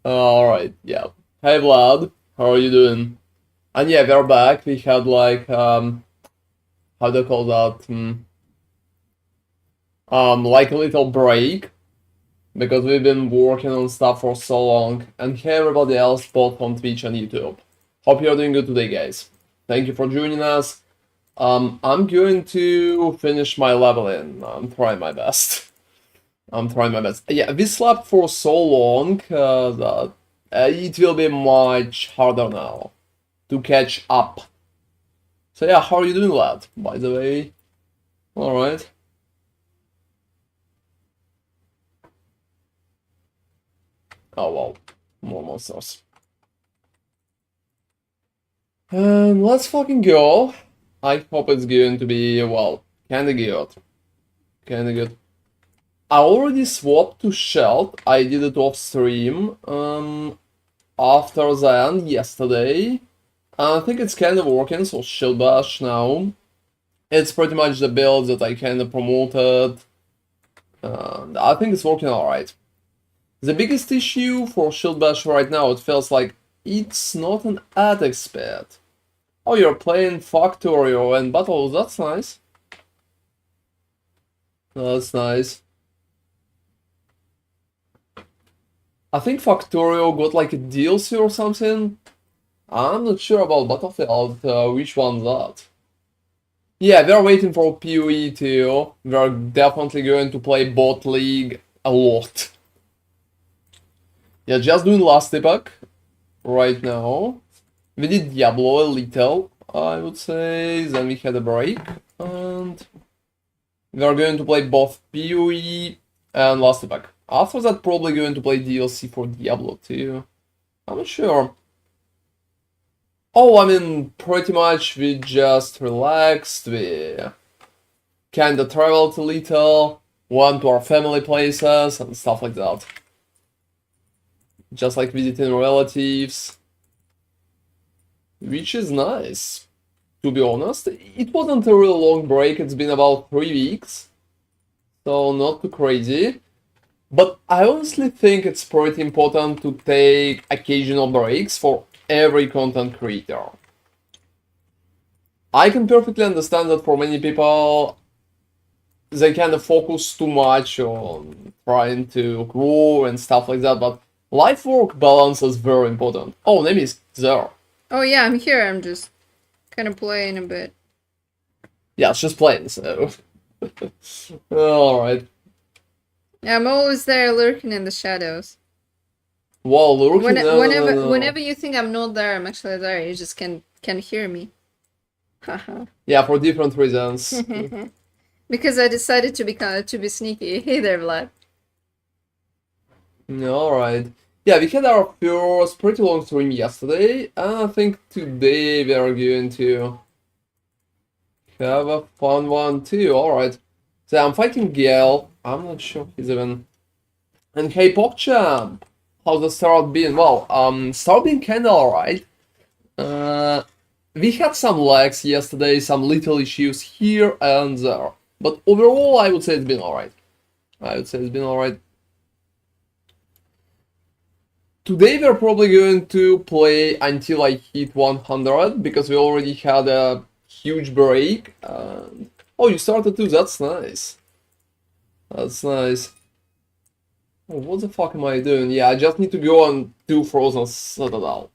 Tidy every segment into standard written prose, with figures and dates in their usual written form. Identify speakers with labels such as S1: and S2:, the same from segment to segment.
S1: Alright, yeah. Hey Vlad, how are you doing? And yeah, we're back. We had like how do you call that? Like a little break because we've been working on stuff for so long. And hey everybody else, both on Twitch and YouTube. Hope you're doing good today, guys. Thank you for joining us. I'm going to finish my leveling. I'm trying my best. I'm trying my best. Yeah, we slept for so long that it will be much harder now to catch up. So yeah, how are you doing, lad? By the way. Alright. Oh well, more monsters. Let's fucking go. I hope it's going to be, well, kinda good. Kinda good. I already swapped to Shelt. I did it off stream. After the end yesterday. I think it's kind of working, so Shield Bash now. It's pretty much the build that I kind of promoted. I think it's working alright. The biggest issue for Shield Bash right now, it feels like it's not an attack speed. Oh, you're playing Factorio and Battles, that's nice. That's nice. I think Factorio got like a DLC or something. I'm not sure about Battlefield, which one's that? Yeah, we're waiting for PoE too. We're definitely going to play bot league a lot. Yeah, just doing last epoch right now. We did Diablo a little, I would say. Then we had a break. And we're going to play both PoE and last epoch. After that, probably going to play DLC for Diablo too. I'm not sure. Oh, I mean, pretty much we just relaxed, we kinda traveled a little, went to our family places and stuff like that. Just like visiting relatives. Which is nice, to be honest. It wasn't a real long break, it's been about 3 weeks. So not too crazy. But I honestly think it's pretty important to take occasional breaks for every content creator. I can perfectly understand that for many people, they kind of focus too much on trying to grow and stuff like that, but life-work balance is very important. Oh, name is there.
S2: Oh yeah, I'm here, I'm just kind of playing a bit.
S1: Yeah, it's just playing, so... Alright.
S2: Yeah, I'm always there lurking in the shadows.
S1: Well, looking
S2: Whenever you think I'm not there, I'm actually there. You just can hear me. Haha.
S1: Yeah, for different reasons.
S2: Because I decided to be sneaky. Hey there, Vlad.
S1: Alright. Yeah, we had our first pretty long stream yesterday, and I think today we are going to have a fun one too. Alright. So I'm fighting Gale. I'm not sure he's even... And hey, Epoch champ! How's the start been? Well, start been kinda alright. We had some lags yesterday, some little issues here and there. But overall, I would say it's been alright. Today we're probably going to play until I hit 100, because we already had a huge break. Oh, you started too, that's nice. That's nice. Oh, what the fuck am I doing? Yeah, I just need to go and do Frozen Citadel.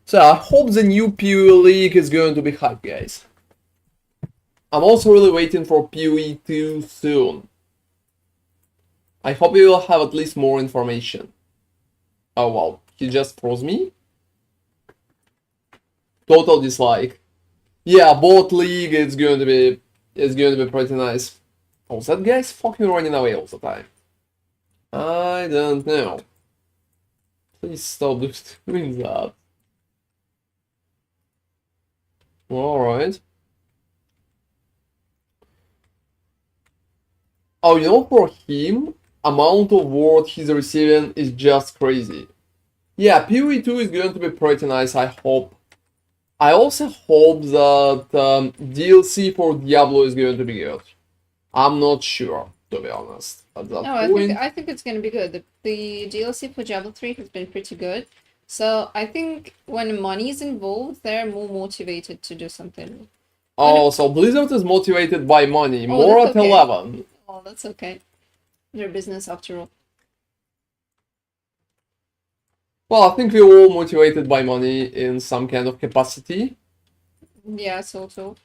S1: So I hope the new PoE League is going to be hype, guys. I'm also really waiting for PoE 2 soon. I hope we will have at least more information. Oh wow, he just froze me? Total dislike. Yeah, bot league is going to be pretty nice. Oh, that guy's fucking running away all the time. I don't know. Please stop doing that. Alright. Oh, you know, for him, amount of word he's receiving is just crazy. Yeah, PoE 2 is going to be pretty nice, I hope. I also hope that DLC for Diablo is going to be good. I'm not sure. to be honest, at that
S2: No,
S1: point.
S2: I think it's gonna be good. The DLC for Diablo 3 has been pretty good. So I think when money is involved, they're more motivated to do something.
S1: Oh, so Blizzard is motivated by money.
S2: Oh,
S1: More
S2: that's
S1: at
S2: okay.
S1: 11.
S2: Oh, that's okay. Their business after all.
S1: Well, I think we're all motivated by money in some kind of capacity.
S2: Yeah, so.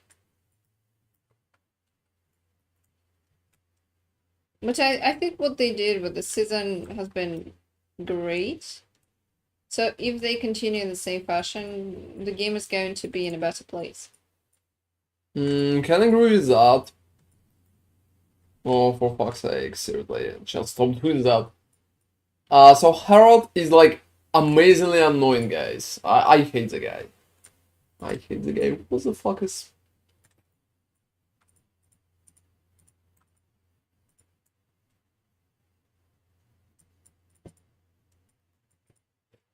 S2: But I think what they did with the season has been great. So if they continue in the same fashion, the game is going to be in a better place.
S1: Can agree with that. Oh, for fuck's sake, seriously, just stop doing that. So Harold is like amazingly annoying, guys. I hate the guy. I hate the guy. What the fuck is...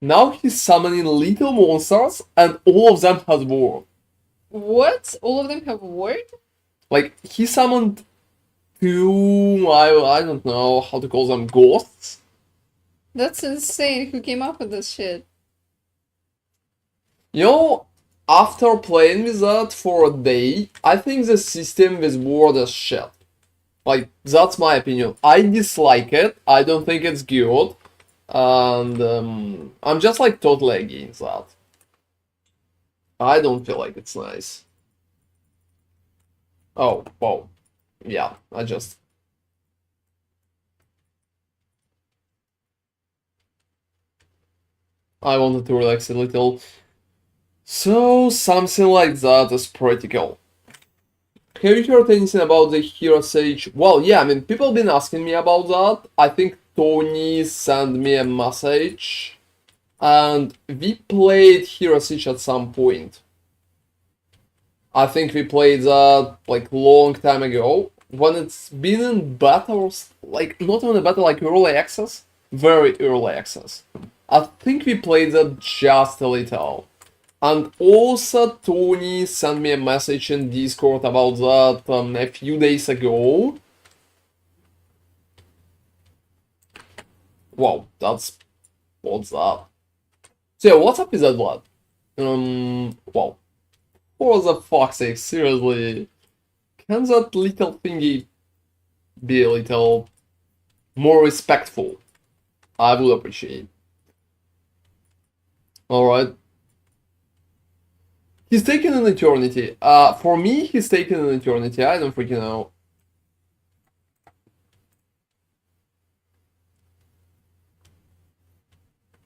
S1: Now he's summoning little monsters and all of them has war.
S2: What? All of them have word?
S1: Like, he summoned two, I don't know how to call them, ghosts?
S2: That's insane. Who came up with this shit?
S1: You know, after playing with that for a day, I think the system with word is shit. Like, that's my opinion. I dislike it, I don't think it's good, and I'm just like totally against that. I don't feel like it's nice. Oh, wow. Yeah, I just... I wanted to relax a little. So, something like that is pretty cool. Have you heard anything about the Hero Sage? Well, yeah, I mean, people been asking me about that. I think Tony sent me a message. And we played Hero Sage at some point. I think we played that like long time ago. When it's been in battles, like not even a battle, like early access. Very early access. I think we played that just a little. And also Tony sent me a message in Discord about that a few days ago. Wow, what's that? So yeah, what's up with that blood? Wow. For the fuck's sake, seriously. Can that little thingy be a little more respectful? I would appreciate. Alright. He's taken an eternity. For me, he's taken an eternity. I don't freaking know.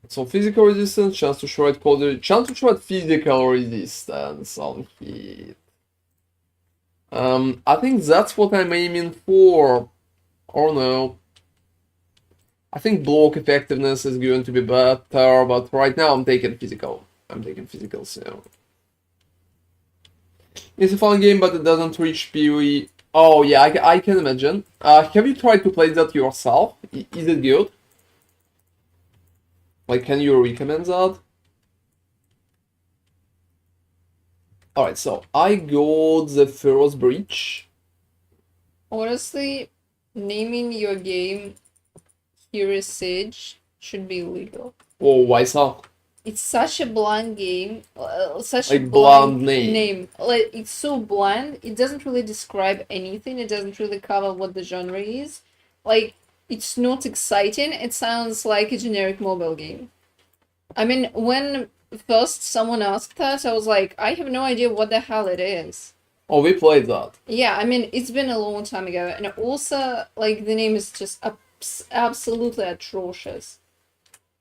S1: So physical resistance, chance to shred cold, chance to shred physical resistance on heat. I think that's what I'm aiming for. Or no. I think block effectiveness is going to be better, but right now I'm taking physical. So. It's a fun game, but it doesn't reach PoE. Oh yeah, I can imagine. Have you tried to play that yourself? Is it good? Like, can you recommend that? Alright, so I got the first breach.
S2: Honestly, naming your game Hero Sage should be illegal.
S1: Oh, why so?
S2: It's such a bland game, such
S1: Like
S2: a
S1: bland
S2: bland
S1: name.
S2: Like it's so bland. It doesn't really describe anything. It doesn't really cover what the genre is. Like it's not exciting. It sounds like a generic mobile game. I mean, when first someone asked that, I was like, I have no idea what the hell it is.
S1: Oh, we played that.
S2: Yeah, I mean, it's been a long time ago, and also, like, the name is just absolutely atrocious.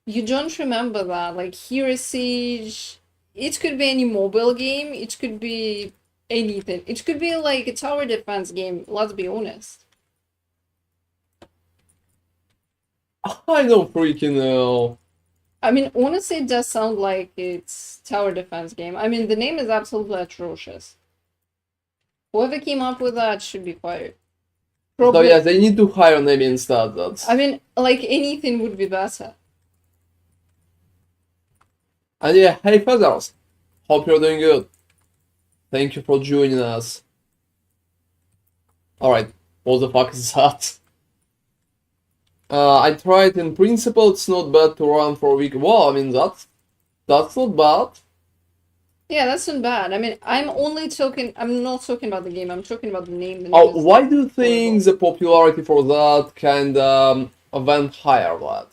S2: You don't remember that, like, Hero Siege, it could be any mobile game, it could be anything. It could be, like, a tower defense game, let's be honest.
S1: I don't freaking know.
S2: I mean, honestly, it does sound like it's tower defense game. I mean, the name is absolutely atrocious. Whoever came up with that should be fired.
S1: So yeah, they need to hire Nemi instead. That's...
S2: I mean, like, anything would be better.
S1: And yeah, hey feathers, hope you're doing good. Thank you for joining us. Alright, what the fuck is that? I tried in principle, it's not bad to run for a week. Well, I mean, that's not bad.
S2: Yeah, that's not bad. I mean, I'm not talking about the game, I'm talking about the name. The name
S1: Oh,
S2: is
S1: why do you
S2: horrible.
S1: think the popularity for that kind went higher, lad?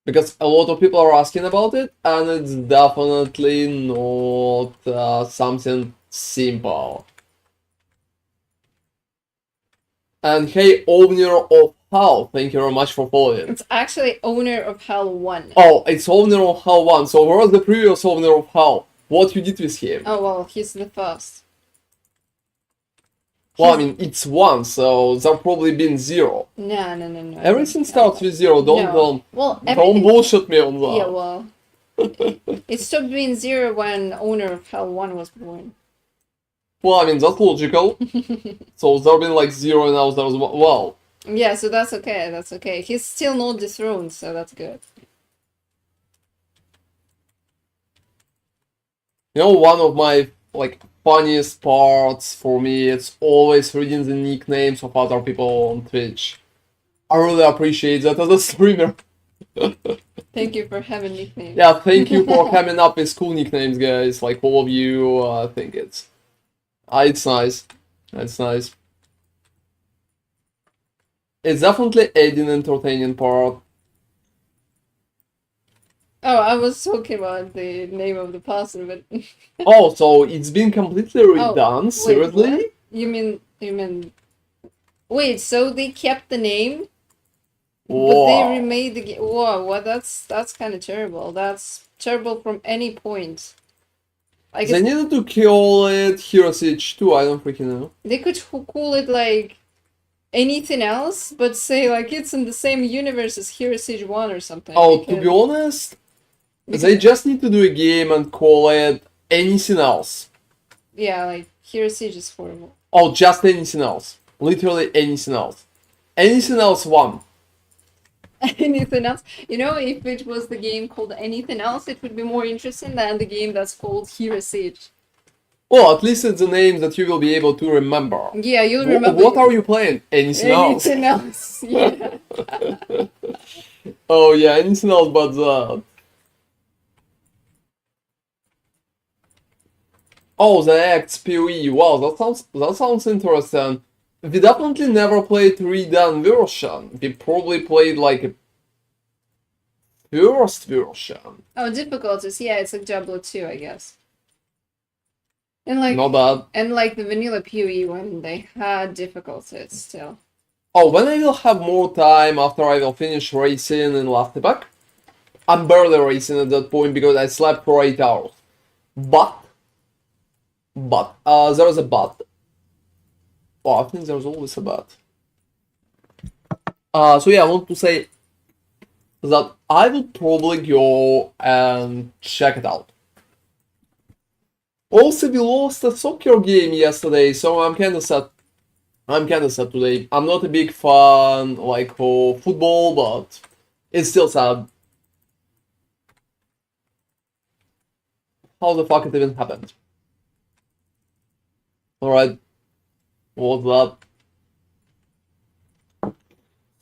S1: Because a lot of people are asking about it, and it's definitely not something simple. And hey, owner of Hell, thank you very much for following.
S2: It's actually owner of Hell 1.
S1: Oh, it's owner of Hell 1, so where was the previous owner of Hell? What you did with him?
S2: Oh, well, he's the first.
S1: Well, I mean, it's 1, so there probably been 0.
S2: No.
S1: Everything starts with 0,
S2: Well,
S1: don't
S2: everything.
S1: bullshit me on that.
S2: Yeah, well, it stopped being 0 when owner of Hell 1 was born.
S1: Well, I mean, that's logical. So there been like 0 and now there's 1. Well,
S2: Yeah, so that's okay. That's okay. He's still not dethroned, so that's good.
S1: you know, one of my like funniest parts for me, it's always reading the nicknames of other people on Twitch. I really appreciate that as a streamer.
S2: Thank you for having nicknames.
S1: Yeah, thank you for coming up with cool nicknames, guys. Like all of you, I think it's nice. It's nice. It's definitely adding entertaining part.
S2: Oh, I was talking about the name of the person, but
S1: Oh, so it's been completely redone?
S2: wait,
S1: Seriously?
S2: what? You mean wait, so they kept the name, but they
S1: Wow.
S2: remade the game. Whoa, what? That's kind of terrible. That's terrible from any point. I
S1: They
S2: guess
S1: needed to call it Heroes Age 2, I don't freaking know.
S2: they could call it like anything else, but say like it's in the same universe as Hero Siege 1 or something.
S1: Oh, to be honest, they just need to do a game and call it anything else.
S2: Yeah, like Hero Siege is horrible.
S1: Oh, just anything else. Literally anything else. Anything else 1.
S2: Anything else? You know, if it was the game called anything else, it would be more interesting than the game that's called Hero Siege.
S1: Well, at least it's a name that you will be able to remember.
S2: Yeah, you'll remember.
S1: What are you playing? Anything else?
S2: Anything else? Yeah.
S1: Oh yeah, anything else but that. Oh, the Acts PoE. Wow, that sounds interesting. We definitely never played redone version. We probably played like a first version.
S2: Oh, difficulties. Yeah, it's like Diablo 2, I guess. And like
S1: Not bad.
S2: and like the vanilla PoE when they had difficulties still.
S1: Oh, when I will have more time after I will finish racing in last Epoch. I'm barely racing at that point because I slept for 8 hours. But, there's a but. Oh, I think there's always a but. So yeah, I want to say that I will probably go and check it out. Also, we lost a soccer game yesterday, so I'm kind of sad. I'm kind of sad today. I'm not a big fan, like, for football, but it's still sad. How the fuck it even happened? Alright. What's that?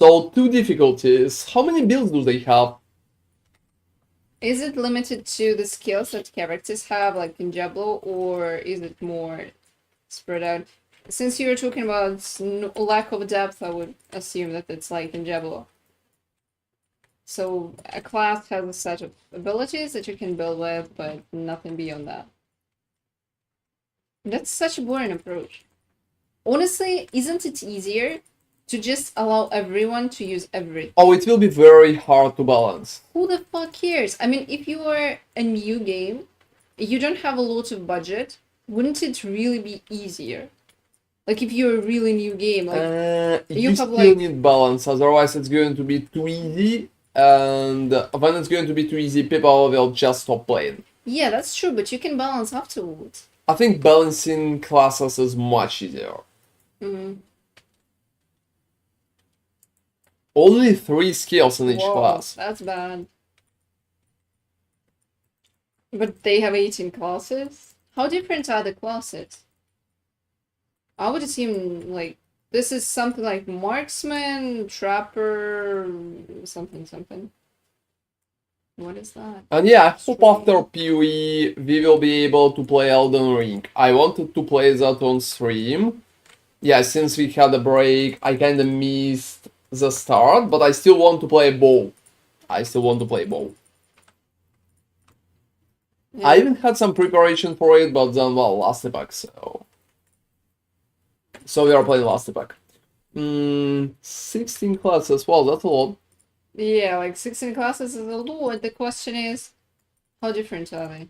S1: So, 2 difficulties. How many builds do they have?
S2: Is it limited to the skills that characters have, like in Diablo, or is it more spread out? Since you were talking about lack of depth, I would assume that it's like in Diablo. So a class has a set of abilities that you can build with, but nothing beyond that. That's such a boring approach. Honestly, isn't it easier to just allow everyone to use everything?
S1: Oh, it will be very hard to balance.
S2: Who the fuck cares? I mean, if you are a new game, you don't have a lot of budget, wouldn't it really be easier? Like if you're a really new game, like
S1: you still need balance, otherwise it's going to be too easy, and when it's going to be too easy, people will just stop playing.
S2: Yeah, that's true, but you can balance afterwards.
S1: I think balancing classes is much easier. Only 3 skills in each class.
S2: That's bad. But they have 18 classes? How different are the classes? I would assume, like, This is something like marksman, trapper, something. What is that?
S1: And yeah, I hope after PoE we will be able to play Elden Ring. I wanted to play that on stream. Yeah, since we had a break, I kinda missed the start, but I still want to play WoW. I still want to play WoW.
S2: Yeah.
S1: I even had some preparation for it, but then, well, last epoch, so... So we are playing last epoch. 16 classes, well, that's a lot.
S2: Yeah, like 16 classes is a lot. The question is, how different are they?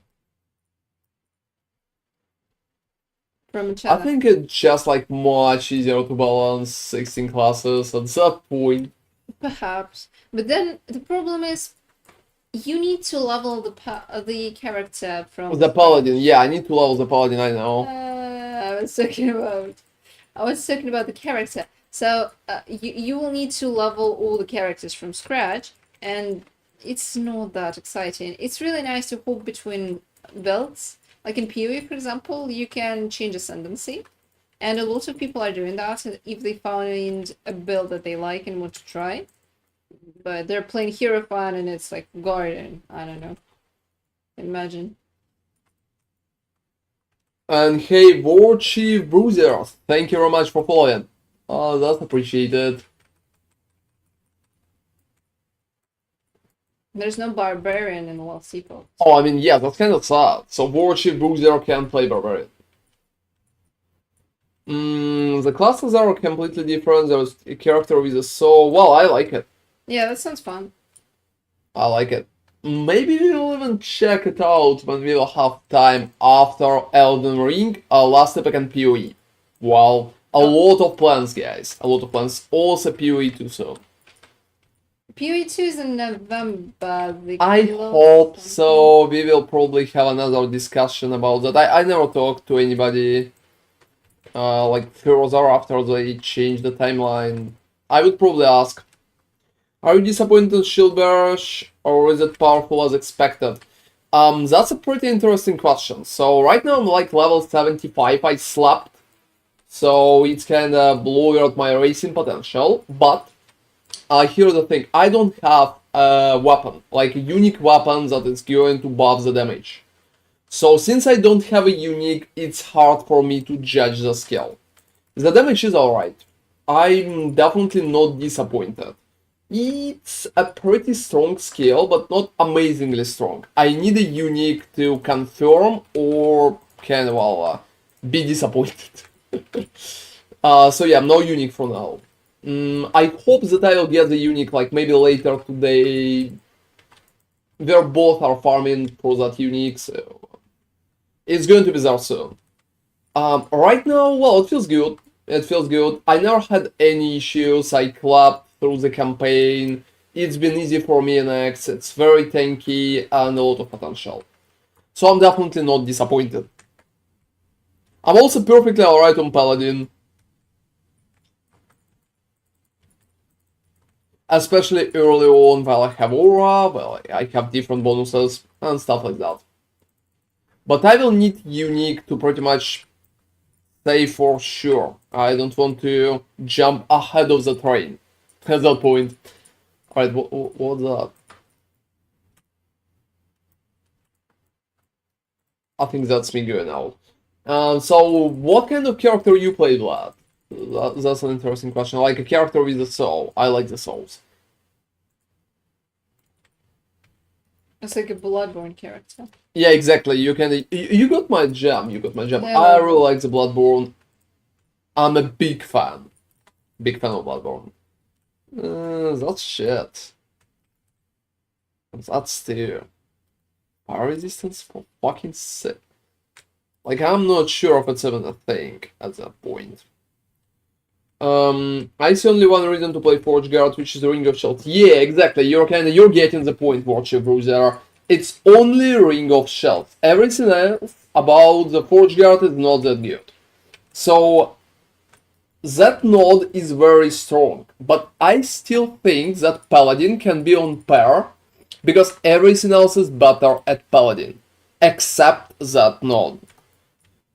S2: From each
S1: I
S2: other?
S1: think it's just like much easier to balance 16 classes at that point.
S2: Perhaps. But then the problem is, you need to level the character from
S1: The Paladin, yeah, I need to level the Paladin, I know.
S2: I was talking about the character. So you will need to level all the characters from scratch, and it's not that exciting. It's really nice to hop between builds. Like in PoE, for example, you can change ascendancy, and a lot of people are doing that if they find a build that they like and want to try. But they're playing Hierophant and it's like Garden. I don't know. Imagine.
S1: And hey, War Chief Bruiser, thank you very much for following. Oh, that's appreciated.
S2: There's no Barbarian in Lost Epoch.
S1: Oh, I mean, yeah, that's kind of sad. So War Chief Bruiser can play Barbarian. The classes are completely different. There's a character with a soul. Well, I like it.
S2: Yeah, that sounds fun.
S1: I like it. Maybe we'll even check it out when we'll have time after Elden Ring, Last Epoch and PoE. Well, a lot of plans, guys. A lot of plans. Also PoE too soon.
S2: PoE 2 is in November.
S1: I hope so. We will probably have another discussion about that. I never talked to anybody like further after they changed the timeline. I would probably ask, are you disappointed in Shield Barrage, or is it powerful as expected? That's a pretty interesting question. So right now I'm like level 75, I slept, so it's kinda lowered my racing potential, but here's the thing, I don't have a weapon, like a unique weapon that is going to buff the damage. So since I don't have a unique, it's hard for me to judge the skill. The damage is alright. I'm definitely not disappointed. It's a pretty strong skill, but not amazingly strong. I need a unique to confirm or can, well, be disappointed. So yeah, no unique for now. I hope that I will get the unique, like maybe later today. Where both are farming for that unique, so it's going to be there soon. Right now, well, it feels good. It feels good. I never had any issues. I clapped through the campaign. It's been easy for me and X. It's very tanky and a lot of potential. So I'm definitely not disappointed. I'm also perfectly alright on Paladin. Especially early on while I have aura, well, I have different bonuses and stuff like that. But I will need unique to pretty much say for sure. I don't want to jump ahead of the train at that point. Alright, what's that? I think that's me going out. So, what kind of character you play, Vlad? That's an interesting question. Like a character with a soul. I like the souls.
S2: It's like a Bloodborne character.
S1: Yeah, exactly. You can. You got my gem. You got my gem.
S2: Yeah.
S1: I really like the Bloodborne. I'm a big fan. Big fan of Bloodborne. That's shit. That's too. Fire resistance for fucking sick. Like, I'm not sure if it's even a thing at that point. I see only one reason to play Forge Guard, which is the Ring of Shells. Yeah, exactly. You're getting the point, Warchief Bruiser. It's only Ring of Shells. Everything else about the Forge Guard is not that good. So that node is very strong, but I still think that Paladin can be on par because everything else is better at Paladin, except that node.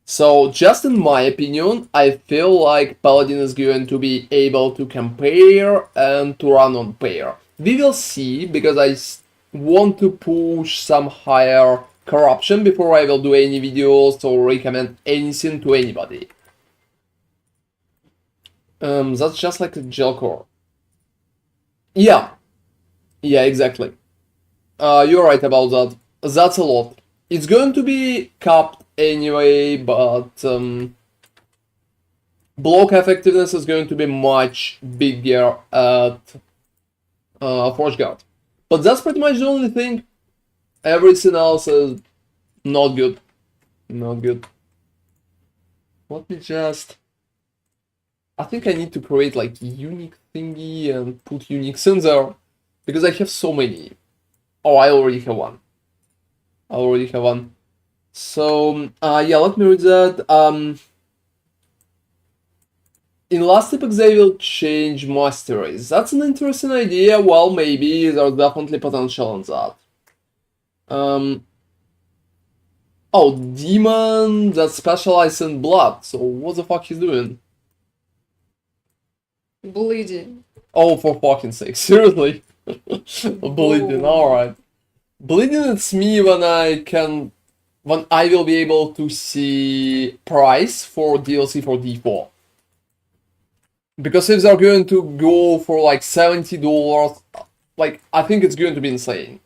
S1: So, just in my opinion, I feel like Paladin is going to be able to compare and to run on pair. We will see, because want to push some higher corruption before I will do any videos or recommend anything to anybody. That's just like a gel core. Yeah, yeah, exactly. You're right about that. That's a lot. It's going to be capped anyway, but block effectiveness is going to be much bigger at Forge Guard. But that's pretty much the only thing. Everything else is not good. Not good. Let me just... I think I need to create like unique thingy and put unique in there. Because I have so many. Oh, I already have one. I already have one. So, yeah, let me read that. In last epoch they will change masteries. That's an interesting idea. Well, maybe there's definitely potential on that. Oh, demon that specializes in blood. So what the fuck he's doing?
S2: Bleeding.
S1: Oh, for fucking sake, seriously? Bleeding, alright. Bleeding, it's me when I will be able to see price for DLC for D4. Because if they're going to go for like $70, like, I think it's going to be insane.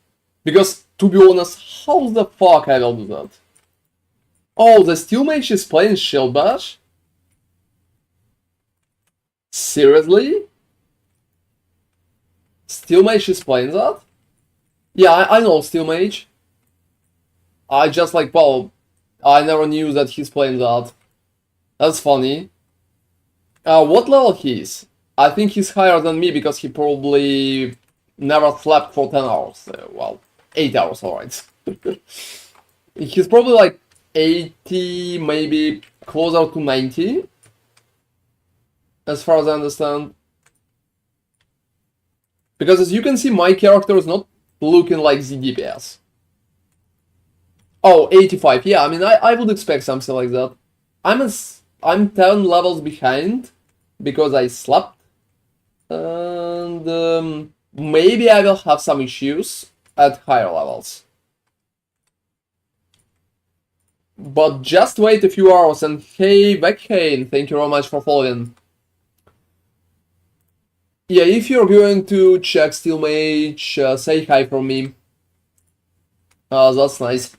S1: Because, to be honest, how the fuck I will do that? Oh, the Steel Mage is playing Shield Bash? Seriously? Steel Mage is playing that? Yeah, I know Steel Mage. I just like, well, I never knew that he's playing that. That's funny. What level he is? I think he's higher than me because he probably never slept for 10 hours. Well, 8 hours, alright. He's probably like 80, maybe closer to 90. As far as I understand. Because as you can see, my character is not looking like the DPS. Oh, 85. Yeah, I mean, I would expect something like that. I'm 10 levels behind because I slept. And maybe I will have some issues at higher levels. But just wait a few hours and hey, Beckhane, thank you very much for following. Yeah, if you're going to check Steel Mage, say hi from me. That's nice.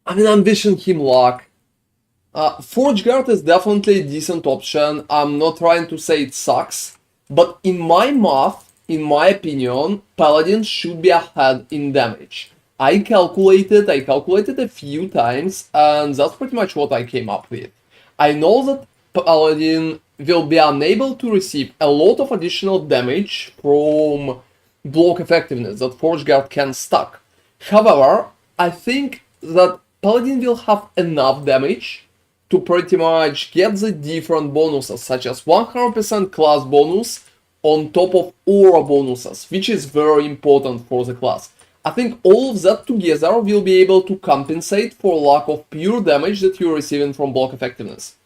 S1: I mean, I'm wishing him luck. Forge Guard is definitely a decent option. I'm not trying to say it sucks, but in my math, in my opinion, Paladin should be ahead in damage. I calculated a few times, and that's pretty much what I came up with. I know that Paladin will be unable to receive a lot of additional damage from block effectiveness that Forge Guard can stack. However, I think that Paladin will have enough damage to pretty much get the different bonuses, such as 100% class bonus on top of aura bonuses, which is very important for the class. I think all of that together will be able to compensate for lack of pure damage that you're receiving from block effectiveness.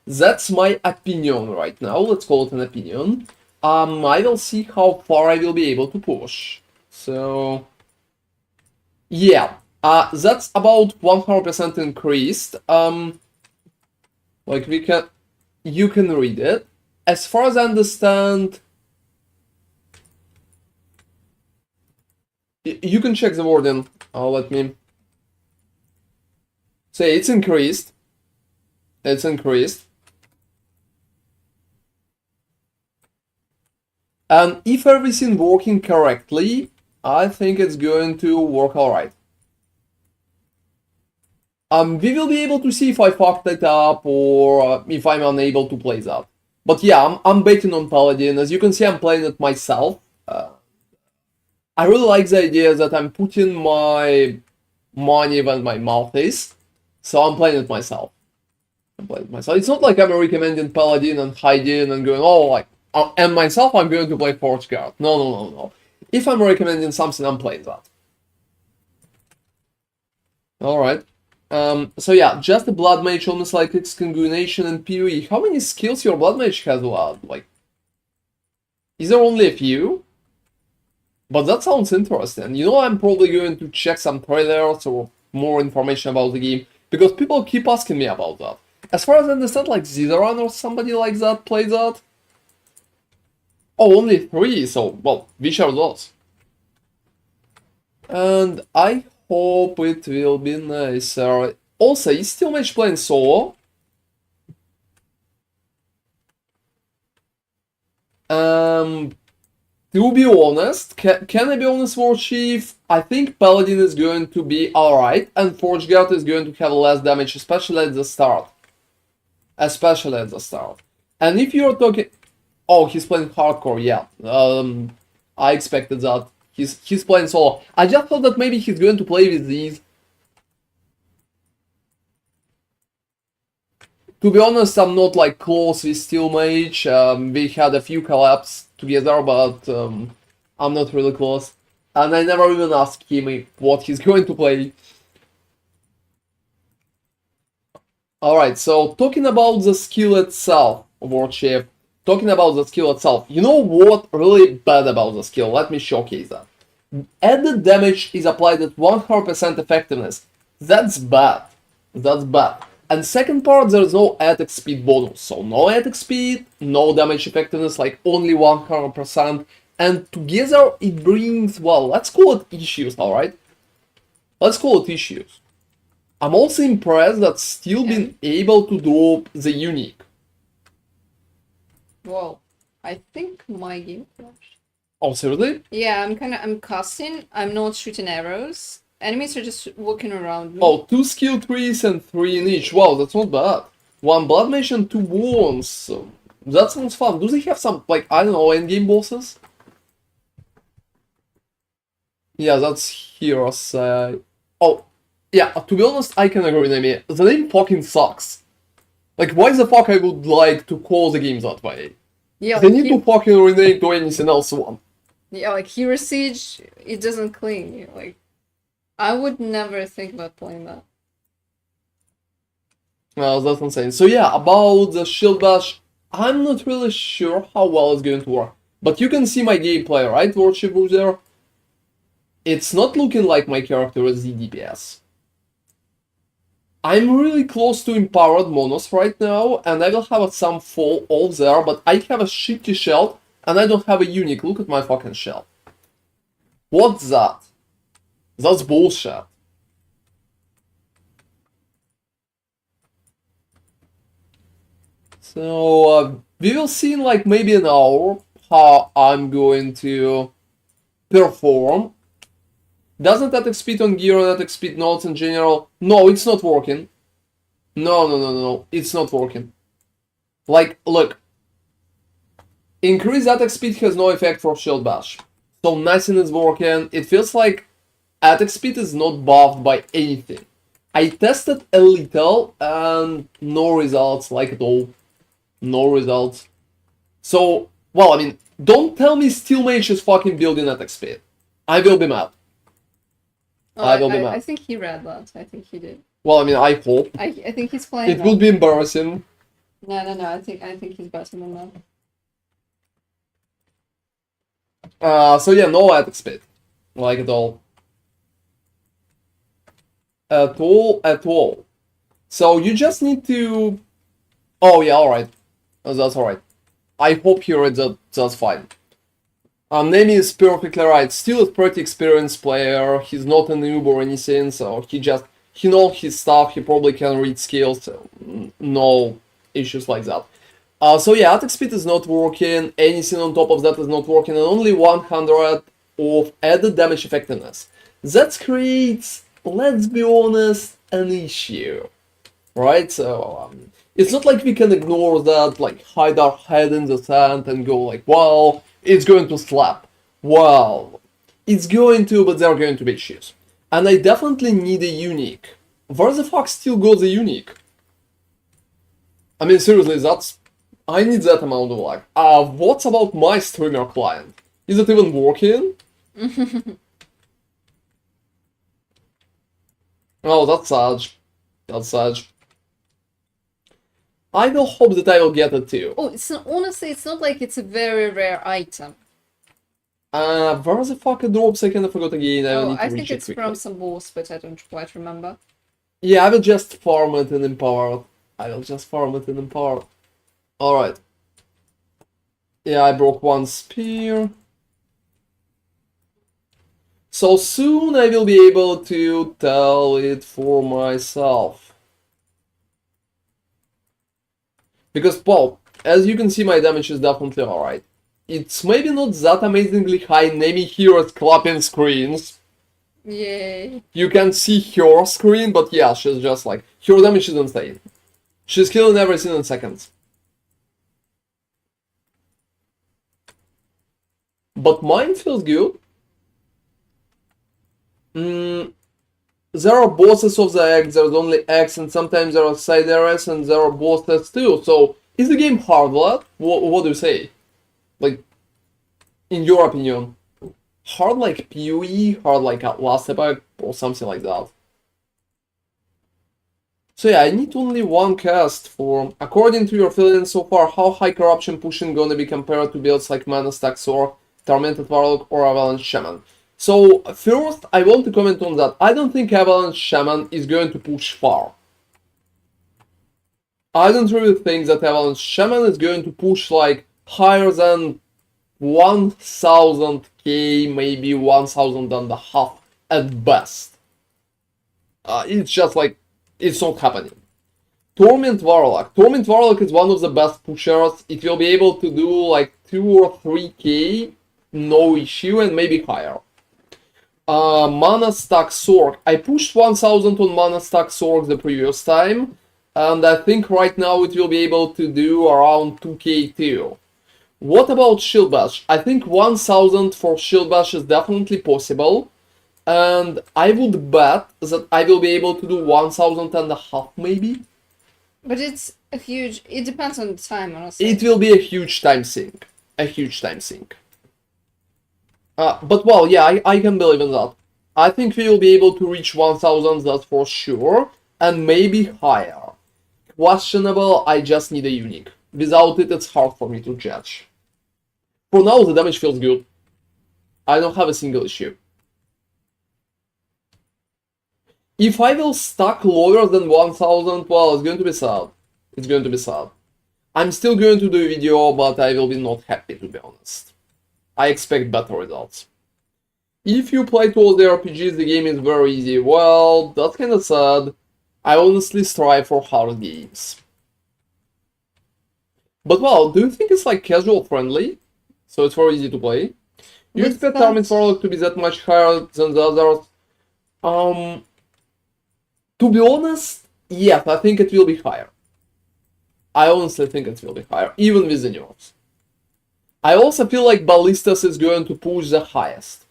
S1: That's my opinion right now, let's call it an opinion. I will see how far I will be able to push. So, yeah, that's about 100% increased. Like you can read it. As far as I understand, you can check the wording. Let me say it's increased. It's increased. And if everything working correctly, I think it's going to work alright. We will be able to see if I fucked it up or if I'm unable to play that. But yeah, I'm betting on Paladin. As you can see, I'm playing it myself. I really like the idea that I'm putting my money where my mouth is. So I'm playing it myself. It's not like I'm recommending Paladin and hiding and going, oh, like, and myself, I'm going to play Forge Guard. No. If I'm recommending something, I'm playing that. Alright. So yeah, just a blood mage, almost like exsanguination and PoE. How many skills your blood mage has allowed? Like, is there only a few? But that sounds interesting. You know, I'm probably going to check some trailers or more information about the game, because people keep asking me about that. As far as I understand, like Zidaran or somebody like that played that. Oh, only 3, so, well, which are those? And I hope it will be nicer. Also, is still mage playing solo? To be honest, can I be honest, War Chief? I think Paladin is going to be alright, and Forge Guard is going to have less damage, especially at the start. Especially at the start. And if you're talking... Oh, he's playing hardcore, yeah. I expected that. He's playing solo. I just thought that maybe he's going to play with these. To be honest, I'm not like close with Steel Mage. We had a few collabs together, but I'm not really close. And I never even asked him what he's going to play. Alright, so talking about the skill itself, Warchief. Talking about the skill itself. You know what really bad about the skill? Let me showcase that. Added damage is applied at 100% effectiveness. That's bad. That's bad. And second part, there's no attack speed bonus. So no attack speed, no damage effectiveness, like only 100%. And together it brings, well, let's call it issues, alright? Let's call it issues. I'm also impressed that still been able to drop the unique.
S2: Whoa, I think my game crashed.
S1: Oh, seriously?
S2: Yeah, I'm casting, I'm not shooting arrows. Enemies are just walking around me.
S1: Oh, 2 skill trees and 3 in each. Wow, that's not bad. 1 blood mage and 2 wounds. So that sounds fun. Do they have some, like, I don't know, endgame bosses? Yeah, that's heroes. Oh, yeah, to be honest, I can agree with Amy. The name fucking sucks. Like, why the fuck I would like to call the game that way?
S2: Yeah,
S1: They need to fucking rename to anything else one.
S2: Yeah, like Hero Siege, it doesn't cling. Like, I would never think about playing that.
S1: Well, that's insane. So yeah, about the shield bash, I'm not really sure how well it's going to work. But you can see my gameplay, right, Worship there? It's not looking like my character is the DPS. I'm really close to empowered monos right now, and I will have some fall off there, but I have a shitty shell, and I don't have a unique. Look at my fucking shell. What's that? That's bullshit. So, we will see in like maybe an hour how I'm going to perform. Doesn't attack speed on gear and attack speed nodes in general? No, it's not working. No, it's not working. Like, look. Increased attack speed has no effect for shield bash. So nothing is working. It feels like attack speed is not buffed by anything. I tested a little and no results, like at all. No results. So, well, I mean, don't tell me Steel Mage is fucking building attack speed. I will be mad.
S2: Oh, I think he read that. I think he did.
S1: Well, I mean, I hope.
S2: I think he's playing.
S1: It would be embarrassing.
S2: No. I think he's better than
S1: that. So yeah, no attack speed, like at all. At all. So you just need to. Oh yeah, all right. That's all right. I hope you read that. That's fine. Nemi is perfectly right. Still a pretty experienced player. He's not a noob or anything, so he knows his stuff. He probably can read skills. So no issues like that. So yeah, attack speed is not working. Anything on top of that is not working, and only 100 of added damage effectiveness. That creates, let's be honest, an issue, right? So it's not like we can ignore that, like hide our head in the sand and go like, well, it's going to slap. Well, it's going to, but there are going to be issues. And I definitely need a unique. Where the fuck still goes a unique? I mean, seriously, I need that amount of luck. What's about my streamer client? Is it even working? Oh, that's sad. as such. I will hope that I will get it too.
S2: Oh, it's not, honestly, it's not like it's a very rare item.
S1: Where the fuck it drops? I kind of forgot again. I will need to
S2: I
S1: reach
S2: think
S1: it
S2: it's
S1: quickly.
S2: from some boss, but I don't quite remember.
S1: Yeah, I will just farm it in Empowered. Alright. Yeah, I broke one spear. So soon I will be able to tell it for myself. Because, well, as you can see, my damage is definitely alright. It's maybe not that amazingly high. Nemi here is clapping screens.
S2: Yay.
S1: You can see her screen, but yeah, she's just like, her damage is insane. She's killing everything in seconds. But mine feels good. There are bosses of the egg, there's only eggs, and sometimes there are side areas, and there are bosses too. So, is the game hard, lad? What do you say? Like, in your opinion, hard like PoE, hard like last Epoch, or something like that? So yeah, I need only one cast for, according to your feelings so far, how high corruption pushing gonna be compared to builds like Mana Stack Sword, Tormented Warlock, or Avalanche Shaman? So first, I want to comment on that. I don't think Avalanche Shaman is going to push far. I don't really think that Avalanche Shaman is going to push like higher than 1000k, maybe 1000 and a half at best. It's just like, it's not happening. Torment Warlock is one of the best pushers. It will be able to do like 2 or 3k, no issue, and maybe higher. Mana Stack Sork. I pushed 1000 on Mana Stack Sork the previous time, and I think right now it will be able to do around 2k too. What about Shield Bash? I think 1000 for Shield Bash is definitely possible, and I would bet that I will be able to do 1000 and a half maybe.
S2: But it's a huge... It depends on the time, honestly.
S1: It will be a huge time sink. But well, yeah, I can believe in that. I think we will be able to reach 1000, that's for sure, and maybe higher. Questionable, I just need a unique. Without it, it's hard for me to judge. For now, the damage feels good. I don't have a single issue. If I will stack lower than 1000, well, it's going to be sad. I'm still going to do a video, but I will be not happy, to be honest. I expect better results. If you play to all the RPGs, the game is very easy. Well, that's kinda sad. I honestly strive for hard games. But well, do you think it's like casual friendly? So it's very easy to play? You expect Torment Warlock to be that much higher than the others? To be honest, yes, I think it will be higher. I honestly think it will be higher, even with the nerfs. I also feel like Ballistas is going to push the highest.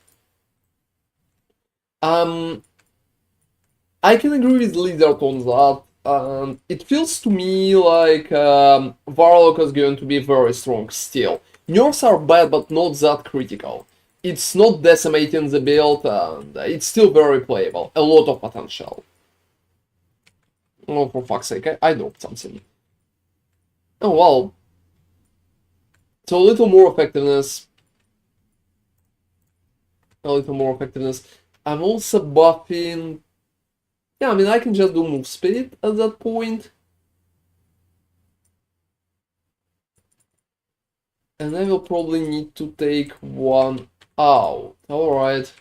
S1: I can agree with Lizard on that. It feels to me like Warlock is going to be very strong still. Nerfs are bad, but not that critical. It's not decimating the build, and it's still very playable. A lot of potential. Oh, for fuck's sake, I dropped something. Oh, well. So a little more effectiveness. I'm also buffing... Yeah, I mean, I can just do move speed at that point. And I will probably need to take one out. Alright.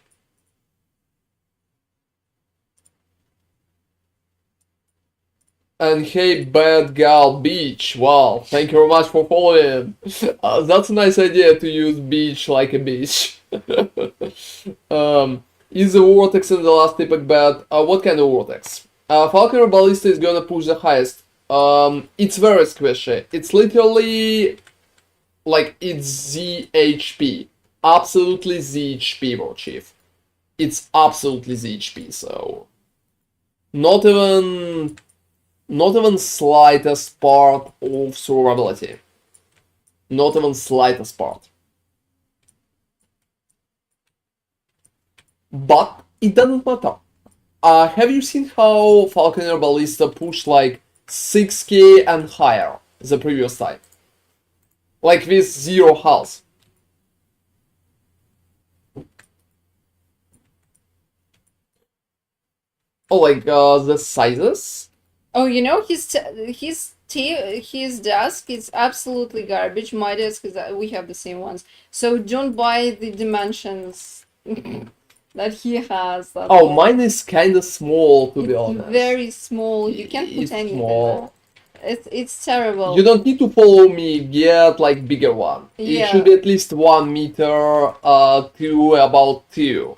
S1: And hey, Bad Gal Beach. Wow, thank you very much for following. That's a nice idea to use beach like a beach. Is the vortex in the last Epoch bad? What kind of vortex? Falconer Ballista is gonna push the highest. It's very squishy. It's literally like it's ZHP. Absolutely ZHP, War Chief. It's absolutely ZHP, so not even slightest part of survivability. Not even slightest part. But it doesn't matter. Have you seen how Falconer Ballista pushed like 6k and higher the previous time? Like with 0 health. Oh, like the sizes?
S2: Oh, you know, his desk is absolutely garbage. My desk is we have the same ones. So don't buy the dimensions that he has. At
S1: Oh,
S2: all.
S1: mine is kinda small to be
S2: It's
S1: honest.
S2: very small. You can't put
S1: It's
S2: anything
S1: small.
S2: there. It's terrible.
S1: You don't need to follow me, get like bigger one. It should be
S2: Yeah.
S1: at least 1 meter to about 2.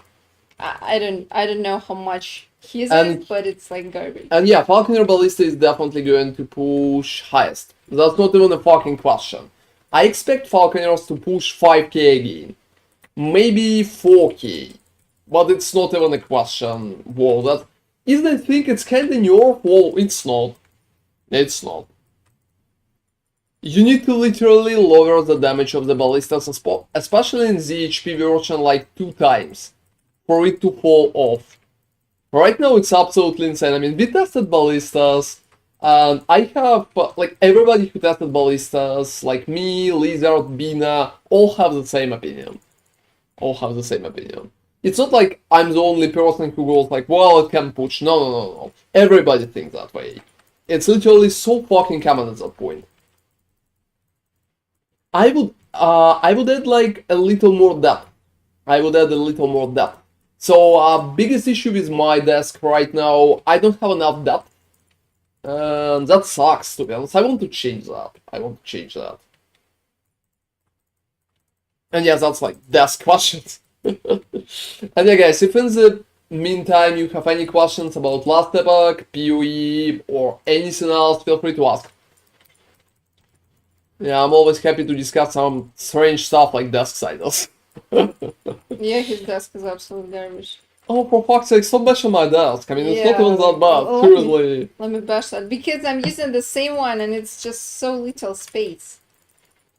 S2: I don't know how much his
S1: And
S2: is, but it's like garbage.
S1: And yeah, Falconer Ballista is definitely going to push highest. That's not even a fucking question. I expect Falconers to push 5k again. Maybe 4k. But it's not even a question. Whoa, that... If they think it's kinda nerf, well, it's not. It's not. You need to literally lower the damage of the ballistas, especially in the HP version, like 2 times, for it to fall off. Right now it's absolutely insane. I mean, we tested ballistas, and I have, like, everybody who tested ballistas, like me, Lizard, Bina, all have the same opinion. All have the same opinion. It's not like I'm the only person who goes like, well, it can push. No, no, no, no. Everybody thinks that way. It's literally so fucking common at that point. I would add like a little more depth. I would add a little more depth. So, biggest issue with my desk right now, I don't have enough depth. And that sucks, to be honest. I want to change that. I want to change that. And yeah, that's like desk questions. And yeah, guys, if in the meantime you have any questions about last epoch, PoE, or anything else, feel free to ask. Yeah, I'm always happy to discuss some strange stuff like desk titles.
S2: Yeah, his desk is absolute garbage.
S1: Oh, for fuck's sake, stop bashing my desk. I mean, it's not even that bad,
S2: let
S1: seriously.
S2: Let me bash that because I'm using the same one and it's just so little space.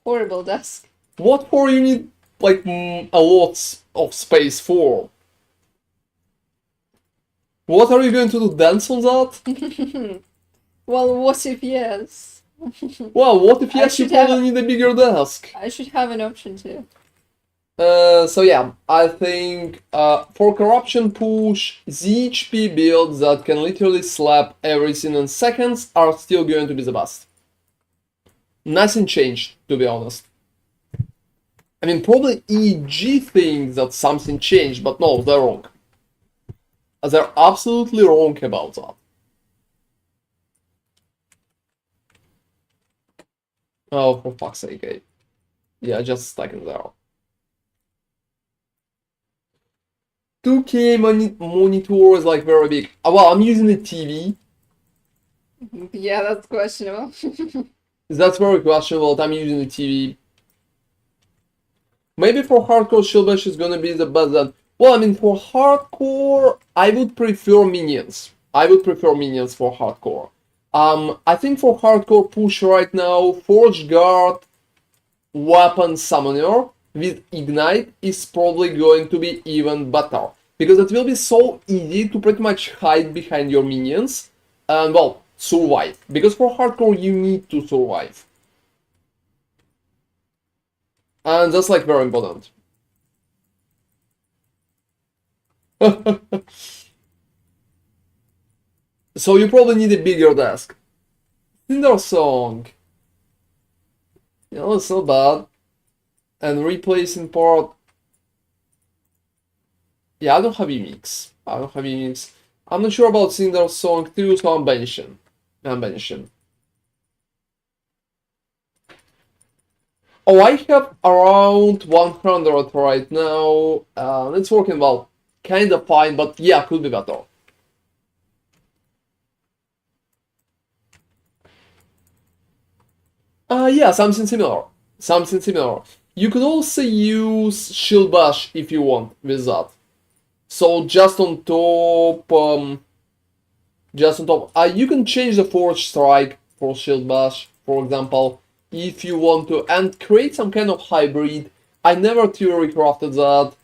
S2: Horrible desk.
S1: What for you need, like, a lot of space for? What are you going to do, dance on that?
S2: Well, what if yes?
S1: Well, what if yes, you probably need a bigger desk?
S2: I should have an option too.
S1: So yeah, I think for corruption push, the HP builds that can literally slap everything in seconds are still going to be the best. Nothing changed, to be honest. I mean, probably EG thinks that something changed, but no, they're wrong. They're absolutely wrong about that. Oh, for fuck's sake, eh? Yeah, just stuck in there. 2K monitor is like very big. Well, I'm using a TV.
S2: Yeah, that's questionable.
S1: That's very questionable. I'm using a TV. Maybe for hardcore shield bash is gonna be the best then. Well, I mean, for hardcore, I would prefer minions. I would prefer minions for hardcore. I think for hardcore push right now, Forge Guard, Weapon Summoner with Ignite is probably going to be even better. Because it will be so easy to pretty much hide behind your minions and, well, survive. Because for hardcore you need to survive. And that's like very important. So you probably need a bigger desk. Tinder song. You know, it's not bad. And replacing part. Yeah, I don't have mix. I don't have mix. I'm not sure about Cinder song too, so I'm banishing. Oh, I have around 100 right now. It's working well. Kinda fine, but yeah, could be better. Yeah, something similar. Something similar. You could also use Shield Bash if you want with that. So just on top, you can change the Forge Strike for Shield Bash, for example, if you want to, and create some kind of hybrid. I never theory crafted that.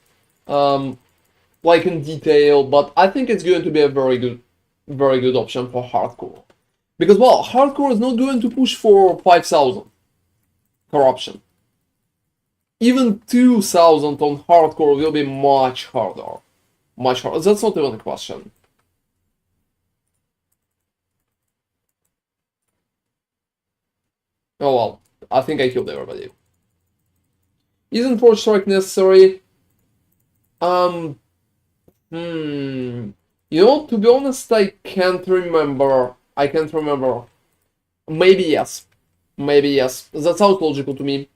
S1: like in detail, but I think it's going to be a very good option for hardcore. Because, well, hardcore is not going to push for 5,000 corruption. Even 2,000 on hardcore will be much harder. Much harder. That's not even a question. Oh well, I think I killed everybody. Isn't Forge Strike necessary? You know, to be honest, I can't remember. I can't remember. Maybe yes. Maybe yes. That sounds logical to me.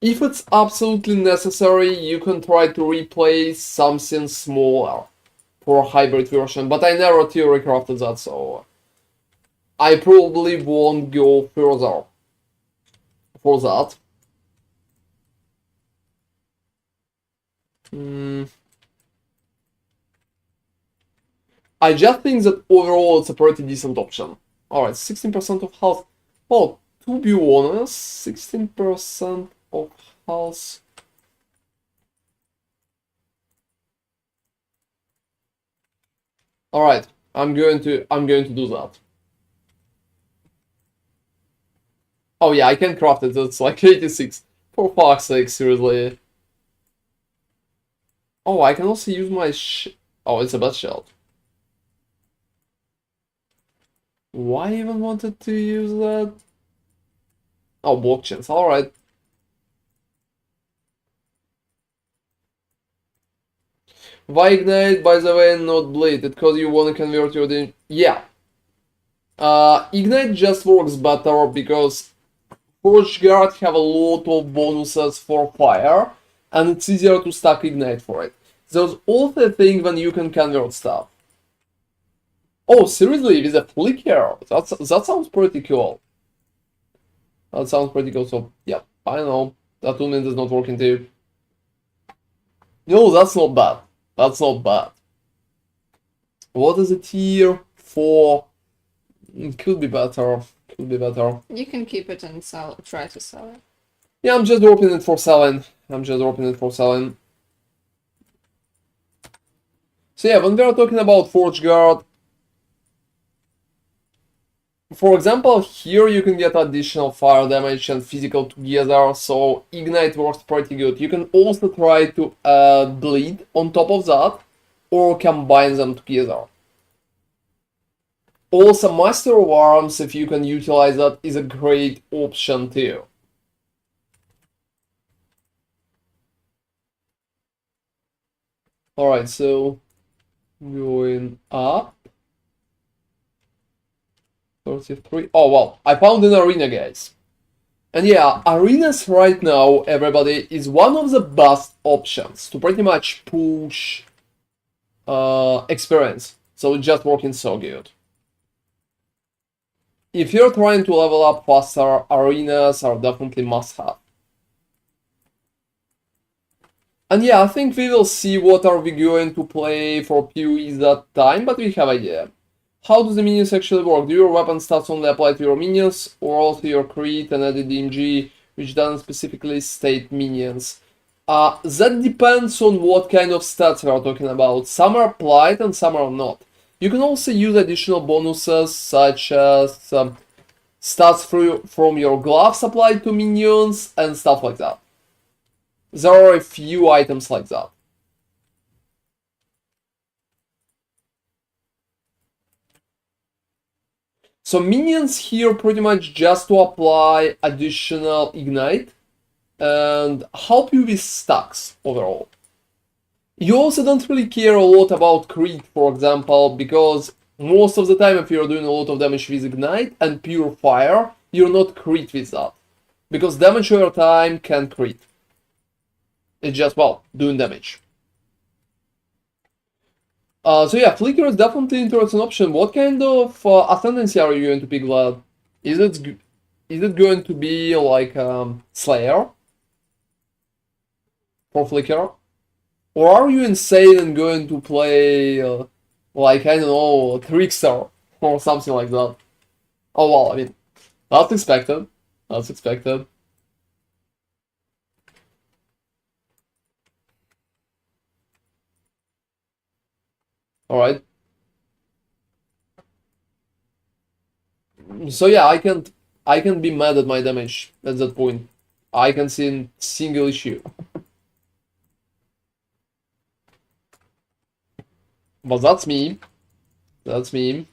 S1: If it's absolutely necessary, you can try to replace something smaller for a hybrid version, but I never theory crafted that, so I probably won't go further for that. I just think that overall it's a pretty decent option. Alright, 16% of health. Well, to be honest, 16% of health. Alright, I'm going to do that. Oh yeah, I can craft it, it's like 86. For fuck's sake, seriously. Oh, I can also use my oh, it's a bad shield. Why even wanted to use that? Oh, blockchains, alright. Why ignite, by the way, not bleed? It because you want to convert your... Yeah. Ignite just works better because Forge Guard have a lot of bonuses for fire, and it's easier to stack Ignite for it. There's also a thing when you can convert stuff. Oh, seriously, with a flicker? That sounds pretty cool. That sounds pretty cool, so yeah, I know. That 2 minutes is not working too. No, that's not bad. That's not bad. What is a tier 4? It could be better. Could be better.
S2: You can keep it and try to sell it.
S1: Yeah, I'm just dropping it for selling. I'm just dropping it for selling. So yeah, when we are talking about Forge Guard, for example, here you can get additional fire damage and physical together, so Ignite works pretty good. You can also try to bleed on top of that, or combine them together. Also, Master of Arms, if you can utilize that, is a great option too. Alright, so going up. 33. Oh, well, I found an arena, guys. And yeah, arenas right now, everybody, is one of the best options to pretty much push experience. So it's just working so good. If you're trying to level up faster, arenas are definitely must-have. And yeah, I think we will see what are we going to play for PoEs that time, but we have an idea. How do the minions actually work? Do your weapon stats only apply to your minions, or also your crit and added DMG, which doesn't specifically state minions? That depends on what kind of stats we are talking about. Some are applied and some are not. You can also use additional bonuses, such as stats from your gloves applied to minions and stuff like that. There are a few items like that. So minions here pretty much just to apply additional ignite and help you with stacks overall. You also don't really care a lot about crit, for example, because most of the time if you're doing a lot of damage with ignite and pure fire, you're not crit with that. Because damage over time can crit. It's just, well, doing damage. So yeah, Flicker is definitely an interesting option. What kind of ascendancy are you going to pick, Vlad? Is it going to be like Slayer for Flicker? Or are you insane and going to play like, I don't know, Trickster or something like that? Oh well, I mean, that's expected. That's expected. Alright. So yeah, I can be mad at my damage at that point. I can see a single issue. But that's me. That's me.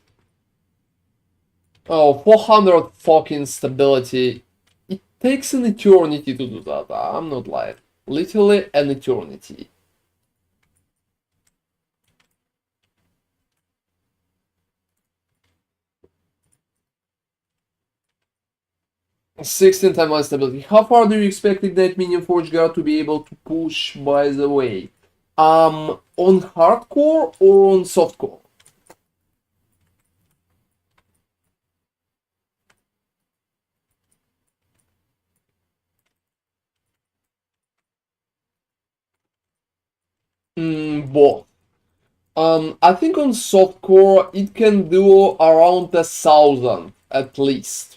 S1: Oh, 400 fucking stability. It takes an eternity to do that. I'm not lying. Literally an eternity. Sixteen times my stability. How far do you expect Ignite Minion Forge Guard to be able to push, by the way? On hardcore or on softcore? Both. I think on softcore it can do around 1,000 at least.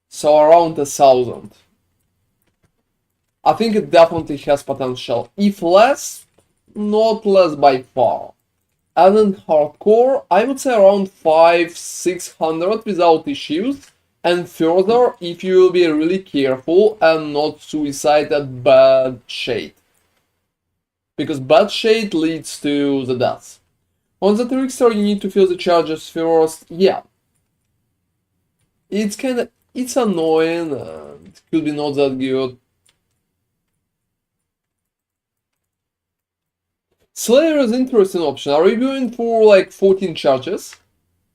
S1: So around 1,000. I think it definitely has potential. If less, not less by far. And in hardcore, I would say around 500-600 without issues. And further, if you will be really careful and not suicide at bad shade. Because bad shade leads to the death. On the trickster, you need to fill the charges first. Yeah. It's annoying. It could be not that good. Slayer is an interesting option. Are you going for like 14 charges?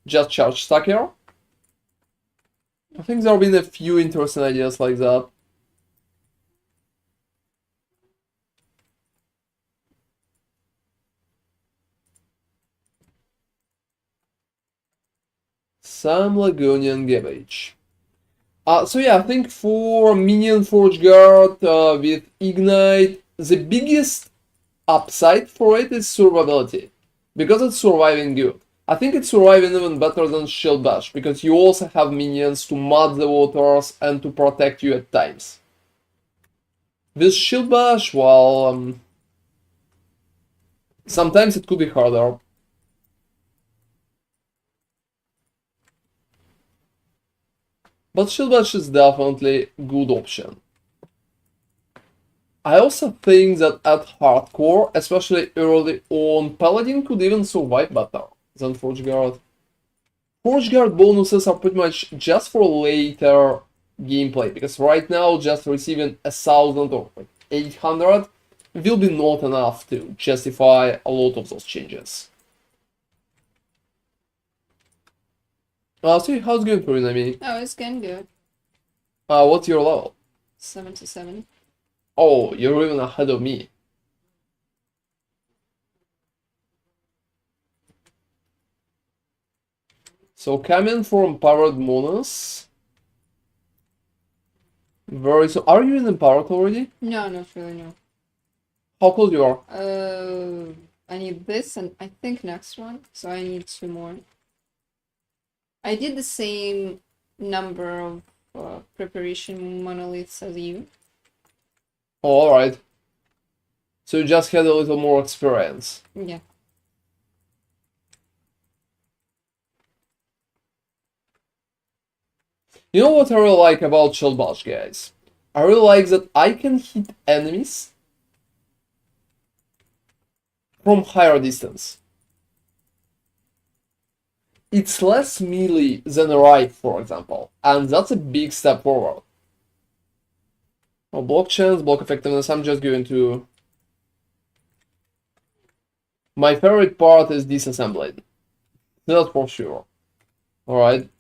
S1: Just charge stacker? I think there have been a few interesting ideas like that. Some Lagunian garbage. So yeah, I think for Minion Forge Guard with Ignite, the biggest upside for it is survivability. Because it's surviving good. I think it's surviving even better than Shield Bash, because you also have minions to mud the waters and to protect you at times. With Shield Bash, well, sometimes it could be harder. But Shield Bash is definitely a good option. I also think that at hardcore, especially early on, Paladin could even survive better than Forge Guard. Forge Guard bonuses are pretty much just for later gameplay, because right now just receiving 1,000 or 800 will be not enough to justify a lot of those changes. So how's it going for you, Nami?
S2: Oh, it's getting good.
S1: What's your level?
S2: 77.
S1: Oh, you're even ahead of me. So coming from Empowered Monas. So are you in Empowered already?
S2: No, not really, no.
S1: How close you are?
S2: I need this and I think next one, so I need 2 more. I did the same number of preparation monoliths as you.
S1: Oh, alright. So you just had a little more experience.
S2: Yeah.
S1: You know what I really like about Shield Bash, guys? I really like that I can hit enemies from higher distance. It's less melee than a rifle, for example, and that's a big step forward. Oh, block chance, block effectiveness, I'm just going to... My favorite part is disassembling. That's for sure. Alright.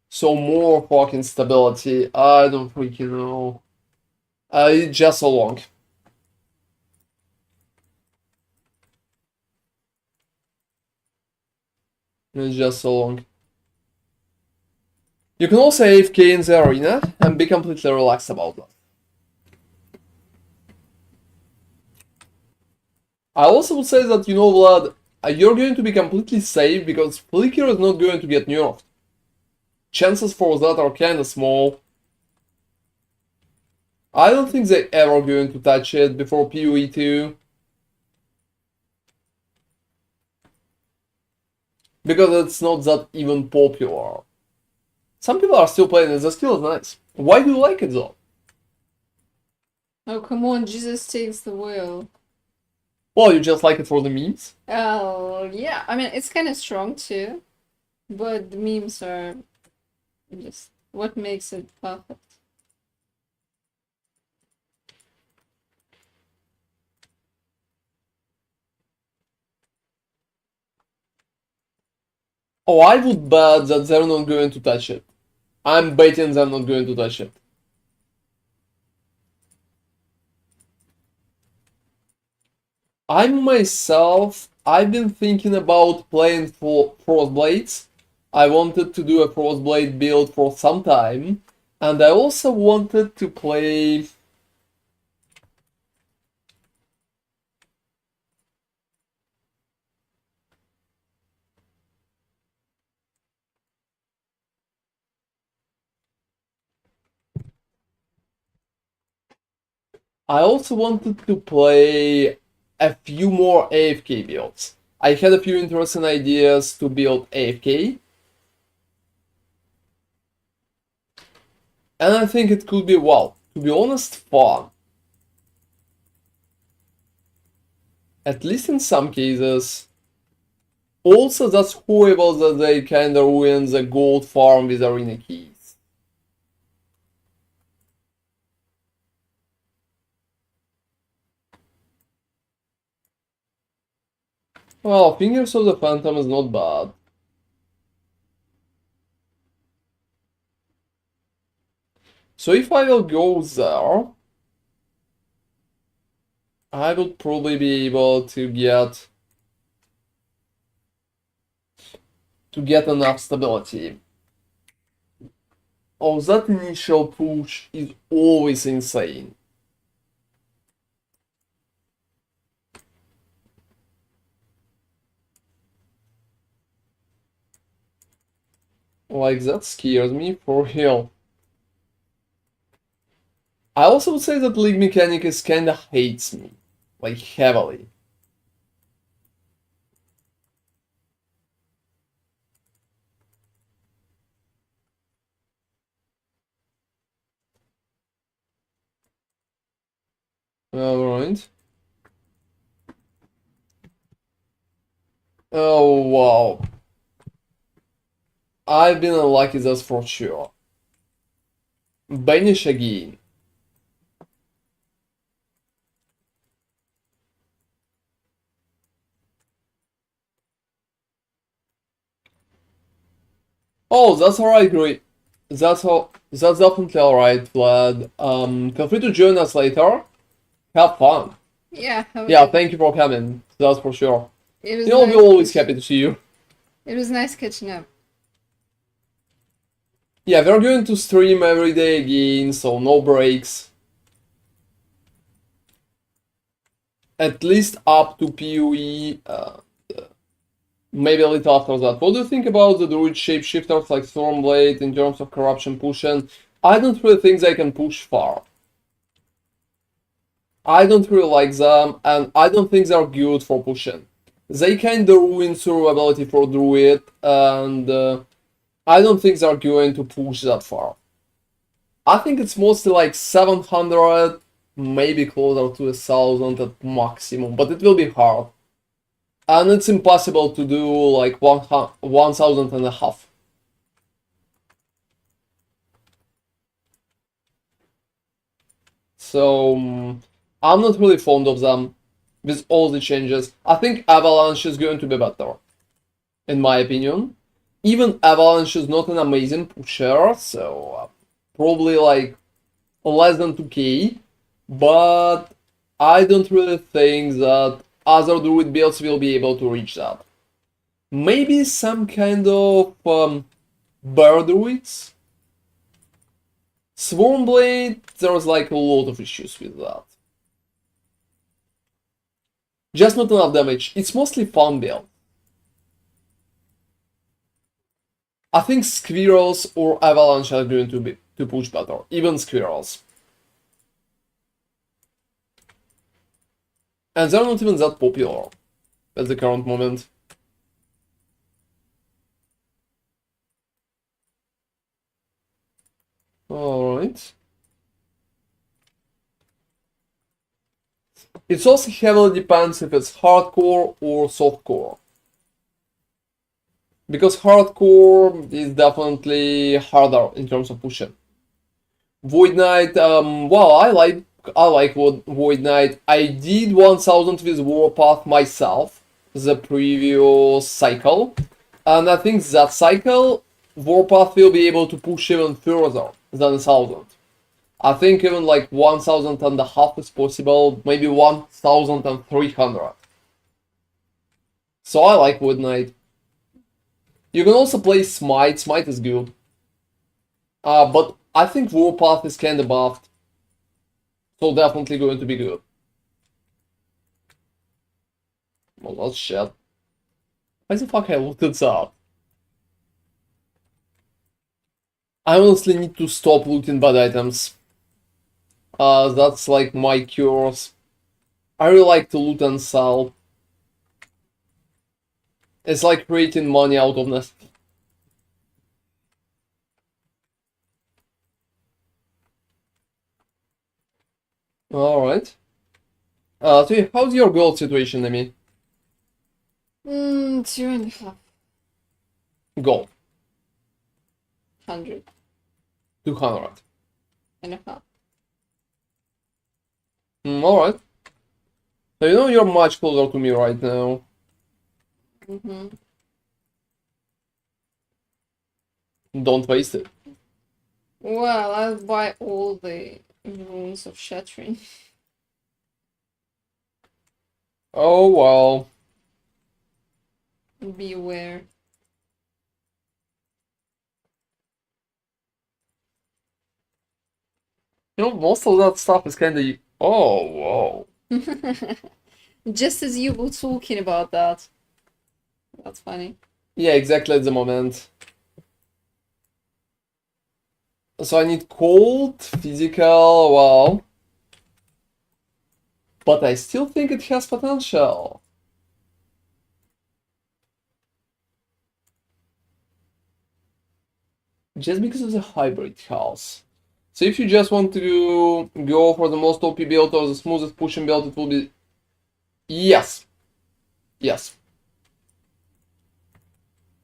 S1: So more fucking stability, I don't freaking know. It's just so long. It's just so long. You can also AFK in the arena and be completely relaxed about that. I also would say that, you know, Vlad, you're going to be completely safe because Flicker is not going to get nerfed. Chances for that are kinda small. I don't think they ever going to touch it before PoE 2. Because it's not that even popular. Some people are still playing it, the skill is nice. Why do you like it though?
S2: Oh, come on, Jesus takes the wheel.
S1: Well, you just like it for the memes?
S2: Oh, yeah. I mean, it's kind of strong too, but the memes are just what makes it perfect.
S1: Oh, I would bet that they're not going to touch it. I'm betting they're not going to touch it. I myself, I've been thinking about playing for Frostblades. I wanted to do a Frostblade build for some time, and I also wanted to play. I also wanted to play a few more AFK builds. I had a few interesting ideas to build AFK, and I think it could be, well, to be honest, fun. At least in some cases. Also, that's horrible that they kinda ruin the gold farm with arena keys. Well, Fingers of the Phantom is not bad. So if I will go there, I would probably be able to get enough stability. Oh, that initial push is always insane. Like, that scares me for real. I also would say that League Mechanicus kinda hates me. Like, heavily. Alright. Oh, wow. I've been unlucky, that's for sure. Banish again. Oh, that's alright, great. That's definitely alright, Vlad. Feel free to join us later. Have fun.
S2: Yeah,
S1: Yeah, thank you for coming. That's for sure.
S2: it was
S1: You know,
S2: nice.
S1: we're always happy to see you.
S2: It was nice catching up.
S1: Yeah, we're going to stream every day again, so no breaks. At least up to PoE, maybe a little after that. What do you think about the druid shapeshifters like Stormblade in terms of corruption pushing? I don't really think they can push far. I don't really like them, and I don't think they're good for pushing. They kinda ruin survivability for druid, and I don't think they're going to push that far. I think it's mostly like 700, maybe closer to 1,000 at maximum, but it will be hard. And it's impossible to do like 1,000 and a half. So I'm not really fond of them with all the changes. I think Avalanche is going to be better, in my opinion. Even Avalanche is not an amazing pusher, so probably like less than 2k, but I don't really think that other druid builds will be able to reach that. Maybe some kind of bear druids. Swarmblade, there's like a lot of issues with that. Just not enough damage. It's mostly fun build. I think Squirrels or Avalanche are going to push better. Even Squirrels. And they're not even that popular at the current moment. Alright. It also heavily depends if it's hardcore or softcore. Because hardcore is definitely harder in terms of pushing. Void Knight, well, I like Void Knight. I did 1000 with Warpath myself the previous cycle, and I think that cycle Warpath will be able to push even further than 1000. I think even like 1000 and a half is possible, maybe 1300. So I like Void Knight. You can also play Smite. Smite is good. But I think Warpath is kinda buffed. So definitely going to be good. Well, that's shit. Why the fuck I looted that? I honestly need to stop looting bad items. That's like my cures. I really like to loot and sell. It's like creating money out of nothing. Alright. So how's your gold situation, Amy?
S2: 2.5
S1: Gold.
S2: hundred
S1: 200.
S2: and a half.
S1: Alright. So you know you're much closer to me right now.
S2: Mm-hmm.
S1: Don't waste it.
S2: Well, I'll buy all the runes of shattering.
S1: Oh well.
S2: Be aware.
S1: You know, most of that stuff is kinda... Oh, whoa.
S2: Just as you were talking about that. That's funny.
S1: Yeah, exactly at the moment. So I need cold, physical, well... But I still think it has potential. Just because of the hybrid house. So if you just want to go for the most OP build or the smoothest pushing build, it will be... Yes. Yes.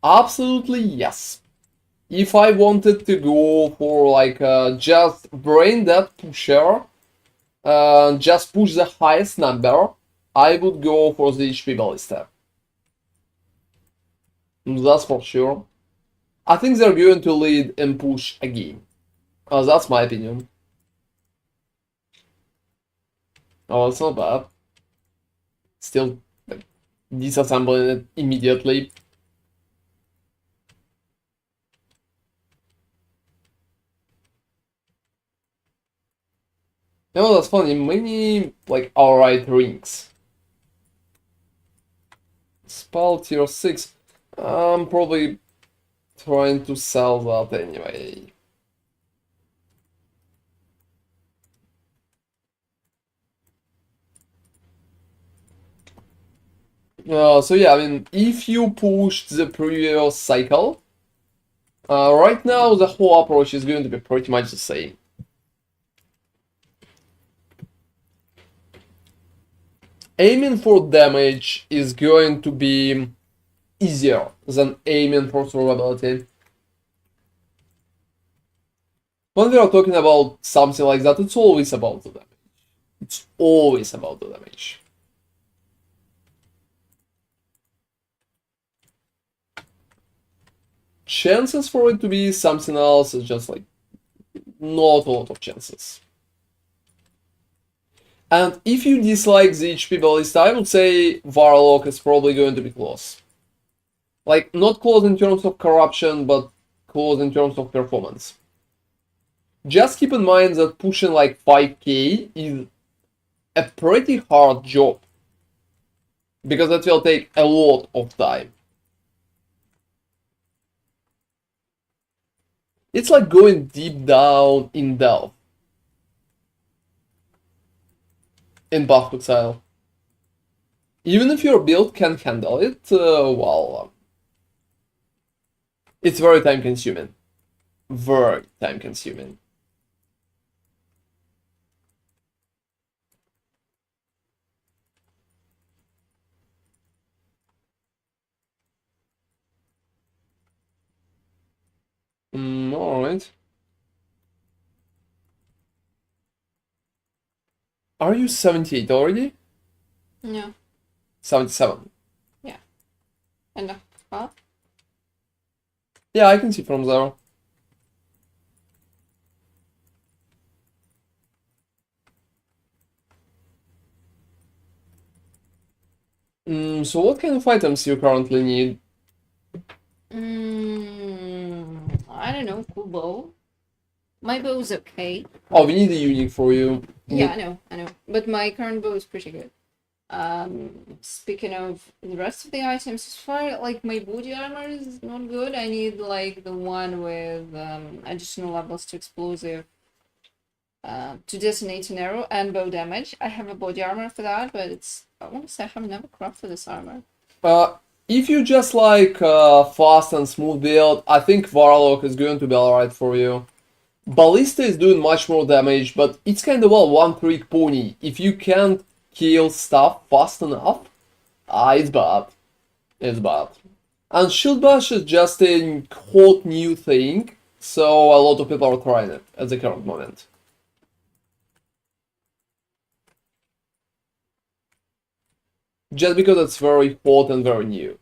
S1: Absolutely yes. If I wanted to go for like just brain dead pusher, just push the highest number, I would go for the HP ballista. That's for sure. I think they're going to lead and push again. That's my opinion. Oh, it's not bad. Still like, disassembling it immediately. You know, that's funny. Many like alright rings. Spell tier 6. I'm probably trying to sell that anyway. So yeah, I mean, if you pushed the previous cycle, right now the whole approach is going to be pretty much the same. Aiming for damage is going to be easier than aiming for survivability. When we are talking about something like that, it's always about the damage. It's always about the damage. Chances for it to be something else is just like not a lot of chances. And if you dislike the HP ballista, I would say Warlock is probably going to be close. Like, not close in terms of corruption, but close in terms of performance. Just keep in mind that pushing like 5k is a pretty hard job. Because that will take a lot of time. It's like going deep down in Delve. In Buff Exile. Even if your build can handle it, well, it's very time consuming. Very time consuming. Alright. Are you 78 already?
S2: No.
S1: 77.
S2: And huh?
S1: Yeah, I can see from there. So what kind of items you currently need?
S2: I don't know. Cool bow. My bow's okay.
S1: Oh, we need a unique for you.
S2: Yeah, I know. But my current bow is pretty good. Speaking of the rest of the items, as far like my body armor is not good. I need like the one with additional levels to explosive, to detonate an arrow and bow damage. I have a body armor for that, but it's honestly I have never crafted this armor.
S1: If you just like fast and smooth build, I think Warlock is going to be alright for you. Ballista is doing much more damage, but it's kind of a one-trick pony. If you can't kill stuff fast enough, it's bad. It's bad. And Shield Bash is just a hot new thing, so a lot of people are trying it at the current moment. Just because it's very hot and very new.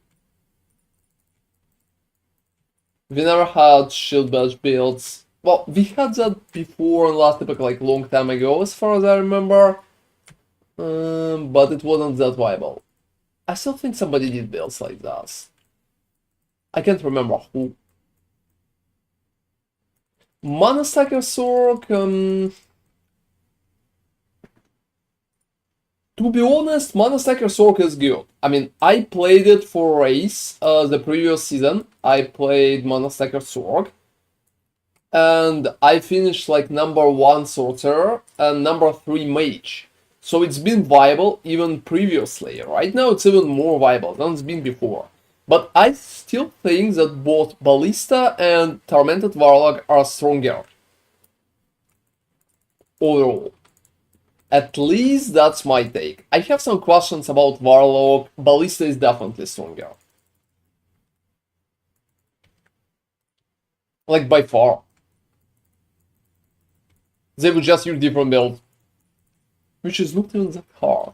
S1: We never had Shield Bash builds. Well, we had that before in last epoch, like long time ago, as far as I remember. But it wasn't that viable. I still think somebody did builds like that. I can't remember who. Mana Stacker Sork, to be honest, Mana Stacker Sork is good. I mean, I played it for race the previous season. I played Mana Stacker Sork. And I finished like #1 sorcerer and #3 mage. So it's been viable even previously. Right now it's even more viable than it's been before. But I still think that both Ballista and Tormented Warlock are stronger. Overall. At least that's my take. I have some questions about Warlock. Ballista is definitely stronger. Like by far. They would just use different builds. Which is not even that hard.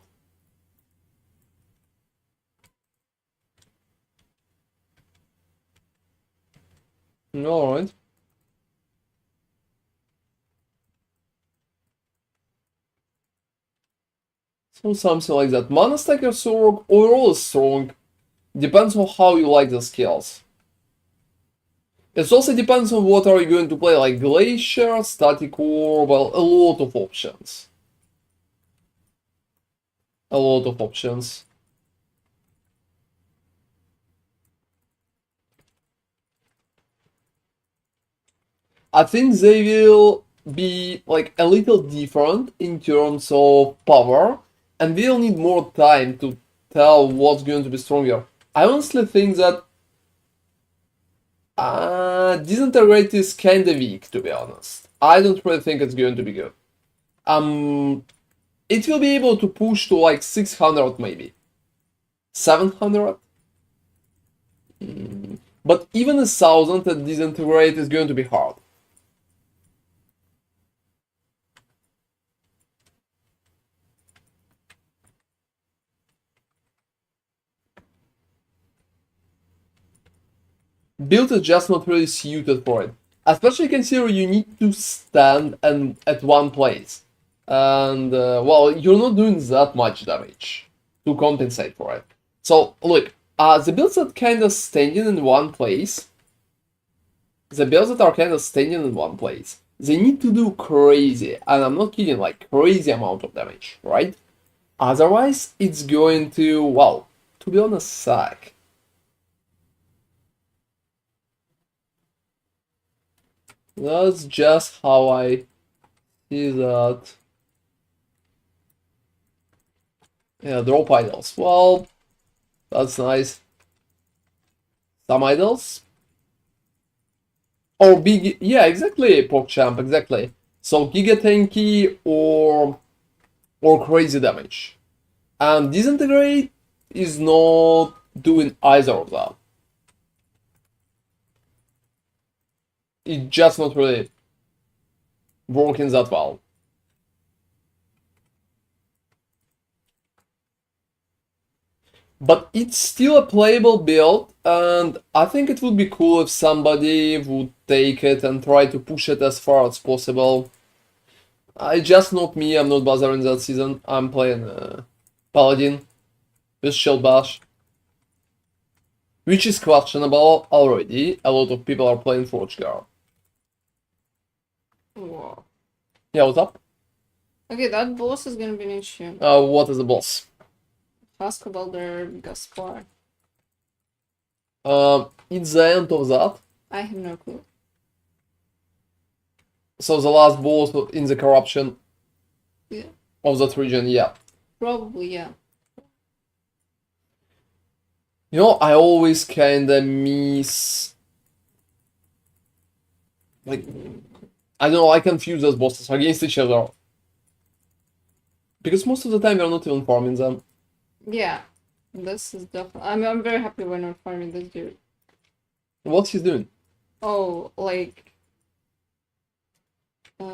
S1: Alright. So something like that. Mana Stacker Sword overall is strong. Depends on how you like the skills. It also depends on what are you going to play, like Glacier, Static Orb, well, a lot of options. A lot of options. I think they will be like a little different in terms of power, and we'll need more time to tell what's going to be stronger. I honestly think that Disintegrate is kinda weak, to be honest. I don't really think it's going to be good. It will be able to push to like 600 maybe. 700? But even 1,000 at Disintegrate is going to be hard. Build is just not really suited for it. Especially consider you need to stand and at one place. And, well, you're not doing that much damage to compensate for it. So, look, the builds that kind of standing in one place, the builds that are kind of standing in one place, they need to do crazy, and I'm not kidding, like crazy amount of damage, right? Otherwise, it's going to, well, to be honest, suck. That's just how I see that. Yeah, drop idols. Well, that's nice. Some idols. Or big, yeah, exactly, PogChamp, exactly. So Giga Tanky or crazy damage. And Disintegrate is not doing either of that. It's just not really working that well. But it's still a playable build, and I think it would be cool if somebody would take it and try to push it as far as possible. Just not me, I'm not bothering that season. I'm playing Paladin with Shield Bash, which is questionable already. A lot of people are playing Forge Guard.
S2: Whoa.
S1: Yeah, what's up?
S2: Okay, that boss is gonna be an issue.
S1: What is the boss?
S2: Huskabelder Gaspar.
S1: It's the end of that.
S2: I have no clue.
S1: So the last boss in the corruption
S2: Yeah.
S1: of that region, yeah.
S2: Probably, yeah.
S1: You know, I always kinda miss... Like, I don't know, I confuse those bosses against each other. Because most of the time you're not even farming them.
S2: Yeah. This is definitely. I'm very happy we're not farming this dude.
S1: What's he doing?
S2: Oh, like. A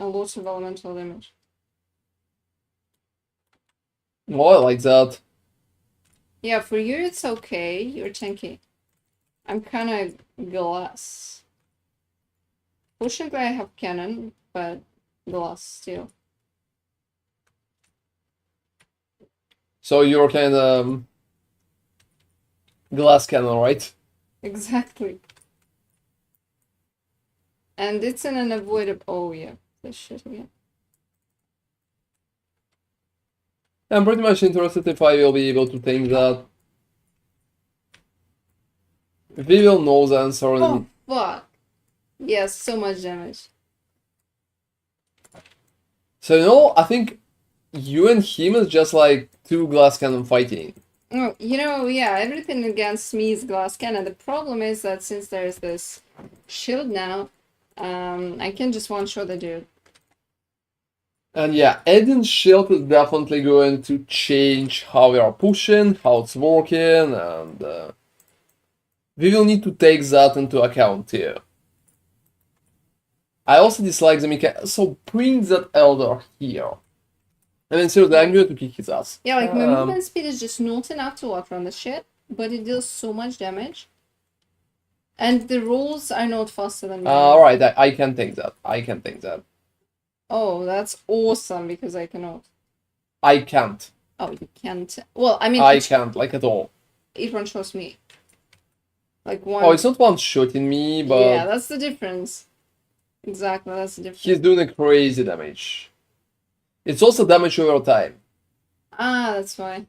S2: lot of elemental damage.
S1: Oh, I like that.
S2: Yeah, for you it's okay. You're tanky. I'm kind of glass. Fortunately, I have cannon, but glass still.
S1: So you're kinda glass cannon, right?
S2: Exactly. And it's an unavoidable. Oh yeah, this shit again.
S1: I'm pretty much interested if I will be able to think that. We will know the answer
S2: Oh
S1: in...
S2: fuck! Yes, so much damage.
S1: So, you know, I think you and him is just like two glass cannon fighting.
S2: Oh, you know, yeah, everything against me is glass cannon. The problem is that since there's this shield now, I can just one-shot the dude.
S1: And yeah, adding shield is definitely going to change how we are pushing, how it's working, and we will need to take that into account here. I also dislike the mechanic, so bring that Elder here. I mean, seriously, I'm going to kick his ass.
S2: Yeah, like my movement speed is just not enough to outrun the shit, but it deals so much damage. And the rolls are not faster than mine.
S1: Alright, I can take that. I can take that.
S2: Oh, that's awesome, because I cannot.
S1: I can't.
S2: Oh, you can't. Well, I mean,
S1: I can't, like, at all.
S2: it one shots me. Like one.
S1: Oh, it's not one-shotting me, but...
S2: Yeah, that's the difference. Exactly, that's the difference.
S1: He's doing a crazy damage. It's also damage over time.
S2: Ah, that's why.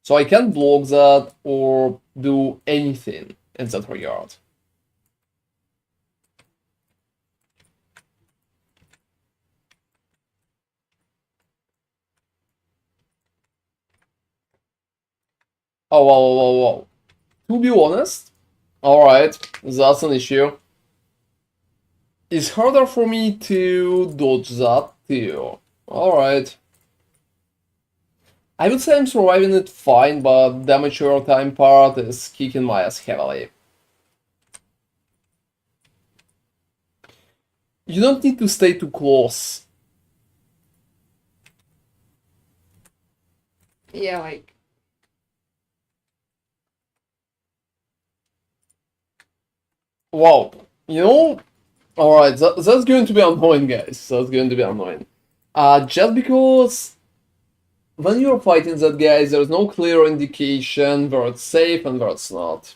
S1: So I can't block that or do anything in that regard. Oh, whoa, whoa, whoa. To be honest, alright, that's an issue. It's harder for me to dodge that too. Alright. I would say I'm surviving it fine, but damage over time part is kicking my ass heavily. You don't need to stay too close.
S2: Yeah, like.
S1: Wow. You know, alright, that's going to be annoying, guys. That's going to be annoying. Just because when you're fighting that guy, there's no clear indication where it's safe and where it's not.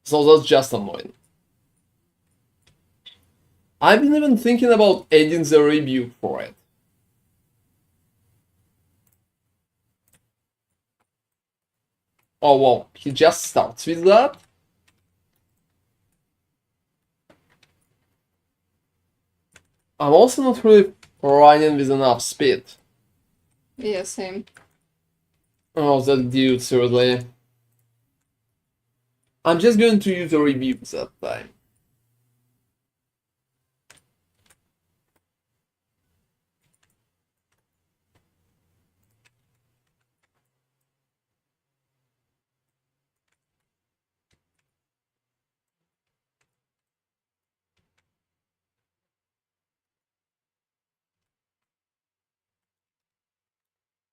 S1: So that's just annoying. I've been even thinking about adding the rebuke for it. Oh well, he just starts with that. I'm also not really running with enough speed.
S2: Yeah, same.
S1: Oh, that dude, seriously. I'm just going to use a review that time.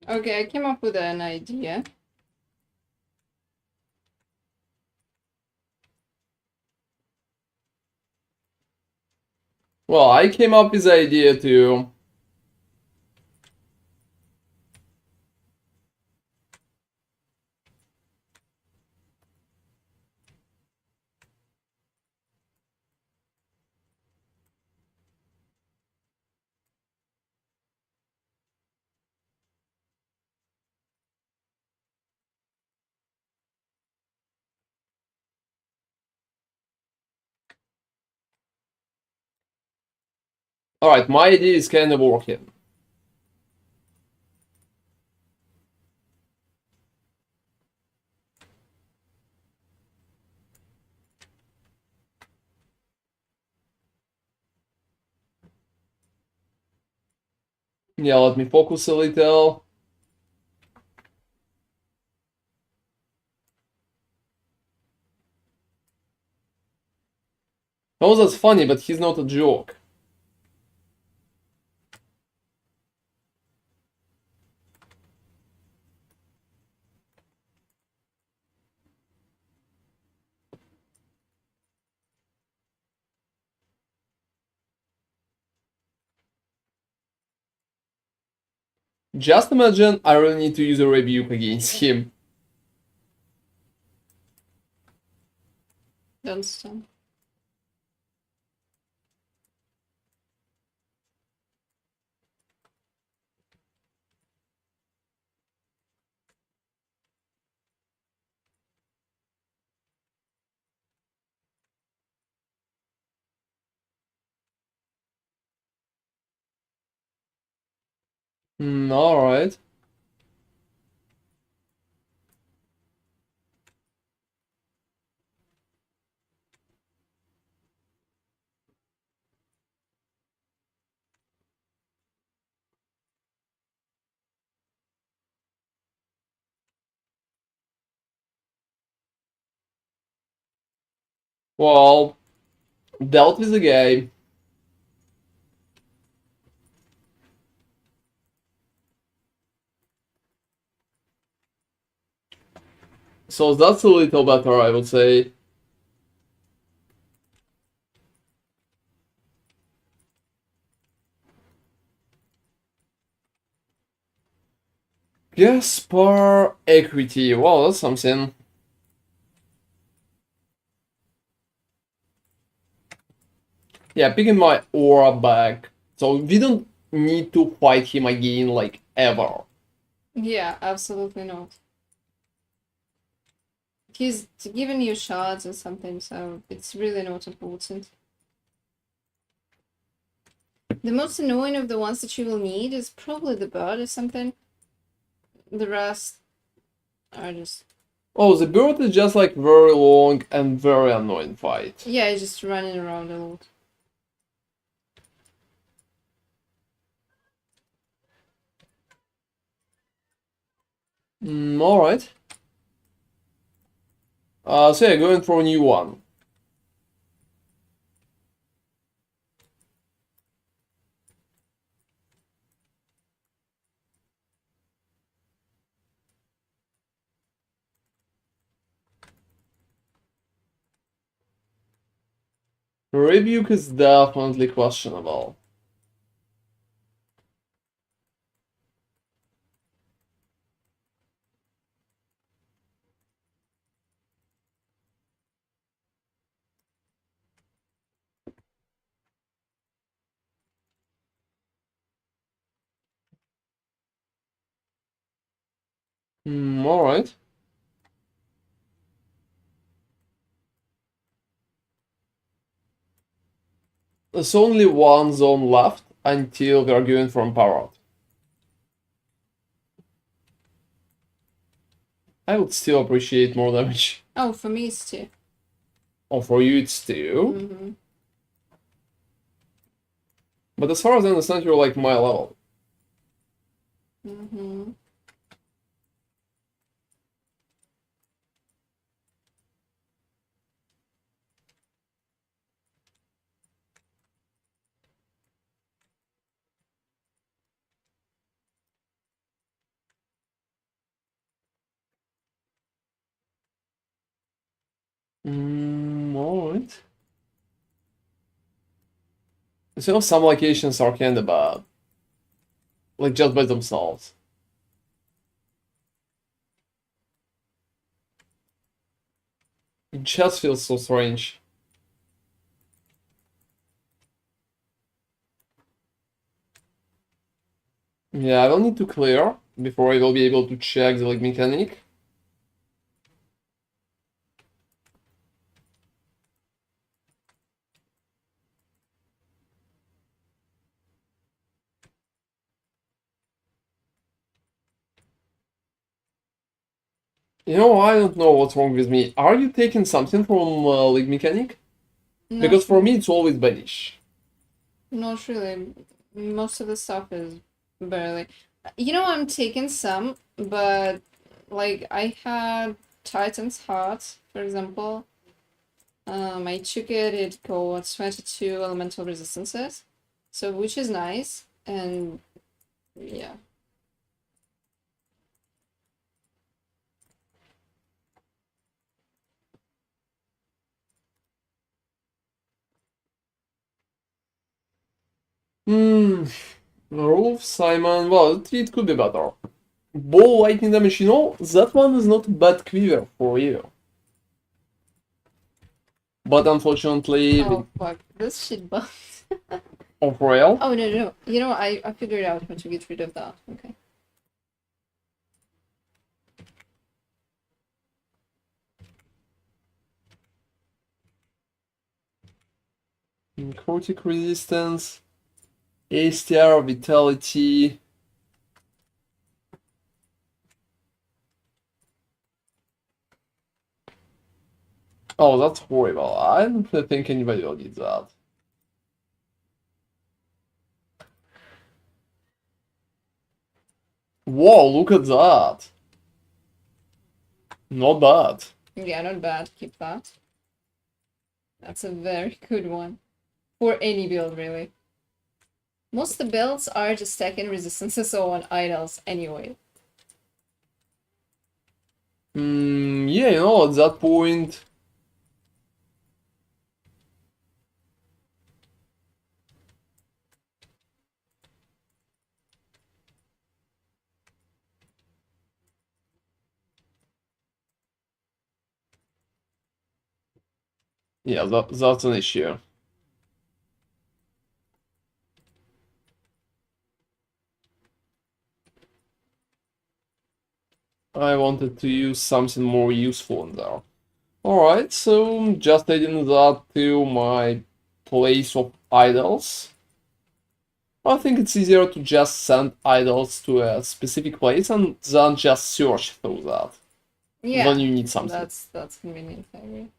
S2: Okay, I came up with an idea.
S1: Well, I came up with the idea too. Alright, my idea is kind of working. Yeah, let me focus a little. Oh, that's funny, but he's not a joke. Just imagine I really need to use a rebuke against him.
S2: Don't stop.
S1: Alright. Well, dealt with the guy. So that's a little better, I would say. Gaspar equity. Wow, that's something. Yeah, picking my aura back. So we don't need to fight him again, like, ever.
S2: Yeah, absolutely not. He's giving you shards or something, so it's really not important. The most annoying of the ones that you will need is probably the bird or something. The rest are just...
S1: Oh, the bird is just like very long and very annoying fight.
S2: Yeah, just running around a lot.
S1: Alright. So yeah, going for a new one. Rebuke is definitely questionable. Alright. There's only one zone left until we are going from power out. I would still appreciate more damage.
S2: Oh, for me it's 2.
S1: Oh, for you it's 2.
S2: Mm-hmm.
S1: But as far as I understand, you're like my level.
S2: Mm-hmm.
S1: Alright. So some locations are kinda bad. Like just by themselves. It just feels so strange. Yeah, I will need to clear before I will be able to check the like mechanic. You know, I don't know what's wrong with me. Are you taking something from League Mechanic?
S2: Not
S1: Because for me
S2: really.
S1: it's always banish.
S2: Not really. Most of the stuff is barely. You know, I'm taking some, but like I had Titan's Heart, for example. I took it. It got 22 elemental resistances, so which is nice, and yeah.
S1: Hmm. Rolf, Simon, well, it could be better. Ball lightning damage, you know, that one is not a bad quiver for you. But unfortunately,
S2: Oh fuck, this shit bug.
S1: of real.
S2: Oh no, no, no. You know, I figured out how to get rid of that. Okay.
S1: Necrotic resistance, ASTR, vitality. Oh, that's horrible. I don't really think anybody will need that. Whoa, look at that. Not bad.
S2: Yeah, not bad. Keep that. That's a very good one. For any build, really. Most of the builds are just stacking resistances on idols anyway.
S1: Yeah, you know, at that point, yeah, that's an issue. I wanted to use something more useful in there. Alright, so just adding that to my place of idols. I think it's easier to just send idols to a specific place and then just search through that when
S2: Yeah,
S1: you need something.
S2: that's convenient, I agree.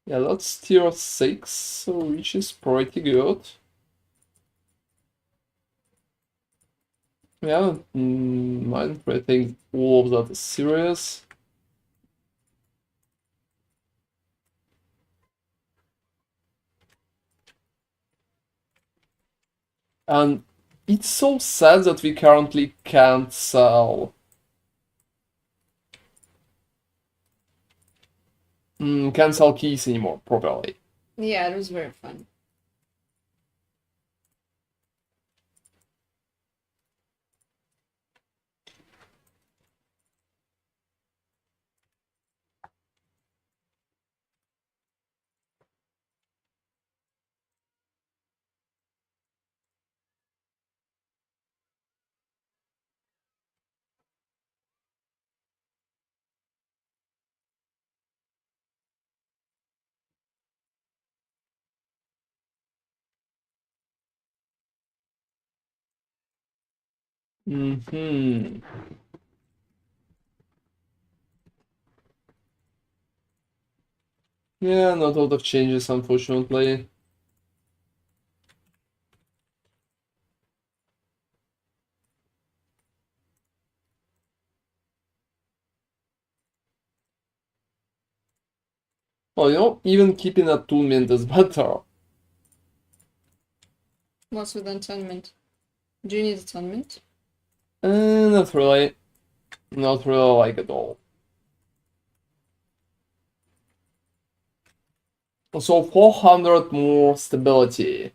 S1: Yeah, that's tier 6, which is pretty good. Yeah, I don't really think all of that is serious. And it's so sad that we currently can't sell. Can't sell keys anymore properly.
S2: Yeah, it was very fun.
S1: Mm-hmm. Yeah, not a lot of changes, unfortunately. Well, even keeping attunement is better.
S2: What's with atonement? Do you need atonement?
S1: Not really. Not really like at all. So 400 more stability,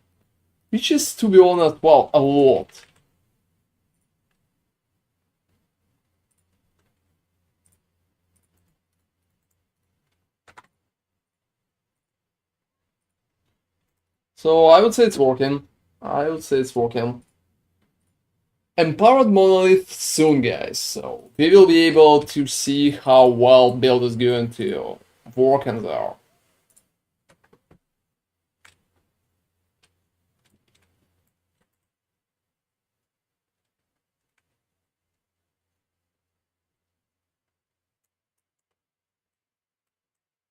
S1: which is, to be honest, well, a lot. So I would say it's working. I would say it's working. Empowered monolith soon, guys. So we will be able to see how well build is going to work in there.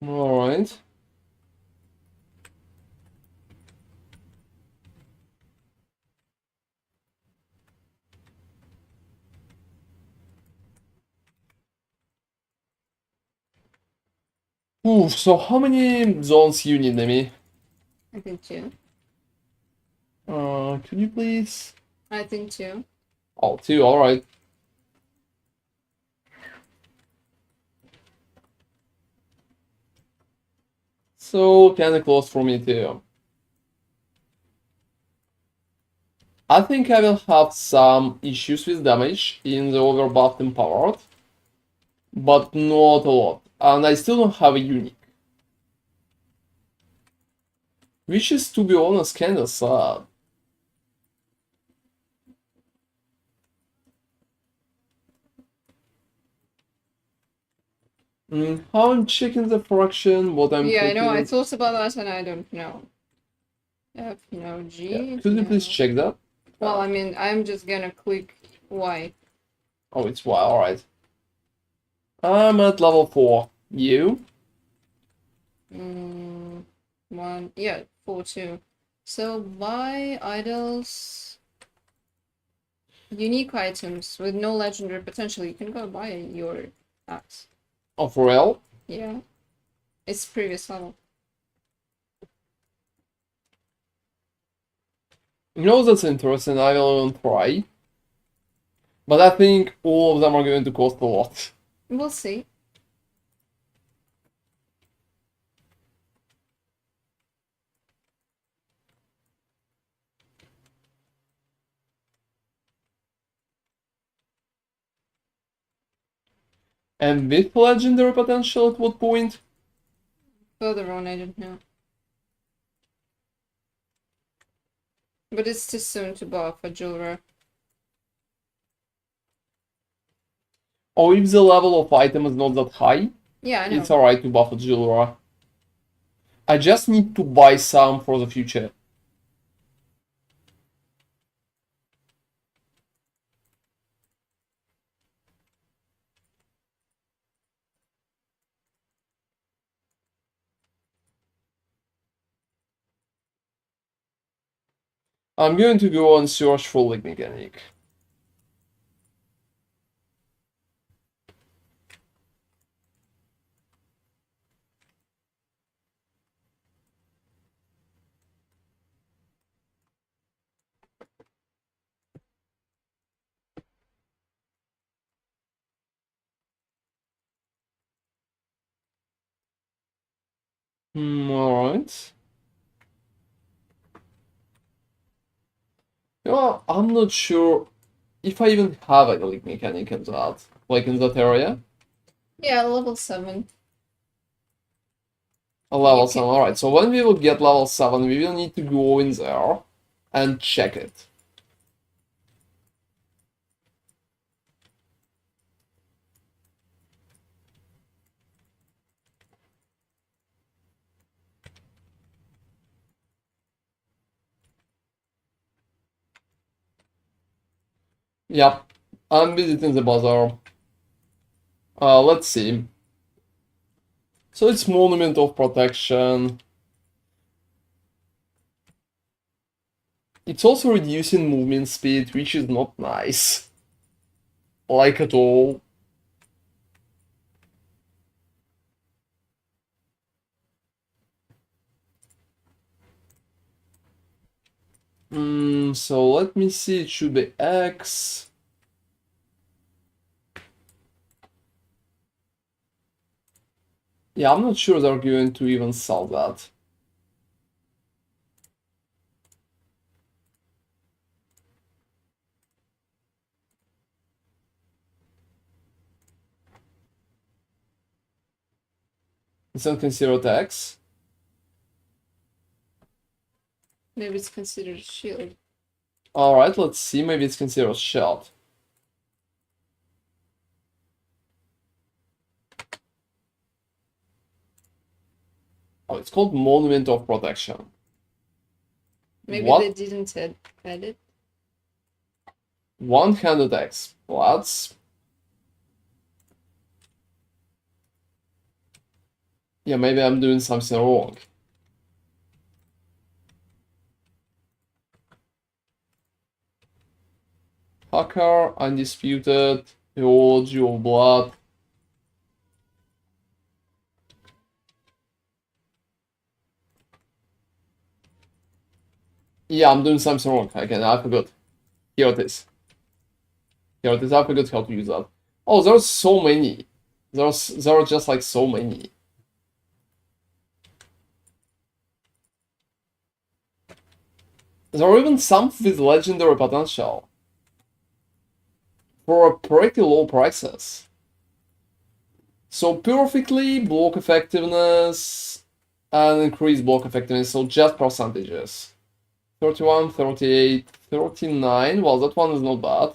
S1: All right. Ooh, so how many zones you need, Nemi?
S2: I think two.
S1: Could you please?
S2: I think two.
S1: Oh, two, alright. So, kinda close for me too. I think I will have some issues with damage in the overbuffed empowered, but not a lot. And I still don't have a unique. Which is, to be honest, kinda sad. How I'm checking the fraction, what I'm
S2: Yeah, I know. I
S1: clicking.
S2: thought about that and I don't know. F,
S1: Yeah,
S2: G.
S1: could you please check that?
S2: Well, I mean, I'm just gonna click Y.
S1: Oh, it's Y, alright. I'm at level 4. You?
S2: One. Yeah, 4, 2. So buy idols, unique items with no legendary potential. You can go buy your axe.
S1: Oh, for real?
S2: Yeah, it's previous level.
S1: That's interesting. I will even try. But I think all of them are going to cost a lot.
S2: We'll see.
S1: And with legendary potential at what point?
S2: Further on, I don't know. But it's too soon to buff a jeweler.
S1: Or if the level of item is not that high,
S2: Yeah, I know.
S1: it's alright to buff a Jilra. I just need to buy some for the future. I'm going to go and search for League Mechanic. Alright. I'm not sure if I even have a League Mechanic in that, like in that area.
S2: Yeah, level 7.
S1: A level
S2: You
S1: 7, alright. So when we will get level 7, we will need to go in there and check it. Yep. I'm visiting the bazaar. Let's see. So it's Monument of Protection. It's also reducing movement speed, which is not nice. Like at all. So let me see, it should be X. Yeah, I'm not sure they're going to even sell that. It's not considered X.
S2: Maybe it's considered a shield.
S1: Alright, let's see, maybe it's considered shield. Oh, it's called Monument of Protection.
S2: Maybe
S1: What?
S2: they didn't add it.
S1: One-handed X. Well, that's... Yeah, maybe I'm doing something wrong. Hacker, Undisputed, Theology of Blood. Yeah, I'm doing something wrong. Again, I forgot. Here it is. Here it is. I forgot how to use that. Oh, there's so many. There are just like so many. There are even some with legendary potential. For pretty low prices. So perfectly block effectiveness and increase block effectiveness, so just percentages. 31, 38, 39. Well, that one is not bad.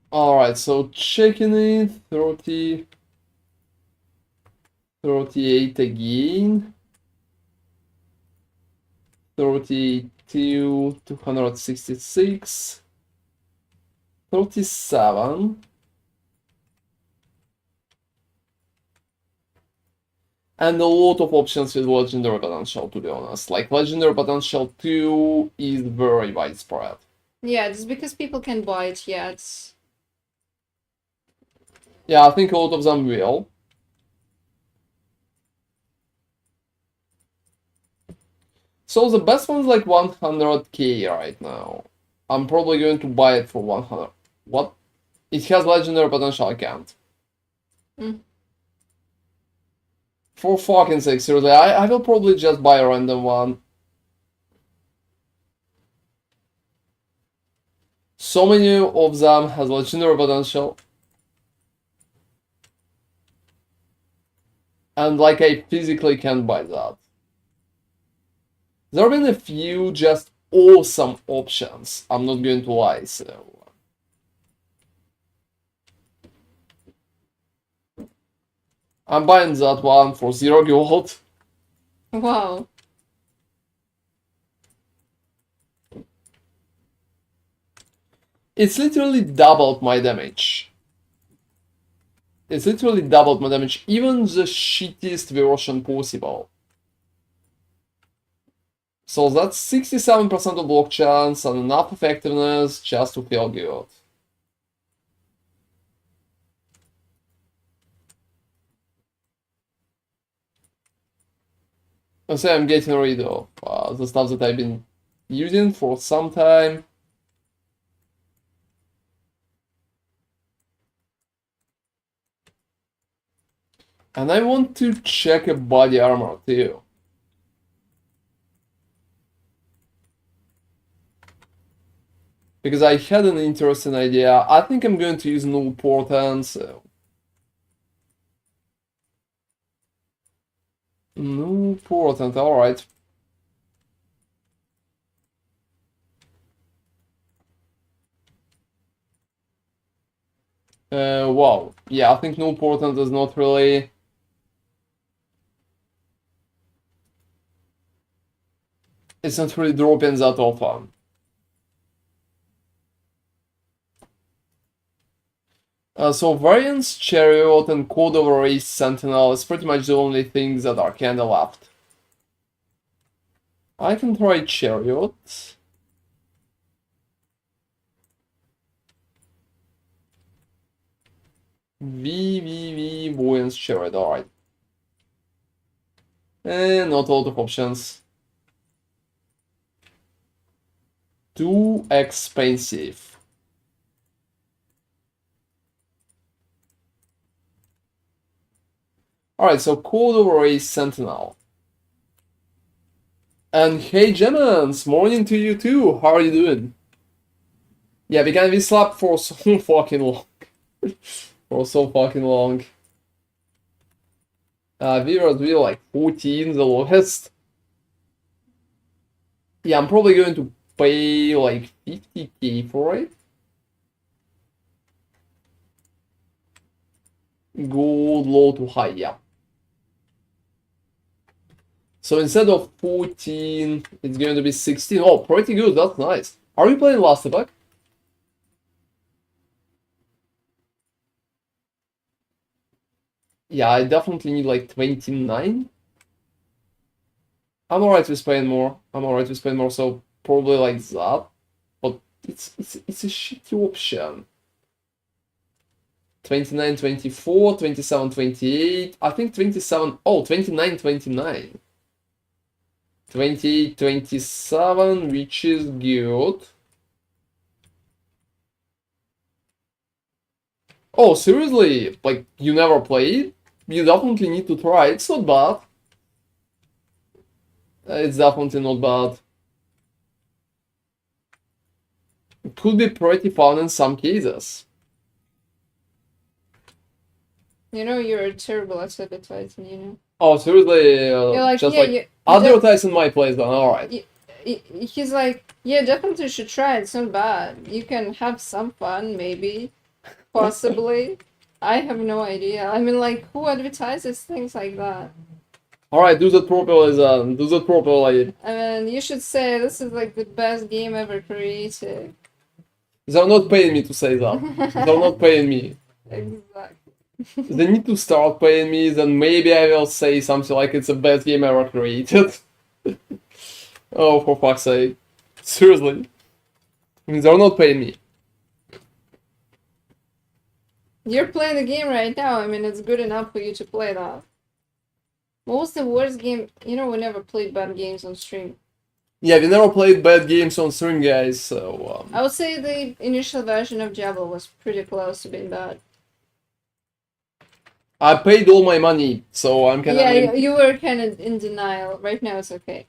S1: Alright, so checking it, 30, 38 again, 32, 266, 37, and a lot of options with legendary potential, to be honest. Like, legendary potential 2 is very widespread.
S2: Yeah, just because people can buy it yet.
S1: Yeah, I think a lot of them will. So the best one's like 100k right now. I'm probably going to buy it for 100. What? It has legendary potential, I can't.
S2: Mm.
S1: For fucking sake, seriously, I will probably just buy a random one. So many of them has legendary potential. And like I physically can't buy that. There have been a few just awesome options, I'm not going to lie, so... I'm buying that one for 0 gold.
S2: Wow.
S1: It's literally doubled my damage. It's literally doubled my damage, even the shittiest version possible. So that's 67% of block chance and enough effectiveness just to feel good. And so I'm getting rid of the stuff that I've been using for some time. And I want to check a body armor too. Because I had an interesting idea. I think I'm going to use null portent, so... Null portent, alright. Wow. Yeah, I think null portent is not really... It's not really dropping that often. So Variance, Chariot, and Code over Race Sentinel is pretty much the only things that are kinda left. I can try Chariot. Variance, Chariot, alright. And not a lot of options. Too expensive. Alright, so Code over Race Sentinel. And hey Gemins, morning to you too, how are you doing? Yeah, we slept for so fucking long. For so fucking long. We were like 14, the lowest. Yeah, I'm probably going to pay like 50k for it. Gold low to high, yeah. So instead of 14, it's going to be 16. Oh, pretty good, that's nice. Are you playing last Epoch? Yeah, I definitely need like 29. I'm alright with paying more. So probably like that. But it's a shitty option. 29, 24, 27, 28. I think 27. Oh, 29, 29. 28, 27, which is good. Oh, seriously? Like, you never played? You definitely need to try. It's not bad. It's definitely not bad. It could be pretty fun in some cases.
S2: You know, you're terrible at advertising, you know.
S1: Oh, seriously?
S2: You're like,
S1: just
S2: yeah,
S1: like
S2: you
S1: advertise in my place then, alright.
S2: he's like, yeah, definitely should try it. It's not bad. You can have some fun, maybe, possibly. I have no idea. I mean, like, who advertises things like that?
S1: Alright, do that properly then. Do that properly.
S2: I mean, you should say this is like the best game ever created.
S1: They're not paying me to say that. They're not paying me.
S2: Exactly.
S1: They need to start paying me, then maybe I will say something like it's the best game ever created. Oh, for fuck's sake. Seriously. I mean, they're not paying me.
S2: You're playing the game right now. I mean, it's good enough for you to play that. What was the worst game? You know, we never played bad games on stream.
S1: Yeah, we never played bad games on stream, guys, so...
S2: I would say the initial version of Diablo was pretty close to being bad.
S1: I paid all my money, so I'm kind of...
S2: Yeah, you were kind of in denial. Right now it's okay.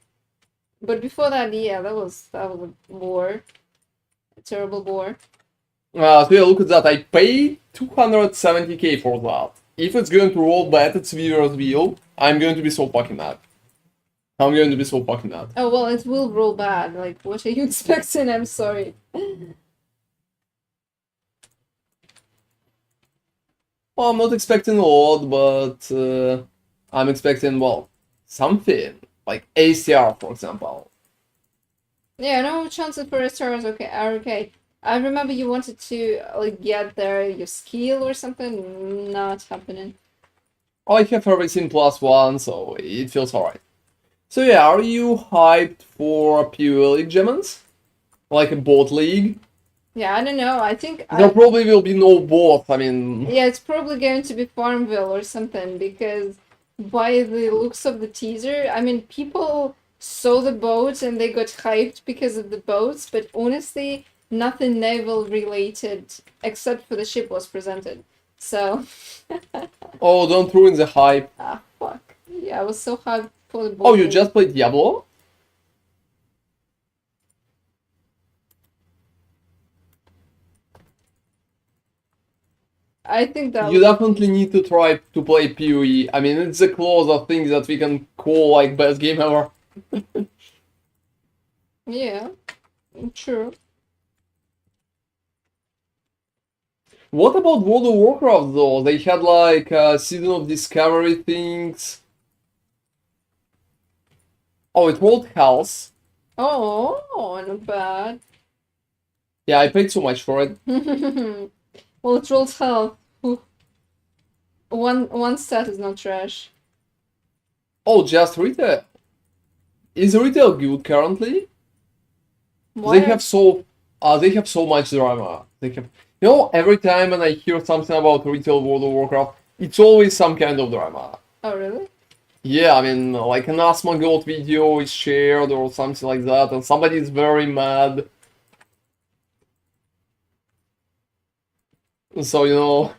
S2: But before that, yeah, that was a bore. A terrible bore.
S1: So yeah, look at that. I paid 270k for that. If it's going to roll bad at Severe's wheel, I'm going to be so fucking mad. I'm going to be so fucking mad.
S2: Oh, well, it will roll bad. Like, what are you expecting? I'm sorry.
S1: Well, I'm not expecting a lot, but I'm expecting, well, something. Like ACR, for example.
S2: Yeah, no chances for a star are okay. I remember you wanted to like get there your skill or something. Not happening.
S1: I have everything +1, so it feels alright. So yeah, are you hyped for a PoE League, Gemins? Like a bot league?
S2: Yeah, I don't know. I think
S1: There probably will be no bot, I mean...
S2: Yeah, it's probably going to be Farmville or something, because by the looks of the teaser, I mean, people saw the boats and they got hyped because of the boats, but honestly, nothing naval related except for the ship was presented. So...
S1: Oh, don't ruin the hype.
S2: Ah, fuck. Yeah, I was so hyped for the boat.
S1: Oh, you just played Diablo?
S2: I think that
S1: You definitely need to try to play PoE. I mean, it's the closest thing that we can call like best game ever.
S2: Yeah, true.
S1: What about World of Warcraft though? They had like Season of Discovery things. Oh, it rolled health.
S2: Oh, not bad.
S1: Yeah, I paid so much for it.
S2: Well, it rolls health. Ooh. One stat is not trash.
S1: Oh, just retail. Is retail good currently?
S2: Why?
S1: They have so much drama. They have, you know, every time when I hear something about retail World of Warcraft, it's always some kind of drama.
S2: Oh, really?
S1: Yeah, I mean, like an Asmongold video is shared or something like that, and somebody is very mad. So, you know,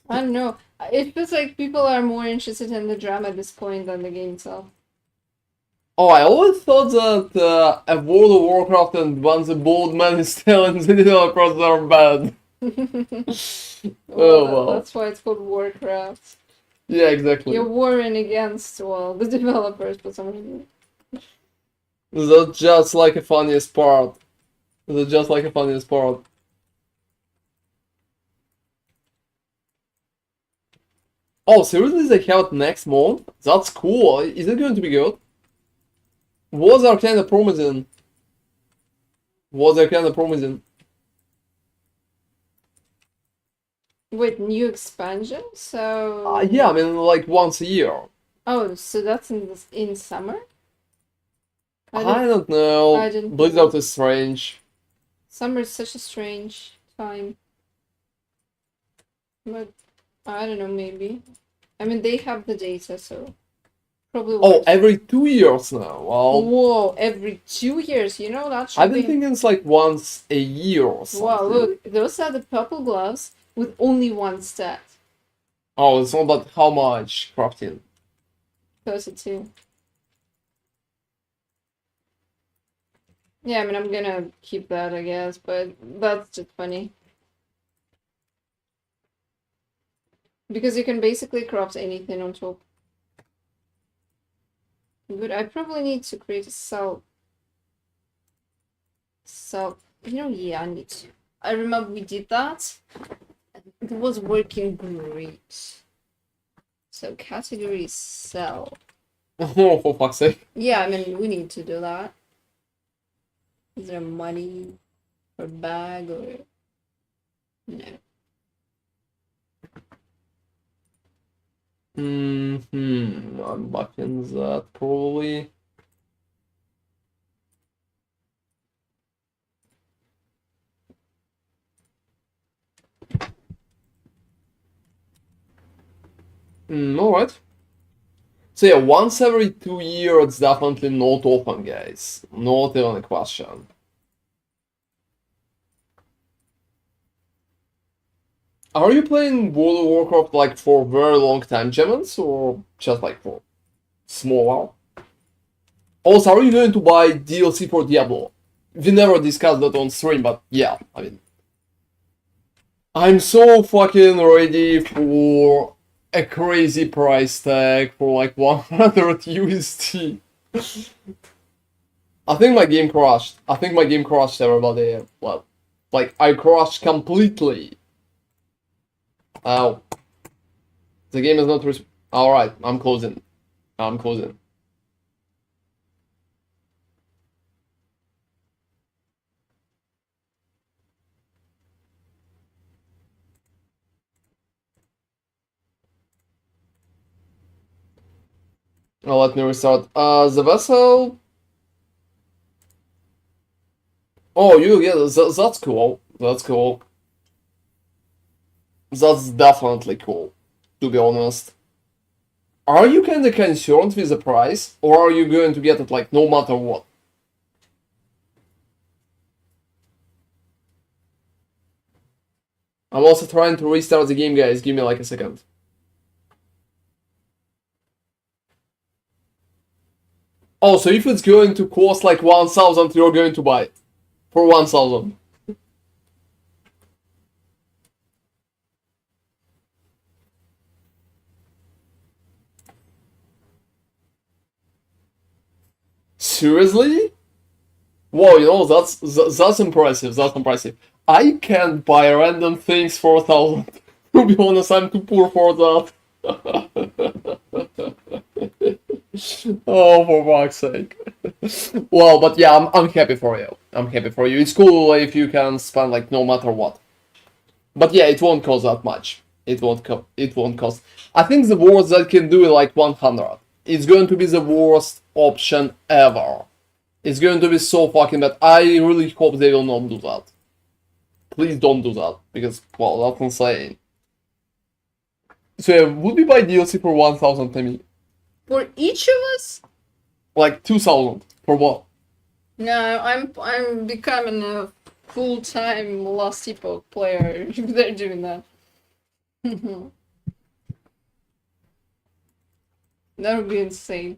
S2: I don't know. It feels like people are more interested in the drama at this point than the game itself.
S1: oh, I always thought that a World of Warcraft and once a bold man is telling the developers are bad. Oh, well.
S2: That's why it's called Warcraft.
S1: Yeah, exactly.
S2: You're warring against, well, the developers for some reason.
S1: That's just like a funniest part. That's just like a funniest part. Oh, seriously, they have it next month? That's cool. Is it going to be good? Was there kind of promising? Was there kind of promising?
S2: Wait, new expansion? So.
S1: Yeah, I mean, like once a year.
S2: Oh, so that's in summer?
S1: I don't know.
S2: I didn't
S1: Blizzard is strange.
S2: Summer is such a strange time. But I don't know, maybe. I mean, they have the data, so probably.
S1: Oh, every 2 years now. Well,
S2: whoa, every 2 years, you know, that should
S1: I've been
S2: be.
S1: thinking it's like once a year or something.
S2: Wow, look, those are the purple gloves with only one stat.
S1: Oh, it's not about how much crafting.
S2: 32. Yeah, I mean, I'm gonna keep that, I guess, but that's just funny. Because you can basically craft anything on top. But I probably need to create a cell. You know, yeah, I need to. I remember we did that. It was working great. So category is cell.
S1: Oh, for fuck's sake.
S2: Yeah, I mean, we need to do that. Is there money or bag or no?
S1: I'm buffing that probably. Alright. So yeah, once every 2 years, it's definitely not often, guys. Not even a question. Are you playing World of Warcraft like for a very long time, Gemins, or just like for small while? Also, are you going to buy DLC for Diablo? We never discussed that on stream, but yeah, I mean, I'm so fucking ready for a crazy price tag for like 100 USD. I think my game crashed. I think my game crashed, everybody. Well, like, I crashed completely. Oh. The game is not alright, I'm closing. I'm closing. Oh, let me restart. The vessel. Oh, yeah, that's cool. That's cool. That's definitely cool, to be honest. Are you kinda concerned with the price, or are you going to get it like no matter what? I'm also trying to restart the game, guys. Give me like a second. Oh, so if it's going to cost like 1,000, you're going to buy it. For 1,000. Seriously? Whoa, you know, that's impressive. That's impressive. I can't buy random things for 1,000. To be honest, I'm too poor for that. Oh, for fuck's sake. Well, but yeah, I'm happy for you. I'm happy for you. It's cool if you can spend like no matter what. But yeah, it won't cost that much. It won't cost. I think the worst that can do is like 100. It's going to be the worst option ever. It's going to be so fucking bad. I really hope they will not do that. Please don't do that, because, well, that's insane. So yeah, would we buy DLC for 1,000, Timmy?
S2: For each of us?
S1: Like 2,000 for what?
S2: No, I'm becoming a full-time Lost Epoch player if they're doing that. That would be insane.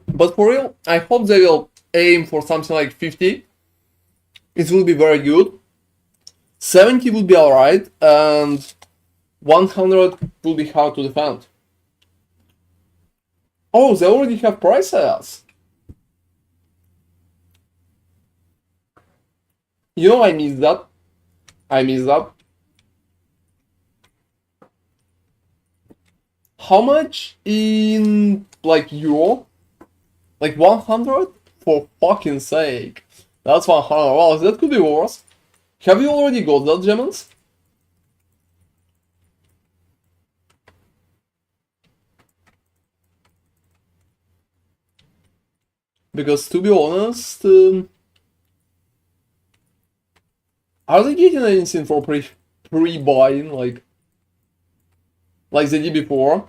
S1: But for real, I hope they will aim for something like 50. It will be very good. 70 will be alright, and 100 will be hard to defend. Oh, they already have prices. You know, I missed that. I missed that. How much in, like, euro? Like 100? For fucking sake. That's 100. Well, that could be worse. Have you already got that, Gemens? Because to be honest, are they getting anything for pre-buying like they did before?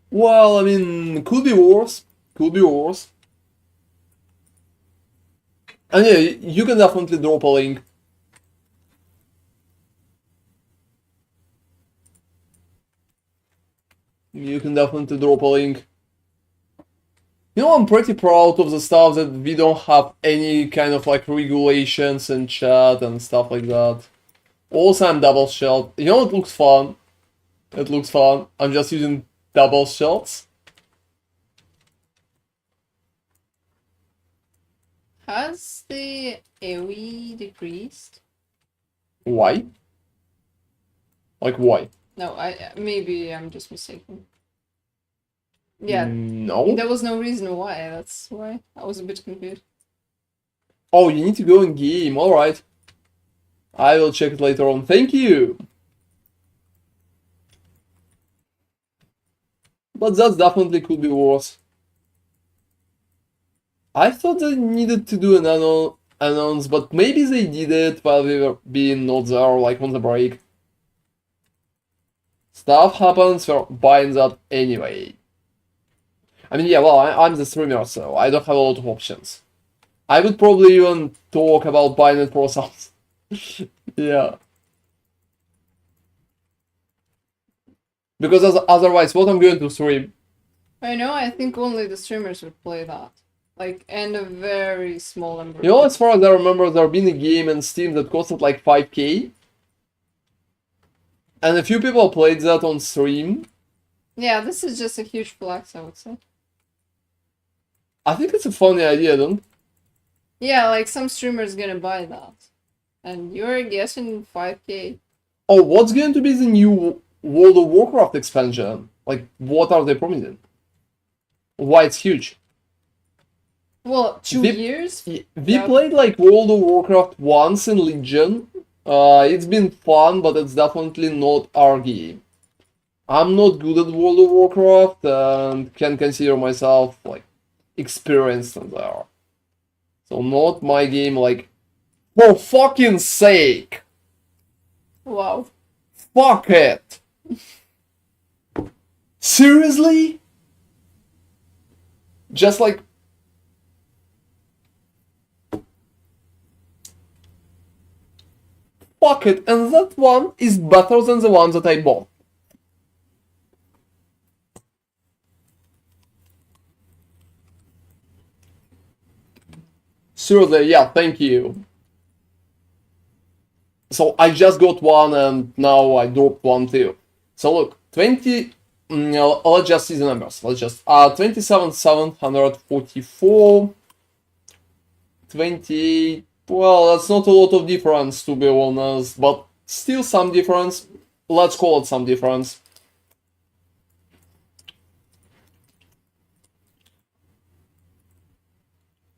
S1: Well, I mean, could be worse. Could be worse. And yeah, you can definitely drop a link. You can definitely drop a link. You know, I'm pretty proud of the stuff that we don't have any kind of like regulations in chat and stuff like that. Also, I'm double shelled. You know, it looks fun. It looks fun. I'm just using double shells.
S2: Has the AoE decreased?
S1: Why? Like, why?
S2: No, maybe I'm just mistaken. Yeah,
S1: No.
S2: there was no reason why. That's why I was a bit confused.
S1: Oh, you need to go in game. Alright. I will check it later on. Thank you. But that definitely could be worse. I thought they needed to do an announce, but maybe they did it while we were being not there, like on the break. Stuff happens, we're buying that anyway. I mean, yeah, well, I'm the streamer, so I don't have a lot of options. I would probably even talk about buying it for some. Yeah. Because otherwise, what I'm going to stream?
S2: I know, I think only the streamers would play that. Like, and a very small number.
S1: You know, as far as I remember, there been a game in Steam that costed like 5k. And a few people played that on stream.
S2: Yeah, this is just a huge flex, I would say.
S1: I think it's a funny idea, don't?
S2: Yeah, like some streamers gonna buy that. And you're guessing 5k.
S1: Oh, what's going to be the new World of Warcraft expansion? Like, what are they promising? Why it's huge?
S2: Well, 2 years?
S1: We
S2: Yeah.
S1: played like World of Warcraft once in Legion. It's been fun, but it's definitely not our game. I'm not good at World of Warcraft and can consider myself like experienced in there. So not my game, like, for fucking sake!
S2: Wow.
S1: Fuck it! Seriously? Just like... Fuck it, and that one is better than the one that I bought. Seriously, yeah, thank you. So I just got one and now I dropped one too. So look, 20, let's just see the numbers. Let's just, 27,744, 20, well, that's not a lot of difference to be honest, but still some difference. Let's call it some difference.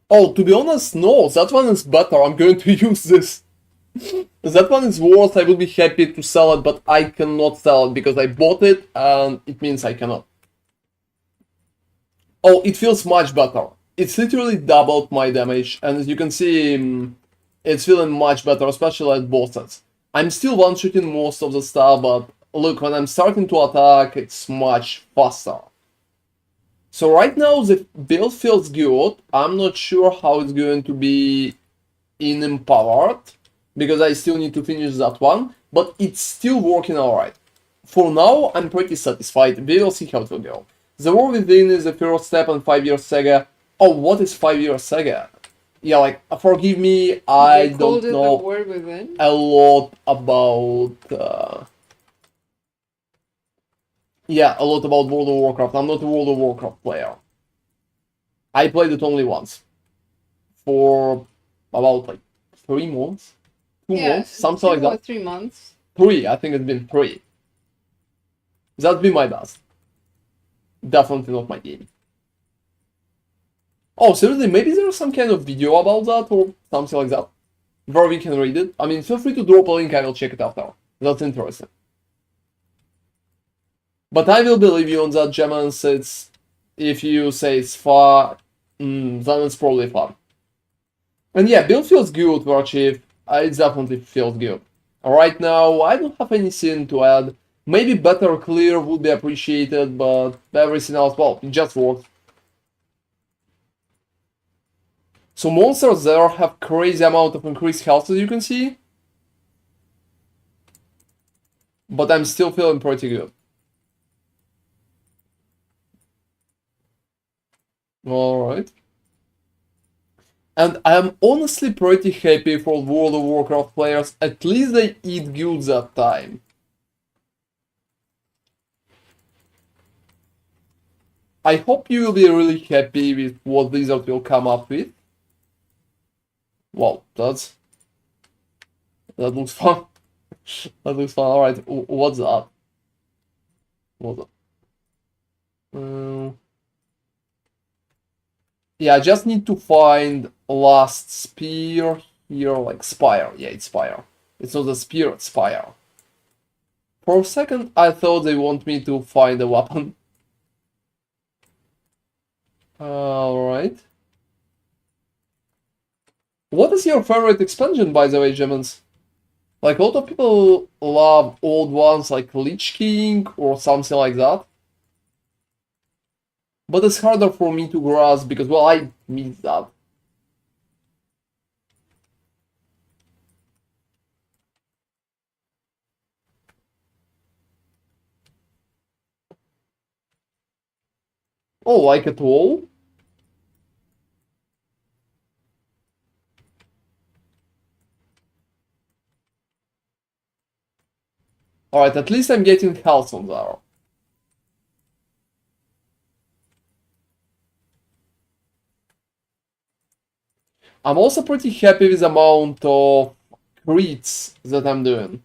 S1: Oh, to be honest, no, that one is better. I'm going to use this. That one is worth. I will be happy to sell it, but I cannot sell it because I bought it and it means I cannot. Oh, it feels much better. It's literally doubled my damage, and as you can see, it's feeling much better, especially at bosses. I'm still one-shooting most of the stuff, but look, when I'm starting to attack, it's much faster. So right now the build feels good. I'm not sure how it's going to be in Empowered, because I still need to finish that one, but it's still working alright. For now, I'm pretty satisfied. We will see how it will go. The War Within is the first step in 5-year saga. Oh, what is 5-year saga? Yeah, like, forgive me, I don't know
S2: the War Within?
S1: a lot about... yeah, a lot about World of Warcraft. I'm not a World of Warcraft player. I played it only once. For about, like, 3 months? 2 months? Something like that.
S2: 3 months.
S1: 3, I think it's been 3. That'd be my best. Definitely not my game. Oh, seriously, maybe there's some kind of video about that or something like that, where we can read it. I mean, feel free to drop a link, I will check it after. That's interesting. But I will believe you on that, Gemens. It's, if you say it's far, then it's probably fun. And yeah, build feels good, Warchief. It definitely feels good. Right now, I don't have anything to add. Maybe better clear would be appreciated, but everything else, well, it just works. So monsters there have crazy amount of increased health, as you can see. But I'm still feeling pretty good. Alright. And I'm honestly pretty happy for World of Warcraft players. At least they eat good that time. I hope you will be really happy with what Blizzard will come up with. Well, that looks fun. That looks fun. Alright, what's that? What's that? Yeah, I just need to find last spear here, like spire. Yeah, it's spire. It's not a spear, it's spire. For a second, I thought they want me to find a weapon. Alright. What is your favorite expansion, by the way, Gemens? Like, a lot of people love old ones like Lich King or something like that. But it's harder for me to grasp because, well, I miss that. Oh, like at all? Alright, at least I'm getting health on there. I'm also pretty happy with the amount of crits that I'm doing.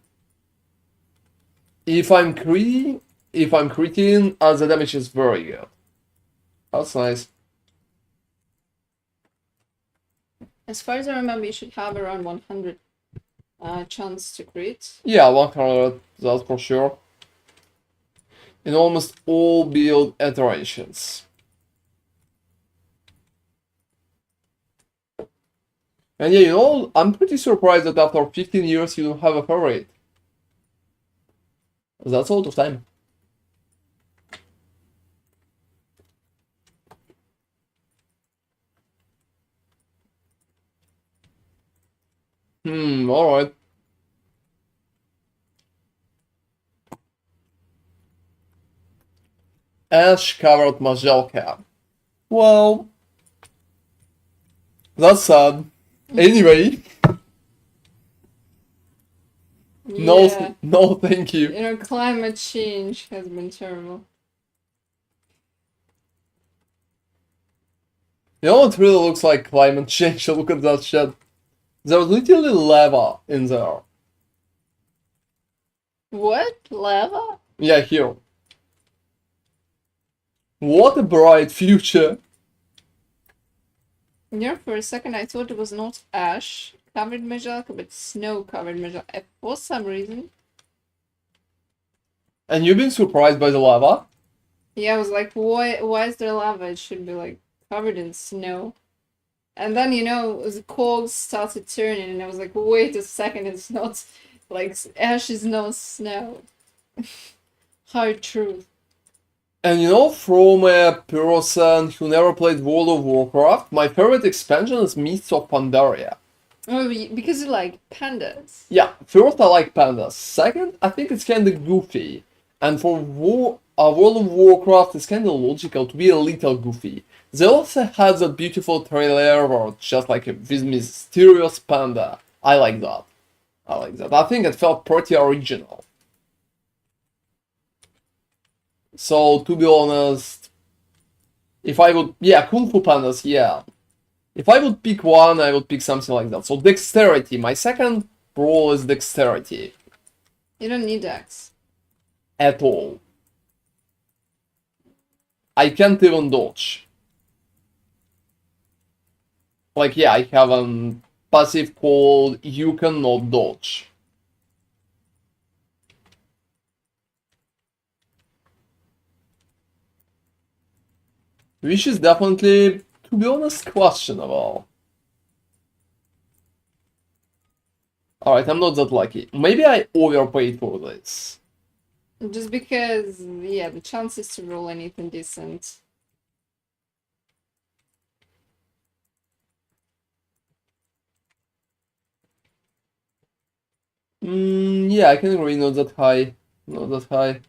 S1: If I'm critting, the damage is very good. That's nice.
S2: As far as I remember, you should have around 100 chance to crit.
S1: Yeah, 100, that's for sure. In almost all build iterations. And yeah, you know, I'm pretty surprised that after 15 years you don't have a favorite. That's a lot of time. Alright. Ash-covered Majelka. Well, that's sad. Anyway,
S2: Yeah.
S1: No, thank you.
S2: You know, climate change has been terrible.
S1: You know what really looks like climate change? Look at that shit. There's literally lava in there.
S2: What? Lava?
S1: Yeah, here. What a bright future.
S2: Yeah, for a second I thought it was not ash covered Majorca, but snow covered Majorca for some reason.
S1: And you've been surprised by the lava?
S2: Yeah, I was like, why is there lava? It should be like covered in snow. And then, you know, the cogs started turning, and I was like, wait a second, it's not like ash is not snow. Hard truth.
S1: And you know, from a person who never played World of Warcraft, my favorite expansion is Mists of Pandaria.
S2: Oh, because you like pandas.
S1: Yeah, first I like pandas. Second, I think it's kinda goofy. And for World of Warcraft, it's kinda logical to be a little goofy. They also had that beautiful trailer where it's just like this mysterious panda. I like that. I like that. I think it felt pretty original. So, to be honest, if I would... Yeah, Kung Fu Pandas, yeah. If I would pick one, I would pick something like that. So, Dexterity. My second role is Dexterity.
S2: You don't need Dex.
S1: At all. I can't even dodge. Like, yeah, I have a passive called You Cannot Dodge. Which is definitely, to be honest, questionable. Alright, I'm not that lucky. Maybe I overpaid for this.
S2: Just because, yeah, the chances to roll anything decent.
S1: Yeah, I can agree, not that high. Not that high.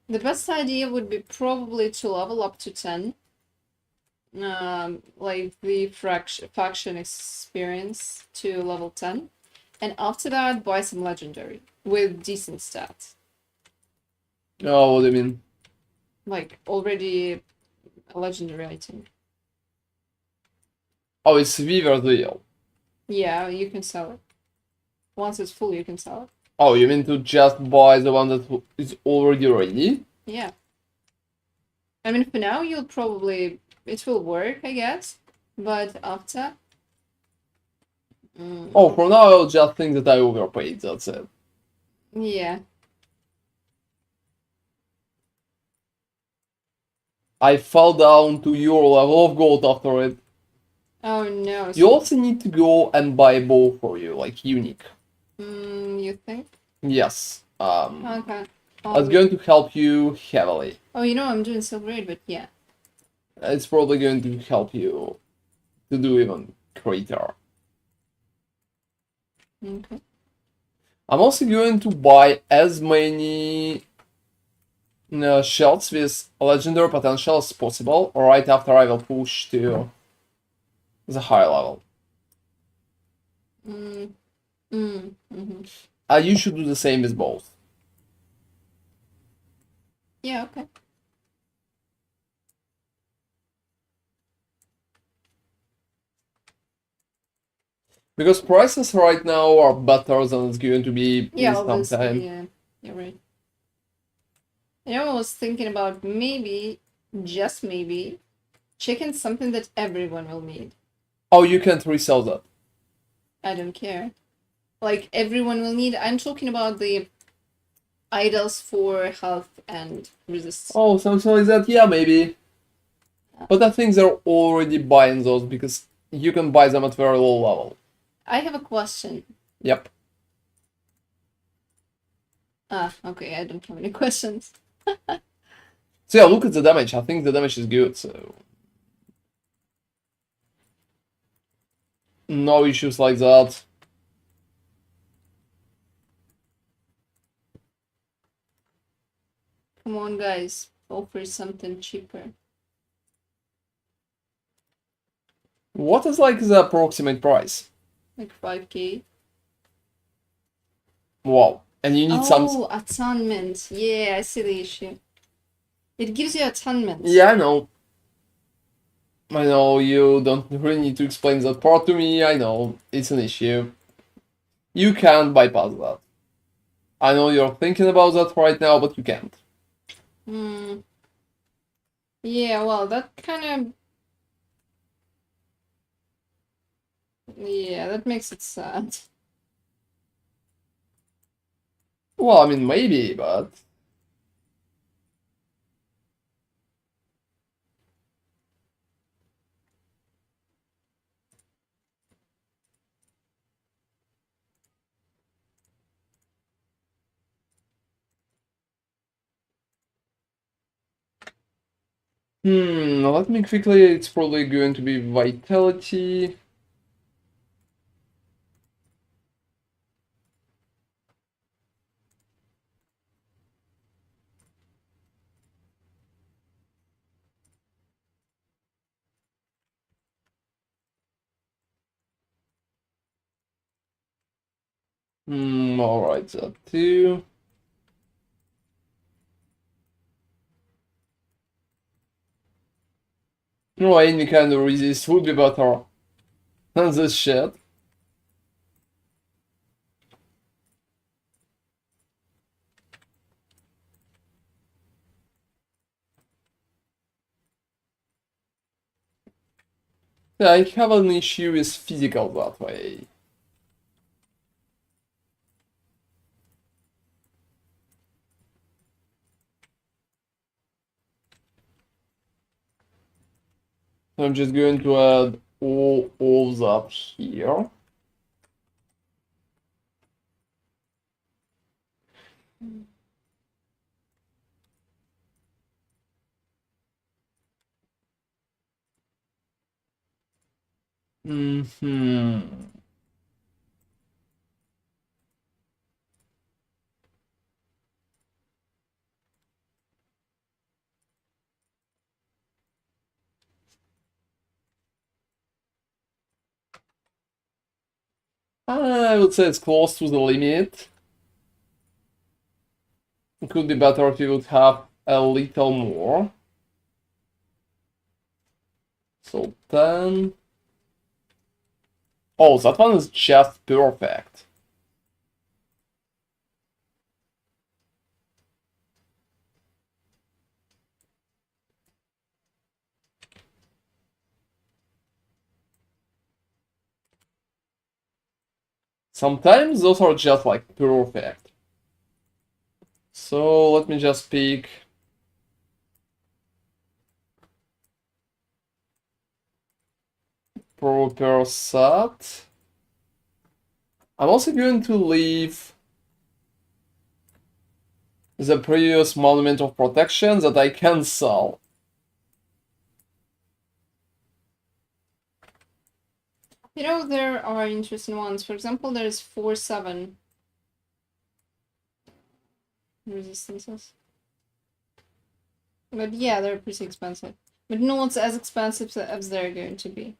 S2: The best idea would be probably to level up to 10. Like the faction experience to level 10. And after that, buy some legendary with decent stats.
S1: Oh, what do you mean?
S2: Like already a legendary item.
S1: Oh, it's Weaver Deal.
S2: Yeah, you can sell it. Once it's full, you can sell it.
S1: Oh, you mean to just buy the one that is already ready?
S2: Yeah. I mean, for now, you'll probably... It will work, I guess. But after...
S1: Oh, for now I'll just think that I overpaid, that's it.
S2: Yeah.
S1: I fell down to your level of gold after it.
S2: Oh no.
S1: You also need to go and buy a bow for you, like unique.
S2: You think?
S1: Yes.
S2: Okay.
S1: It's going to help you heavily.
S2: Oh, you know, I'm doing so great, but yeah.
S1: It's probably going to help you to do even greater.
S2: Okay.
S1: I'm also going to buy as many shells with legendary potential as possible, right after I will push to the higher level. You should do the same with both.
S2: Yeah, okay.
S1: Because prices right now are better than it's going to be
S2: Yeah,
S1: in some
S2: obviously,
S1: time.
S2: yeah. You're right. You know, I was thinking about maybe, just maybe, chicken something that everyone will need.
S1: Oh, you can't resell that.
S2: I don't care. Like, everyone will need... I'm talking about the idols for health and resistance.
S1: Oh, something like that? Yeah, maybe. But I think they're already buying those because you can buy them at very low level.
S2: I have a question.
S1: Yep.
S2: Ah, okay, I don't have any questions.
S1: So yeah, look at the damage. I think the damage is good, so... No issues like that.
S2: Come on, guys. Offer something cheaper.
S1: What is like the approximate price?
S2: Like 5k.
S1: Wow. And you need some...
S2: Oh, atonement. Yeah, I see the issue. It gives you atonement.
S1: Yeah, I know. I know, you don't really need to explain that part to me, I know. It's an issue. You can't bypass that. I know you're thinking about that right now, but you can't.
S2: Hmm. Yeah, well, that kind of... Yeah, that makes it sad.
S1: Well, I mean, maybe, but... Let me quickly, it's probably going to be Vitality. Alright, that too. No, any kind of resist would be better than this shit. Yeah, I have an issue with physical that way. So I'm just going to add all that here. Hmm. I would say it's close to the limit. It could be better if you would have a little more. So 10. Oh, that one is just perfect. Sometimes those are just like perfect. So let me just pick proper set. I'm also going to leave the previous monument of protection that I can sell.
S2: You know, there are interesting ones. For example, there's 4/7 resistances. But yeah, they're pretty expensive. But not as expensive as they're going to be.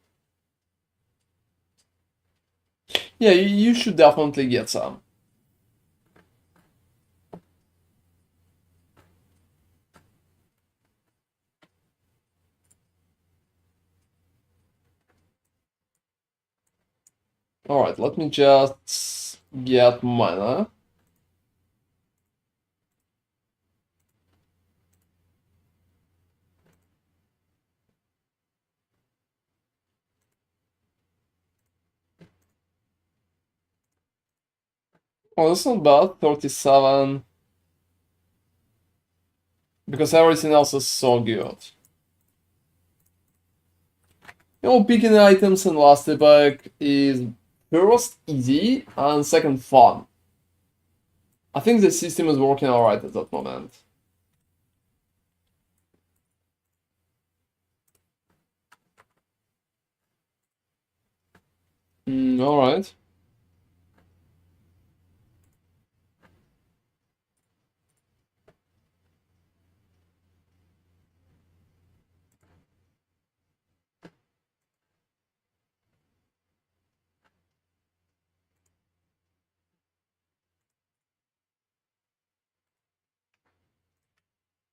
S1: Yeah, you should definitely get some. Alright, let me just get mana. Oh, that's not bad. 37. Because everything else is so good. You know, picking items in last epoch is first easy and second fun. I think the system is working alright at that moment. Alright.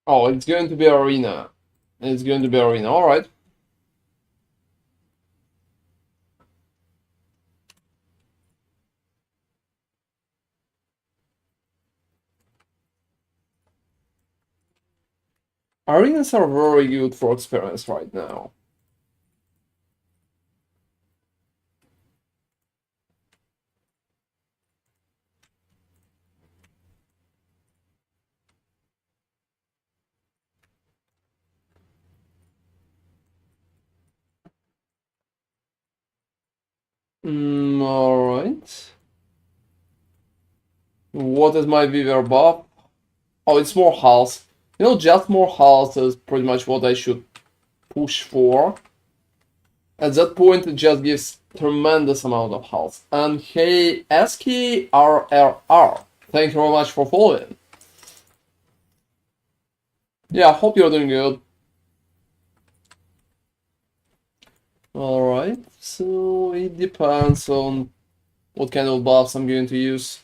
S1: Oh, it's going to be arena. It's going to be arena. All right. Arenas are very good for experience right now. Alright. What is my Weaver buff? Oh, it's more health. You know, just more health is pretty much what I should push for. At that point, it just gives tremendous amount of health. And hey, SKRRR, thank you very much for following. Yeah, I hope you're doing good. Alright, so it depends on what kind of buffs I'm going to use.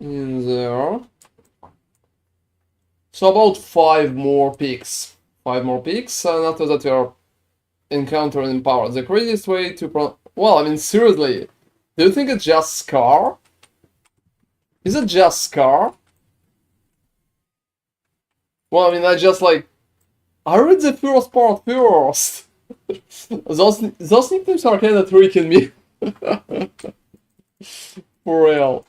S1: In there. So about 5 more peaks. 5 more peaks, and after that we are encountering power. The craziest way to well, I mean, seriously, do you think it's just Scar? Is it just Scar? Well, I mean, I read the first part first. those nicknames are kinda tricking me. For real.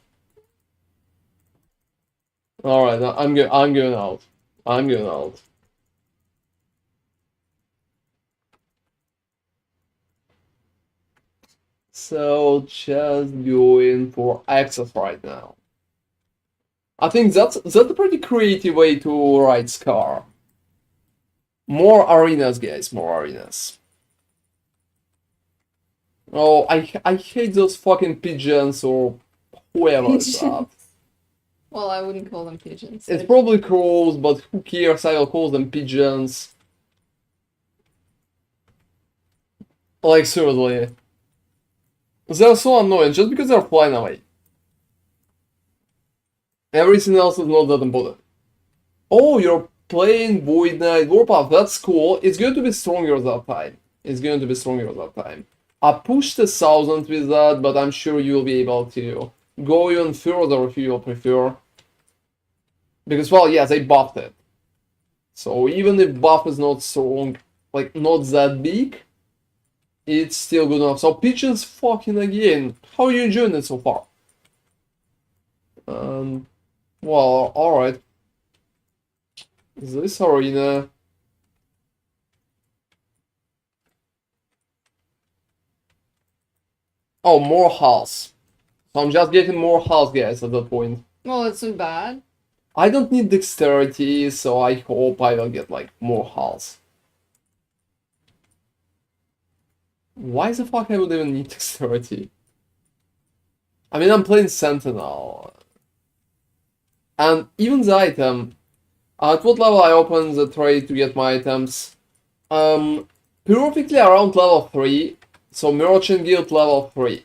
S1: Alright, I'm going out. I'm going out. So just going for access right now. I think that's a pretty creative way to ride Scar. More arenas, guys, more arenas. Oh, I hate those fucking pigeons or whoever is that.
S2: Well, I wouldn't call them pigeons.
S1: It's probably crows, but who cares? I will call them pigeons. Like, seriously. They're so annoying just because they're flying away. Everything else is not that important. Oh, you're playing Void Knight Warpath. That's cool. It's going to be stronger that time. It's going to be stronger that time. I pushed 1000 with that, but I'm sure you'll be able to go even further if you prefer. Because, well, yeah, they buffed it. So even if buff is not strong, like, not that big, it's still good enough. So pigeons fucking again. How are you enjoying it so far? Well, alright. This arena. Oh, more health. So I'm just getting more health, guys, at that point.
S2: Well, it's not bad.
S1: I don't need dexterity, so I hope I will get, like, more health. Why the fuck I would even need dexterity? I mean, I'm playing Sentinel. And even the item, at what level I open the trade to get my items? Perfectly around level 3, so Merchant Guild level 3.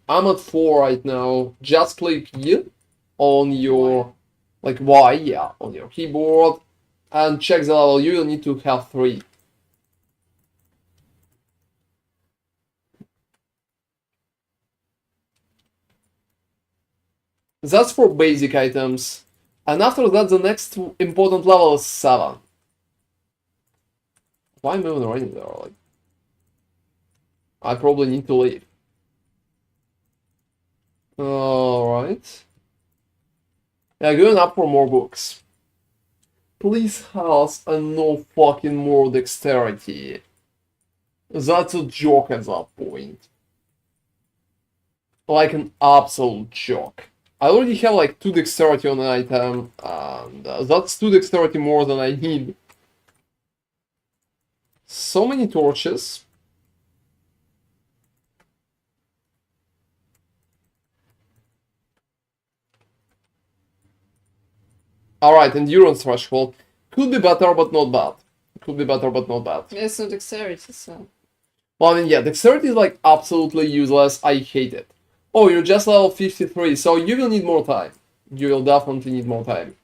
S1: I'm at 4 right now. Just click E on your, like Y, yeah, on your keyboard, and check the level. You will need to have 3. That's for basic items. And after that, the next important level is 7. Why am I even running there? Like, I probably need to leave. Alright. Yeah, going up for more books. Please health and no fucking more dexterity. That's a joke at that point. Like an absolute joke. I already have like 2 dexterity on an item, and that's 2 dexterity more than I need. So many torches. Alright, endurance threshold. Could be better, but not bad. Could be better, but not bad.
S2: It's not dexterity, so.
S1: Well, I mean, yeah, dexterity is like absolutely useless. I hate it. Oh, you're just level 53, so you will need more time. You will definitely need more time.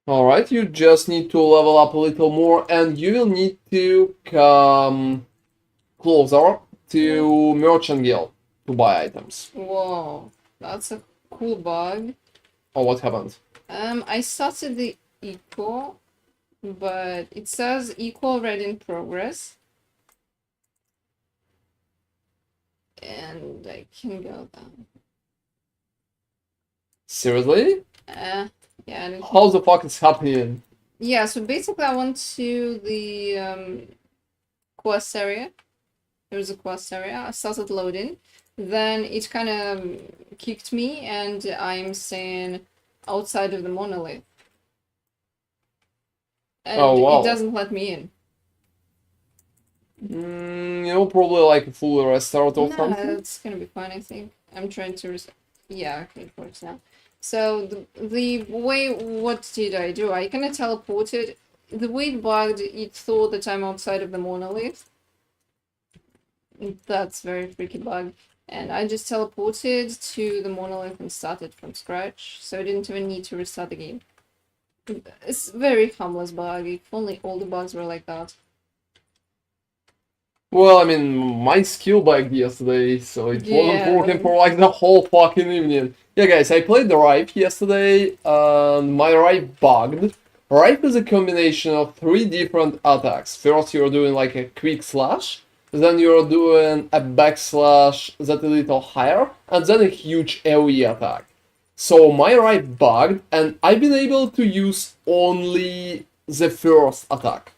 S1: Alright, you just need to level up a little more, and you will need to come closer to Merchant Guild to buy items.
S2: Whoa, that's a cool bug.
S1: Oh, what happened?
S2: I started the eco, but it says eco already in progress. And I can go down.
S1: Seriously?
S2: Yeah.
S1: How the fuck is happening?
S2: Yeah, so basically I went to the quest area. There was a quest area. I started loading. Then it kind of kicked me and I'm staying outside of the monolith. And
S1: Oh, wow.
S2: it doesn't let me in.
S1: You know, probably like a full restart or
S2: No,
S1: something.
S2: it's gonna be fine, I think. I'm trying to yeah, okay, it works now. So the way, what did I do? I kind of teleported. The way it bugged, it thought that I'm outside of the monolith. That's very freaky bug. And I just teleported to the monolith and started from scratch. So I didn't even need to restart the game. It's very harmless bug. If only all the bugs were like that.
S1: Well, I mean, my skill bagged yesterday, so it wasn't working for like the whole fucking evening. Yeah, guys, I played the Ripe yesterday, and my Ripe bugged. Ripe is a combination of 3 different attacks. First, you're doing like a quick slash, then you're doing a backslash that's a little higher, and then a huge AoE attack. So my Ripe bugged, and I've been able to use only the first attack.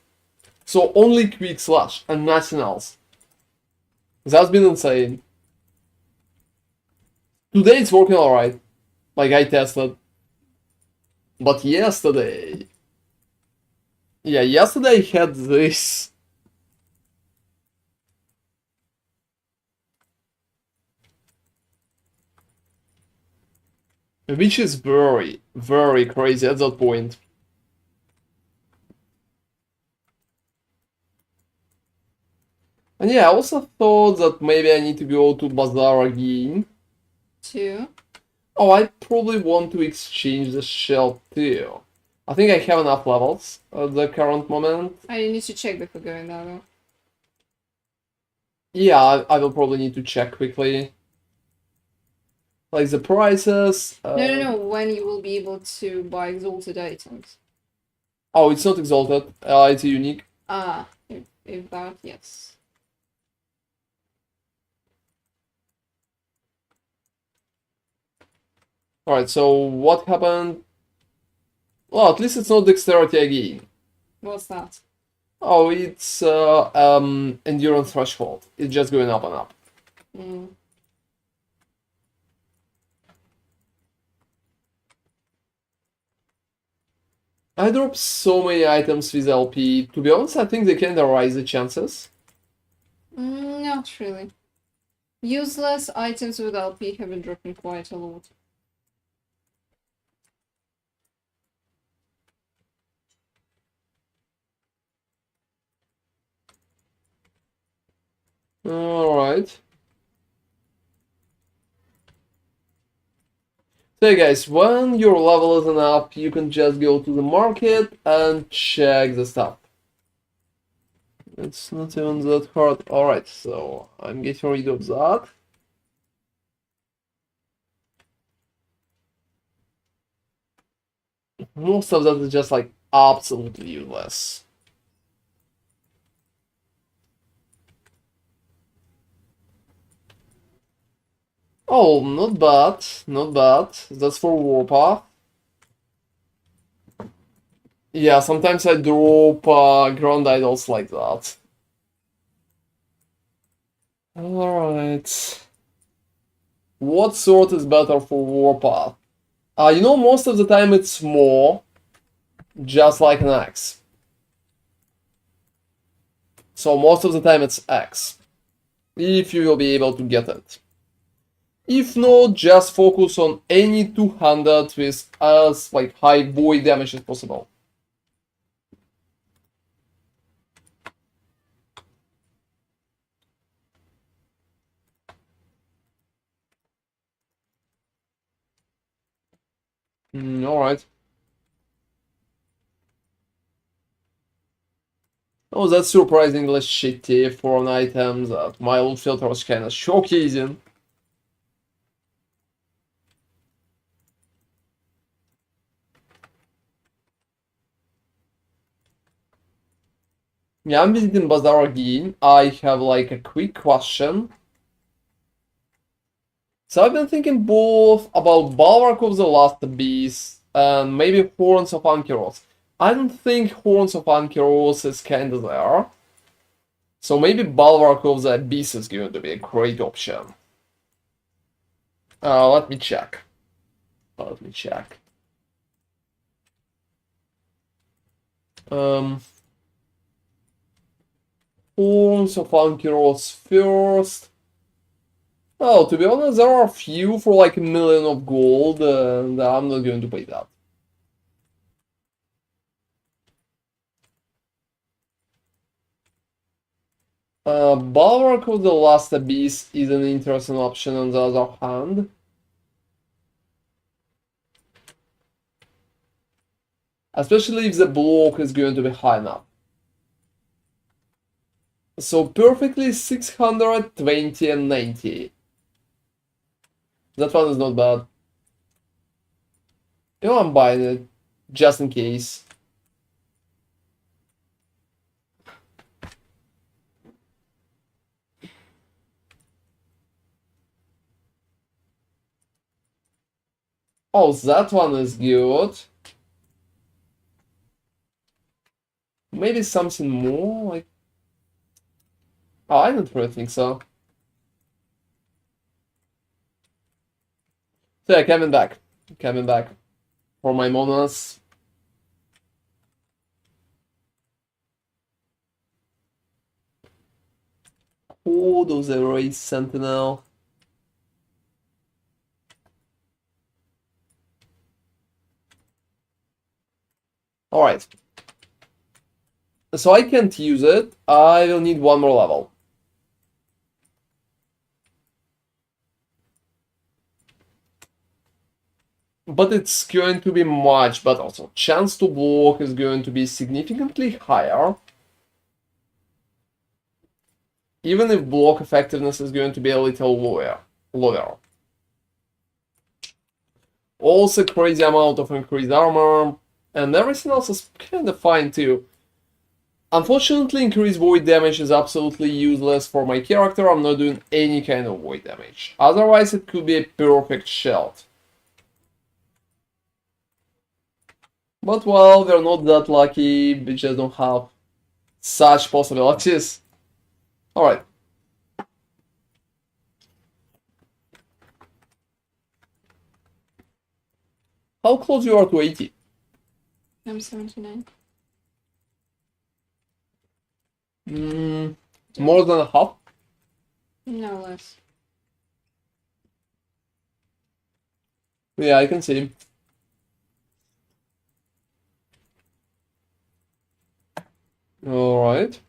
S1: So only quick slash and nothing else. That's been insane. Today it's working alright. Like I tested. But yesterday... Yeah, yesterday I had this. Which is very, very crazy at that point. And yeah, I also thought that maybe I need to go to Bazaar again.
S2: Two.
S1: Oh, I probably want to exchange the shell too. I think I have enough levels at the current moment.
S2: I need to check before going there though.
S1: Yeah, I will probably need to check quickly. Like the prices.
S2: No. When you will be able to buy exalted items.
S1: Oh, it's not exalted. It's unique.
S2: Ah, if that, yes.
S1: Alright, so what happened? Well, at least it's not dexterity again.
S2: What's that?
S1: Oh, it's endurance threshold. It's just going up and up.
S2: Mm.
S1: I dropped so many items with LP. To be honest, I think they can rise the chances.
S2: Not really. Useless items with LP have been dropping quite a lot.
S1: Alright. So hey guys, when your level isn't up, you can just go to the market and check the stuff. It's not even that hard. Alright, so I'm getting rid of that. Most of that is just like absolutely useless. Oh, not bad, not bad. That's for Warpath. Yeah, sometimes I drop ground idols like that. Alright. What sword is better for Warpath? You know, most of the time it's more, just like an axe. So most of the time it's axe. if you will be able to get it. If not, just focus on any 200 with as like high void damage as possible. Alright. Oh, that's surprisingly shitty for an item that my loot filter was kinda showcasing. Yeah, I'm visiting Bazaar again. I have like a quick question. So I've been thinking both about Bulwark of the Last Beast and maybe Horns of Ankyros. I don't think Horns of Ankyros is kinda there. So maybe Bulwark of the Abyss is going to be a great option. Let me check. Let me check. Horns of Ankyros first. Oh, to be honest, there are a few for like 1,000,000 of gold, and I'm not going to pay that. Bulwark of the Last Abyss is an interesting option on the other hand. Especially if the block is going to be high enough. So perfectly 620 and 90. That one is not bad. You know, I'm buying it, just in case. Oh, that one is good. Maybe something more, like... Oh, I don't really think so. So yeah, coming back. Coming back. For my monas. Oh, those array sentinel. Alright. So I can't use it. I will need one more level. But it's going to be much better. So chance to block is going to be significantly higher. Even if block effectiveness is going to be a little lower. Also crazy amount of increased armor, and everything else is kind of fine too. Unfortunately, increased void damage is absolutely useless for my character. I'm not doing any kind of void damage. Otherwise, it could be a perfect shield. But well, we're not that lucky. We just don't have such possibilities. Alright. How close you are to 80?
S2: I'm 79.
S1: More than a half?
S2: No less.
S1: Yeah, I can see. Alright.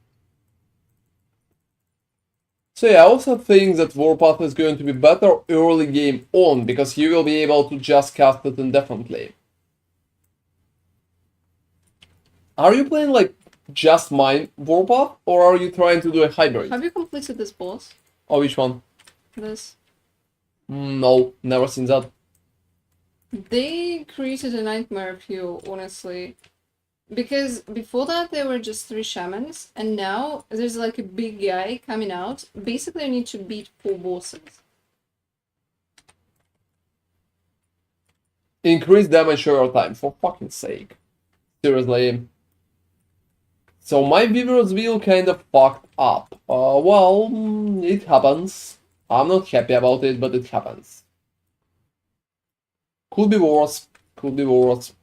S1: So yeah, I also think that Warpath is going to be better early game on, because you will be able to just cast it indefinitely. Are you playing like just mine Warpath, or are you trying to do a hybrid?
S2: Have you completed this boss?
S1: Oh, which one?
S2: This.
S1: No, never seen that.
S2: They created a nightmare for you, honestly. Because before that there were just 3 shamans, and now there's like a big guy coming out. Basically, I need to beat 4 bosses.
S1: Increase damage over time, for fucking sake. Seriously. So my Weaver's Wheel kind of fucked up. Well, it happens. I'm not happy about it, but it happens. Could be worse. Could be worse.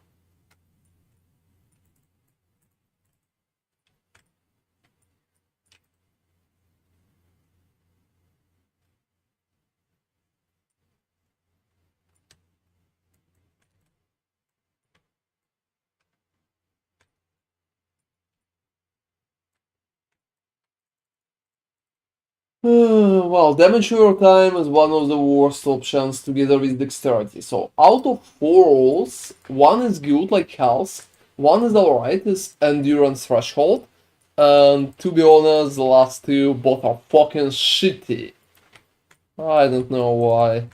S1: Well, damage over time is one of the worst options together with dexterity. So out of four rolls, one is good, like health, one is alright, is endurance threshold, and to be honest, the last two both are fucking shitty. I don't know why. It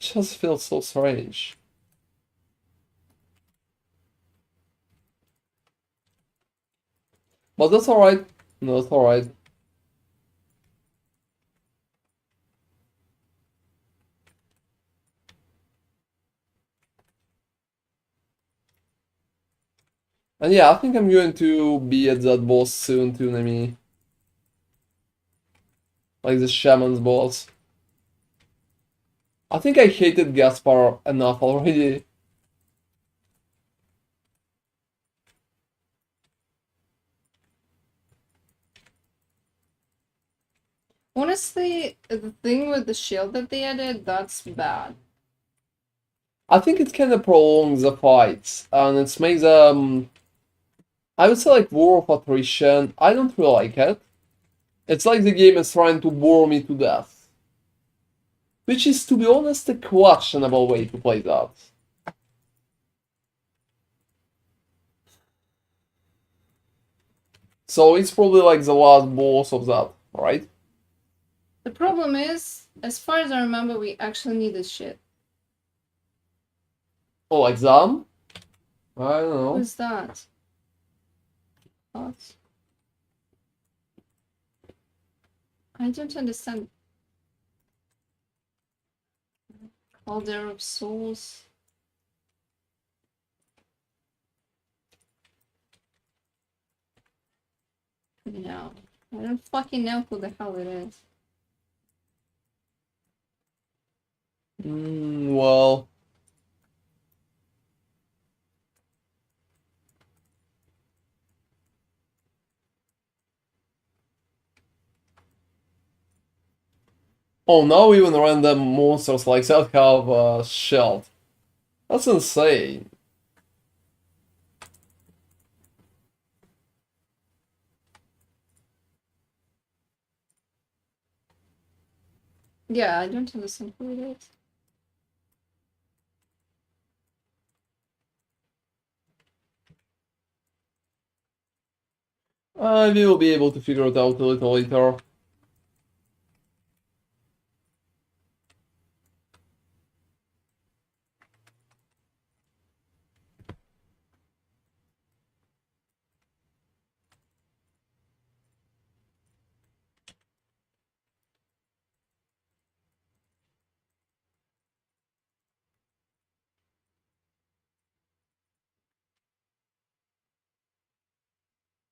S1: just feels so strange. But that's alright. No, that's alright. And yeah, I think I'm going to be at that boss soon too, Nemi. Like the shaman's boss. I think I hated Gaspar enough already.
S2: Honestly, the thing with the shield that they added, that's bad.
S1: I think it kind of prolongs the fights, and it's makes I would say like war of attrition. I don't really like it. It's like the game is trying to bore me to death, which is, to be honest, a questionable way to play that. So it's probably like the last boss of that, right?
S2: The problem is, as far as I remember, we actually need this shit.
S1: Oh, like them? I don't know.
S2: Who's that? What? I don't understand. Calder of Souls. No. I don't fucking know who the hell it is.
S1: Well, oh, now even random monsters like that have a shield. That's insane.
S2: Yeah, I don't understand who it is.
S1: We will be able to figure it out a little later.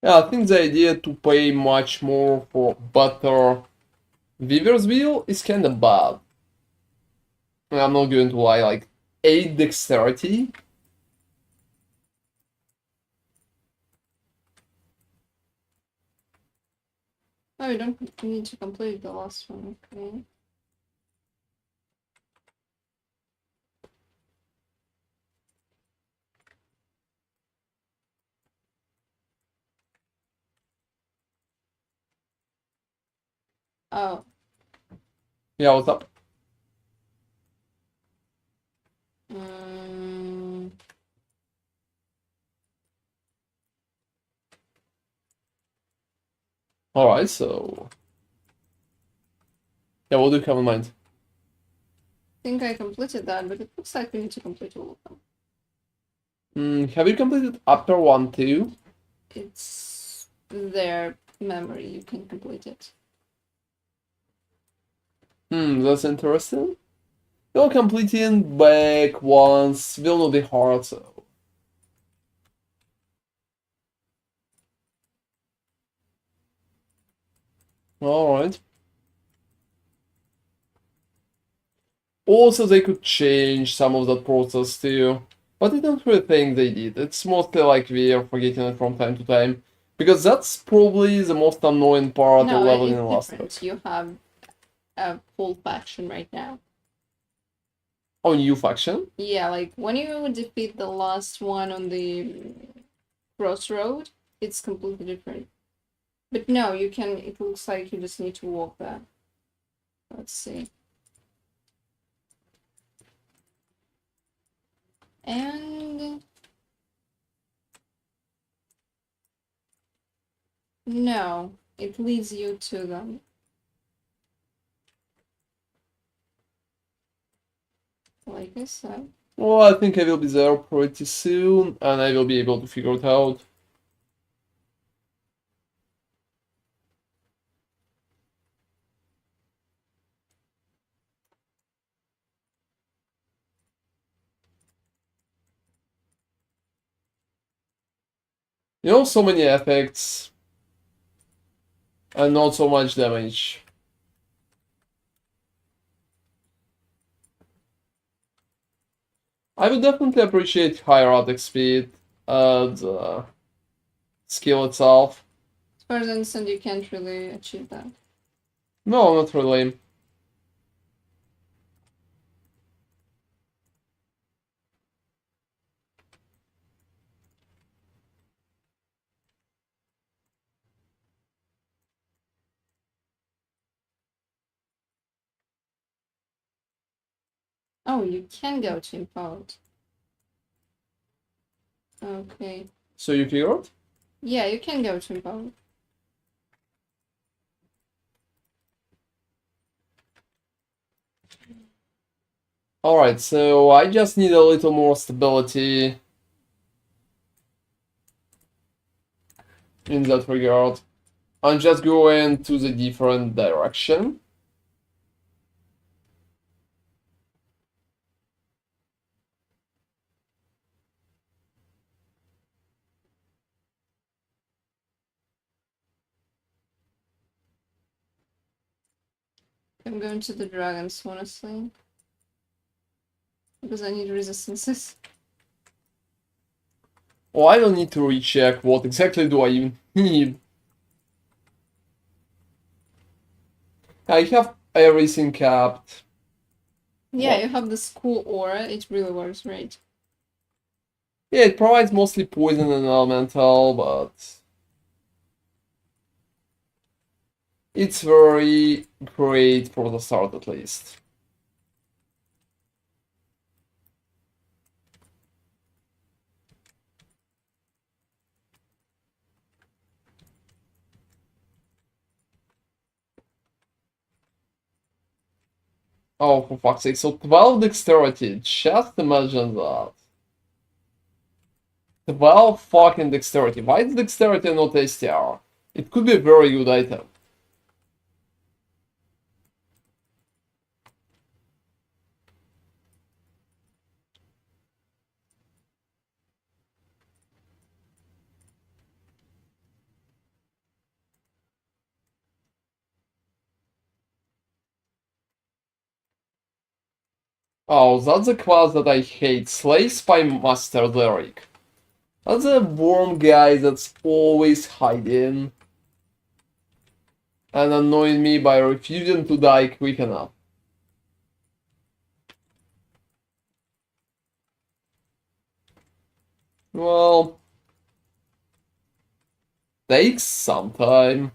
S1: Yeah, I think the idea to pay much more for better Weaver's Wheel is kinda bad. I'm not going to lie, like 8 dexterity?
S2: Oh, you don't need to complete the last one, okay. Oh.
S1: Yeah, what's up?
S2: Um,
S1: Alright, so. Yeah, what do you have in mind?
S2: I think I completed that, but it looks like we need to complete all of them.
S1: Have you completed upper one too?
S2: It's their memory, you can complete it.
S1: That's interesting. Well, completing back once will not be hard, so. Alright. Also, they could change some of that process too. But I don't really think they did. It's mostly like we are forgetting it from time to time. Because that's probably the most annoying part of
S2: No,
S1: leveling
S2: it's
S1: in Last
S2: different.
S1: Epoch.
S2: You have a full faction right now.
S1: Oh, new faction?
S2: Yeah, like when you defeat the last one on the crossroad, it's completely different. But no, you can, it looks like you just need to walk there. Let's see. And no, it leads you to them. Like I said.
S1: Well, I think I will be there pretty soon, and I will be able to figure it out. You know, so many effects, and not so much damage. I would definitely appreciate higher attack speed and skill itself.
S2: As far as I understand, you can't really achieve that.
S1: No, not really.
S2: Oh, you can go to Empowered. Okay.
S1: So you figured?
S2: Yeah, you can go to Empowered.
S1: Alright, so I just need a little more stability in that regard. I'm just going to the different direction.
S2: I'm going to the dragons, honestly. Because I need resistances.
S1: Oh, I don't need to recheck what exactly do I even need. I have everything capped.
S2: Yeah,
S1: What?
S2: you have this cool aura, it really works great.
S1: Yeah, it provides mostly poison and elemental, but it's very great for the start at least. Oh, for fuck's sake, so 12 dexterity, just imagine that. 12 fucking dexterity. Why is dexterity not STR? It could be a very good item. Oh, that's a class that I hate. Slay Spy Master Derek. That's a worm guy that's always hiding and annoying me by refusing to die quick enough. Well, takes some time.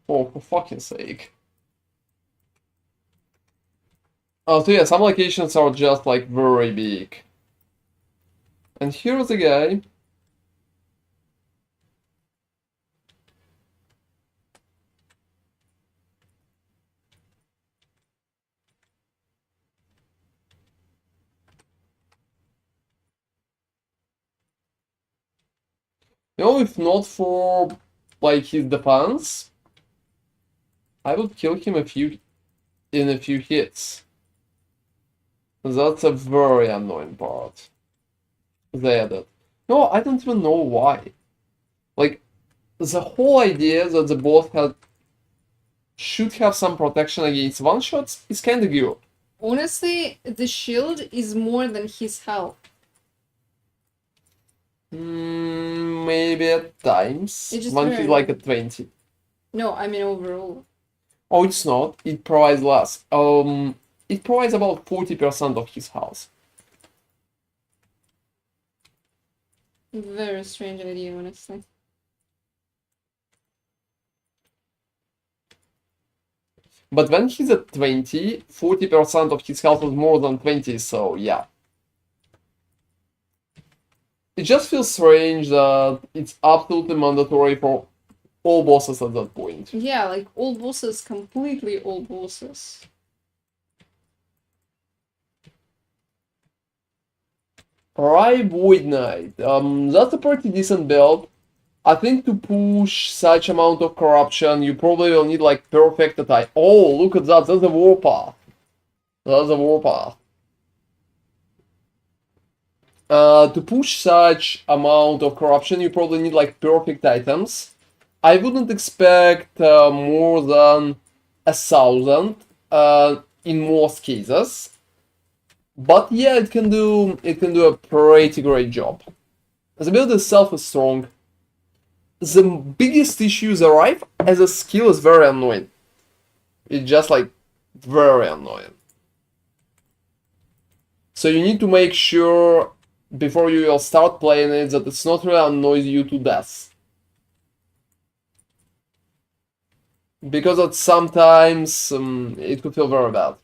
S1: Oh, for fucking sake. Oh, so yeah, some locations are just like very big. And here's a guy. You know, if not for like his defense, I would kill him in a few hits. That's a very annoying part. They added. No, I don't even know why. Like, the whole idea that the boss should have some protection against one-shots is kinda good.
S2: Honestly, the shield is more than his health.
S1: maybe at times,
S2: It's just
S1: when
S2: very
S1: he's like
S2: low.
S1: at 20.
S2: No, I mean overall.
S1: Oh, it's not. It provides less. It provides about 40% of his house.
S2: Very strange idea, honestly.
S1: But when he's at 20, 40% of his health is more than 20, so yeah. It just feels strange that it's absolutely mandatory for all bosses at that point.
S2: Yeah, like all bosses, completely all bosses.
S1: Right, Void Knight. That's a pretty decent build. I think to push such amount of corruption, you probably will need like perfect attack. Oh, look at that! That's a warpath. That's a warpath. To push such amount of corruption, you probably need like perfect items. I wouldn't expect more than 1,000 in most cases, but yeah, it can do a pretty great job. The build itself is strong. The biggest issue is arrive as a skill is very annoying. It's just like very annoying. So you need to make sure before you will start playing it that it's not really annoys you to death. Because it sometimes it could feel very bad.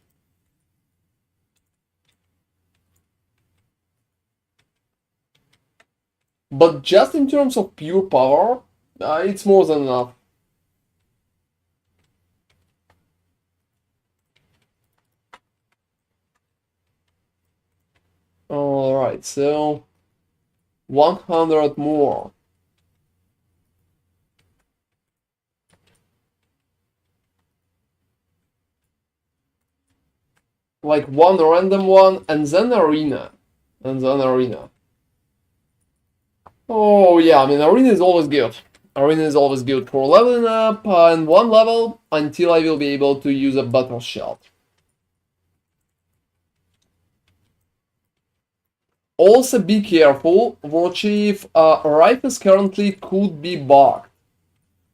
S1: But just in terms of pure power, it's more than enough. Alright, so 100 more. Like one random one and then arena. And then arena. Oh yeah, I mean arena is always good. Arena is always good for leveling up and one level until I will be able to use a battle shield. Also be careful, watch if rifles currently could be bugged.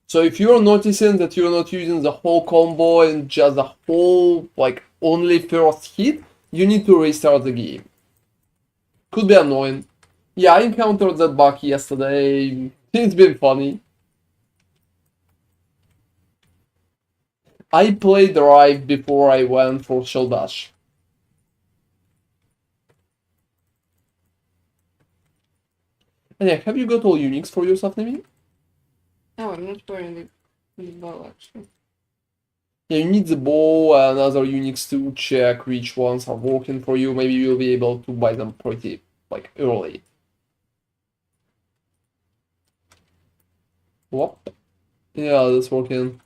S1: So if you're noticing that you're not using the whole combo and just the whole, like, only first hit, you need to restart the game. Could be annoying. Yeah, I encountered that bug yesterday. It's been funny. I played Rive before I went for Shell Dash. And yeah, have you got all Unix for yourself, Nemi?
S2: Oh, I'm not wearing the bow actually.
S1: Yeah, you need the bow and other Unix to check which ones are working for you. Maybe you'll be able to buy them pretty, like, early. What? Yeah, that's working.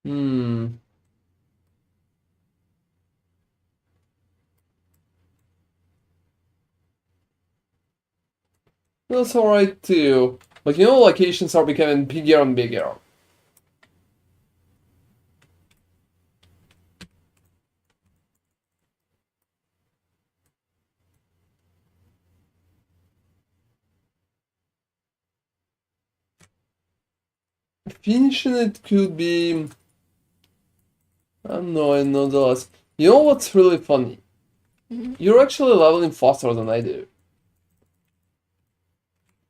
S1: Hmm. That's alright too. But you know, locations are becoming bigger and bigger. Finishing it could be annoying nonetheless. You know what's really funny? You're actually leveling faster than I do.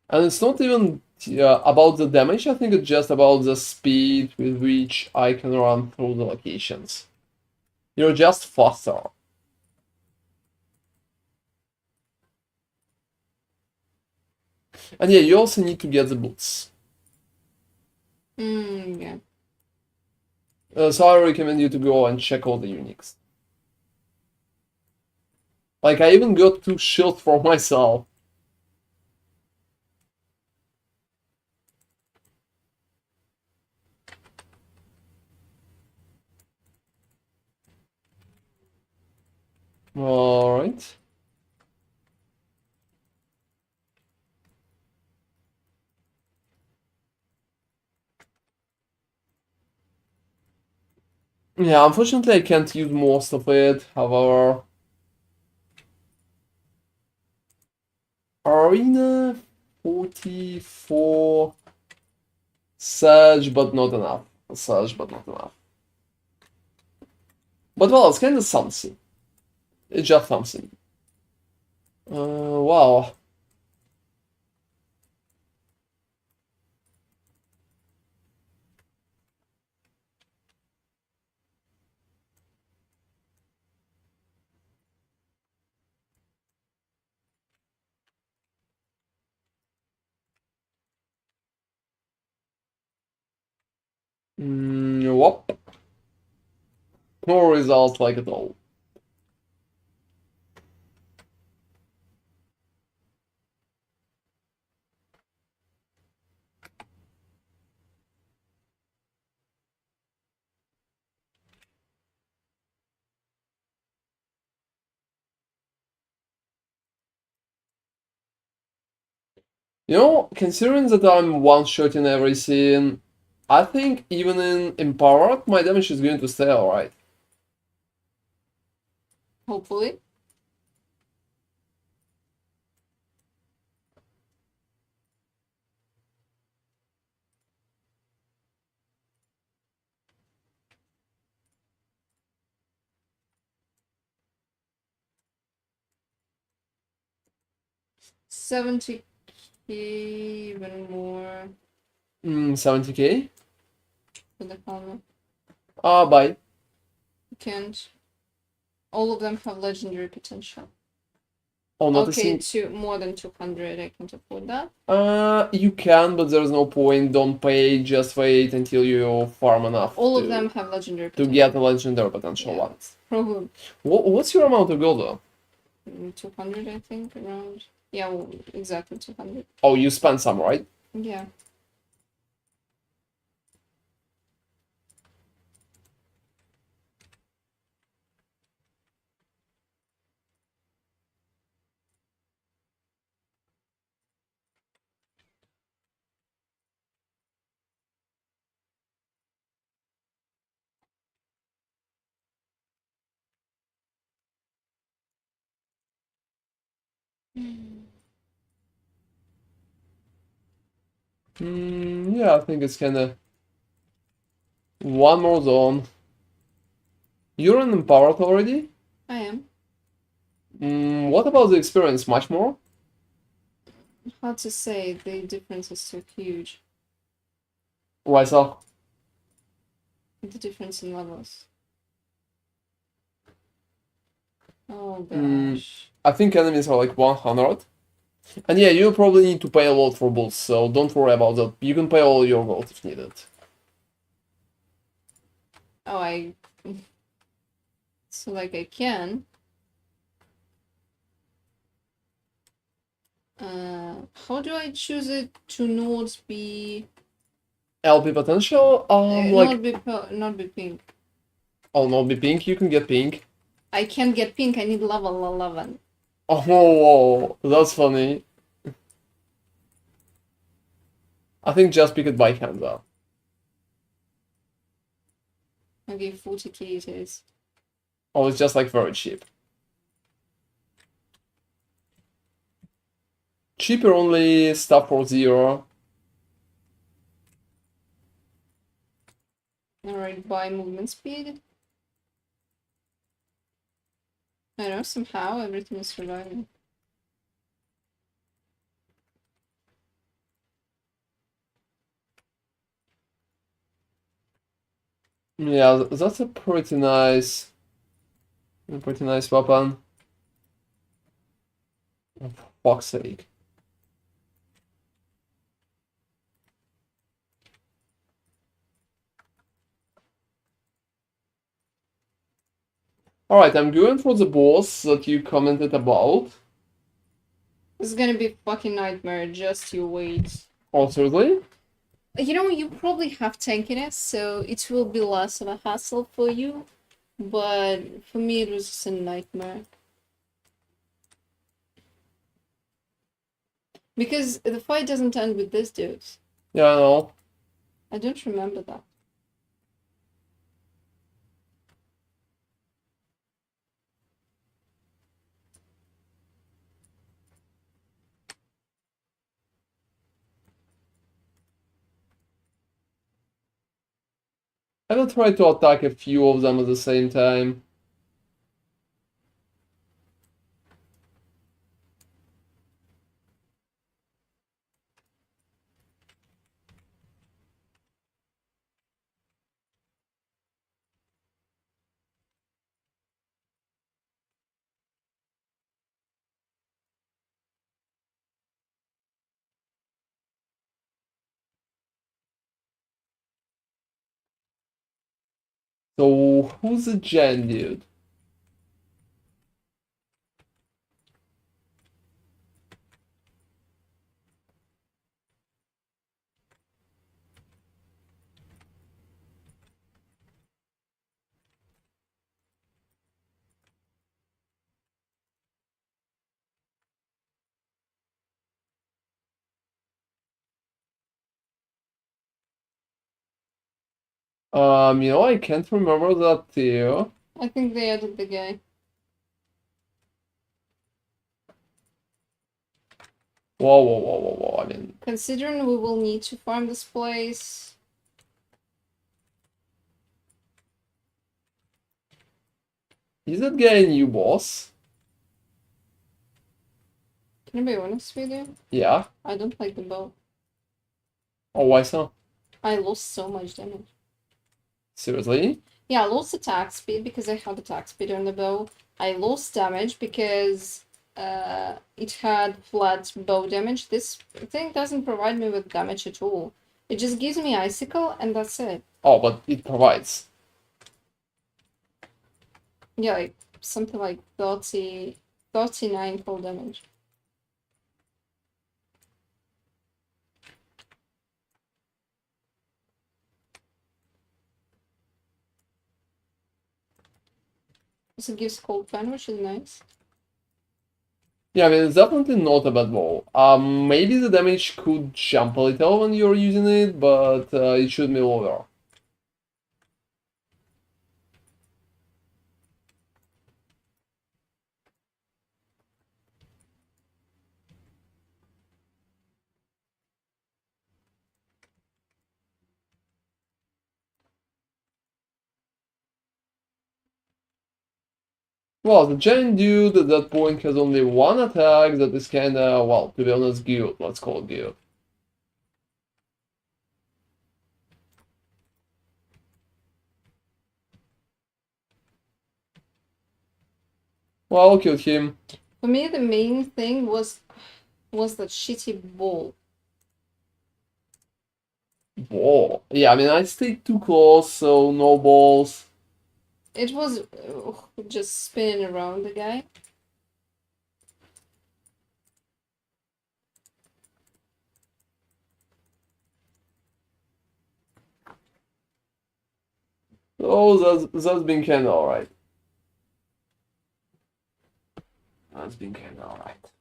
S1: And it's not even about the damage, I think it's just about the speed with which I can run through the locations. You're just faster. And yeah, you also need to get the boots.
S2: Yeah.
S1: So I recommend you to go and check all the Unix. Like, I even got 2 shields for myself. Alright. Yeah, unfortunately I can't use most of it, however... Arena 44... Surge, but not enough. Surge, but not enough. But well, it's kind of something. It's just something. Wow. Whoop. No results like at all. You know, considering that I'm one-shotting everything, I think even in Empowered, my damage is going to stay alright.
S2: Hopefully. $70K, even more
S1: 70k?
S2: for the color.
S1: Bye.
S2: Can't. All of them have legendary potential.
S1: Oh, not a
S2: Okay,
S1: single...
S2: more than 200, I can't afford that.
S1: You can, but there's no point. Don't pay, just wait until you farm enough
S2: All of them have legendary
S1: to
S2: potential.
S1: get the legendary potential
S2: Yeah.
S1: ones.
S2: Probably
S1: What's your amount of gold though?
S2: 200, I think, around. Yeah, well, exactly 200.
S1: Oh, you spent some, right?
S2: Yeah.
S1: Yeah, I think it's kinda... One more zone. You're in Empowered already?
S2: I am.
S1: What about the experience? Much more?
S2: Hard to say, the difference is so huge.
S1: Why so?
S2: The difference in levels. Oh gosh.
S1: I think enemies are like 100. And yeah, you probably need to pay a lot for boots, so don't worry about that. You can pay all your gold if needed.
S2: Oh, so like I can. How do I choose it to not be
S1: LP potential? Like...
S2: not be pink?
S1: Oh, no, be pink? You can get pink.
S2: I can't get pink, I need level 11.
S1: Oh, whoa, that's funny. I think just pick it by hand though.
S2: Okay, 40k it is.
S1: Oh, it's just like very cheap. Cheaper only stuff for 0.
S2: Alright, buy movement speed. I know, somehow everything is surviving.
S1: Yeah, that's a pretty nice weapon. For fuck's sake. Alright, I'm going for the boss that you commented about.
S2: This is gonna be a fucking nightmare, just you wait.
S1: Oh, seriously?
S2: You know, you probably have tankiness, so it will be less of a hassle for you. But for me, it was just a nightmare. Because the fight doesn't end with this dude.
S1: Yeah, I know.
S2: I don't remember that.
S1: I will try to attack a few of them at the same time. So, who's the Gen dude? I can't remember that too.
S2: I think they added the guy.
S1: Whoa, whoa, whoa, whoa, whoa. I mean,
S2: Considering we will need to farm this place.
S1: is that guy a new boss?
S2: Can I be honest with you?
S1: Yeah.
S2: I don't like the bow.
S1: Oh, why so?
S2: I lost so much damage.
S1: Seriously?
S2: Yeah, I lost attack speed because I had attack speed on the bow. I lost damage because it had flat bow damage. This thing doesn't provide me with damage at all. It just gives me icicle and that's it.
S1: Oh, but it provides.
S2: Yeah, like something like 39 full damage. So it gives cold fan, which is nice.
S1: Yeah, I mean, it's definitely not a bad bow. Maybe the damage could jump a little when you're using it, but it should be lower. Well, the giant dude at that point has only one attack that is kinda, well, to be honest, good. Let's call it good. Well, I killed him.
S2: For me, the main thing was that shitty ball.
S1: Whoa. Yeah, I mean, I stayed too close, so no balls.
S2: It was just spinning around the guy.
S1: Oh, that's been kinda alright. That's been kinda alright.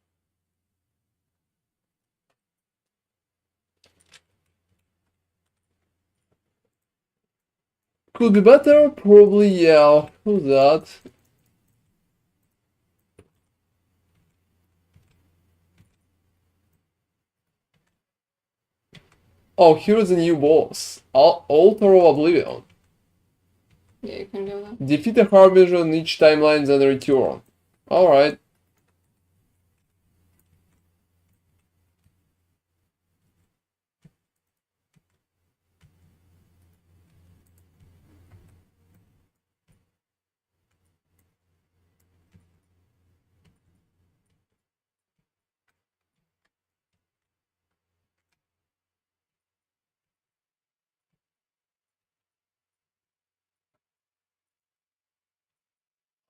S1: Could be better? Probably, yeah. Who's that? Oh, here's a new boss. Altar of Oblivion.
S2: Yeah, you can go there.
S1: Defeat a Harbinger on each timeline, then return. Alright.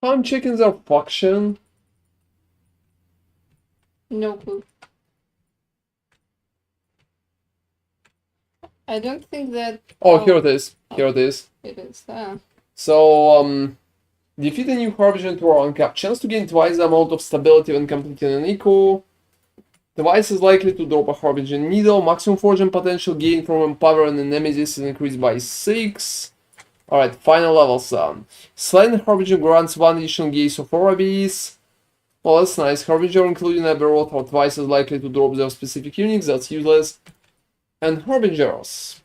S1: I'm checking their faction.
S2: No clue. I don't think that.
S1: Oh, here it is. Here it is.
S2: It is.
S1: So, defeat a new Harbinger to our uncap. Chance to gain twice the amount of stability when completing an eco. Device is likely to drop a Harbinger Needle. Maximum fortune potential gain from empowering an nemesis is increased by 6. Alright, final level sound. Slain Harbinger grants 1 additional gaze of Orabis. Well, that's nice. Harbinger including Eberroth are twice as likely to drop their specific units. That's useless. And Harbingers.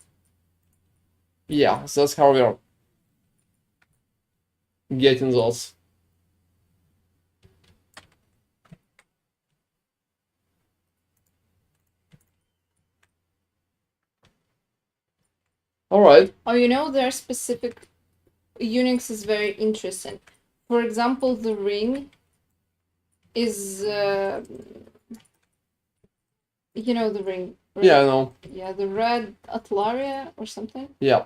S1: Yeah, that's how we're getting those. Alright.
S2: Oh, you know, there are specific. Unix is very interesting. For example, the ring is. You know the ring, right?
S1: Yeah, I know.
S2: Yeah, the red Atlaria or something.
S1: Yeah.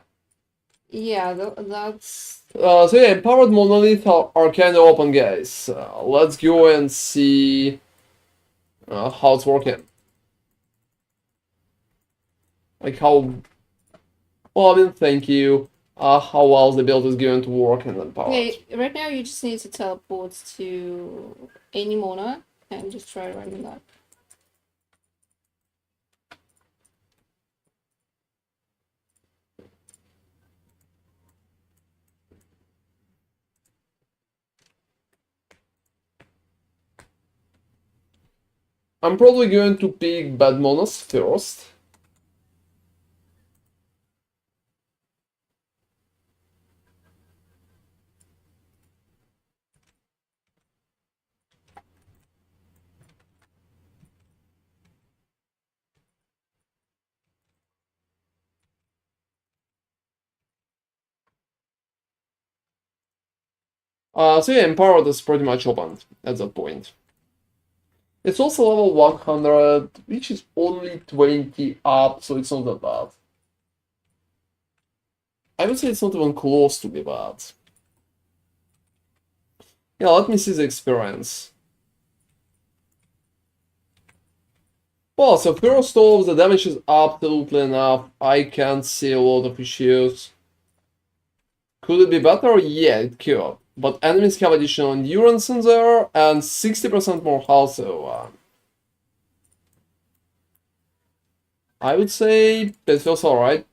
S2: Yeah, that's.
S1: So yeah, empowered monolith are kind of open, guys. Let's go and see how it's working. Like how. Well, I mean, thank you. How well the build is going to work in empowered.
S2: Okay, right now you just need to teleport to any monarch and just try running that.
S1: I'm probably going to pick bad monos first. So yeah, empowered is pretty much open at that point. It's also level 100, which is only 20 up, so it's not that bad. I would say it's not even close to be bad. Yeah, let me see the experience. Well, so first off, the damage is absolutely enough. I can't see a lot of issues. Could it be better? Yeah, it could. But enemies have additional endurance in there and 60% more health, so I would say it feels alright.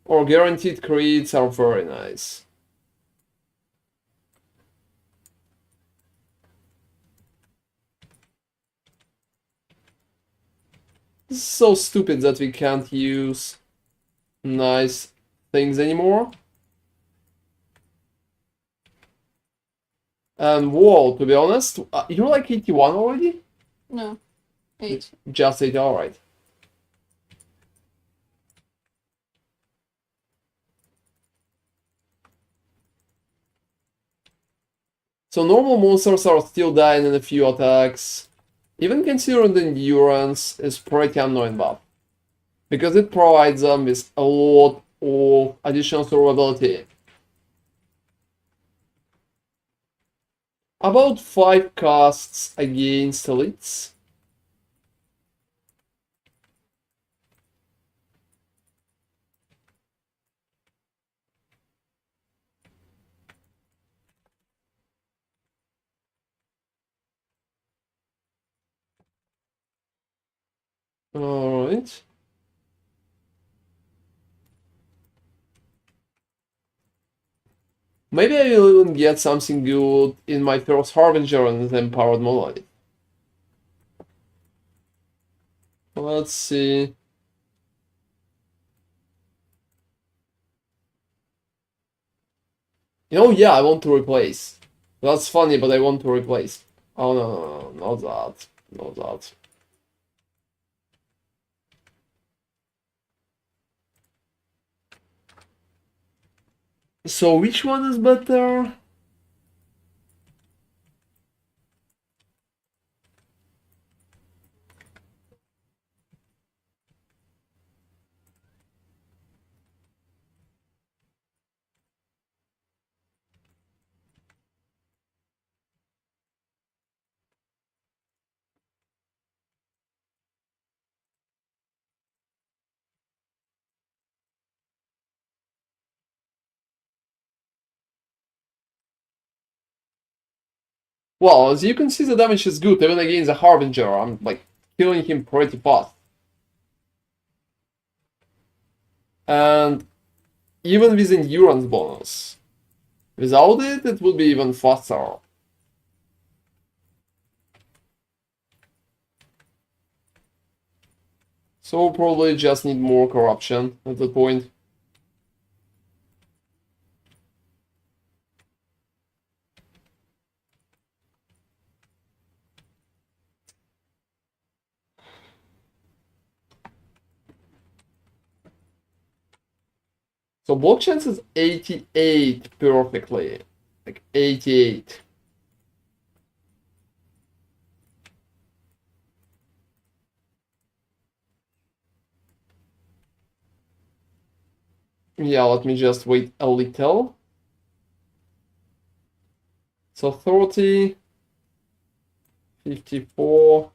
S1: Or guaranteed crits are very nice. This is so stupid that we can't use nice things anymore. And whoa, to be honest, you're like 81 already?
S2: No, 8.
S1: Just 80, alright. So normal monsters are still dying in a few attacks. Even considering the endurance is pretty annoying buff. Because it provides them with a lot of additional survivability. About 5 casts against elites. Alright. Maybe I will even get something good in my first Harbinger and the Empowered Monolith. Let's see. Yeah, I want to replace. That's funny, but I want to replace. Oh, no, not that. Not that. So which one is better? Well, as you can see, the damage is good, even against the Harbinger. I'm, like, killing him pretty fast. And even with endurance bonus. Without it, it would be even faster. So probably just need more corruption at that point. So block chance is 88 perfectly. Like 88. Yeah, let me just wait a little. So 30, 54.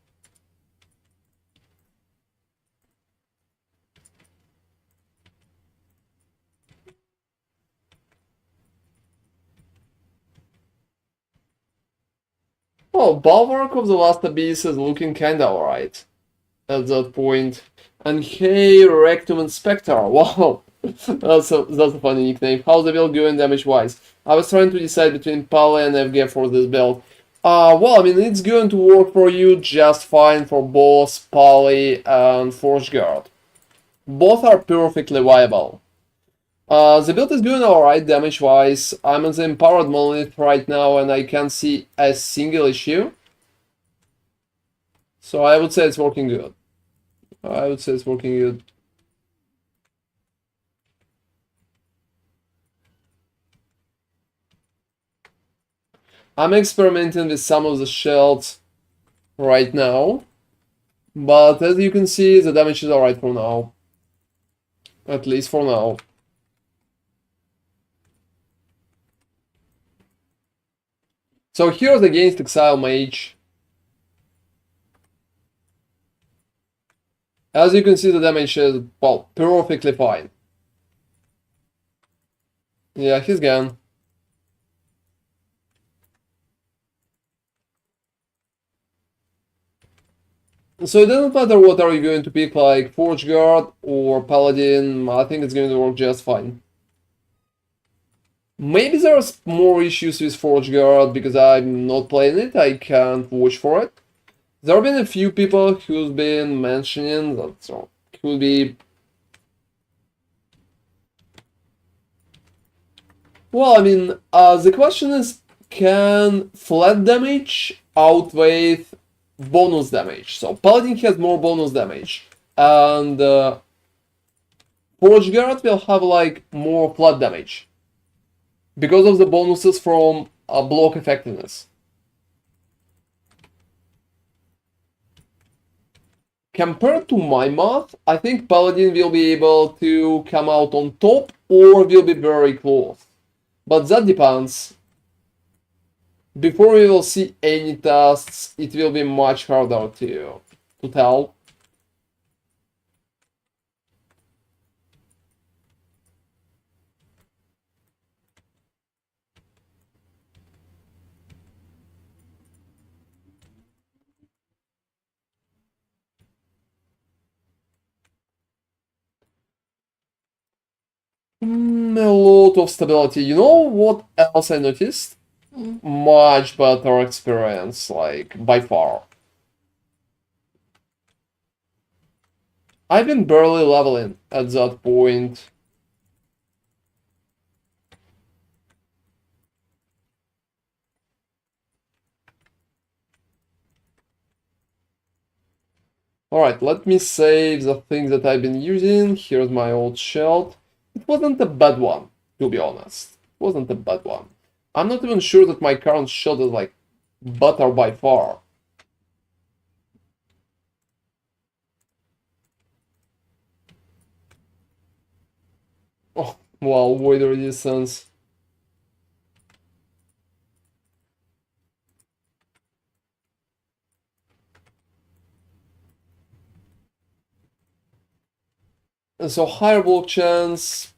S1: Oh, Bulwark of the Last Abyss is looking kinda alright at that point. And hey, Rectum Inspector, wow, that's a funny nickname. How's the build going damage-wise? I was trying to decide between Paladin and FG for this build. Well, I mean, it's going to work for you just fine for both Pally and Forge Guard. Both are perfectly viable. The build is going alright damage-wise. I'm on the Empowered Monolith right now and I can't see a single issue. So I would say it's working good. I would say it's working good. I'm experimenting with some of the shields right now. But as you can see, the damage is alright for now. At least for now. So here's against Exile Mage. As you can see, the damage is, well, perfectly fine. Yeah, he's gone. So it doesn't matter what are you going to pick, like Forge Guard or Paladin, I think it's going to work just fine. Maybe there's more issues with Forge Guard because I'm not playing it, I can't watch for it. There have been a few people who's been mentioning that so could be. Well, I mean, the question is, can flat damage outweigh bonus damage? So Paladin has more bonus damage, and Forge Guard will have like more flat damage because of the bonuses from block effectiveness. Compared to my math, I think Paladin will be able to come out on top or will be very close. But that depends. Before we will see any tests, it will be much harder to tell. A lot of stability. You know what else I noticed? Much better experience, like by far. I've been barely leveling at that point. Alright, let me save the things that I've been using. Here's my old shield. It wasn't a bad one, to be honest. It wasn't a bad one. I'm not even sure that my current shield is like better by far. Oh, wow, void resistance. And so higher block chance,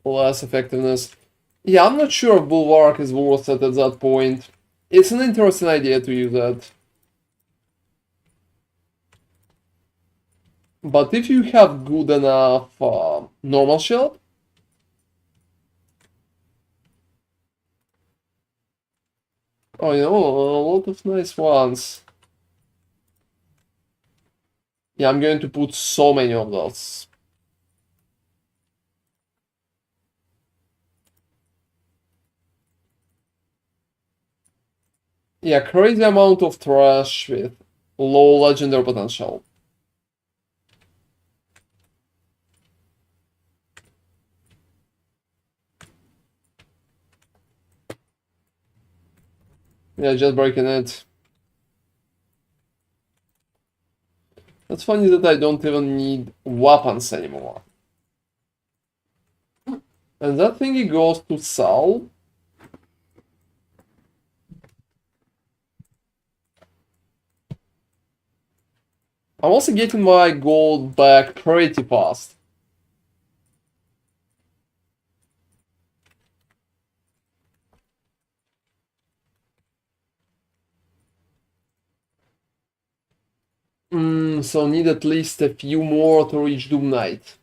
S1: less effectiveness. Yeah, I'm not sure if Bulwark is worth it at that point. It's an interesting idea to use that. But if you have good enough normal shield, oh, you know, a lot of nice ones. Yeah, I'm going to put so many of those. Yeah, crazy amount of trash with low legendary potential. Yeah, just breaking it. That's funny that I don't even need weapons anymore. And that thingy goes to sell. I'm also getting my gold back pretty fast. So need at least a few more to reach Doom Knight.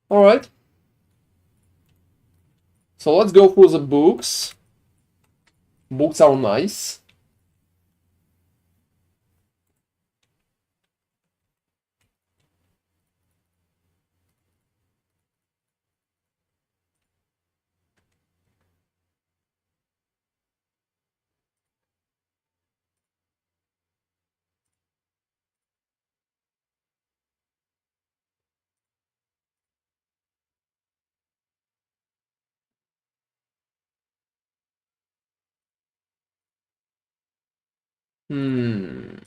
S1: Alright. So let's go through the books. Books are nice. Hmm.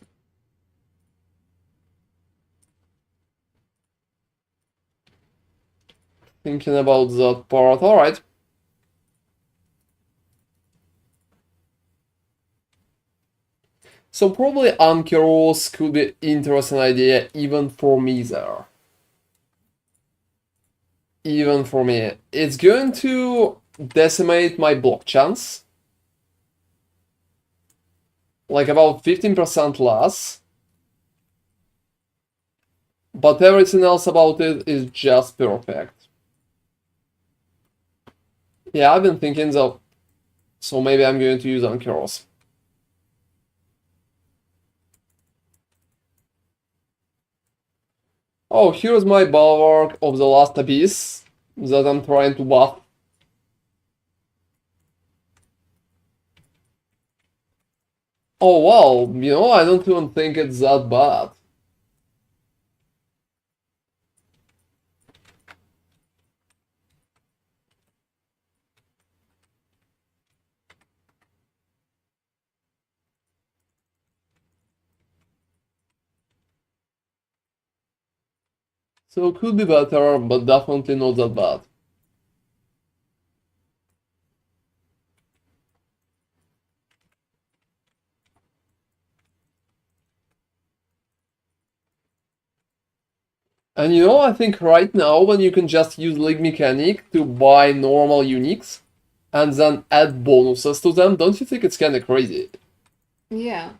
S1: Thinking about that part. Alright. So probably Ankyros could be interesting idea even for me there. Even for me. It's going to decimate my block chance. Like about 15% less. But everything else about it is just perfect. Yeah, I've been thinking that. So maybe I'm going to use Ankyros. Oh, here's my bulwark of the last abyss that I'm trying to buff. Oh wow, I don't even think it's that bad. So it could be better, but definitely not that bad. And I think right now when you can just use League Mechanic to buy normal uniques and then add bonuses to them, don't you think it's kinda crazy?
S2: Yeah.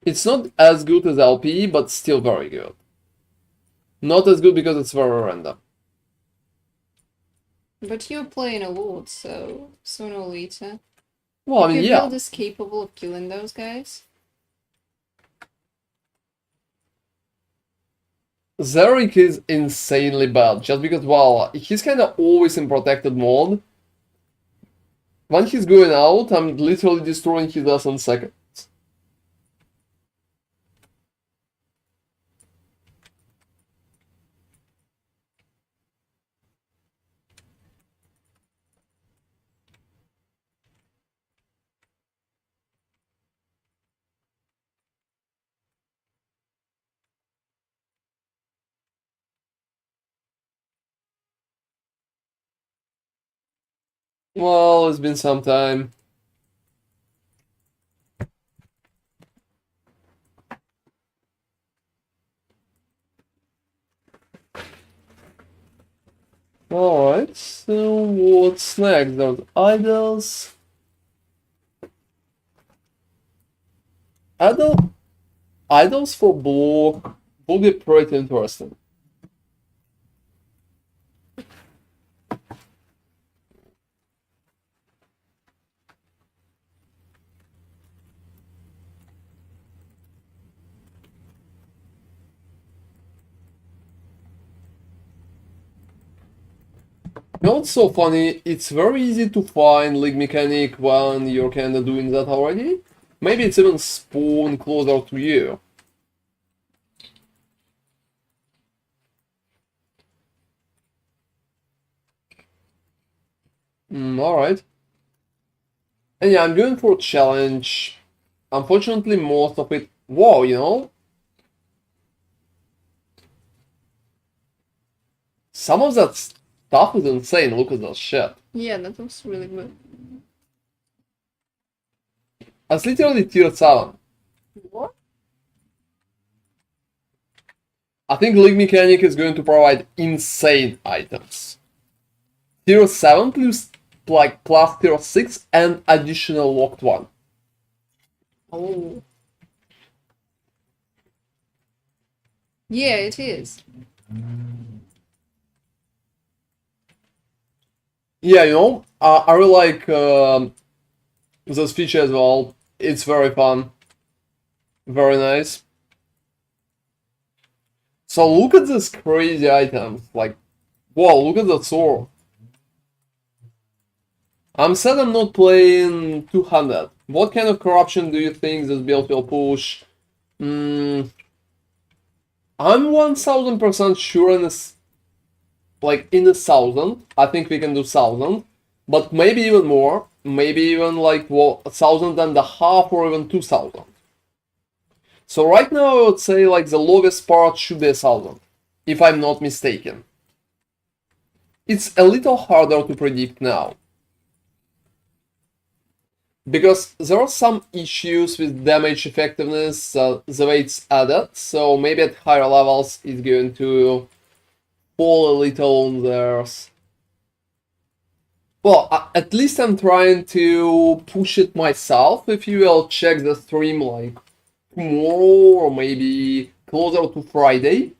S1: It's not as good as LP, but still very good. Not as good because it's very random.
S2: But you're playing a lot, so sooner or later.
S1: Well, I
S2: If
S1: mean,
S2: your
S1: yeah.
S2: build is capable of killing those guys.
S1: Zarek is insanely bad, just because, well, he's kinda always in protected mode. When he's going out, I'm literally destroying his ass in seconds. Well, it's been some time. Alright, so what's next? There's idols. Idol, idols for block will be pretty interesting. What's so funny? It's very easy to find League Mechanic when you're kinda doing that already. Maybe it's even spawn closer to you. Alright. And yeah, I'm going for challenge. Unfortunately, most of it. Whoa, you know? Some of that stuff is insane. Look at that shit.
S2: Yeah, that looks really good.
S1: That's literally tier 7.
S2: What?
S1: I think League Mechanic is going to provide insane items. Tier 7 plus tier 6 and additional locked one.
S2: Oh. Yeah, it is.
S1: Yeah, you know, I really like this feature as well. It's very fun. Very nice. So look at this crazy items. Like, whoa, look at that sword. I'm sad I'm not playing 200. What kind of corruption do you think this build will push? I'm 1000% sure in this, like in the 1000. I think we can do 1000, but maybe even more. Maybe even like 1,500 or even 2,000. So right now I would say like the lowest part should be 1,000, if I'm not mistaken. It's a little harder to predict now, because there are some issues with damage effectiveness, the way it's added, so maybe at higher levels it's going to fall a little on theirs. Well, at least I'm trying to push it myself. If you will check the stream like tomorrow or maybe closer to Friday,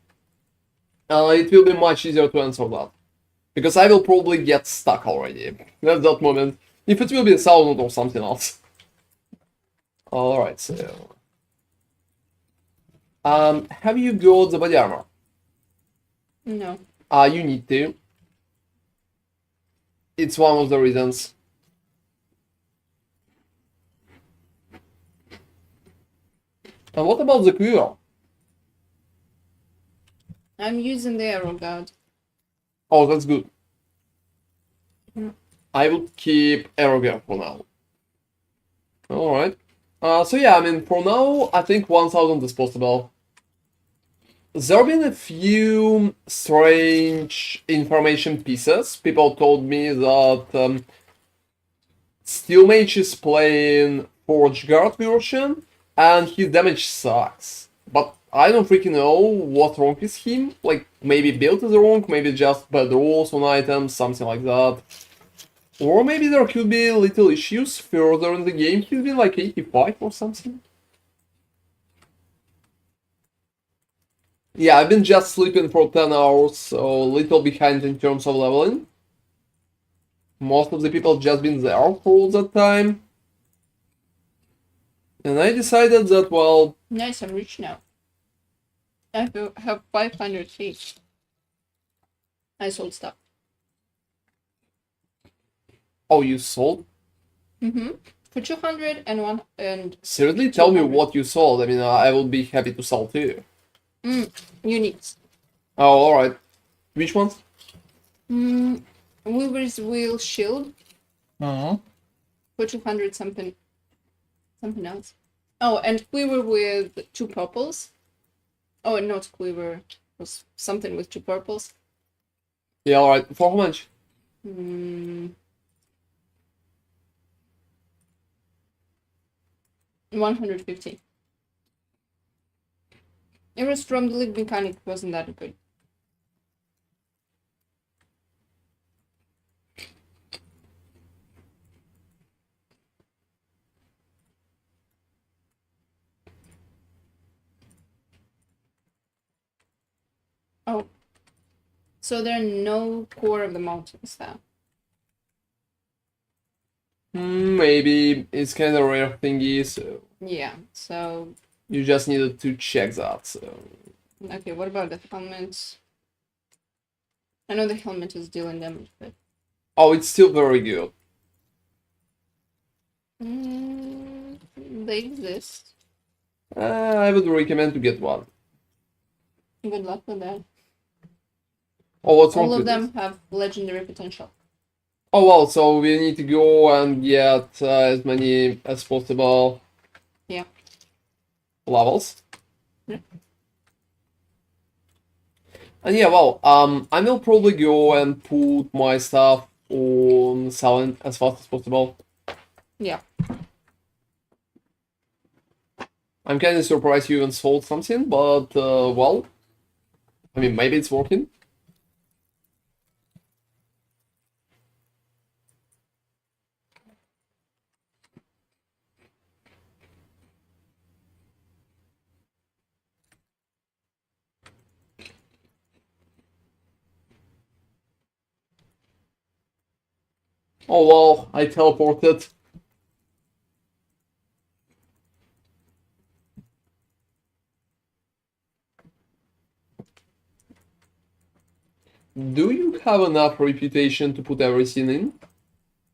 S1: it will be much easier to answer that. Because I will probably get stuck already at that moment. If it will be 1,000 or something else. Alright, so... have you got the body armor?
S2: No.
S1: You need to. It's one of the reasons. And what about the quiver?
S2: I'm using the arrow guard.
S1: Oh, that's good.
S2: Mm.
S1: I will keep arrogant for now. Alright. So yeah, I mean, for now, I think 1,000 is possible. There have been a few strange information pieces. People told me that Steelmage is playing Forge Guard version, and his damage sucks. But I don't freaking know what's wrong with him. Like, maybe build is wrong, maybe just bad rolls on items, something like that. Or maybe there could be little issues further in the game. He's been like 85 or something. Yeah, I've been just sleeping for 10 hours, so a little behind in terms of leveling. Most of the people just been there for all that time. And I decided that, well...
S2: Nice, I'm rich now. I have 500 feet. I sold stuff.
S1: Oh, you sold?
S2: Mm-hmm. For 200 and one and...
S1: Seriously? Tell me
S2: 200.
S1: what you sold. I mean, I will be happy to sell too.
S2: Uniques.
S1: Oh, alright. Which ones?
S2: Weaver's Wheel Shield.
S1: Uh-huh.
S2: For 200 something else. Oh, and Quiver with 2 purples. Oh, and not Quiver. It was something with 2 purples.
S1: Yeah, alright. For how much?
S2: 150. It was from the League Mechanic, wasn't that good? Oh. So there are no core of the mountains now.
S1: Maybe it's kind of rare thingy, so
S2: Yeah, so...
S1: you just needed to check that, so...
S2: Okay, what about the helmet? I know the helmet is dealing damage, but...
S1: Oh, it's still very good.
S2: They exist.
S1: I would recommend to get one.
S2: Good luck with that.
S1: Oh, what's wrong
S2: All of
S1: with
S2: them
S1: this?
S2: have legendary potential.
S1: Oh well, so we need to go and get as many as possible.
S2: Yeah.
S1: Levels.
S2: Yeah.
S1: And yeah, well, I will probably go and put my stuff on selling as fast as possible.
S2: Yeah.
S1: I'm kind of surprised you even sold something, but well, I mean, maybe it's working. Oh well, I teleported. Do you have enough reputation to put everything in?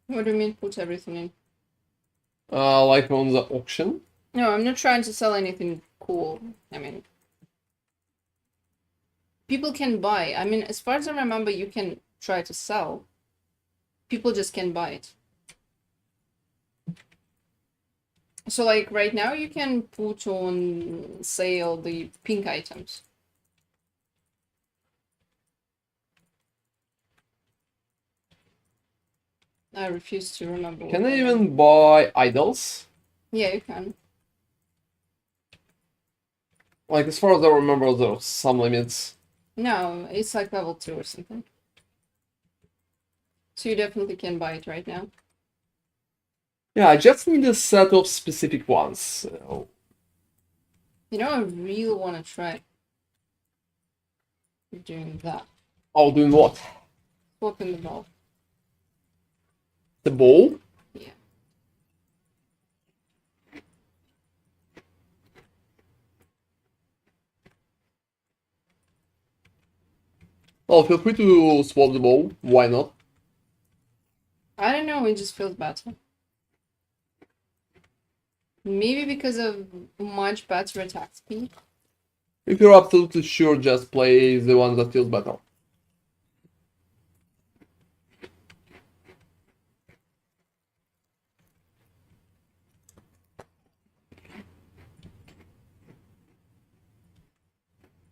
S2: What do you mean put everything in?
S1: Like on the auction?
S2: No, I'm not trying to sell anything cool. I mean, people can buy. I mean, as far as I remember, you can try to sell. People just can't buy it. So, like, right now, you can put on sale the pink items. I refuse to remember.
S1: Can
S2: what
S1: I
S2: they are.
S1: even buy idols?
S2: Yeah, you can.
S1: Like, as far as I remember, there's some limits.
S2: No, it's like level 2 or something. So you definitely can buy it right now.
S1: Yeah, I just need a set of specific ones. So.
S2: You know, I really want to try doing that.
S1: Oh, doing what?
S2: Swapping the ball.
S1: The bowl?
S2: Yeah.
S1: Well, feel free to swap the bowl. Why not?
S2: I don't know, it just feels better. Maybe because of much better attack speed.
S1: If you're absolutely sure, just play the one that feels better.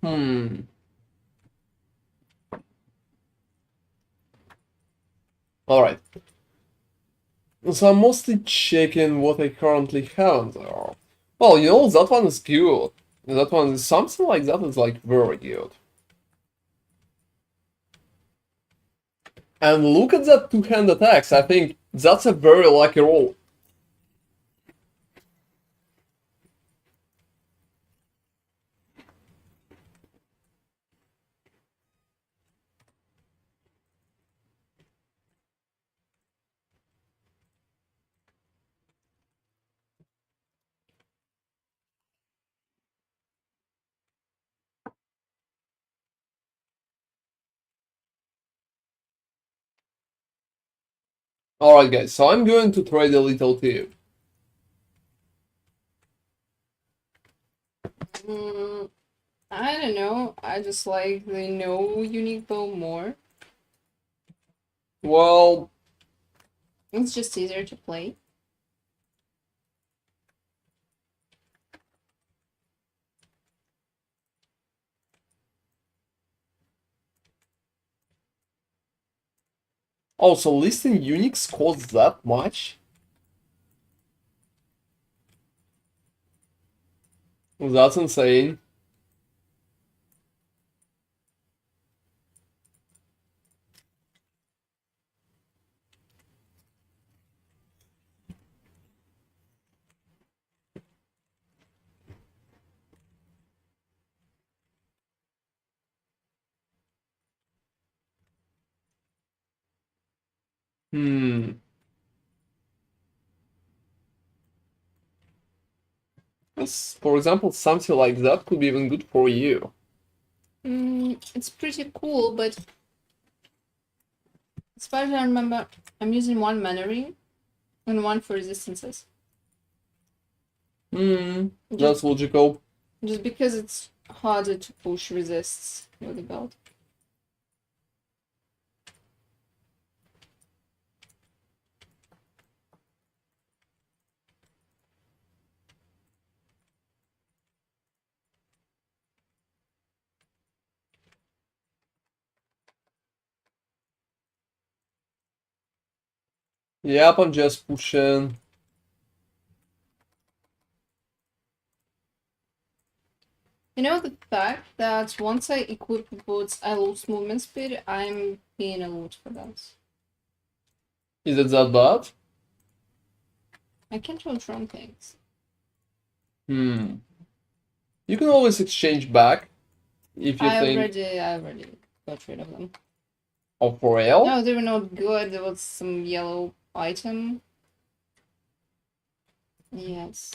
S1: Hmm. Alright. So I'm mostly checking what I currently have there. Well, you know, that one is good. That one is something like that is like very good. And look at that two-hand attacks. I think that's a very lucky roll. Alright guys, so I'm going to trade a little too.
S2: I don't know. I just like the no unique bow more.
S1: Well,
S2: It's just easier to play.
S1: also listing Unix costs that much? That's insane. Hmm. For example, something like that could be even good for you.
S2: It's pretty cool, but as far as I remember, I'm using one mana ring and one for resistances.
S1: That's logical.
S2: Just because it's harder to push resists with the belt.
S1: Yep, I'm just pushing.
S2: You know, the fact that once I equip boots, I lose movement speed, I'm paying a lot for that.
S1: Is it that bad?
S2: I can't outrun things.
S1: Hmm. You can always exchange back if you
S2: I
S1: think.
S2: already got rid of them.
S1: Oh, for real?
S2: No, they were not good. There was some yellow item. Yes.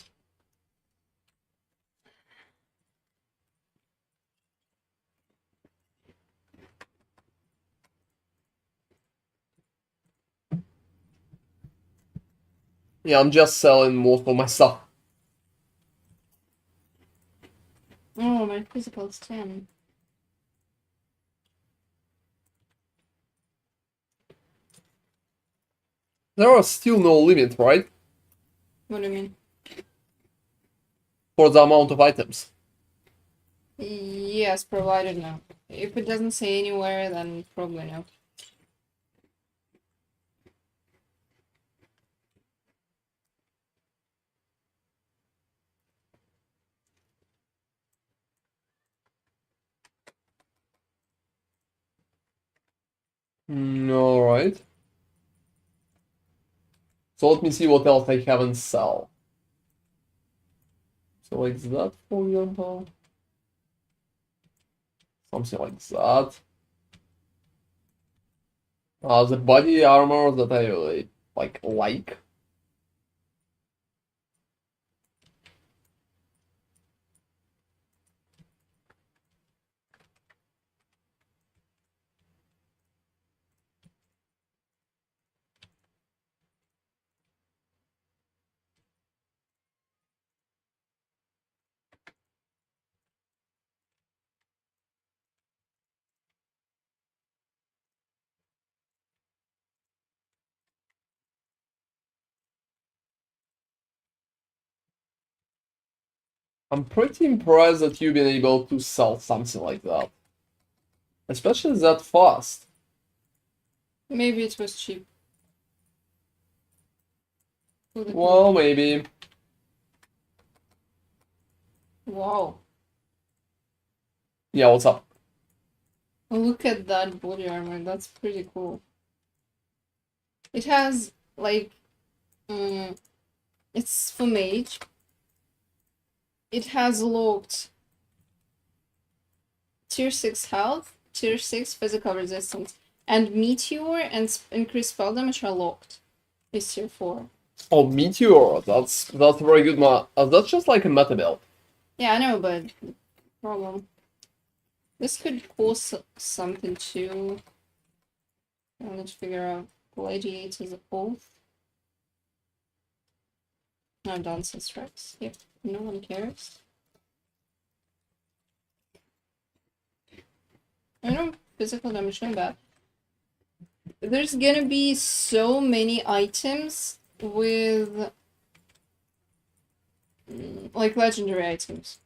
S1: Yeah, I'm just selling most of my stuff.
S2: Oh, my physical's 10.
S1: There are still no limit, right?
S2: What do you mean?
S1: For the amount of items.
S2: Yes, provided no. If it doesn't say anywhere, then probably no.
S1: Alright. So let me see what else I haven't sell. So like that, for example. Something like that. The body armor that I really like. I'm pretty impressed that you've been able to sell something like that. Especially that fast.
S2: Maybe it was cheap. Who the hell
S1: Well,
S2: knows?
S1: maybe.
S2: Wow.
S1: Yeah, what's up?
S2: Look at that body armor. That's pretty cool. It has, like, it's for mage. It has locked tier 6 health, tier 6 physical resistance, and meteor and increased spell damage are locked. It's tier 4.
S1: Oh, Meteor. That's a very good that's just like a meta build.
S2: Yeah, I know, but problem. This could cause something too. I need to figure out Gladiator's Oath. No, Dancing Strikes. Yep, no one cares. I know physical damage, not bad. There's gonna be so many items with like legendary items.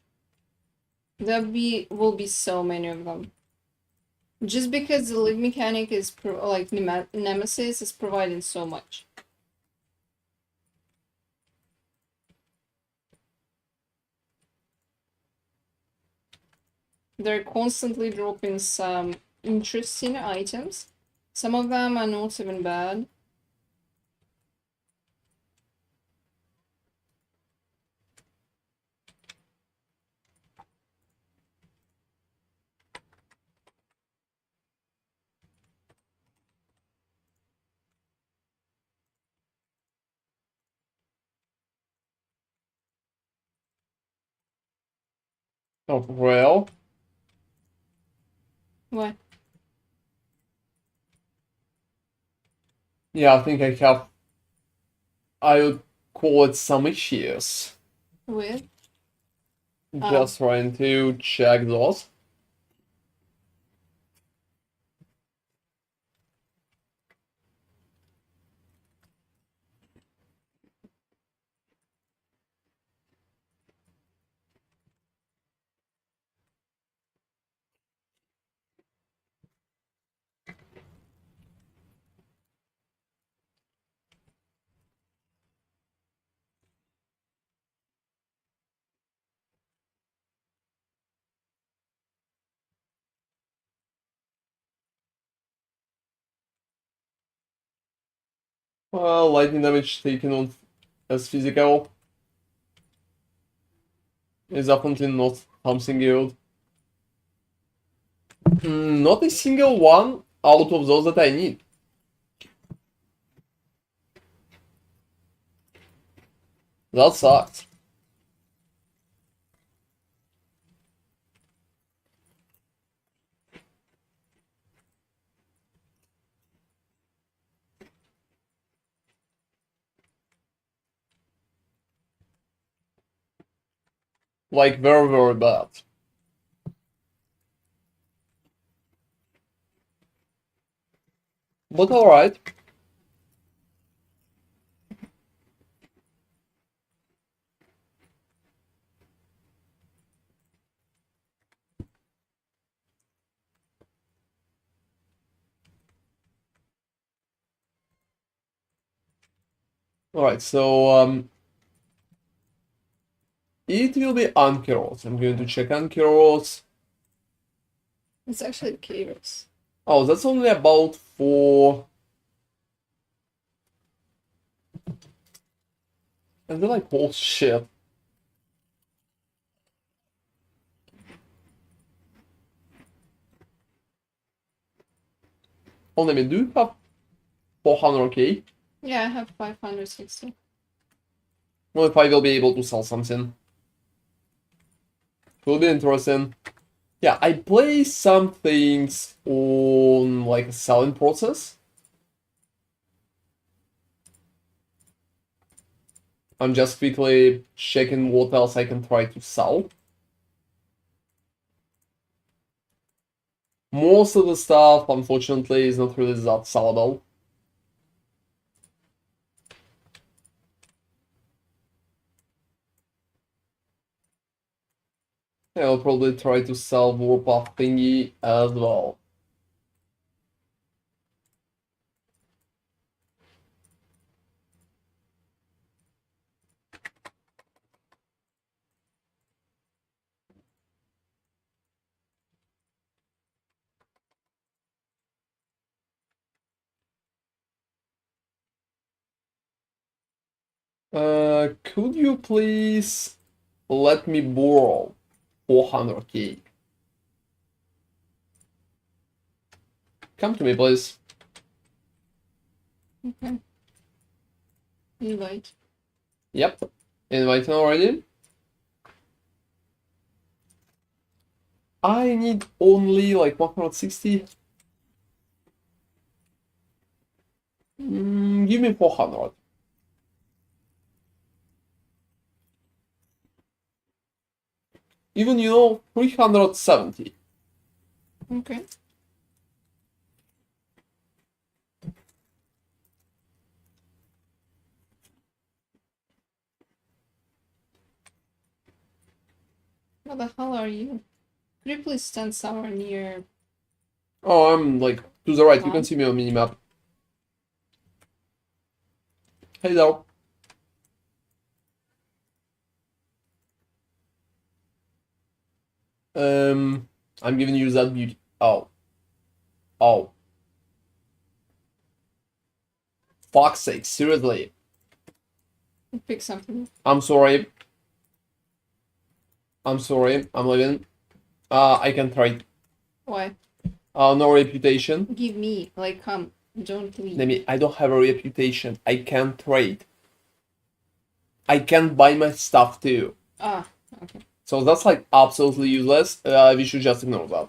S2: Will be so many of them. Just because the live mechanic is like Nemesis is providing so much. They're constantly dropping some interesting items. Some of them are not even bad.
S1: Oh, well.
S2: What?
S1: Yeah, I think I would call it some issues.
S2: With? Oh.
S1: Just trying to check those. Well, lightning damage taken on as physical is definitely not something good. Not a single one out of those that I need. That sucks. Like, very, very bad. But alright. Alright, so it will be Ankyros. I'm going to check Ankyros.
S2: It's actually Chaos.
S1: Oh, that's only about for... And they're like, oh shit. Oh, let me do have 400k.
S2: Yeah, I have 560.
S1: Well, if I will be able to sell something. Will be interesting. Yeah, I play some things on like a selling process. I'm just quickly checking what else I can try to sell. Most of the stuff, unfortunately, is not really that sellable. Yeah, I'll probably try to sell Warpath thingy as well. Could you please let me borrow 400k? Come to me, please.
S2: Okay. Invite.
S1: Yep. Inviting already. I need only like 160. Give me 400. Even, 370.
S2: Okay. What the hell are you? Could you please stand somewhere near?
S1: Oh, I'm like to the right. You can
S2: Mom?
S1: see me on minimap. Hello. I'm giving you that beauty. Oh. Oh. Fuck's sake, seriously.
S2: Pick something.
S1: I'm sorry. I'm sorry. I'm leaving. I can trade.
S2: Why?
S1: No reputation.
S2: Give me. Like, come. Don't leave.
S1: Nemi, I don't have a reputation. I can't trade. I can't buy my stuff too.
S2: Ah, okay.
S1: So that's like absolutely useless. We should just ignore that.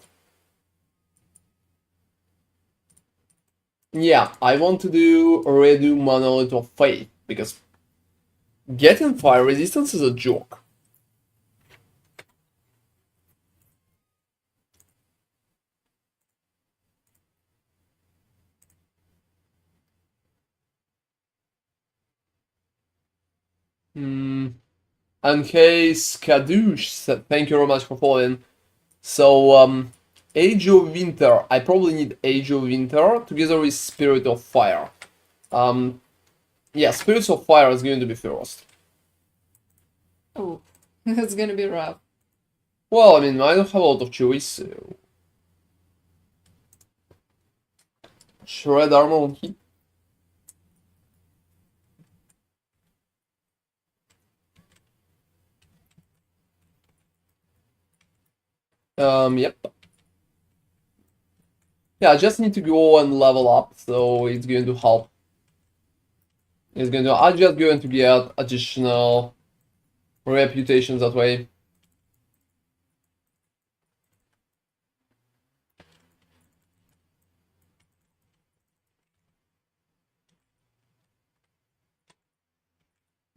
S1: Yeah, I want to do redo Monolith of Faith because getting fire resistance is a joke. And hey, Skadoosh, thank you very much for following. So, Age of Winter. I probably need Age of Winter together with Spirit of Fire. Yeah, Spirits of Fire is going to be first.
S2: Oh, that's gonna be rough.
S1: Well, I mean, I don't have a lot of choice. So... Shred armor on hit. Yep. Yeah, I just need to go and level up, so it's going to help. I'm just going to get additional reputations that way.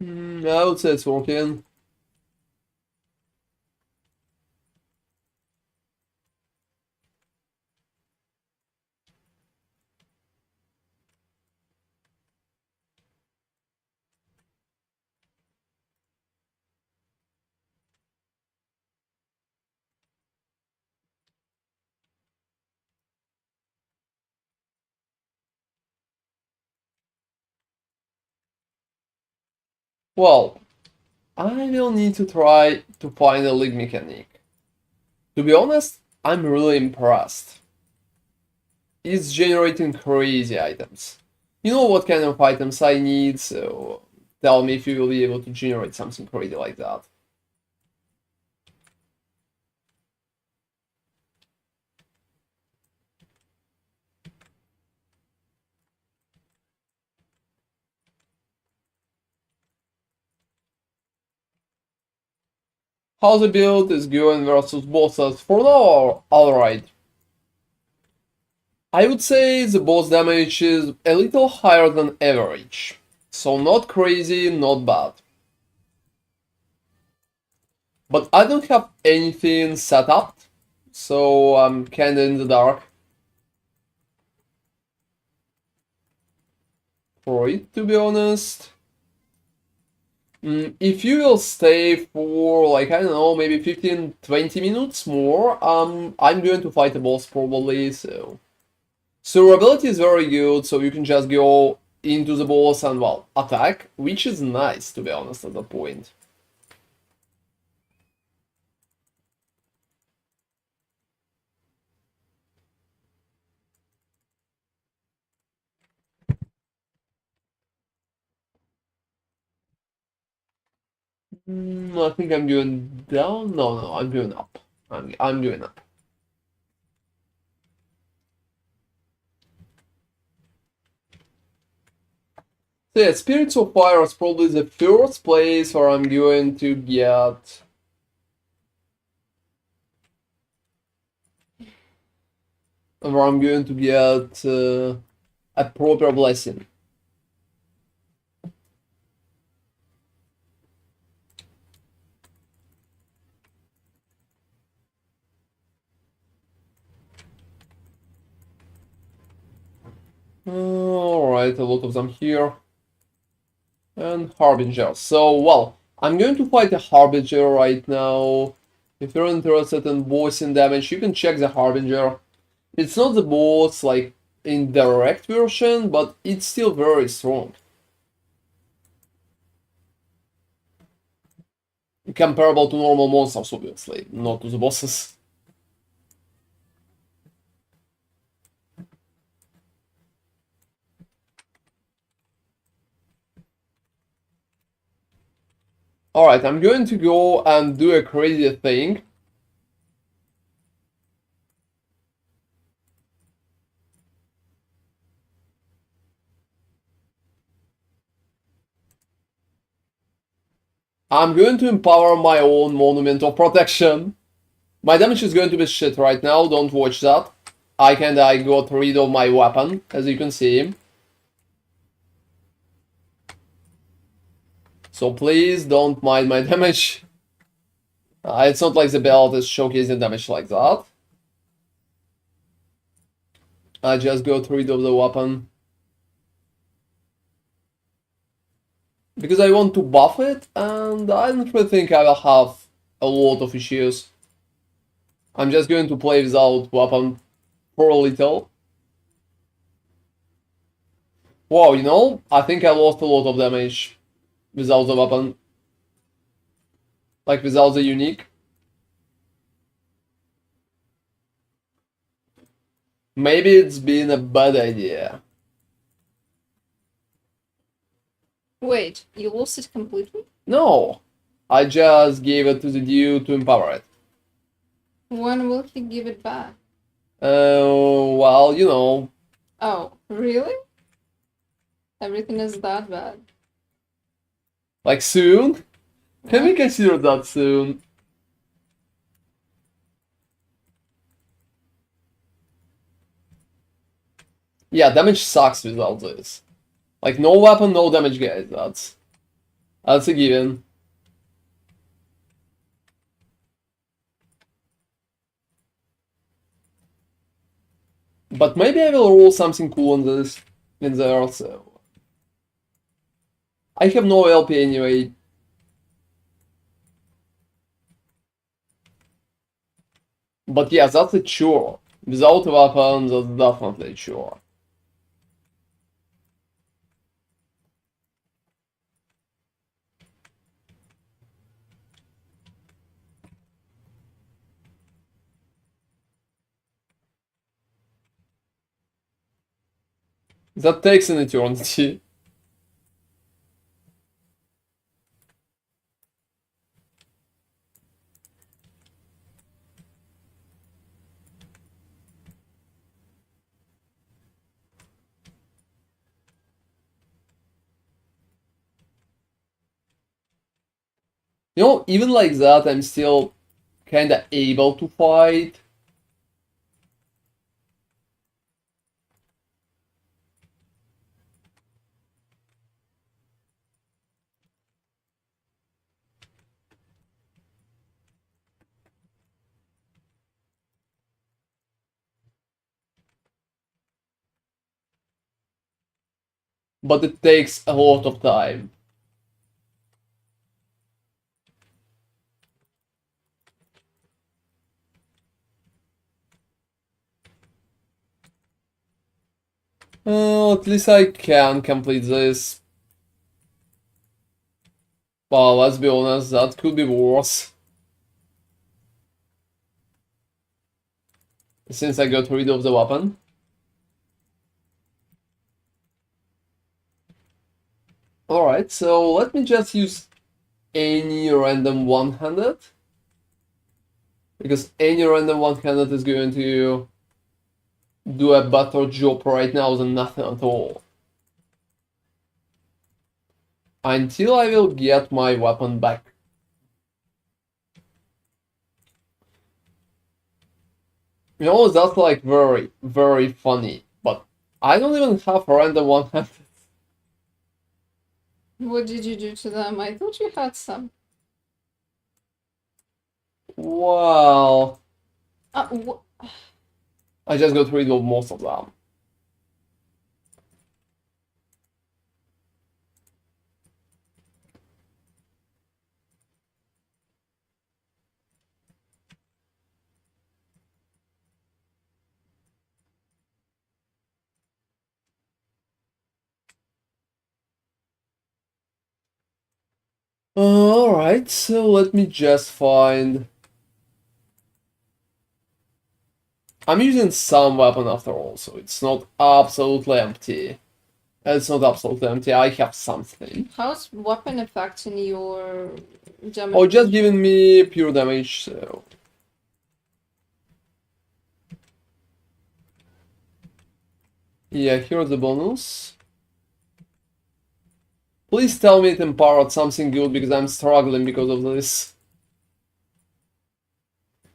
S1: I would say it's working. Well, I will need to try to find a league mechanic. To be honest, I'm really impressed. It's generating crazy items. You know what kind of items I need, so tell me if you will be able to generate something crazy like that. How the build is going versus bosses for now, alright. I would say the boss damage is a little higher than average. So not crazy, not bad. But I don't have anything set up, so I'm kinda in the dark for it, to be honest. If you will stay for, like, I don't know, maybe 15-20 minutes more, I'm going to fight the boss probably, so... Survivability is very good, so you can just go into the boss and, well, attack, which is nice, to be honest, at that point. I think I'm going down. No, I'm going up. I'm going up. So yeah, Spirits of Fire is probably the first place where I'm going to get. Where I'm going to get a proper blessing. Alright, a lot of them here. And Harbinger. So, well, I'm going to fight a Harbinger right now. If you're interested in bossing damage, you can check the Harbinger. It's not the boss, like, in direct version, but it's still very strong. Comparable to normal monsters, obviously, not to the bosses. Alright, I'm going to go and do a crazy thing. I'm going to empower my own Monument of Protection. My damage is going to be shit right now, don't watch that. I got rid of my weapon, as you can see. So please don't mind my damage. It's not like the belt is showcasing damage like that. I just got rid of the weapon. Because I want to buff it, and I don't really think I will have a lot of issues. I'm just going to play without weapon for a little. Wow, you know, I think I lost a lot of damage without the weapon. Like, without the unique. Maybe it's been a bad idea.
S2: Wait, you lost it completely?
S1: No, I just gave it to the dude to empower it.
S2: When will he give it back?
S1: Well, you know.
S2: Oh, really? Everything is that bad.
S1: Like soon? Can we consider that soon? Yeah, damage sucks without this. Like, no weapon, no damage, guys. That's a given. But maybe I will roll something cool in there, so... I have no LP anyway. But yeah, that's a chore. Without a weapon, that's definitely a chore. That takes an eternity. You know, even like that, I'm still kinda able to fight. But it takes a lot of time. At least I can complete this. Well, let's be honest, that could be worse. Since I got rid of the weapon. Alright, so let me just use any random one-handed. Because any random one-handed is going to do a better job right now than nothing at all. Until I will get my weapon back. You know, that's like very, very funny. But I don't even have a random one-handed.
S2: What did you do to them? I thought you had some.
S1: Well,
S2: Wh-
S1: I just got rid of most of them. Alright, so let me just find... I'm using some weapon after all, so it's not absolutely empty. It's not absolutely empty, I have something.
S2: How's weapon affecting your damage?
S1: Oh, just giving me pure damage, so... Yeah, here's the bonus. Please tell me it empowered something good, because I'm struggling because of this.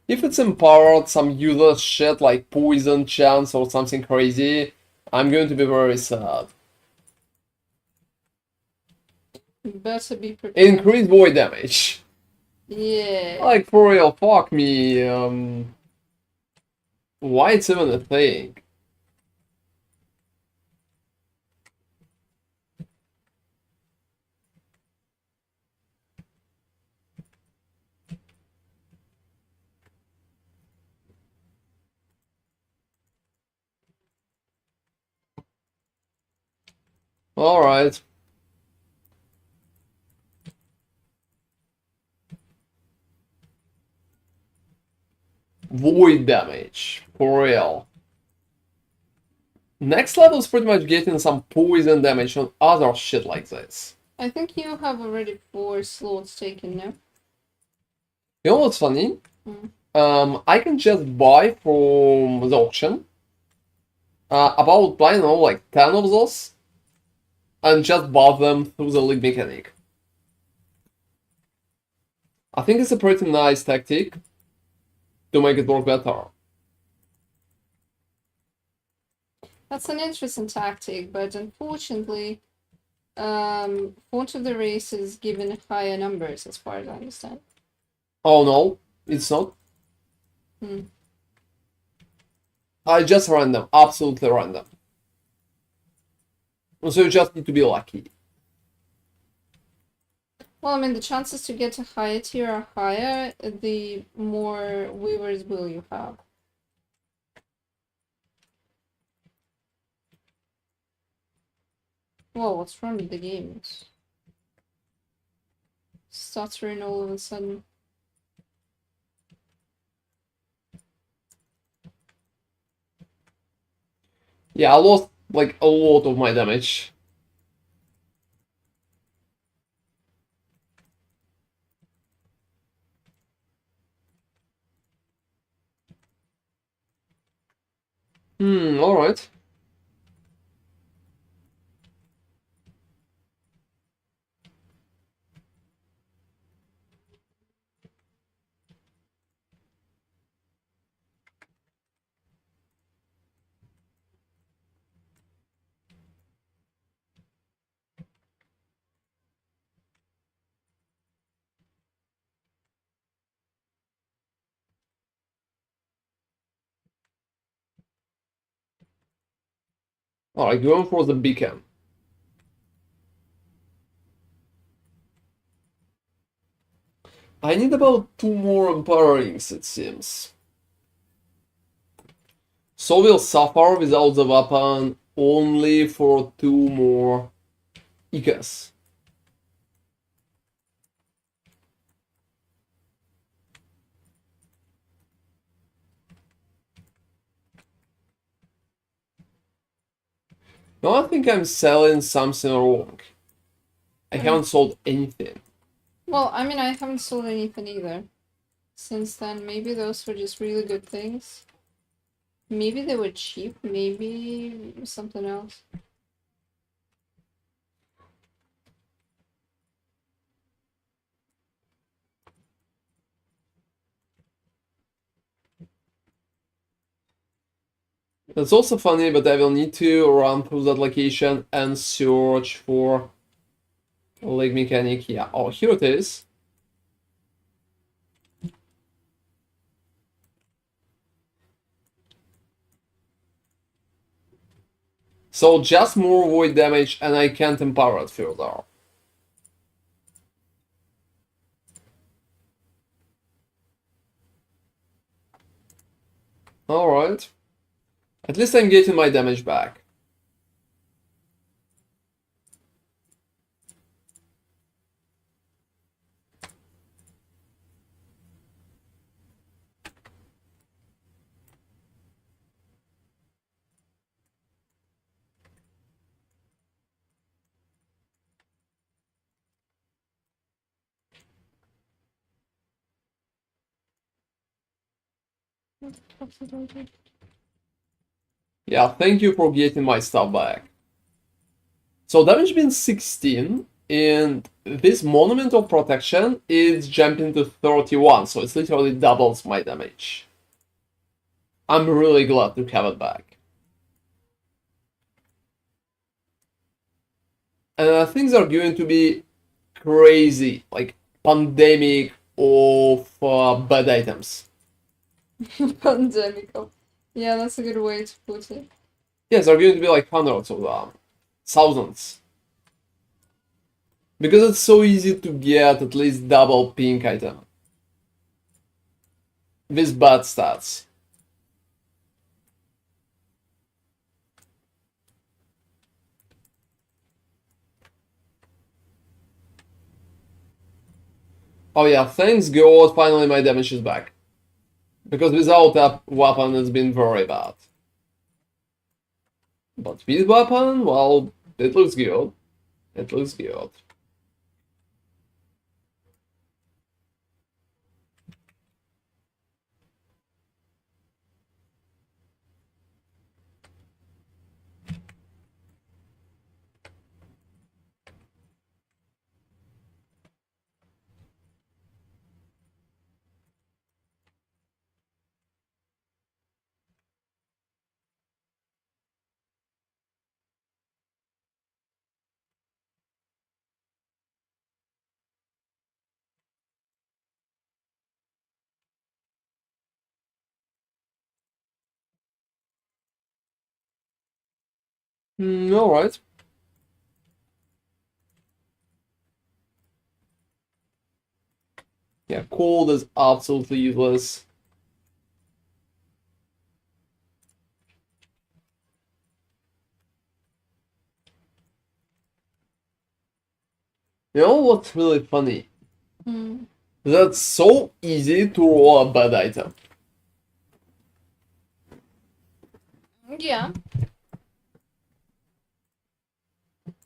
S1: If it's empowered some useless shit like poison chance or something crazy, I'm going to be very sad.
S2: Better be prepared.
S1: Increased void damage.
S2: Yeah.
S1: Like, for real, fuck me. Why it's even a thing? Alright. Void damage. For real. Next level is pretty much getting some poison damage on other shit like this.
S2: I think you have already 4 slots taken now.
S1: You know what's funny?
S2: Mm.
S1: I can just buy from the auction about, I don't know, like 10 of those, and just buy them through the league mechanic. I think it's a pretty nice tactic to make it work better.
S2: That's an interesting tactic, but unfortunately, Font of the Race is given higher numbers, as far as I understand.
S1: Oh no, it's not. I just random, absolutely random. So you just need to be lucky.
S2: Well, I mean, the chances to get a higher tier are higher, the more Weaver's Will you have. Whoa, what's wrong with the game? It's stuttering all of a sudden.
S1: Yeah, I lost like a lot of my damage. Alright. Alright, going for the beacon. I need about 2 more Emperor rings, it seems. So we'll suffer without the weapon only for 2 more Icas. Now I think I'm selling something wrong. I haven't sold anything.
S2: Well, I mean, I haven't sold anything either. Since then, maybe those were just really good things. Maybe they were cheap, maybe something else.
S1: It's also funny, but I will need to run through that location and search for Lake Mechanic. Yeah, oh, here it is. So just more void damage and I can't empower it further. Alright. At least I'm getting my damage back. Yeah, thank you for getting my stuff back. So damage been 16, and this Monument of Protection is jumping to 31, so it's literally doubles my damage. I'm really glad to have it back. And things are going to be crazy, like pandemic of bad items.
S2: Pandemic. Yeah, that's a good way to put it.
S1: Yes, there are going to be like hundreds of them, thousands. Because it's so easy to get at least double pink item. With bad stats. Oh yeah, thanks God, finally my damage is back. Because without that weapon it's been very bad. But with weapon, well, it looks good. It looks good. Alright. Yeah, cold is absolutely useless. You know what's really funny?
S2: Hmm.
S1: That's so easy to roll a bad item.
S2: Yeah.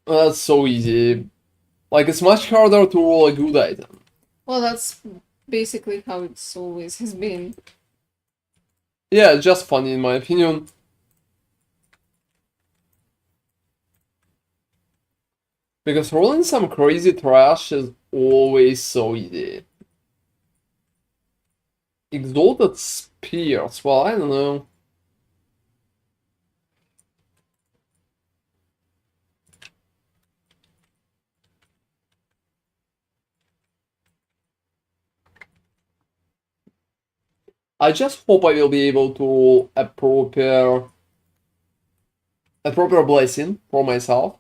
S1: That's so easy. Like, it's much harder to roll a good item.
S2: Well, that's basically how it's always has been.
S1: Yeah, it's just funny in my opinion. Because rolling some crazy trash is always so easy. Exalted Spears, well, I don't know. I just hope I will be able to roll a proper blessing for myself.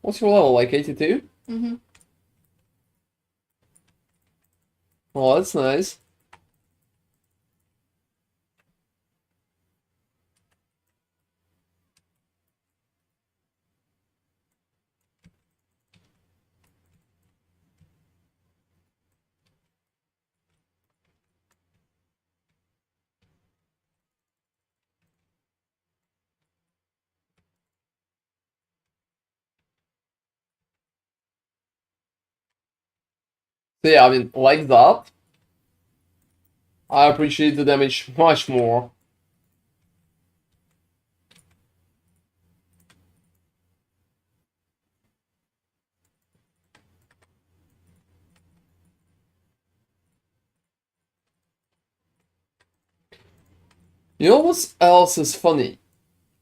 S1: What's your level, like 82?
S2: Mm-hmm.
S1: Oh, that's nice. So yeah, I mean, like that, I appreciate the damage much more. You know what else is funny?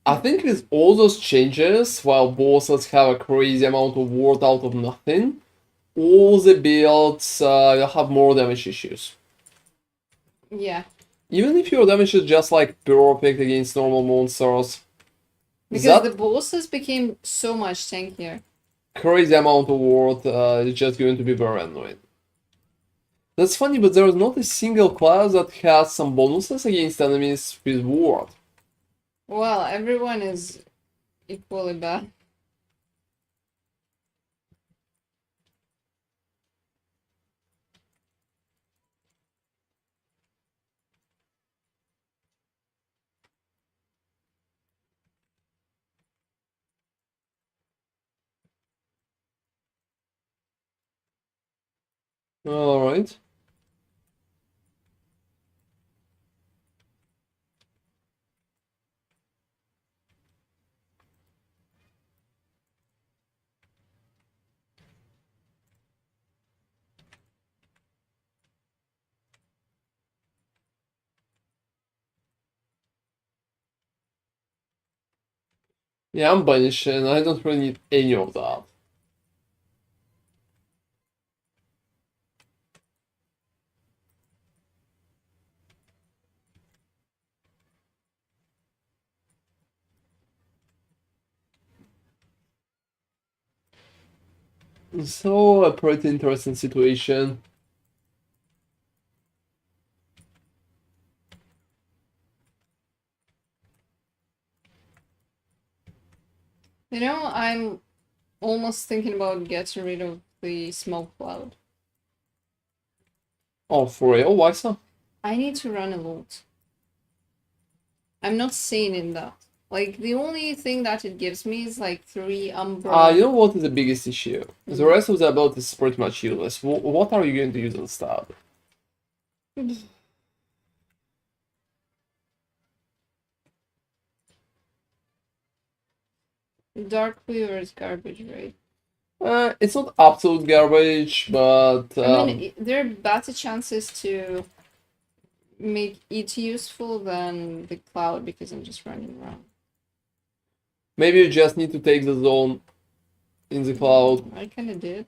S1: I think with all those changes, while bosses have a crazy amount of ward out of nothing, all the builds have more damage issues.
S2: Yeah.
S1: Even if your damage is just like perfect against normal monsters,
S2: Because the
S1: that
S2: bosses became so much tankier.
S1: crazy amount of ward is just going to be very annoying. That's funny, but there is not a single class that has some bonuses against enemies with ward.
S2: Well, everyone is equally bad.
S1: Alright. Yeah, I'm banishing. I don't really need any of that. So, a pretty interesting situation.
S2: You know, I'm almost thinking about getting rid of the smoke cloud.
S1: Oh, for real? Why so?
S2: I need to run a lot. I'm not sane in that. Like, the only thing that it gives me is like 3 Umbra.
S1: You know what is the biggest issue? The
S2: Mm.
S1: rest of the abilities is pretty much useless. What are you going to use instead?
S2: Dark Weaver is garbage, right?
S1: It's not absolute garbage, but
S2: I mean, there are better chances to make it useful than the cloud because I'm just running around.
S1: maybe you just need to take the zone in the cloud.
S2: I kind of did.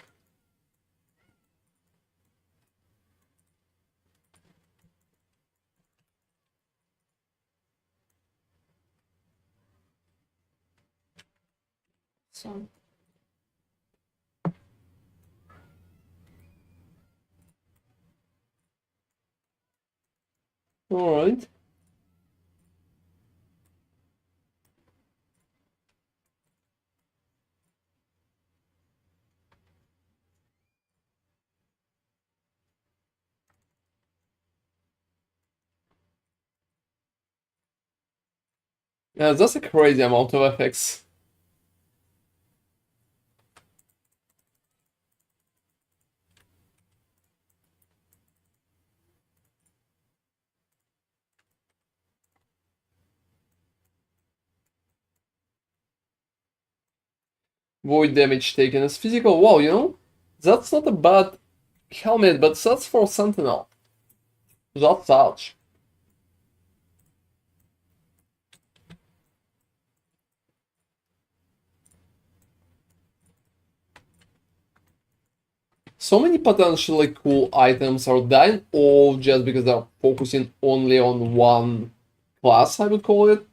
S2: so.
S1: Alright. Yeah, that's a crazy amount of effects. Void damage taken as physical. Wow, you know, that's not a bad helmet, but that's for Sentinel. That touch. So many potentially cool items are dying, all just because they're focusing only on one class, I would call it.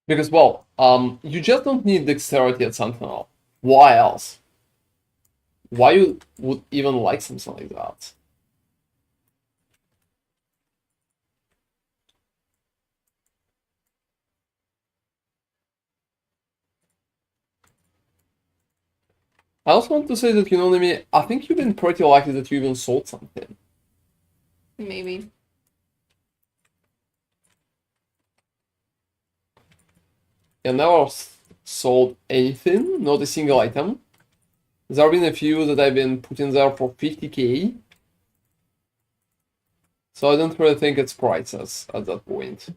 S1: Because, well, you just don't need dexterity at Sentinel. Why else? Why you would even like something like that? I also want to say that, you know, Nemi, I think you've been pretty lucky that you even sold something.
S2: Maybe.
S1: I never sold anything, not a single item. There have been a few that I've been putting there for 50k. So I don't really think it's priceless at that point.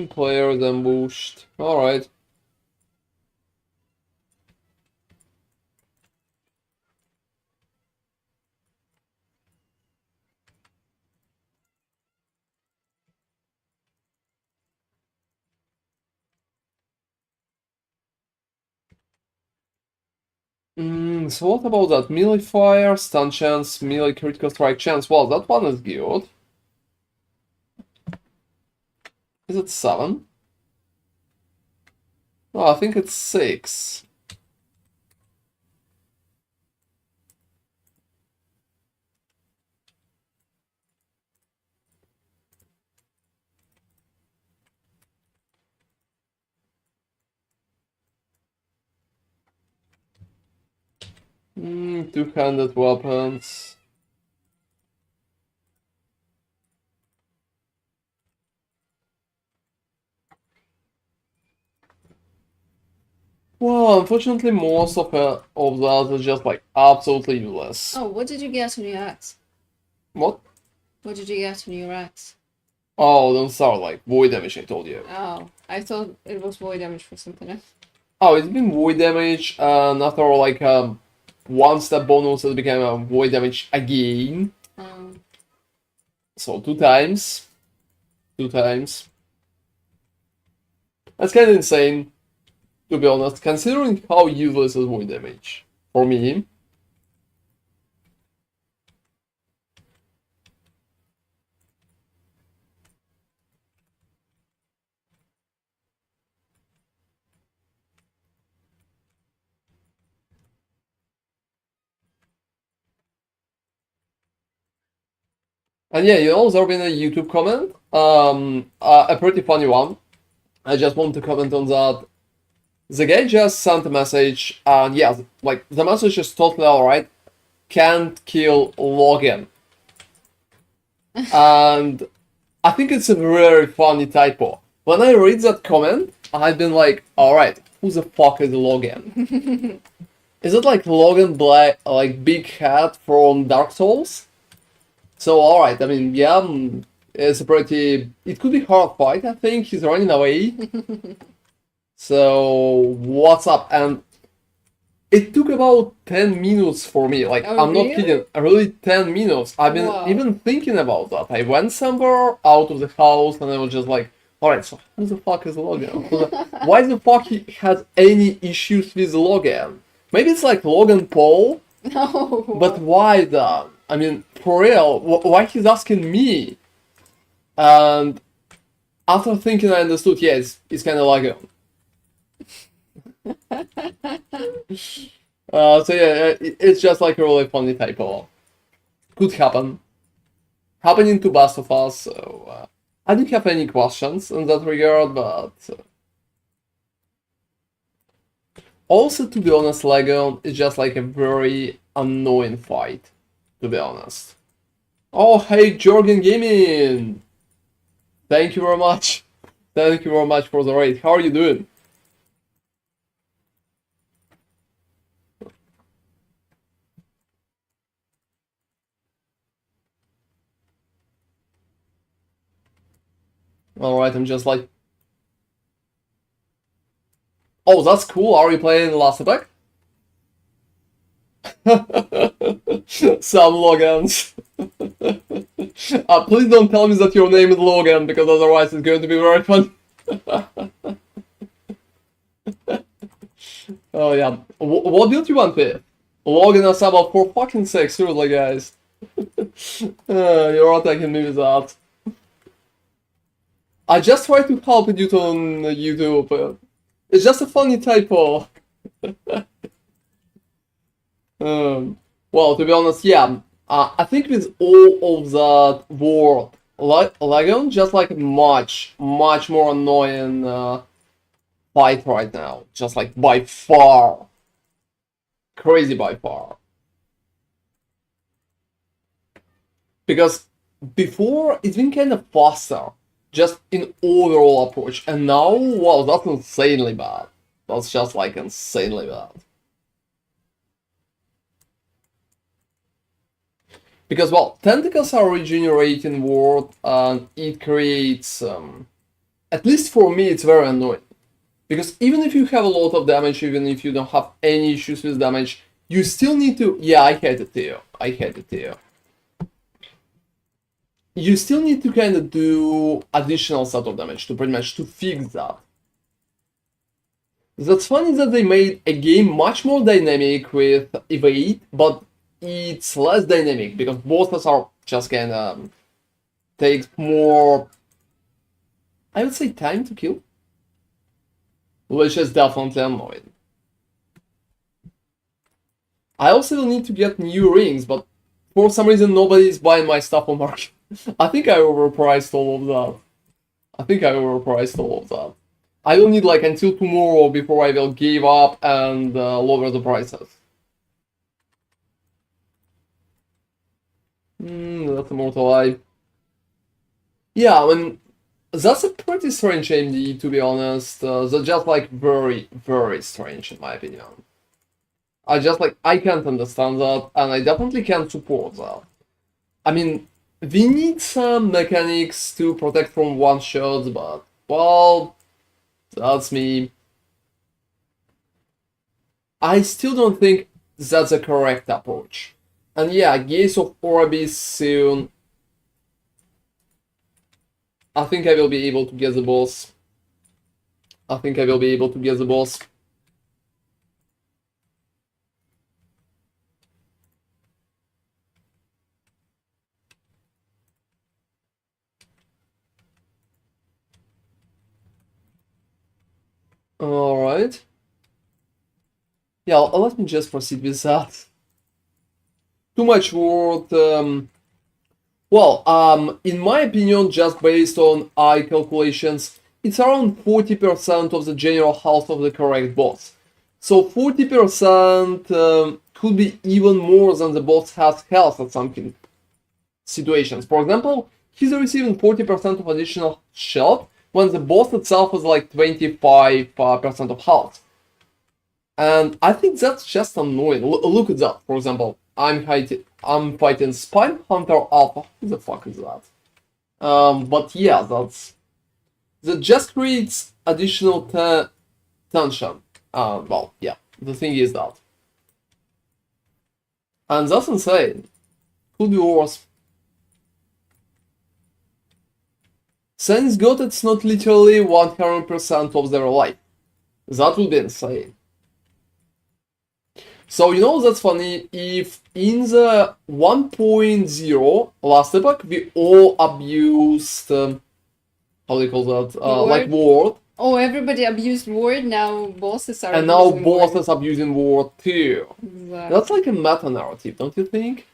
S1: Players ambushed. Alright. So what about that? Melee fire, stun chance, melee critical strike chance. Well, that one is good. Is it 7? Oh, I think it's 6. Two-handed weapons. Well, unfortunately, most of that is just like absolutely useless.
S2: Oh, what did you get on your axe?
S1: What?
S2: What did you get on your axe?
S1: Oh, don't start like void damage, I told you.
S2: Oh, I thought it was void damage for something else.
S1: Oh, it's been void damage, and after like one step bonus, it became a void damage again. So 2 times. 2 times. That's kind of insane, to be honest, considering how useless is void damage for me. And yeah, you know, there's been a YouTube comment, a pretty funny one. I just want to comment on that. The guy just sent a message, and yeah, like the message is totally alright. Can't kill Logan. And I think it's a very funny typo. When I read that comment, I've been like, alright, who the fuck is Logan? Is it like Logan Black, like Big Hat from Dark Souls? So, alright, I mean, yeah, it's a pretty... It could be hard fight, I think. He's running away. So, what's up? And it took about 10 minutes for me. Like,
S2: Oh,
S1: I'm not
S2: really?
S1: kidding. Really 10 minutes. I've been
S2: Wow.
S1: even thinking about that. I went somewhere out of the house and I was just like, alright, so who the fuck is Logan? Why the fuck he has any issues with Logan? Maybe it's like Logan Paul,
S2: No.
S1: but why then? I mean, for real, why he's asking me? And after thinking, I understood, yeah, it's kind of Logan. So yeah, it's just like a really funny typo. Could happen. Happening to Last of Us, so I don't have any questions in that regard, but... Also, to be honest, Legion is just like a very annoying fight, to be honest. Oh, hey, Jorgen Gaming! Thank you very much. Thank you very much for the raid. How are you doing? Alright, I'm just like... Oh, that's cool. Are you playing Last Epoch? Some Logans. Please don't tell me that your name is Logan, because otherwise it's going to be very fun. Oh yeah. What build you want with? Logan or Sabbath, for fucking sake, seriously guys. You're attacking me with that. I just try to help you on YouTube. It's just a funny typo. Well, to be honest, yeah. I think with all of that word, Legion just like much more annoying fight right now. Just like by far. Crazy by far. Because before it's been kind of faster, just in overall approach, and now, wow, that's insanely bad. That's just like insanely bad. Because, well, tentacles are regenerating ward, and it creates, at least for me, it's very annoying. Because even if you have a lot of damage, even if you don't have any issues with damage, you still need to... Yeah, I hate it too. I hate it too. You still need to kind of do additional set of damage to pretty much to fix that. That's funny that they made a game much more dynamic with evade, but it's less dynamic because bosses are just kind of takes more, I would say, time to kill, which is definitely annoying. I also need to get new rings, but for some reason nobody is buying my stuff on market. I think I overpriced all of that. I will need like until tomorrow before I will give up and lower the prices. That's Immortal Eye. Yeah, I mean, that's a pretty strange AMD, to be honest. That's just like very strange in my opinion. I can't understand that, and I definitely can't support that. I mean, we need some mechanics to protect from one-shots, but, well, that's me. I still don't think that's a correct approach. And yeah, Gaze of Orbis soon. I think I will be able to get the boss. Alright. Yeah, let me just proceed with that. Too much word. Well, in my opinion, just based on eye calculations, it's around 40% of the general health of the correct boss. So 40% could be even more than the boss has health at some situations. For example, he's receiving 40% of additional health when the boss itself is like 25% of health. And I think that's just annoying. Look at that, for example. I'm fighting Spine Hunter Alpha. Who the fuck is that? But yeah, that just creates additional tension. Well, yeah, the thing is that. And that's insane. Could be worse. Thanks God it's not literally 100% of their life. That would be insane. So, you know, that's funny. If in the 1.0 last epoch, we all abused, how do you call that? Like ward.
S2: Oh, everybody abused ward, now bosses are
S1: And now
S2: abusing ward.
S1: bosses abusing ward too.
S2: Exactly.
S1: That's like a meta narrative, don't you think?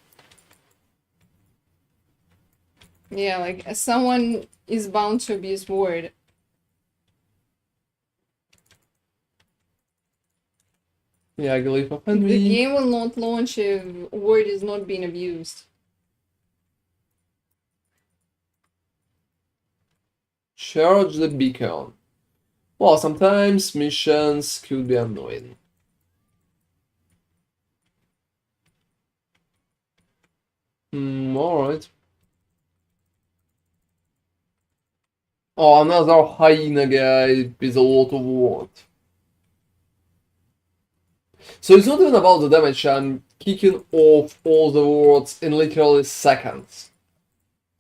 S2: Yeah, like someone is bound to abuse ward.
S1: Yeah, Glyph of
S2: The
S1: Envy.
S2: game will not launch if word is not being abused.
S1: Charge the beacon. Well, sometimes missions could be annoying. Alright. Oh, another hyena guy with a lot of ward. So it's not even about the damage, I'm kicking off all the wards in literally seconds.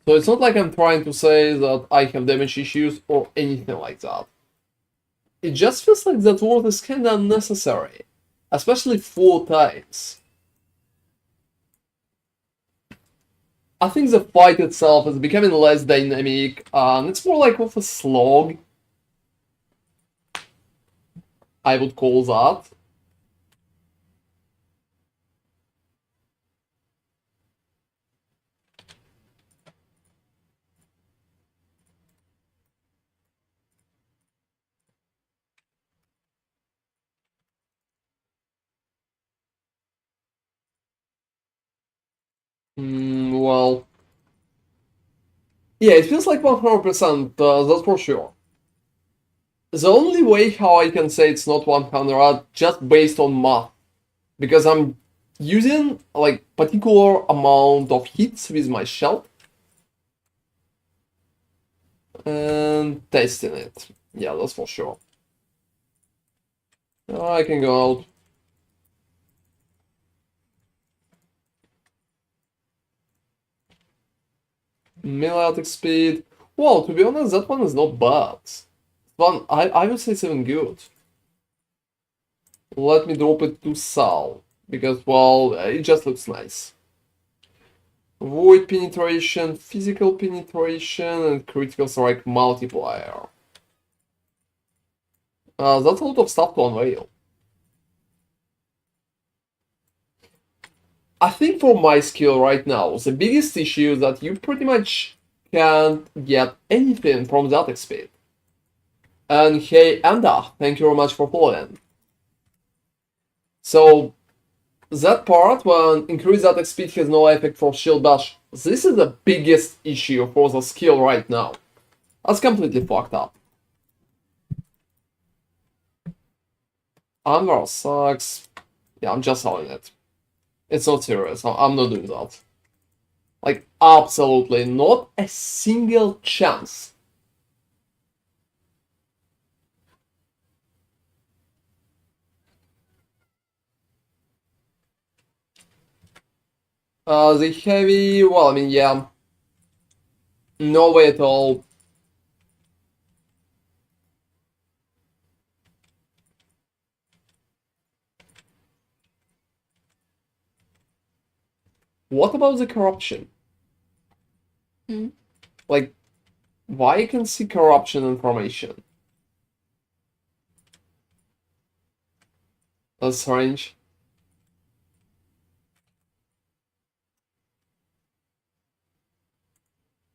S1: So it's not like I'm trying to say that I have damage issues or anything like that. It just feels like that ward is kinda unnecessary. Especially 4 times. I think the fight itself is becoming less dynamic, and it's more like of a slog. I would call that. Well... Yeah, it feels like 100%, that's for sure. The only way how I can say it's not 100 just based on math, because I'm using like particular amount of hits with my shell and testing it. Yeah, that's for sure. I can go out. Melee attack speed. Well, to be honest, that one is not bad. One, I would say it's even good. Let me drop it to Sal, because, well, it just looks nice. Void penetration, physical penetration, and critical strike multiplier. That's a lot of stuff to unveil. I think for my skill right now, the biggest issue is that you pretty much can't get anything from that XP. And hey, Anda, thank you very much for following. So, that part, when increased attack speed has no effect for shield bash, this is the biggest issue for the skill right now. That's completely fucked up. Anvar sucks. Yeah, I'm just selling it. It's not serious. I'm not doing that. Like, absolutely not a single chance. The heavy, well, I mean, yeah. No way at all. What about the corruption? Like, why you can see corruption information? That's strange.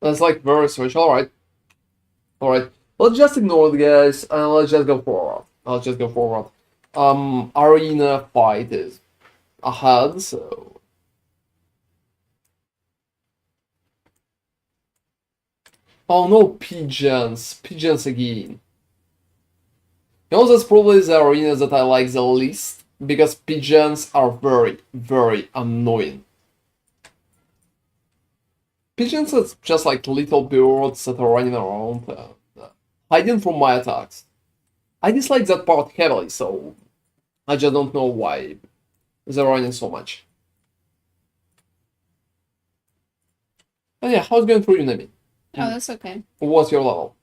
S1: That's like very strange. Alright. Alright. Let's just ignore the guys and let's just go forward. Let's just go forward. Arena fight is ahead, so... Oh no, pigeons. Pigeons again. You know, that's probably the arena that I like the least, because pigeons are very, very annoying. Pigeons are just like little birds that are running around, hiding from my attacks. I dislike that part heavily, so I just don't know why they're running so much. And yeah, how's it going for you, Nemi?
S2: Oh, that's okay.
S1: What's your level?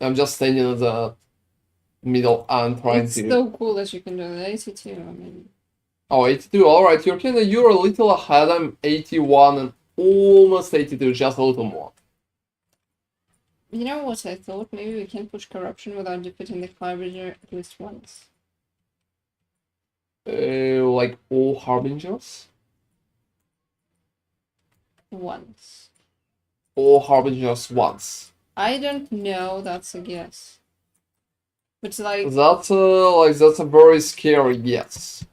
S1: I'm just standing at the middle and trying
S2: It's
S1: to.
S2: so cool that you can do that. 82, I mean.
S1: Oh, 82. Alright, you're a little ahead. I'm 81 and almost 82, just a little more.
S2: You know what I thought? Maybe we can push corruption without defeating the Harbinger at least once.
S1: Like all Harbingers?
S2: Once.
S1: All Harbingers once.
S2: I don't know, that's a guess. But like...
S1: That's a very scary guess.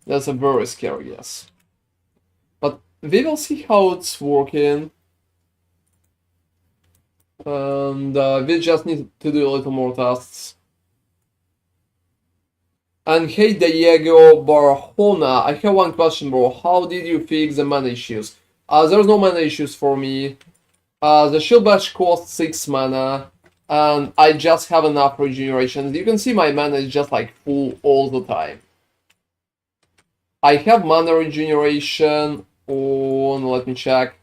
S1: That's a very scary guess. But we will see how it's working. And we just need to do a little more tests. And hey Diego Barahona, I have one question, bro. How did you fix the mana issues? There's no mana issues for me. The shield bash costs 6 mana, and I just have enough regeneration. You can see my mana is just like full all the time. I have mana regeneration on, let me check,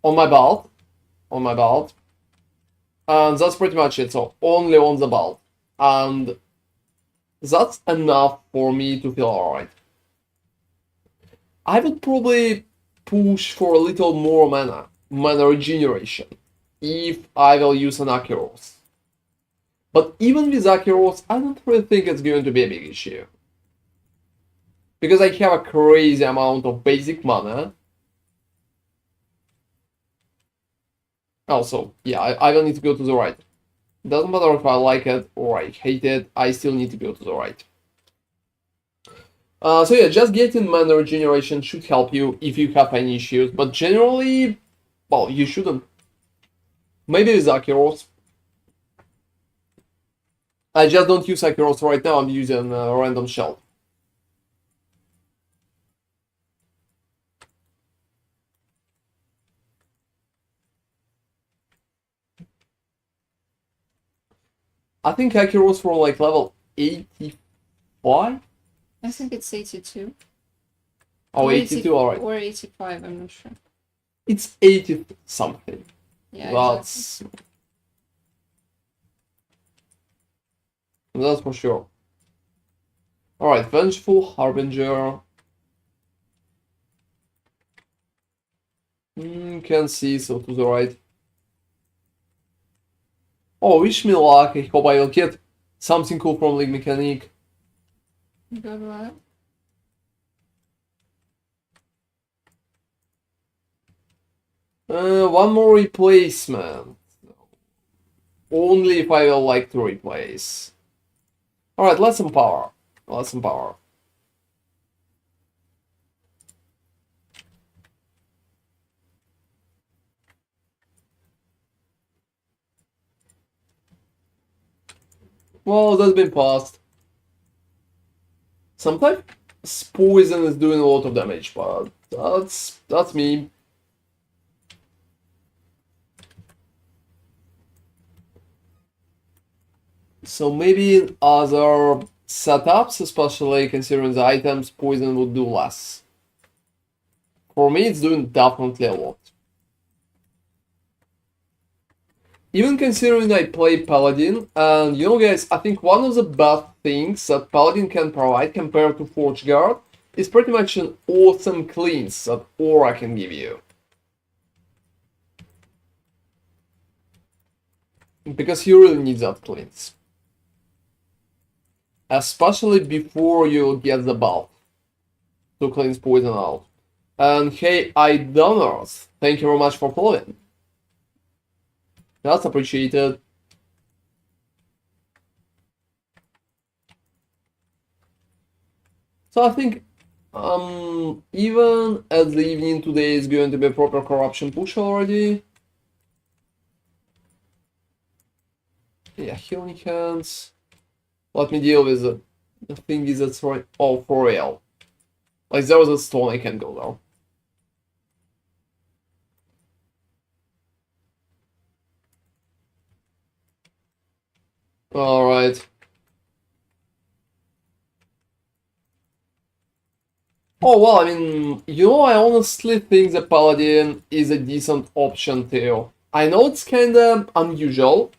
S1: on my belt. On my belt. And that's pretty much it, so only on the belt. And that's enough for me to feel alright. I would probably push for a little more mana regeneration, if I will use an Akeros. But even with Akeros, I don't really think it's going to be a big issue. Because I have a crazy amount of basic mana. Also, yeah, I will need to go to the right. Doesn't matter if I like it or I hate it, I still need to go to the right. So yeah, just getting mana regeneration should help you if you have any issues, but generally, well, you shouldn't. Maybe with Akeros. I just don't use Akeros right now, I'm using a random shell. I think Akeros for like level 85?
S2: I think it's 82.
S1: Oh,
S2: Or
S1: 82, alright.
S2: Or 85, I'm not sure.
S1: It's 80 something.
S2: Yeah,
S1: That's for sure. Alright, Vengeful Harbinger. Can see, so to the right. Oh, wish me luck. I hope I will get something cool from League Mechanic.
S2: Good luck.
S1: One more replacement. Only if I will like to replace. Alright, let's empower. Let's empower. Well, that's been passed. Sometimes poison is doing a lot of damage, but that's me. So maybe in other setups, especially considering the items, poison would do less. For me, it's doing definitely a lot. Even considering I play Paladin, and you know guys, I think one of the best things that Paladin can provide compared to Forge Guard is pretty much an awesome cleanse that Aura can give you. Because you really need that cleanse. Especially before you get the buff to cleanse poison out. And hey, donors, thank you very much for following. That's appreciated. So I think even at the evening today is going to be a proper corruption push already. Yeah, healing hands. Let me deal with it. The thing is that's right. Oh, for real. Like there was a stone, I can't go there. Alright. Oh well, I mean, I honestly think the Paladin is a decent option too. I know it's kinda unusual.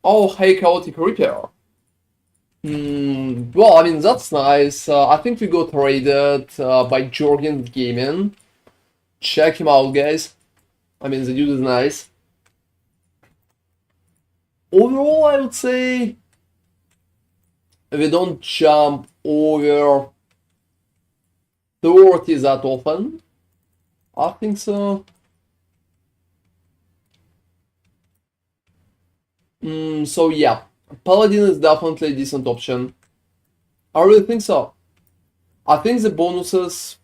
S1: Oh, hey, Chaotic Reaper. Well, I mean, that's nice. I think we got raided by Jorgen Gaming. Check him out, guys. I mean, the dude is nice. Overall, I would say we don't jump over 30 that often. I think so. So yeah, Paladin is definitely a decent option. I really think so. I think the bonuses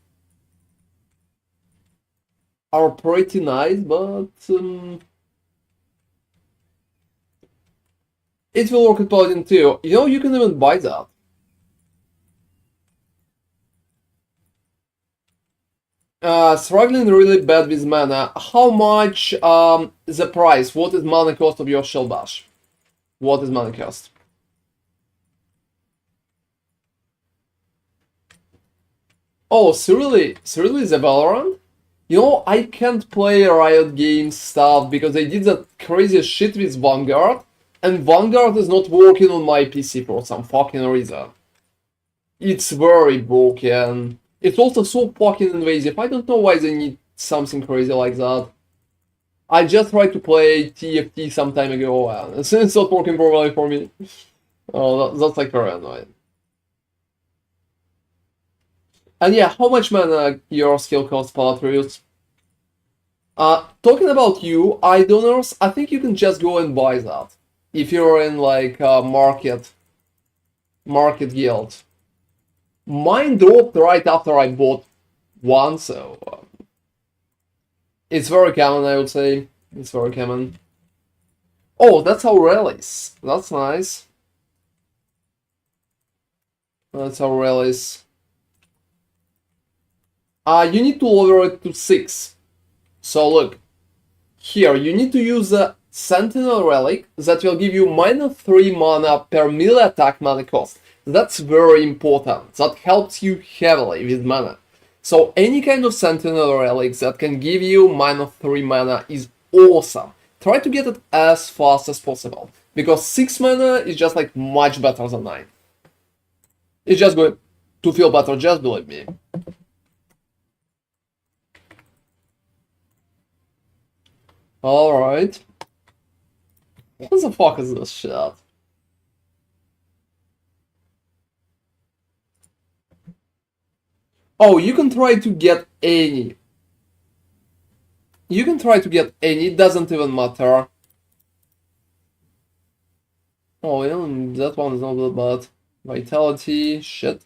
S1: are pretty nice, but it will work with Paladin too. You can even buy that. Struggling really bad with mana. How much the price? What is mana cost of your Shell Bash? What is mana cost? Oh, seriously the Valorant? I can't play Riot Games stuff because they did that crazy shit with Vanguard, and Vanguard is not working on my PC for some fucking reason. It's very broken. It's also so fucking invasive. I don't know why they need something crazy like that. I just tried to play TFT some time ago, and it's not working properly for me. Oh, that's like very annoying. And yeah, how much mana your skill costs, Palatrius? Talking about you, eye donors, I think you can just go and buy that. If you're in like market guild. Mine dropped right after I bought one, so it's very common, I would say. It's very common. Oh, that's Aurelis. That's nice. That's Aurelis. You need to lower it to 6. So look, here you need to use a Sentinel Relic that will give you -3 mana per melee attack mana cost. That's very important. That helps you heavily with mana. So any kind of Sentinel Relic that can give you -3 mana is awesome. Try to get it as fast as possible, because 6 mana is just like much better than 9. It's just going to feel better, just believe me. Alright. What the fuck is this shit? Oh, you can try to get any. You can try to get any, it doesn't even matter. Oh, yeah, that one is not that bad. Vitality, shit.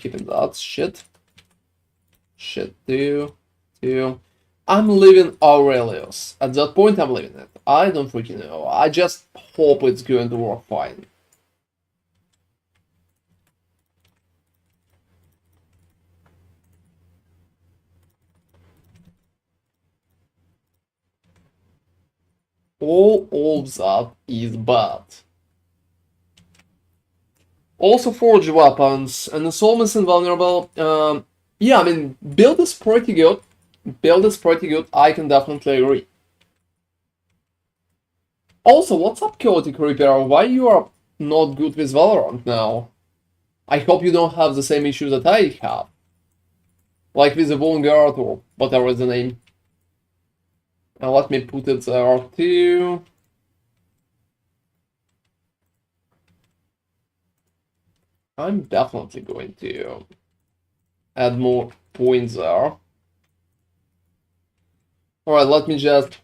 S1: Keeping that, shit. Shit, two. I'm leaving Aurelius. At that point, I'm leaving it. I don't freaking know. I just hope it's going to work fine. All of that is bad. Also forged weapons, and it's almost invulnerable. Yeah, I mean, build is pretty good. Build is pretty good, I can definitely agree. Also, what's up, Chaotic Reaper? Why you are not good with Valorant now? I hope you don't have the same issue that I have. Like with the Vanguard or whatever is the name. And let me put it there too. I'm definitely going to add more points there. Alright, let me just...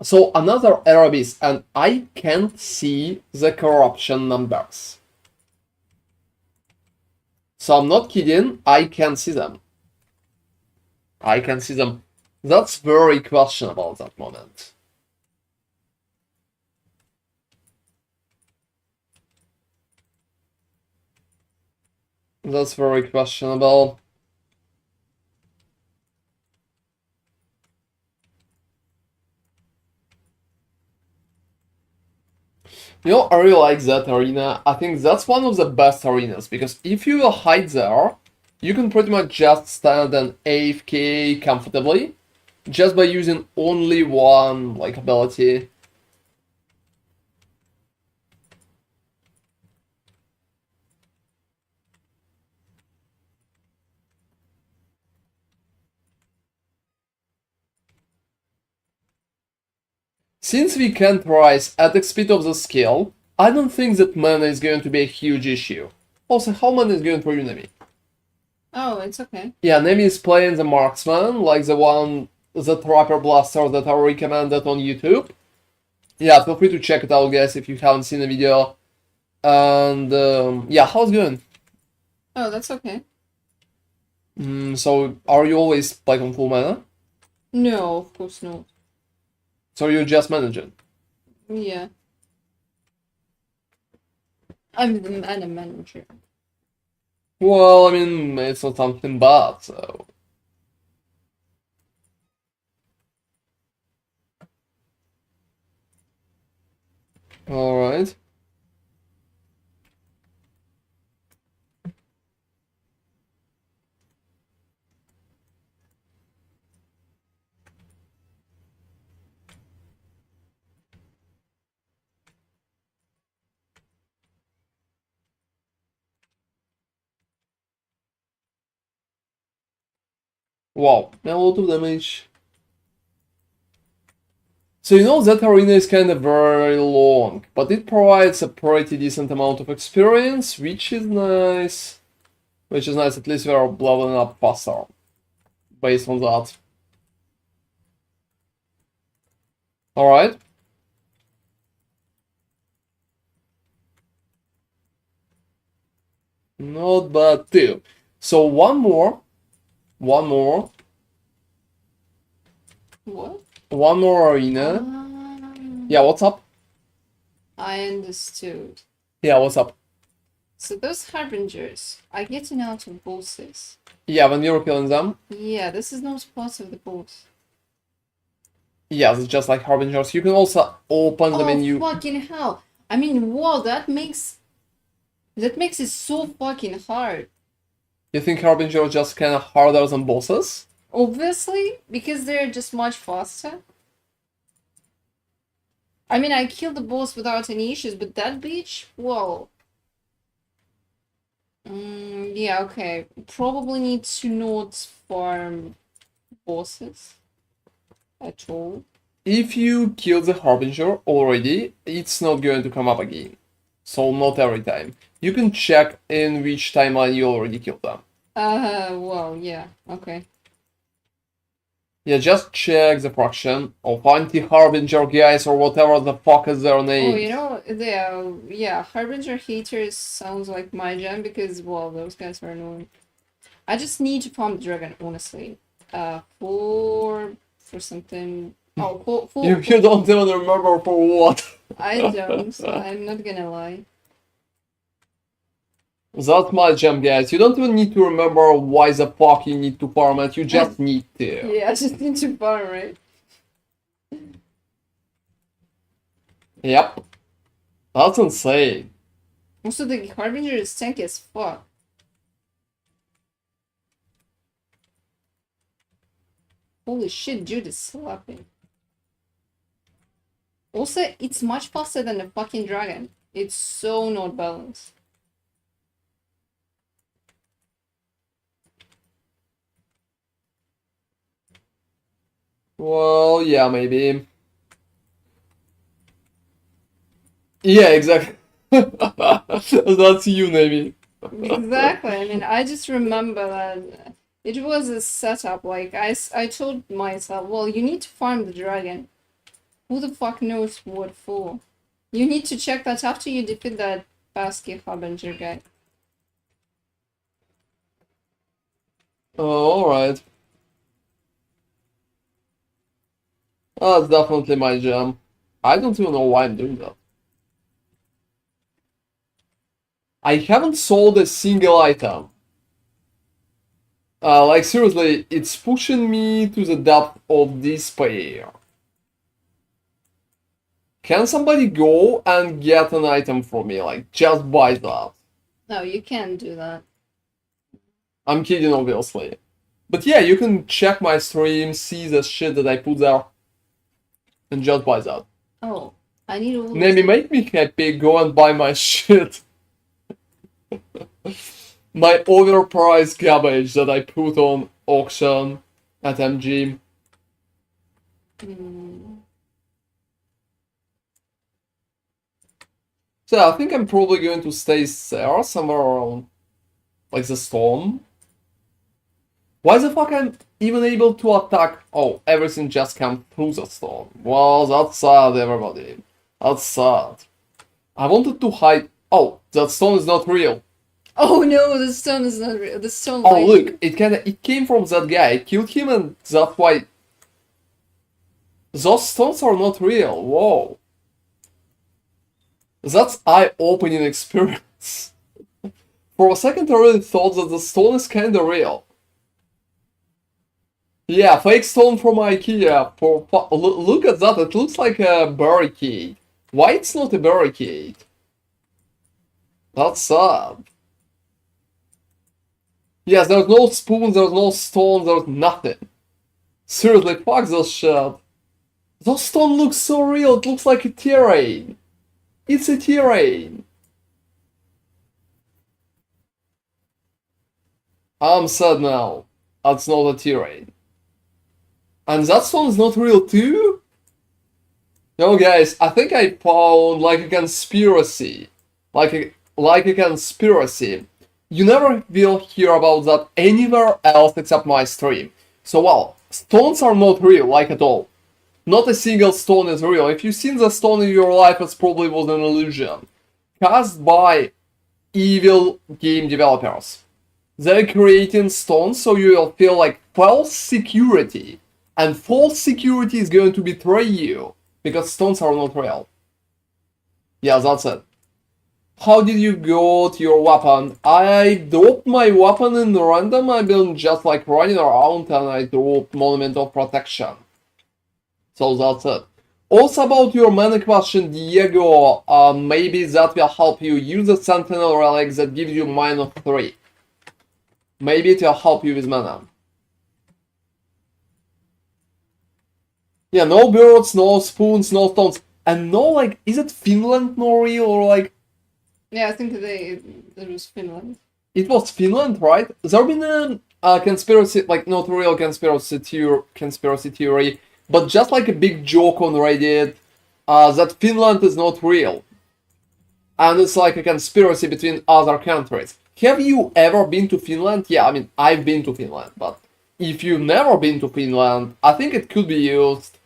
S1: So another error is, and I can't see the corruption numbers. So I'm not kidding, I can see them. I can see them. That's very questionable at that moment. That's very questionable. You know, I really like that arena. I think that's one of the best arenas because if you hide there, you can pretty much just stand and AFK comfortably just by using only one like ability. Since we can't rise at the speed of the skill, I don't think that mana is going to be a huge issue. Also, how mana is going for you, Nemi?
S2: Oh, it's okay.
S1: Yeah, Nemi is playing the marksman, like the Trapper Blaster that I recommended on YouTube. Yeah, feel free to check it out, guys, if you haven't seen the video. And yeah, how's it going?
S2: Oh, that's okay.
S1: So, are you always like on full mana?
S2: No, of course not.
S1: So you're just managing?
S2: Yeah. I'm the mana manager.
S1: Well, I mean, it's not something bad, so... Alright. Wow, a lot of damage. So you know that arena is kind of very long, but it provides a pretty decent amount of experience, which is nice. Which is nice, at least we are leveling up faster, based on that. Alright. Not bad too. So one more.
S2: What?
S1: One more arena. Yeah, what's up?
S2: I understood.
S1: Yeah, what's up?
S2: So those harbingers are getting out of bosses.
S1: Yeah, when you're killing them.
S2: Yeah, this is not part of the boss.
S1: Yeah, it's just like harbingers. You can also open the menu.
S2: Oh fucking hell! I mean, whoa, that makes it so fucking hard.
S1: You think harbingers are just kind of harder than bosses?
S2: Obviously, because they're just much faster. I mean, I killed the boss without any issues, but that bitch, whoa. Yeah, okay. Probably need to not farm bosses at all.
S1: If you kill the harbinger already, it's not going to come up again. So not every time. You can check in which timeline you already killed them.
S2: Well, yeah, okay.
S1: Yeah, just check the fraction of anti-harbinger guys or whatever the fuck is their name.
S2: Oh, you know, yeah, Harbinger haters sounds like my jam because, well, those guys are annoying. I just need to farm the dragon, honestly. For something. Oh,
S1: You don't even remember for what.
S2: I don't, so I'm not gonna lie.
S1: That's my jam, guys. You don't even need to remember why the fuck you need to farm it. You just need to.
S2: Yeah, I just need to farm, right?
S1: Yep. That's insane.
S2: Also, the Harbinger is tanky as fuck. Holy shit, dude is slapping. Also, it's much faster than the fucking dragon. It's so not balanced.
S1: Well, yeah, maybe. Yeah, exactly. That's you, maybe.
S2: Exactly. I mean, I just remember that it was a setup. Like, I told myself, well, you need to farm the dragon. Who the fuck knows what for? You need to check that after you defeat that pesky Harbinger guy.
S1: Oh, alright. Oh, that's definitely my jam. I don't even know why I'm doing that. I haven't sold a single item. Like seriously, it's pushing me to the depth of despair. Can somebody go and get an item for me? Like, just buy that.
S2: No, you can't do that.
S1: I'm kidding, obviously. But yeah, you can check my stream, see the shit that I put there, and just buy that.
S2: Oh, I need all
S1: Maybe
S2: those.
S1: make me happy, go and buy my shit. My overpriced garbage that I put on auction at MG. So I think I'm probably going to stay there, somewhere around, like, the storm. Why the fuck I'm even able to attack? Oh, everything just came through the storm. Well, that's sad, everybody. That's sad. I wanted to hide. Oh, that stone is not real.
S2: Oh no, the stone is not real. The stone.
S1: Oh look, it came from that guy. I killed him, and that's why. Those stones are not real. Whoa. That's eye-opening experience. For a second, I really thought that the stone is kinda real. Yeah, fake stone from IKEA. Look at that, it looks like a barricade. Why it's not a barricade? That's sad. Yes, there's no spoon, there's no stone, there's nothing. Seriously, fuck this shit. Those stone looks so real, it looks like a terrain. It's a terrain. I'm sad now. That's not a terrain. And that stone is not real too? No, guys, I think I found like a conspiracy. Like a conspiracy. You never will hear about that anywhere else except my stream. So, well, stones are not real, like at all. Not a single stone is real. If you've seen the stone in your life, it probably was an illusion. Cast by evil game developers. They're creating stones so you will feel like false security. And false security is going to betray you. Because stones are not real. Yeah, that's it. How did you got your weapon? I dropped my weapon in random. I've been just like running around and I dropped Monument of Protection. So that's it. Also about your mana question, Diego, maybe that will help you. Use the Sentinel Relic that gives you -3. Maybe it will help you with mana. Yeah, no birds, no spoons, no stones. And no, like, is it Finland no real or like...
S2: Yeah, I think it was Finland.
S1: It was Finland, right? There been a conspiracy, like not real conspiracy theory, but just like a big joke on Reddit, that Finland is not real. And it's like a conspiracy between other countries. Have you ever been to Finland? Yeah, I mean, I've been to Finland, but if you've never been to Finland, I think it could be used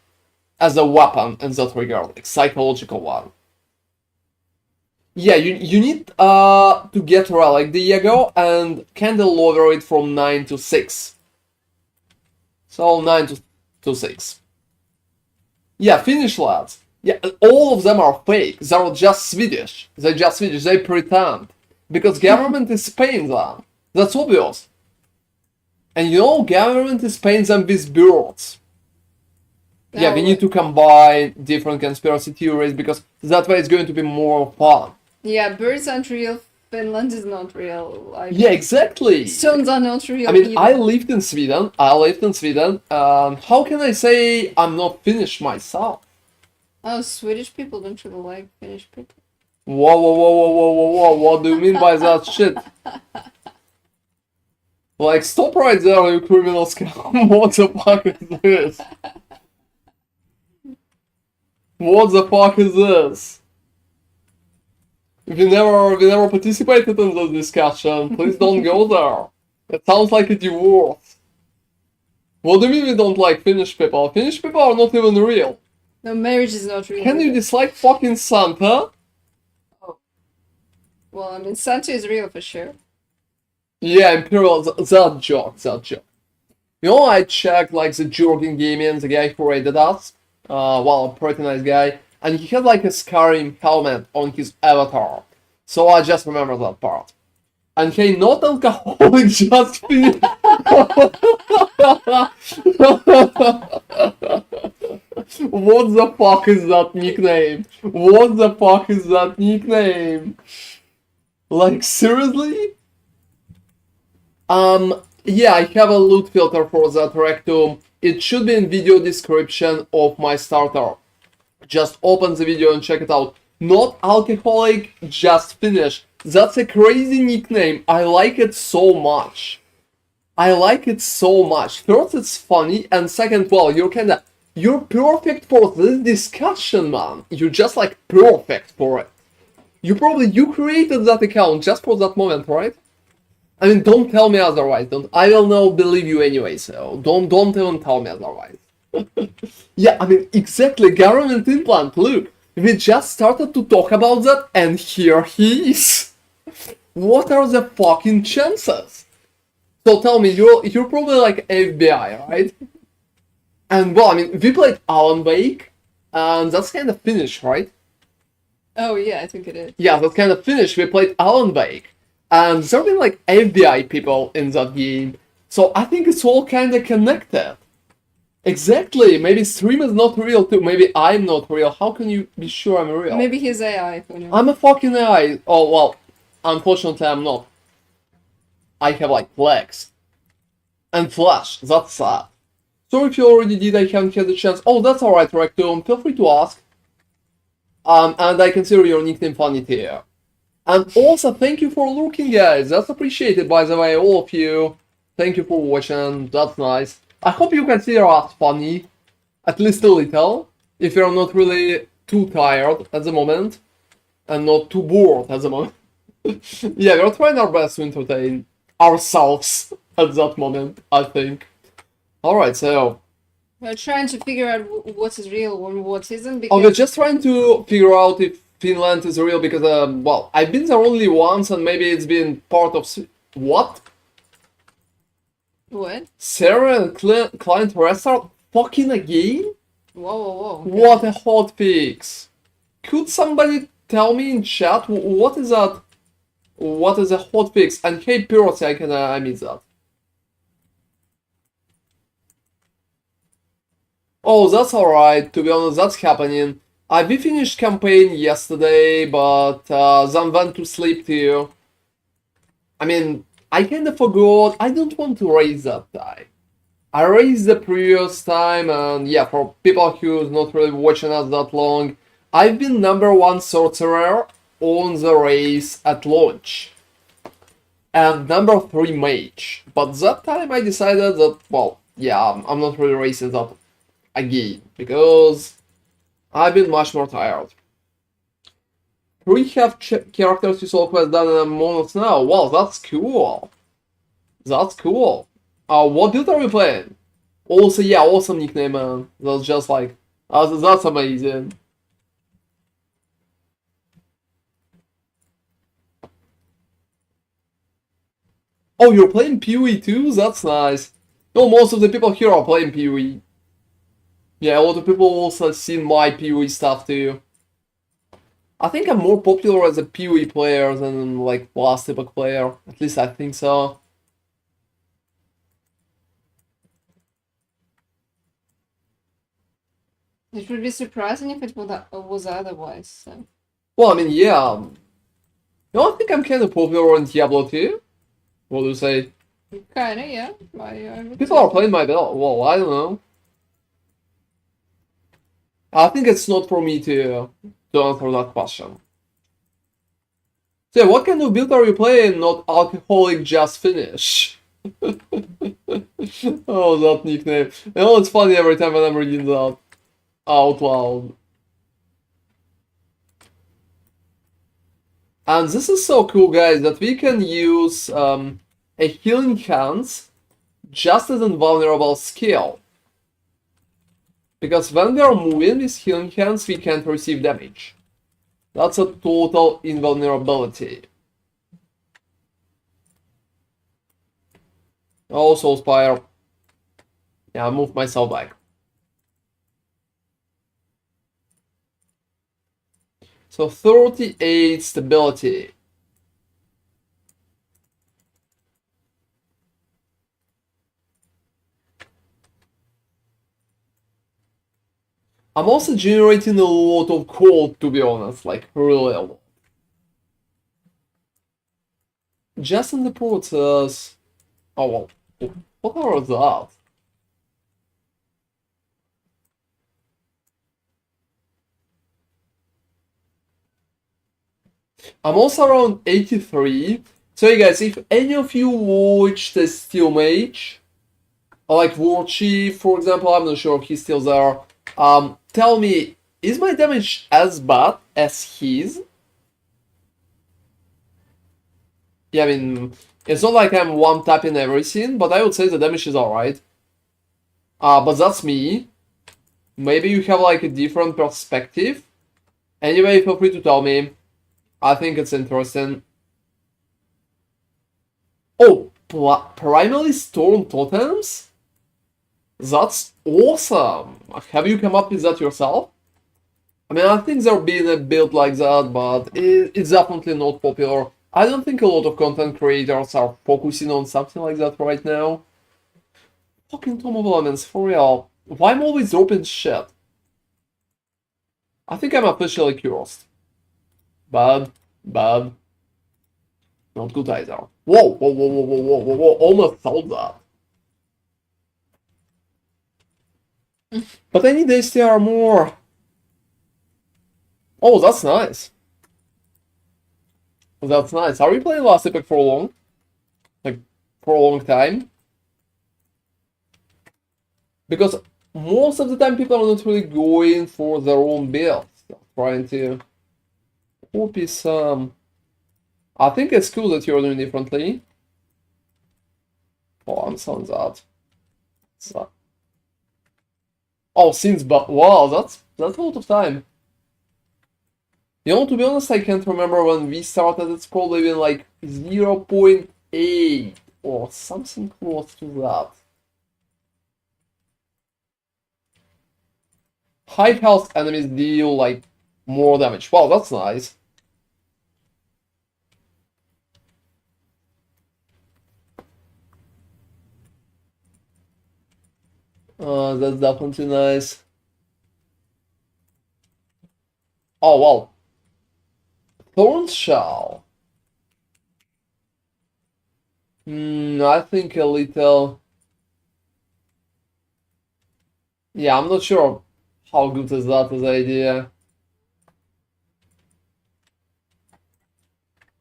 S1: as a weapon in that regard, like psychological one. Yeah, you need to get Relic Diego and Candle lower it from 9 to 6. So 9 to 6. Yeah, Finnish lads. Yeah, all of them are fake. They're just Swedish. They're just Swedish. They pretend. Because government is paying them. That's obvious. And you know, government is paying them with birds. Yeah, we need to combine different conspiracy theories because that way it's going to be more fun.
S2: Yeah, birds aren't real. Finland is not real.
S1: Yeah, exactly.
S2: Stones are not real.
S1: I mean,
S2: either.
S1: I lived in Sweden. How can I say I'm not Finnish myself?
S2: Oh, Swedish people don't really like Finnish people.
S1: Whoa. What do you mean by that shit? Like, stop right there, you criminal scum. What the fuck is this? What the fuck is this? If you never participated in this discussion, please don't go there. It sounds like a divorce. What do you mean we don't like Finnish people? Finnish people are not even real.
S2: No, marriage is not real.
S1: Can you dislike fucking Santa?
S2: Oh. Well, I mean, Santa is real for sure.
S1: Yeah, Imperial, that joke, that joke. You know, I checked like the Jorgen Gaming, the guy who rated us. Well, a pretty nice guy. And he had like a Skyrim helmet on his avatar. So I just remember that part. And hey, not alcoholic, just finish. What the fuck is that nickname? What the fuck is that nickname? Like, seriously? Yeah, I have a loot filter for that rectum. It should be in video description of my starter. Just open the video and check it out. Not alcoholic, just finish. That's a crazy nickname. I like it so much. I like it so much. First, it's funny, and second, well, you're perfect for this discussion, man. You're just like perfect for it. You created that account just for that moment, right? I mean, don't tell me otherwise. I will not believe you anyway. So don't even tell me otherwise. Yeah, I mean, exactly. Government implant. Look, we just started to talk about that, and here he is. What are the fucking chances? So tell me, you're probably like FBI, right? And well, I mean, we played Alan Wake, and that's kind of finished, right?
S2: Oh yeah, I think it is.
S1: Yeah, that's kind of finished. We played Alan Wake, and there have been like FBI people in that game, so I think it's all kind of connected. Exactly. Maybe stream is not real too. Maybe I'm not real. How can you be sure I'm real?
S2: Maybe he's AI. Who knows?
S1: I'm a fucking AI. Oh well, unfortunately I'm not. I have like legs and flesh. That's sad. So if you already did, I haven't had the chance. Oh, that's alright, Rectum. Feel free to ask. And I consider your nickname funny too. And also, thank you for looking, guys. That's appreciated, by the way, all of you. Thank you for watching. That's nice. I hope you consider us funny, at least a little, if you're not really too tired at the moment, and not too bored at the moment. Yeah, we're trying our best to entertain ourselves at that moment, I think. Alright, so...
S2: We're trying to figure out what is real and what isn't,
S1: Oh,
S2: because...
S1: we're just trying to figure out if Finland is real, because, well, I've been there only once, and maybe it's been part of... What?
S2: What?
S1: Sarah and client restart fucking again?
S2: Whoa, whoa, whoa. Okay.
S1: What a hot fix. Could somebody tell me in chat what is that? What is a hot fix? And hey, Piracy, I miss that. Oh, that's alright. To be honest, that's happening. We finished campaign yesterday, but then went to sleep too. I mean, I kinda forgot. I don't want to raise that time. I raised the previous time, and yeah, for people who's not really watching us that long, I've been #1 sorcerer on the race at launch. And #3 mage. But that time I decided that, well, yeah, I'm not really racing that again, because I've been much more tired. 3 have characters you saw quest done in a month now. Wow, that's cool. That's cool. What build are we playing? Also, yeah, awesome nickname, man. That's just like, that's amazing. Oh, you're playing PoE too? That's nice. No, most of the people here are playing PoE. Yeah, a lot of people also seen my PoE stuff too. I think I'm more popular as a PoE player than like last Epoch player. At least I think so.
S2: It would be surprising if it was otherwise. So.
S1: Well, I mean, yeah. No, I think I'm kind of popular in Diablo too. What do you say?
S2: Kinda, yeah.
S1: People are playing my build. Well, I don't know. I think it's not for me to answer that question. So, yeah, what kind of build are you playing? Not alcoholic, just finish. Oh, that nickname. You know, it's funny every time when I'm reading that out loud. And this is so cool, guys, that we can use a healing hands just as invulnerable skill. Because when we are moving with healing hands, we can't receive damage. That's a total invulnerability. Oh, Soul Spire. Yeah, I moved myself back. So 38 stability. I'm also generating a lot of cold, to be honest, like really a lot. Just in the process. Oh well, what are that? I'm also around 83. So you guys, if any of you watch the Steel Mage, like War Chief, for example, I'm not sure if he's still there. Tell me, is my damage as bad as his? Yeah, I mean, it's not like I'm one-tapping everything, but I would say the damage is alright. But that's me. Maybe you have like a different perspective. Anyway, feel free to tell me. I think it's interesting. Oh, primarily Storm Totems? That's awesome! Have you come up with that yourself? I mean, I think there being a build like that, but it's definitely not popular. I don't think a lot of content creators are focusing on something like that right now. Fucking Tome of Elements, for real. Why am I always dropping shit? I think I'm officially cursed. Bad, bad. Not good either. Whoa, whoa, whoa, whoa, whoa, whoa, whoa, whoa. Almost thought that. But I need STR more. Oh, that's nice. That's nice. Are we playing Last Epoch for long? Like, for a long time? Because most of the time people are not really going for their own builds. They're trying to copy some. I think it's cool that you're doing differently. Oh, I'm selling that. So. Oh, since but wow, that's a lot of time. You know, to be honest, I can't remember when we started. It's probably been like 0.8 or something close to that. High health enemies deal like more damage. Wow, that's nice. That's definitely nice. Oh wow. Thorn Shell. I think a little. Yeah, I'm not sure how good is that as an idea.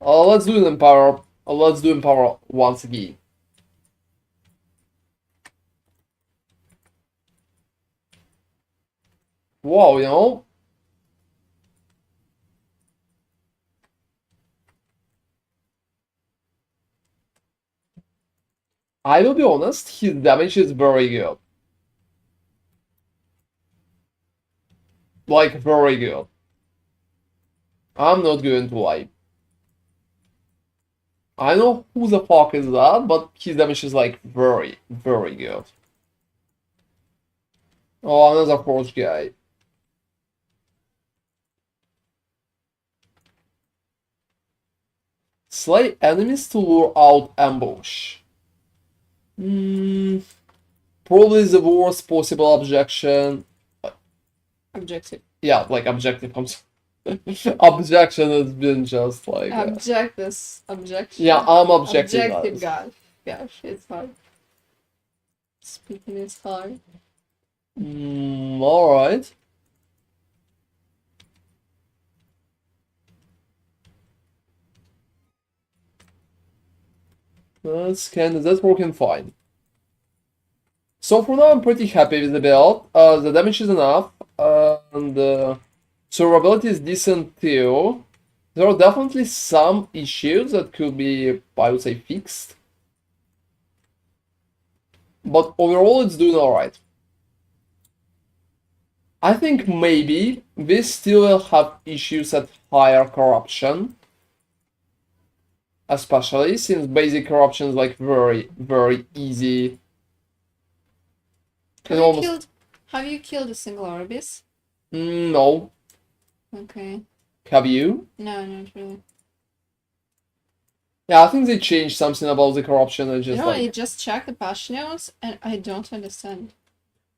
S1: Let's do it in power. Let's do Empower once again. Wow, you know? I will be honest, his damage is very good. Like, very good. I'm not going to lie. I know who the fuck is that, but his damage is like very, very good. Oh, another Forge guy. Slay enemies to lure out ambush. Probably the worst possible objection.
S2: Objective.
S1: Yeah, like objective. Objection has been just like.
S2: Objection.
S1: Yeah, I'm objecting.
S2: Objective, gosh, it's hard. Speaking is hard.
S1: Alright. That's working fine. So for now, I'm pretty happy with the build. The damage is enough, and survivability is decent too. There are definitely some issues that could be, I would say, fixed. But overall, it's doing alright. I think maybe we still will have issues at higher corruption. Especially since basic corruption is like very, very easy.
S2: Have
S1: And
S2: you
S1: almost
S2: killed? Have you killed a single Orbis?
S1: no.
S2: Okay.
S1: Have you?
S2: No, not really.
S1: Yeah, I think they changed something about the corruption and just
S2: I
S1: like
S2: just checked the patch notes and I don't understand.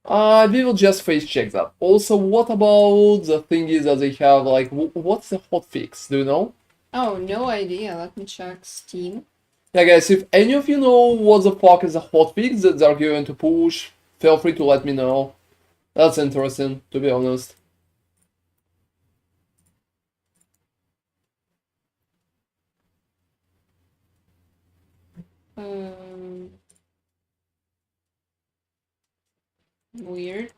S1: we will just face check that. Also, what about the thing is that they have like what's the hotfix? Do you know?
S2: Oh, no idea. Let me check Steam.
S1: Yeah, guys, if any of you know what the fuck is a hotfix that they're going to push, feel free to let me know. That's interesting, to be honest.
S2: Um, Weird.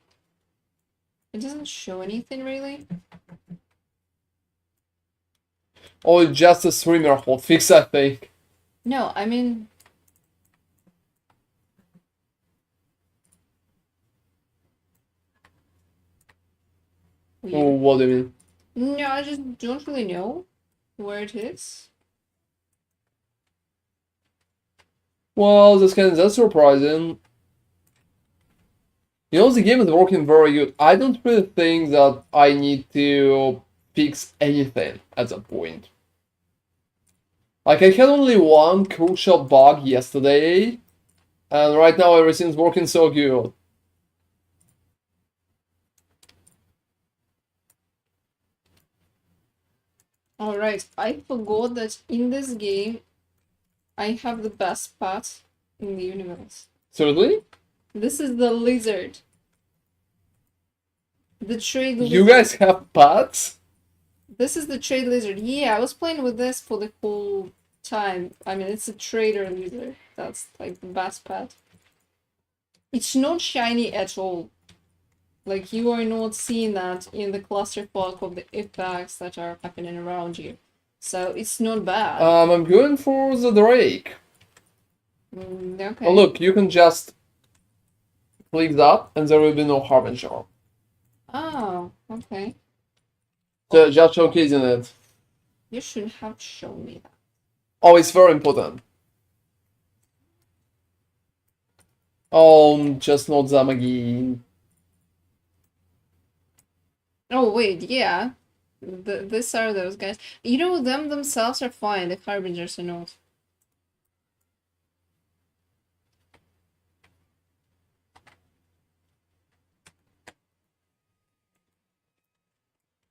S2: It doesn't show anything really.
S1: Or just a streamer hotfix, I think.
S2: No, I mean.
S1: Oh,
S2: Weird.
S1: what do you mean?
S2: No, I just don't really know where it is.
S1: Well, that's surprising. You know, the game is working very good. I don't really think that I need to fix anything at that point. Like, I had only one crucial bug yesterday, and right now everything's working so good.
S2: Alright, I forgot that in this game I have the best pet in the universe.
S1: Seriously?
S2: This is the lizard. The trade lizard.
S1: You guys have pets?
S2: This is the trade lizard. Yeah, I was playing with this for the whole time. I mean, it's a trader lizard. That's like the best pet. It's not shiny at all. Like, you are not seeing that in the clusterfuck of the effects that are happening around you. So, it's not bad.
S1: I'm going for the Drake.
S2: Okay.
S1: Oh, look, you can just click that, and there will be no Harbinger.
S2: Oh, okay.
S1: So just showcasing it.
S2: You should have shown me that.
S1: Oh, it's very important. Oh, just not them again.
S2: Oh, wait, yeah. These are those guys. You know, them themselves are fine. The Harbingers are not.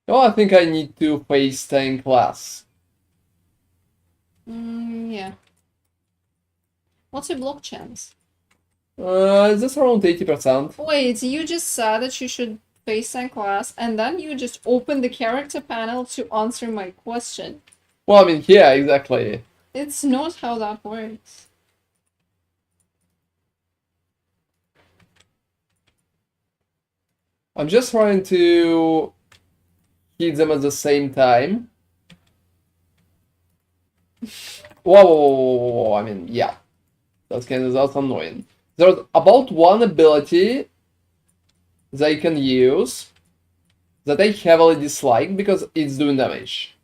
S1: Oh, I think I need to face tank class.
S2: Yeah. What's your block chance?
S1: That's around 80%.
S2: Wait, you just said that you should face tank class, and then you just open the character panel to answer my question.
S1: Well, I mean, yeah, exactly.
S2: It's not how that works.
S1: I'm just trying to hit them at the same time. Whoa, whoa, whoa, whoa, whoa. I mean, yeah. That's annoying. There's about one ability they can use that I heavily dislike because it's doing damage.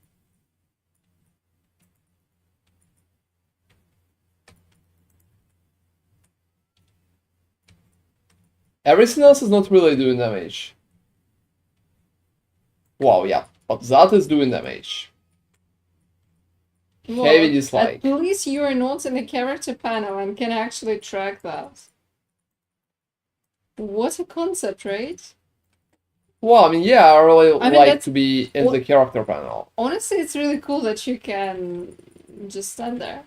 S1: Everything else is not really doing damage. Wow, yeah, but that is doing damage.
S2: Well,
S1: Heavy dislike.
S2: at least you are not in the character panel and can actually track that. What a concept, right?
S1: Well, I mean, yeah, I really
S2: I mean,
S1: like
S2: that's-
S1: to be in the character panel.
S2: Honestly, it's really cool that you can just stand there.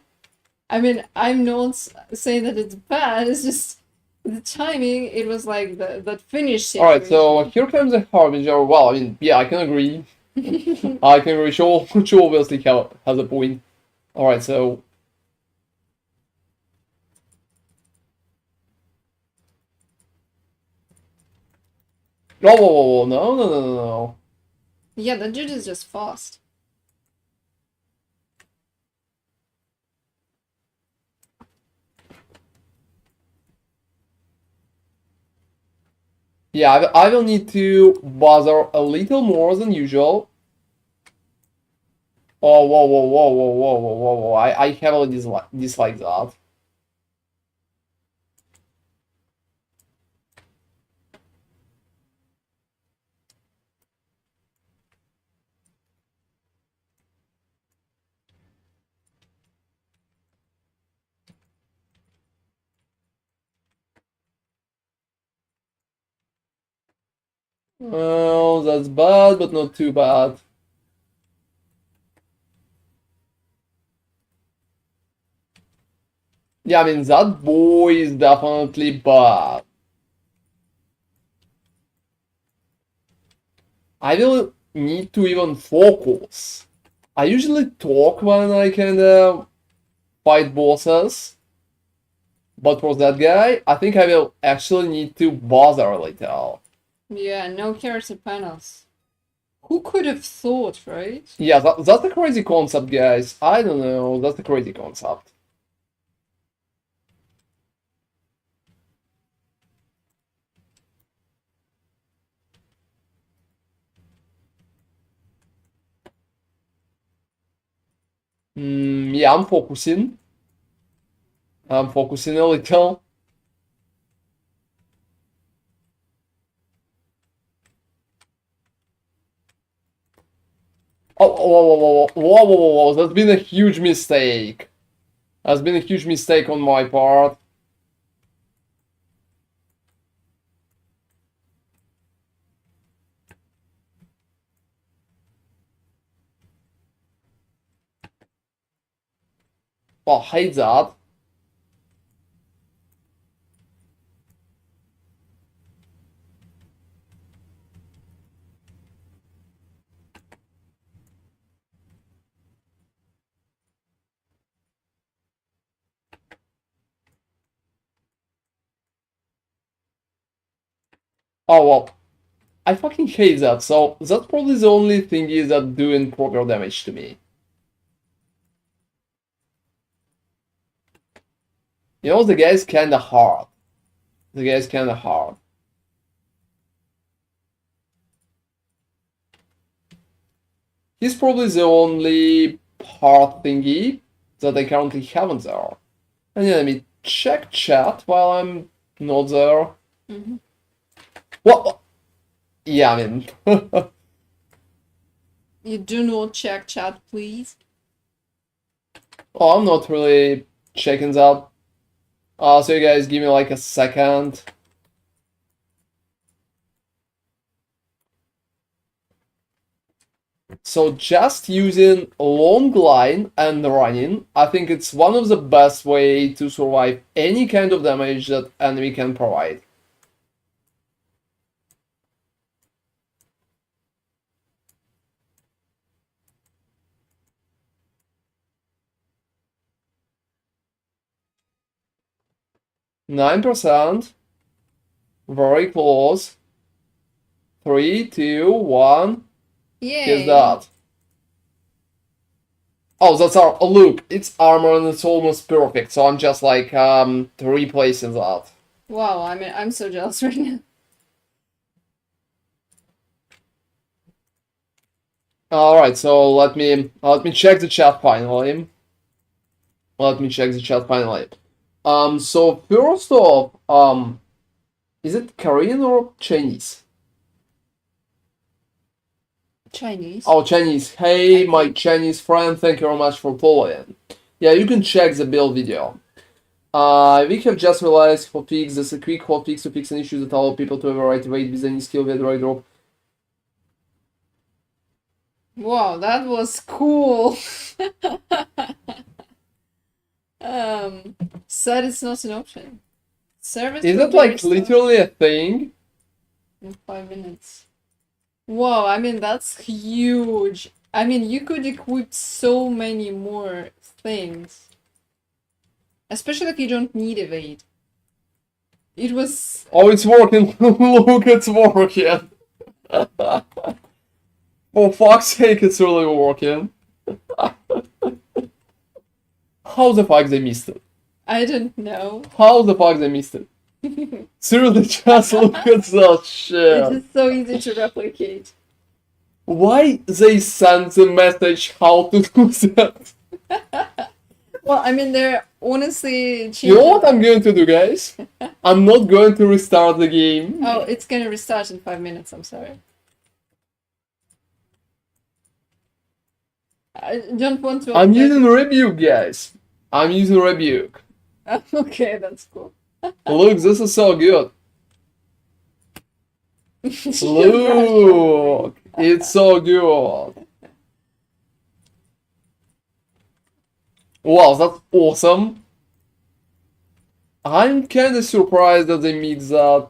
S2: I mean, I'm not saying that it's bad, it's just the timing, it was like that finish situation.
S1: Alright, so here comes the Harbinger. Well, I mean, yeah, I can agree. I can agree. She obviously has a point. Alright, so. Whoa, whoa, whoa, whoa, no, no, no, no, no.
S2: Yeah, that dude is just fast.
S1: Yeah, I will need to bother a little more than usual. Oh, whoa, whoa, whoa, whoa, whoa, whoa, whoa, whoa. I heavily dislike that. Well, that's bad, but not too bad. Yeah, I mean, that boy is definitely bad. I will need to even focus. I usually talk when I can fight bosses, but for that guy, I think I will actually need to bother a little.
S2: Yeah, no character panels. Who could have thought, right?
S1: Yeah, that's a crazy concept, guys. I don't know, that's a crazy concept. Yeah, I'm focusing. I'm focusing a little. Oh, whoa, whoa, whoa, whoa, whoa, whoa, whoa, that's been a huge mistake. That's been a huge mistake on my part. Oh, hate that. Oh, well. I fucking hate that, so that's probably the only thing is that doing proper damage to me. You know, the guy's kinda hard. The guy's kinda hard. He's probably the only hard thingy that I currently haven't there. And yeah, let me check chat while I'm not there.
S2: Mm-hmm.
S1: What? Yeah, I mean...
S2: You do not check chat, please.
S1: Oh, I'm not really checking that. So you guys give me like a second. So just using long line and running, I think it's one of the best way to survive any kind of damage that enemy can provide. %, very close. 3, 2, 1. Here's
S2: Yay.
S1: that. Oh, that's our look. It's armor and it's almost perfect. So I'm just like replacing that.
S2: Wow, I'm so jealous right now.
S1: All right, so let me check the chat finally. Let me check the chat finally. So first off, is it Korean or Chinese?
S2: Chinese.
S1: Oh, Chinese. Hey, my Chinese friend, thank you very much for following. Yeah, you can check the build video. We have just realized hotfix. This is a quick hotfix to fix an issue that allow people to override weight with any skill with right drop.
S2: Wow, that was cool. Said it's not an option. Service
S1: Is
S2: will
S1: it
S2: be
S1: like
S2: restored
S1: literally a thing?
S2: in 5 minutes. Wow, I mean that's huge. I mean you could equip so many more things. Especially if you don't need evade. It was
S1: Oh, it's working. Look, it's working. For fuck's sake, it's really working. How the fuck they missed it?
S2: I don't know.
S1: How the fuck they missed it? Seriously, just look at that shit.
S2: It is so easy to replicate.
S1: Why they send the message how to do that?
S2: Well, I mean, they're honestly
S1: You know
S2: changing.
S1: what I'm going to do, guys? I'm not going to restart the game.
S2: Oh, it's gonna restart in 5 minutes. I'm sorry. I don't want to.
S1: I'm using Rebuke, guys. I'm using Rebuke.
S2: Okay, that's cool.
S1: Look, this is so good. Look, it's so good. Wow, that's awesome. I'm kinda surprised that they made that.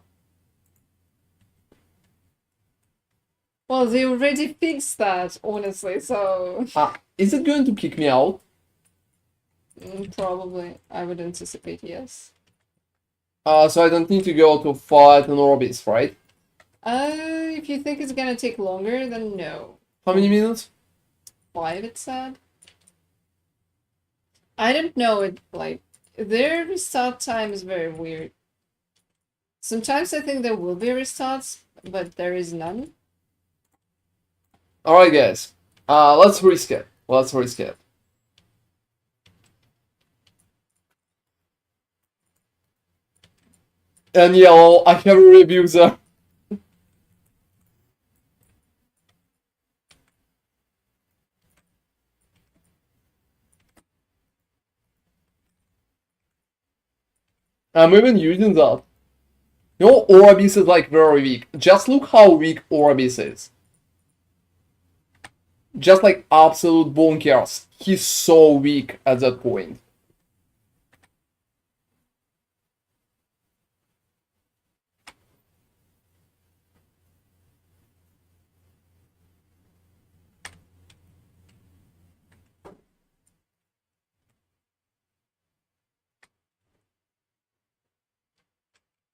S2: Well, they already fixed that, honestly, so
S1: Is it going to kick me out?
S2: probably I would anticipate yes.
S1: So I don't need to go to fight an Orbis, right?
S2: If you think it's gonna take longer, then no.
S1: How many minutes?
S2: 5, it said. I don't know, it like their restart time is very weird. Sometimes I think there will be restarts, but there is none.
S1: Alright, guys. Let's risk it. Let's risk it. And yellow, I have a review there. I'm even using that. You know, Orbis is like very weak. Just look how weak Orbis is. Just like absolute bonkers. He's so weak at that point.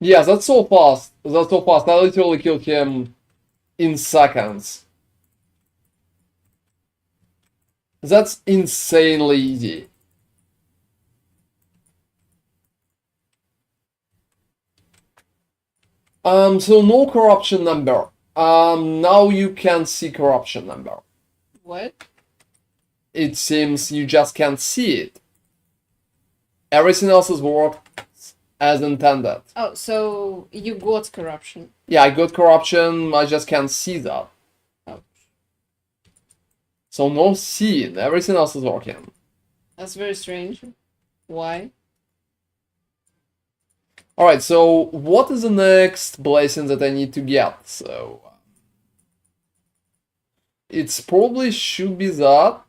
S1: Yeah, that's so fast. That's so fast. I literally killed him in seconds. That's insanely easy. So no corruption number. Now you can see corruption number.
S2: What?
S1: It seems you just can't see it. Everything else has worked as intended.
S2: Oh, so you got corruption.
S1: Yeah, I got corruption, I just can't see that.
S2: Oh,
S1: So no seeing, everything else is working.
S2: that's very strange. Why?
S1: Alright, so what is the next blessing that I need to get? So it's probably should be that,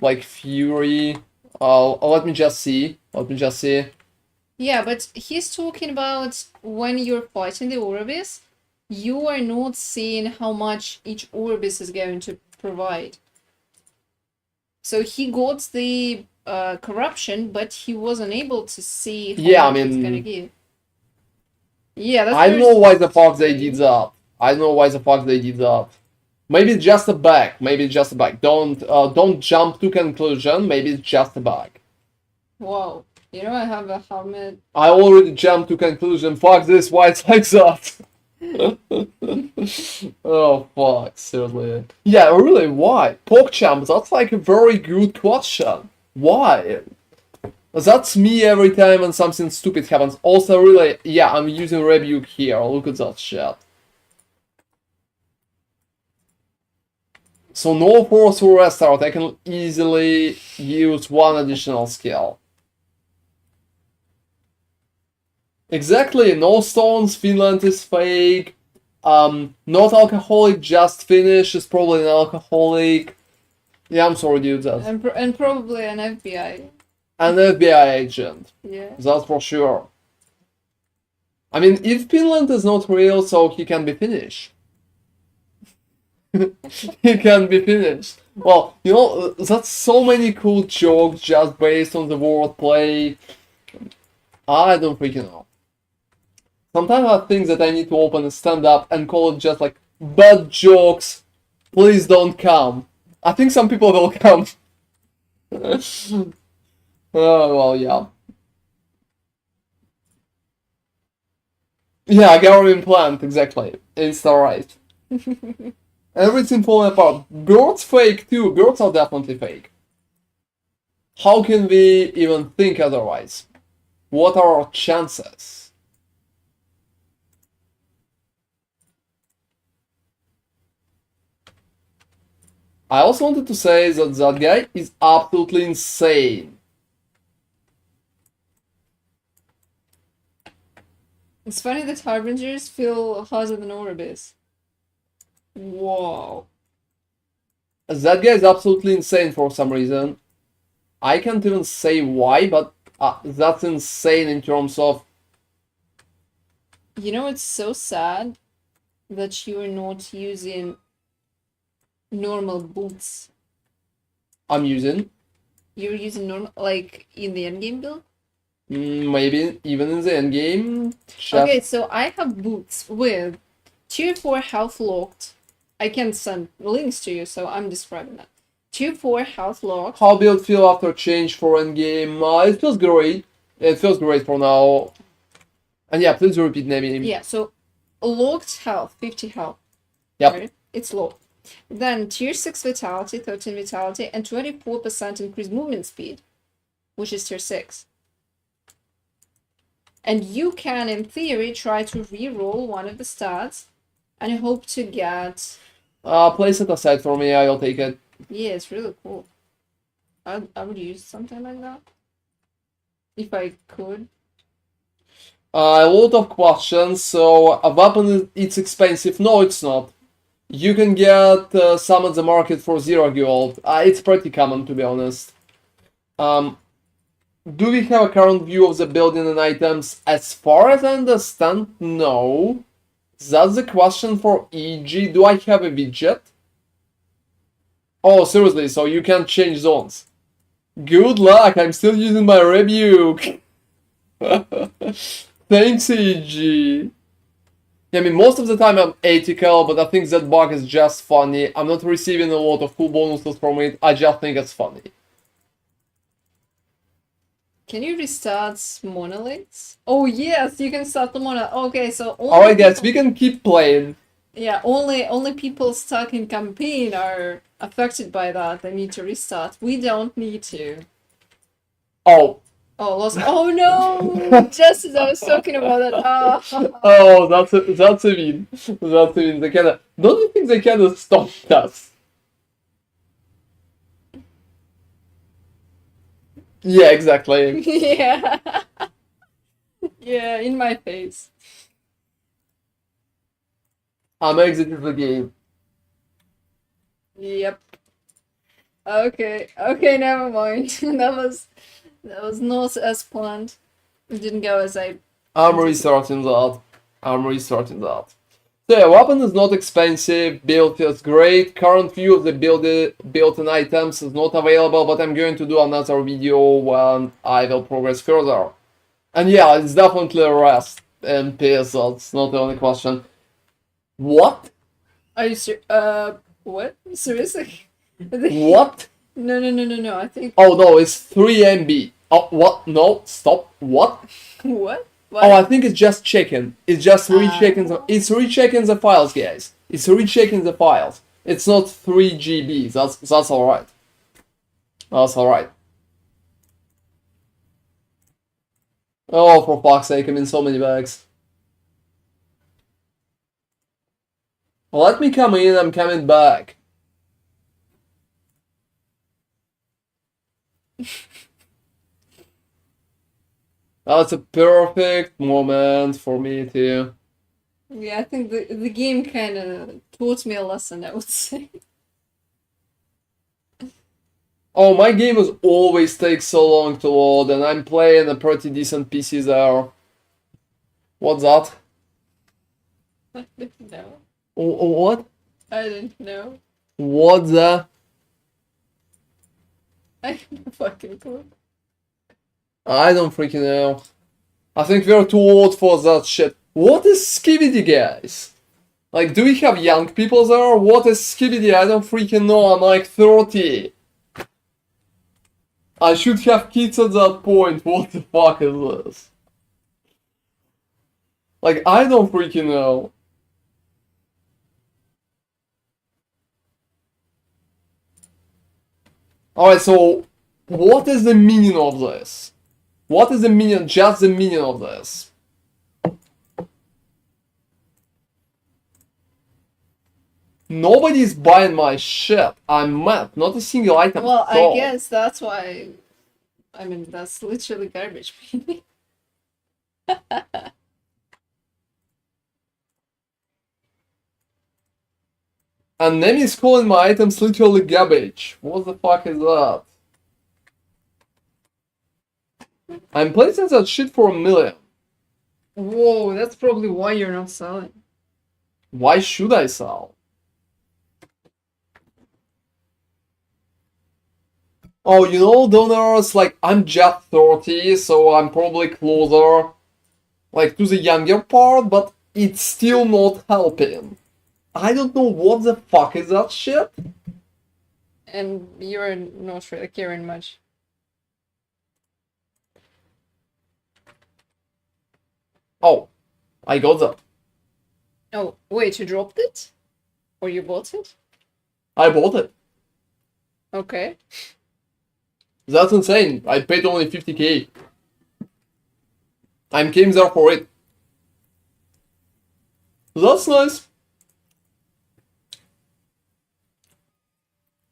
S1: like Fury. Let me just see. Let me just see.
S2: Yeah, but he's talking about when you're fighting the Orbis, you are not seeing how much each Orbis is going to provide. So he got the corruption, but he wasn't able to see how
S1: Yeah, I
S2: much it's gonna
S1: mean,
S2: give. Yeah, that's
S1: I
S2: very
S1: don't know why the fuck they
S2: strange.
S1: did that. I don't know why the fuck they did that. Maybe it's just a bug. Maybe it's just a bug. Don't jump to conclusion. Maybe it's just a bug.
S2: Wow. You know, I have a helmet.
S1: I already jumped to conclusion. Fuck this. Why it's like that? Oh fuck, seriously. Yeah, really, why? PogChamp, that's like a very good question. Why? That's me every time when something stupid happens. Also, really, yeah, I'm using Rebuke here. Look at that shit. So no force or restart, I can easily use one additional skill. Exactly, no stones, Finland is fake. Not alcoholic, just finish is probably an alcoholic. Yeah, I'm sorry, dude. That's
S2: And probably an FBI.
S1: an FBI agent.
S2: Yeah.
S1: That's for sure. I mean, if Finland is not real, so he can be finished. He can be finished. Well, you know, that's so many cool jokes just based on the wordplay. I don't freaking know. Sometimes I think that I need to open a stand-up and call it just like bad jokes. Please don't come. I think some people will come. Oh well, yeah. Yeah, government plant, exactly. It's alright. Everything falling apart. Birds fake too. Birds are definitely fake. How can we even think otherwise? What are our chances? I also wanted to say that that guy is absolutely insane.
S2: It's funny that Harbingers feel harder than Orbis. Whoa.
S1: That guy is absolutely insane for some reason. I can't even say why, but that's insane in terms of...
S2: You know, it's so sad that you are not using normal boots.
S1: I'm using.
S2: You're using normal, like, in the endgame build?
S1: Maybe even in the endgame.
S2: Okay, so I have boots with tier 4 health locked. I can send links to you, so I'm describing that. Tier 4 health locked.
S1: How build feel after change for endgame? It feels great. It feels great for now. And yeah, please repeat name.
S2: Yeah, so locked health, 50 health.
S1: Yep.
S2: Right? It's locked. Then tier 6 vitality, 13 vitality, and 24% increased movement speed, which is tier 6. And you can, in theory, try to re-roll one of the stats and hope to get...
S1: Place it aside for me, I'll take it.
S2: Yeah, it's really cool. I would use something like that. If I could.
S1: A lot of questions. So a weapon, it's expensive. No, it's not. You can get some at the market for 0 gold. It's pretty common, to be honest. Do we have a current view of the building and items? As far as I understand, no. That's the question for EG. Do I have a widget? Oh, seriously, so you can't change zones. Good luck, I'm still using my rebuke. Thanks, EG. I mean, most of the time I'm ethical, but I think that bug is just funny. I'm not receiving a lot of cool bonuses from it, I just think it's funny.
S2: Can you restart monoliths? Oh yes, you can start the monolith. Okay, so
S1: Alright guys, we can keep playing.
S2: Yeah, only people stuck in campaign are affected by that. They need to restart. We don't need to.
S1: Oh.
S2: Oh, lost. Oh no! Just as I was talking about it.
S1: Oh, that's a win. That's a win. They kinda... Don't you think they kinda stopped us? Yeah, exactly.
S2: Yeah. Yeah, in my face.
S1: I'm exiting the game.
S2: Yep. Okay, never mind. That was not as planned. It didn't go as I...
S1: I'm restarting that. So yeah, weapon is not expensive, build feels great. Current view of the built-in items is not available, but I'm going to do another video when I will progress further. And yeah, it's definitely a rest and peace, that's not the only question. What?
S2: Are you what? Seriously?
S1: What?
S2: No, I think...
S1: Oh no, it's 3 MB. Oh, what? No, stop. What?
S2: What?
S1: Oh, I think it's just checking. It's just rechecking it's rechecking the files, guys. It's rechecking the files. It's not 3 GB. That's alright. That's alright. Oh, for fuck's sake, I'm in so many bags. Let me come in, I'm coming back. That's a perfect moment for me to...
S2: Yeah, I think the game kind of taught me a lesson, I would say.
S1: Oh, my game always takes so long to load, and I'm playing a pretty decent PC there. What's that?
S2: I didn't know.
S1: What?
S2: I didn't know.
S1: What the?
S2: I have no fucking clue.
S1: I don't freaking know. I think we're too old for that shit. What is Skibidi, guys? Like, do we have young people there? What is Skibidi? I don't freaking know. I'm like 30. I should have kids at that point. What the fuck is this? Like, I don't freaking know. Alright, so what is the meaning of this? What is the meaning, just the meaning of this? Nobody's buying my shit. I'm mad. Not a single item
S2: Well, I
S1: sold.
S2: guess that's why. I mean, that's literally garbage.
S1: And Nemi is calling my items literally garbage. What the fuck is that? I'm placing that shit for 1 million.
S2: Whoa, that's probably why you're not selling.
S1: Why should I sell? Oh, you know, donors, like, I'm just 30, so I'm probably closer, like, to the younger part, but it's still not helping. I don't know what the fuck is that shit.
S2: And you're not really caring much.
S1: Oh, I got that.
S2: Oh, wait, you dropped it? Or you bought it?
S1: I bought it.
S2: Okay.
S1: That's insane. I paid only 50k. I came there for it. That's nice.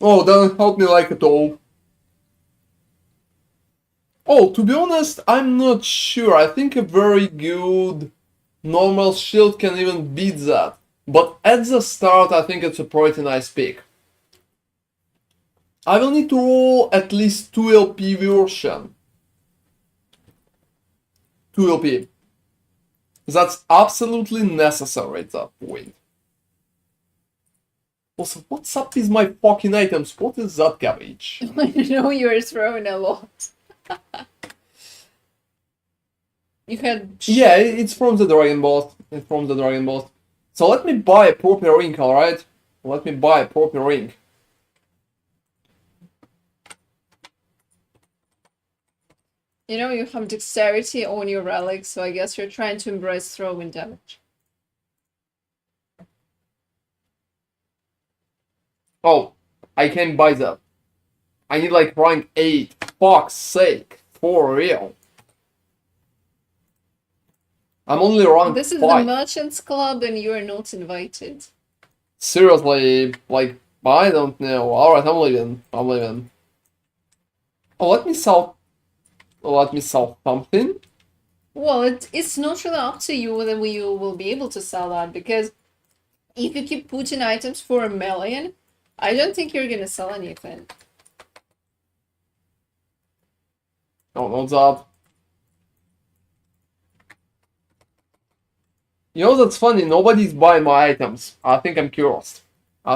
S1: Oh, doesn't help me like at all. Oh, to be honest, I'm not sure. I think a very good normal shield can even beat that. But at the start, I think it's a pretty nice pick. I will need to roll at least 2 LP version. 2 LP. That's absolutely necessary at that point. Also, what's up with my fucking items? What is that garbage?
S2: I know you're throwing a lot. You had...
S1: Yeah, it's from the Dragon Boss. It's from the Dragon Boss. So let me buy a proper ring, alright? Let me buy a proper ring.
S2: You know, you have dexterity on your relic, so I guess you're trying to embrace throwing damage.
S1: Oh, I can buy that. I need like rank 8. Fuck's sake. For real. I'm only rank 5.
S2: This is the Merchants Club and you are not invited.
S1: Seriously, like, I don't know. Alright, I'm leaving. I'm leaving. Oh, let me sell something.
S2: Well, it's not really up to you whether you will be able to sell that, because if you keep putting items for 1 million, I don't think you're gonna sell anything.
S1: No, not that. You know, that's funny. Nobody's buying my items. I think I'm cursed.
S2: Yeah,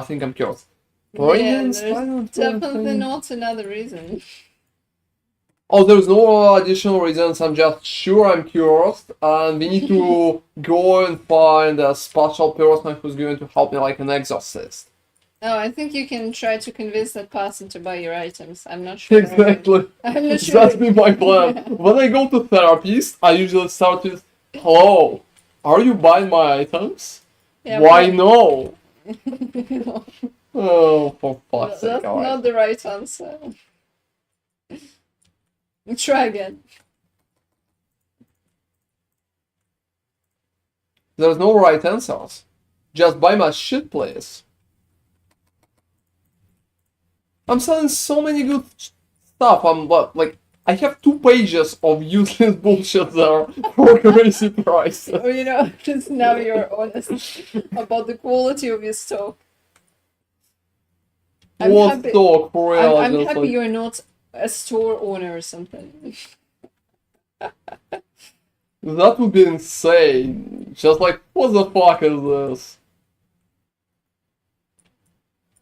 S1: Brilliant.
S2: there's definitely not another reason.
S1: Oh, there's no additional reasons. I'm just sure I'm cursed, and we need to go and find a special person who's going to help me like an exorcist.
S2: Oh, I think you can try to convince that person to buy your items. I'm not sure.
S1: Exactly.
S2: I'm not sure.
S1: That's been my plan. When I go to therapist, I usually start with, "Hello, are you buying my items?
S2: Yeah,
S1: Why
S2: but-
S1: no?" Oh, for fuck's sake!
S2: That's
S1: Alright.
S2: not the right answer. Try again.
S1: There's no right answers. Just buy my shit, please. I'm selling so many good stuff. Like, I have 2 pages of useless bullshit there for crazy prices.
S2: Oh, you know, just now you're honest about the quality of your stock. I'm
S1: What
S2: happy-
S1: stock for real?
S2: I'm
S1: just
S2: happy
S1: like,
S2: you're not a store owner or something.
S1: that would be insane. Just like, what the fuck is this?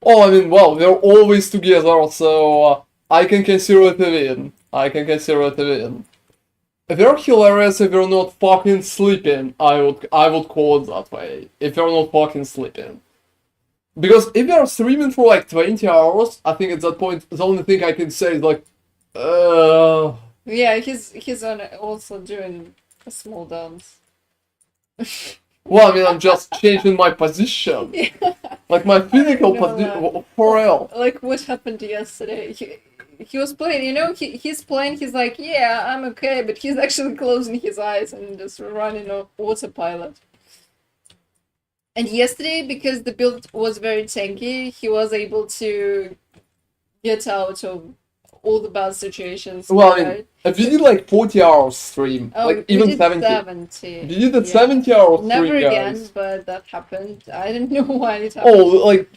S1: Oh, I mean, well, we're always together, so I can consider it a win. I can consider it a win. If you're hilarious if you're not fucking sleeping, I would call it that way. If you're not fucking sleeping. Because if you're streaming for like 20 hours, I think at that point the only thing I can say is like,
S2: Yeah, he's also doing a small dance.
S1: well, I mean, I'm just changing my position.
S2: Yeah.
S1: Like my physical
S2: No,
S1: position, for real.
S2: Like what happened yesterday? he was playing, you know, he's playing, he's like, yeah, I'm okay, but he's actually closing his eyes and just running on autopilot. And yesterday, because the build was very tanky, he was able to get out of all the bad situations.
S1: Well, I mean,
S2: right?
S1: if you did like 40 hours stream,
S2: Oh,
S1: like
S2: we
S1: even
S2: did
S1: 70.
S2: 70.
S1: You did
S2: Yeah.
S1: 70 hours
S2: Never
S1: stream,
S2: again,
S1: guys.
S2: but that happened. I didn't know why it happened.
S1: Oh, like,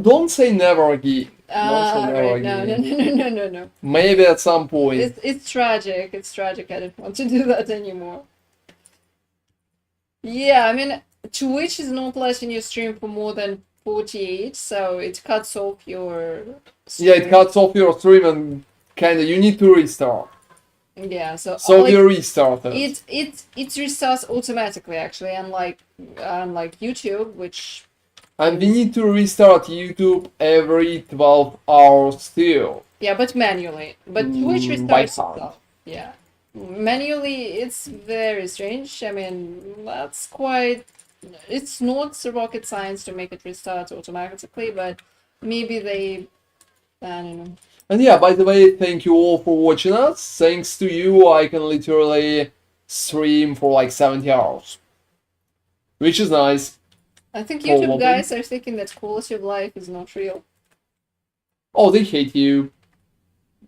S1: don't say never again. Don't say never
S2: Right, no,
S1: again.
S2: no.
S1: Maybe at some point.
S2: It's tragic. It's tragic. I don't want to do that anymore. Yeah, I mean, Twitch is not letting you stream for more than 48, so it cuts off your stream.
S1: Yeah, it cuts off your stream and kinda you need to restart.
S2: Yeah, so
S1: So you restart it.
S2: It restarts automatically actually, unlike YouTube, which
S1: And we need to restart YouTube every 12 hours too.
S2: yeah, but manually. But Twitch
S1: By
S2: restarts
S1: hand.
S2: itself. Yeah. Manually, it's very strange. I mean, that's quite. It's not rocket science to make it restart automatically, but maybe they. I don't know.
S1: And yeah, by the way, thank you all for watching us. Thanks to you, I can literally stream for like 70 hours. Which is nice.
S2: I think
S1: Probably.
S2: YouTube guys are thinking that quality of life is not real.
S1: Oh, they hate you.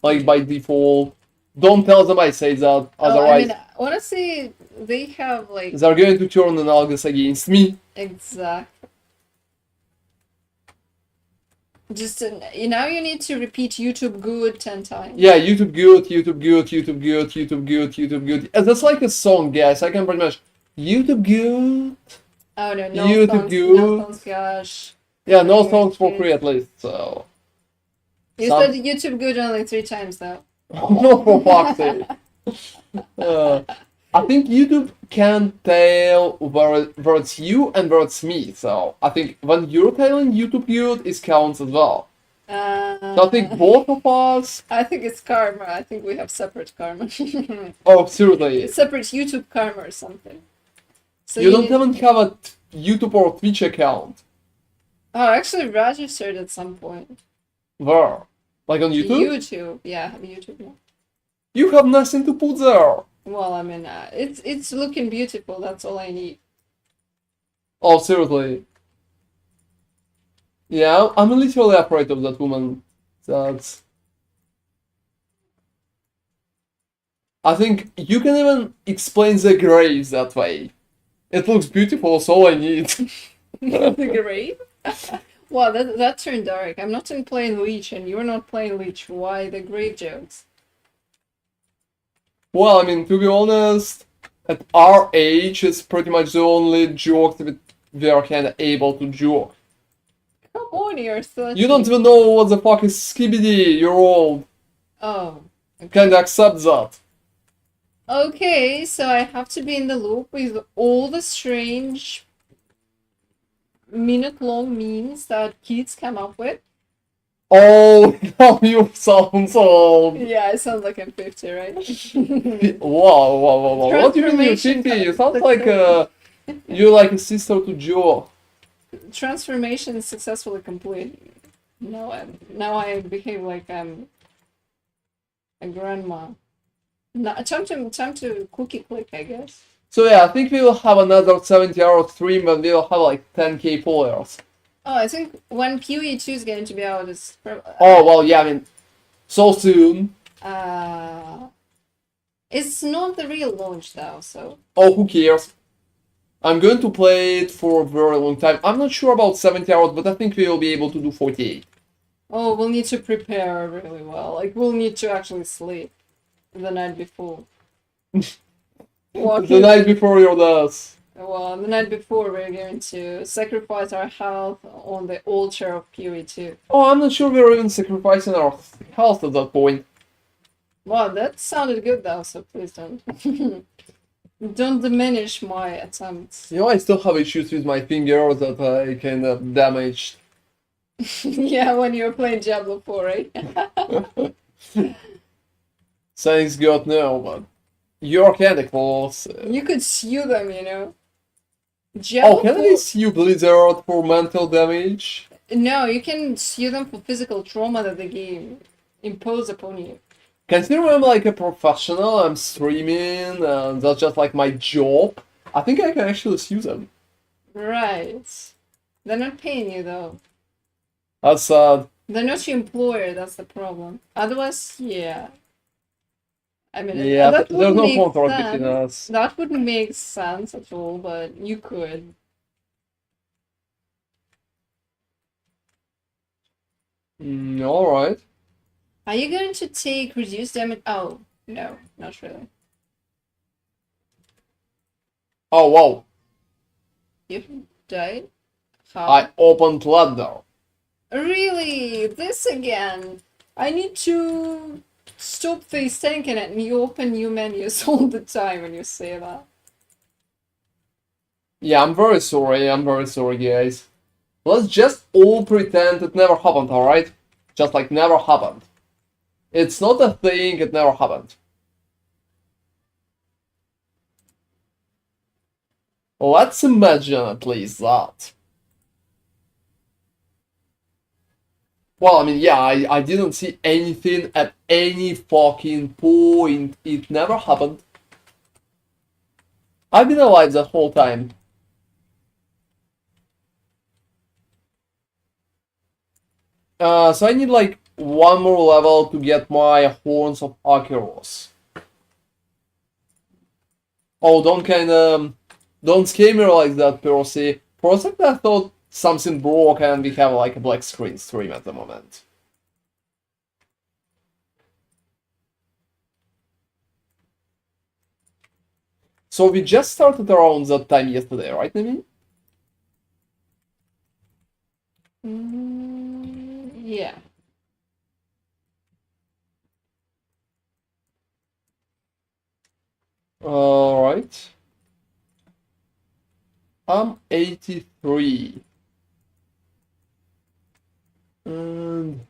S1: Like by default. Don't tell them I say that,
S2: Oh, I
S1: otherwise
S2: mean, honestly, they have like
S1: they're going to turn analogous against me.
S2: exact. Just now you need to repeat YouTube good 10 times.
S1: Yeah, YouTube good, YouTube good, YouTube good, YouTube good, YouTube good. That's like a song, guys. I can pretty much YouTube good.
S2: Oh no
S1: YouTube
S2: songs,
S1: good.
S2: no songs, gosh.
S1: Yeah, no
S2: Okay,
S1: songs for
S2: okay.
S1: free at least, so.
S2: You
S1: Some-
S2: said YouTube good only 3 times though.
S1: No, for fuck's sake. I think YouTube can tell where it's you and where it's me. So I think when you're telling YouTube good, it counts as well. So I think both of us.
S2: I think it's karma. I think we have separate karma.
S1: Oh, seriously.
S2: Separate YouTube karma or something. So
S1: You don't
S2: need-
S1: even have a YouTube or Twitch account.
S2: Oh, actually registered at some point.
S1: Where? Like on YouTube?
S2: YouTube. Yeah, I have a YouTube now.
S1: You have nothing to put there.
S2: Well, I mean, it's looking beautiful. That's all I need.
S1: Oh, seriously. Yeah, I'm literally afraid of that woman. That's. I think you can even explain the graves that way. It looks beautiful, that's all I need.
S2: The grave? Wow, that turned dark. I'm not playing Leech, and you're not playing Leech. Why the grave jokes?
S1: Well, I mean, to be honest, at our age, it's pretty much the only joke that we are kind of able to joke.
S2: Come on, you're 30.
S1: You don't even know what the fuck is skibidi, you're old.
S2: Oh.
S1: Kinda accept that.
S2: Okay, so I have to be in the loop with all the strange minute-long memes that kids come up with.
S1: Oh, now you sound old.
S2: Yeah, I sound like I'm 50, right?
S1: Wow. What do you mean you're
S2: Transformation
S1: 50? You sound
S2: success-
S1: like you're like a sister to Joe.
S2: Transformation successfully complete. Now I behave like I'm a grandma. No, time to cookie click, I guess.
S1: So yeah, I think we will have another 70-hour stream and we will have like 10k followers.
S2: Oh, I think when PoE2 is going to be out is
S1: Oh, well, yeah, I mean, so soon.
S2: It's not the real launch though, so
S1: Oh, who cares? I'm going to play it for a very long time. I'm not sure about 70 hours, but I think we will be able to do 48.
S2: oh, we'll need to prepare really well. Like we'll need to actually sleep the night before.
S1: The night before your death.
S2: Well, the night before we're going to sacrifice our health on the altar of PoE2.
S1: Oh, I'm not sure we're even sacrificing our health at that point.
S2: Wow, that sounded good though, so please don't. Don't diminish my attempts.
S1: You know, I still have issues with my finger that I kind of damaged.
S2: Yeah, when you were playing Diablo 4, right?
S1: Thanks God, no, but you're kinda close.
S2: You could sue them, you know.
S1: Oh,
S2: Diablo
S1: can
S2: 4
S1: I sue Blizzard for mental damage?
S2: No, you can sue them for physical trauma that they gave. impose upon you.
S1: Considering I'm like a professional, I'm streaming, and that's just like my job, I think I can actually sue them.
S2: Right. They're not paying you though.
S1: That's sad.
S2: They're not your employer, that's the problem. Otherwise, yeah. I mean,
S1: Yeah,
S2: that
S1: there's
S2: wouldn't
S1: no
S2: make
S1: contract between
S2: sense.
S1: us.
S2: That wouldn't make sense at all, but you could.
S1: Alright.
S2: Are you going to take reduced damage? Oh, no, not really.
S1: Oh, wow.
S2: You died? How?
S1: I opened ladder.
S2: Really? This again? I need to stop face tanking it and you open new menus all the time when you say that.
S1: Yeah, I'm very sorry, guys. Let's just all pretend it never happened, alright? Just like never happened. It's not a thing, it never happened. Let's imagine at least that. Well, I mean, yeah, I didn't see anything at any fucking point. It never happened. I've been alive that whole time. So I need like one more level to get my Horns of Acheros. Oh, don't scare me like that, Percy. For a second I thought something broke and we have like a black screen stream at the moment. So we just started around that time yesterday, right, Nemi?
S2: Yeah.
S1: Alright. I'm 83. And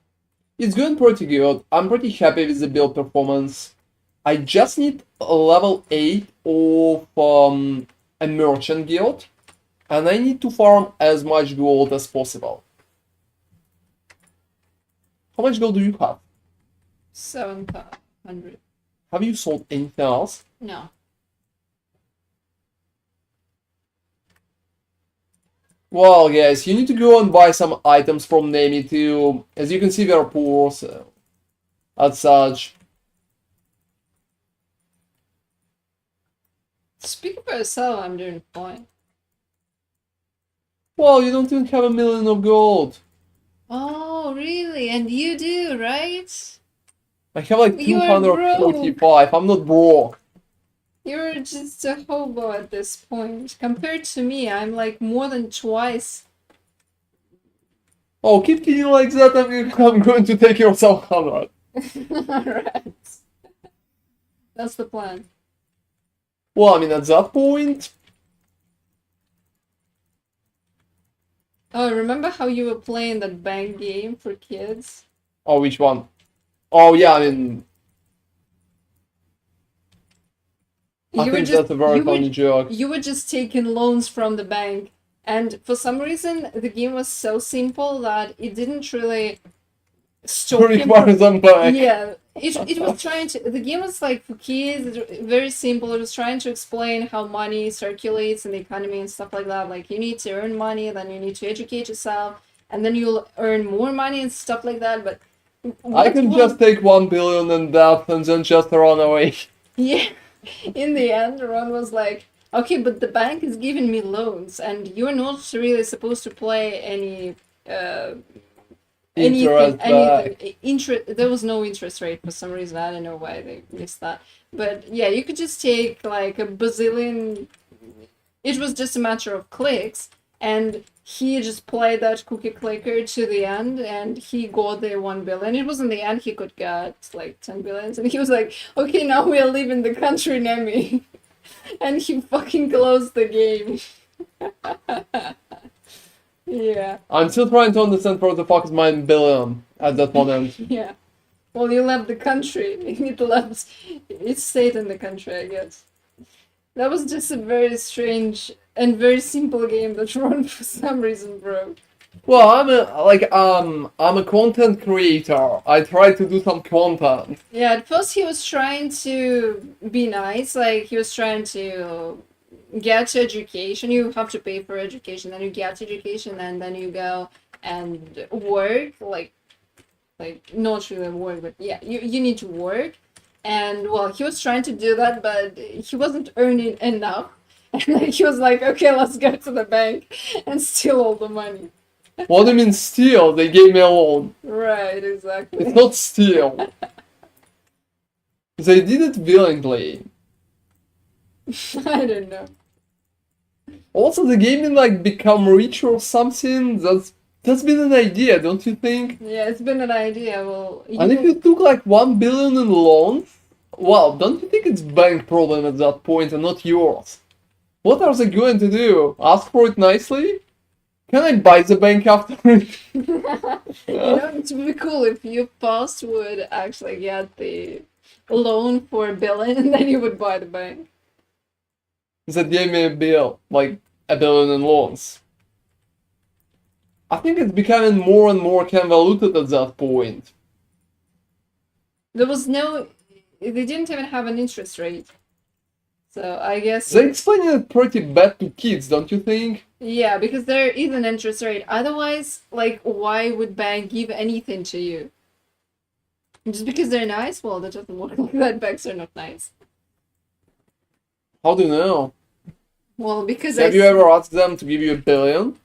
S1: it's going pretty good. I'm pretty happy with the build performance. I just need a level 8 of a merchant guild. And I need to farm as much gold as possible. How much gold do you have?
S2: 700.
S1: Have you sold anything else?
S2: No.
S1: Well, guys, you need to go and buy some items from Nemi too. As you can see, we are poor, so as such.
S2: Speak for yourself, I'm doing fine.
S1: Well, you don't even have 1,000,000 of gold.
S2: Oh, really? And you do, right?
S1: I have like
S2: You are
S1: 245. I'm not broke.
S2: You're just a hobo at this point. Compared to me, I'm like more than twice.
S1: Oh, keep kidding like that. I'm going to take your 700.
S2: Alright. That's the plan.
S1: Well, I mean, at that point.
S2: Oh, remember how you were playing that bank game for kids?
S1: Oh, which one? Oh, yeah, I mean. I think that's a very funny joke.
S2: You were just taking loans from the bank, and for some reason, the game was so simple that it didn't really stop him
S1: Require them back.
S2: Yeah, it was trying to. The game was like for kids, very simple. It was trying to explain how money circulates in the economy and stuff like that. Like you need to earn money, then you need to educate yourself, and then you'll earn more money and stuff like that. But
S1: I can just take 1 billion in debt and then just run away.
S2: Yeah, in the end, Ron was like, "Okay, but the bank is giving me loans, and you're not really supposed to play any." There was no interest rate for some reason. I don't know why they missed that. But yeah, you could just take like a bazillion. It was just a matter of clicks, and he just played that cookie clicker to the end, and he got the 1 billion. It was in the end he could get like 10 billions, and he was like, "Okay, now we are leaving the country, Nemi," and he fucking closed the game. Yeah.
S1: I'm still trying to understand where the fuck is my billion at that moment.
S2: Yeah. Well, you left the country. It stayed in the country, I guess. That was just a very strange and very simple game that Ron for some reason broke.
S1: Well, I'm a content creator. I try to do some content.
S2: Yeah, at first he was trying to be nice, like he was trying to get education. You have to pay for education, then you get education, and then you go and work, like not really work, but yeah, you need to work. And well, he was trying to do that, but he wasn't earning enough. And like, he was like, okay, let's go to the bank and steal all the money.
S1: What do you mean steal? They gave me a loan.
S2: Right, exactly.
S1: It's not steal. They did it willingly.
S2: I don't know.
S1: Also, the game didn't like become rich or something. That's been an idea, don't you think?
S2: Yeah, it's been an idea. Well,
S1: And if you took like 1 billion in loans, well, don't you think it's bank problem at that point and not yours? What are they going to do? Ask for it nicely? Can I buy the bank after it?
S2: you know, it would be cool if you first would actually get the loan for $1 billion and then you would buy the bank.
S1: That gave me a bill, like a billion in loans. I think it's becoming more and more convoluted at that point.
S2: There was no, they didn't even have an interest rate. So I guess,
S1: They explain it pretty bad to kids, don't you think?
S2: yeah, because there is an interest rate. Otherwise, like, why would bank give anything to you? Just because they're nice? Well, that doesn't work like that. Banks are not nice.
S1: How do you know?
S2: Well, because
S1: Have you ever asked them to give you a billion?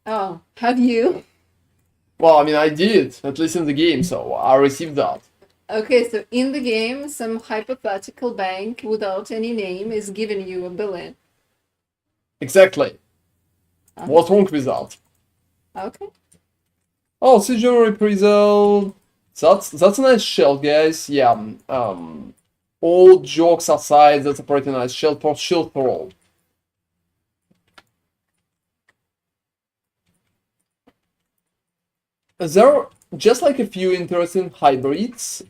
S2: Oh, have you?
S1: Well, I mean, I did, at least in the game, so I received that.
S2: Okay, so in the game, some hypothetical bank without any name is giving you $1 billion.
S1: Exactly.
S2: Uh-huh.
S1: What's wrong with that?
S2: Okay.
S1: Oh, Season Reprisal. That's a nice shell, guys. Yeah. All jokes aside, that's a pretty nice shell for shield throw. There are just like a few interesting hybrids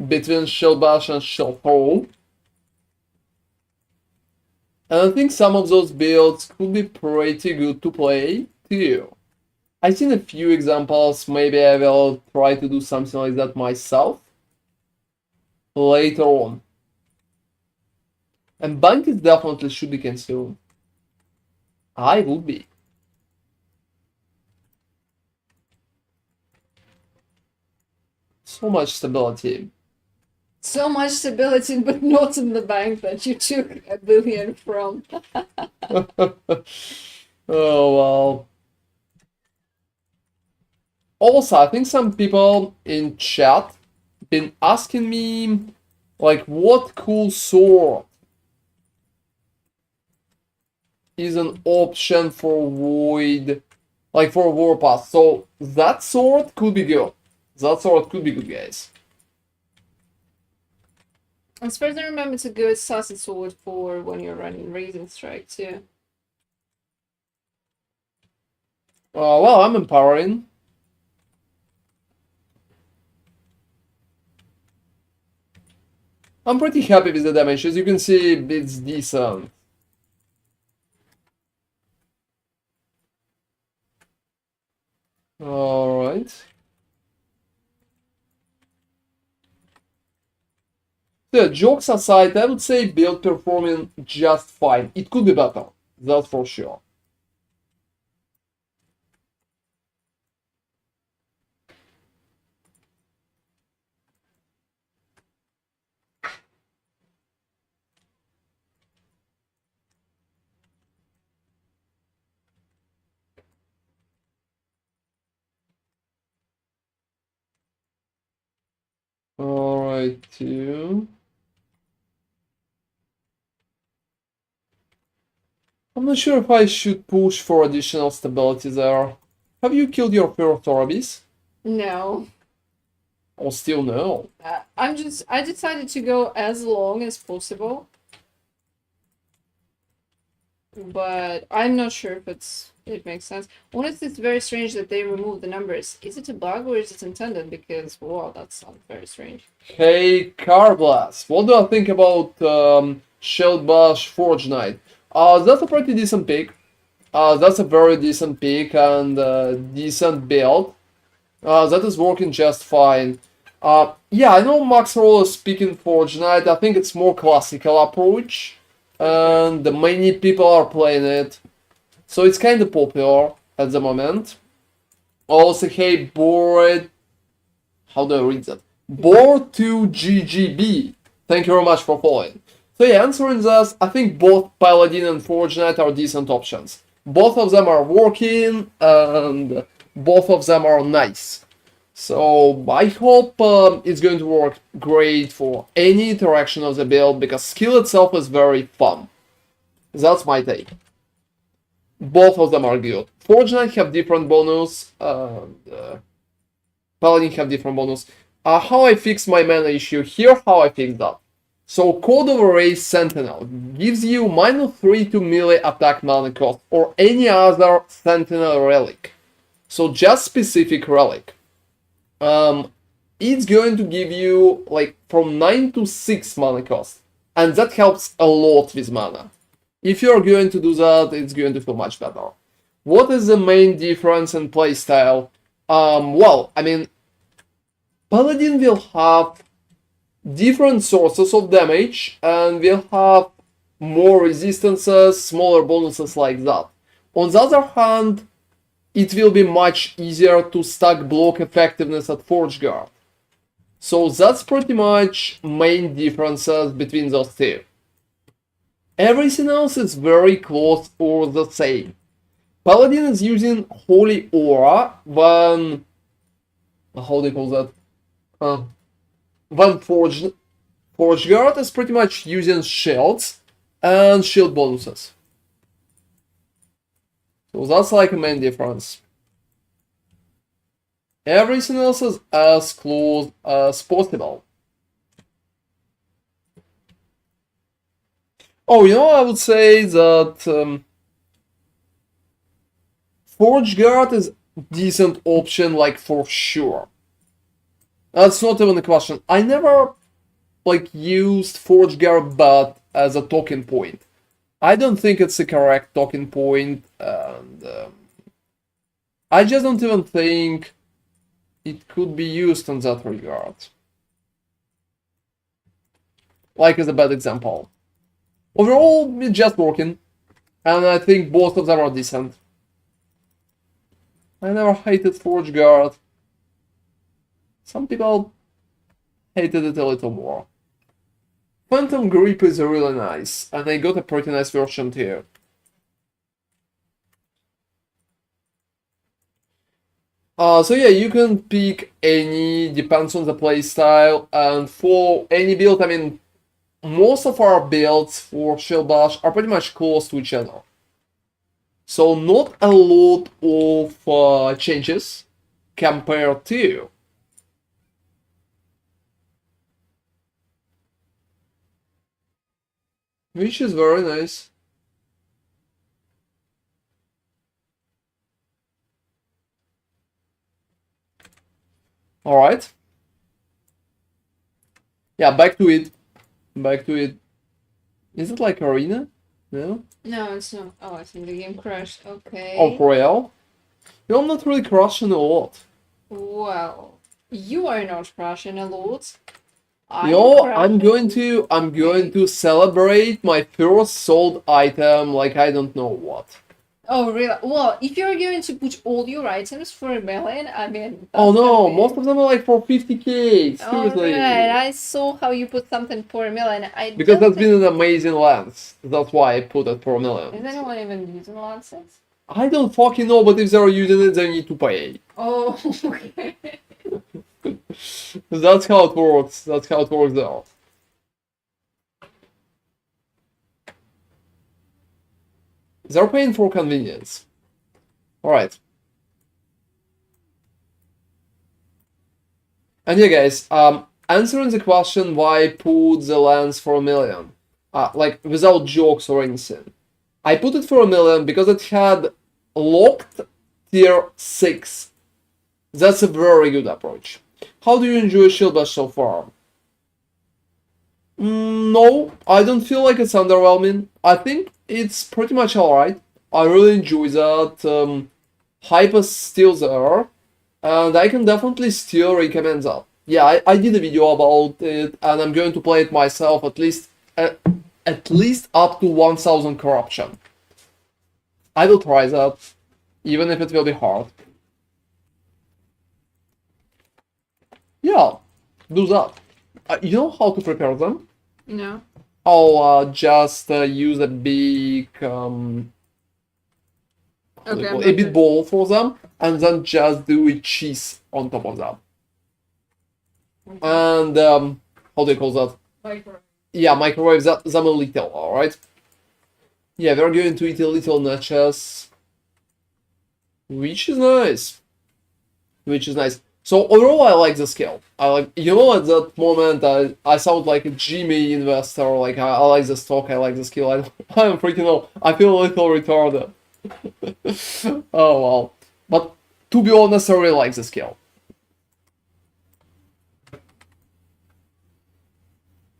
S1: between Shell Bash and Shell Throw. And I think some of those builds could be pretty good to play too. I've seen a few examples, maybe I will try to do something like that myself later on. And Bunkies definitely should be consumed. I would be. So much stability.
S2: So much stability, but not in the bank that you took $1 billion from.
S1: Oh well. Also, I think some people in chat been asking me like what cool sword is an option for Void, like for Warpath. So that sword could be good. That sword could be good, guys.
S2: As far as I remember, it's a good sassy sword for when you're running Raising Strike too.
S1: Well, I'm empowering. I'm pretty happy with the damage. As you can see, it's decent. Alright. Yeah, jokes aside, I would say build performing just fine. It could be better, that's for sure. Alright, too. I'm not sure if I should push for additional stability there. Have you killed your first Orabis?
S2: No.
S1: Or still no?
S2: I decided to go as long as possible. But I'm not sure if it makes sense. Honestly, it's very strange that they removed the numbers. Is it a bug or is it intended? Because, wow, that sounds very strange.
S1: Hey, Carblast, what do I think about Shellbash Forge Knight? That's a pretty decent pick. That's a very decent pick and decent build. That is working just fine. Yeah, I know Max Roll is picking Forge Knight. I think it's more classical approach, and many people are playing it, so it's kind of popular at the moment. Also, hey, bored. How do I read that? Bored2GGB. Thank you very much for following. So yeah, answering this, I think both Paladin and Forge Knight are decent options. Both of them are working, and both of them are nice. So I hope it's going to work great for any iteration of the build, because skill itself is very fun. That's my take. Both of them are good. Forge Knight have different bonus, and Paladin have different bonus. How I fix my mana issue here, how I fix that. So Code of Array Sentinel gives you -3 to melee attack mana cost, or any other Sentinel relic. So just specific relic. It's going to give you like from 9 to 6 mana cost, and that helps a lot with mana. If you're going to do that, it's going to feel much better. What is the main difference in playstyle? Well, I mean, Paladin will have different sources of damage and will have more resistances, smaller bonuses like that. On the other hand, it will be much easier to stack block effectiveness at Forge Guard. So that's pretty much main differences between those two. Everything else is very close or the same. Paladin is using Holy Aura when... how do you call that? When Forge Guard is pretty much using shields and shield bonuses. So that's like a main difference. Everything else is as close as possible. Oh, you know, I would say that Forge Guard is decent option, like, for sure. That's not even a question. I never, like, used Forge Guard but as a talking point. I don't think it's the correct talking point, and I just don't even think it could be used in that regard. Like, as a bad example. Overall, it's just working, and I think both of them are decent. I never hated Forge Guard. Some people hated it a little more. Phantom Grip is really nice, and I got a pretty nice version too. So yeah, you can pick any, depends on the playstyle, and for any build, I mean, most of our builds for Shield Bash are pretty much close to each other. So not a lot of changes compared to. Which is very nice. Alright. Yeah, back to it. Back to it. Is it like Arena? No?
S2: No, it's not. Oh, I think the game crashed. Okay.
S1: Oh, for real? You're not really crushing a lot.
S2: Well, you are not crashing a lot.
S1: I'm going to celebrate my first sold item like I don't know what.
S2: Oh, really? Well, if you're going to put all your items for $1 million, I mean...
S1: Oh no, most of them are like for 50k, seriously.
S2: Alright, I saw how you put something for $1 million.
S1: Because that's been an amazing lance. That's why I put it for $1 million.
S2: Is anyone even using lances?
S1: I don't fucking know, but if they're using it, they need to pay.
S2: Oh, okay.
S1: That's how it works. That's how it works out. They're paying for convenience. Alright. And yeah, guys, answering the question why I put the lens for $1 million, like without jokes or anything. I put it for $1 million because it had locked tier 6. That's a very good approach. How do you enjoy Shield Bash so far? No, I don't feel like it's underwhelming. I think it's pretty much alright. I really enjoy that. Hype is still there, and I can definitely still recommend that. Yeah, I did a video about it, and I'm going to play it myself at least up to 1000 corruption. I will try that, even if it will be hard. Yeah, do that. You know how to prepare them?
S2: No.
S1: I'll just use a big
S2: Okay,
S1: a big bowl for them, and then just do a cheese on top of that. And how do you call that?
S2: Microwave.
S1: Yeah, microwave them a little, alright? Yeah, we're going to eat a little nachos, which is nice. Which is nice. So overall, I like the skill. I like, you know, at that moment, I sound like a Jimmy investor. Like I like the stock, I like the skill. I'm freaking out. I feel a little retarded. Oh well. But to be honest, I really like the skill.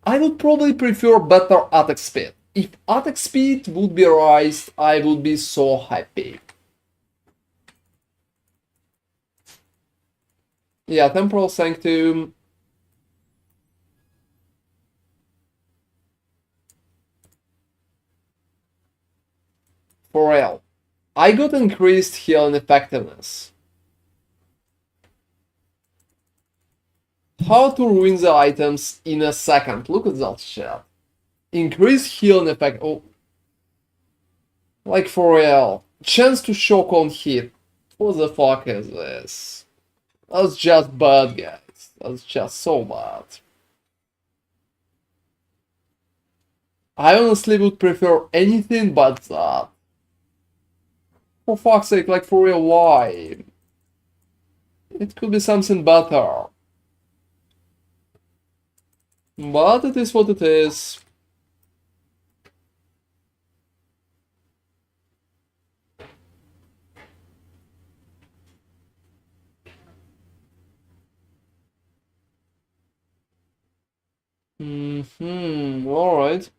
S1: I would probably prefer better attack speed. If attack speed would be raised, I would be so happy. Yeah, Temporal Sanctum. For real. I got increased heal and effectiveness. How to ruin the items in a second. Look at that shit. Increase heal and effect. Oh. Like for real. Chance to shock on hit. What the fuck is this? That's just bad, guys. That's just so bad. I honestly would prefer anything but that. For fuck's sake, like for real, why? It could be something better. But it is what it is. Alright.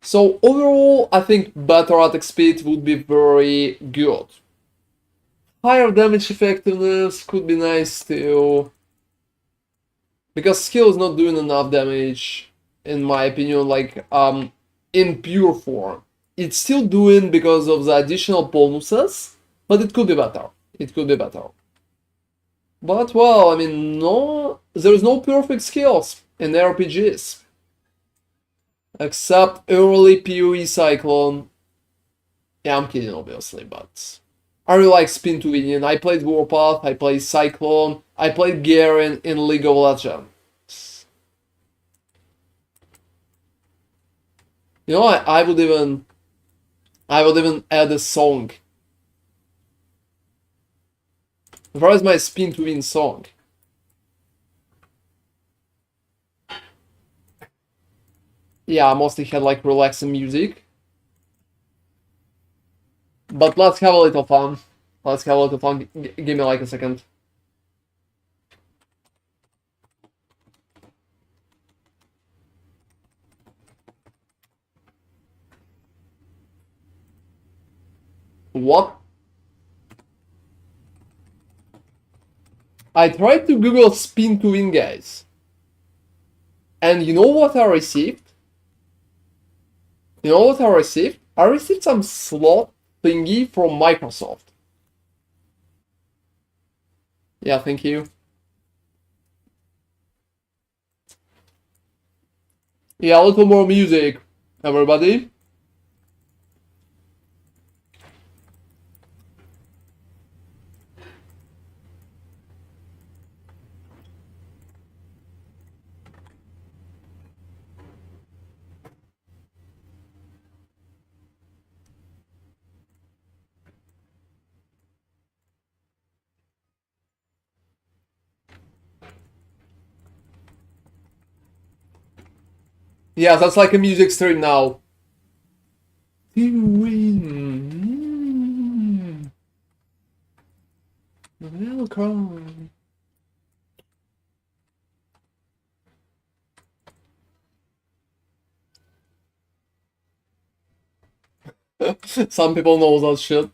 S1: So overall, I think better attack speed would be very good. Higher damage effectiveness could be nice too. Because skill is not doing enough damage, in my opinion, like in pure form. It's still doing because of the additional bonuses, but it could be better. It could be better. But well, I mean, no, there's no perfect skills in RPGs. Except early PoE Cyclone. Yeah, I'm kidding, obviously, but I really like Spin to Win. I played Warpath, I played Cyclone, I played Garen in League of Legends. You know, I would even add a song. Where is my Spin to Win song? Yeah, I mostly had like relaxing music. But let's have a little fun. Let's have a little fun. Give me like a second. What? I tried to Google Spin to Win, guys. And you know what I received? You know what I received? I received some slot thingy from Microsoft. Yeah, thank you. Yeah, a little more music, everybody. Yeah, that's like a music stream now. Welcome. Some people know that shit.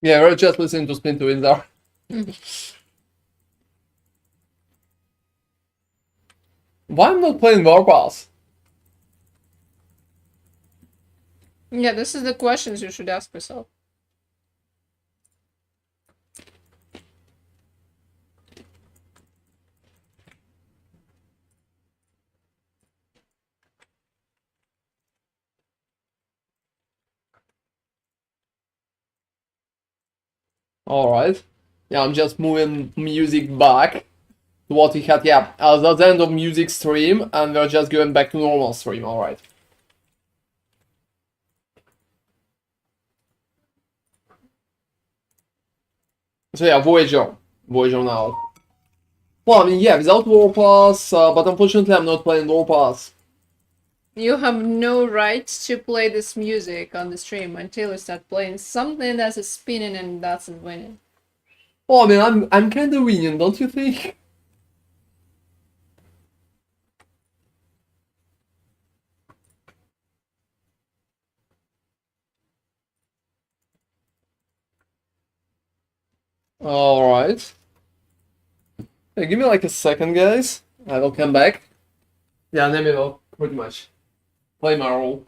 S1: Yeah, we're just listening to Spin to Win there. Why I'm not playing Warpath?
S2: Yeah, this is the questions you should ask yourself.
S1: Alright. Yeah, I'm just moving music back to what we had. Yeah, that's the end of music stream, and we're just going back to normal stream. Alright. So yeah, Voyager. Voyager now. Well, I mean, yeah, without Warpath, but unfortunately I'm not playing Warpath.
S2: You have no right to play this music on the stream until you start playing something that's spinning and that's winning.
S1: Well, I mean, I'm kind of winning, don't you think? Alright. Hey, give me like a second, guys. I will come back. Yeah, then we will pretty much play my role.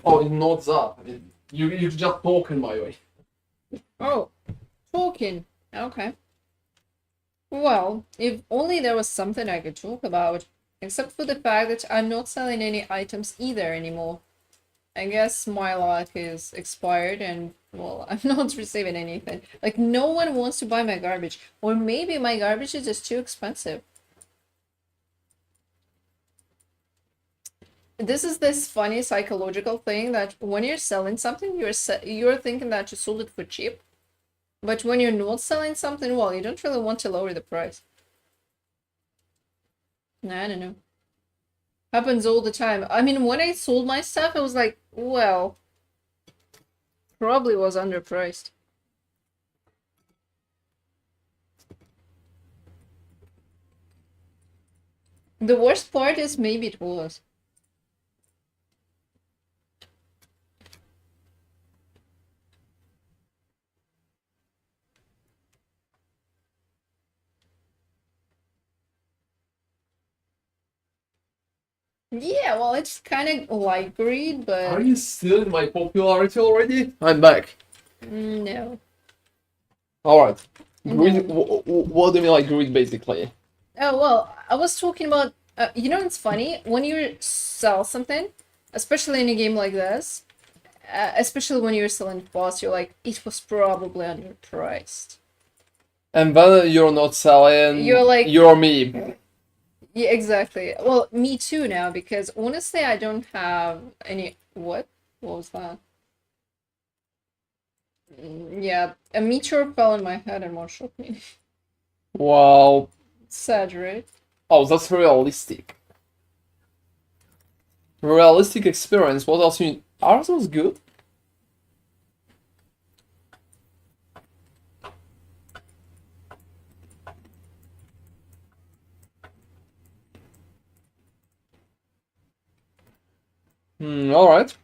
S1: Oh, it's not that. I mean, you're just talking, by the way.
S2: Oh, talking. Okay. Well, if only there was something I could talk about. Except for the fact that I'm not selling any items either anymore. I guess my luck is expired and, well, I'm not receiving anything. Like, no one wants to buy my garbage. Or maybe my garbage is just too expensive. This is this funny psychological thing that when you're selling something, you're thinking that you sold it for cheap. But when you're not selling something, well, you don't really want to lower the price. Nah, I don't know. Happens all the time. I mean, when I sold my stuff, I was like, well, probably was underpriced. The worst part is maybe it was. Yeah, well, it's kind of like greed, but
S1: Are you still in my popularity already? I'm back.
S2: no.
S1: Alright. Greed,
S2: No.
S1: what do you mean like greed, basically?
S2: Oh, well, I was talking about, you know, it's funny, when you sell something, especially in a game like this, especially when you're selling fast, you're like, it was probably underpriced.
S1: And then you're not selling,
S2: You're like,
S1: you're me.
S2: yeah, exactly. Well, me too now, because honestly, I don't have any, what? What was that? Yeah, a meteor fell on my head and one shook me.
S1: Wow.
S2: Sad, right?
S1: Oh, that's realistic. Realistic experience. What else you need? Are those good? Alright.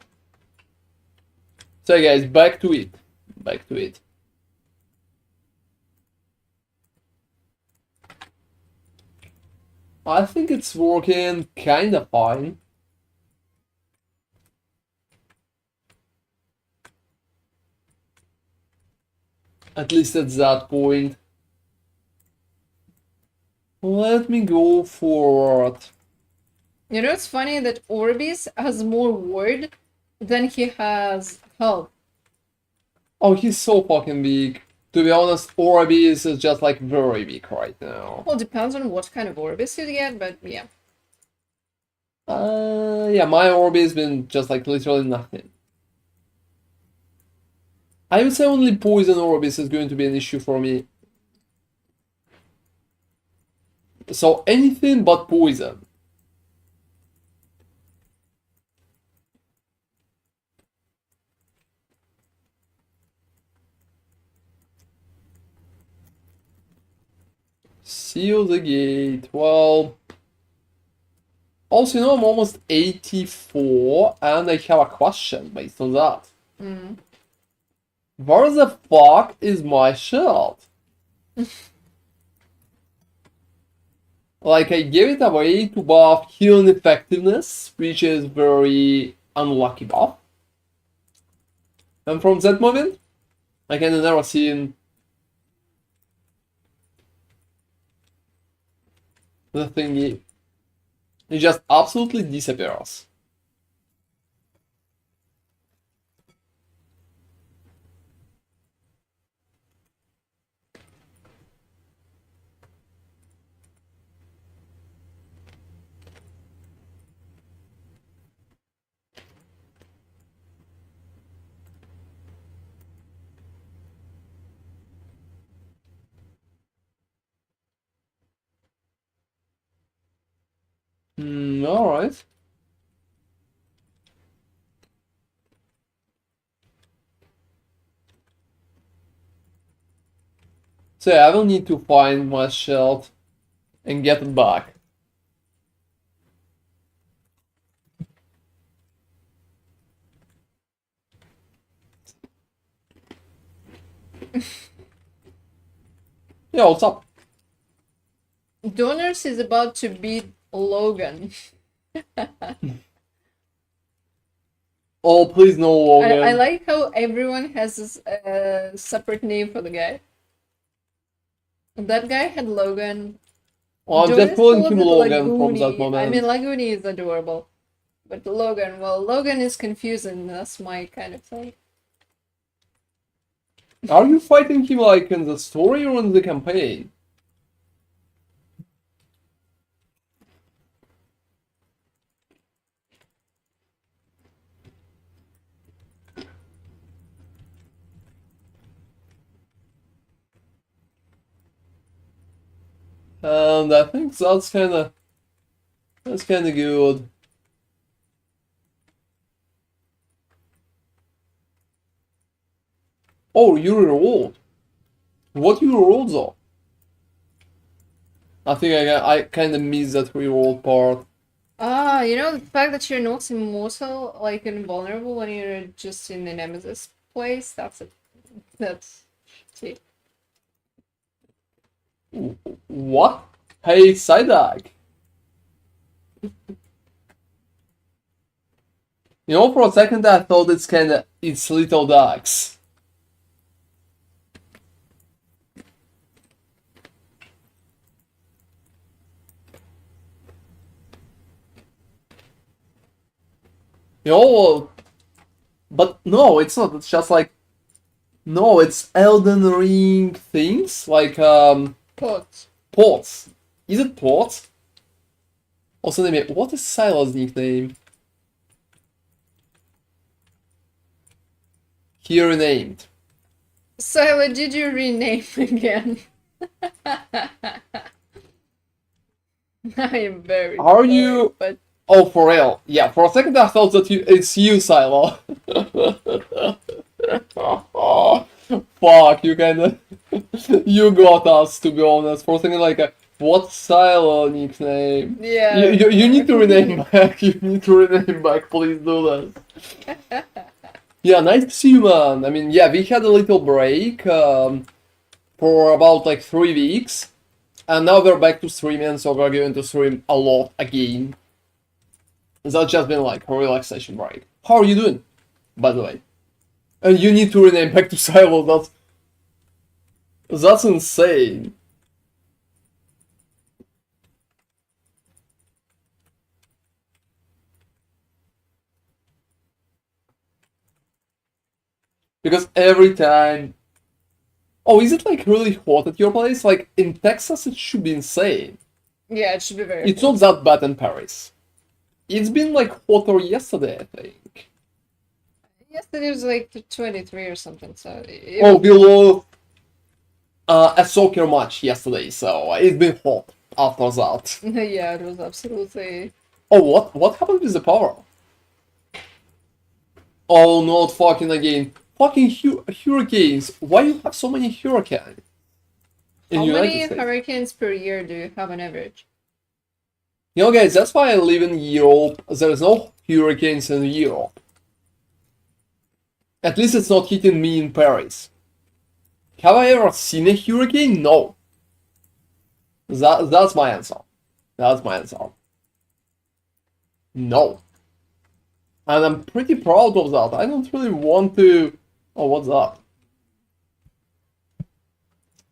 S1: So guys, back to it. Back to it. I think it's working kinda fine. At least at that point. Let me go forward.
S2: You know, it's funny that Orbis has more word than he has health.
S1: Oh, he's so fucking big. To be honest, Orbis is just like very big right now.
S2: Well, depends on what kind of Orbis you get, but yeah.
S1: Yeah, my Orbis been just like literally nothing. I would say only Poison Orbis is going to be an issue for me. So anything but Poison. Seal the gate. Well, also, you know, I'm almost 84 and I have a question based on that.
S2: Mm.
S1: Where the fuck is my shield? Like, I gave it away to buff healing effectiveness, which is very unlucky buff. And from that moment, I can never seen the thingy. It just absolutely disappears. Alright. So yeah, I will need to find my shield and get it back. Yeah, what's up?
S2: Donors is about to beat Logan.
S1: Oh, please no, Logan.
S2: I like how everyone has a separate name for the guy. That guy had Logan.
S1: Well, I'm
S2: Jonas
S1: just calling
S2: called
S1: him
S2: it
S1: Logan from that
S2: Lagoony.
S1: moment.
S2: I mean, Lagoony is adorable. But Logan, well, Logan is confusing. That's my kind of thing.
S1: Are you fighting him like in the story or in the campaign? And I think that's kinda good. Oh, you rerolled. What you rerolled though? I think I kinda missed that reroll part.
S2: Ah, you know, the fact that you're not immortal, like invulnerable when you're just in the Nemesis place, that's it. That's shitty.
S1: What? Hey, Psyduck. You know, for a second I thought it's Little Ducks. You know, but no, it's not. It's just like, no, it's Elden Ring things like
S2: Pot.
S1: pots. Is it pots? Also, name what is Silas' nickname? He renamed.
S2: Sila, did you rename again? I am very
S1: Are
S2: sorry,
S1: you?
S2: but
S1: Oh, for real? Yeah. For a second, I thought that it's you, Silo. Fuck, you kinda you got us, to be honest. For a second, like, what's Silo nickname?
S2: yeah.
S1: You need to rename back. You need to rename back. Please do that. Yeah, nice to see you, man. I mean, yeah, we had a little break for about like 3 weeks, and now we're back to streaming, so we're going to stream a lot again. That's just been like a relaxation break. How are you doing, by the way? And you need to rename back to Silo. That's insane. Because every time... Oh, is it like really hot at your place? Like in Texas, it should be insane.
S2: Yeah, it should be very
S1: It's
S2: hot.
S1: not that bad in Paris. It's been like hotter yesterday, I think.
S2: Yesterday was like 23 or something, so
S1: Oh, below a soccer match yesterday, so it's been hot after that.
S2: yeah, it was absolutely.
S1: Oh, what happened with the power? Oh, not fucking again. Fucking hurricanes. Why you have so many hurricanes in
S2: How
S1: United
S2: many
S1: States?
S2: hurricanes per year do you have on average?
S1: You know, guys, that's why I live in Europe. There's no hurricanes in Europe. At least it's not hitting me in Paris. Have I ever seen a hurricane? No. That's my answer. That's my answer. No. And I'm pretty proud of that. I don't really want to... Oh, what's that?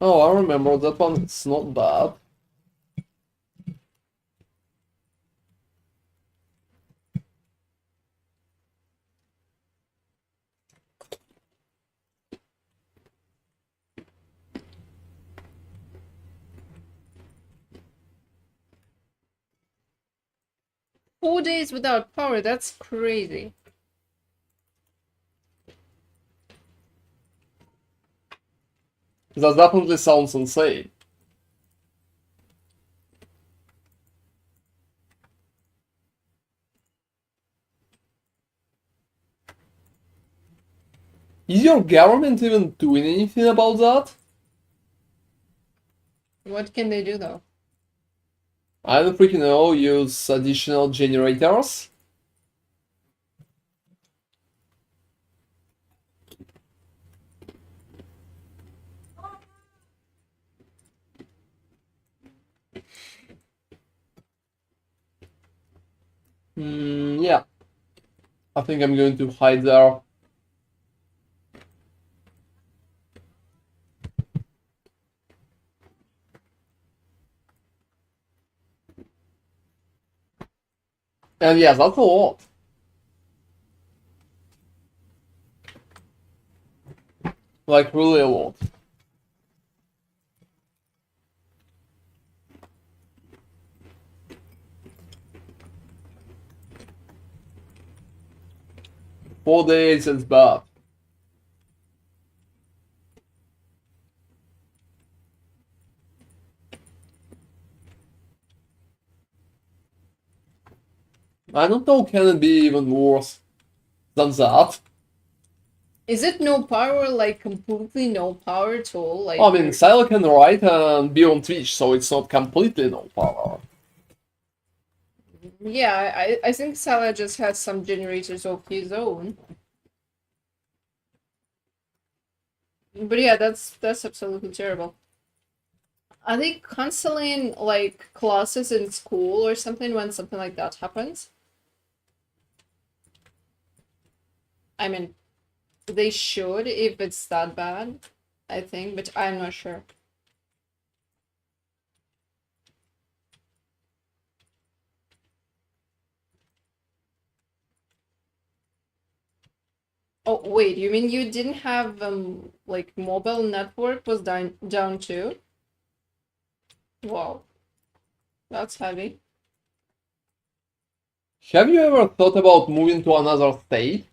S1: Oh, I remember that one. It's not bad.
S2: Four days without power, that's crazy.
S1: That definitely sounds insane. Is your government even doing anything about that?
S2: What can they do though?
S1: I don't freaking know. Use additional generators? Yeah. I think I'm going to hide there. And yeah, that's a lot. Like, really a lot. Four days is bad. I don't know, can it be even worse than that?
S2: Is it no power, like completely no power at all? Like
S1: I mean, Silo can write and be on Twitch, so it's not completely no power.
S2: yeah, I think Salah just has some generators of his own. But yeah, that's absolutely terrible. Are they canceling like classes in school or something when something like that happens? I mean, they should if it's that bad, I think, but I'm not sure. Oh, wait, you mean you didn't have like mobile network was down too? Wow. That's heavy.
S1: Have you ever thought about moving to another state?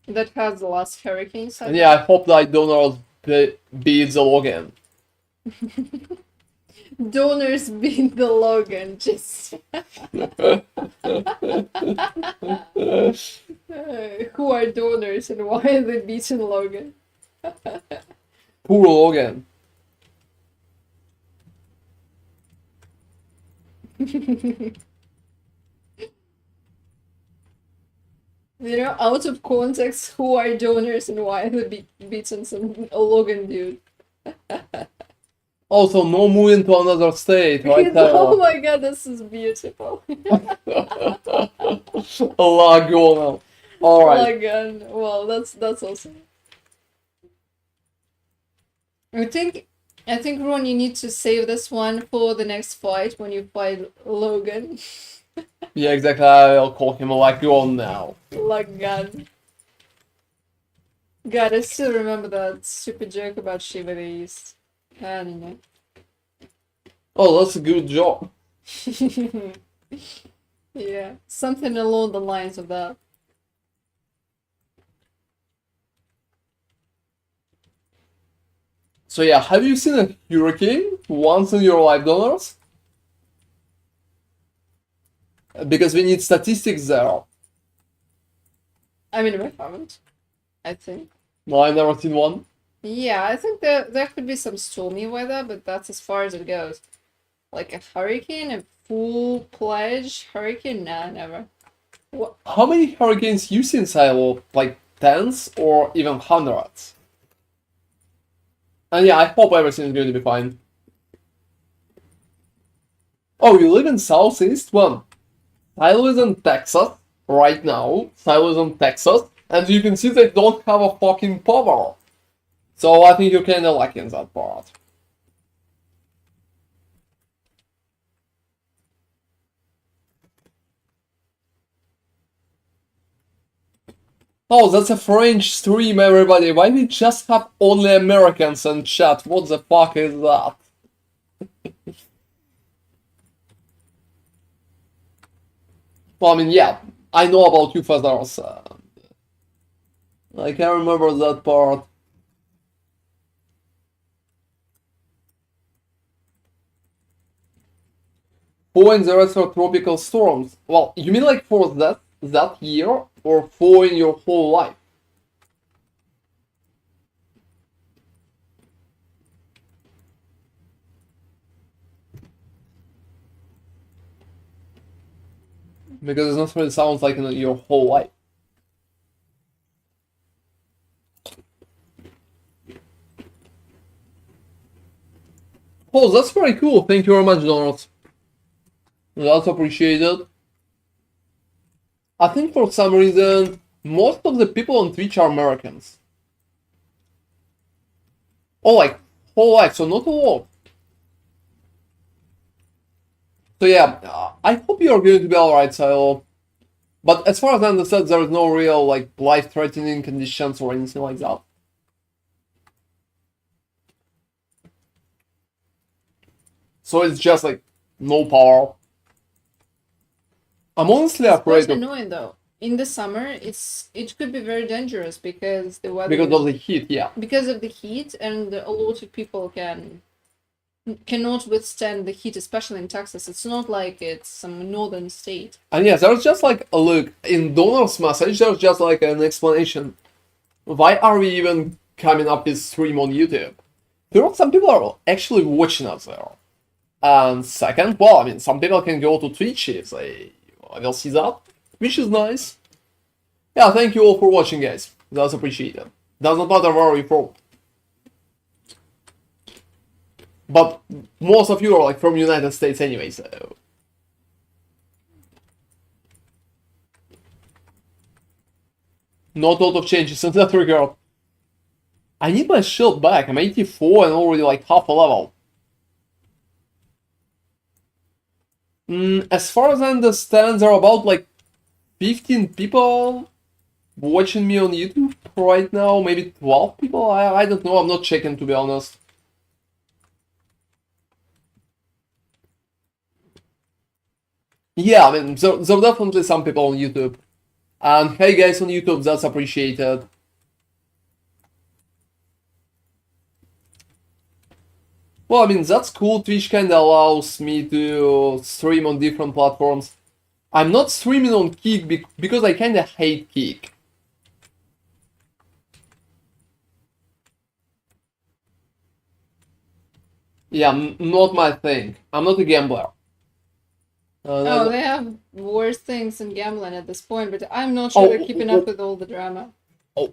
S2: That has less hurricanes.
S1: And yeah, I hope that donors beat the login.
S2: Donors beat the Logan. Just who are donors and why are they beating Logan?
S1: Poor login.
S2: You know, out of context, who are donors and why are they beating some Logan dude?
S1: Also, no moving to another state, right?
S2: Oh my god, this is beautiful.
S1: A lot going on. Alright.
S2: Logan. Well, that's awesome. I think Ron, you need to save this one for the next fight when you fight Logan.
S1: Yeah, exactly. I'll call him like on now.
S2: Like God. God, I still remember that stupid joke about Shiva the East. Anyway.
S1: Oh, that's a good job.
S2: Yeah, something along the lines of that.
S1: So yeah, have you seen a hurricane once in your life, donors? Because we need statistics there.
S2: I mean, I haven't. I think.
S1: No, I've never seen one.
S2: Yeah, I think there could be some stormy weather, but that's as far as it goes. Like a hurricane, a full-fledged hurricane? Nah, never. What?
S1: How many hurricanes you seen, Silo? Like tens or even hundreds? And yeah, I hope everything's going to be fine. Oh, you live in Southeast? Well, Silo is in Texas right now. Silo is in Texas, and you can see they don't have a fucking power. So I think you're kinda lucky in that part. Oh, that's a French stream, everybody. Why we just have only Americans in chat? What the fuck is that? Well, I mean, yeah, I know about you feathers. I can remember that part. Four in the rest for tropical storms. Well, you mean like for that year or four in your whole life? Because it's not really sounds like in your whole life. Oh, that's very cool. Thank you very much, Donald. That's appreciated. I think for some reason, most of the people on Twitch are Americans. Oh, like, whole life, so not a lot. So yeah, I hope you're going to be alright, Silo. But as far as I understand, there is no real, like, life-threatening conditions or anything like that. So it's just, like, no power. I'm honestly
S2: It's quite
S1: afraid of...
S2: annoying though. In the summer, it could be very dangerous because the weather
S1: Because of the heat, yeah.
S2: because of the heat, and a lot of people cannot withstand the heat, especially in Texas. It's not like it's some northern state.
S1: And yeah, there's just like a look in Donald's message. There's just like an explanation. Why are we even coming up with stream on YouTube? First, some people are actually watching us there, and second, well, I mean, some people can go to Twitch if they will see that, which is nice. Yeah, thank you all for watching, guys. That's appreciated. Doesn't matter where you're from. But most of you are like from United States anyway, so... Not a lot of changes in that regard. I need my shield back. I'm 84 and already like half a level. As far as I understand, there are about like 15 people watching me on YouTube right now. Maybe 12 people? I don't know. I'm not checking, to be honest. Yeah, I mean, there are definitely some people on YouTube. And hey guys on YouTube, that's appreciated. Well, I mean, that's cool. Twitch kinda allows me to stream on different platforms. I'm not streaming on Kick because I kinda hate Kick. Yeah, not my thing. I'm not a gambler.
S2: Oh, they have worse things than gambling at this point, but I'm not sure they're keeping up with all the drama.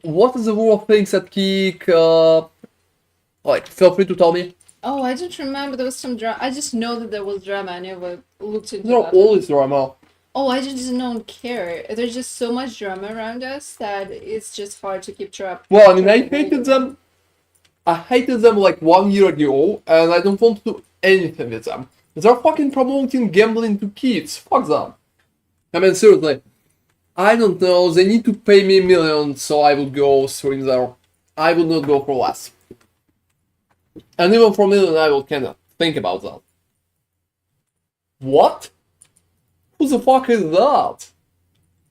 S1: What is the rule of things at Kick? Like, feel free to tell me.
S2: Oh, I don't remember. There was some drama. I just know that there was drama. I never looked into
S1: There's
S2: that.
S1: always drama.
S2: Oh, I just don't care. There's just so much drama around us that it's just hard to keep track.
S1: Well, I mean, I hated them. I hated them like 1 year ago, and I don't want to do anything with them. They're fucking promoting gambling to kids. Fuck them. I mean, seriously, I don't know, they need to pay me millions, so I would go stream there. I would not go for less. And even for million, I would kinda think about that. What? Who the fuck is that?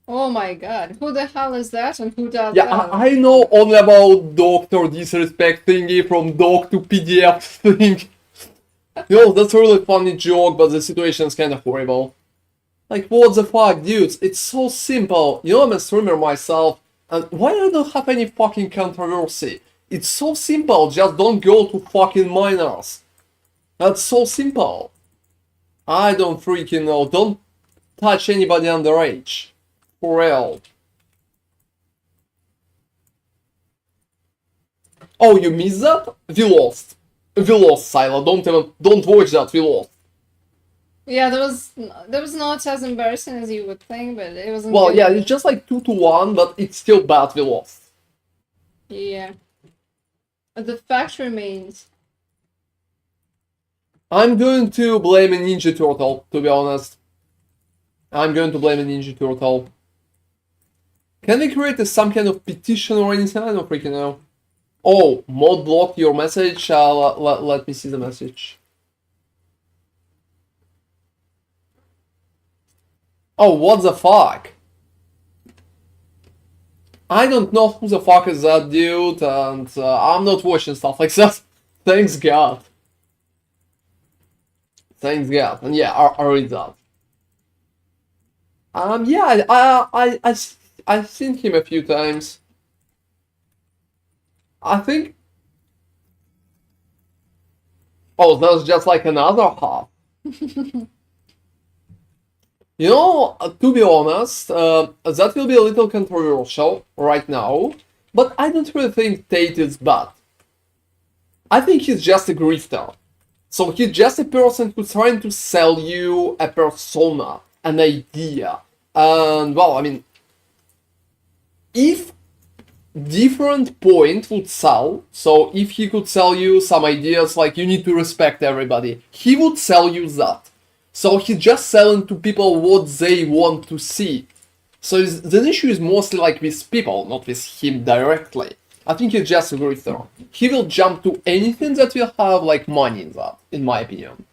S2: Oh my god, who the hell is that and who does
S1: Yeah,
S2: that?
S1: I know only about Doctor Disrespect thingy from Doc to PDF thing. That's a really funny joke, but the situation is kinda horrible. Like, what the fuck, dudes? It's so simple. I'm a streamer myself, and why I don't have any fucking controversy? It's so simple, just don't go to fucking minors. That's so simple. I don't freaking know. Don't touch anybody underage. For real. Oh, you missed that? We lost. We lost, Sila. Don't watch that. We lost.
S2: Yeah, that was not as embarrassing as you would think, but it wasn't.
S1: Well,
S2: good.
S1: yeah, it's just like 2-1, but it's still bad. We lost.
S2: Yeah. But the fact remains.
S1: I'm going to blame a Ninja Turtle, to be honest. I'm going to blame a Ninja Turtle. Can we create some kind of petition or anything? I don't freaking know. Oh, mod blocked your message. Let me see the message. Oh, what the fuck? I don't know who the fuck is that dude, and I'm not watching stuff like that. Thanks God. Thanks God. And yeah, I read that. Yeah, I've seen him a few times. I think. Oh, that's just like another half. To be honest, that will be a little controversial right now, but I don't really think Tate is bad. I think he's just a grifter. So he's just a person who's trying to sell you a persona, an idea. And, well, I mean, if different point would sell, so if he could sell you some ideas like you need to respect everybody, he would sell you that. So he's just selling to people what they want to see. So the issue is mostly like with people, not with him directly. I think he's just a grifter. He will jump to anything that will have like money in that, in my opinion.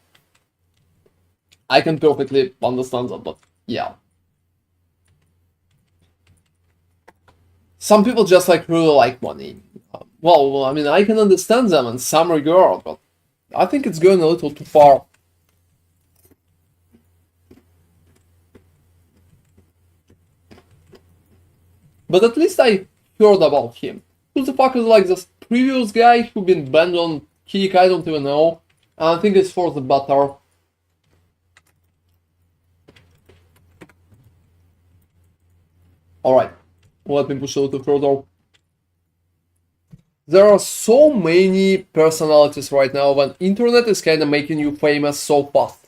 S1: I can perfectly understand that, but yeah. Some people just like really like money. Well, I mean, I can understand them in some regard, but I think it's going a little too far. But at least I heard about him. Who the fuck is like this previous guy who been banned on Kick? I don't even know. I think it's for the better. Alright, let me push a little further. There are so many personalities right now when internet is kinda making you famous so fast.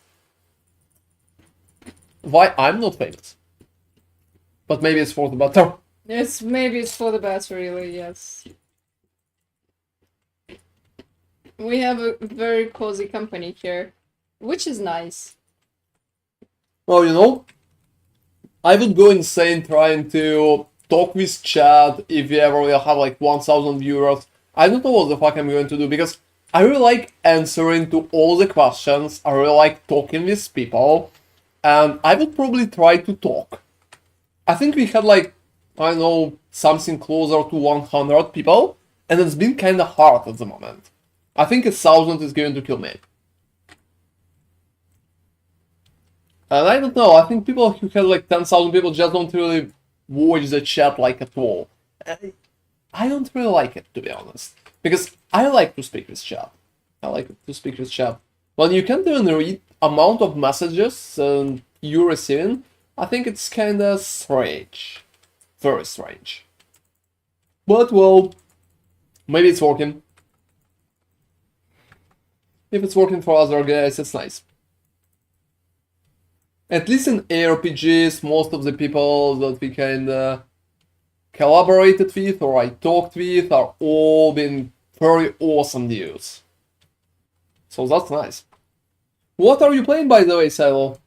S1: Why I'm not famous? But maybe it's for the better.
S2: Maybe it's for the better, really, yes. We have a very cozy company here, which is nice.
S1: Well, I would go insane trying to talk with chat if we ever will have like 1,000 viewers. I don't know what the fuck I'm going to do because I really like answering to all the questions. I really like talking with people, and I would probably try to talk. I think we had like, I don't know, something closer to 100 people, and it's been kinda hard at the moment. I think 1,000 is going to kill me. And I don't know, I think people who have like 10,000 people just don't really watch the chat like at all. I don't really like it, to be honest. Because I like to speak with chat. I like to speak with chat. When you can't even read amount of messages you're receiving, I think it's kinda strange. Very strange. But well, maybe it's working. If it's working for other guys, it's nice. At least in ARPGs, most of the people that we kinda collaborated with or I talked with are all been very awesome dudes. So that's nice. What are you playing, by the way, Silo?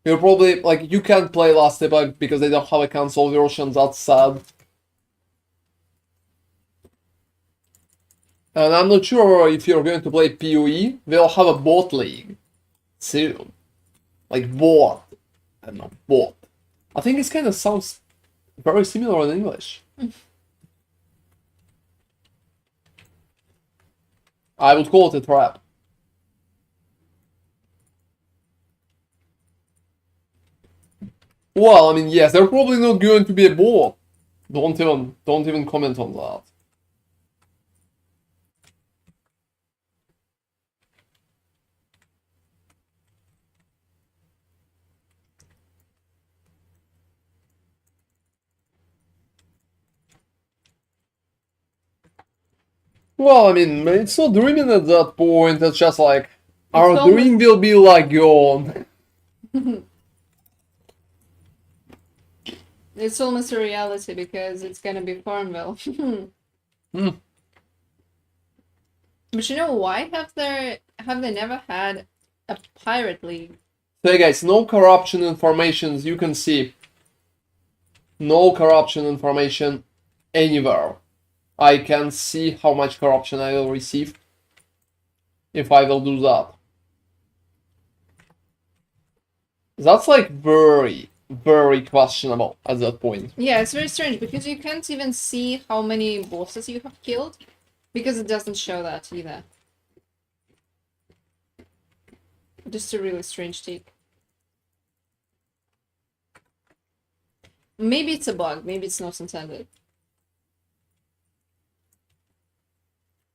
S1: You're probably, like, you can't play Last Epoch because they don't have a console version, that's sad. And I'm not sure if you're going to play PoE, they'll have a bot league soon. Like, bot. I don't know, bot. I think it kind of sounds very similar in English. I would call it a trap. Well, I mean, yes, they're probably not going to be a bot. Don't even comment on that. Well, I mean, it's not dreaming at that point. It's just like our
S2: almost-
S1: dream will be like gone.
S2: It's almost a reality because it's gonna be Farmville. But you know why have they never had a pirate league?
S1: So, guys, no corruption informations. You can see no corruption information anywhere. I can see how much corruption I will receive if I will do that. That's like very, very questionable at that point.
S2: Yeah, it's very strange because you can't even see how many bosses you have killed because it doesn't show that either. Just a really strange take. Maybe it's a bug, maybe it's not intended.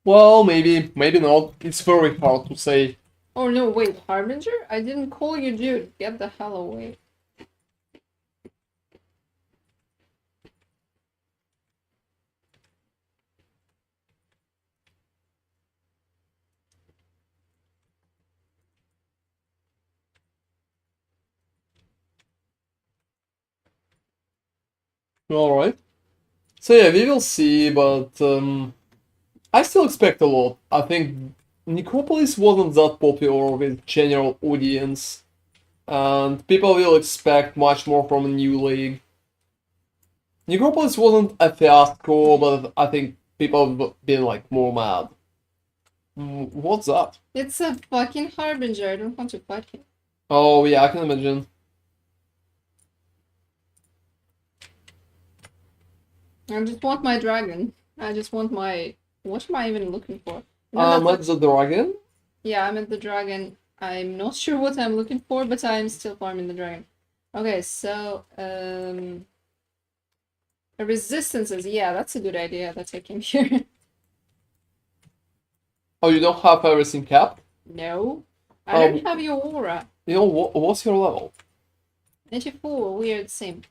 S1: Well, maybe not. It's very hard to say.
S2: Oh no, wait, Harbinger? I didn't call you dude. Get the hell away.
S1: Alright. So yeah, we will see, but I still expect a lot. I think Necropolis wasn't that popular with general audience, and people will expect much more from a new league. Necropolis wasn't a fiasco, but I think people have been like more mad. What's that?
S2: It's a fucking Harbinger. I don't want to fight him.
S1: Oh yeah, I can imagine.
S2: I just want my dragon. I just want my... What am I even looking for?
S1: At the dragon?
S2: Yeah, I'm at the dragon. I'm not sure what I'm looking for, but I'm still farming the dragon. Okay, so, resistances. Yeah, that's a good idea that I came here.
S1: Oh, you don't have everything capped?
S2: No. I don't have your aura.
S1: You know, what's your level?
S2: 94, we are the same.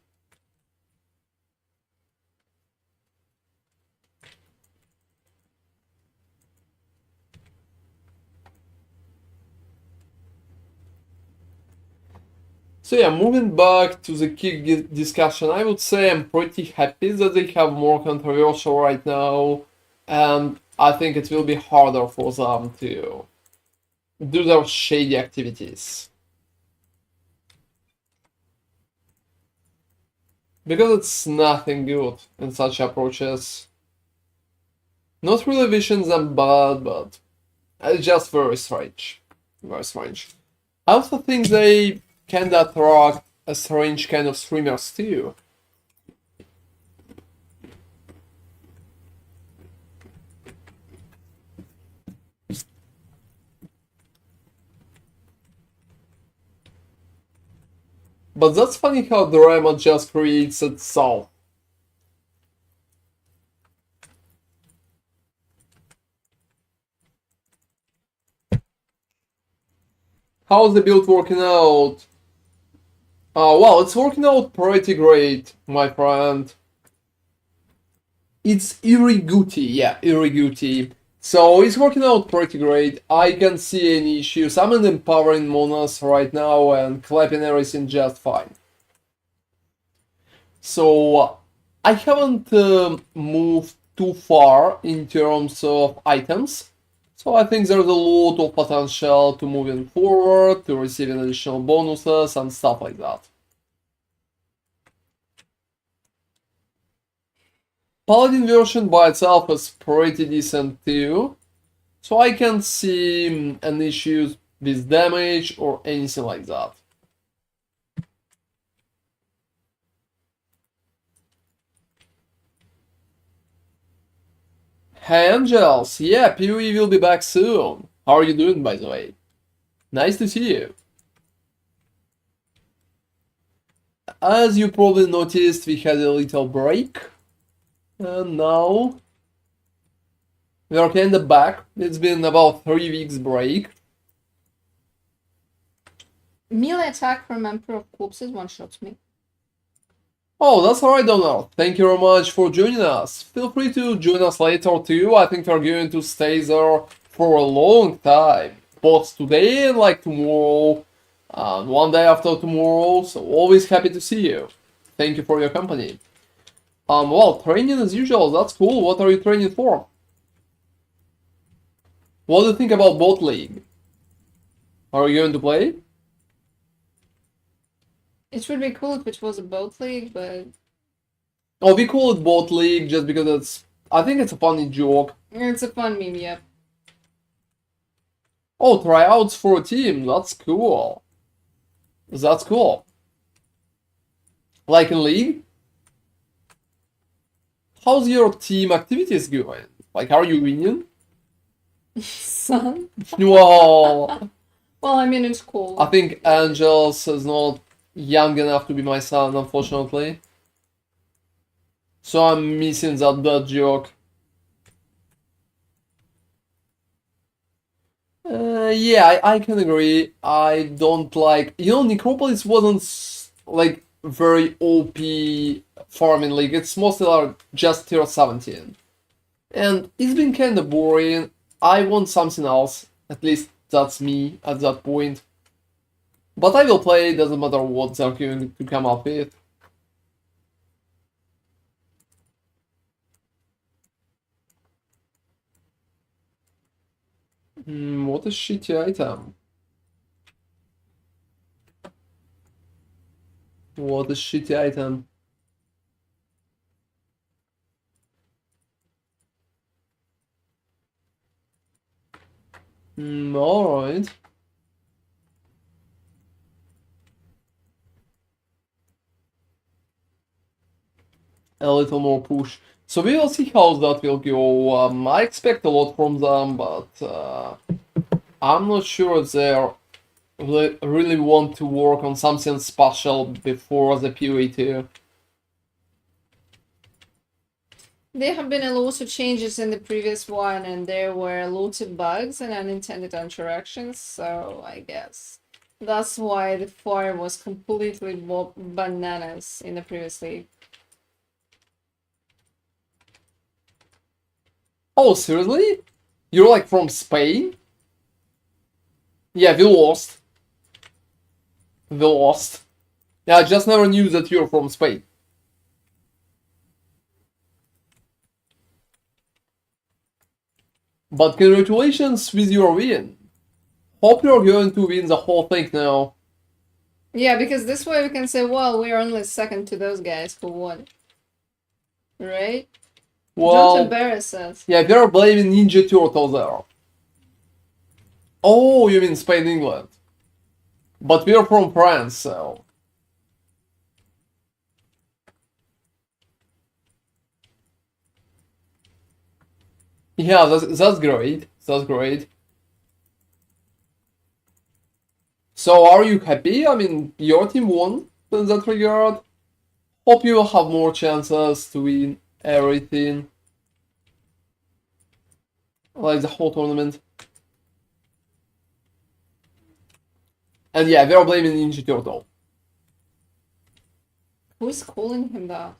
S1: So yeah, moving back to the key discussion, I would say I'm pretty happy that they have more controversial right now, and I think it will be harder for them to do their shady activities. Because it's nothing good in such approaches. Not really wishing them bad, but it's just very strange. Very strange. I also think they can attract a strange kind of streamers too. But that's funny how drama just creates itself. How's the build working out? Well, it's working out pretty great, my friend. It's Iriguti, yeah, Iriguti. So it's working out pretty great. I can't see any issues. I'm in empowering Monas right now and clapping everything just fine. So I haven't moved too far in terms of items. So I think there's a lot of potential to moving forward, to receiving additional bonuses and stuff like that. Paladin version by itself is pretty decent too, so I can't see any issues with damage or anything like that. Hey Angels, yeah, PoE will be back soon. How are you doing, by the way? Nice to see you. As you probably noticed, we had a little break. And now we are kinda back. It's been about 3 weeks break.
S2: Melee attack from Emperor of Corpses one-shots me.
S1: Oh, that's alright, Donald. Thank you very much for joining us. Feel free to join us later too. I think we're going to stay there for a long time. Both today and like tomorrow, and one day after tomorrow. So always happy to see you. Thank you for your company. Well, training as usual. That's cool. What are you training for? What do you think about bot league? Are you going to play?
S2: It would be cool if it was a boat league, but
S1: Oh, we call it bot league just because I think it's a funny joke.
S2: it's a fun meme, yep.
S1: Oh, tryouts for a team. That's cool. That's cool. Like in league? How's your team activities going? Like, are you winning?
S2: Son?
S1: Well,
S2: Well, I mean, it's cool.
S1: I think Angels is not young enough to be my son, unfortunately. So I'm missing that joke. Yeah, I can agree. I don't like... You know, Necropolis wasn't like very OP farming league. It's mostly like just tier 17. And it's been kinda boring. I want something else. At least that's me at that point. But I will play, doesn't matter what they're going to come up with. What a shitty item. What a shitty item. Alright. A little more push. So we will see how that will go. I expect a lot from them, but I'm not sure they really want to work on something special before the PoE2.
S2: There have been a lot of changes in the previous one, and there were lots of bugs and unintended interactions, so I guess that's why the farm was completely bananas in the previous league.
S1: Oh, seriously? You're like from Spain? Yeah, we lost. We lost. Yeah, I just never knew that you're from Spain. But congratulations with your win. Hope you're going to win the whole thing now.
S2: Yeah, because this way we can say, well, we're only second to those guys who won. Right?
S1: Well,
S2: don't embarrass us.
S1: yeah, we're blaming Ninja Turtle there. Oh, you mean Spain, England. But we're from France, so... Yeah, that's great. That's great. So are you happy? I mean, your team won in that regard. Hope you will have more chances to win everything. Like the whole tournament. And yeah, they're blaming Ninja Turtle.
S2: Who's calling him that?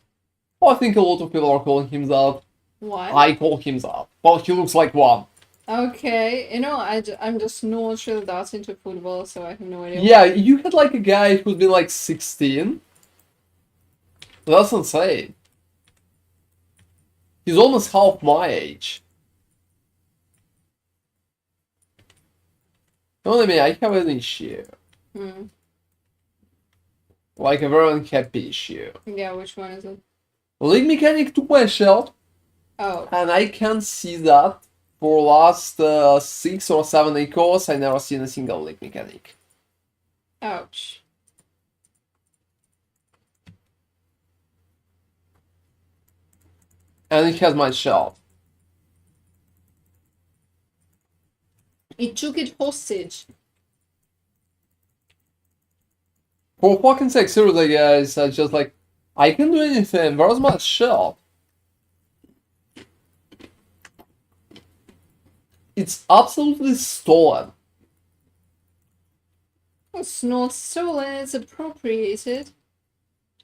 S1: Oh, I think a lot of people are calling him that.
S2: Why?
S1: I call him that. Well, he looks like one.
S2: Okay, you know, I'm just not really that into football, so I have no idea.
S1: Yeah, you had like a guy who's been like 16. That's insane. He's almost half my age. Only me, I have an issue.
S2: Hmm.
S1: Like a very unhappy issue.
S2: Yeah, which one is it?
S1: League Mechanic took my shell,
S2: Oh.
S1: and I can see that for last 6 or 7 echoes, I never seen a single League Mechanic.
S2: Ouch.
S1: And it has my shell.
S2: It took it hostage.
S1: For fucking sake, seriously, guys, I just like, I can do anything. Where's my shell? It's absolutely stolen.
S2: It's not stolen, it's appropriated.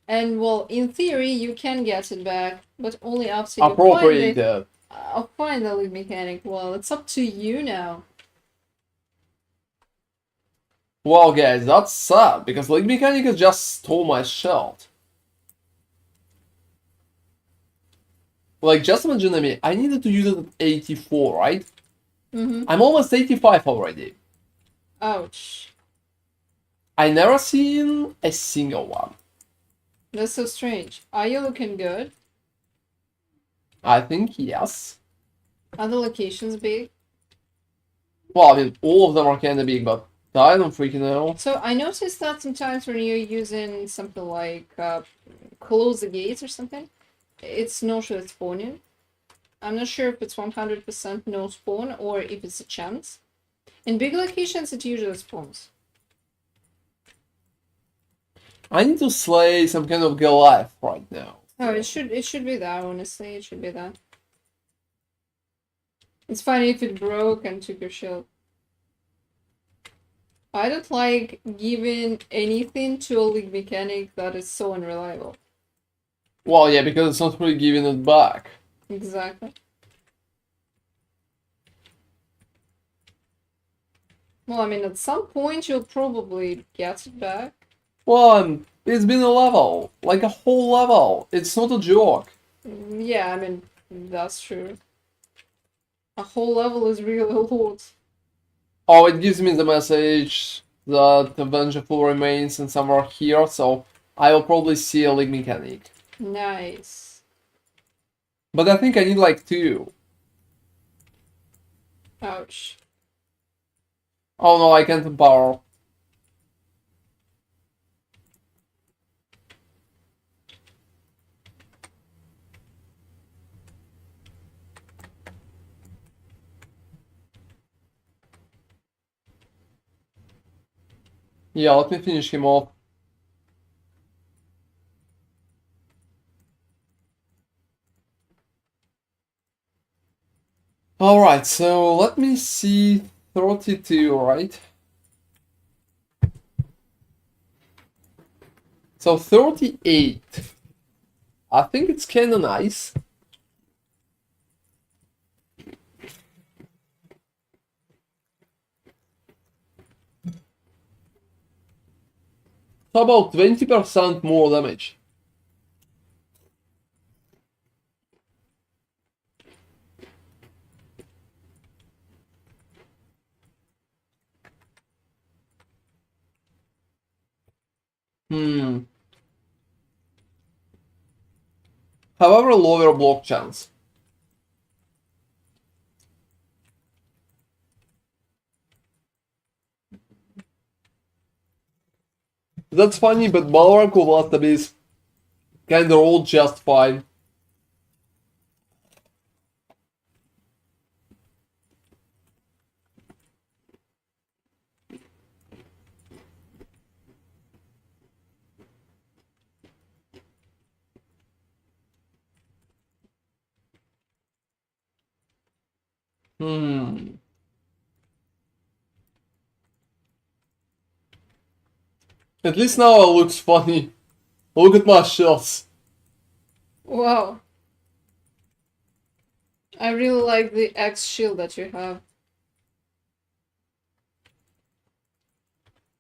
S2: And well, in theory, you can get it back, but only after you
S1: Appropriated.
S2: find the lead mechanic. Well, it's up to you now.
S1: Well, guys, that's sad, because League Mechanic just stole my shell. Like, just imagine me, I needed to use it at 84, right?
S2: Mm-hmm.
S1: I'm almost 85 already.
S2: Ouch.
S1: I never seen a single one.
S2: That's so strange. Are you looking good?
S1: I think yes.
S2: Are the locations big?
S1: Well, I mean, all of them are kinda big, but I don't freaking know.
S2: So I noticed that sometimes when you're using something like close the gates or something, it's no show spawning. I'm not sure if it's 100% no spawn or if it's a chance. In big locations, it usually spawns.
S1: I need to slay some kind of Goliath right now.
S2: Oh, it should be that, honestly. It should be that. It's fine if it broke and took your shield. I don't like giving anything to a league mechanic that is so unreliable.
S1: Well, yeah, because it's not really giving it back.
S2: Exactly. Well, I mean, at some point you'll probably get it back.
S1: Well, it's been a level. Like a whole level. It's not a joke.
S2: Yeah, I mean, that's true. A whole level is really a lot.
S1: Oh, it gives me the message that the Vengeful remains and somewhere here, so I will probably see a League Mechanic.
S2: Nice.
S1: But I think I need like 2.
S2: Ouch.
S1: Oh no, I can't empower. Yeah, let me finish him off. Alright, so let me see 32, right? So 38. I think it's kinda nice. How about 20% more damage? Hmm. However, lower block chance. That's funny, but Balrog with last abyss kinda rolled just fine. Hmm. At least now it looks funny. Look at my shells.
S2: Wow. I really like the X shield that you have.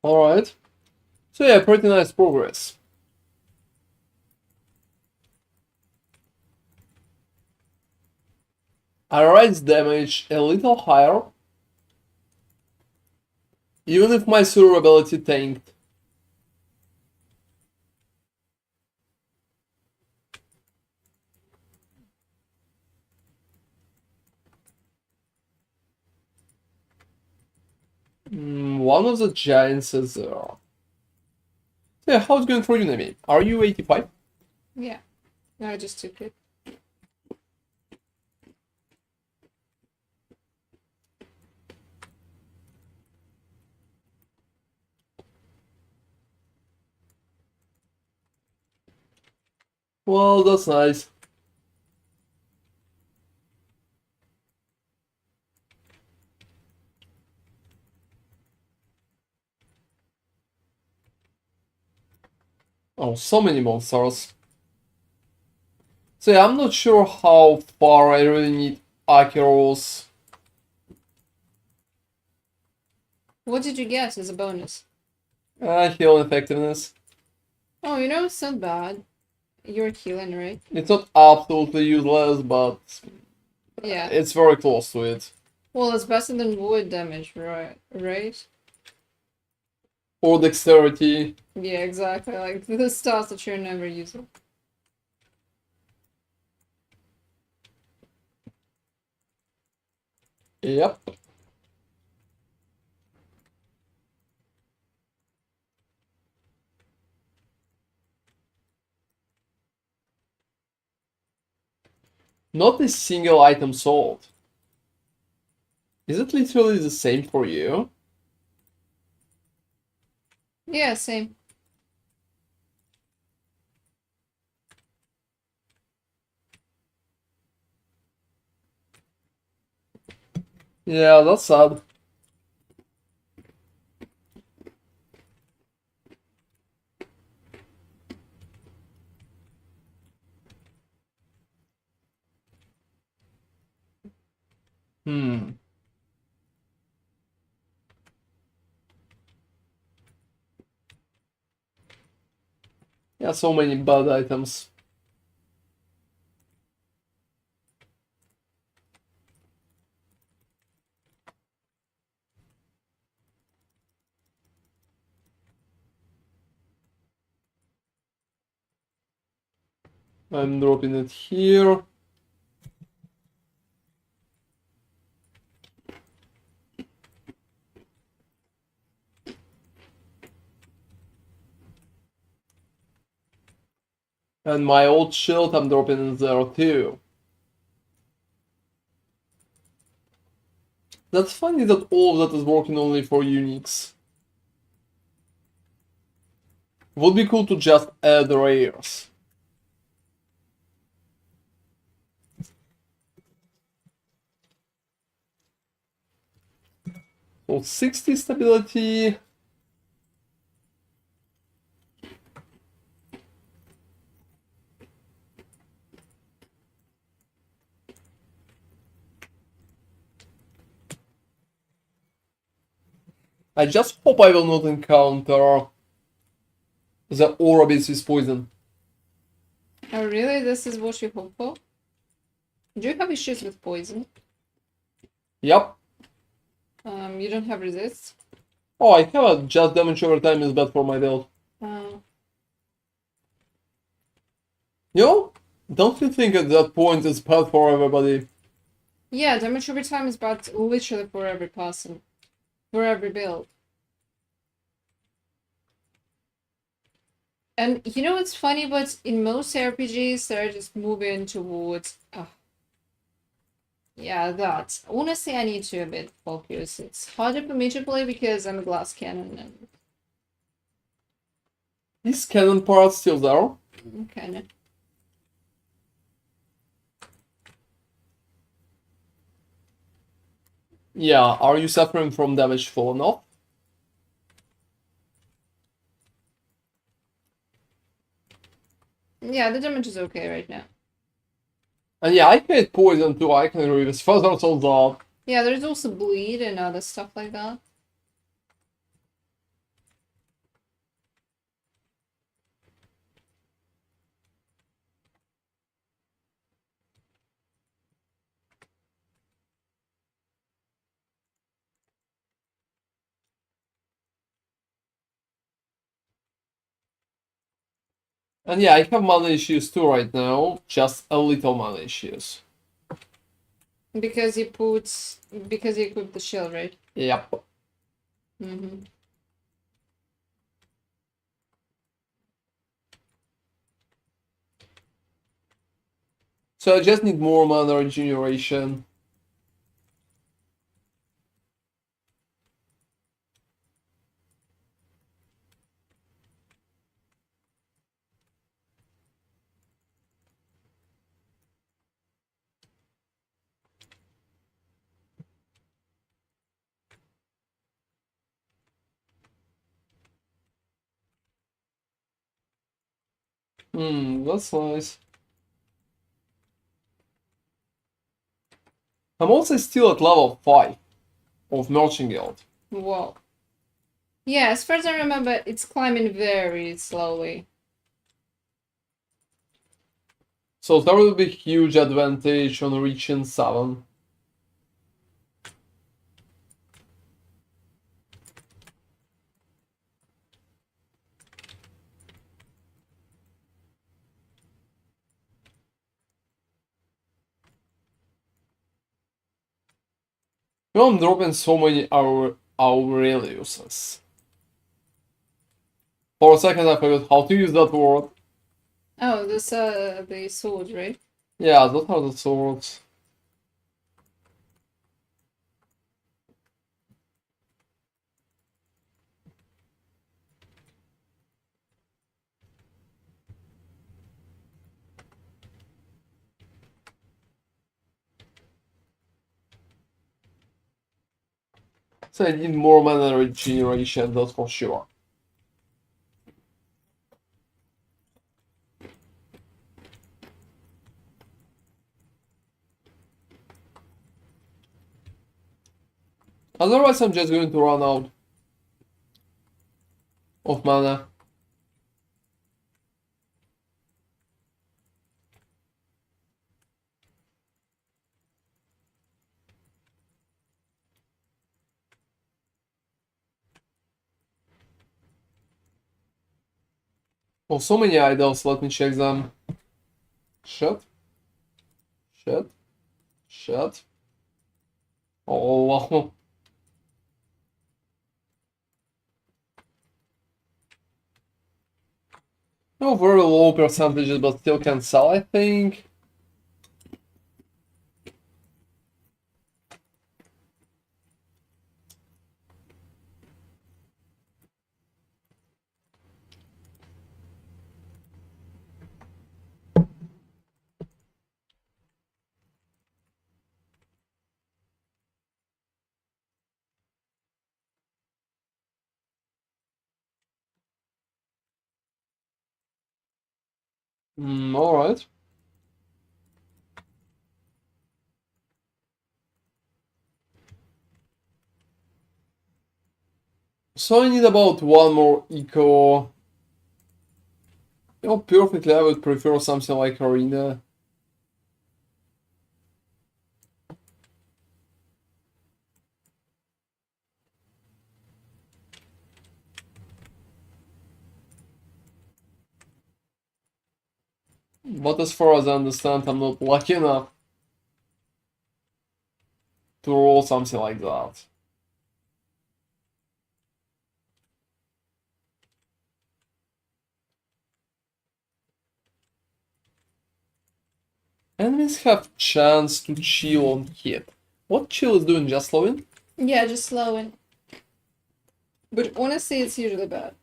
S1: Alright. So yeah, pretty nice progress. I raised damage a little higher. Even if my survivability tanked. One of the giants is there. So yeah, how's it going for you, Nemi? Are you 85?
S2: Yeah. No, I just took it.
S1: Well, that's nice. Oh, so many monsters. So yeah, I'm not sure how far I really need Akeros.
S2: What did you get as a bonus?
S1: Heal effectiveness.
S2: Oh, you know, it's not bad. You're healing, right?
S1: It's not absolutely useless, but
S2: Yeah.
S1: it's very close to it.
S2: Well, it's better than wood damage, right? Right?
S1: Or dexterity.
S2: Yeah, exactly. Like the stats that you're never using.
S1: Yep. Not a single item sold. Is it literally the same for you?
S2: Yeah, same.
S1: Yeah, that's sad. Hmm. Yeah, so many bad items. I'm dropping it here. And my old shield I'm dropping in there too. That's funny that all of that is working only for uniques. Would be cool to just add rares. So 60 stability. I just hope I will not encounter the aura base with poison.
S2: Oh, really? This is what you hope for? Do you have issues with poison?
S1: Yep.
S2: You don't have resist?
S1: Oh, I have a just damage over time is bad for my build.
S2: Oh.
S1: You know, don't you think at that point it's bad for everybody?
S2: Yeah, damage over time is bad literally for every person. For every build. And you know what's funny, but in most RPGs, they're just moving towards... yeah, that. Honestly, I need to a bit focus. It's harder for me to play because I'm a glass cannon and...
S1: Is cannon part still there?
S2: Kinda.
S1: Yeah, are you suffering from damage fallen off?
S2: Yeah, the damage is okay right now.
S1: And yeah, I hate poison too, I can read as fast as all that.
S2: Yeah, there's also bleed and other stuff like that.
S1: And yeah, I have mana issues too right now, just a little mana issues.
S2: Because you equip the shield, right?
S1: Yep.
S2: Mm-hmm.
S1: So I just need more mana regeneration. That's nice. I'm also still at level 5 of Merchant Guild.
S2: Whoa. Yeah, as far as I remember, it's climbing very slowly.
S1: So there will be huge advantage on reaching 7. You know, I'm dropping so many Aureliuses. For a second I forgot how to use that word.
S2: Oh, this the sword, right?
S1: Yeah, those are the swords. So I need more mana regeneration, that's for sure. Otherwise I'm just going to run out of mana. Oh, so many idols, let me check them. Shut. Shut. Shut. Oh, wow. No, very low percentages, but still can sell, I think. Alright. So I need about one more eco. You know, perfectly, I would prefer something like Arena. But as far as I understand, I'm not lucky enough to roll something like that. Enemies have chance to chill on hit. What chill is doing? Just slowing?
S2: Yeah, just slowing. But honestly, it's usually bad.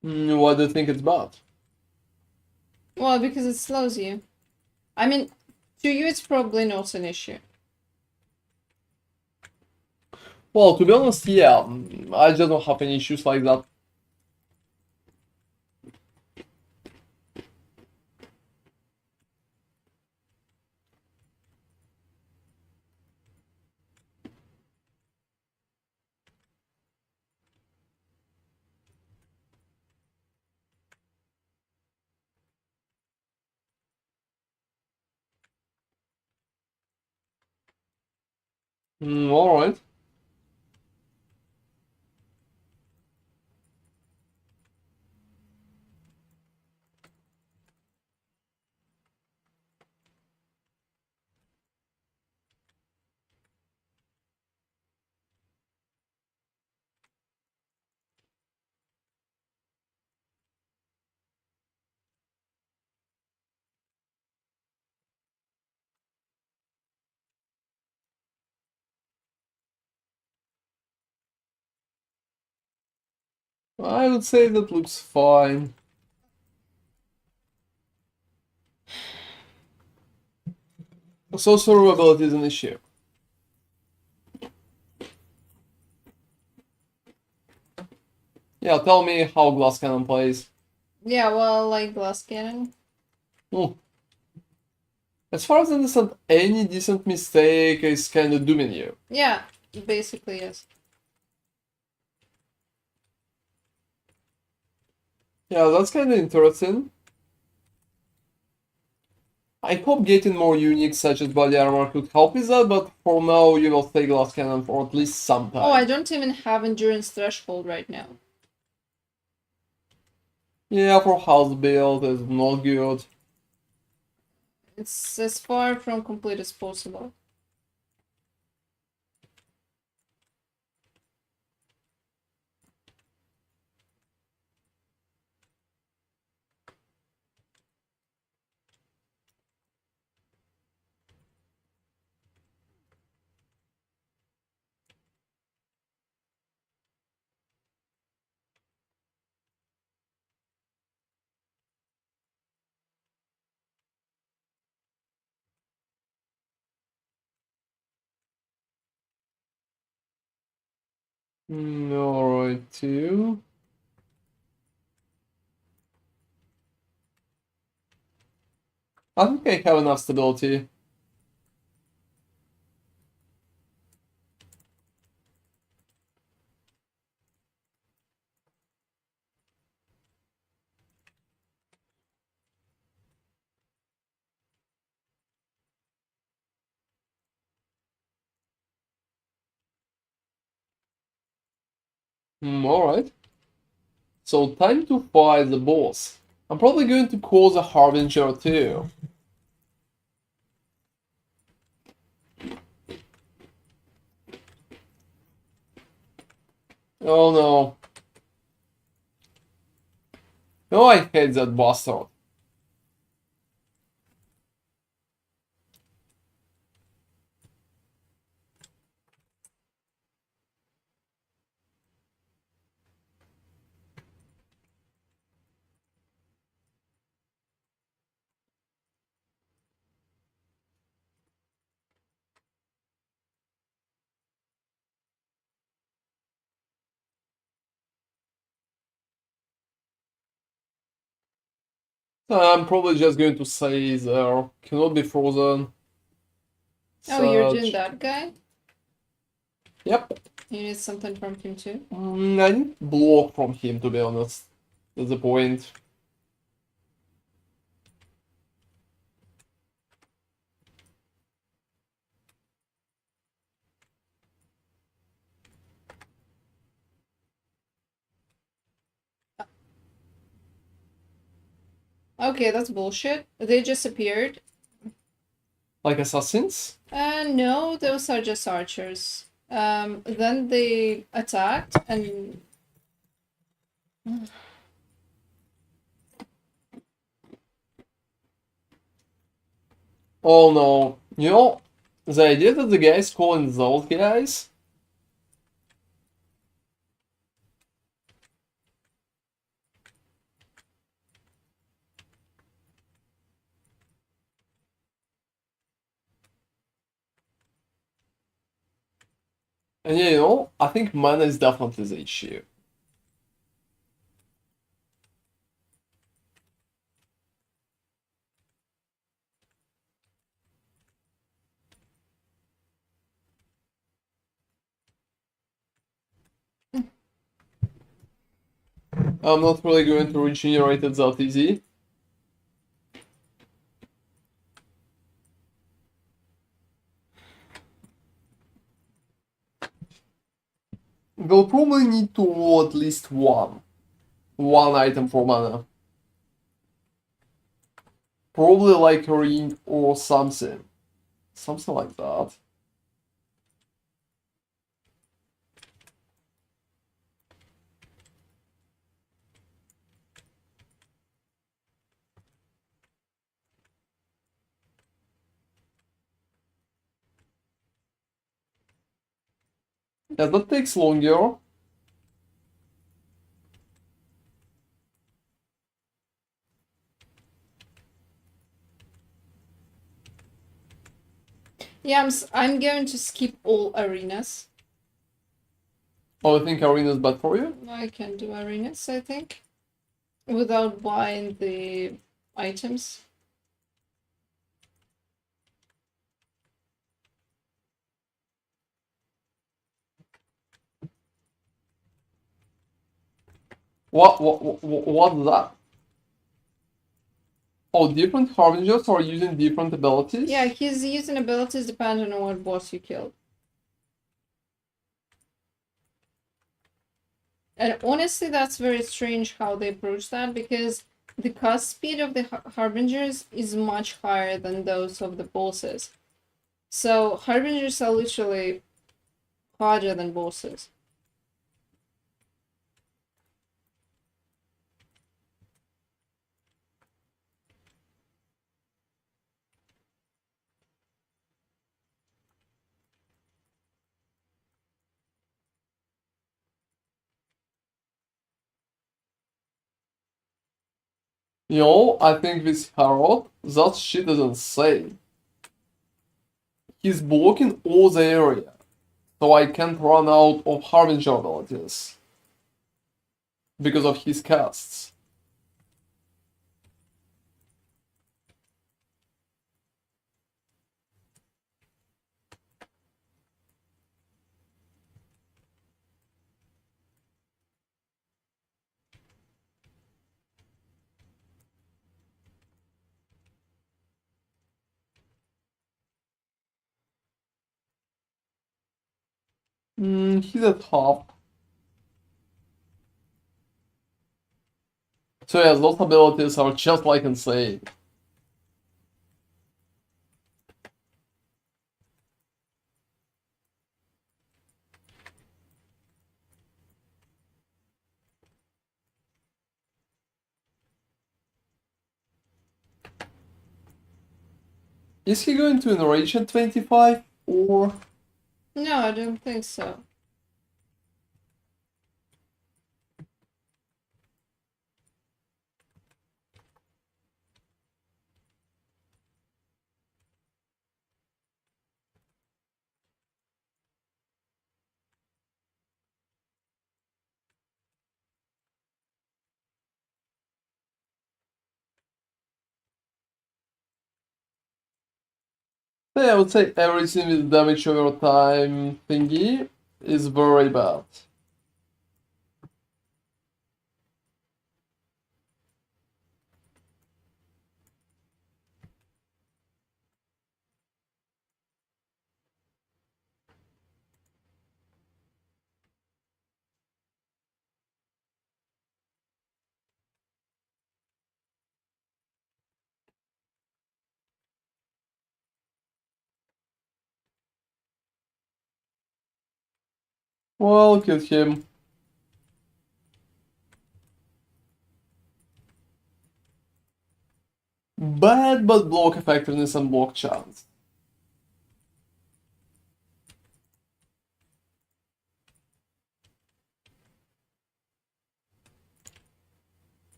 S1: Why do you think it's bad?
S2: Well, because it slows you. I mean, to you, it's probably not an issue.
S1: Well, to be honest, yeah, I just don't have any issues like that. Alright. I would say that looks fine. So survivability is an issue. Yeah, tell me how glass cannon plays.
S2: Yeah, well, like glass cannon.
S1: Hmm. As far as I understand, any decent mistake is kind of dooming you.
S2: Yeah, basically, yes.
S1: Yeah, that's kind of interesting. I hope getting more unique such as body armor could help with that, but for now you will stay glass cannon for at least some time.
S2: Oh, I don't even have endurance threshold right now.
S1: Yeah, for house build is not good.
S2: It's as far from complete as possible.
S1: Alright, too. I think I have enough stability. Alright. So time to fight the boss. I'm probably going to call the Harbinger too. Oh no. No, I hate that bastard. I'm probably just going to say there cannot be frozen.
S2: Oh, you're doing
S1: Such.
S2: that guy?
S1: Yep.
S2: You need something from him too?
S1: I need block from him to be honest. That's the point.
S2: Okay, that's bullshit. They just appeared.
S1: Like assassins?
S2: No, those are just archers. Then they attacked and...
S1: Oh no. You know, the idea that the guys calling those guys. And yeah, you know, I think mana is definitely the issue. I'm not really going to regenerate it that easy. We'll probably need to roll at least one item for mana. Probably like a ring or something. Something like that. Yeah, that takes longer.
S2: Yeah, I'm going to skip all arenas.
S1: Oh, I think arena is bad for you?
S2: I can do arenas, I think, without buying the items.
S1: What's that? Oh, different Harbingers are using different abilities?
S2: Yeah, he's using abilities depending on what boss you killed. And honestly, that's very strange how they approach that, because the cast speed of the Harbingers is much higher than those of the bosses. So Harbingers are literally harder than bosses.
S1: You know, I think this Herald, that shit is insane. He's blocking all the area, so I can't run out of Harbinger abilities. Because of his casts. He's at half. So yeah, those abilities are just like insane. Is he going to enrage at 25 or?
S2: No, I don't think so.
S1: Yeah, I would say everything with damage over time thingy is very bad. Well, kill him. Bad, but block effectiveness and block chance.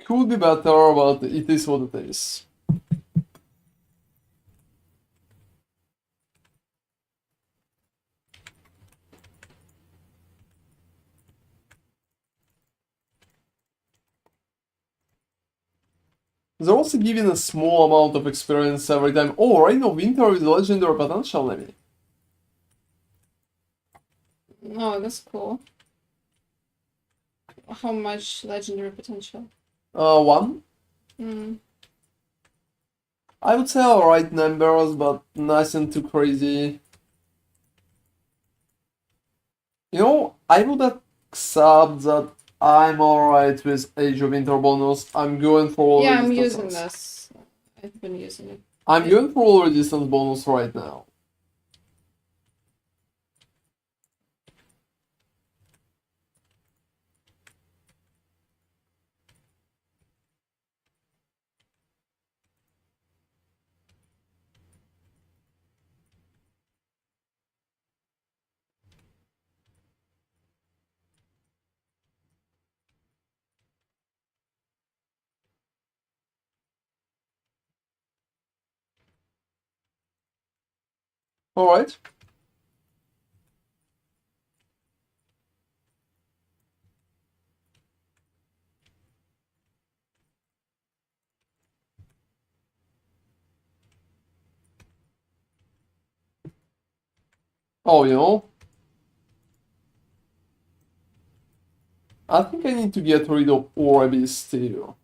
S1: Could be better, but it is what it is. They're also giving a small amount of experience every time. Oh, Reign of Winter with legendary potential, maybe.
S2: Oh, that's cool. How much legendary potential?
S1: 1.
S2: Hmm.
S1: I would say alright numbers, but nothing too crazy. I would accept that I'm alright with Age of Winter bonus. I'm going for all
S2: Yeah, I'm using
S1: resistances.
S2: this. I've been using it.
S1: I'm going for all resistance bonus right now. Alright. Oh, I think I need to get rid of Orbis too.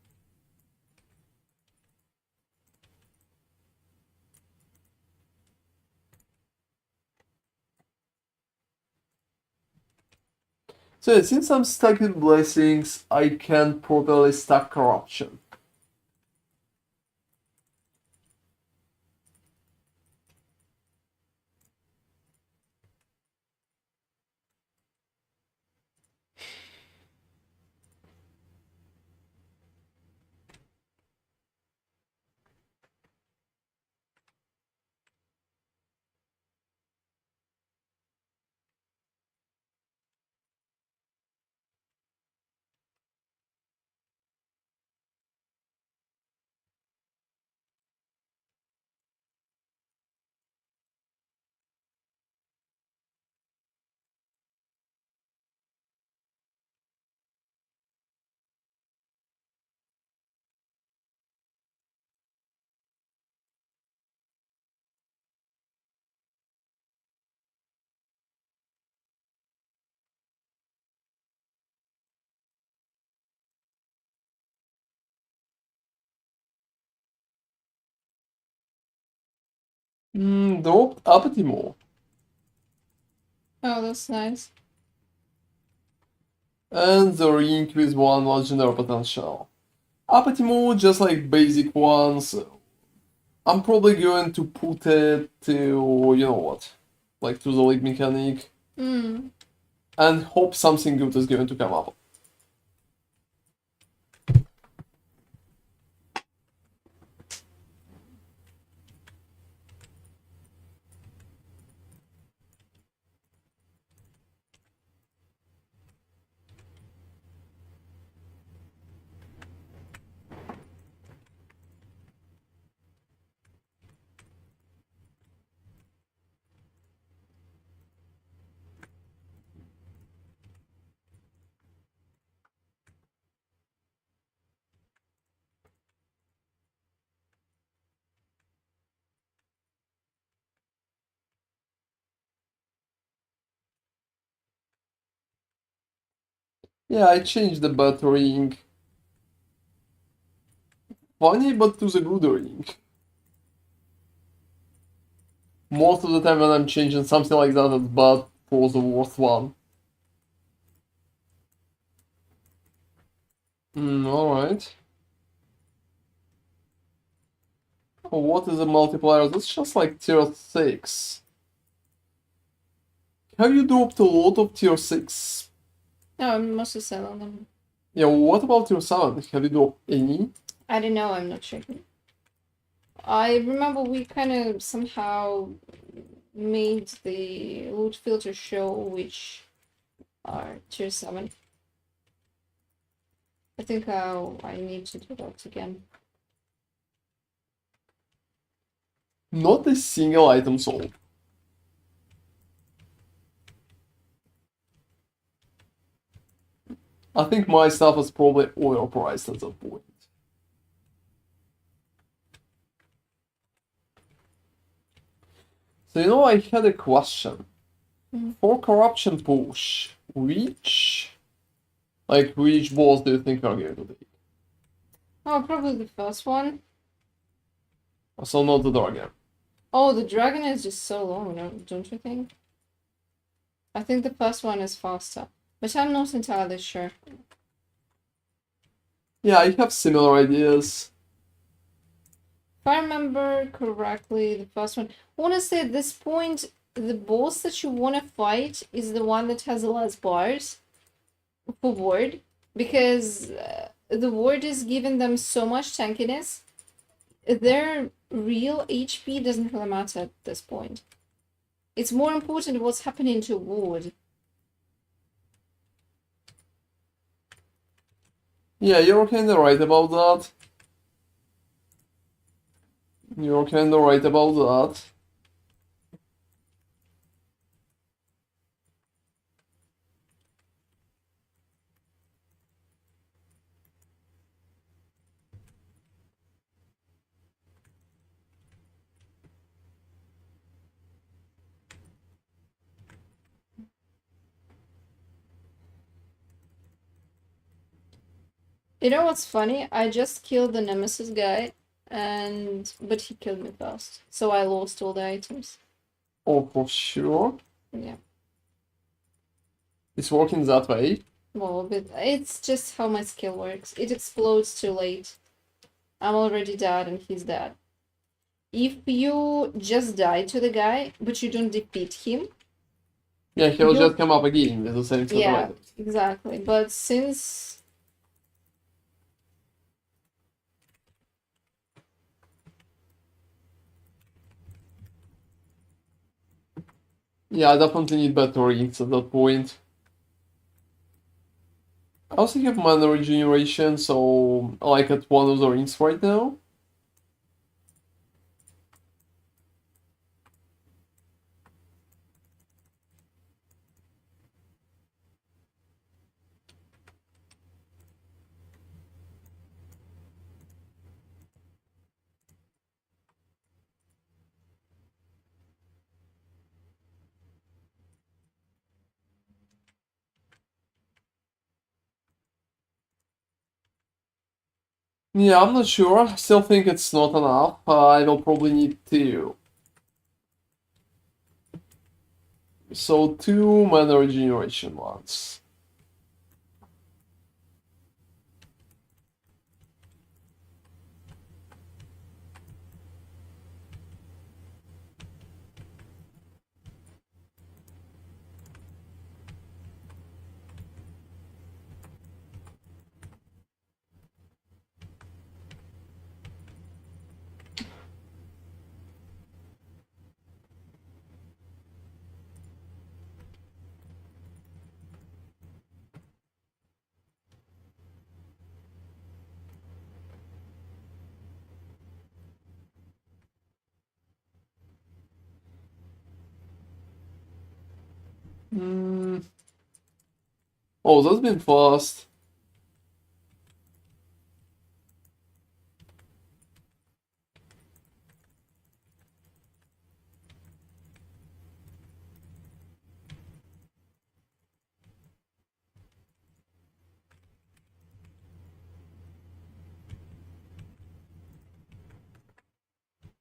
S1: So yeah, since I'm stuck in blessings, I can't properly stack corruption. Dropped Apatimo.
S2: Oh, that's nice.
S1: And the ring with one legendary potential. Apatimo just like basic ones. I'm probably going to put it to, like to the league mechanic.
S2: Hmm.
S1: And hope something good is going to come up. Yeah, I changed the bad ring. Funny, but to the good ring. Most of the time when I'm changing something like that, it's bad for the worst one. Alright. What is a multiplier? That's just like tier 6. Have you dropped a lot of tier 6?
S2: No, I'm mostly selling them.
S1: Yeah, what about tier 7? Have you dropped any?
S2: I don't know, I'm not checking. I remember we kind of somehow made the loot filter show which are tier 7. I think I need to do that again.
S1: Not a single item sold. I think my stuff is probably overpriced at that point. So, I had a question. For corruption push, which boss do you think are going to be?
S2: Oh, probably the first one.
S1: Also not the dragon.
S2: Oh, the dragon is just so long, don't you think? I think the first one is faster, but I'm not entirely sure.
S1: Yeah, I have similar ideas.
S2: If I remember correctly, the first one. Honestly, at this point, the boss that you want to fight is the one that has less bars for ward, because the ward is giving them so much tankiness. Their real HP doesn't really matter at this point. It's more important what's happening to ward.
S1: Yeah, you're kinda right about that. You're kinda right about that.
S2: You know what's funny? I just killed the Nemesis guy, but he killed me fast, so I lost all the items.
S1: Oh, for sure.
S2: Yeah.
S1: It's working that way.
S2: Well, but it's just how my skill works. It explodes too late. I'm already dead and he's dead. If you just die to the guy, but you don't defeat him,
S1: Yeah, he'll
S2: You-
S1: just come up again with the same set of
S2: yeah,
S1: items.
S2: exactly. But since
S1: Yeah, I definitely need better rings at that point. I also have mana regeneration, so I like at one of the rings right now. Yeah, I'm not sure. I still think it's not enough. I will probably need two. So two mana regeneration ones. Hmm. Oh, that's been fast.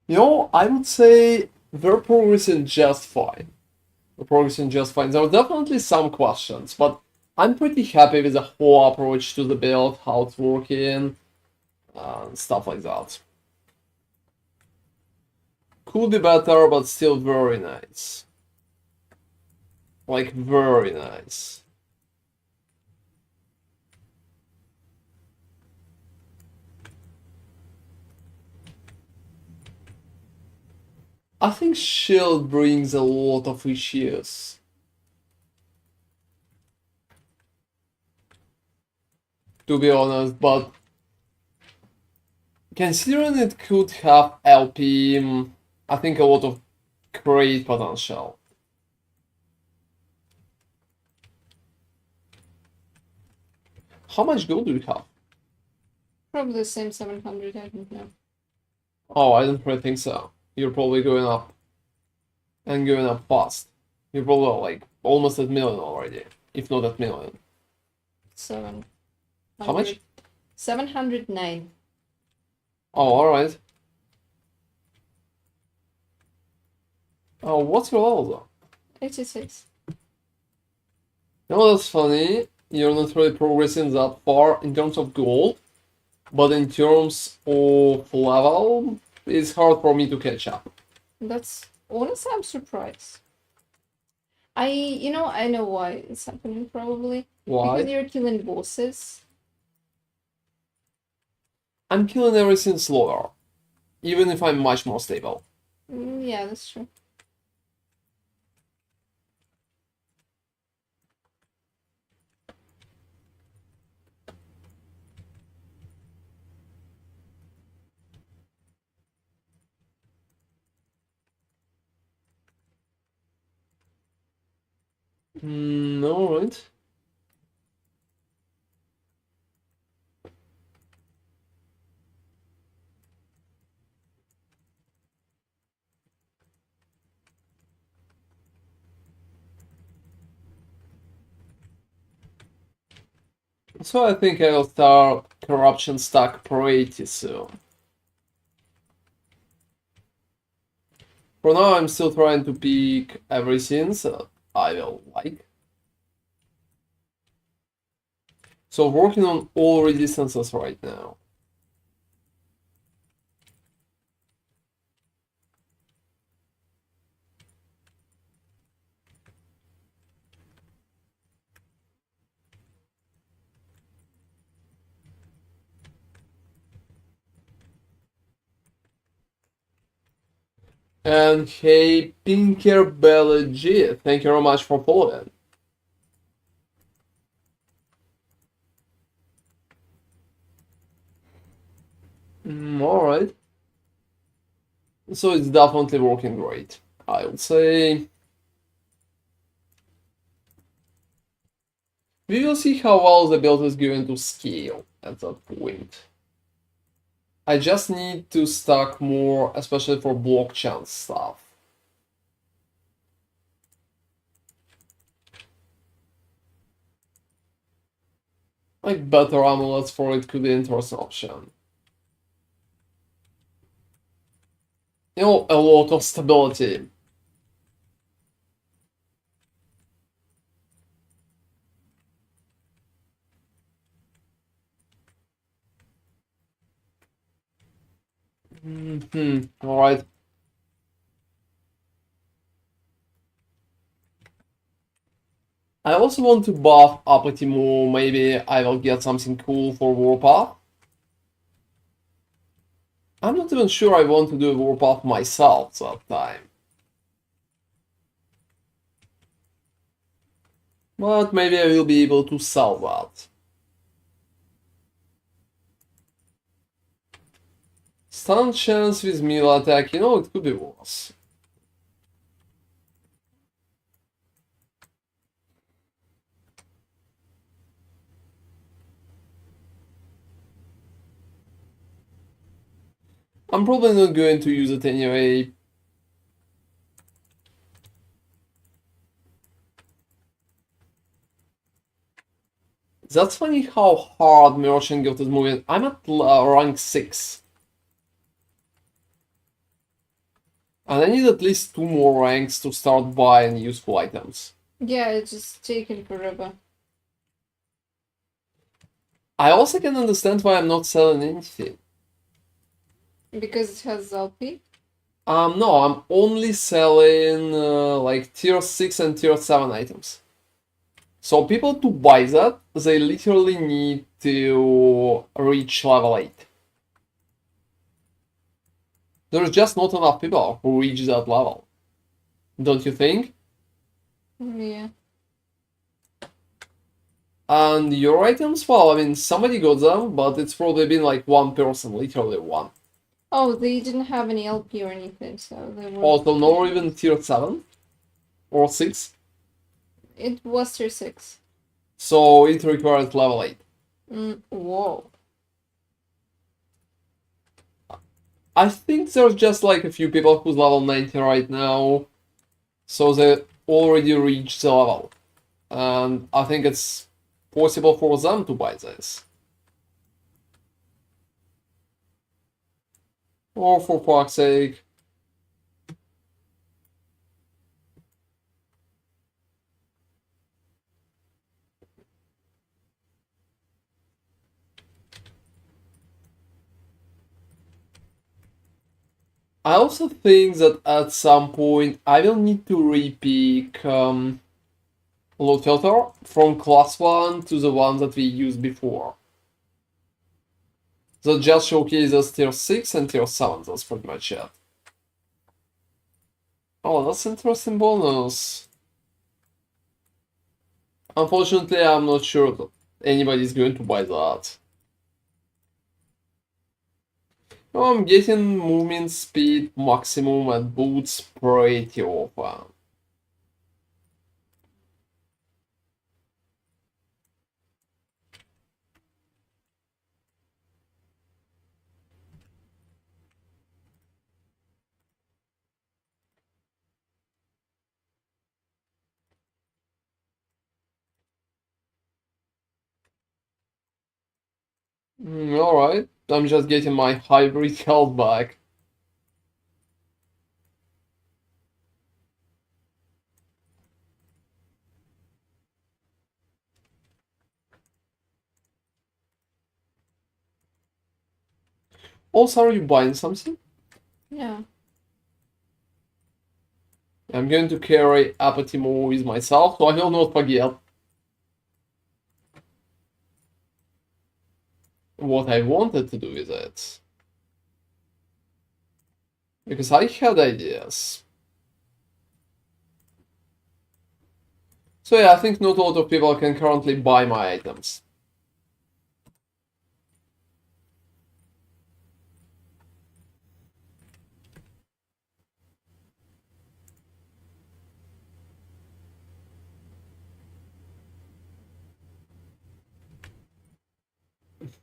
S1: You know, I would say they're progressing just fine. They're progressing just fine. There are definitely some questions, but I'm pretty happy with the whole approach to the build, how it's working, and stuff like that. Could be better, but still very nice. Like, very nice. I think Shield brings a lot of issues. To be honest, but considering it could have LP, I think a lot of great potential. How much gold do you have?
S2: probably the same 700, I don't know.
S1: Oh, I don't really think so. You're probably going up. And going up fast. You're probably like almost at million already, if not at million.
S2: 700.
S1: How much?
S2: 709.
S1: Oh, alright. Oh, what's your level though?
S2: 86.
S1: You know, that's funny. You're not really progressing that far in terms of gold, but in terms of level, it's hard for me to catch up.
S2: That's honestly, I'm surprised. I know why it's happening probably. Because
S1: Why?
S2: you're killing bosses.
S1: I'm killing everything slower, even if I'm much more stable.
S2: Yeah, that's true.
S1: Alright. So I think I will start corruption stack pretty soon. For now, I'm still trying to pick everything that I will like. So working on all resistances right now. And hey, Pinker Belly G, thank you very much for following. Alright. So it's definitely working great. I would say we will see how well the build is going to scale at that point. I just need to stack more, especially for block chance stuff. Like better amulets for it could be an interesting option. You know, a lot of stability. Alright. I also want to buff Apathy more. Maybe I will get something cool for Warpath. I'm not even sure I want to do a Warpath myself that time. But maybe I will be able to sell that. Stun chance with melee attack, you know, it could be worse. I'm probably not going to use it anyway. That's funny how hard Merchant Guild is moving. I'm at rank 6. And I need at least 2 more ranks to start buying useful items.
S2: Yeah, it's just taking forever.
S1: I also can understand why I'm not selling anything.
S2: Because it has LP?
S1: No, I'm only selling like tier 6 and tier 7 items. So people to buy that, they literally need to reach level 8. There's just not enough people who reach that level. Don't you think?
S2: Yeah.
S1: And your items, well, I mean, somebody got them, but it's probably been like one person, literally one.
S2: Oh, they didn't have any LP or anything, so they were.
S1: Also, not even tier 7 or 6.
S2: It was tier 6.
S1: So it requires level 8.
S2: Whoa.
S1: I think there's just like a few people who's level 90 right now. So they already reached the level. And I think it's possible for them to buy this. Or for fuck's sake. I also think that at some point I will need to repick load filter from class 1 to the one that we used before. That just showcases tier 6 and tier 7, that's pretty much it. Oh, that's interesting bonus. Unfortunately, I'm not sure that anybody's going to buy that. Oh, I'm getting movement speed maximum and boots pretty often. Alright, I'm just getting my hybrid health back. Also, are you buying something?
S2: Yeah.
S1: I'm going to carry Apatimo with myself, so I will not forget what I wanted to do with it. Because I had ideas. So yeah, I think not a lot of people can currently buy my items.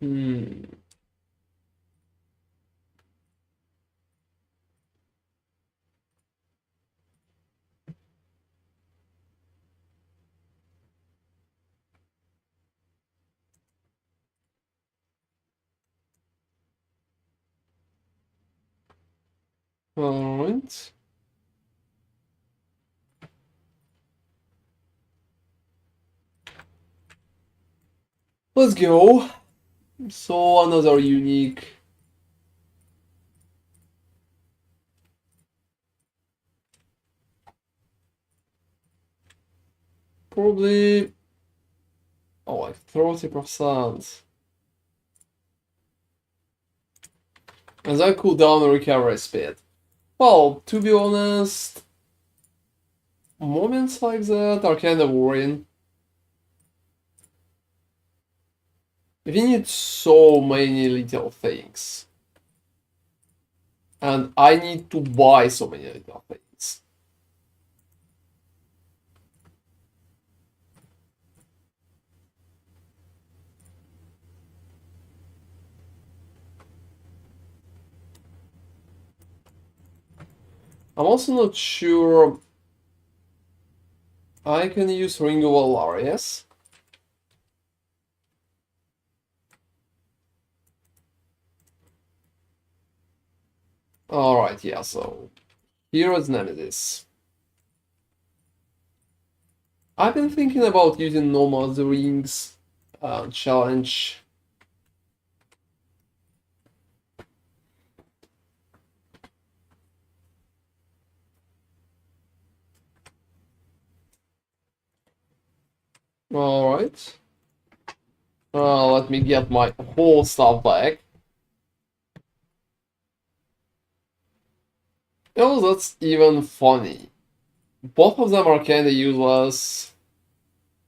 S1: Hmm. Alright. Let's go. So another unique. Probably, oh, like 30%. And that cooldown recovery speed. Well, to be honest, moments like that are kind of worrying. We need so many little things. And I need to buy so many little things. I'm also not sure I can use Ring of Alarius. Alright, yeah, so here is Nemesis. I've been thinking about using Nomad Rings challenge. Alright. Let me get my whole stuff back. Oh, that's even funny. Both of them are kinda useless.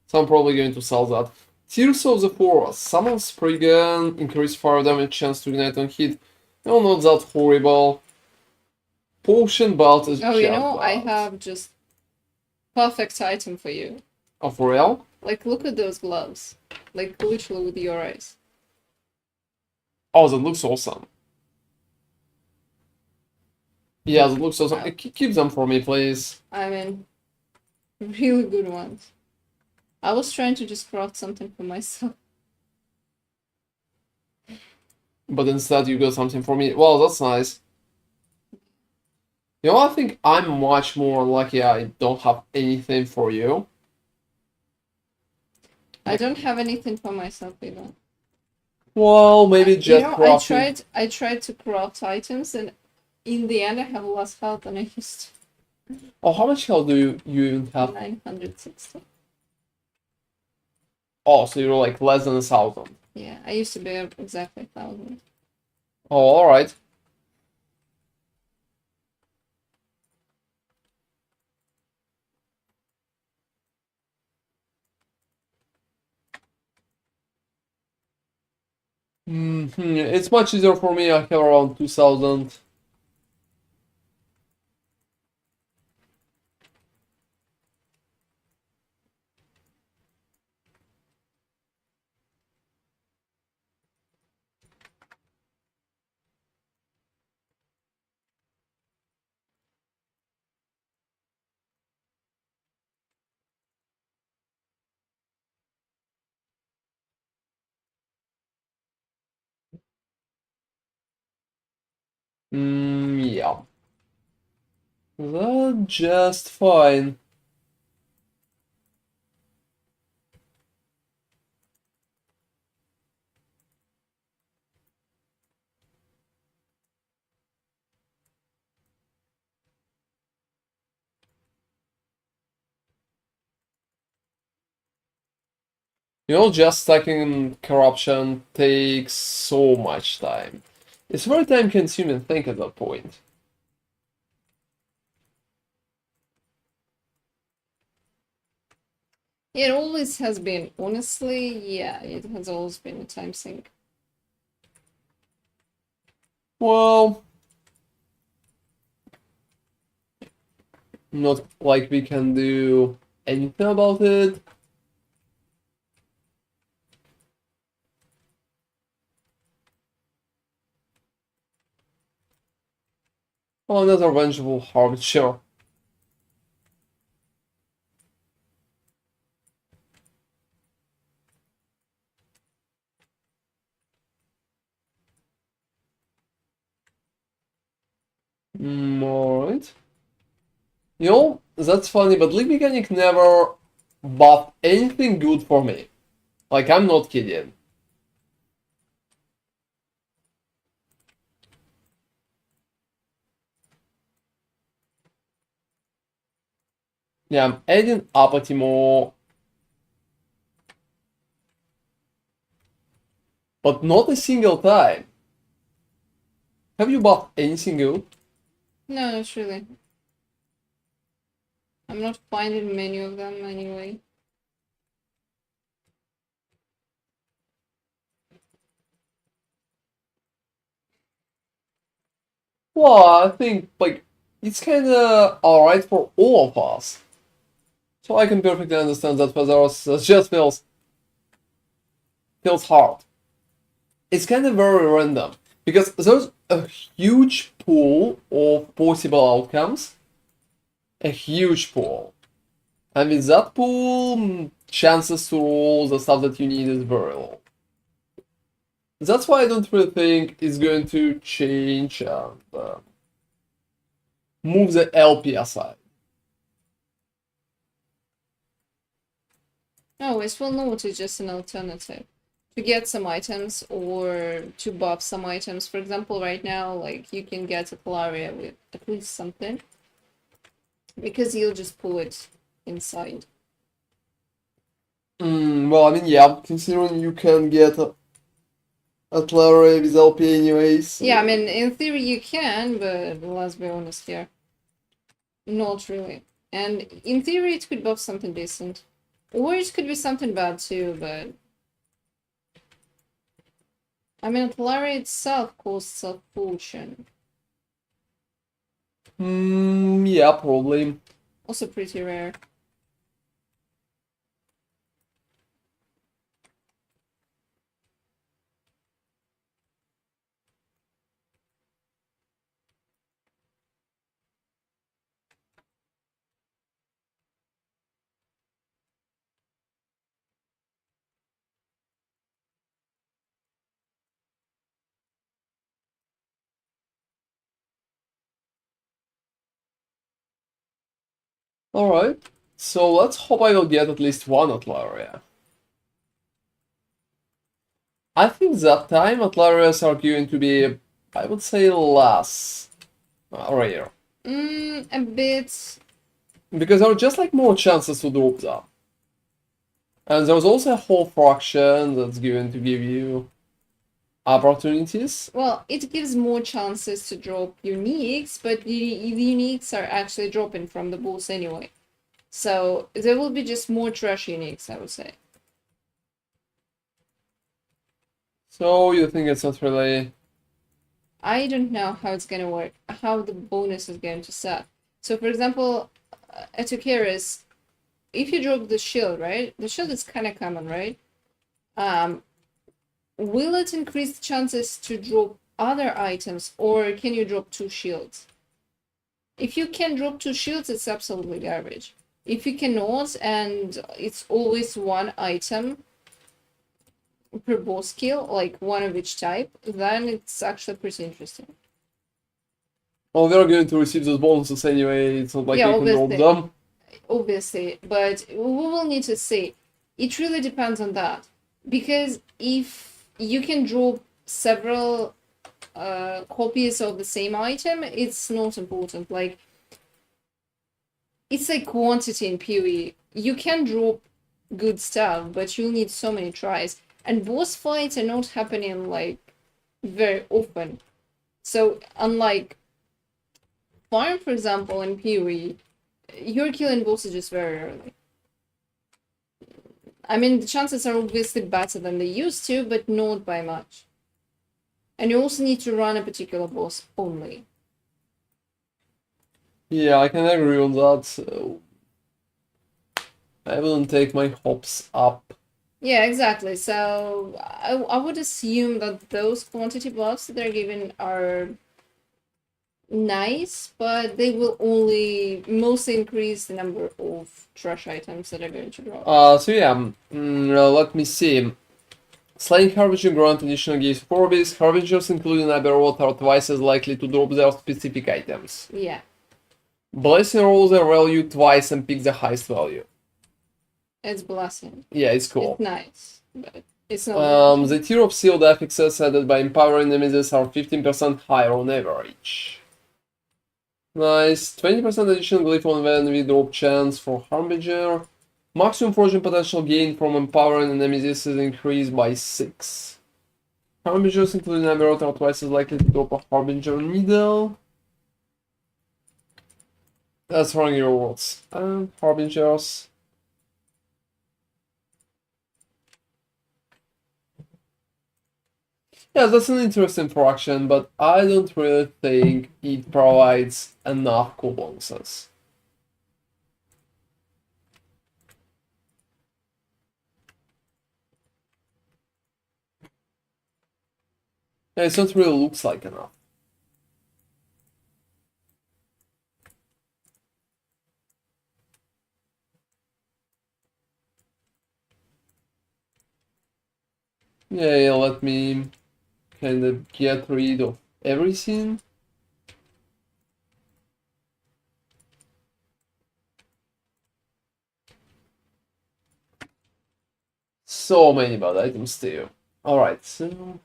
S1: So I'm probably going to sell that. Tears of the Forest. Summon Spriggan, increase fire damage, chance to ignite on hit. No, not that horrible. Potion belt is
S2: Oh, you know, I
S1: belt.
S2: have just perfect item for you.
S1: Oh, for real?
S2: Like, look at those gloves. Like, literally with your eyes.
S1: Oh, that looks awesome. Yeah, that looks awesome. Keep them for me, please.
S2: I mean, really good ones. I was trying to just craft something for myself.
S1: But instead you got something for me. Well, that's nice. You know, I think I'm much more lucky I don't have anything for you.
S2: I don't have anything for myself either.
S1: Well, maybe just crafting.
S2: I tried to craft items and in the end, I have less health than I used
S1: Oh, how much health do you even
S2: to.
S1: have?
S2: 960.
S1: Oh, so you're like less than 1,000.
S2: Yeah, I used to be exactly 1,000.
S1: Oh, alright. It's much easier for me. I have around 2,000. Yeah. That's just fine. You know, just stacking corruption takes so much time. It's very time consuming thing at that point.
S2: It always has been. Honestly, yeah, it has always been a time sink.
S1: Well, not like we can do anything about it. Oh, another vengeful harvest, sure. Alright. You know, that's funny, but League Mechanic never buffed anything good for me. Like, I'm not kidding. Yeah, I'm adding apathy more, but not a single time. Have you buffed anything good?
S2: No, not really. I'm not finding many of them anyway.
S1: Well, I think, like, it's kinda alright for all of us. So I can perfectly understand that for others it just feels hard. It's kind of very random because there's a huge pool of possible outcomes, a huge pool, and with that pool, chances to roll the stuff that you need is very low. That's why I don't really think it's going to change and move the LP aside.
S2: No, Wasteful Note is just an alternative to get some items or to buff some items. For example, right now, like you can get a Polaria with at least something because you'll just pull it inside.
S1: Well, I mean, yeah, considering you can get a Clary with LP anyways.
S2: Yeah, I mean, in theory you can, but let's be honest here. Not really. And in theory it could buff something decent. Or it could be something bad too, but I mean, Polaria itself costs a fortune.
S1: Yeah, probably.
S2: Also pretty rare.
S1: Alright, so let's hope I will get at least one Atlaria. I think that time Atlarias are going to be, I would say, less Rare.
S2: A bit.
S1: Because there are just like more chances to drop that. And there's also a whole fraction that's going to give you opportunities.
S2: Well, it gives more chances to drop uniques, but the uniques are actually dropping from the boss anyway. So there will be just more trash uniques, I would say.
S1: So you think it's not really...
S2: I don't know how it's gonna work, how the bonus is going to set. So for example, Etokeris, if you drop the shield, right? The shield is kind of common, right? Will it increase the chances to drop other items, or can you drop 2 shields? If you can drop 2 shields, it's absolutely garbage. If you cannot, and it's always one item per boss kill, like one of each type, then it's actually pretty interesting.
S1: Well, they're going to receive those bonuses anyway, it's not like
S2: Yeah,
S1: they can drop
S2: obviously.
S1: them.
S2: Obviously, but we will need to see. It really depends on that. Because if you can drop several copies of the same item, it's not important. Like, it's like quantity in PoE. You can drop good stuff, but you'll need so many tries. And boss fights are not happening like very often. So unlike farm, for example, in PoE, you're killing bosses just very early. I mean, the chances are obviously better than they used to, but not by much. And you also need to run a particular boss only.
S1: Yeah, I can agree on that, so... I wouldn't take my hopes up.
S2: Yeah, exactly. So I would assume that those quantity buffs that they're given are nice, but they will only mostly increase the number of trash items that are going to drop.
S1: So yeah, let me see. Slaying Harbinger grant additional gaze for this. Harbingers, including Aberroth, are twice as likely to drop their specific items.
S2: Yeah,
S1: Blessing rolls their value twice and pick the highest value.
S2: it's blessing.
S1: Yeah, it's cool.
S2: It's nice, but it's not.
S1: The tier of sealed affixes added by empowering enemies are 15% higher on average. Nice. 20% additional glyph on enemy drop chance for Harbinger. Maximum fortune potential gain from empowering enemies is increased by 6. Harbingers, including Aberroth, are twice as likely to drop a Harbinger needle. That's running your rewards. And Harbingers. Yeah, that's an interesting fraction, but I don't really think it provides enough cool bonuses. Yeah, it not really looks like enough. Yeah, let me kind of get rid of everything. So many bad items still. Alright, so...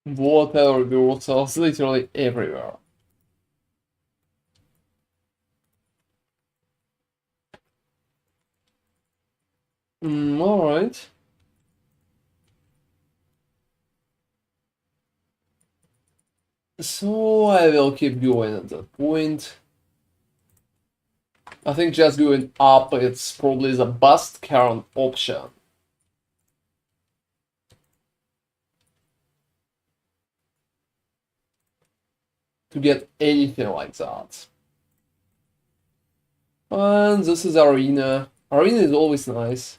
S1: Water rewards are literally everywhere. Alright. So I will keep going at that point. I think just going up it's probably the best current option. To get anything like that. And this is Arena. Arena is always nice.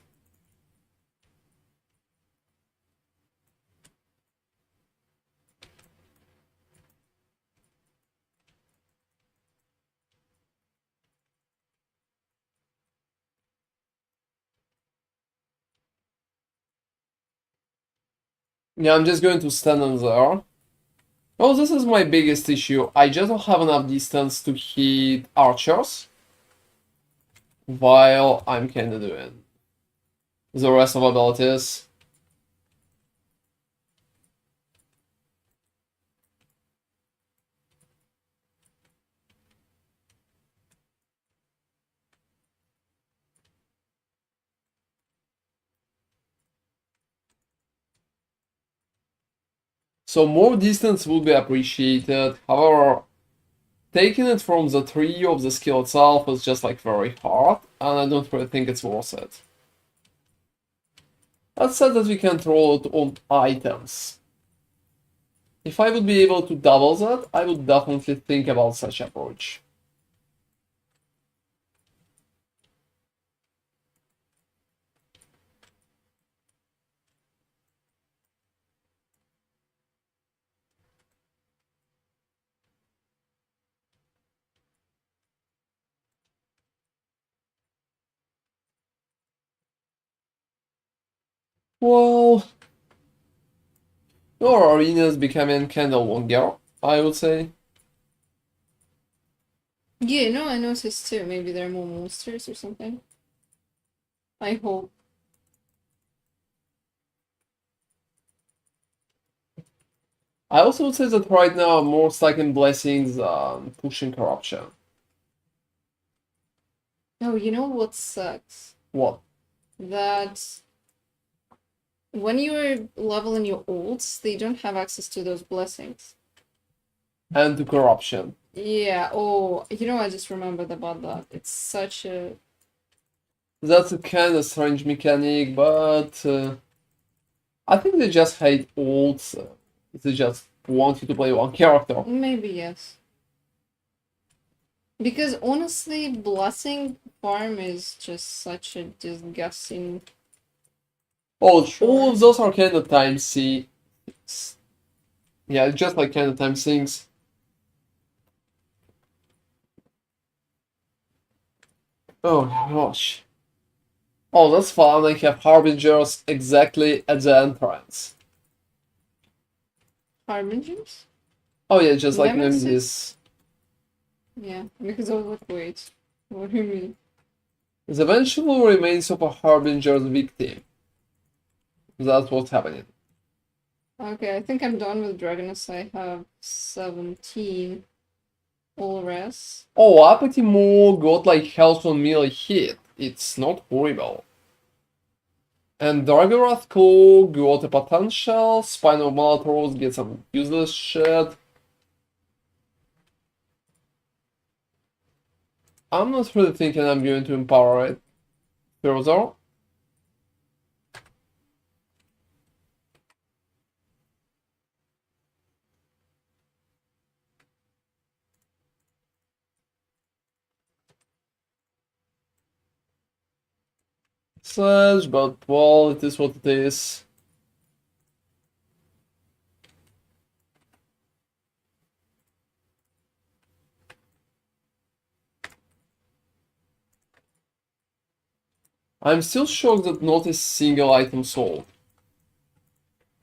S1: Yeah, I'm just going to stand on there. Oh, this is my biggest issue. I just don't have enough distance to hit archers while I'm kinda doing the rest of abilities. So more distance would be appreciated. However, taking it from the tree of the skill itself is just like very hard, and I don't really think it's worth it. Let's say that we can throw it on items. If I would be able to double that, I would definitely think about such approach. Well, your arena is becoming kinda longer, I would say.
S2: Yeah, no, I noticed too. Maybe there are more monsters or something. I hope.
S1: I also would say that right now I'm more stuck in blessings pushing corruption.
S2: Oh, you know what sucks?
S1: What?
S2: That when you're leveling your ults, they don't have access to those blessings.
S1: And to corruption.
S2: Yeah, oh, you know, I just remembered about that. It's such a...
S1: That's a kind of strange mechanic, but I think they just hate ults. They just want you to play one character.
S2: Maybe, yes. Because honestly, blessing farm is just such a disgusting...
S1: Oh,
S2: Sure.
S1: all of those are kind of time sinks. Yeah, just like kind of time sinks. Oh gosh. Oh, that's fun. I have harbingers exactly at the entrance.
S2: Harbingers?
S1: Oh yeah, just like
S2: Nemesis?
S1: Nemesis.
S2: Yeah, because I was like, wait, what do you mean?
S1: The eventual remains of a harbinger's victim. That's what's happening.
S2: Okay, I think I'm done with Dragonus. I have 17 all rest.
S1: Oh, Apathy more got like health on melee hit. It's not horrible. And Dargorath Claw got a potential. Spinal Malatoros get some useless shit. I'm not really thinking I'm going to empower it further. Such, but well, it is what it is. I'm still shocked that not a single item sold.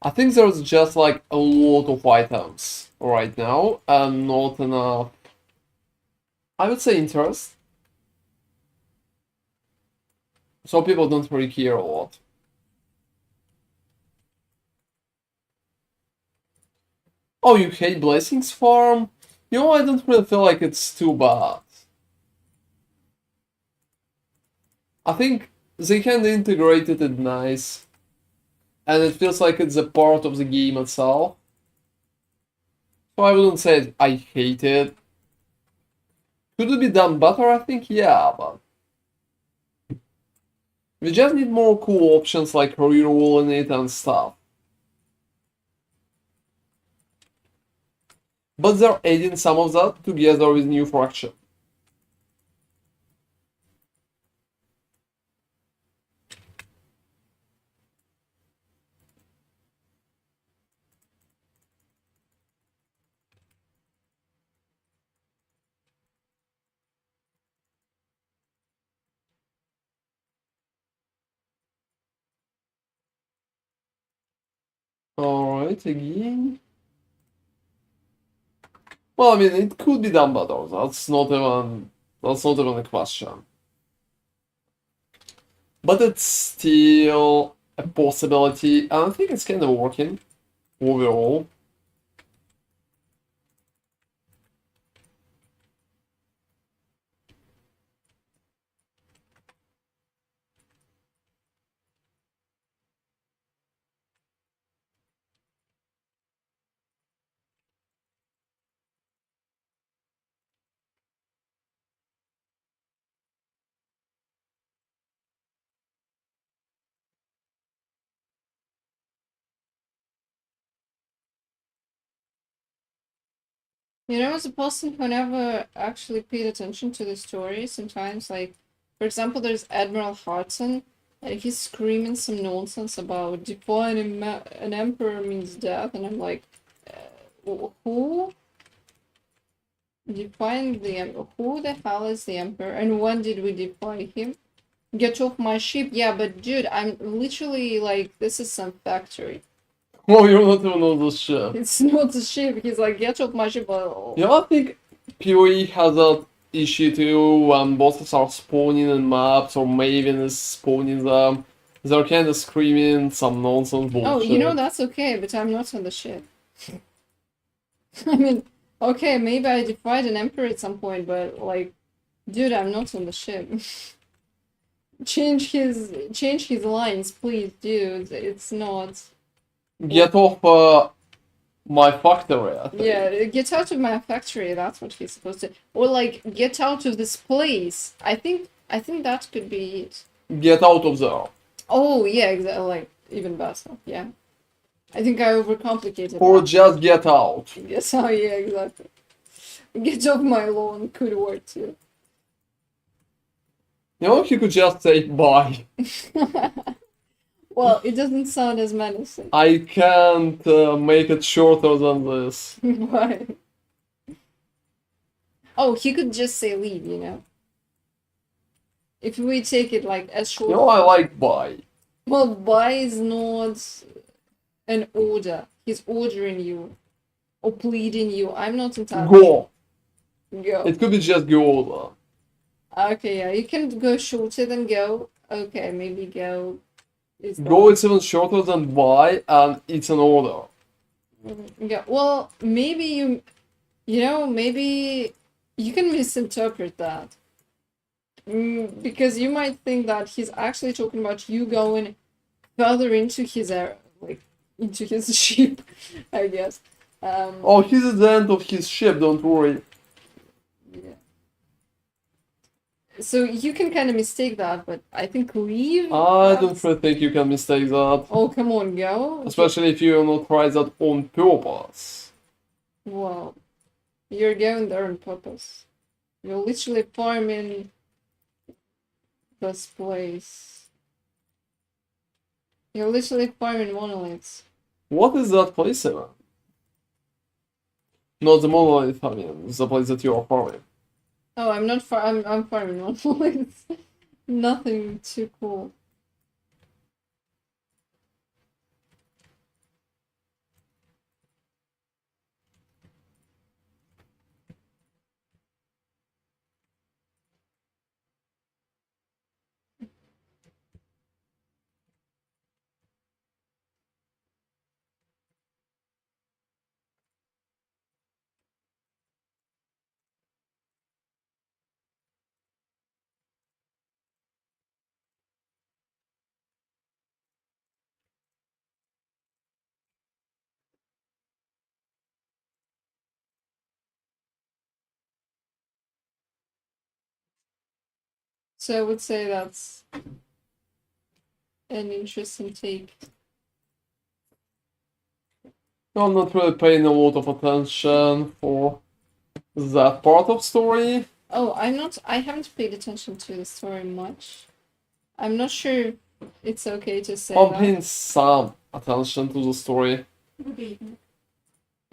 S1: I think there's just like a lot of items right now and not enough, I would say, interest. So people don't really care a lot. Oh, you hate Blessings Farm? You know, I don't really feel like it's too bad. I think they kind of integrated it nice, and it feels like it's a part of the game itself. So I wouldn't say I hate it. Could it be done better? I think yeah, but we just need more cool options like rerolling it and stuff. But they're adding some of that together with new fraction. Alright, again. Well, I mean, it could be Dumbledore. That's not even a question. But it's still a possibility, and I think it's kind of working overall.
S2: You know, as a person who never actually paid attention to the story, sometimes, like, for example, there's Admiral Harton, and he's screaming some nonsense about defying an emperor means death, and I'm like, who? Defying the emperor? Who the hell is the emperor, and when did we defy him? Get off my ship? Yeah, but dude, I'm literally like, this is some factory.
S1: Oh, you're not even on the ship.
S2: It's not a ship. He's like, get off my ship.
S1: Yeah, I think PoE has that issue too when bosses are spawning in maps or Maven is spawning them. They're kind of screaming some nonsense bullshit.
S2: Oh, you know, that's okay, but I'm not on the ship. I mean, okay, maybe I defied an emperor at some point, but like, dude, I'm not on the ship. Change his lines, please, dude. It's not.
S1: Get off my factory, I think.
S2: Yeah, get out of my factory. That's what he's supposed to. Or like, get out of this place. I think that could be it.
S1: Get out of there.
S2: Oh yeah, exactly. Like even better. Yeah. I think I overcomplicated.
S1: Or
S2: that.
S1: just get out.
S2: Yes. Oh yeah, exactly. Get off my lawn could work too.
S1: You know, he could just say bye.
S2: Well, it doesn't sound as menacing.
S1: I can't make it shorter than this.
S2: Why? Oh, he could just say leave, you know. If we take it like as short.
S1: You know, I like bye.
S2: Well, bye is not an order. He's ordering you or pleading you. I'm not entirely.
S1: Go.
S2: Go.
S1: It could be just go over.
S2: Okay, yeah, you can go shorter than go. Okay, maybe go.
S1: Go is even shorter than bye, and it's an order.
S2: Yeah, well, maybe you know, maybe you can misinterpret that. Because you might think that he's actually talking about you going further into his like into his ship, I guess.
S1: Oh, he's at the end of his ship, don't worry.
S2: Yeah. So you can kind of mistake that, but I think leave.
S1: I don't really think you can mistake that.
S2: Oh, come on, go.
S1: Especially if you not try that on purpose.
S2: Well, you're going there on purpose. You're literally farming this place. You're literally farming monoliths.
S1: What is that place even? Not the monolith, I mean, the place that you are farming.
S2: Oh, I'm not I'm farming monoliths. Nothing too cool. So I would say that's an interesting take.
S1: I'm not really paying a lot of attention for that part of story.
S2: Oh, I haven't paid attention to the story much. I'm not sure it's okay to say
S1: I'm
S2: that.
S1: paying some attention to the story.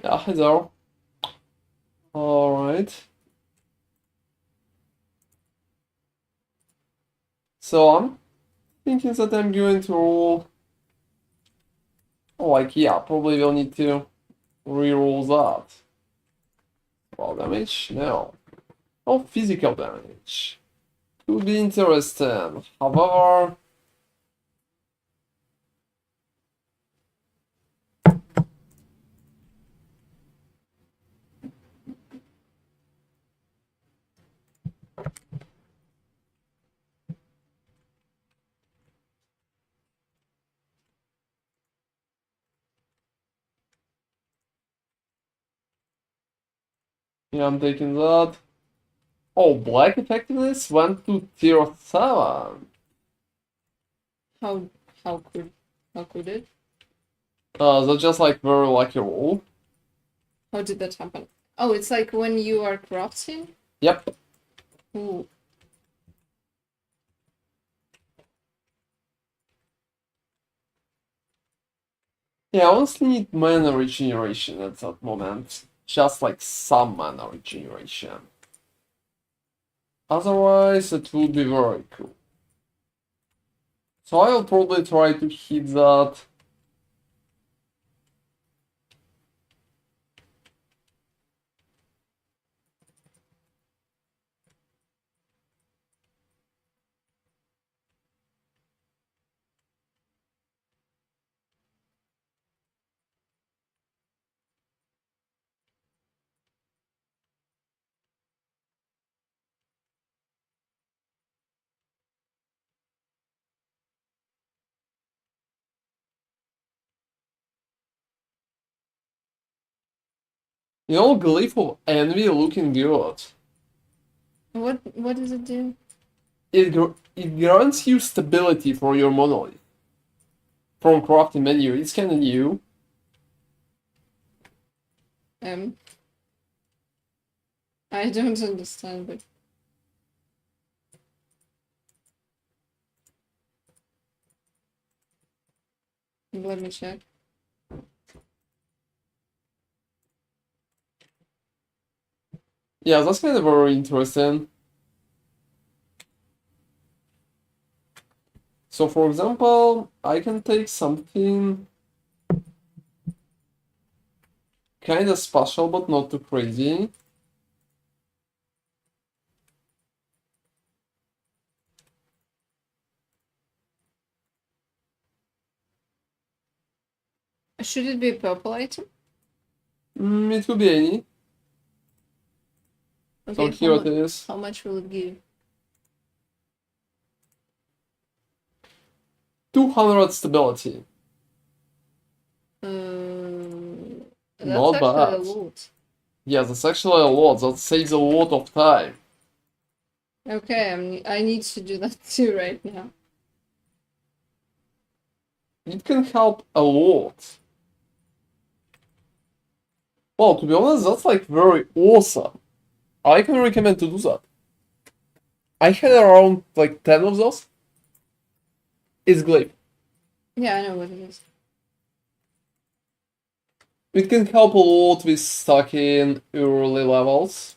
S1: Yeah, hi there. Alright. So I'm thinking that I'm going to roll Like, yeah, probably we'll need to reroll that. Well, damage? No. Oh, physical damage. Could be interesting. However, yeah, I'm taking that. Oh, black effectiveness went to tier 7.
S2: How how could how could it?
S1: That's just like very lucky roll.
S2: How did that happen? Oh, it's like when you are crafting?
S1: Yep.
S2: Ooh.
S1: Yeah, I honestly need mana regeneration at that moment. Just like some mana regeneration. Otherwise, it would be very cool. So I'll probably try to hit that. You know, Glyph of Envy looking good.
S2: What does it do?
S1: It grants you stability for your monolith. From crafting menu, it's kinda new.
S2: Um I don't understand it. Let me check.
S1: Yeah, that's kind of very interesting. So for example, I can take something kinda special but not too crazy.
S2: Should it be a purple item?
S1: It could be any. So
S2: Okay,
S1: here it is.
S2: how much will it give?
S1: 200 stability.
S2: That's
S1: Not
S2: actually a
S1: bad.
S2: lot.
S1: Yeah, that's actually a lot. That saves a lot of time.
S2: Okay, I need to do that too right now.
S1: It can help a lot. Well, to be honest, that's like very awesome. I can recommend to do that. I had around like 10 of those. It's great.
S2: Yeah, I know what it is.
S1: It can help a lot with stacking early levels.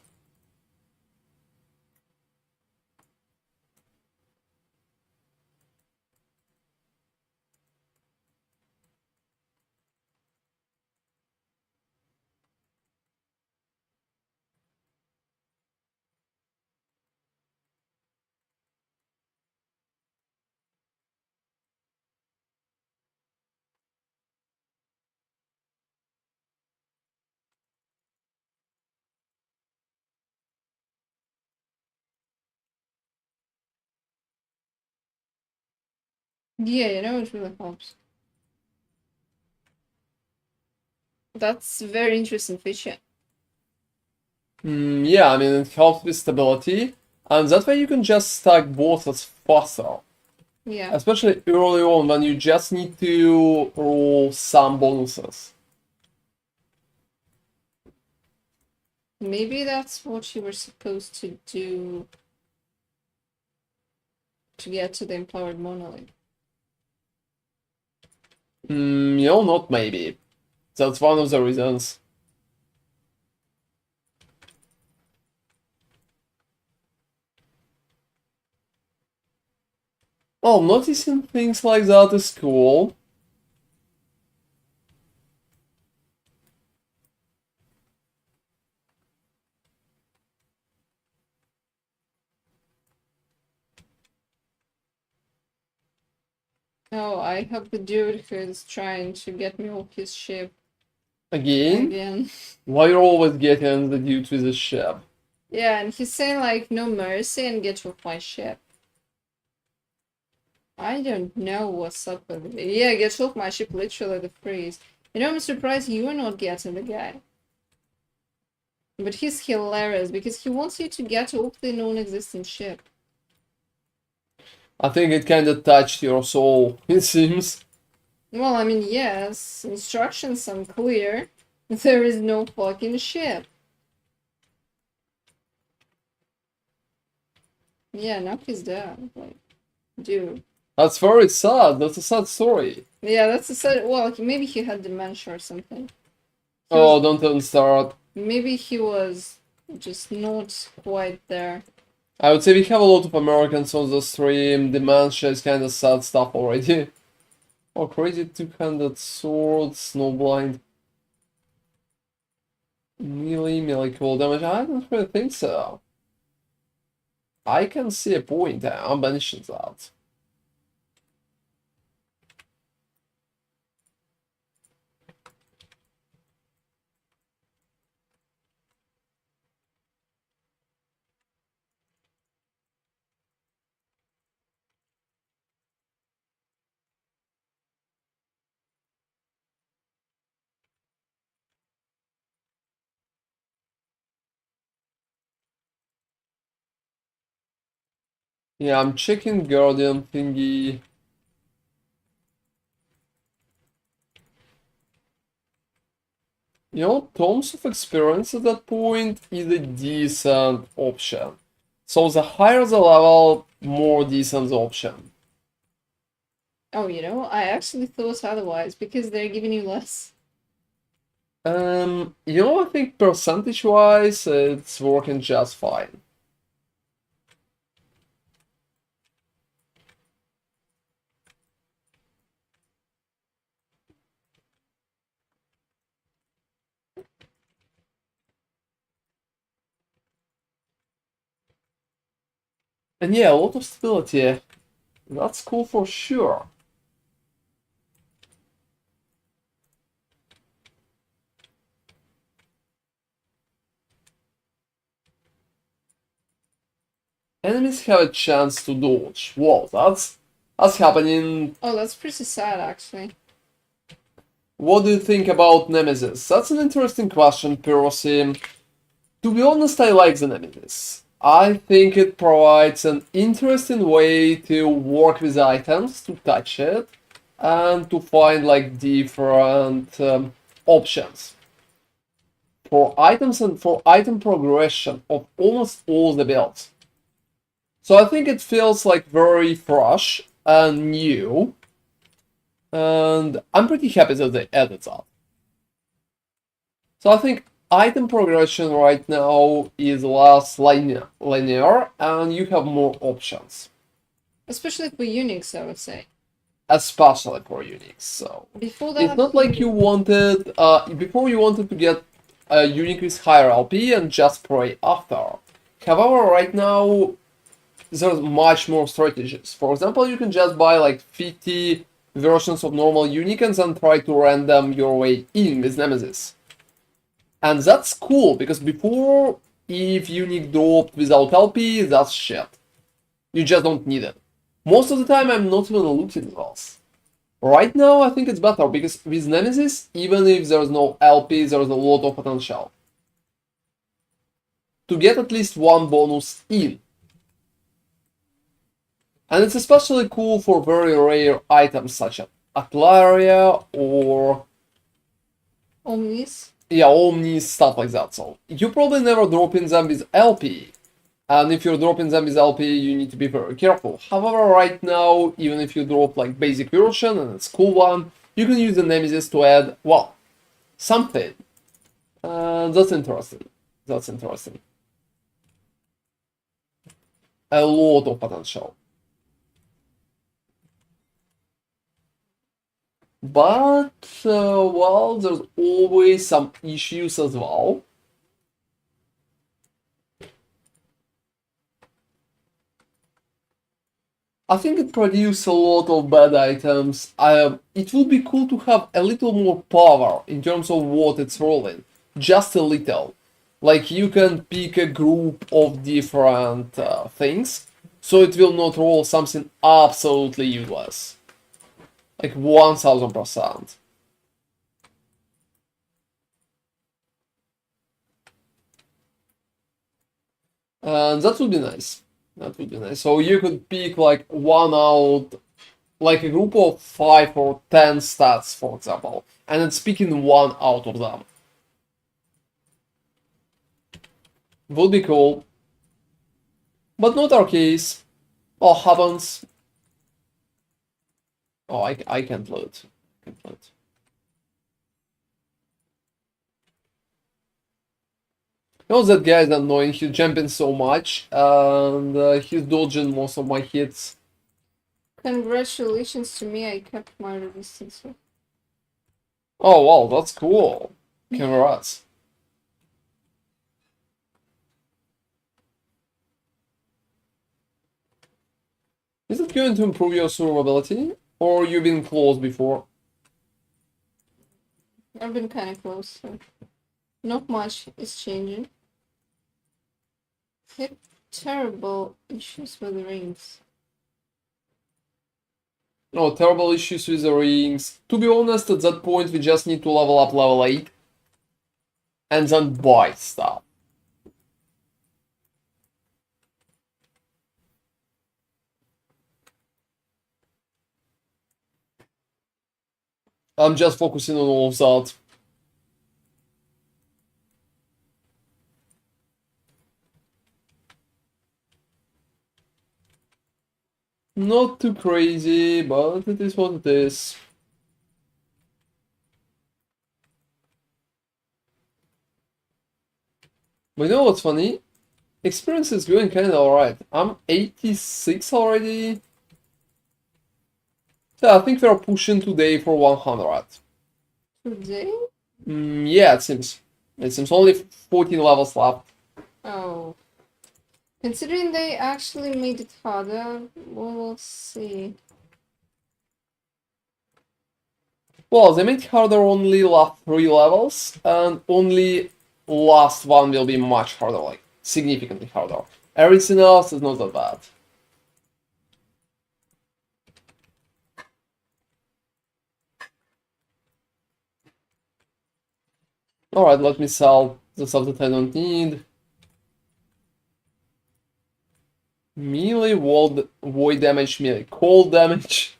S2: Yeah, you know, it really helps. That's a very interesting feature.
S1: Yeah, I mean, it helps with stability, and that way you can just stack bosses faster.
S2: Yeah.
S1: Especially early on when you just need to roll some bonuses.
S2: Maybe that's what you were supposed to do to get to the empowered monolith.
S1: Not maybe. That's one of the reasons. Oh, noticing things like that is cool.
S2: Oh, I have the dude who's trying to get me off his ship
S1: Again?
S2: again.
S1: Why you're always getting the dude with the ship?
S2: Yeah, and he's saying like no mercy and get off my ship. I don't know what's up with it. Yeah, get off my ship, literally the freeze. You know, I'm surprised you're not getting the guy. But he's hilarious because he wants you to get off the non-existent ship.
S1: I think it kinda touched your soul, it seems.
S2: Well, I mean, yes, instructions unclear. There is no fucking ship. Yeah, now he's dead. Like, dude.
S1: That's very sad, that's a sad story.
S2: Yeah, that's a sad. Well, maybe he had dementia or something.
S1: Oh, don't even start.
S2: Maybe he was just not quite there.
S1: I would say we have a lot of Americans on the stream. Dementia is kinda sad stuff already. Oh, crazy two-handed sword, snowblind. Melee cool damage. I don't really think so. I can see a point. I'm banishing that. Yeah, I'm checking Guardian thingy. You know, Tomes of Experience at that point is a decent option. So the higher the level, more decent the option.
S2: Oh, you know, I actually thought otherwise because they're giving you less.
S1: You know, I think percentage-wise, it's working just fine. And yeah, a lot of stability. That's cool for sure. Enemies have a chance to dodge. Whoa, that's happening.
S2: Oh, that's pretty sad, actually.
S1: What do you think about Nemesis? That's an interesting question, Percy. To be honest, I like the Nemesis. I think it provides an interesting way to work with items, to touch it, and to find like different options for items and for item progression of almost all the builds. So I think it feels like very fresh and new, and I'm pretty happy that they added that. So I think item progression right now is less linear and you have more options.
S2: Especially for Unix, I would say.
S1: Especially for Unix. So
S2: Before
S1: it's
S2: that,
S1: not like you wanted before you wanted to get a Unix with higher LP and just pray after. However, right now there's much more strategies. For example, you can just buy like 50 versions of normal Unicans and try to random your way in with Nemesis. And that's cool, because before, if Unique dropped without LP, that's shit. You just don't need it. Most of the time, I'm not even looking those. Right now, I think it's better, because with Nemesis, even if there's no LP, there's a lot of potential. To get at least one bonus in. And it's especially cool for very rare items such as Atlaria or
S2: Omnis.
S1: yeah, Omnis, stuff like that. So you probably never drop in them with LP. And if you're dropping them with LP, you need to be very careful. However, right now, even if you drop like basic version and it's cool one, you can use the Nemesis to add, well, something. That's interesting. That's interesting. A lot of potential. But, well, there's always some issues as well. I think it produces a lot of bad items. It would be cool to have a little more power in terms of what it's rolling. Just a little. Like you can pick a group of different things, so it will not roll something absolutely useless. Like 1000%. And that would be nice. That would be nice. So you could pick like one out, like a group of 5 or 10 stats, for example, and it's picking one out of them. Would be cool. But not our case. Well, happens. Oh, I can't load. Can't load. You know that guy is annoying. He's jumping so much, and he's dodging most of my hits.
S2: Congratulations to me, I kept my resistance.
S1: Oh wow, that's cool. Congrats. Is it going to improve your survivability, or you've been close before?
S2: I've been kind of close, so not much is changing. Hit terrible issues with the rings.
S1: No, terrible issues with the rings. To be honest, at that point we just need to level up level 8 and then buy stuff. I'm just focusing on all of that. Not too crazy, but it is what it is. But you know what's funny? Experience is going kinda alright. I'm 86 already. Yeah, I think we're pushing today for 100.
S2: Today?
S1: Yeah, it seems. It seems only 14 levels left.
S2: Oh. Considering they actually made it harder, we'll see.
S1: Well, they made harder only last 3 levels, and only last one will be much harder, like significantly harder. Everything else is not that bad. Alright, let me sell the stuff that I don't need. Melee, void damage, melee, cold damage.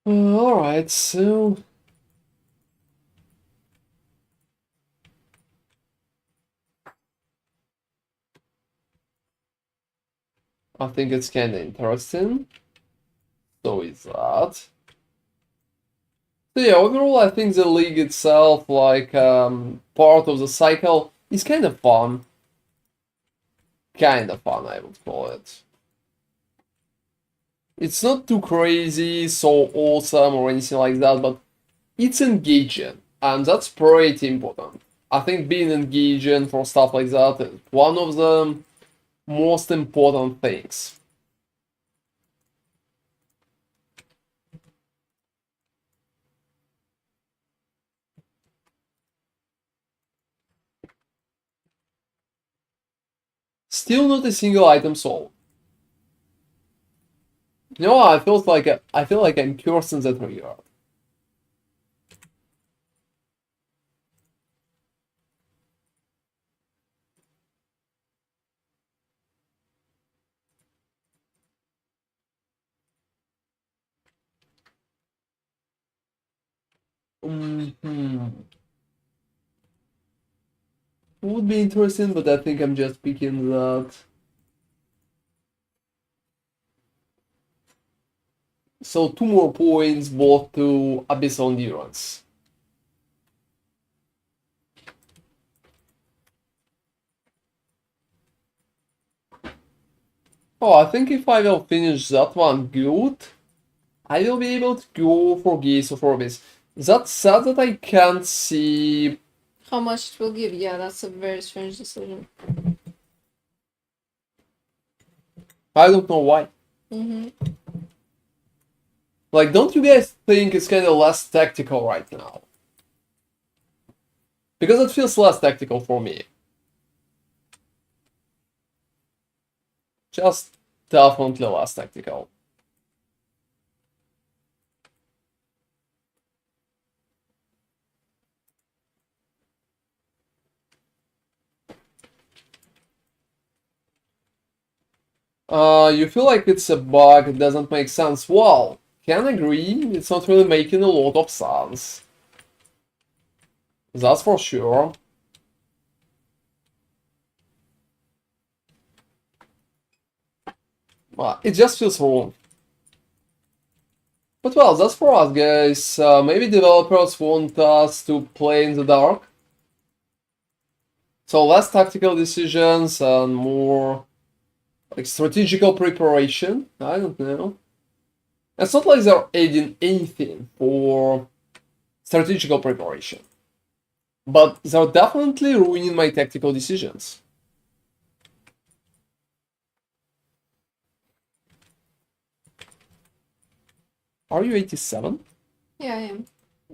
S1: Alright, so... I think it's kinda interesting. So is that. So yeah, overall I think the league itself, like part of the cycle, is kind of fun. Kind of fun, I would call it. It's not too crazy, so awesome or anything like that, but it's engaging, and that's pretty important. I think being engaging for stuff like that is one of the most important things. Still not a single item sold. You know, I feel like I'm cursing that regard. Would be interesting, but I think I'm just picking that. So 2 more points, both to Abyssal Endurance. Oh, I think if I will finish that one good, I will be able to go for Gaze of Orbis. That said that I can't see...
S2: How much it will give? Yeah, that's a very strange decision.
S1: I don't know why.
S2: Mm-hmm.
S1: Like, don't you guys think it's kind of less tactical right now? Because it feels less tactical for me. Just definitely less tactical. You feel like it's a bug, it doesn't make sense. Well, can agree, it's not really making a lot of sense. That's for sure. It just feels wrong. But well, that's for us, guys. Maybe developers want us to play in the dark. So less tactical decisions and more like strategical preparation. I don't know. It's not like they're adding anything for strategical preparation. But they're definitely ruining my tactical decisions. Are you 87?
S2: Yeah, I am.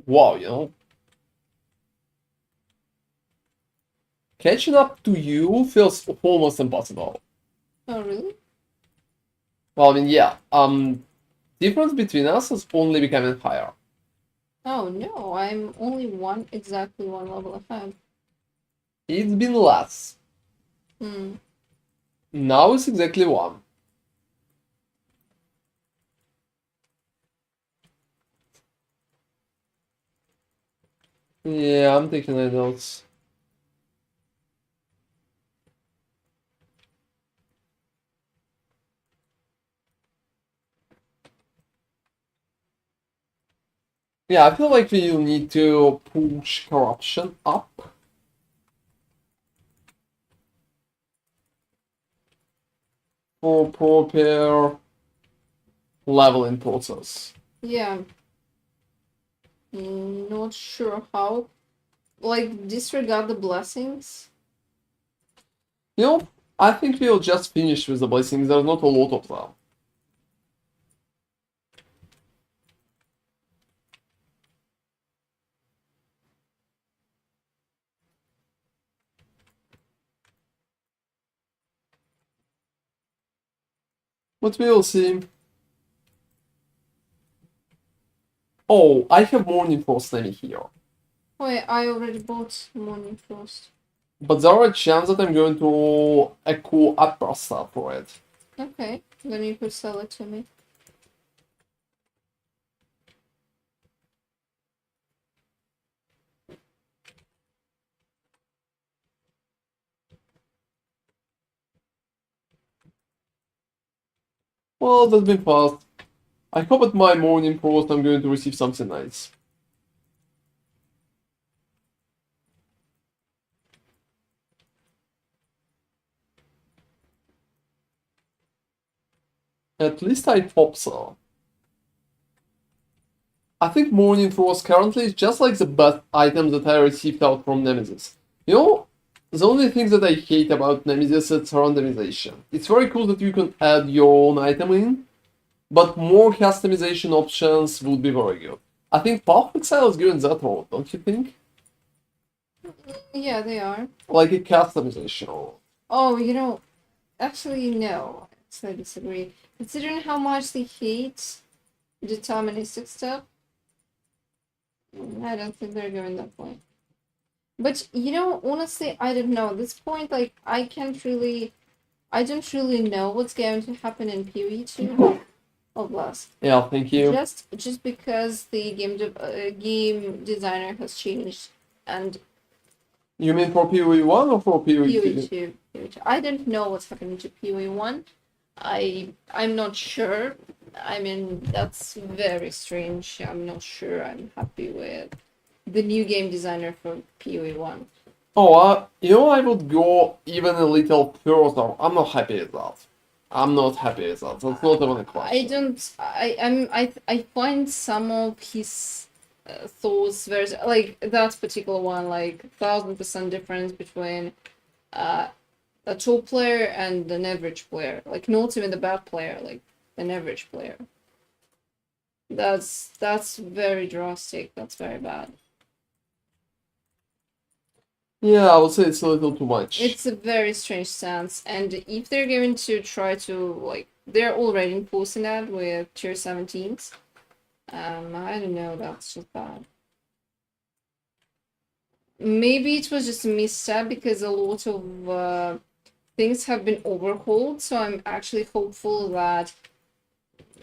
S1: Wow, you know. Catching up to you feels almost impossible.
S2: Oh, really?
S1: Well, I mean, yeah. Difference between us is only becoming higher.
S2: Oh, no, I'm only exactly one level ahead.
S1: It's been less.
S2: Hmm.
S1: Now it's exactly one. Yeah, I'm taking my notes. Yeah, I feel like we need to push corruption up. For proper leveling process.
S2: Yeah. Not sure how. Like, disregard the blessings?
S1: You know, I think we'll just finish with the blessings. There's not a lot of them. But we'll see. Oh, I have Morning Frost enemy here.
S2: Wait, I already bought Morning Frost.
S1: But there are a chance that I'm going to echo upper stuff for it.
S2: Okay, then you could sell it to me.
S1: Well, that's been fast. I hope at my Morning Frost I'm going to receive something nice. At least I hope so. I think Morning Frost currently is just like the best item that I received out from Nemesis. You know, the only thing that I hate about Nemesis is randomization. It's very cool that you can add your own item in, but more customization options would be very good. I think Path of Exile is going that road, don't you think?
S2: Yeah, they are.
S1: Like a customization road.
S2: Oh, actually, no. I disagree. Considering how much they hate deterministic stuff, I don't think they're going that way. But, honestly, I don't know. At this point, like, I don't really know what's going to happen in PoE 2. Oh, bless.
S1: Yeah, thank you.
S2: Just because the game designer has changed, and
S1: You mean for PoE 1 or for PoE 2?
S2: PoE 2. I don't know what's happening to PoE 1. I'm not sure. I mean, that's very strange. I'm not sure I'm happy with the new game designer for PoE 1.
S1: Oh, I would go even a little further. I'm not happy with that. I'm not happy with that. That's not even a question.
S2: I find some of his thoughts very like that particular one, like 1,000% difference between a top player and an average player. Like not even the bad player, like an average player. That's very drastic. That's very bad.
S1: Yeah, I would say it's a little too much.
S2: It's a very strange stance, and if they're going to try to like, they're already enforcing that with tier 17s. I don't know. That's just bad. Maybe it was just a misstep because a lot of things have been overhauled. So I'm actually hopeful that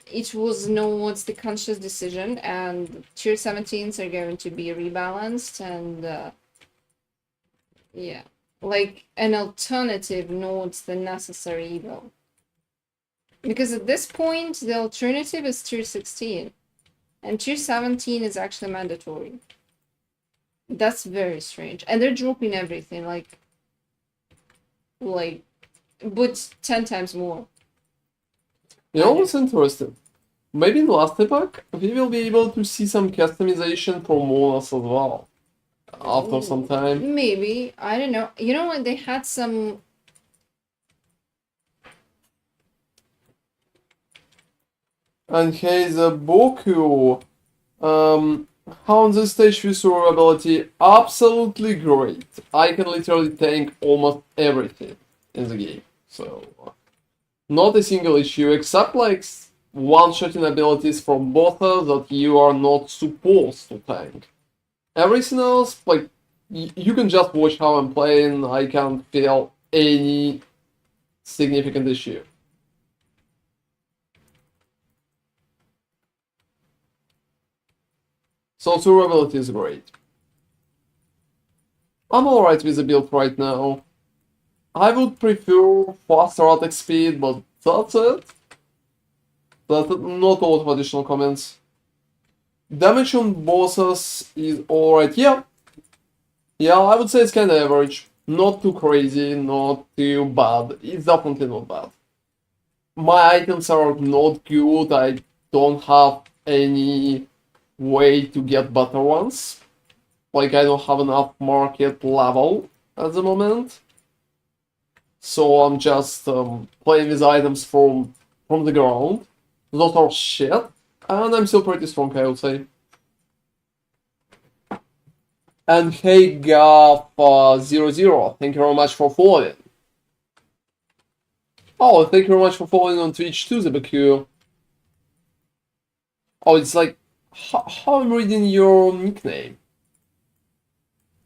S2: it was not the conscious decision, and tier 17s are going to be rebalanced and yeah, like an alternative, not the necessary evil. Because at this point, the alternative is tier 16, and tier 17 is actually mandatory. That's very strange, and they're dropping everything, like, but 10 times more.
S1: You know what's interesting? Maybe in last epoch, we will be able to see some customization for monas as well. After some time.
S2: Maybe. I don't know. You know what? They had some...
S1: And hey, the Boku. How on this stage with survivability? Absolutely great. I can literally tank almost everything in the game. So, not a single issue, except like one-shotting abilities from bosses that you are not supposed to tank. Everything else, like, you can just watch how I'm playing. I can't feel any significant issue. So survivability is great. I'm alright with the build right now. I would prefer faster attack speed, but that's it. That's not a lot of additional comments. Damage on bosses is alright, yeah. Yeah, I would say it's kinda average. Not too crazy, not too bad. It's definitely not bad. My items are not good, I don't have any way to get better ones. Like, I don't have enough market level at the moment. So I'm just playing with items from the ground. Those are shit. And I'm still pretty strong, I would say. And hey, Gaff00, thank you very much for following. Oh, thank you very much for following on Twitch too, ZBQ. Oh, it's like, how I'm reading your nickname?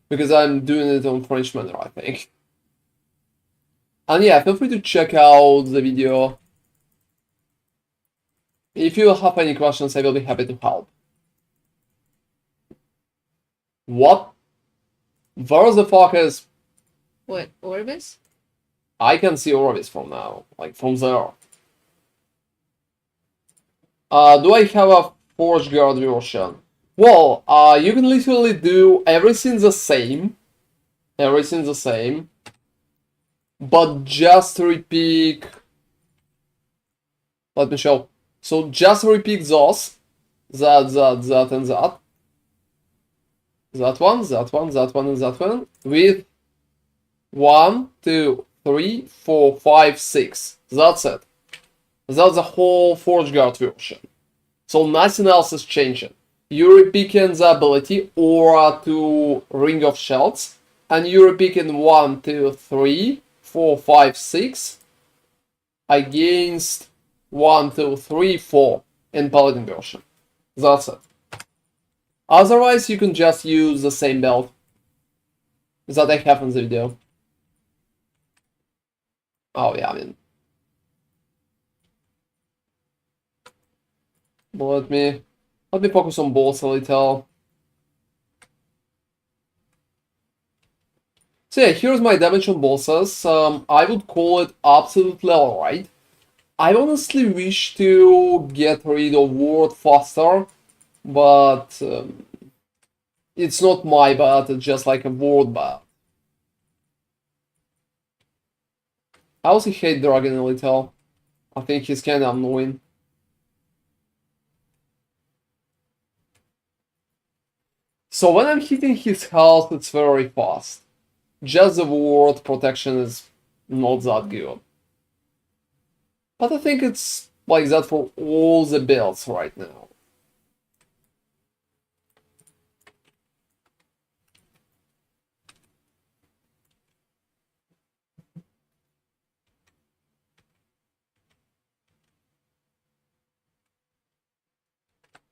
S1: Because I'm doing it on French manner, I think. And yeah, feel free to check out the video. If you have any questions, I will be happy to help. What? Where the fuck is...
S2: What, Orbis?
S1: I can see Orbis from now, like from there. Do I have a Forge Guard version? Well, you can literally do everything the same. Everything the same. But just repeat... Let me show. So just repeat those. That, and that. That one, that one, that one, and that one. With 1, 2, 3, 4, 5, 6. That's it. That's the whole Forge Guard version. So nothing else is changing. You're picking the ability Aura to Ring of Shells, and you're picking 1, 2, 3, 4, 5, 6 against 1, 2, 3, 4 in Paladin version. That's it. Otherwise, you can just use the same build that I have in the video. Oh yeah, I mean... Let me focus on balls a little. So yeah, here's my damage on bosses. I would call it absolutely alright. I honestly wish to get rid of Ward faster, but it's not my bad, it's just like a Ward bad. I also hate Dragon a little. I think he's kind of annoying. So when I'm hitting his health, it's very fast. Just the ward protection is not that good. But I think it's like that for all the builds right now.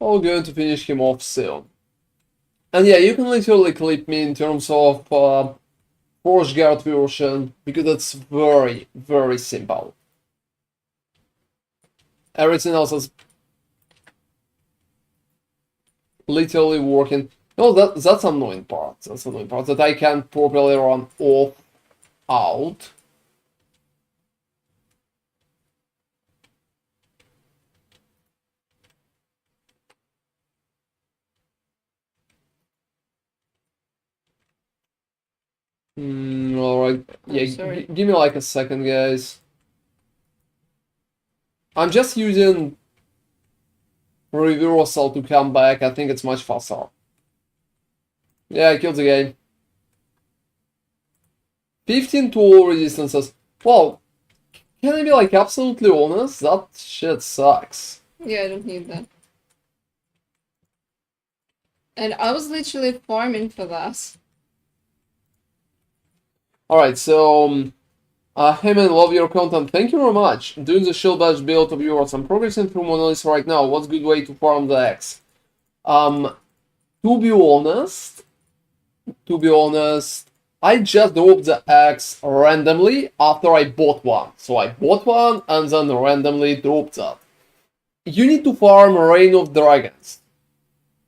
S1: I'm going to finish him off soon. And yeah, you can literally clip me in terms of Forge Guard version, because it's very, very simple. Everything else is literally working. No, that's annoying part. That's annoying part, that I can't properly run off out. Alright. Yeah,
S2: sorry.
S1: give me like a second, guys. I'm just using reversal to come back. I think it's much faster. Yeah, I killed the game. 15 to all resistances. Well, can I be like absolutely honest? That shit sucks.
S2: Yeah, I don't need that. And I was literally farming for that.
S1: Alright, so Heyman, love your content. Thank you very much. Doing the shield badge build of yours. I'm progressing through monoliths right now. What's a good way to farm the X? To be honest, I just dropped the X randomly after I bought one. So I bought one and then randomly dropped that. You need to farm Reign of Dragons.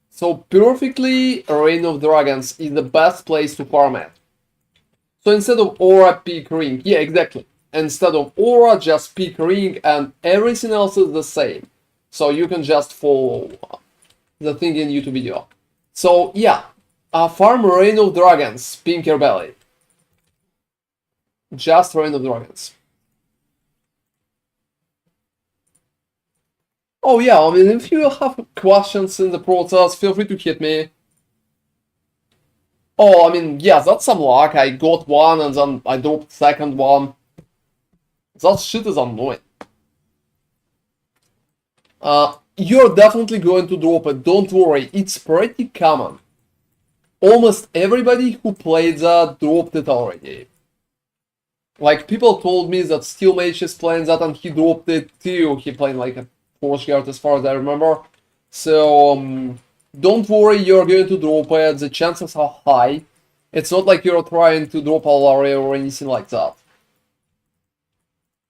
S1: So perfectly, Reign of Dragons is the best place to farm it. So instead of Aura, pick Ring. Yeah, exactly. Instead of Aura, just pick Ring and everything else is the same. So you can just follow the thing in YouTube video. So yeah, farm Reign of Dragons, pink your belly. Just Reign of Dragons. Oh yeah, I mean, if you have questions in the process, feel free to hit me. Oh, I mean, yeah, that's some luck. I got one and then I dropped second one. That shit is annoying. You're definitely going to drop it, don't worry, it's pretty common. Almost everybody who played that dropped it already. Like, people told me that Steel Mage is playing that and he dropped it too. He played like a Forge Guard as far as I remember. So, don't worry, you're going to drop it, the chances are high. It's not like you're trying to drop a Laria or anything like that.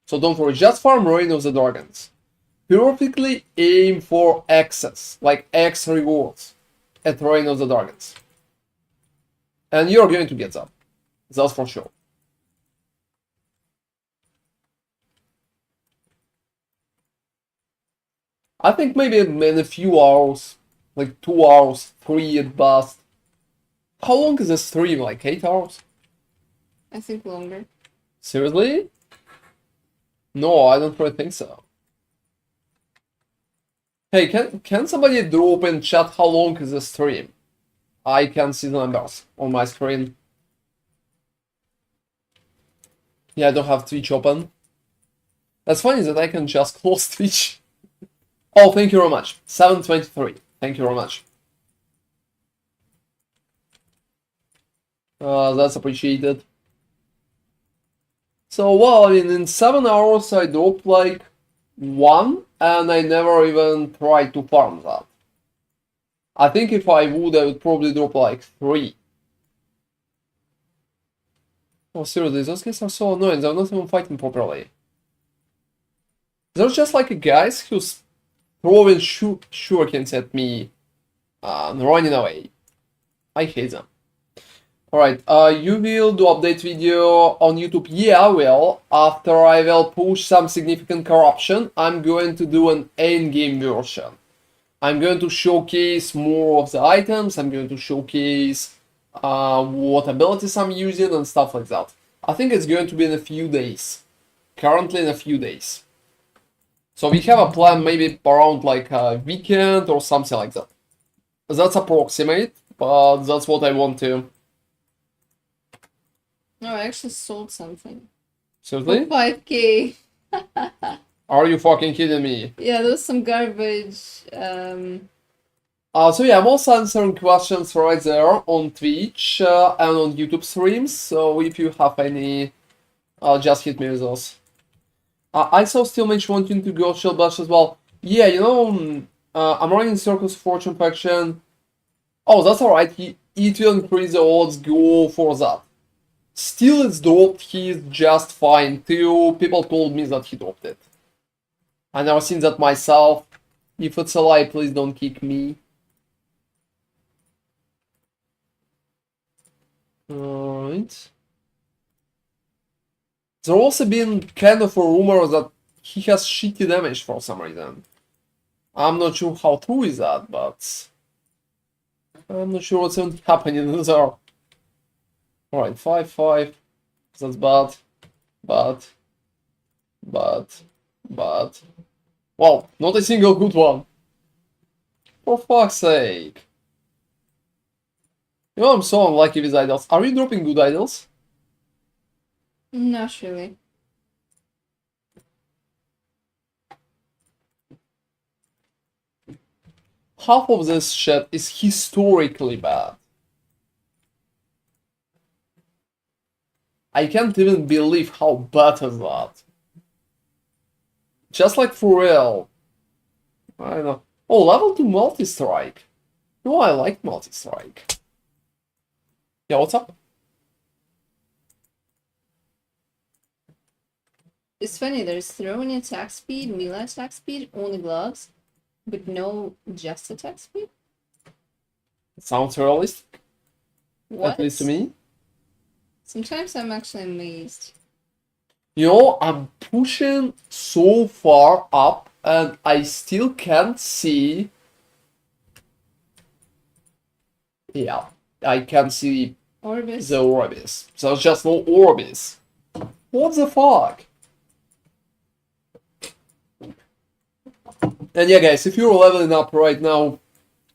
S1: So don't worry, just farm Reign of the Dragons. Perfectly aim for X's, like X rewards at Reign of the Dragons. And you're going to get them. That's for sure. I think maybe in a few hours, like 2 hours, 3 at best. How long is this stream? Like 8 hours?
S2: I think longer.
S1: Seriously? No, I don't really think so. Hey, can somebody drop in chat how long is the stream? I can see the numbers on my screen. Yeah, I don't have Twitch open. That's funny that I can just close Twitch. Oh, thank you very much. 723. Thank you very much. That's appreciated. So, well, I mean, in 7 hours I dropped like 1, and I never even tried to farm that. I think if I would probably drop like 3. Oh, seriously, those guys are so annoying, they're not even fighting properly. They're just like guys who's throwing shurikens at me and running away. I hate them. Alright, you will do update video on YouTube? Yeah, I will. After I will push some significant corruption, I'm going to do an endgame version. I'm going to showcase more of the items, I'm going to showcase what abilities I'm using and stuff like that. I think it's going to be in a few days. Currently in a few days. So we have a plan maybe around like a weekend or something like that. That's approximate, but that's what I want to.
S2: No, I actually sold something. For
S1: Seriously?
S2: 5K.
S1: Are you fucking kidding me?
S2: Yeah, there was some garbage.
S1: So yeah, I'm also answering questions right there on Twitch and on YouTube streams. So if you have any, just hit me with those. I saw Steel Mage wanting to go Shield Bash as well. Yeah, I'm running Circus Fortune faction. Oh, that's alright. It will increase the odds. Go for that. Still, it's dropped. He's just fine too. People told me that he dropped it. I never seen that myself. If it's a lie, please don't kick me. Alright. There's also been kind of a rumor that he has shitty damage for some reason. I'm not sure how true is that, but I'm not sure what's even happening there. Alright, 5-5. That's bad. Bad. Well, not a single good one. For fuck's sake. You know, I'm so unlucky with idols. Are you dropping good idols?
S2: Not really.
S1: Half of this shit is historically bad. I can't even believe how bad is that. Just like for real. I don't know. Oh, level 2 multi-strike. No, I like multi-strike. Yeah, what's up?
S2: It's funny, there's throwing attack speed, melee attack speed, only gloves, but no just attack speed?
S1: It sounds realistic,
S2: What?
S1: at least to me.
S2: Sometimes I'm actually amazed.
S1: You know, I'm pushing so far up and I still can't see. Yeah, I can't see
S2: Orbis.
S1: the Orbis. There's just no Orbis. What the fuck? And yeah, guys, if you're leveling up right now,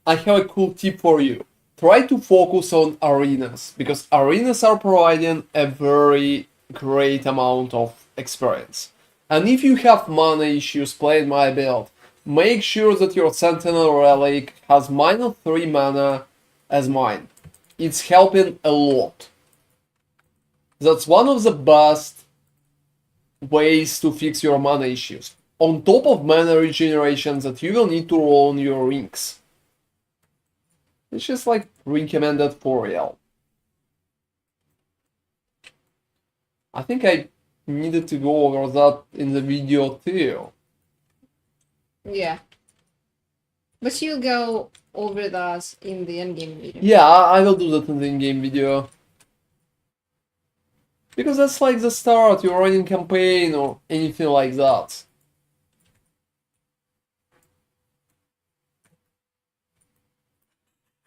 S1: I have a cool tip for you. Try to focus on arenas, because arenas are providing a very great amount of experience. And if you have mana issues playing my build, make sure that your Sentinel Relic has -3 mana as mine. It's helping a lot. That's one of the best ways to fix your mana issues. On top of mana regeneration that you will need to roll on your rings. It's just like recommended for real. I think I needed to go over that in the video too.
S2: Yeah. But you'll go over that in the endgame video.
S1: Yeah, I will do that in the in-game video. Because that's like the start, you're running campaign or anything like that.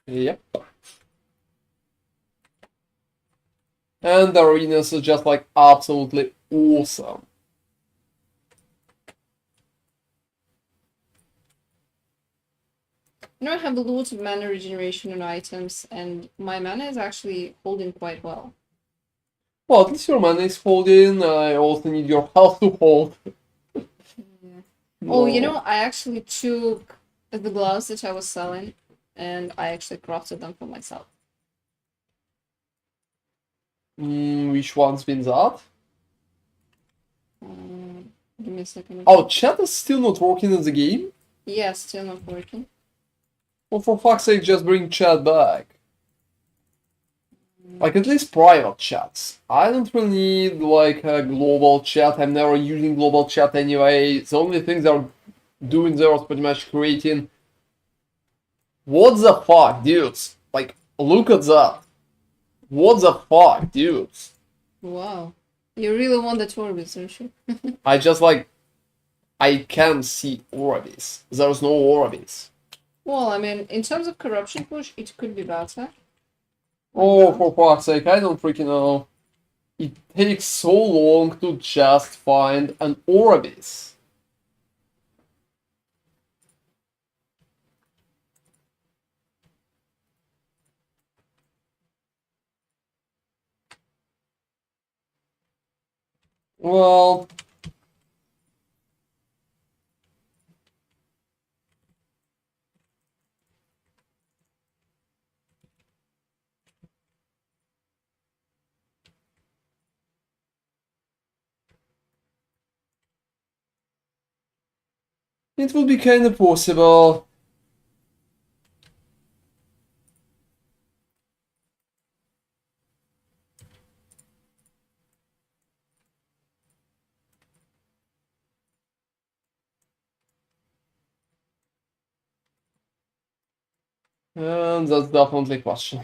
S1: Yep. And the arenas are just like absolutely awesome.
S2: You know, I have a lot of mana regeneration on items, and my mana is actually holding quite well.
S1: Well, at least your mana is holding. I also need your health to hold.
S2: Yeah. Oh, you know, I actually took the gloves that I was selling, and I actually crafted them for myself.
S1: Which one's been that?
S2: Give me a second.
S1: Oh, chat is still not working in the game?
S2: Yeah, still not working.
S1: Well, for fuck's sake, just bring chat back. Like, at least private chats. I don't really need, like, a global chat. I'm never using global chat anyway. The only thing they're doing there is pretty much creating... What the fuck, dudes? Like, look at that. What the fuck, dudes?
S2: Wow. You really want the Orbis, don't you?
S1: I just, like... I can't see Orbis. There's no Orbis.
S2: Well, I mean, in terms of corruption push, it could be better.
S1: Oh, for fuck's sake, I don't freaking know. It takes so long to just find an Orbis. Well, it would be kind of possible. And that's definitely a question.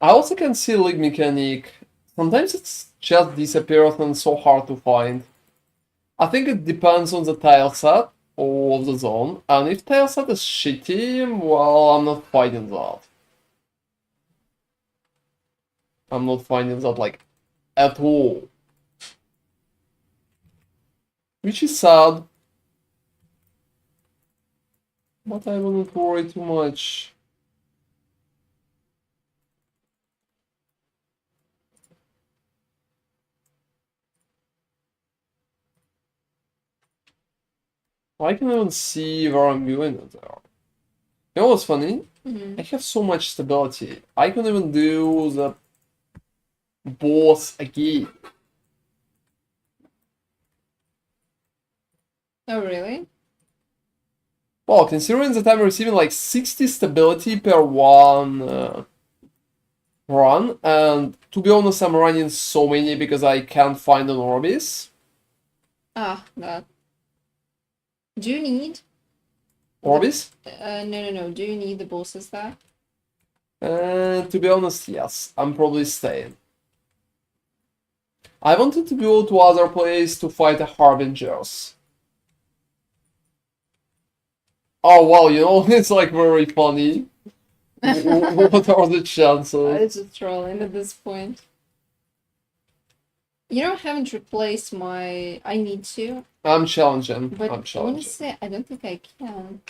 S1: I also can see league mechanic. Sometimes it's just disappears and so hard to find. I think it depends on the tile set of the zone, and if tile set is shitty, well, I'm not finding that. I'm not finding that, like, at all. Which is sad. But I wouldn't worry too much. I can even see where I'm going there. You know what's funny? I have so much stability. I can even do the boss again.
S2: Oh, really?
S1: Well, considering that I'm receiving like 60 stability per one run, and to be honest, I'm running so many because I can't find an Orbis.
S2: Ah, that. Do you need?
S1: Orbis?
S2: No. Do you need the bosses there?
S1: To be honest, yes. I'm probably staying. I wanted to go to other place to fight the Harbingers. Oh, wow, you know, it's like very funny. What are the chances?
S2: It's just trolling at this point. You know, I haven't replaced my. I need to,
S1: I'm challenging.
S2: but
S1: I'm challenging.
S2: honestly, I don't think I can.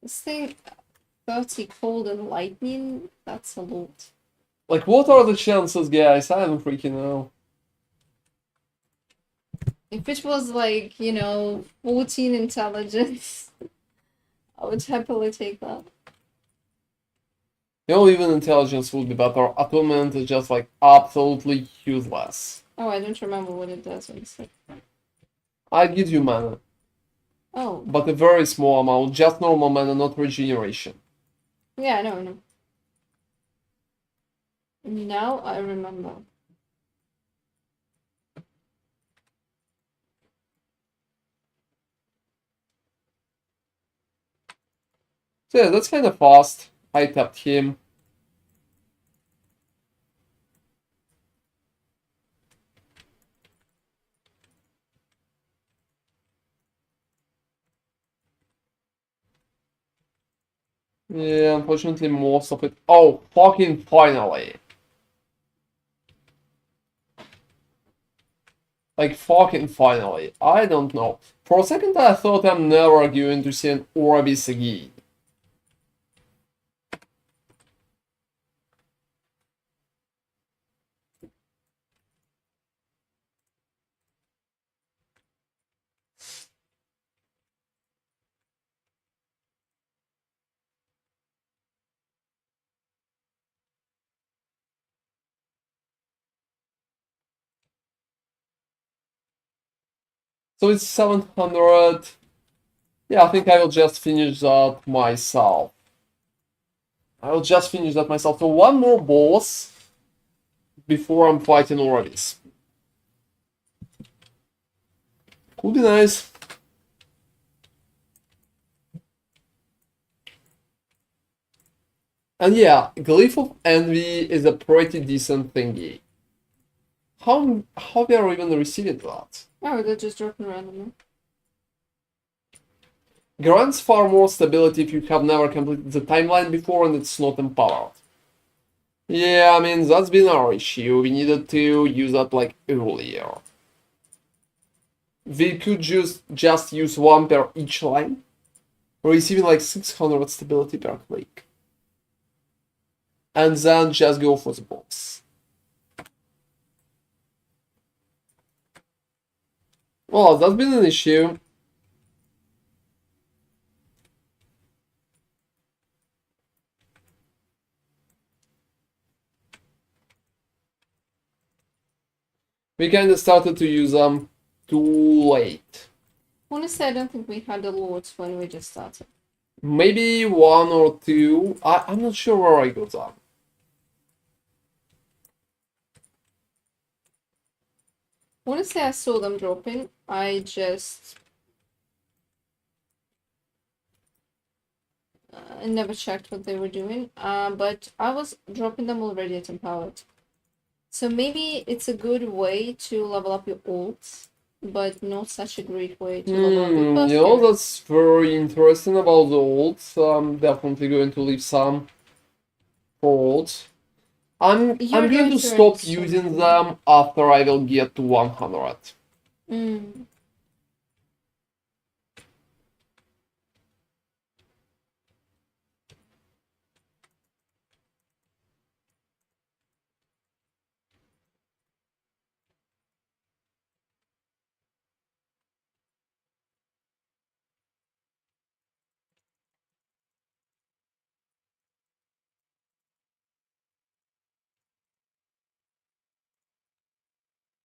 S2: This thing, 30 cold and lightning, that's a lot.
S1: Like, what are the chances, guys? I don't freaking know.
S2: If it was like, 14 intelligence, I would happily take that.
S1: You know, even intelligence would be better. Attunement is just like absolutely useless.
S2: Oh, I don't remember what it does.
S1: I'd give you mana,
S2: Oh,
S1: but a very small amount, just normal mana, not regeneration.
S2: yeah, no. Now I remember.
S1: So yeah, that's kind of fast. I tapped him. Yeah, unfortunately, most of it. Oh, fucking finally! Like, fucking finally. I don't know. For a second, I thought I'm never going to see an Orbis again. So it's 700. Yeah, I think I will just finish that myself. So one more boss before I'm fighting Orbis. Could be nice. And yeah, Glyph of Envy is a pretty decent thingy. How we are even receiving that?
S2: Oh, they're just dropping randomly.
S1: Grants far more stability if you have never completed the timeline before and it's not empowered. Yeah, I mean, that's been our issue. We needed to use that like earlier. We could just use one per each line, receiving like 600 stability per click. And then just go for the boss. Well, that's been an issue. We kinda started to use them too late.
S2: Honestly, I don't think we had the lords when we just started.
S1: Maybe one or two. I'm not sure where I got them.
S2: Honestly, I saw them dropping. I just never checked what they were doing. But I was dropping them already at Empowered. So maybe it's a good way to level up your ults, but not such a great way to level up your first
S1: You know,
S2: gear.
S1: that's very interesting about the ults. I'm definitely going to leave some for ults. I'm
S2: You're
S1: going
S2: going
S1: to
S2: to earn
S1: stop
S2: so
S1: using
S2: many.
S1: them after I will get to 100.
S2: Mm.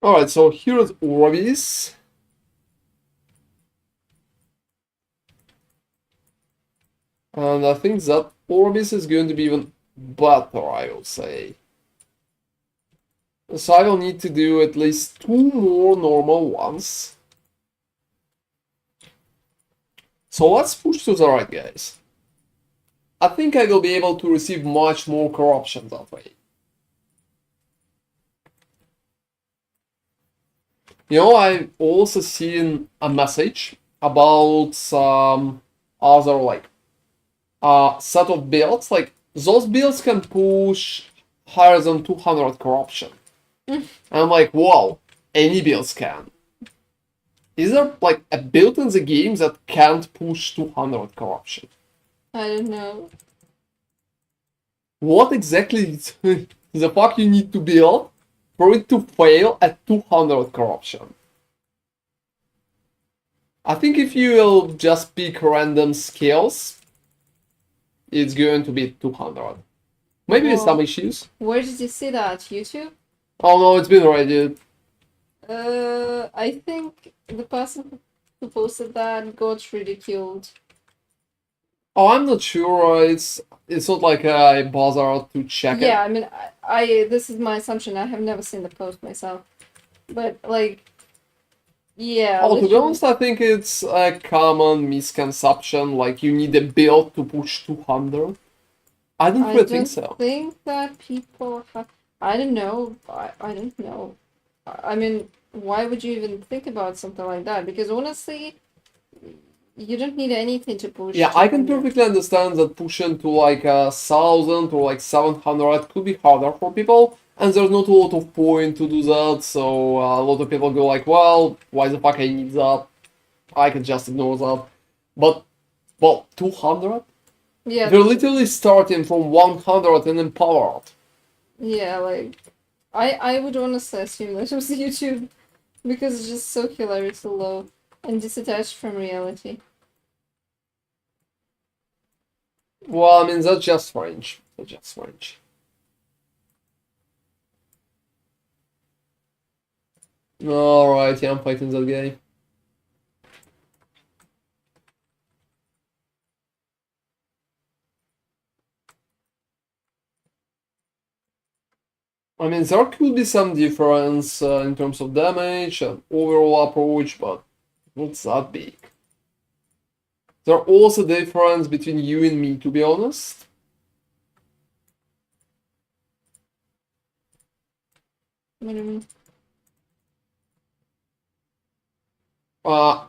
S1: Alright, so here's Orbis. And I think that Orbis is going to be even better, I will say. So I will need to do at least 2 more normal ones. So let's push to the right, guys. I think I will be able to receive much more corruption that way. You know, I've also seen a message about some other like set of builds. Like those builds can push higher than 200 corruption. And I'm like, wow, any builds can. Is there like a build in the game that can't push 200 corruption?
S2: I don't know.
S1: What exactly is the fuck you need to build for it to fail at 200 corruption? I think if you will just pick random skills, it's going to be 200. Maybe with some
S2: Whoa.
S1: issues.
S2: Where did you see that? YouTube?
S1: Oh no, it's been Reddit.
S2: I think the person who posted that got ridiculed.
S1: Oh, I'm not sure. It's not like I bothered to check
S2: Yeah,
S1: it.
S2: I mean, I this is my assumption. I have never seen the post myself, but like, yeah,
S1: Oh, to be
S2: literally.
S1: honest, I think it's a common misconception. Like you need a build to push 200. I don't
S2: I
S1: really think
S2: don't
S1: so.
S2: think that people have. I don't know. I don't know. I mean, why would you even think about something like that? Because honestly, you don't need anything to push
S1: Yeah, I can
S2: 200.
S1: perfectly understand that pushing to like 1,000 or like 700 could be harder for people, and there's not a lot of point to do that. So a lot of people go like, well, why the fuck I need that? I can just ignore that. But well, 200?
S2: Yeah,
S1: They're literally starting from 100 and empowered.
S2: yeah, like I would honestly assume that it was YouTube because it's just so hilariously low and disattached from reality.
S1: Well, I mean, that's just strange. That's just strange. Alright, yeah, I'm fighting that guy. I mean, there could be some difference in terms of damage and overall approach, but not that big. There's also difference between you and me, to be honest.
S2: What do you mean?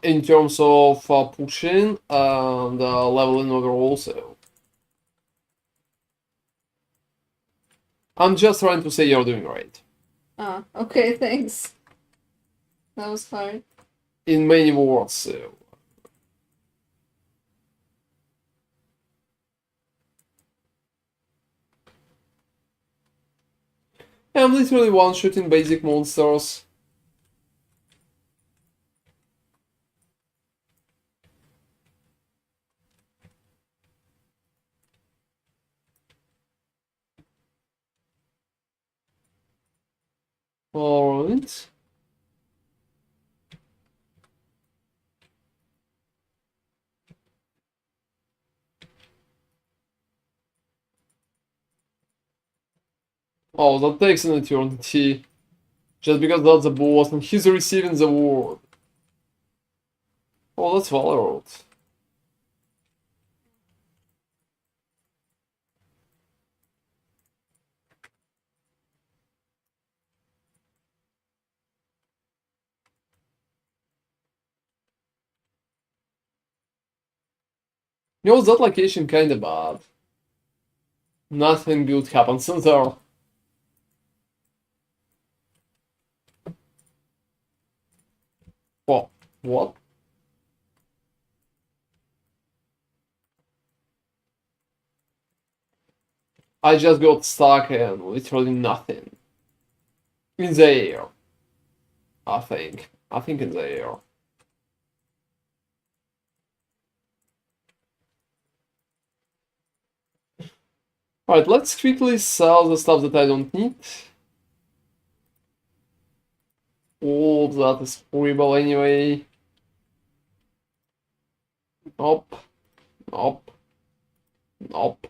S1: In terms of pushing and leveling overall, so. I'm just trying to say you're doing great.
S2: Ah, okay, thanks. That was hard.
S1: In many words, so. I'm literally one-shooting basic monsters. Alright. Oh, that takes an eternity. Just because that's the boss and he's receiving the word. Oh, that's Valorant. You know, that location kinda bad. Nothing good happens in there. Oh, what? I just got stuck in literally nothing. In the air, I think. I think in the air. Alright, let's quickly sell the stuff that I don't need. All of that is horrible anyway. Nope. Nope. Nope.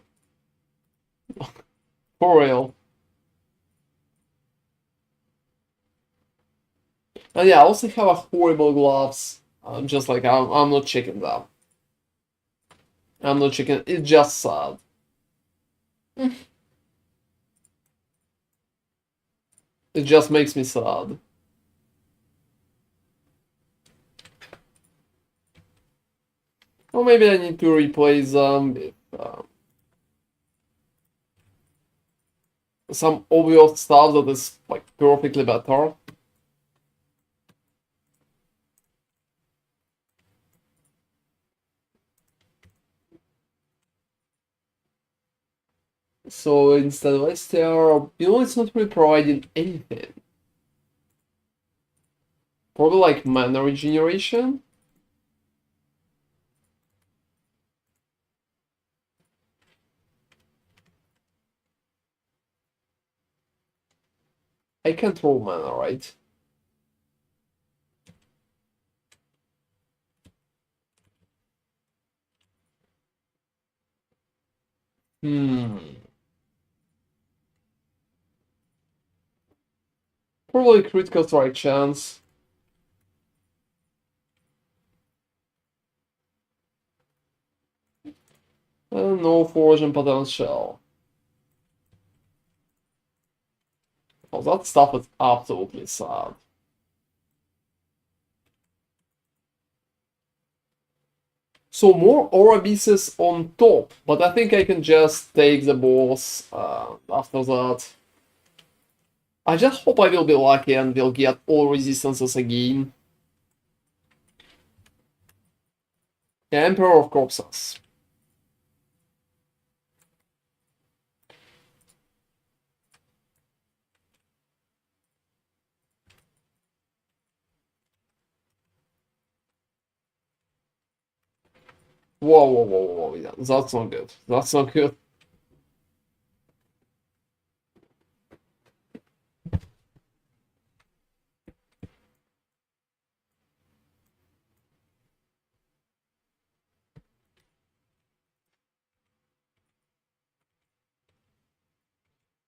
S1: For real. And yeah, I also have a horrible gloves. I'm just like, I'm not checking them. I'm not checking. It's just sad. It just makes me sad. Or maybe I need to replace them with some obvious stuff that is like perfectly better. So instead of STR, you know, it's not really providing anything. Probably like mana regeneration. I can't roll mana, right? Hmm. Probably critical strike chance. And no forge and potential. Oh, that stuff is absolutely sad. So more aura pieces on top, but I think I can just take the boss after that. I just hope I will be lucky and will get all resistances again. Emperor of Corpses. Whoa, whoa, whoa, whoa, yeah, that's not good. That's not good.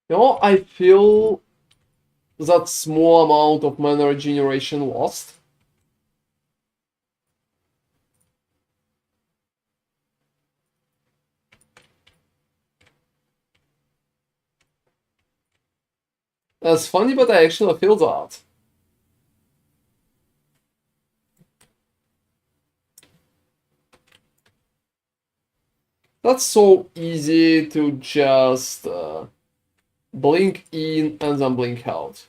S1: You know, I feel that small amount of mana regeneration lost. That's funny, but I actually feel that. That's so easy to just blink in and then blink out.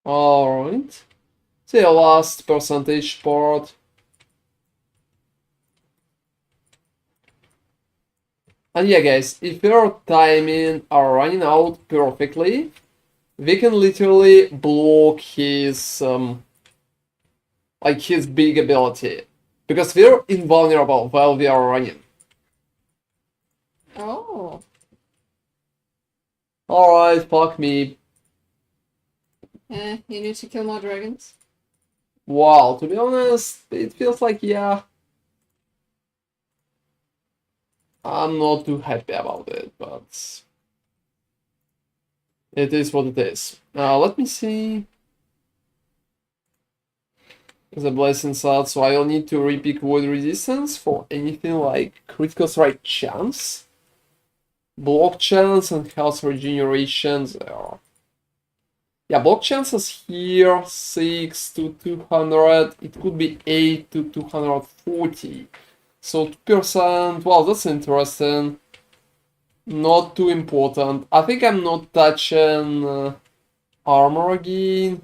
S1: Alright. The last percentage part. And yeah, guys, if your timing are running out perfectly, we can literally block his like his big ability. Because we're invulnerable while we are running.
S2: Oh.
S1: Alright, fuck me.
S2: You need to kill more dragons?
S1: Wow, to be honest, it feels like, yeah, I'm not too happy about it, but it is what it is. Let me see the blessing slot, so I'll need to repick void resistance for anything like critical strike chance, block chance, and health regeneration there. Yeah, block chances here 6 to 200, it could be 8 to 240. So 2%, well, that's interesting. Not too important. I think I'm not touching armor again.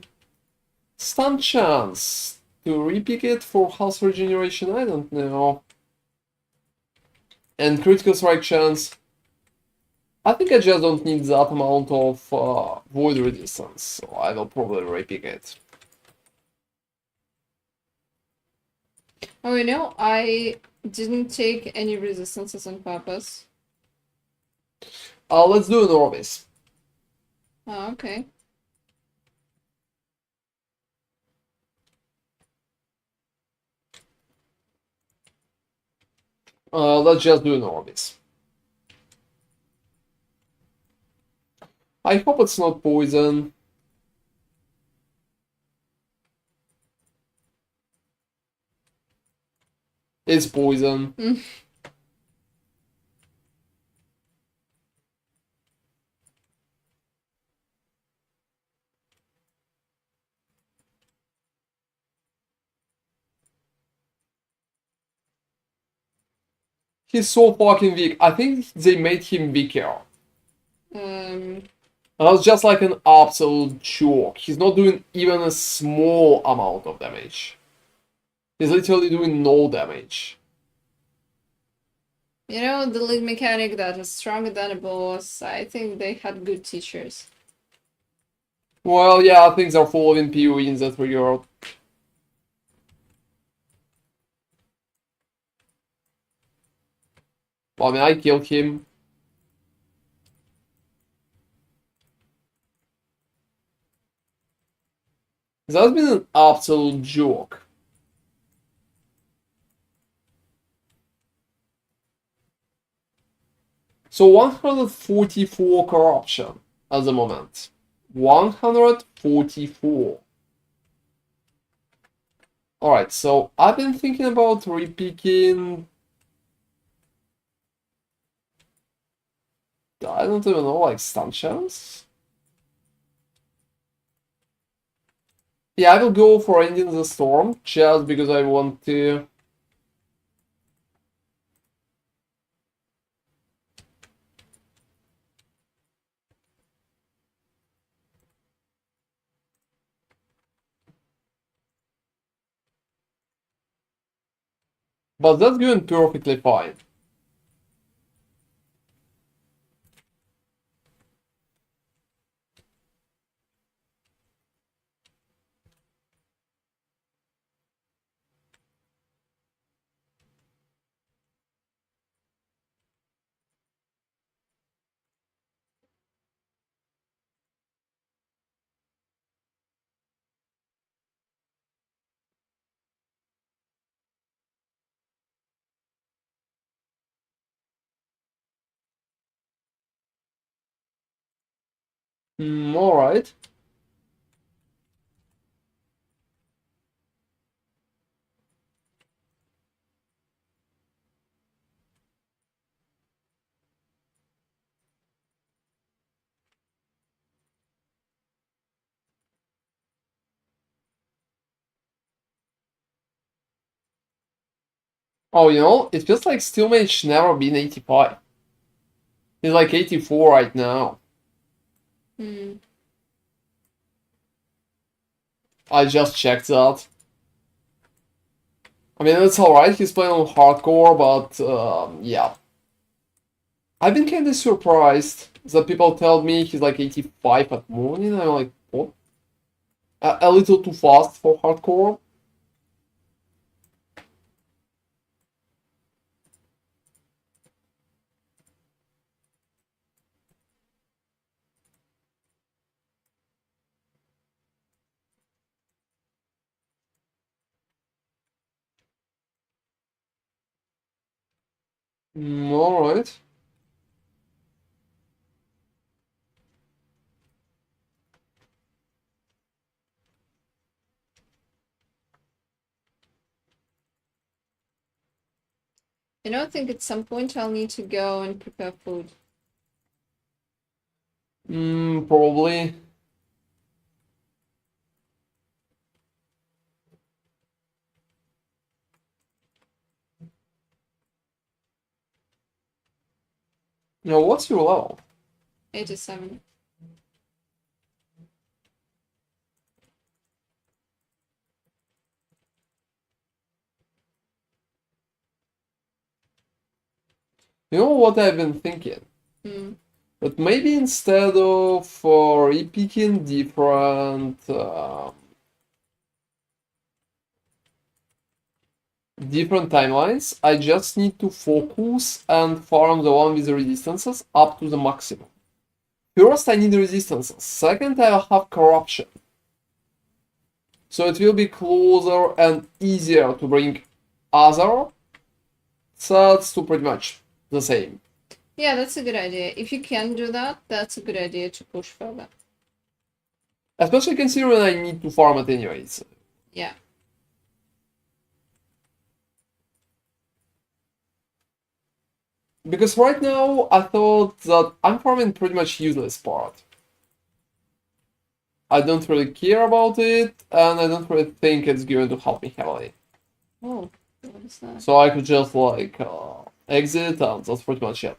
S1: Stun chance to repick it for health regeneration, I don't know. And critical strike chance. I think I just don't need that amount of void resistance, so I will probably repick it.
S2: Oh, you know, I didn't take any resistances on purpose.
S1: Let's do an Orbis.
S2: Oh, okay.
S1: Let's just do an Orbis. I hope it's not poison. It's poison. He's so fucking weak. I think they made him weaker. That's just like an absolute joke. He's not doing even a small amount of damage. He's literally doing no damage.
S2: You know, the lead mechanic that is stronger than a boss, I think they had good teachers.
S1: Well, yeah, things are following PoE in that regard. Well, I mean, I killed him. That's been an absolute joke. So 144 corruption at the moment. 144. Alright, so I've been thinking about repicking. I don't even know, like stun chance? Yeah, I will go for ending the storm just because I want to. But that's going perfectly fine. Alright. Oh, you know, it feels like Steel Mage never been 85. He's like 84 right now. I just checked that. I mean, it's alright, he's playing on hardcore, but yeah. I've been kinda surprised that people tell me he's like 85 at morning. I'm like, what? A little too fast for hardcore. Alright.
S2: I think at some point I'll need to go and prepare food.
S1: Probably. Now, what's your level?
S2: 87.
S1: You know what I've been thinking? But maybe instead of picking different timelines, I just need to focus and farm the one with the resistances up to the maximum. First, I need resistances. Second, I will have corruption. So it will be closer and easier to bring other sets to pretty much the same.
S2: Yeah, that's a good idea. If you can do that, that's a good idea to push further.
S1: Especially considering I need to farm it anyways.
S2: Yeah.
S1: Because right now, I thought that I'm farming pretty much useless part. I don't really care about it, and I don't really think it's going to help me heavily.
S2: Oh, what is that?
S1: So I could just like exit, and that's pretty much it.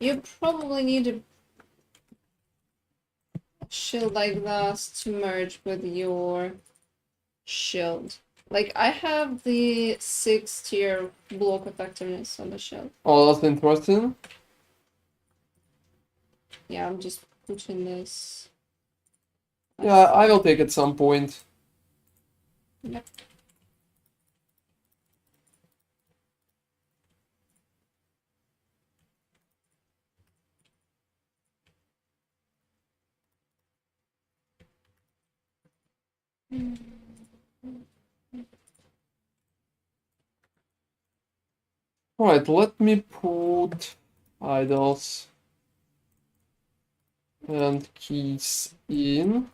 S2: You probably need a shield like that to merge with your shield. Like, I have the 6-tier block effectiveness on the shield.
S1: Oh, that's interesting.
S2: Yeah, I'm just putting this.
S1: Yeah, I will take at some point.
S2: Yep.
S1: Alright, let me put idols and keys in.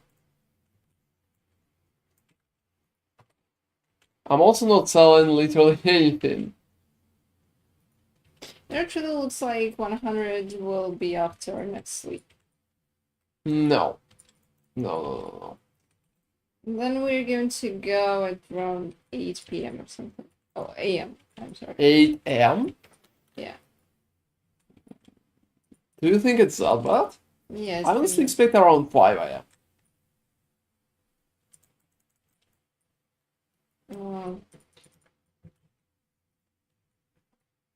S1: I'm also not selling literally anything.
S2: It actually looks like 100 will be after next week.
S1: No. No.
S2: Then we're going to go at around 8 p.m. or something. Oh, a.m. I'm sorry.
S1: 8 a.m.?
S2: Yeah.
S1: Do you think it's that bad?
S2: Yeah,
S1: I honestly expect around 5 a.m.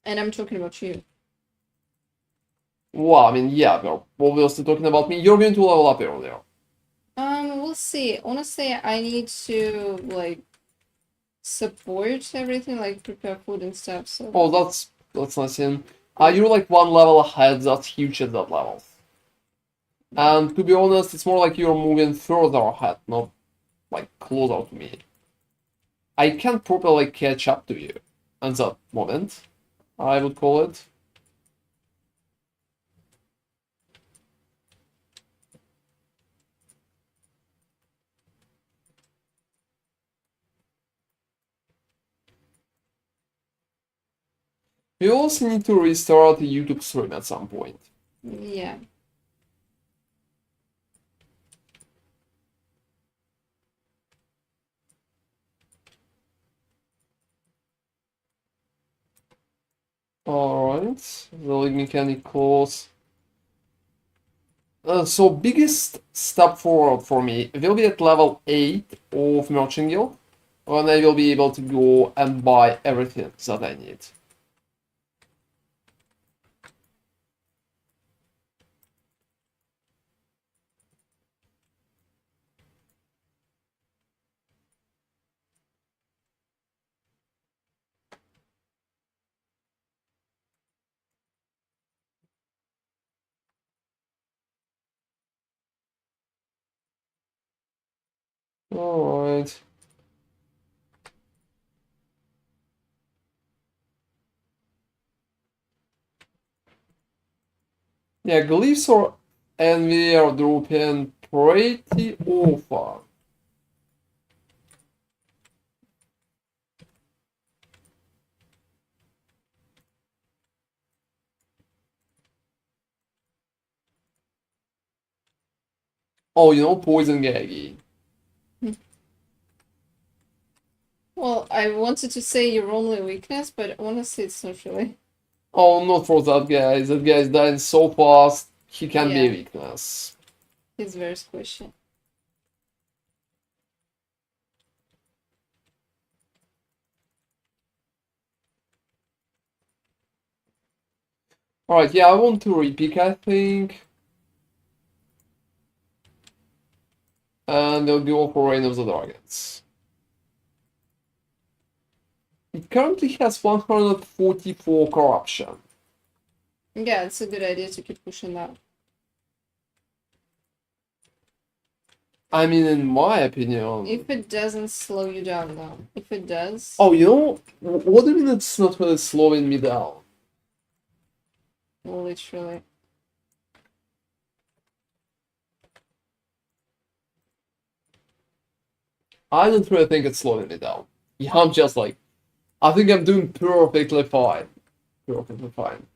S2: And I'm talking about you.
S1: Well, I mean, yeah, we're obviously talking about me. You're going to level up earlier.
S2: We'll see. Honestly, I need to, like, support everything, like prepare food and stuff, so...
S1: Oh, that's nothing. You're like one level ahead, that's huge at that level. And to be honest, it's more like you're moving further ahead, not like closer to me. I can't properly catch up to you at that moment, I would call it. We also need to restart the YouTube stream at some point.
S2: Yeah.
S1: Alright, the league mechanic close. So biggest step forward for me will be at level 8 of Merchant Guild, when I will be able to go and buy everything that I need. Alright. Yeah, glyphs or envy are dropping pretty often. Oh, you know, poison gaggy.
S2: Well, I wanted to say your only weakness, but honestly, it's not really.
S1: Oh, not for that guy. That guy is dying so fast, he can be a
S2: Yeah.
S1: weakness.
S2: It's very squishy.
S1: Alright, yeah, I want to repick, I think. And I'll go for Reign of the Dragons. It currently has 144 corruption.
S2: Yeah, it's a good idea to keep pushing that.
S1: I mean, in my opinion.
S2: If it doesn't slow you down, though. If it does.
S1: Oh, you know, what do you mean it's not really slowing me down?
S2: Literally.
S1: I don't really think it's slowing me down. Yeah, I'm just like, I think I'm doing perfectly fine. Perfectly fine.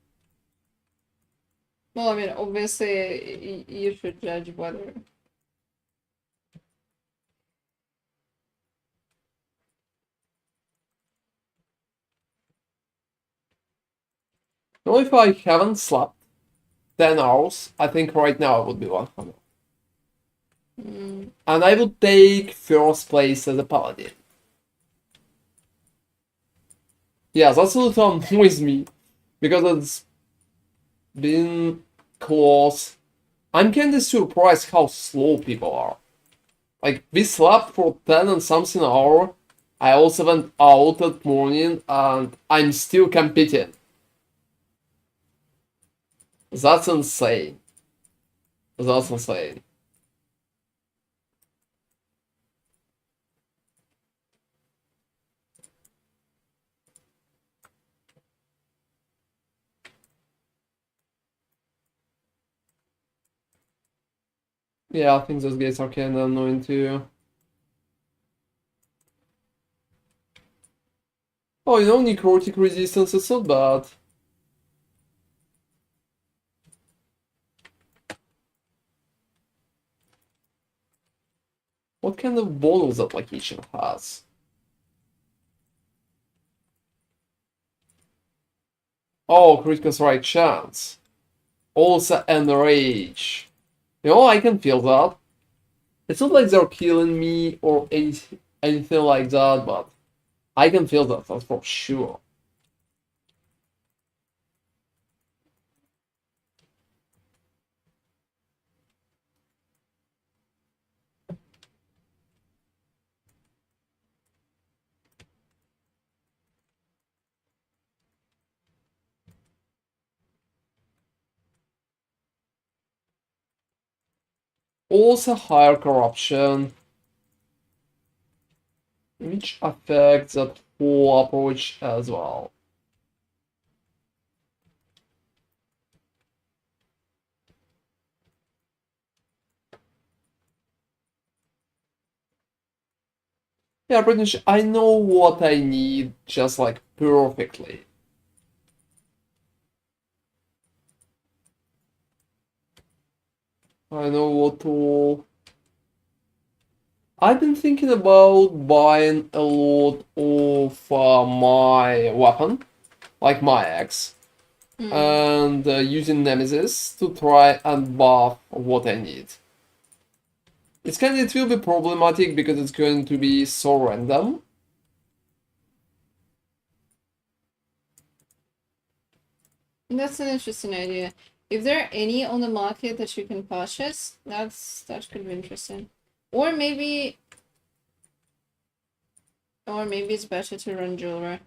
S2: Well, I mean, obviously, you should judge whether.
S1: Now, if I haven't slept 10 hours, I think right now I would be 100. And I would take first place as a Paladin. Yeah, that's what annoys me. Because it's been close. I'm kinda surprised how slow people are. Like, we slept for 10 and something hour. I also went out at morning and I'm still competing. That's insane. That's insane. Yeah, I think those gates are kinda annoying too. Oh, you know, necrotic resistance is not bad. What kind of bonus application has? Oh, critical strike chance. Also enrage. You know, I can feel that. It's not like they're killing me or anything like that, but I can feel that, that's for sure. Also higher corruption, which affects that whole approach as well. Yeah, pretty much I know what I need just like perfectly. I know what to. I've been thinking about buying a lot of my weapon, like my axe. and using Nemesis to try and buff what I need. It will be problematic because it's going to be so random.
S2: That's an interesting idea. If there are any on the market that you can purchase, that could be interesting. Or maybe it's better to run jewelry.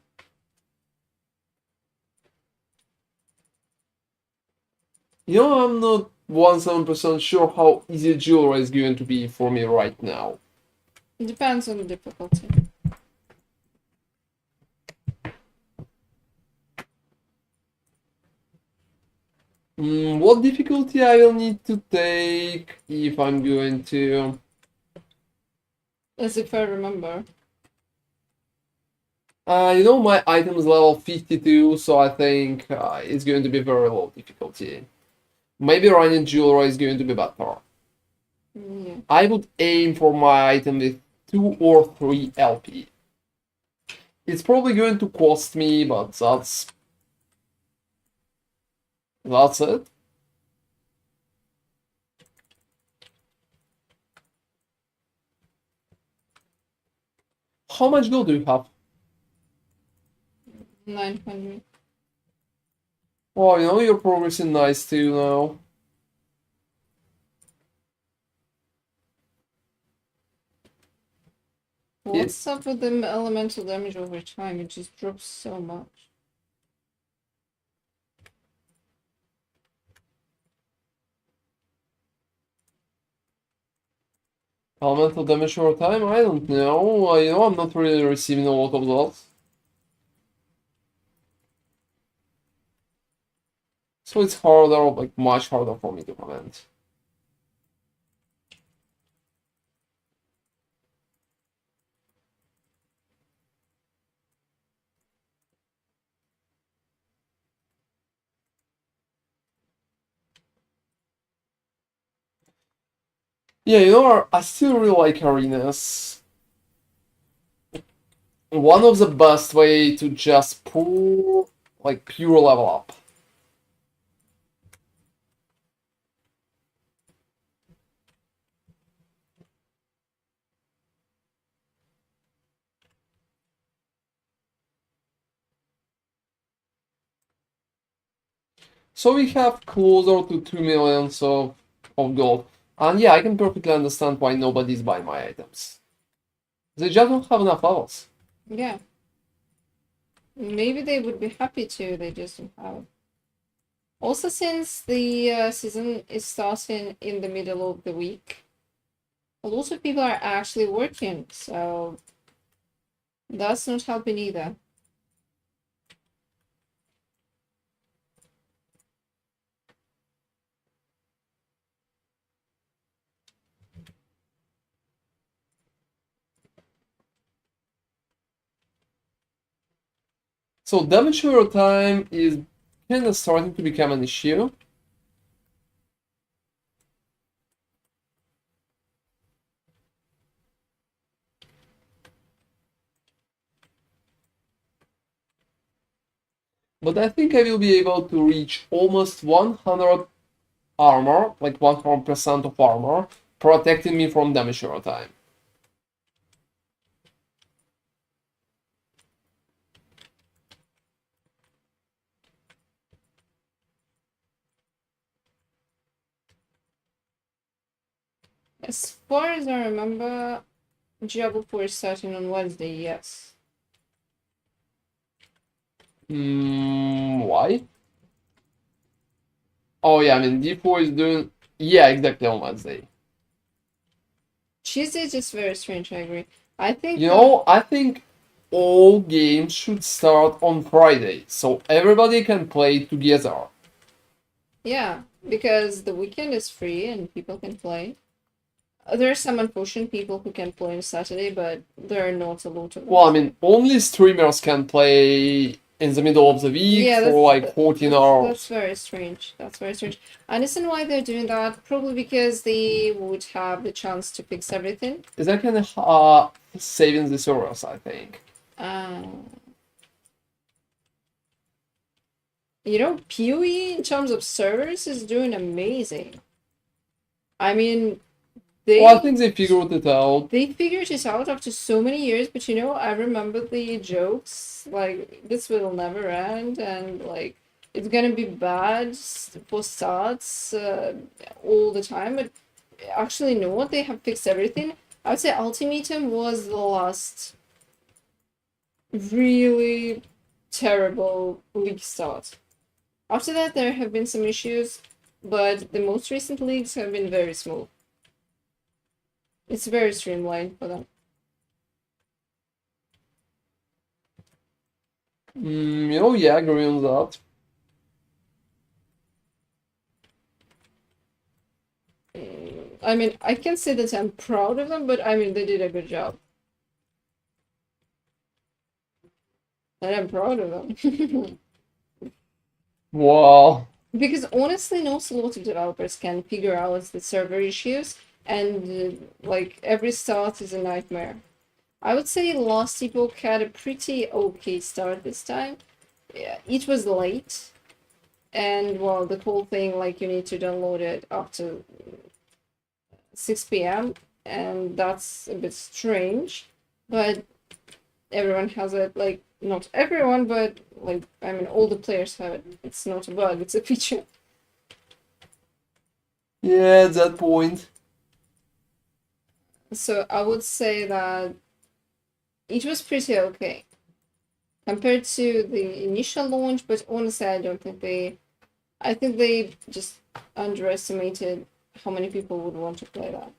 S1: You know, I'm not 100% sure how easy jewelry is going to be for me right now.
S2: It depends on the difficulty.
S1: What difficulty I will need to take if I'm going to...
S2: As if I remember.
S1: You know, my item is level 52, so I think it's going to be very low difficulty. Maybe running jewelry is going to be better.
S2: Yeah.
S1: I would aim for my item with 2 or 3 LP. It's probably going to cost me, but that's it. How much gold do you have?
S2: 900.
S1: Oh, you know, you're progressing nice too now.
S2: What's up with the elemental damage over time? It just drops so much.
S1: Elemental damage over time? I don't know. You know, I'm not really receiving a lot of that. So it's harder, like much harder for me to comment. Yeah, you know, I still really like arenas. One of the best way to just pull, like, pure level up. So we have closer to 2 million of gold. And yeah, I can perfectly understand why nobody's buying my items. They just don't have enough levels.
S2: Yeah. Maybe they would be happy to, they just don't have. Also, since the season is starting in the middle of the week, a lot of people are actually working, so that's not helping either.
S1: So damage over time is kind of starting to become an issue. But I think I will be able to reach almost 100 armor, like 100% of armor, protecting me from damage over time.
S2: As far as I remember, Diablo 4 is starting on Wednesday, yes.
S1: Why? Oh yeah, I mean D4 is doing... Yeah, exactly on Wednesday.
S2: Tuesday is just very strange, I agree. I think
S1: You know, I think all games should start on Friday, so everybody can play together.
S2: yeah, because the weekend is free and people can play. There are some unfortunate people who can play on Saturday, but there are not a lot of them.
S1: Well, I mean, only streamers can play in the middle of the week for like 14 hours.
S2: That's very strange. That's very strange. I understand why they're doing that. Probably because they would have the chance to fix everything.
S1: Is that kind of saving the servers, I think.
S2: You know, PoE in terms of servers is doing amazing. I mean,
S1: Well, I think they figured it out.
S2: they figured it out after so many years, but you know, I remember the jokes like this will never end, and like it's gonna be bad for starts all the time. But actually, no, they have fixed everything. I would say Ultimatum was the last really terrible league start. After that, there have been some issues, but the most recent leagues have been very smooth. It's very streamlined for them.
S1: You know, yeah, I agree on that.
S2: I mean, I can say that I'm proud of them, but I mean, they did a good job. And I'm proud of them.
S1: Wow.
S2: Because honestly, not a lot of developers can figure out the server issues, and like every start is a nightmare. I would say Lost Epoch had a pretty okay start this time. Yeah, it was late, and well, the whole thing like you need to download it after 6 p.m. and that's a bit strange, but everyone has it. Like not everyone, but like I mean, all the players have it. It's not a bug; it's a feature.
S1: Yeah, at that point.
S2: So I would say that it was pretty okay compared to the initial launch, but honestly, I don't think they. I think they just underestimated how many people would want to play that.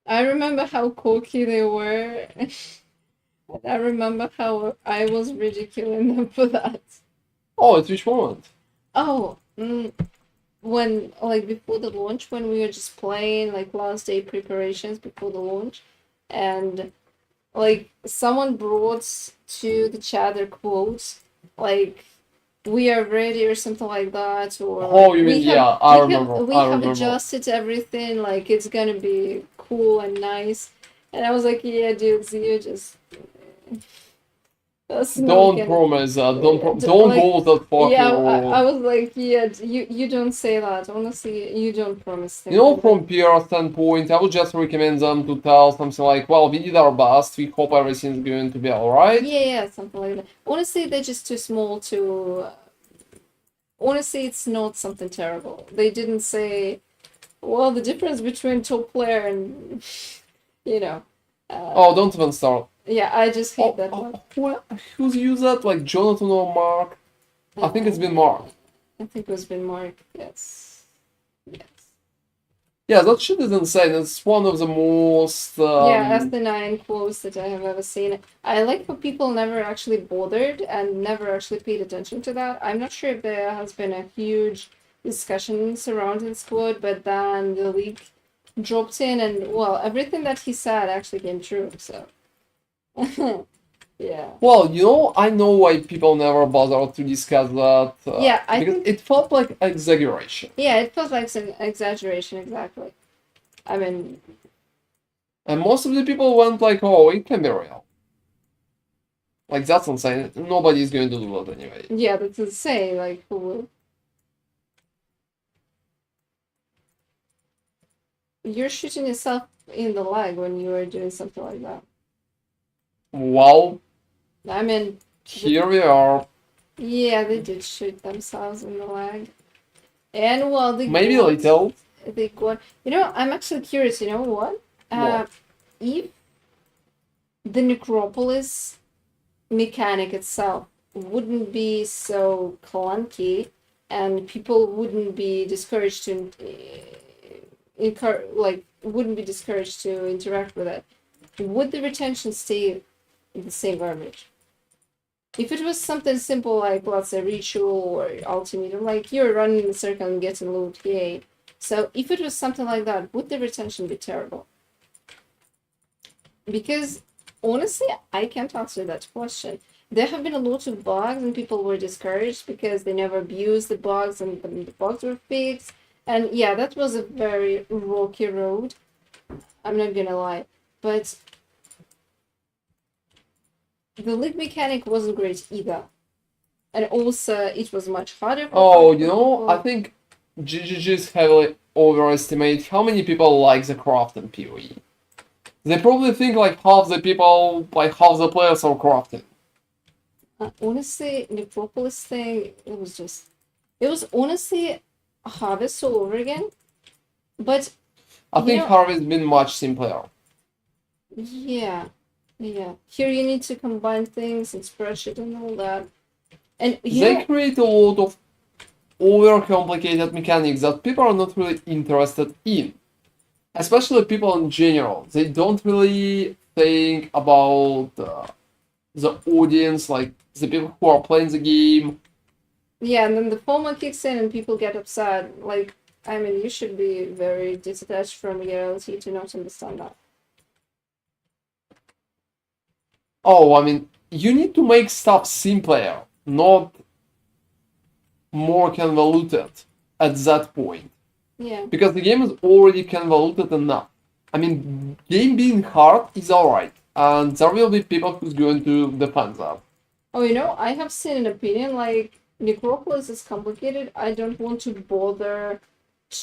S2: I remember how cocky they were. And I remember how I was ridiculing them for that.
S1: Oh, at which moment?
S2: Oh, when like before the launch, when we were just playing like last day preparations before the launch, and like someone brought to the chat their quotes like we are ready or something like that, or
S1: Oh,
S2: like
S1: you mean, yeah, I remember.
S2: we
S1: I
S2: have
S1: remember.
S2: adjusted everything, like it's gonna be cool and nice. And I was like, yeah, dudes, you just that's not
S1: Don't
S2: gonna
S1: promise that. Don't
S2: like
S1: go that fucking
S2: yeah, I
S1: road.
S2: was like, yeah, you don't say that. Honestly, you don't promise
S1: You
S2: things
S1: know,
S2: like that.
S1: from PR standpoint, I would just recommend them to tell something like, well, we did our best, we hope everything's going to be alright.
S2: Yeah, something like that. Honestly, they're just too small to. Honestly, it's not something terrible. They didn't say, well, the difference between top player and, you know.
S1: Oh, don't even start.
S2: Yeah, I just hate
S1: Oh,
S2: that one.
S1: who's used that? Like Jonathan or Mark? I think it's been Mark.
S2: I think it was been Mark. Yes. Yes.
S1: Yeah, that shit is insane. It's one of the most.
S2: Yeah, that's the 9 quotes that I have ever seen. I like how people never actually bothered and never actually paid attention to that. I'm not sure if there has been a huge discussion surrounding this quote, but then the leak dropped in, and well, everything that he said actually came true. So, yeah.
S1: Well, you know, I know why people never bother to discuss that.
S2: Yeah, I
S1: Because
S2: think.
S1: it felt like exaggeration.
S2: Yeah, it feels like an exaggeration, exactly. I mean,
S1: And most of the people went like, oh, it can be real. Like, that's insane. Nobody's going to do that anyway.
S2: yeah, that's insane. Like, who would? You're shooting yourself in the leg when you are doing something like that.
S1: Well,
S2: I mean,
S1: here we are.
S2: yeah, they did shoot themselves in the leg. And well,
S1: Maybe a little.
S2: they got. You know, I'm actually curious. You know what?
S1: What?
S2: If the necropolis mechanic itself wouldn't be so clunky, and people wouldn't be discouraged to wouldn't be discouraged to interact with it, would the retention stay the same garbage? If it was something simple like, let's say, ritual or ultimatum, like you're running in a circle and getting loot, yay. So if it was something like that, would the retention be terrible? Because honestly, I can't answer that question. There have been a lot of bugs and people were discouraged because they never abused the bugs and the bugs were fixed. And yeah, that was a very rocky road. I'm not gonna lie. But the league mechanic wasn't great either. And also, it was much harder for
S1: Oh, you
S2: hardcore
S1: know, I
S2: people.
S1: think GGG's heavily overestimate how many people like the craft in PoE. They probably think like half the people, like half the players are crafting.
S2: Honestly, Necropolis thing, it was honestly Harvest all over again. But,
S1: I
S2: you
S1: think
S2: know,
S1: Harvey's been much simpler.
S2: yeah, yeah. Here you need to combine things and spreadsheet and all that. And, you
S1: They
S2: know,
S1: create a lot of overcomplicated mechanics that people are not really interested in. Especially people in general. They don't really think about the audience, like the people who are playing the game.
S2: yeah, and then the FOMO kicks in and people get upset. Like, I mean, you should be very detached from reality to not understand that.
S1: Oh, I mean, you need to make stuff simpler, not more convoluted at that point.
S2: Yeah.
S1: Because the game is already convoluted enough. I mean, game being hard is alright, and there will be people who's going to defend that.
S2: Oh, you know, I have seen an opinion like Necropolis is complicated. I don't want to bother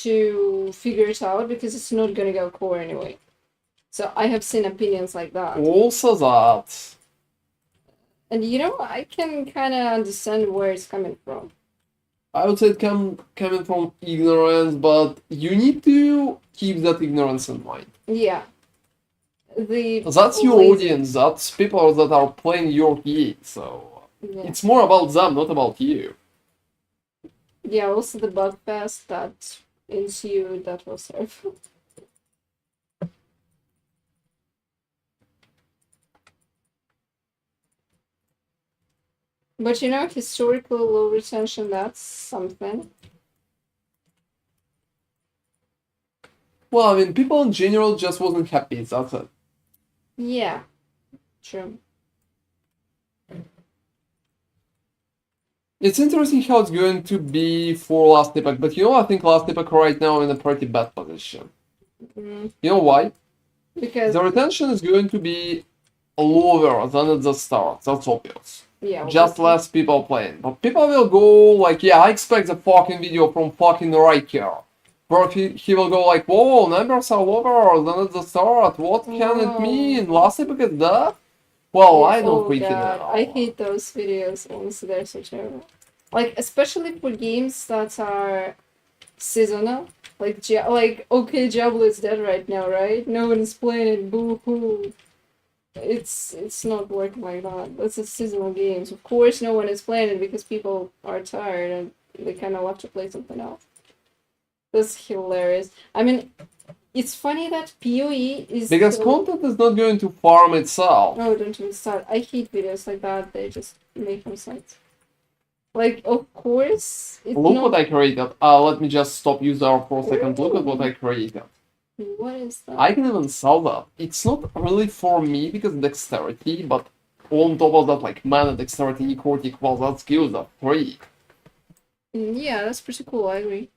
S2: to figure it out because it's not gonna go core anyway. So I have seen opinions like that.
S1: Also that,
S2: And you know, I can kind of understand where it's coming from.
S1: I would say it coming from ignorance, but you need to keep that ignorance in mind.
S2: Yeah, the
S1: That's your audience,
S2: laziness.
S1: that's people that are playing your game, so
S2: Yeah.
S1: it's more about them, not about you.
S2: Yeah, also the bug fest that ensued, that was terrible. But you know, historical low retention, that's something.
S1: Well, I mean, people in general just wasn't happy, that's it.
S2: Yeah, true.
S1: It's interesting how it's going to be for Last Epoch, but you know, I think Last Epoch right now in a pretty bad position.
S2: Mm,
S1: You know why?
S2: because,
S1: The retention is going to be lower than at the start, that's obvious.
S2: yeah,
S1: Just
S2: obviously.
S1: less people playing. But people will go like, yeah, I expect the fucking video from fucking Riker. Where he will go like, whoa, numbers are lower than at the start, what can it
S2: Oh,
S1: mean? Last Epoch is that? Well,
S2: yeah,
S1: I don't
S2: oh
S1: freaking
S2: god, I
S1: know.
S2: hate those videos. Honestly, they're so terrible. Like, especially for games that are seasonal. Like, okay, Diablo is dead right now, right? No one is playing it. Boo hoo. It's not working like that. That's a seasonal games. Of course, no one is playing it because people are tired and they kind of love to play something else. That's hilarious. I mean, it's funny that PoE is
S1: Because
S2: still.
S1: content is not going to farm itself.
S2: Oh, don't even start. I hate videos like that. They just make no sense. Like, of course, it's
S1: Look what
S2: not.
S1: I created. Let me just stop user for a second. Look at what I created.
S2: What is that?
S1: I can even sell that. It's not really for me because dexterity, but on top of that, like mana, dexterity, necrotic, well, that skills are free.
S2: Yeah, that's pretty cool. I agree.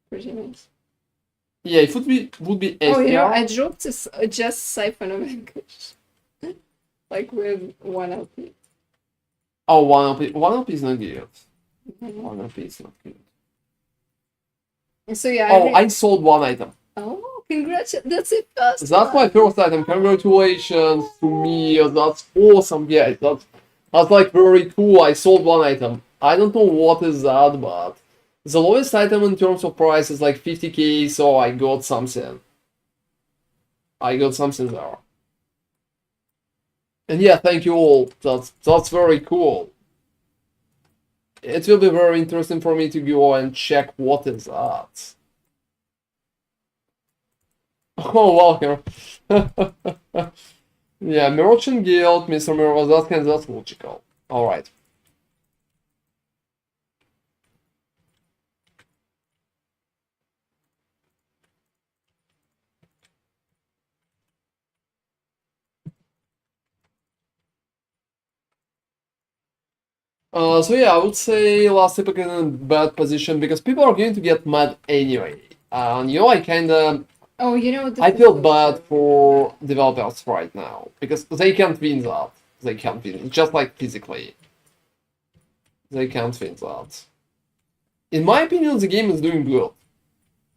S2: Pretty nice.
S1: Yeah, it would be
S2: Oh, you know, I
S1: STR.
S2: dropped this just Siphon of English. Like with 1 LP.
S1: Oh, 1 LP. 1 LP is not good. 1 LP is not good.
S2: So yeah,
S1: Oh, I sold one item.
S2: Oh, congratulations! That's it, first
S1: That's my
S2: one.
S1: first item. Congratulations to me. That's awesome. Yeah, that's like very cool. I sold one item. I don't know what is that, but the lowest item in terms of price is like 50k, so I got something. I got something there. And yeah, thank you all. That's very cool. It will be very interesting for me to go and check what is that. Oh, welcome. Yeah, Merchant Guild, Mr. Mirror, that's logical. Alright. So yeah, I would say last epoch is in a bad position because people are going to get mad anyway. And you know, I kinda
S2: Oh, you know, this
S1: I
S2: is
S1: feel
S2: so
S1: bad
S2: true.
S1: for developers right now because they can't win that. They can't win. Just like physically, they can't win that. In my opinion, the game is doing good.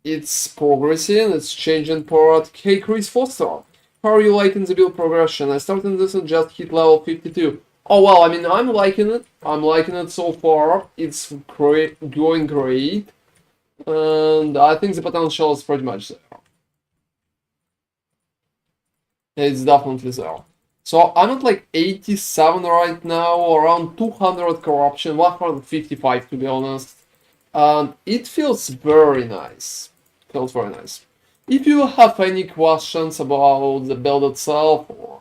S1: It's progressing, it's changing part. Hey, Chris Foster, how are you liking the build progression? I started this and just hit level 52. Oh well, I mean, I'm liking it. I'm liking it so far. It's great, going great, and I think the potential is pretty much there. It's definitely there. So I'm at like 87 right now, around 200 corruption, 155 to be honest. And it feels very nice. Feels very nice. If you have any questions about the build itself or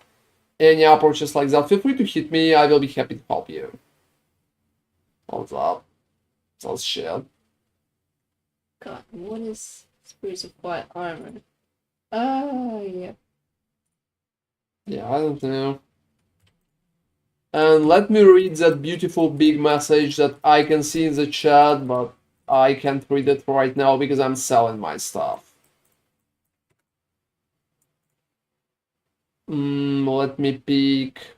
S1: any approaches like that, feel free to hit me. I will be happy to help you. What's up? That's shit.
S2: God, what is Spirits of Quiet Armor? Oh, yeah.
S1: Yeah, I don't know. And let me read that beautiful big message that I can see in the chat, but I can't read it right now because I'm selling my stuff. Let me pick.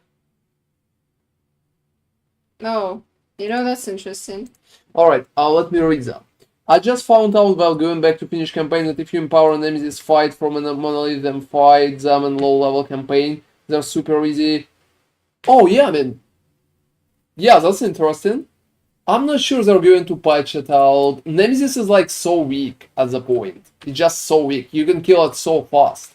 S2: Oh, you know, that's interesting.
S1: Alright, let me read that. I just found out while going back to finish campaign that if you empower an enemy's fight from a monolith and fight them in low level campaign, they're super easy. Oh yeah, I mean, yeah, that's interesting. I'm not sure they're going to patch it out. Nemesis is like so weak at the point. It's just so weak. You can kill it so fast.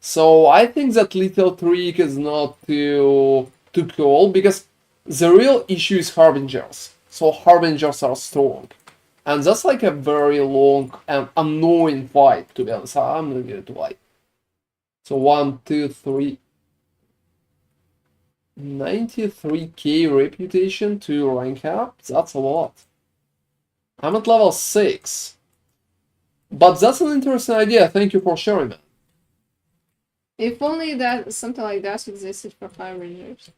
S1: So I think that little trick is not too cool because the real issue is harbingers. So harbingers are strong. And that's like a very long and annoying fight to be honest. I'm not going to lie. So 1, 2, 3. 93k reputation to rank up? That's a lot. I'm at level 6. But that's an interesting idea. Thank you for sharing it.
S2: If only that something like that existed for Fire Rangers.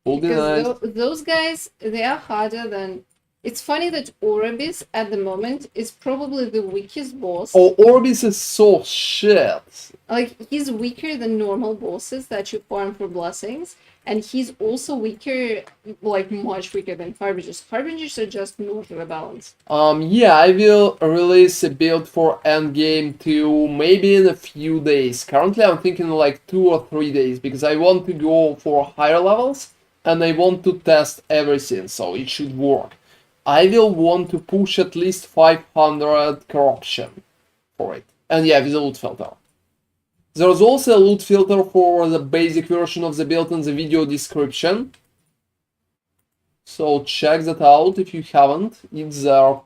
S1: Would be
S2: Because
S1: nice.
S2: those guys, they are harder than. It's funny that Oribis at the moment is probably the weakest boss.
S1: Oh, Orbis is so shit.
S2: Like, he's weaker than normal bosses that you farm for blessings, and he's also weaker, like, much weaker than Harbingers. Harbingers are just north of the balance.
S1: Yeah, I will release a build for Endgame 2 maybe in a few days. Currently I'm thinking like 2 or 3 days because I want to go for higher levels and I want to test everything, so it should work. I will want to push at least 500 corruption for it. And yeah, with a loot filter. There's also a loot filter for the basic version of the build in the video description. So check that out if you haven't. It's there.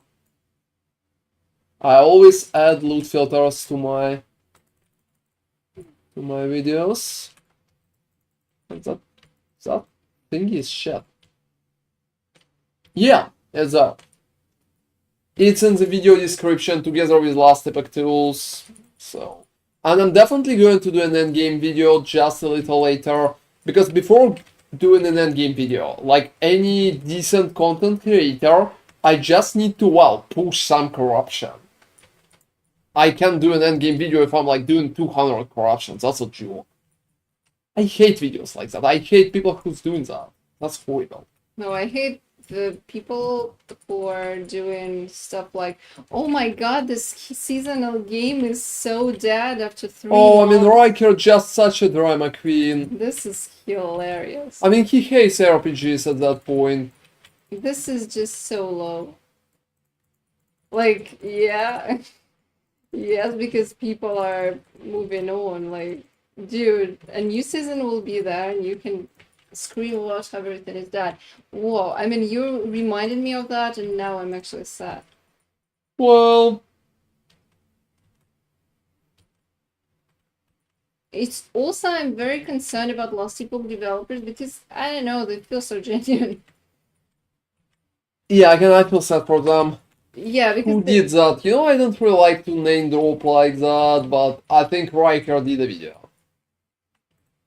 S1: I always add loot filters to my videos. And that thing is shit. Yeah, it's there. It's in the video description together with last Epoch tools. So, and I'm definitely going to do an endgame video just a little later because before doing an endgame video, like any decent content creator, I just need to push some corruption. I can't do an endgame video if I'm like doing 200 corruptions. That's a joke. I hate videos like that. I hate people who's doing that. That's horrible.
S2: No, I hate the people who are doing stuff like, oh my god, this seasonal game is so dead after 3
S1: Oh, I
S2: months.
S1: mean, Riker just such a drama queen.
S2: This is hilarious.
S1: I mean, he hates RPGs at that point.
S2: This is just so low. Like, yeah. Yes, because people are moving on. Like, dude, a new season will be there and you can scream about how everything is dead. Whoa, I mean, you reminded me of that and now I'm actually sad.
S1: Well,
S2: It's also, I'm very concerned about Lost Epoch developers because, I don't know, they feel so genuine.
S1: yeah, I feel sad for them.
S2: Yeah, because
S1: Who did that? You know, I don't really like to name drop like that, but I think Riker did a video.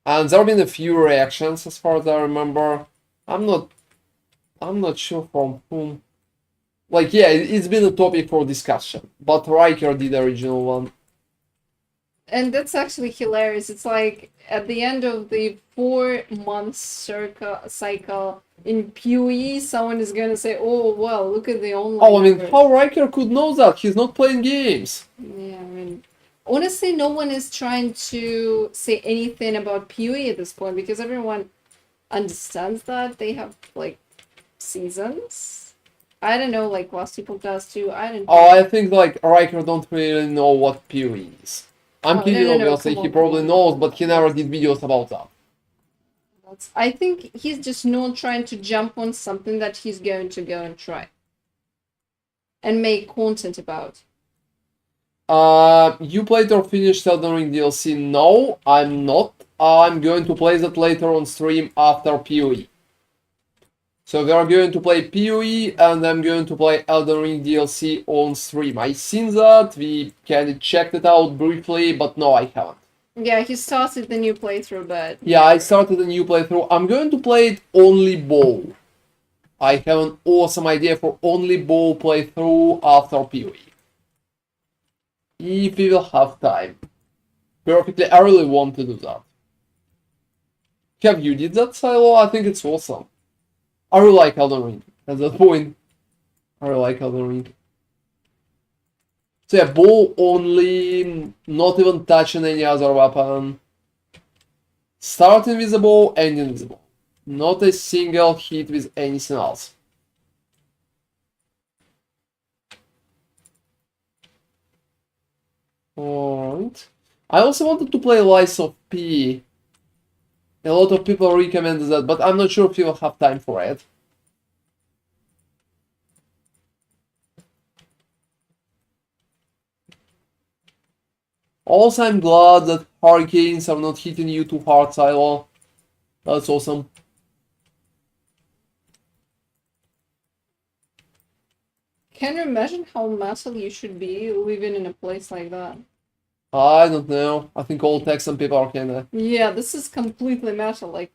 S1: And there have been a few reactions as far as I remember. I'm not sure from whom. Like, yeah, it's been a topic for discussion, but Riker did the original one.
S2: And that's actually hilarious. It's like at the end of the 4 month cycle in PoE, someone is gonna say, "Oh well, look at the online."
S1: Oh, I mean,
S2: numbers."
S1: how Riker could know that? He's not playing games.
S2: Yeah, I mean, honestly, no one is trying to say anything about PoE at this point because everyone understands that they have like seasons. I don't know, like Lost People does too. I don't.
S1: Oh, I think like Riker don't really know what PoE is. I'm
S2: Oh,
S1: kidding,
S2: no,
S1: obviously.
S2: come
S1: He
S2: on,
S1: probably
S2: come on.
S1: knows, but he never did videos about that.
S2: I think he's just not trying to jump on something that he's going to go and try and make content about.
S1: You played or finished Elden Ring DLC? No, I'm not. I'm going to play that later on stream after PoE. So we are going to play PoE and I'm going to play Elden Ring DLC on stream. I seen that, we kind of checked it out briefly, but no, I haven't.
S2: Yeah, he started the new playthrough, but...
S1: Yeah, I started a new playthrough. I'm going to play it only bow. I have an awesome idea for only bow playthrough after PoE. If we will have time. Perfectly, I really want to do that. Have you did that, Silo? I think it's awesome. I really like Elden Ring. At that point, I really like Elden Ring. So yeah, bow only, not even touching any other weapon. Starting with the bow, ending with the bow. Not a single hit with anything else. Alright. I also wanted to play Lies of P. A lot of people recommended that, but I'm not sure if you'll have time for it. Also, I'm glad that hurricanes are not hitting you too hard, Silo. That's awesome.
S2: Can you imagine how metal you should be living in a place like that?
S1: I don't know. I think all Texan people are kinda...
S2: Yeah, this is completely metal. Like,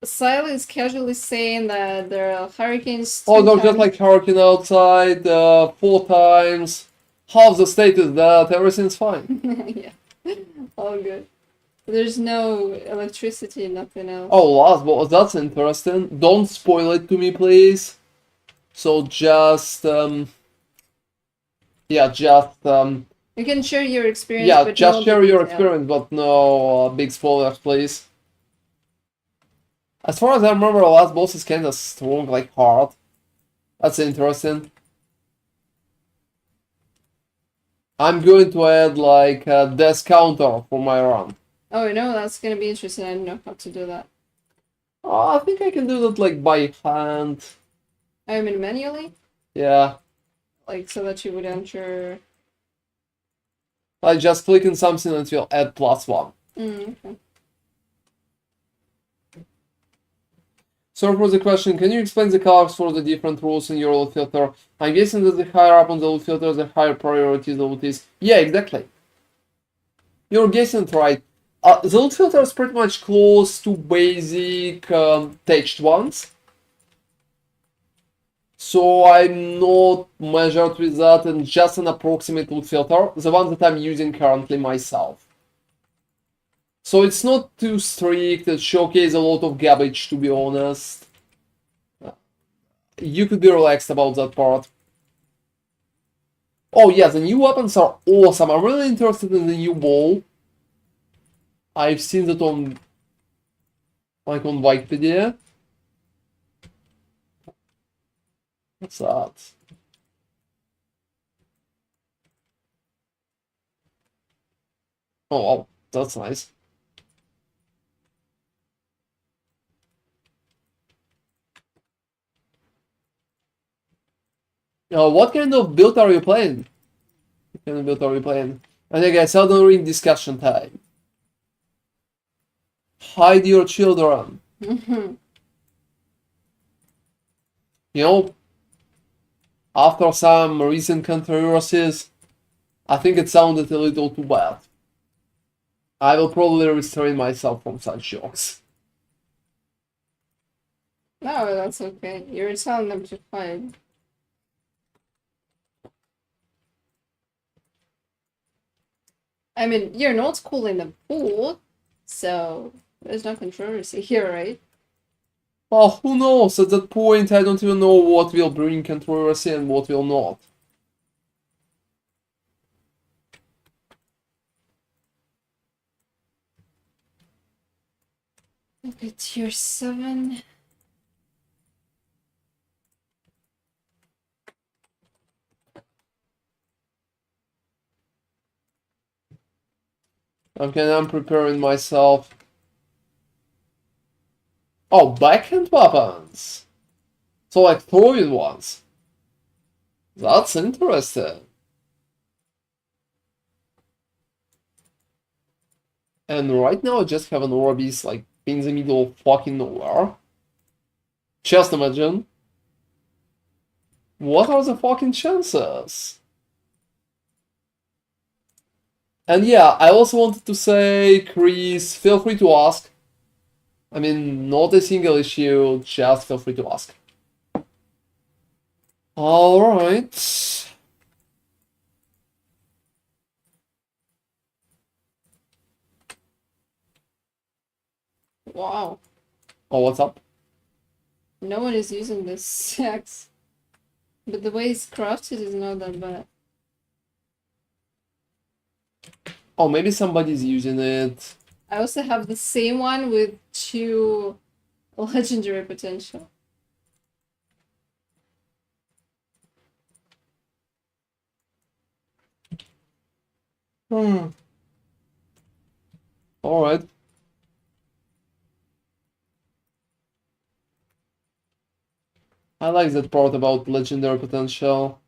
S2: Silo is casually saying that there are hurricanes.
S1: Oh, there's just like hurricane outside, 4 times. Half the state is that, everything's fine.
S2: Yeah, all good. There's no electricity, nothing else.
S1: Oh, last boss, that's interesting. Don't spoil it to me, please. So just, yeah, just,
S2: You can share your experience,
S1: yeah,
S2: but
S1: just
S2: no
S1: share your
S2: detail.
S1: experience, but no big spoilers, please. As far as I remember, last boss is kinda strong, like hard. That's interesting. I'm going to add like a death counter for my run.
S2: Oh, no, that's gonna be interesting. I don't know how to do that.
S1: Oh, I think I can do that like by hand.
S2: I mean, manually?
S1: Yeah.
S2: Like, so that you would enter...
S1: I just click on something and it will add +1.
S2: Okay.
S1: So for the question, can you explain the colors for the different rules in your loot filter? I'm guessing that the higher up on the loot filter, the higher priority the loot is. Yeah, exactly. You're guessing it right. The loot filter is pretty much close to basic touched ones. So I'm not measured with that and just an approximate loot filter, the one that I'm using currently myself. So it's not too strict, it showcases a lot of garbage, to be honest. You could be relaxed about that part. Oh yeah, the new weapons are awesome. I'm really interested in the new bow. I've seen that on, like, on Wikipedia. What's that? Oh, wow, that's nice. What kind of build are you playing? What kind of build are you playing? And I guess Elden Ring discussion time. Hide your children.
S2: Mm-hmm.
S1: You know, after some recent controversies, I think it sounded a little too bad. I will probably restrain myself from such jokes.
S2: No, that's okay. You're telling them to fight. I mean, you're not cooling the pool, so there's no controversy here, right?
S1: Well, who knows? At that point, I don't even know what will bring controversy and what will not.
S2: Okay, tier 7.
S1: Okay, I'm preparing myself. Oh, backhand weapons! So, like, throwing ones. That's interesting. And right now, I just have an Orbis, like, in the middle of fucking nowhere. Just imagine. What are the fucking chances? And yeah, I also wanted to say, Chris, feel free to ask. I mean, not a single issue, just feel free to ask. Alright.
S2: Wow.
S1: Oh, what's up?
S2: No one is using this axe. But the way it's crafted is not that bad.
S1: Oh, maybe somebody's using it.
S2: I also have the same one with 2 legendary potential.
S1: Hmm. Alright. I like that part about legendary potential.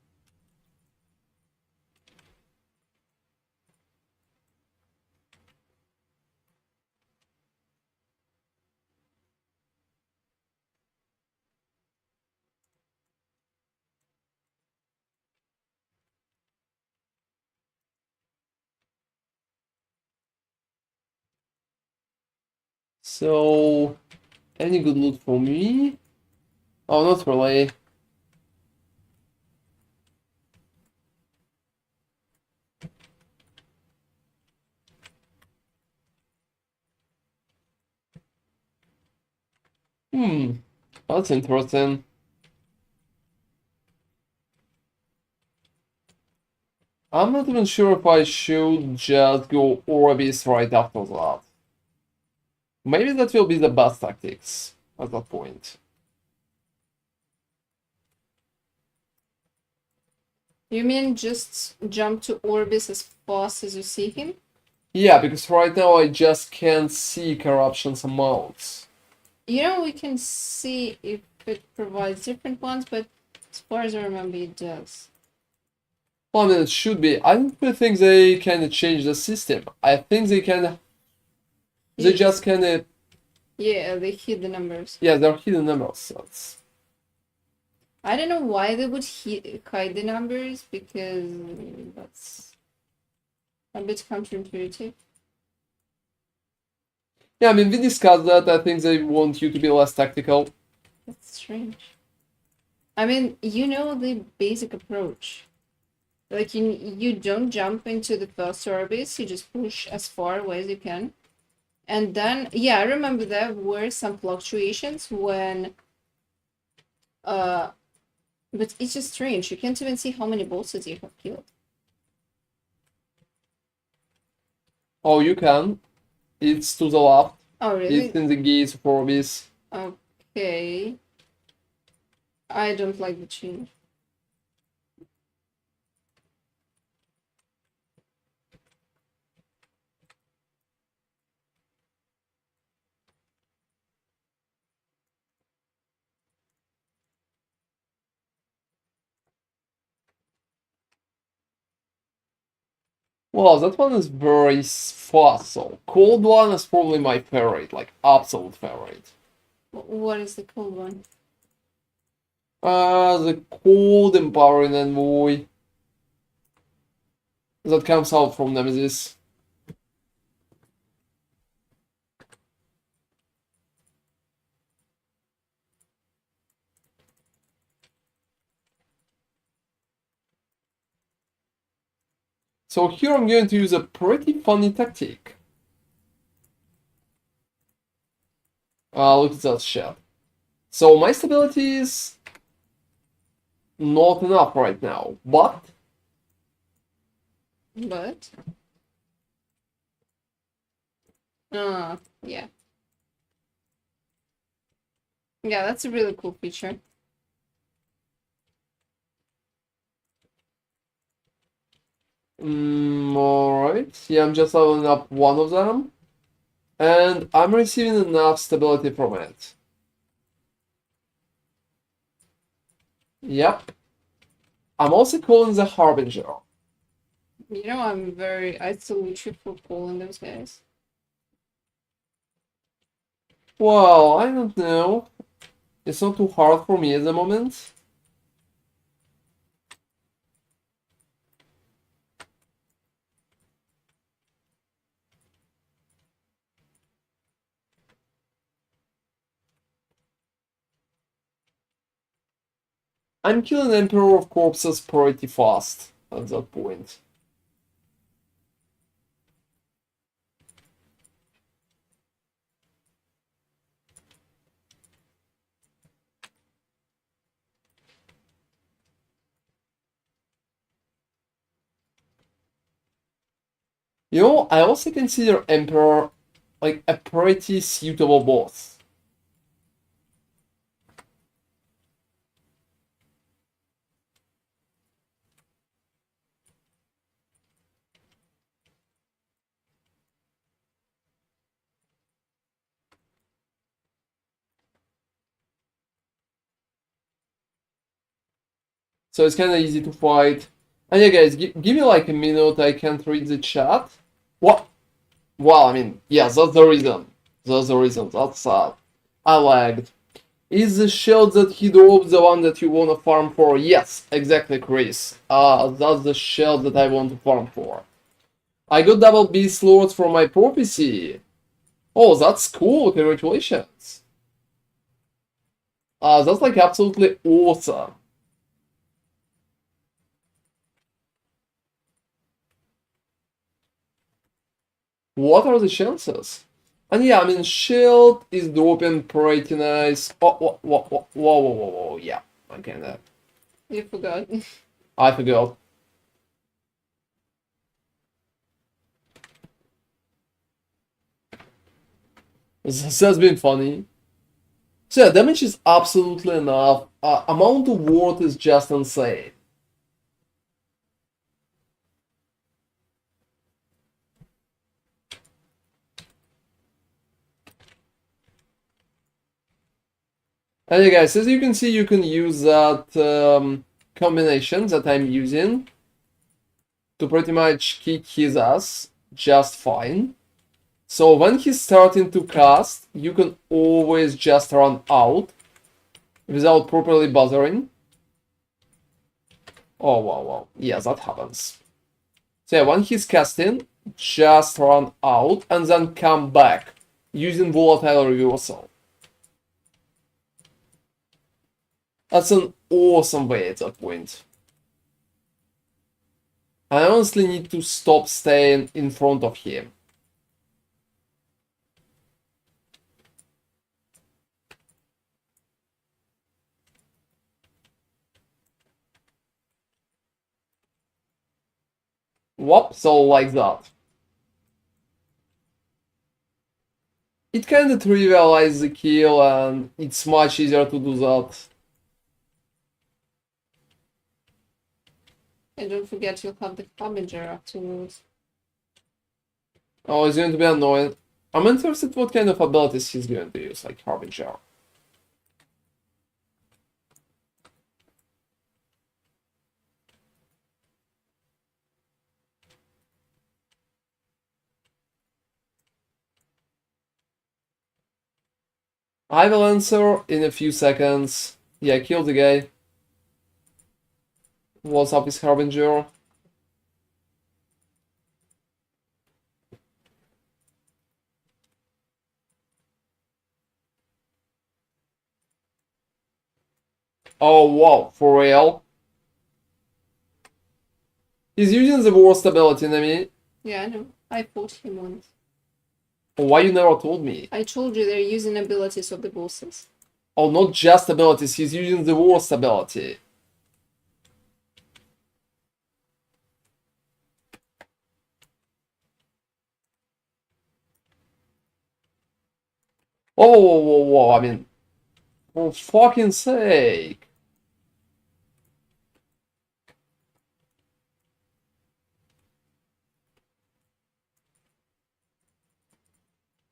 S1: So, any good loot for me? Oh, not really. Hmm, that's interesting. I'm not even sure if I should just go Orbis right after that. Maybe that will be the best tactics at that point.
S2: You mean just jump to Orbis as fast as you see him?
S1: Yeah, because right now I just can't see corruption's amounts.
S2: You know, we can see if it provides different ones, but as far as I remember, it does.
S1: Well, I mean, it should be. I don't really think they kind of changed the system. I think they kind of, they
S2: You-
S1: just kind of,
S2: Yeah, they hid the numbers.
S1: yeah, they're hidden numbers. So it's,
S2: I don't know why they would hide the numbers, because that's a bit counterintuitive.
S1: yeah, I mean, we discussed that. I think they want you to be less tactical.
S2: That's strange. I mean, you know the basic approach. Like, you don't jump into the first Orbis, you just push as far away as you can. And then, yeah, I remember there were some fluctuations when, but it's just strange. You can't even see how many bosses you have killed.
S1: Oh, you can. It's to the left.
S2: Oh,
S1: It's
S2: really?
S1: in the gates of Orbis.
S2: Okay. I don't like the change.
S1: Well, that one is very fast, so cold one is probably my favorite, like absolute favorite.
S2: What is the cold one?
S1: The cold empowering envoy that comes out from Nemesis. So here I'm going to use a pretty funny tactic. Look at that shit. So my stability is not enough right now, but
S2: yeah. Yeah, that's a really cool feature.
S1: alright. Yeah, I'm just leveling up one of them. And I'm receiving enough stability from it. Yep. I'm also calling the Harbinger.
S2: You know, I salute you for calling those guys.
S1: Well, I don't know. It's not too hard for me at the moment. I'm killing Emperor of Corpses pretty fast at that point. You know, I also consider Emperor like a pretty suitable boss. So it's kind of easy to fight. And yeah, guys, give me like a minute. I can't read the chat. What? Well, I mean, yeah, that's the reason. That's the reason. That's sad. I lagged. Is the shield that he dropped the one that you wanna farm for? Yes, exactly, Chris. That's the shield that I want to farm for. I got double beast lords from my prophecy. Oh, that's cool. Congratulations. That's like absolutely awesome. What are the chances? And yeah, I mean, shield is dropping pretty nice. Oh, whoa. Yeah, I kinda.
S2: You forgot.
S1: I forgot. This has been funny. So yeah, damage is absolutely enough. Amount of ward is just insane. And yeah, guys, as you can see, you can use that combination that I'm using to pretty much kick his ass just fine. So when he's starting to cast, you can always just run out without properly bothering. Oh, wow. Yeah, that happens. So yeah, when he's casting, just run out and then come back using volatile reversal. That's an awesome way at that point. I honestly need to stop staying in front of him. Whoop, so like that. It kinda trivializes the kill and it's much easier to do that.
S2: And don't forget you'll have the Harbinger afterwards.
S1: Oh, it's going to be annoying. I'm interested what kind of abilities he's going to use, like Harbinger. I will answer in a few seconds. Yeah, kill the guy. What's up with Harbinger? Oh, wow, for real? He's using the worst ability, Nami.
S2: Yeah, I know. I fought him once.
S1: Why you never told me?
S2: I told you they're using abilities of the bosses.
S1: Oh, not just abilities, he's using the worst ability. Whoa, whoa, whoa, whoa, I mean, for fucking sake.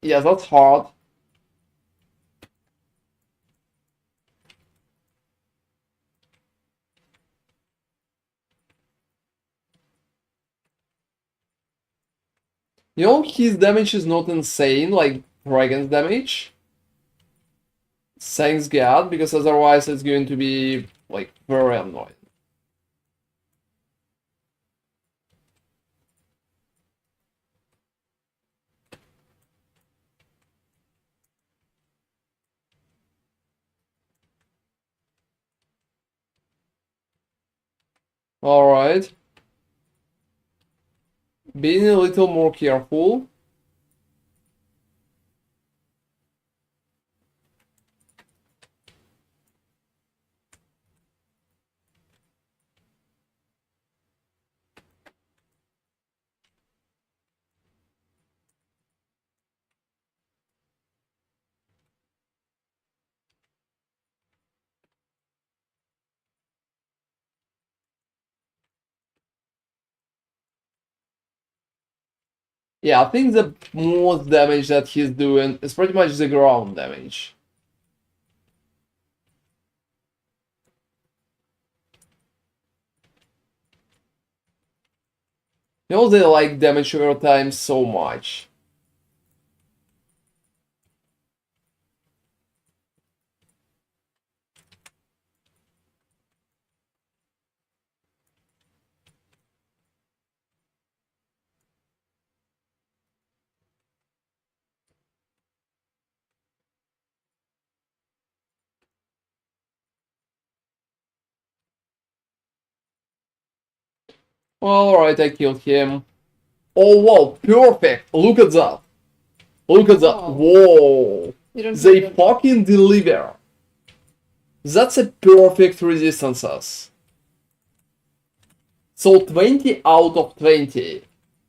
S1: Yeah, that's hard. You know, his damage is not insane, like Dragon's damage. Thanks God, because otherwise it's going to be, like, very annoying. Alright. Being a little more careful. Yeah, I think the most damage that he's doing is pretty much the ground damage. You know, they like damage over time so much. Alright, I killed him. Oh, wow, perfect! Look at that! Look at that!
S2: Wow.
S1: Whoa!
S2: You don't
S1: They
S2: have that.
S1: fucking deliver! That's a perfect resistances. So 20 out of 20.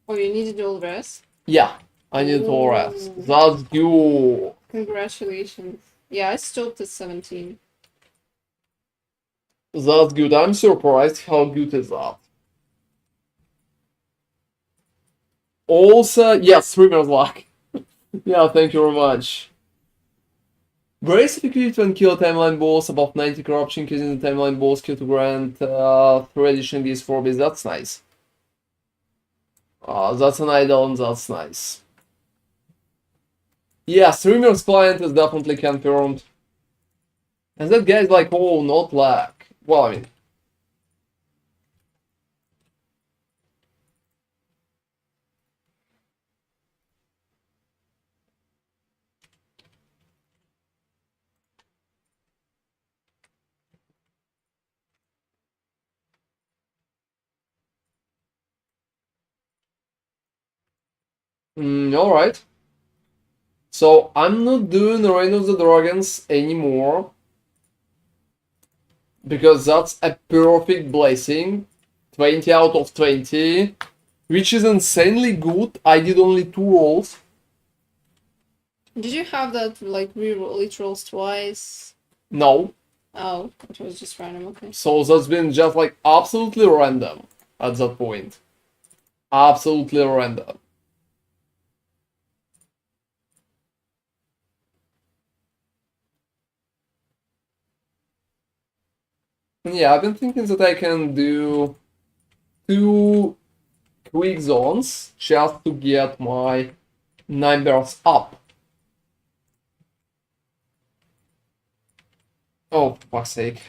S2: Oh, you needed all rest?
S1: Yeah, I need all rest.
S2: Ooh.
S1: That's good.
S2: Congratulations. Yeah, I stopped at 17.
S1: That's good. I'm surprised how good is that. Also, yeah, streamer's luck. Yeah, thank you very much. Very specific when kill timeline boss above 90 corruption using the timeline boss kill to grant 3 additional Ds 4 base. That's nice. That's an idol and that's nice. Yeah, streamer's client is definitely confirmed. And that guy's like, oh, not lag. Well, I mean, alright. So I'm not doing Reign of the Dragons anymore. Because that's a perfect blessing. 20 out of 20. Which is insanely good. I did only 2 rolls.
S2: Did you have that, like, reroll it rolls twice?
S1: No.
S2: Oh, it was just random, okay.
S1: So that's been just like absolutely random at that point. Absolutely random. And yeah, I've been thinking that I can do 2 quick zones just to get my numbers up. Oh, for fuck's sake.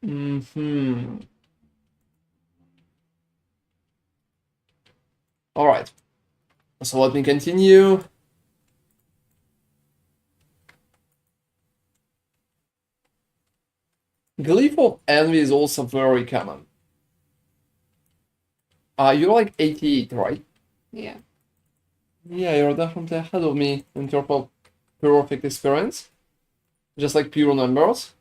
S1: Mm-hmm. Alright. So let me continue. Glyph of Envy is also very common. You're like 88, right?
S2: Yeah.
S1: Yeah, you're definitely ahead of me in terms of perfect experience. Just like pure numbers.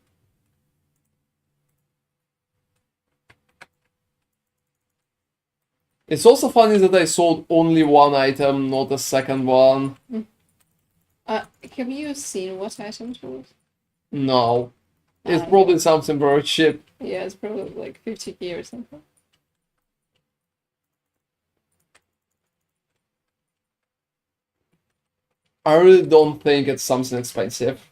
S1: It's also funny that I sold only one item, not a second one.
S2: Have you seen what item it was?
S1: No. It's probably
S2: Yeah.
S1: something very cheap.
S2: Yeah, it's probably like 50k or something.
S1: I really don't think it's something expensive.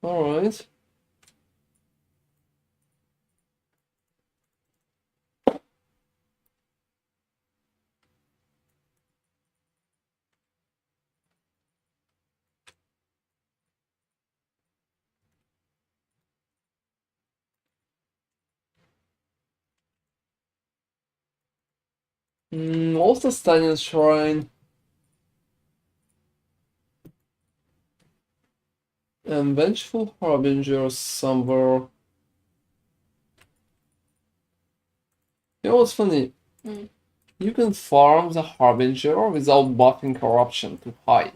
S1: Alright. Also Stunning Shrine. And Vengeful Harbinger somewhere. You know what's funny?
S2: Mm.
S1: You can farm the Harbinger without buffing Corruption to high.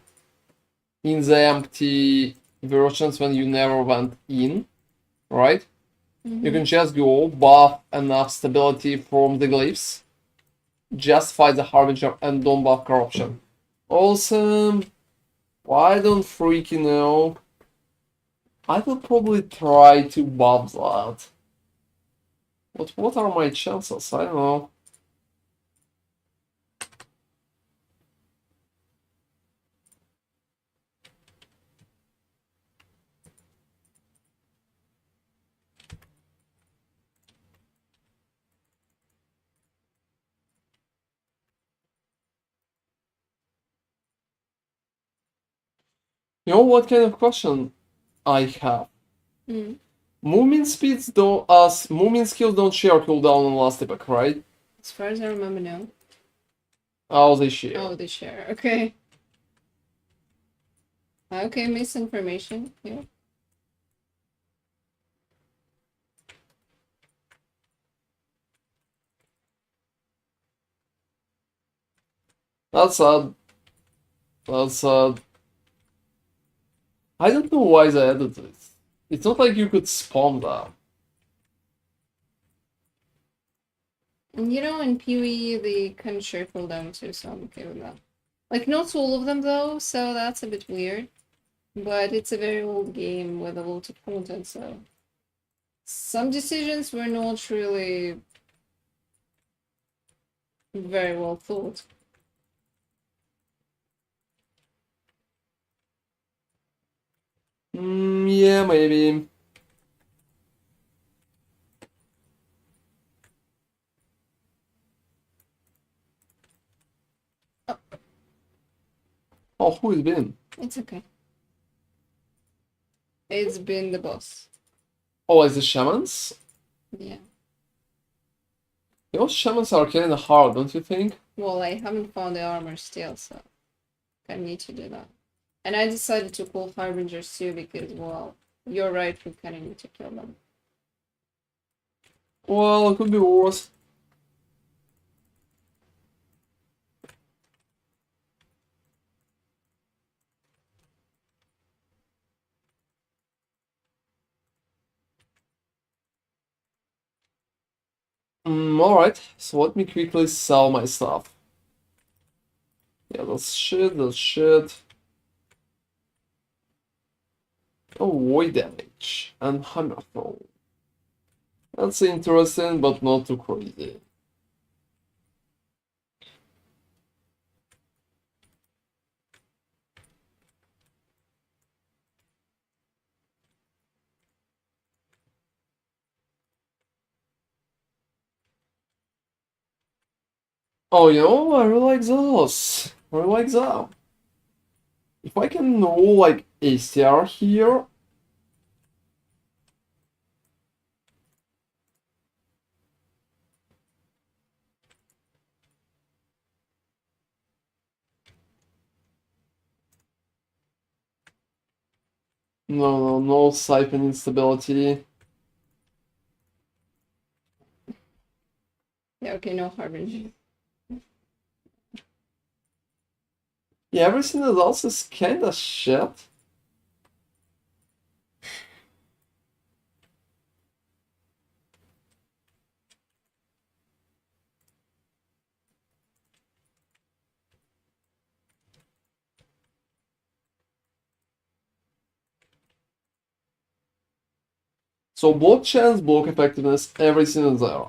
S1: In the empty versions when you never went in, right?
S2: Mm-hmm.
S1: You can just go buff enough stability from the glyphs, just fight the Harbinger and don't buff Corruption. Awesome. I don't freaking know. I will probably try to buff that. But what are my chances? I don't know. You know what kind of question I have?
S2: Mm.
S1: Movement skills don't share cooldown on last epoch, right?
S2: As far as I remember, no.
S1: Oh, they share.
S2: Oh, they share. Okay. Okay, misinformation. Yeah.
S1: That's sad. That's sad. I don't know why they added this. It's not like you could spawn that.
S2: And in PoE, they can share cooldown too, so I'm okay with that. Like, not all of them though, so that's a bit weird. But it's a very old game with a lot of content, so some decisions were not really very well thought.
S1: Yeah, maybe. Oh, who is been?
S2: It's okay. It's been the boss.
S1: Oh, it's the shamans?
S2: Yeah.
S1: You know, shamans are kinda hard, don't you think?
S2: Well, I haven't found the armor still, so I need to do that. And I decided to call Harbingers too because, well, you're right, we kind of need to kill them.
S1: Well, it could be worse. Alright, so let me quickly sell my stuff. Yeah, that's shit, that's shit. Oh, void damage and hammer throw. That's interesting, but not too crazy. Oh, you know, I really like those. I really like that. If I can know like ACR here. No siphon instability.
S2: Yeah, okay, no harbinger.
S1: Yeah, everything else is kinda shit. So block chance, block effectiveness, everything is there.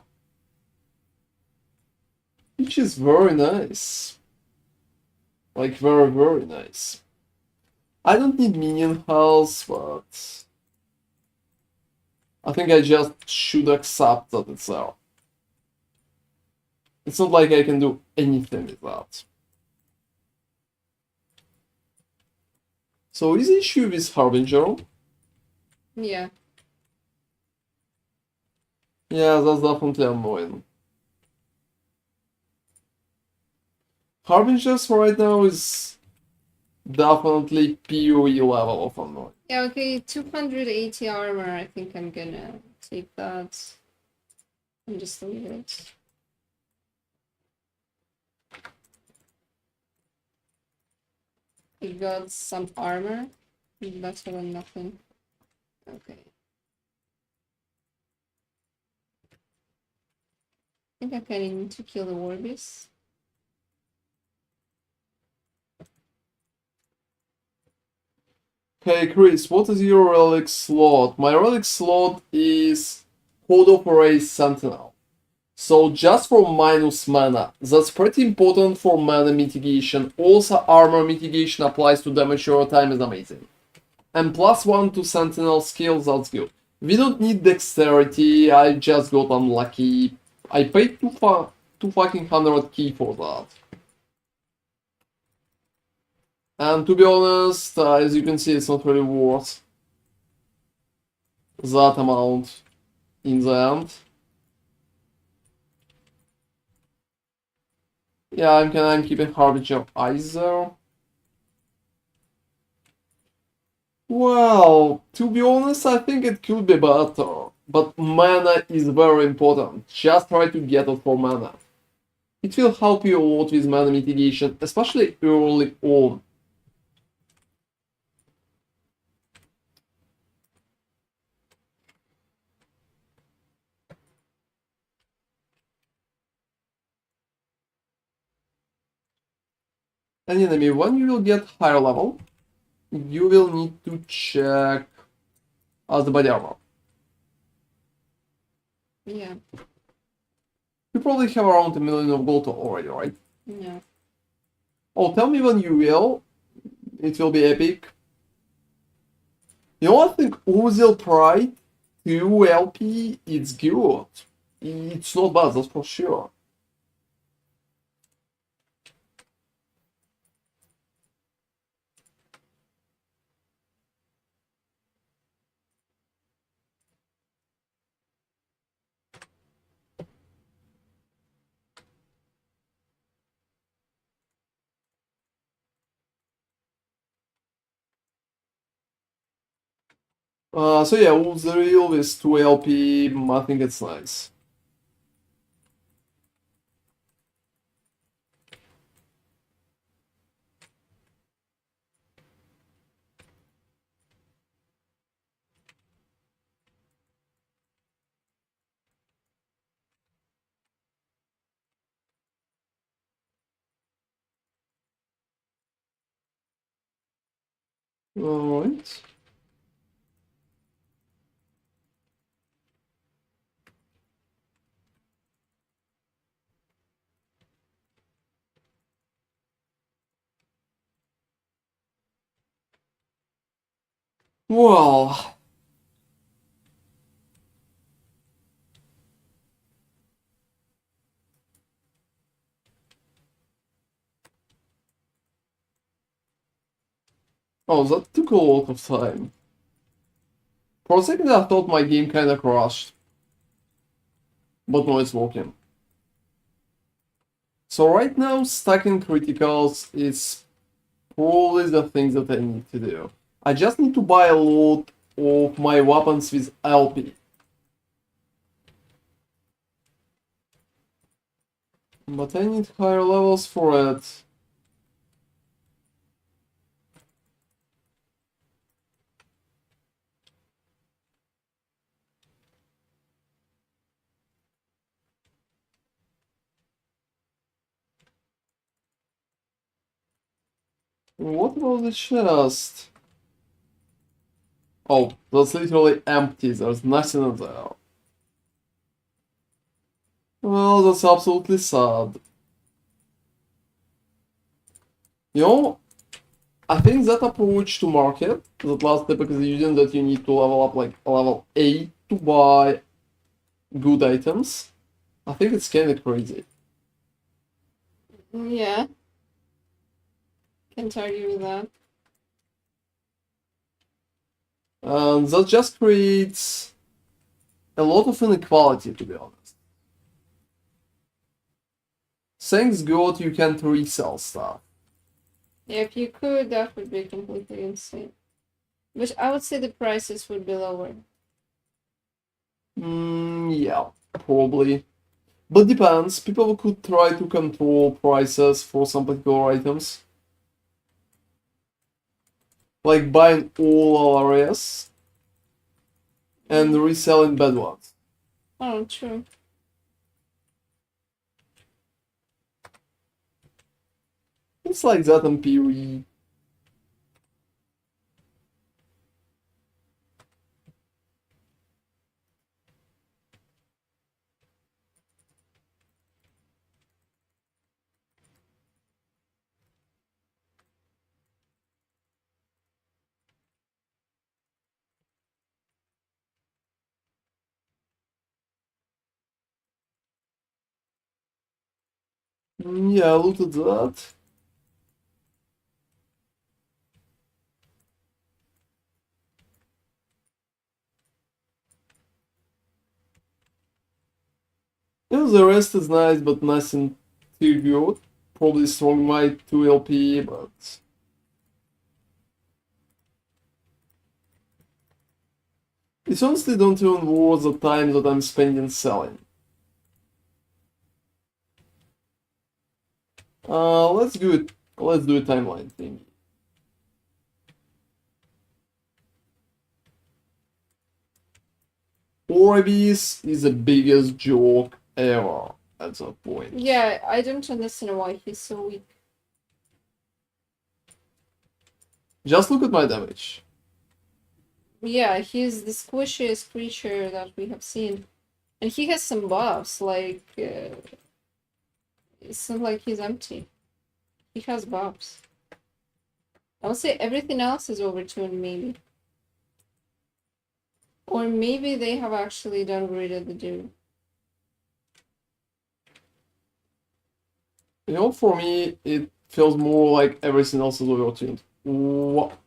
S1: Which is very nice. Like very, very nice. I don't need minion health, but I think I just should accept that it's there. It's not like I can do anything with that. So is the issue with Harbinger?
S2: Yeah.
S1: Yeah, that's definitely annoying. Harbingers right now is definitely PoE level of annoying.
S2: Yeah, okay, 280 armor. I think I'm gonna take that and just leave it. You got some armor. Better than nothing. Okay. I think I kinda need to kill the Warbeast.
S1: Hey Chris, what is your relic slot? My relic slot is Code of Arrays Sentinel. So just for minus mana, that's pretty important for mana mitigation. Also armor mitigation applies to damage over time is amazing. And +1 to Sentinel skills, that's good. We don't need dexterity, I just got unlucky. I paid two fucking 100 key for that. And to be honest, as you can see, it's not really worth that amount in the end. Yeah, I'm keeping Harbinger Eyes there. Well, to be honest, I think it could be better. But mana is very important. Just try to get it for mana. It will help you a lot with mana mitigation, especially early on. And enemy, when you will get higher level, you will need to check the body armor.
S2: Yeah.
S1: You probably have around 1,000,000 of gold already, right?
S2: Yeah.
S1: Oh, tell me when you will. It will be epic. You know, I think Uzil Pride 2 LP it's good. It's not bad, that's for sure. So yeah, Uzil with 2 LP, I think it's nice. Alright. Well, Oh, that took a lot of time. For a second I thought my game kinda crashed. But no, it's working. So right now, stacking criticals is probably the thing that I need to do. I just need to buy a lot of my weapons with LP. But I need higher levels for it. What about the chest? Oh, that's literally empty, there's nothing in there. Well, that's absolutely sad. You know, I think that approach to market, that last Epoch is using, that you need to level up like level 8 to buy good items, I think it's kinda crazy.
S2: Yeah. Can't argue with that.
S1: And that just creates a lot of inequality, to be honest. Thanks God you can't resell stuff.
S2: Yeah, if you could, that would be completely insane. But I would say the prices would be lower.
S1: Yeah, probably. But depends, people could try to control prices for some particular items. Like buying all areas and reselling bad ones.
S2: Oh, true.
S1: It's like that in PoE. Yeah, I looked at that. Yeah, the rest is nice, but nothing too good. Probably strong might 2 LP, but it's honestly don't even worth the time that I'm spending selling. Let's do it. Let's do a timeline thing. Orbis is the biggest joke ever at that point.
S2: Yeah, I don't understand why he's so weak.
S1: Just look at my damage.
S2: Yeah, he's the squishiest creature that we have seen. And he has some buffs, like... it's not like he's empty. He has buffs. I would say everything else is overtuned, maybe. Or maybe they have actually downgraded the dude.
S1: You know, for me, it feels more like everything else is overtuned. What?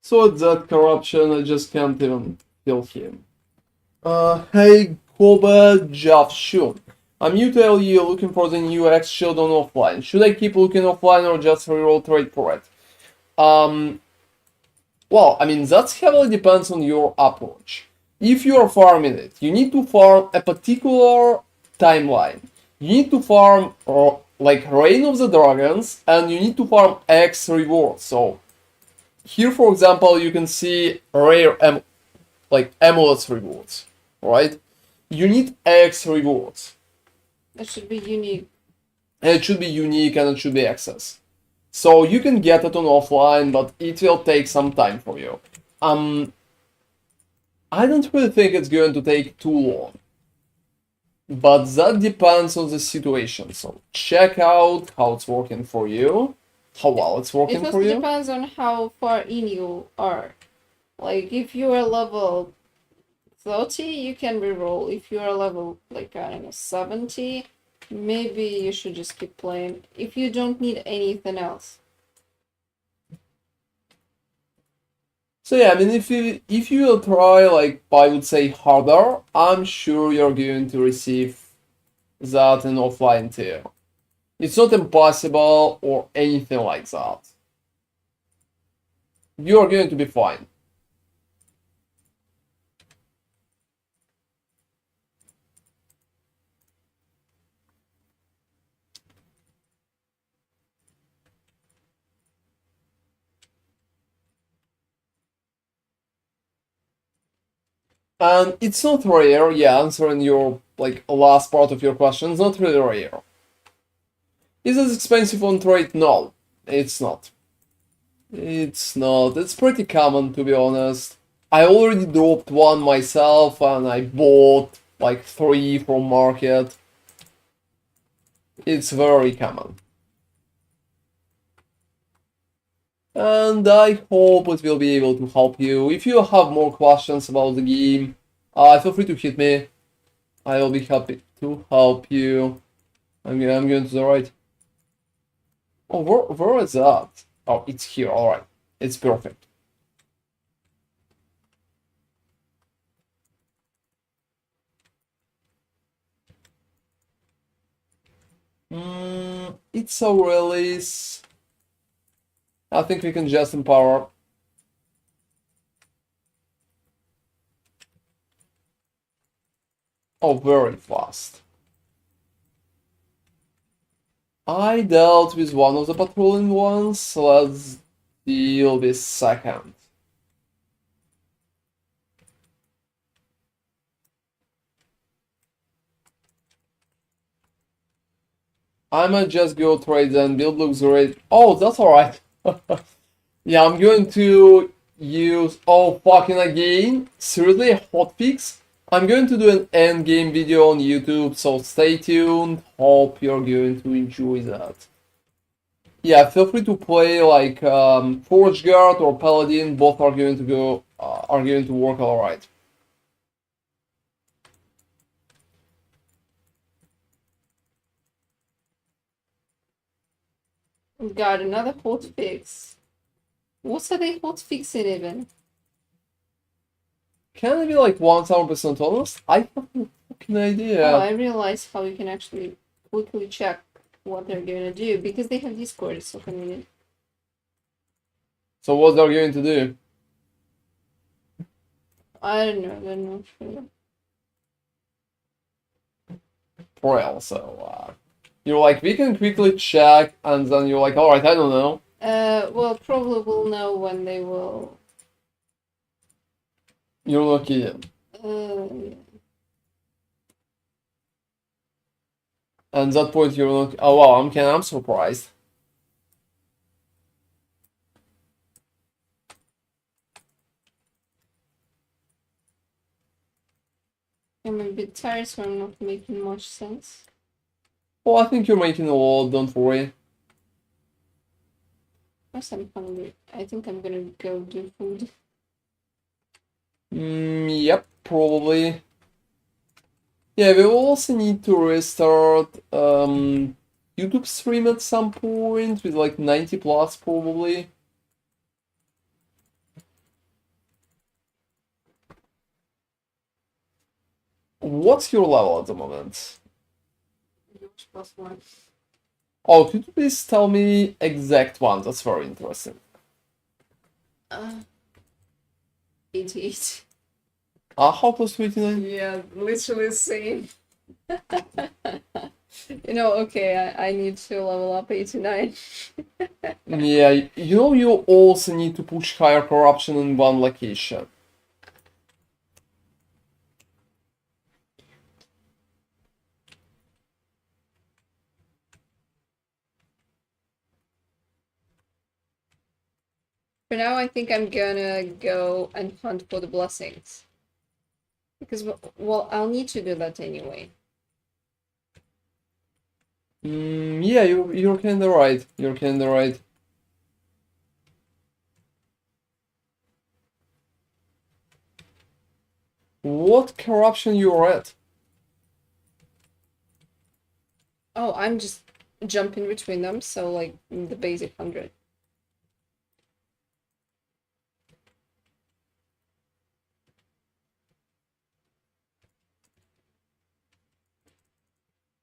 S1: So it's that corruption, I just can't even kill him. Hey, Koba Javshun. I'm new to LE looking for the new X shield on offline. Should I keep looking offline or just reroll trade for it? Well, I mean, that heavily depends on your approach. If you are farming it, you need to farm a particular timeline. You need to farm like Reign of the Dragons, and you need to farm X rewards. So here, for example, you can see rare like amulets rewards, right? You need X rewards.
S2: That should be unique.
S1: And it should be unique and it should be access. So you can get it on offline, but it will take some time for you. I don't really think it's going to take too long. but that depends on the situation. So check out how it's working for you, how well it's
S2: It
S1: working
S2: also
S1: for you.
S2: depends on how far in you are. Like, if you are level 30, you can reroll. If you are level, like, I don't know, 70, maybe you should just keep playing. If you don't need anything else.
S1: So yeah, I mean, if you will try, like, I would say harder, I'm sure you're going to receive that in offline too. It's not impossible or anything like that. You are going to be fine. And it's not rare, yeah, answering your, like, last part of your question, it's not really rare. Is it expensive on trade? No, it's not. It's not. It's pretty common, to be honest. I already dropped one myself and I bought like 3 from market. It's very common. And I hope it will be able to help you. If you have more questions about the game, feel free to hit me. I will be happy to help you. I'm going to the right. Oh, where is that? Oh, it's here. All right. It's perfect. It's a release. I think we can just empower. Oh, very fast. I dealt with one of the patrolling ones, so let's deal with second. I might just go trade then. Build looks great. Oh, that's alright. Yeah, I'm going to use. Oh, fucking again. Seriously, a hotfix? I'm going to do an end game video on YouTube, so stay tuned. Hope you're going to enjoy that. Yeah, feel free to play like Forge Guard or Paladin. Both are going to are going to work alright.
S2: Got another hotfix. What are they hotfixing even?
S1: Can it be like 1000% honest? I have no fucking idea.
S2: Oh, I realized how you can actually quickly check what they're going to do because they have Discord. It's so convenient.
S1: So what they're going to do?
S2: I don't know. I'm not sure.
S1: Well, so you're like, we can quickly check, and then you're like, alright, I don't know.
S2: Well, probably we'll know when they will.
S1: You're lucky.
S2: Yeah.
S1: And that point you're lucky. Oh wow, I'm surprised.
S2: I'm a bit tired, so I'm not making much sense.
S1: Well, I think you're making a lot, don't worry.
S2: First, I'm hungry. I think I'm gonna go do food.
S1: Yep, probably. Yeah, we will also need to restart YouTube stream at some point with like 90 plus probably. What's your level at the moment?
S2: +1.
S1: Oh, could you please tell me exact one? That's very interesting.
S2: 88.
S1: How close to 89?
S2: Yeah, literally the same. You know, okay, I need to level up 89.
S1: Yeah, you know you also need to push higher corruption in one location.
S2: For now, I think I'm gonna go and hunt for the blessings. Because, well, I'll need to do that anyway.
S1: Yeah, you're kinda right. You're kinda right. What corruption you're at?
S2: Oh, I'm just jumping between them, so like the basic 100.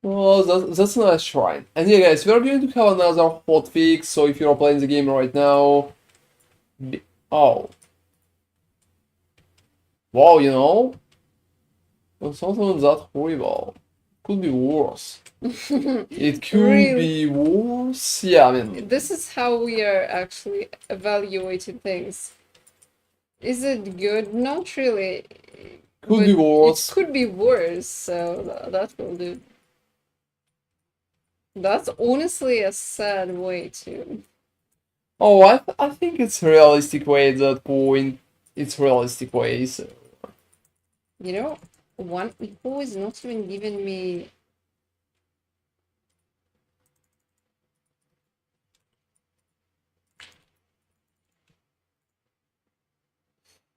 S1: Well, that's a nice shrine. And yeah, guys, we're going to have another hotfix, so if you're playing the game right now... Oh. Wow, you know? It's not even that horrible. Could be worse. It could
S2: Really?
S1: be worse. Yeah, I mean...
S2: This is how we are actually evaluating things. Is it good? Not really.
S1: Could
S2: But
S1: be
S2: it
S1: worse.
S2: could be worse, so that will do. That's honestly a sad way to...
S1: Oh, I think it's realistic way at that point. It's realistic way, so...
S2: You know, one who is not even giving me...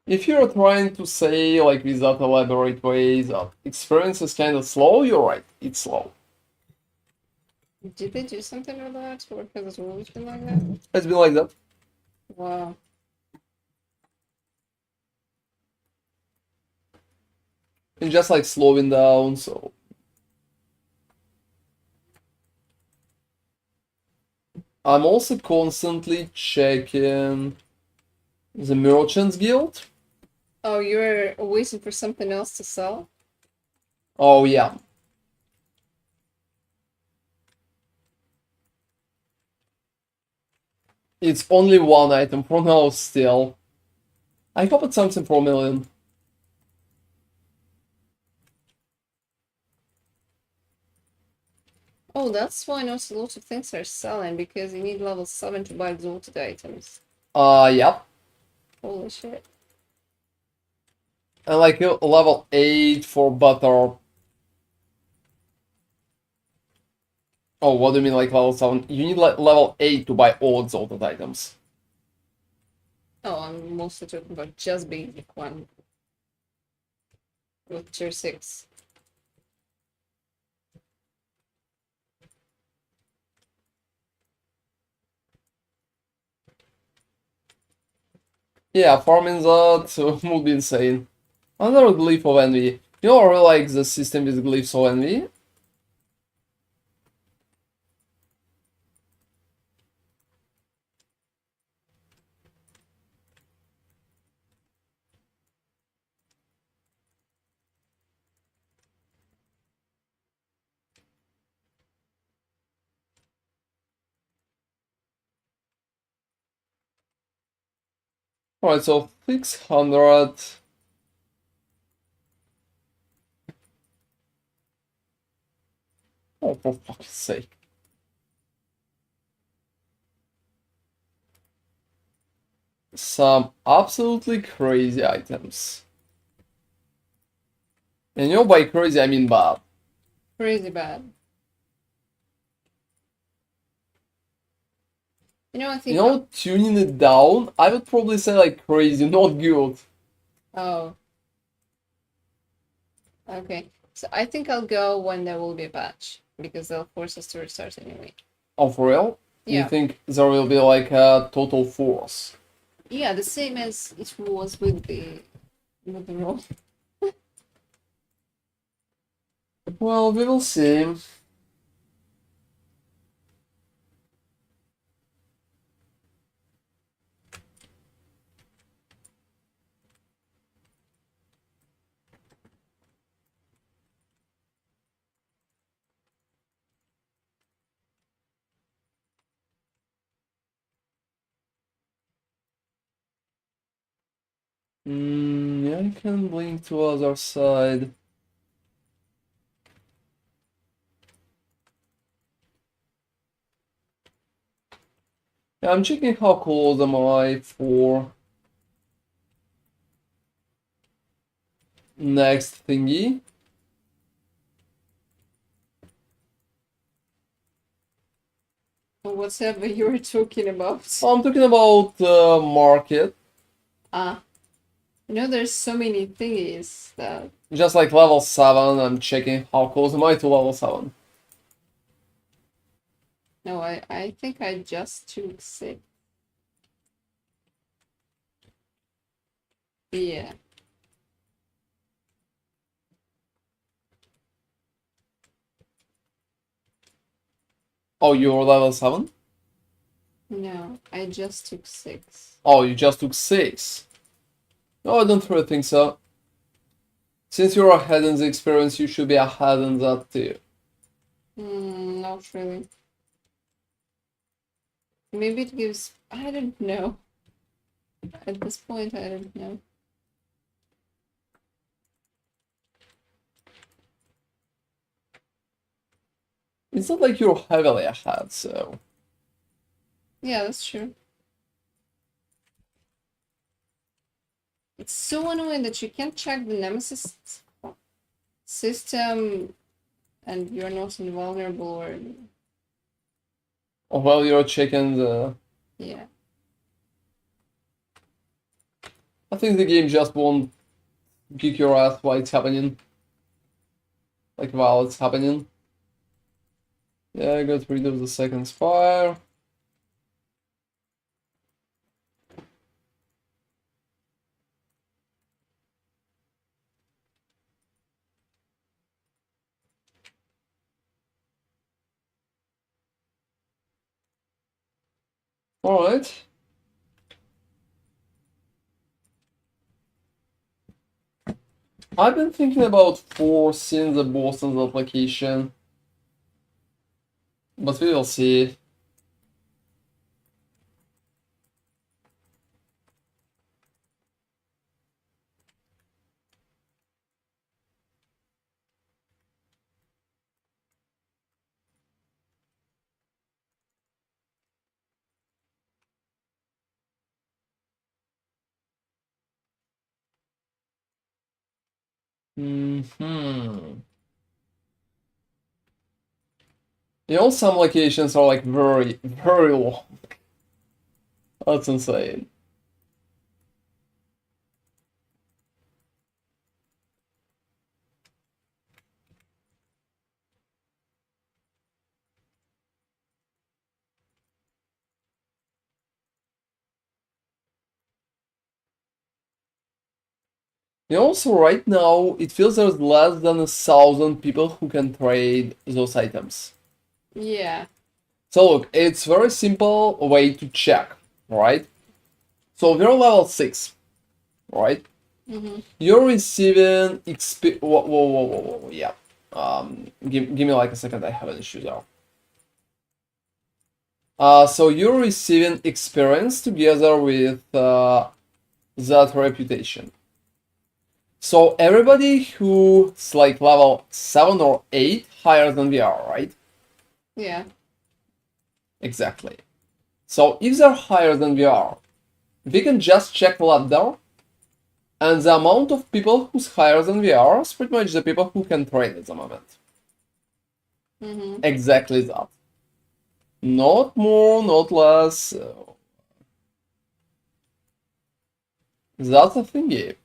S1: If you're trying to say, like, without elaborate ways, that experience is kind of slow, you're right. It's slow.
S2: Did they do something with that? Or has it always been like that?
S1: It's been like that.
S2: Wow.
S1: And just like slowing down, so... I'm also constantly checking the Merchants Guild.
S2: Oh, you're waiting for something else to sell?
S1: Oh, yeah. It's only one item for now still. I hope it's something for a million.
S2: Oh, that's why not a lot of things are selling, because you need level 7 to buy exalted items.
S1: Yep.
S2: Holy shit.
S1: And like level 8 for butter. Oh, what do you mean like level 7? You need like level 8 to buy all exalted items.
S2: Oh, I'm mostly talking about just basic one. With tier 6.
S1: Yeah, farming that would be insane. Another glyph of envy. You know, I really like the system with glyphs of envy. Alright, so 600. Oh, for fuck's sake. Some absolutely crazy items. And you know, by crazy, I mean bad.
S2: Crazy bad. You know, I
S1: You
S2: think...
S1: know, tuning it down, I would probably say like crazy, not good.
S2: Oh, okay. So I think I'll go when there will be a patch, because they'll force us to restart anyway.
S1: Oh, for real? You
S2: Yeah.
S1: think there will be like a total force?
S2: Yeah, the same as it was with the roll.
S1: Well, we will see. Yeah, I can blink to other side. Yeah, I'm checking how close am I for next thingy.
S2: Whatever you were talking about.
S1: I'm talking about market.
S2: Ah. You know, there's so many thingies that...
S1: Just like level 7, I'm checking how close am I to level 7.
S2: No, I think I just took 6. Yeah.
S1: Oh, you're level 7?
S2: No, I just took 6.
S1: Oh, you just took 6. No, I don't really think so. Since you're ahead in the experience, you should be ahead in that too.
S2: Not really. Maybe it gives... I don't know. At this point, I don't know.
S1: It's not like you're heavily ahead, so...
S2: Yeah, that's true. It's so annoying that you can't check the Nemesis system and you're not invulnerable or...
S1: While you're checking the...
S2: Yeah.
S1: I think the game just won't kick your ass while it's happening. Like while it's happening. Yeah, I got rid of the second spire. Alright. I've been thinking about forcing the boss in that location. But we will see. Hmm. You know, some locations are like very, very long. That's insane. You know, also right now, it feels there's less than 1,000 people who can trade those items.
S2: Yeah.
S1: So look, it's very simple way to check, right? So you're level 6, right?
S2: Mm-hmm.
S1: You're receiving XP. Whoa, whoa, whoa, whoa, whoa, yeah. Give me like a second. I have an issue there. So you're receiving experience together with that reputation. So everybody who's like level 7 or 8 higher than we are, right?
S2: Yeah.
S1: Exactly. So if they're higher than we are, we can just check ladder, and the amount of people who's higher than we are is pretty much the people who can trade at the moment.
S2: Mm-hmm.
S1: Exactly that. Not more, not less. That's a thingy.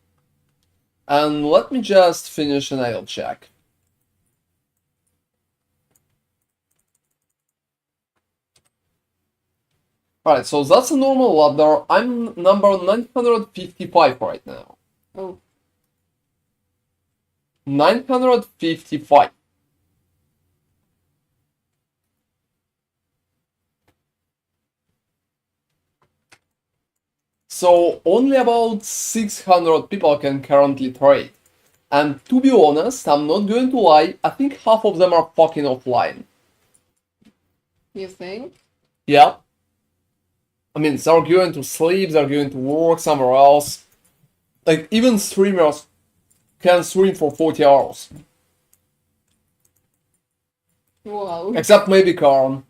S1: And let me just finish an idle check. Alright, so that's a normal ladder. I'm number 955 right now.
S2: Oh.
S1: 955. So only about 600 people can currently trade. And to be honest, I'm not going to lie, I think half of them are fucking offline.
S2: You think?
S1: Yeah. I mean, they're going to sleep, they're going to work somewhere else. Like, even streamers can stream for 40 hours.
S2: Wow.
S1: Except maybe Karn.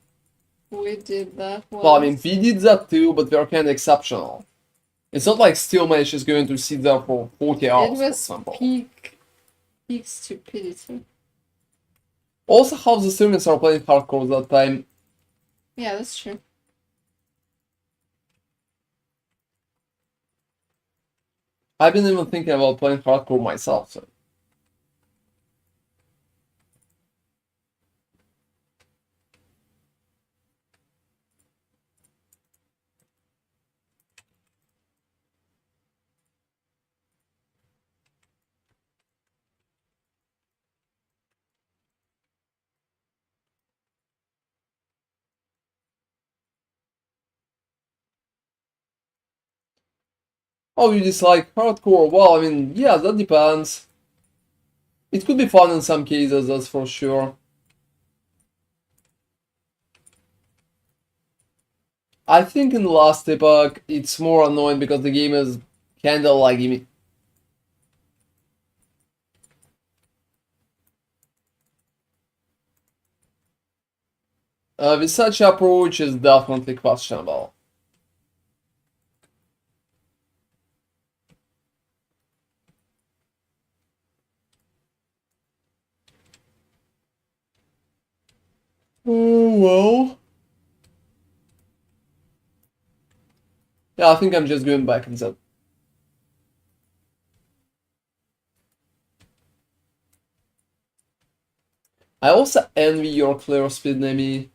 S2: We did that once.
S1: Well, I mean, we did that too, but we're kind of exceptional. It's not like Steelmage is going to sit there for 40 hours,
S2: it
S1: for
S2: was
S1: example.
S2: peak stupidity.
S1: Also, half the streamers are playing hardcore that time.
S2: Yeah, that's true.
S1: I've been even thinking about playing hardcore myself, so. Oh, you dislike hardcore? Well, I mean, yeah, that depends. It could be fun in some cases, that's for sure. I think in the last Epoch, it's more annoying because the game is kinda laggy. With such approach is definitely questionable. Oh, well. Yeah, I think I'm just going back instead. I also envy your clear speed, Nemi.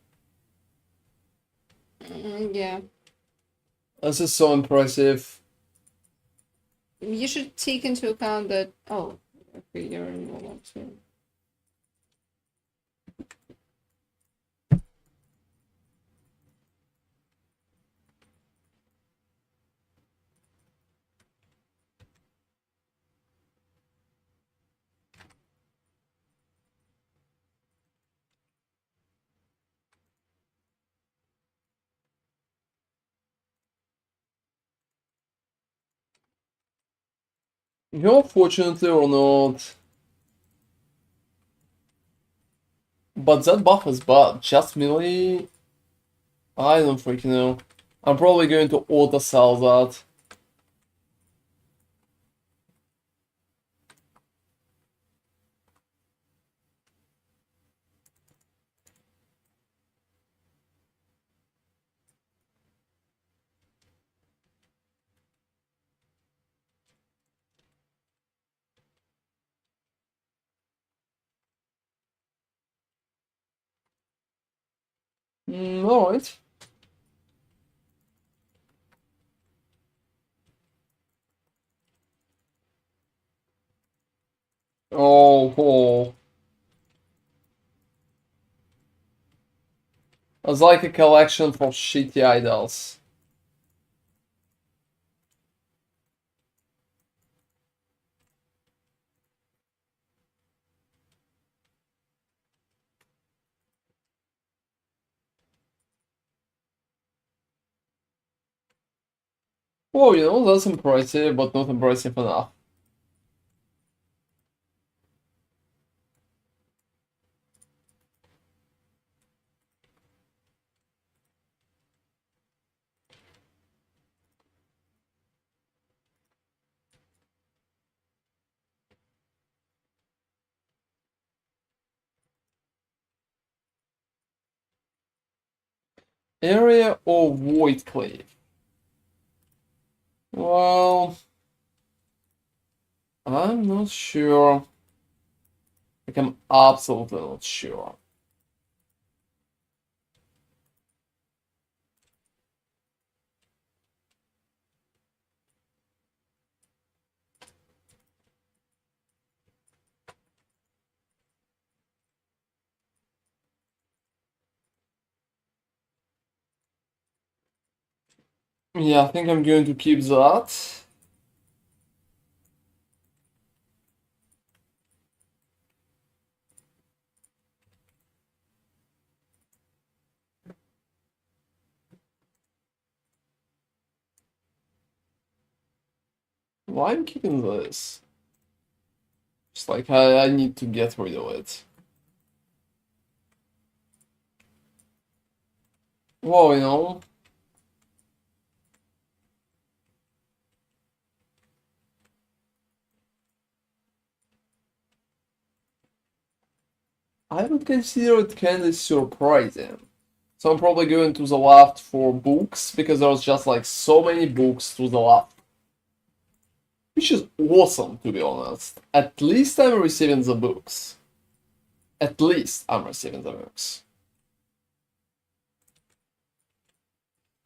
S2: Yeah.
S1: This is so impressive.
S2: You should take into account that. Oh, okay, you're in World War II.
S1: You're fortunately or not. But that buff is bad. Just melee? I don't freaking know. I'm probably going to auto sell that. Alright. Oh. It's like a collection for shitty idols. Well, that's impressive, but not impressive enough. Area or Void Cleave? Well, I'm not sure. Like, I'm absolutely not sure. Yeah, I think I'm going to keep that. Why I'm keeping this? Just like I need to get rid of it. Well, I would consider it kinda surprising. So I'm probably going to the left for books because there's just like so many books to the left. Which is awesome, to be honest. At least I'm receiving the books. At least I'm receiving the books.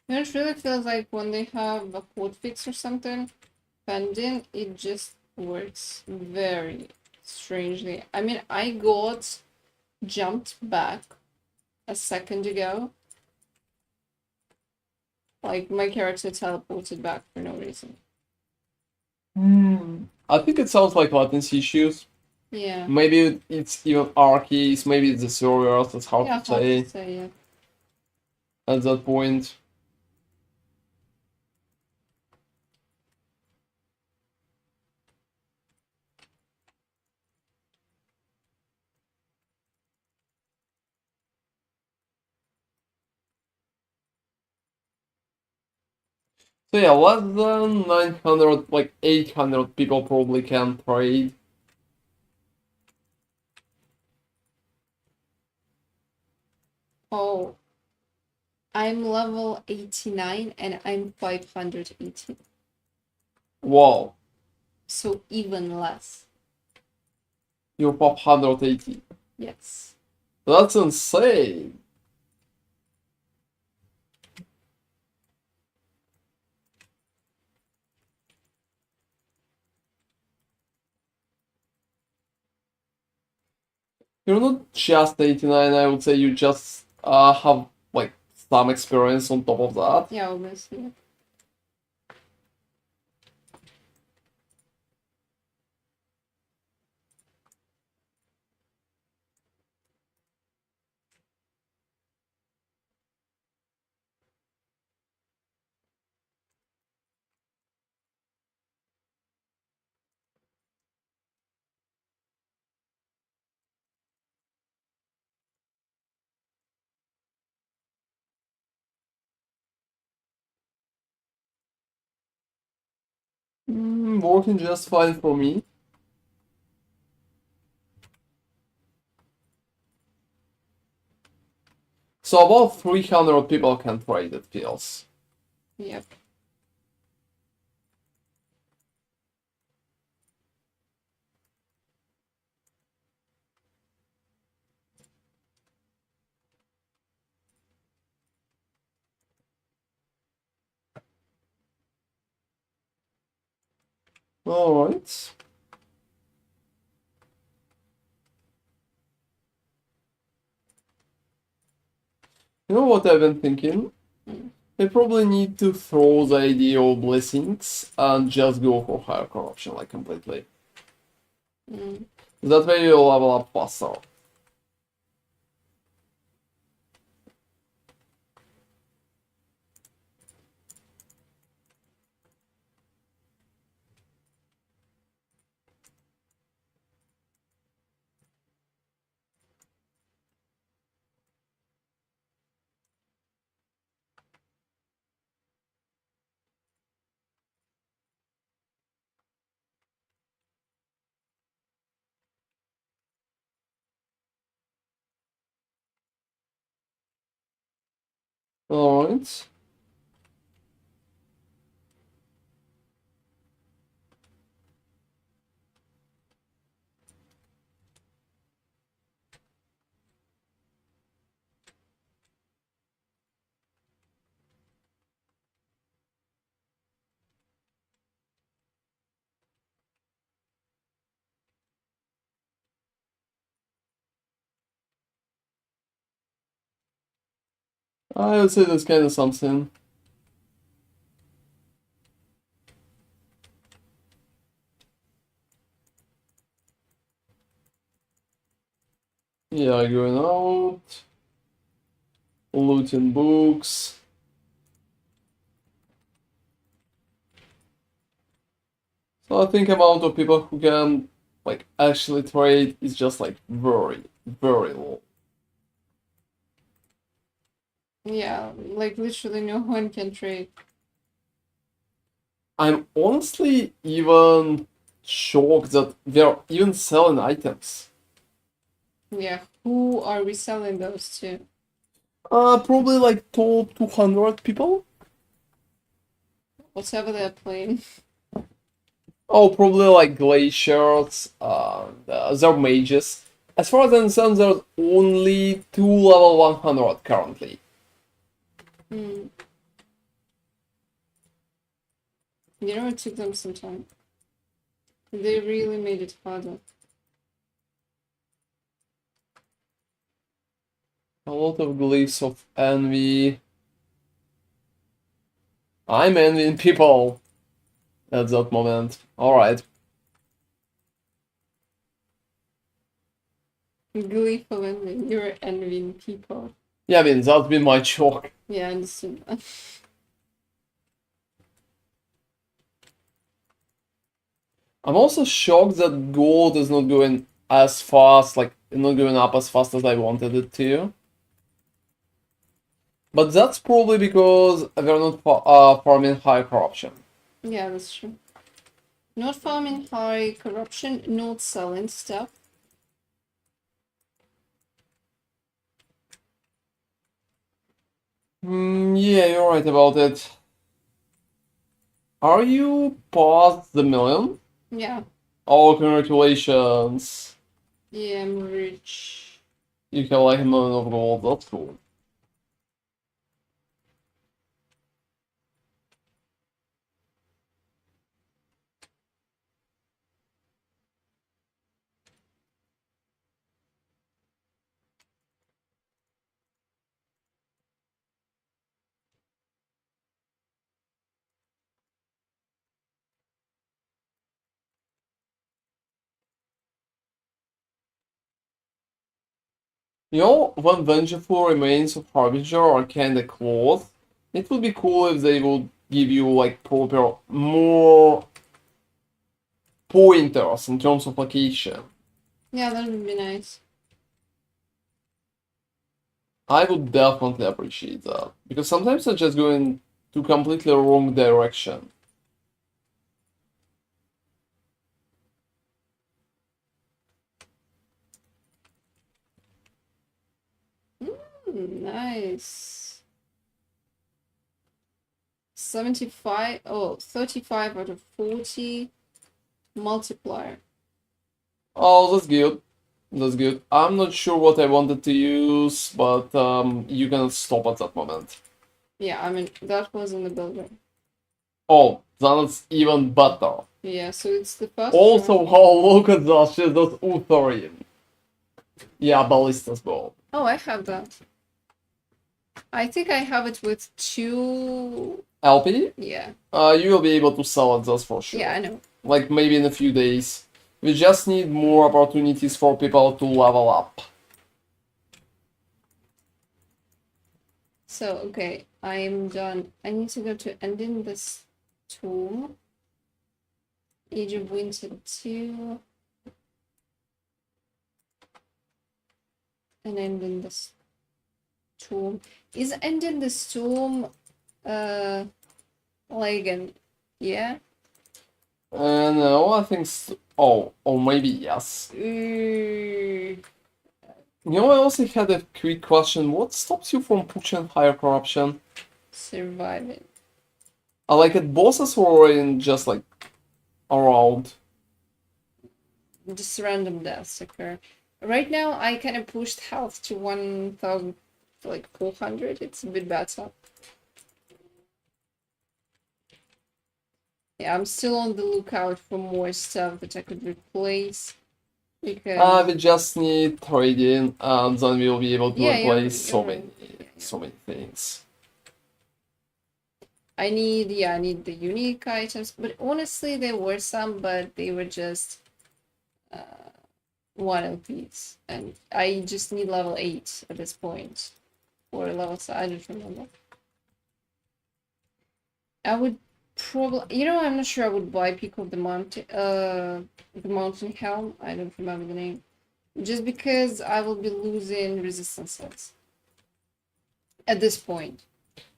S2: You know, it really feels like when they have a code fix or something pending, it just works very strangely. I mean, I got jumped back a second ago. Like, my character teleported back for no reason.
S1: I think it sounds like latency issues.
S2: Yeah.
S1: Maybe it's even our keys, maybe it's the servers, that's hard
S2: Yeah,
S1: to say
S2: hard to say, yeah.
S1: at that point. So yeah, less than 900, like 800 people probably can trade.
S2: Oh, I'm level 89 and I'm 580.
S1: Wow,
S2: So even less.
S1: you pop 180.
S2: Yes.
S1: That's insane. You're not just 89, I would say you just have like some experience on top of that.
S2: Yeah, obviously.
S1: Working just fine for me. So about 300 people can trade, it feels.
S2: Yep.
S1: Alright. You know what I've been thinking? I probably need to throw the idea of blessings and just go for higher corruption, like completely.
S2: Mm.
S1: That way you'll level up faster. Alright. I would say that's kind of something. Yeah, going out. Looting books. So I think amount of people who can like actually trade is just like very, very low.
S2: Yeah, like literally no one can trade.
S1: I'm honestly even shocked that they're even selling items.
S2: Yeah, who are we selling those to?
S1: Probably like top 200 people.
S2: Whatever they're playing.
S1: Oh, probably like glaciers, they're mages. As far as I understand, there's only 2 level 100 currently.
S2: Hmm. You know, it took them some time. They really made it harder.
S1: A lot of glyphs of envy. I'm envying people at that moment. Alright.
S2: Gleeful envy. You're envying people.
S1: Yeah, I mean, that's been my chalk.
S2: Yeah, I understood that.
S1: I'm also shocked that gold is not going as fast, like, not going up as fast as I wanted it to. But that's probably because they're not farming high corruption.
S2: Yeah, that's true. Not farming high corruption, not selling stuff.
S1: Yeah, you're right about it. Are you past the million?
S2: Yeah.
S1: Oh, congratulations.
S2: Yeah, I'm rich.
S1: You have like 1 million of gold, that's cool. You know, when vengeful remains of Harbinger are kinda close, it would be cool if they would give you like proper more pointers in terms of location.
S2: Yeah, that would be nice.
S1: I would definitely appreciate that. Because sometimes I just go in to completely wrong direction.
S2: Nice. 75, 35 out of 40 multiplier.
S1: Oh, that's good. That's good. I'm not sure what I wanted to use, but you can stop at that moment.
S2: Yeah, I mean, that was in the building.
S1: Oh, that's even better.
S2: Yeah, so it's the first
S1: Also,
S2: round.
S1: oh, look at that, she's not Uthorian. Yeah, Ballista's Bow.
S2: Oh, I have that. I think I have it with 2.
S1: LP?
S2: Yeah.
S1: You will be able to sell it, that's for sure.
S2: Yeah, I know.
S1: Like, maybe in a few days. We just need more opportunities for people to level up.
S2: So, okay, I'm done. I need to go to ending this tomb. Age of Winter 2. And ending this tomb. Is ending this tomb like an yeah?
S1: No, I think oh, or maybe yes.
S2: Mm,
S1: You know, I also had a quick question. What stops you from pushing higher corruption?
S2: surviving.
S1: Like at bosses or in just like around?
S2: Just random deaths occur. Right now, I kind of pushed health to 1,000, like 400. It's a bit better. Yeah, I'm still on the lookout for more stuff that I could replace. Because
S1: We just need trading, and then we'll be able to
S2: yeah,
S1: replace so
S2: you're
S1: many,
S2: right. Yeah.
S1: so many things.
S2: I need the unique items, but honestly, there were some, but they were just 1 LPs, and I just need level 8 at this point, or level 7. I don't remember. I would probably, I'm not sure I would buy Peak of the Mountain Helm. I don't remember the name, just because I will be losing resistances at this point.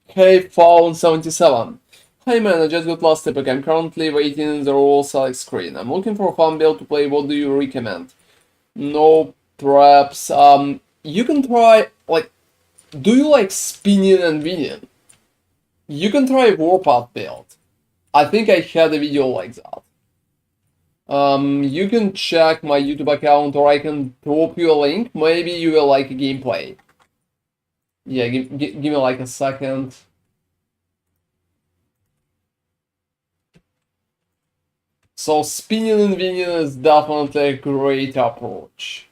S1: Hey, Fawn77. Hey man, I just got last epic. I'm currently waiting in the role select screen. I'm looking for a fun build to play. What do you recommend? No, perhaps. You can try, like, do you like spinning and winning? You can try Warpath build. I think I had a video like that. You can check my YouTube account, or I can drop you a link. Maybe you will like a gameplay. Yeah, give me like a second. So spinning and winning is definitely a great approach.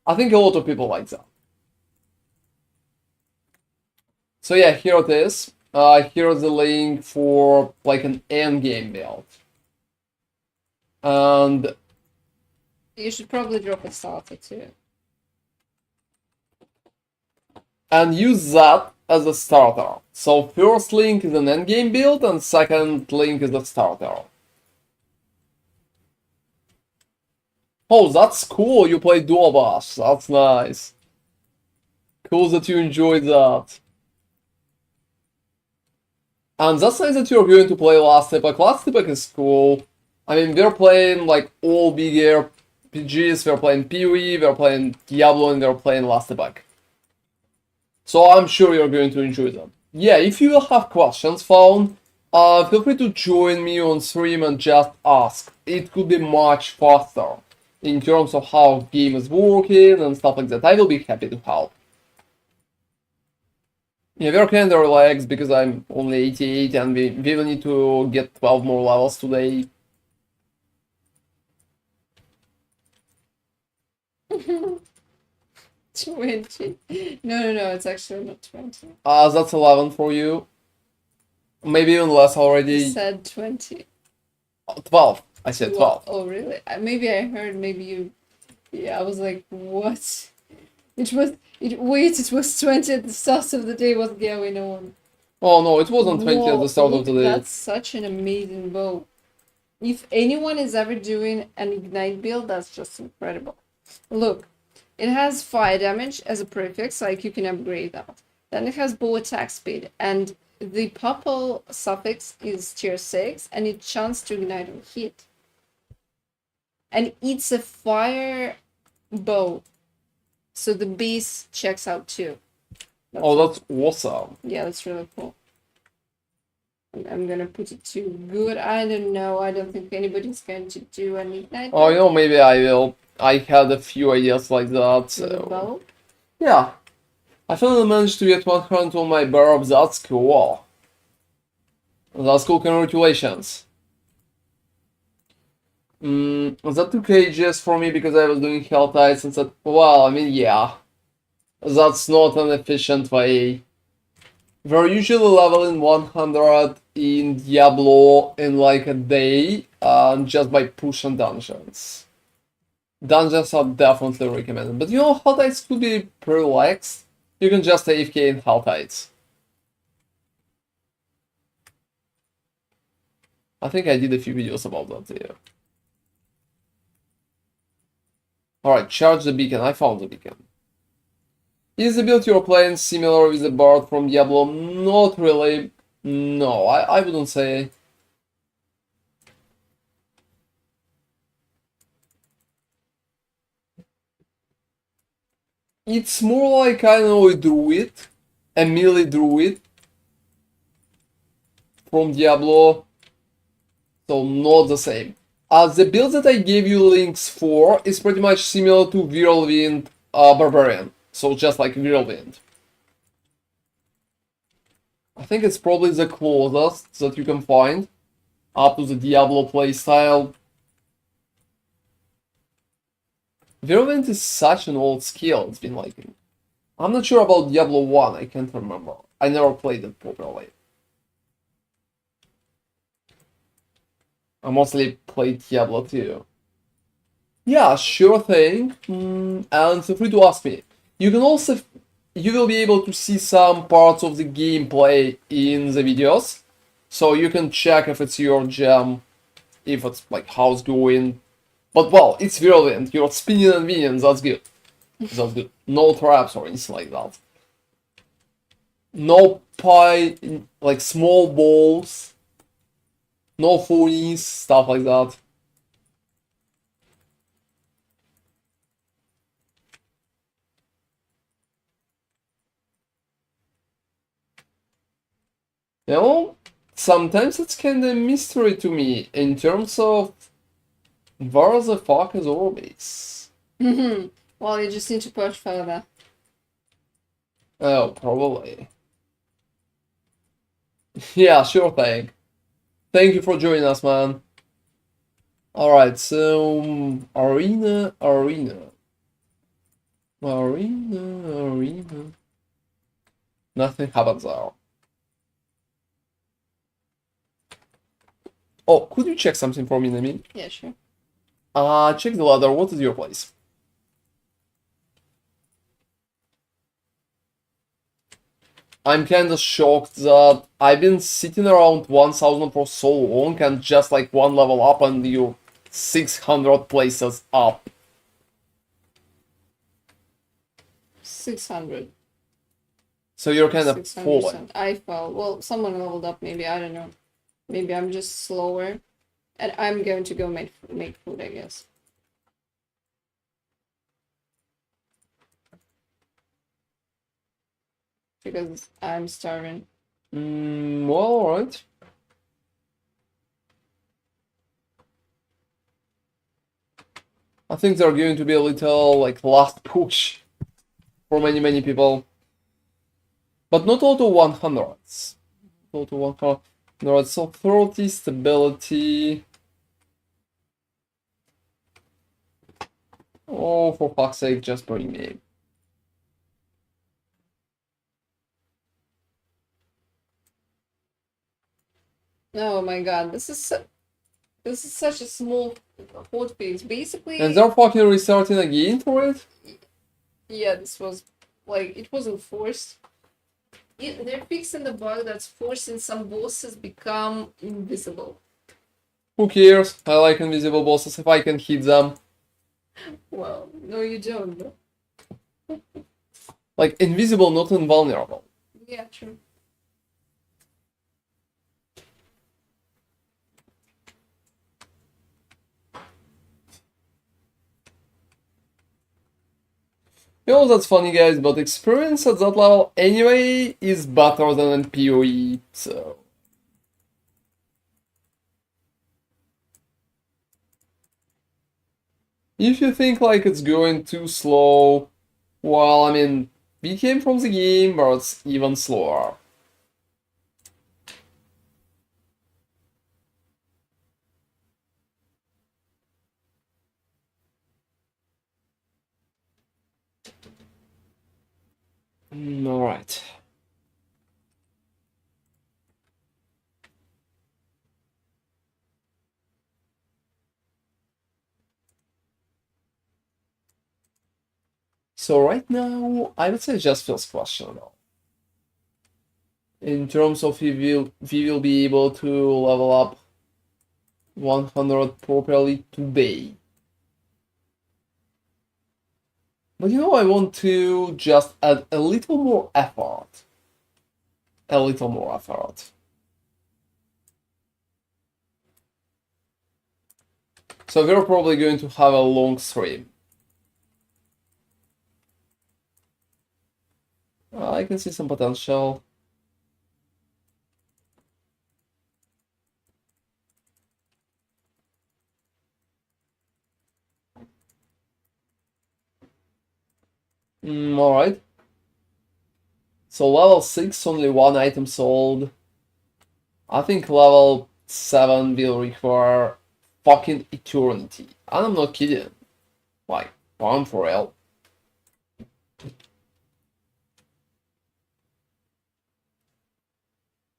S1: I think a lot of people like that. So yeah, here it is. Here's the link for like an endgame build. And
S2: You should probably drop a starter too.
S1: And use that as a starter. So first link is an endgame build, and second link is the starter. Oh, that's cool. You play dual bash. That's nice. Cool that you enjoyed that. And that's nice that you're going to play Last Epoch. Last Epoch is cool. I mean, we're playing like all big RPGs. We're playing PoE, we're playing Diablo, and we're playing Last Epoch. So I'm sure you're going to enjoy them. Yeah, if you have questions found, feel free to join me on stream and just ask. It could be much faster in terms of how game is working and stuff like that. I will be happy to help. Yeah, we're kinda relaxed because I'm only 88 and we will need to get 12 more levels today.
S2: 20. No, it's actually not 20.
S1: That's 11 for you. Maybe even less
S2: You
S1: already.
S2: said 20.
S1: 12. I said 12.
S2: Oh, really? Maybe I heard, maybe you... Yeah, I was like, what? Wait, it was 20 at the start of the day. What's going on?
S1: Oh no, it wasn't 20 at
S2: Whoa,
S1: the start of
S2: look,
S1: the day.
S2: That's such an amazing bow. If anyone is ever doing an ignite build, that's just incredible. Look, it has fire damage as a prefix, like you can upgrade that. Then it has bow attack speed, and the purple suffix is tier 6, and it chance to ignite on hit. And it's a fire bow, so the base checks out too.
S1: That's awesome.
S2: Yeah, that's really cool. I'm gonna put it to good. I don't know. I don't think anybody's going to do an ignite.
S1: Oh, you know, maybe I will. I had a few ideas like that. So. Yeah. I finally managed to get 100 on my burb. That's cool. That's cool. Congratulations. That took ages for me because I was doing Hell Tides and said, well, I mean, yeah. That's not an efficient way. We're usually leveling 100 in Diablo in like a day, just by pushing dungeons. Dungeons are definitely recommended, but you know, Hell Tides could be pretty relaxed. You can just AFK in Hell Tides. I think I did a few videos about that here. Alright, charge the beacon. I found the beacon. Is the build you're playing similar with the bard from Diablo? Not really. No, I wouldn't say. It's more like, I know, a druid. A melee druid. From Diablo. So not the same. The build that I gave you links for is pretty much similar to Whirlwind Barbarian. So just like Whirlwind. I think it's probably the closest that you can find up to the Diablo playstyle. Whirlwind is such an old skill, it's been like... I'm not sure about Diablo 1, I can't remember. I never played it properly. I mostly played Diablo 2. Yeah, sure thing. And feel free to ask me. You will be able to see some parts of the gameplay in the videos. So you can check if it's your jam, if it's like how it's going. But well, it's Whirlwind. You're spinning and winning, that's good. That's good. No traps or anything like that. No pie, like small balls. No phonies, stuff like that. You know, sometimes it's kinda a mystery to me in terms of where the fuck is our base?
S2: Well, you just need to push further.
S1: Oh, probably. Yeah, sure thing. Thank you for joining us, man. Alright, so arena. Nothing happens there. Oh, could you check something for me, Nami?
S2: Yeah, sure.
S1: Check the ladder. What is your place? I'm kinda shocked that I've been sitting around 1000 for so long and just like one level up and you 600 places up.
S2: 600.
S1: So you're kind of
S2: 600.
S1: falling.
S2: I fell. Well, someone leveled up, maybe. I don't know. Maybe I'm just slower. And I'm going to go make food, I guess. Because I'm starving.
S1: Well, alright. I think they're going to be a little like last push for many people. But not all to 100s. All to 100. So 30 stability. Oh, for fuck's sake, just bring me.
S2: Oh my god, this is such a small hot piece. Basically,
S1: And they're fucking restarting again for it?
S2: yeah, this was like it wasn't forced. They're fixing the bug that's forcing some bosses become invisible.
S1: Who cares? I like invisible bosses if I can hit them.
S2: Well, no, you don't.
S1: Like, invisible, not invulnerable.
S2: Yeah, true.
S1: You know, that's funny, guys, but experience at that level anyway is better than in PoE, so. If you think like it's going too slow, well, I mean, we came from the game where it's even slower. Alright. So right now, I would say it just feels questionable. In terms of we will be able to level up 100 properly today. But you know, I want to just add a little more effort. A little more effort. So we're probably going to have a long stream. I can see some potential. Alright. So level 6, only one item sold. I think level 7 will require fucking eternity. And I'm not kidding. Like, I'm for real.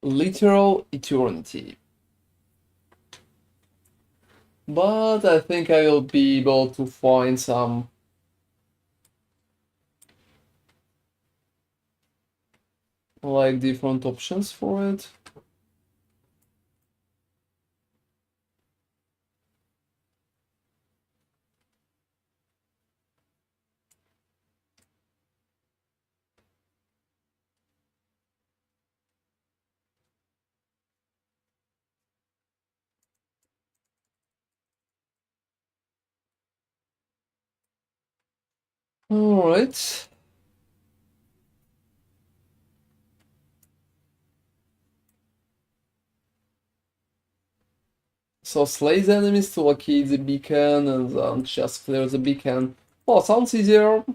S1: Literal eternity. But I think I will be able to find some like different options for it. Alright. So slay the enemies to locate the beacon and then just clear the beacon. Well, sounds easier.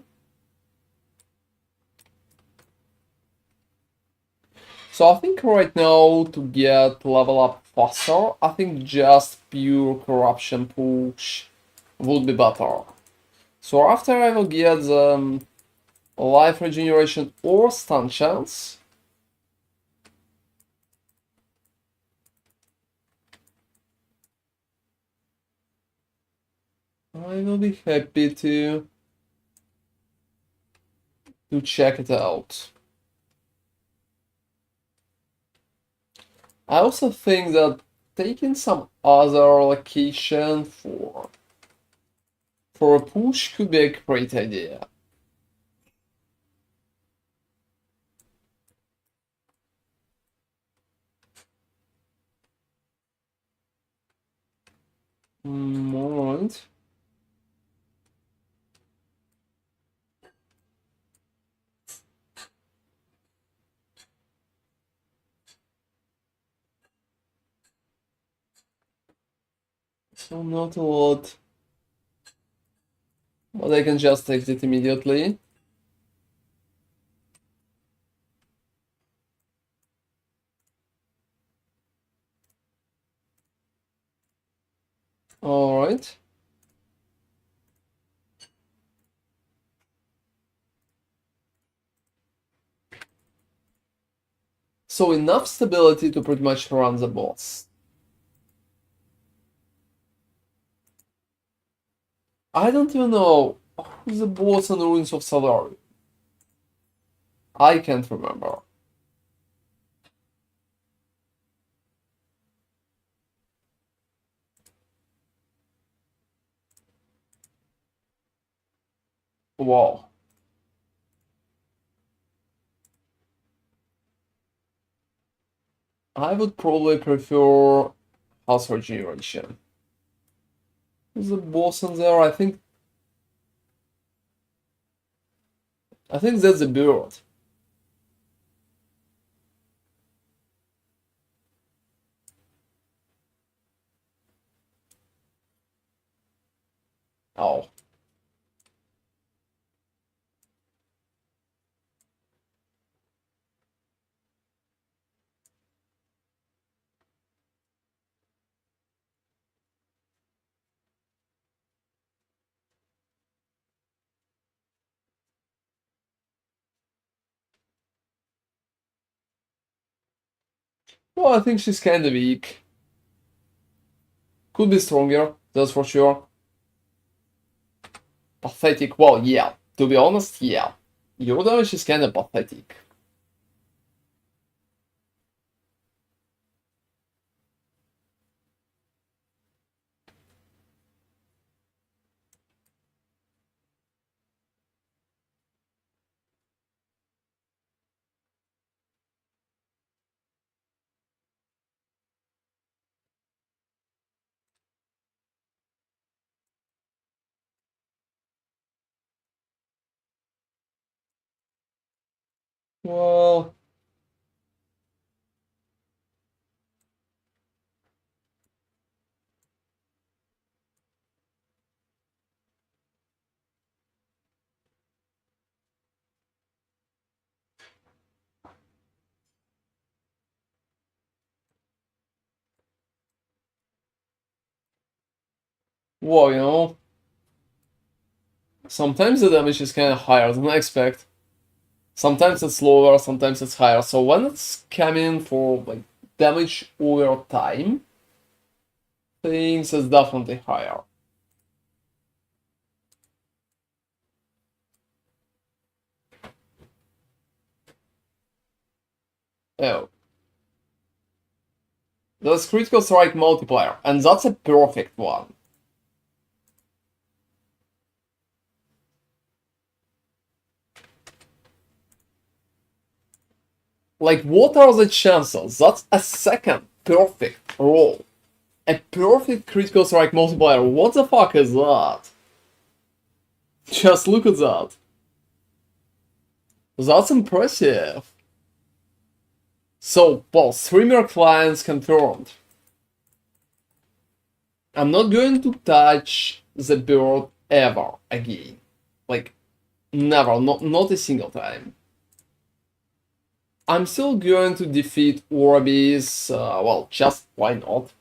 S1: So I think right now to get level up faster, I think just pure corruption push would be better. So after I will get the life regeneration or stun chance. I will be happy to check it out. I also think that taking some other location for a push could be a great idea. Alright. So not a lot. But I can just exit immediately. Alright. So enough stability to pretty much run the boss. I don't even know who's the boss in the Ruins of Solari. I can't remember. Wow. I would probably prefer House Regeneration. Who's the boss in there? I think that's the bird. Oh. Well, I think she's kinda weak. Could be stronger, that's for sure. Pathetic. Well, yeah. To be honest, yeah. Your damage is kinda pathetic. Well, well, sometimes the damage is kinda higher than I expect. Sometimes it's lower, sometimes it's higher. So when it's coming for like damage over time, things is definitely higher. Oh. That's critical strike multiplier, and that's a perfect one. Like, what are the chances? That's a second perfect roll. A perfect critical strike multiplier. What the fuck is that? Just look at that. That's impressive. So, well, streamer clients confirmed. I'm not going to touch the bird ever again. Like, never, not a single time. I'm still going to defeat Orbeez, well, just why not?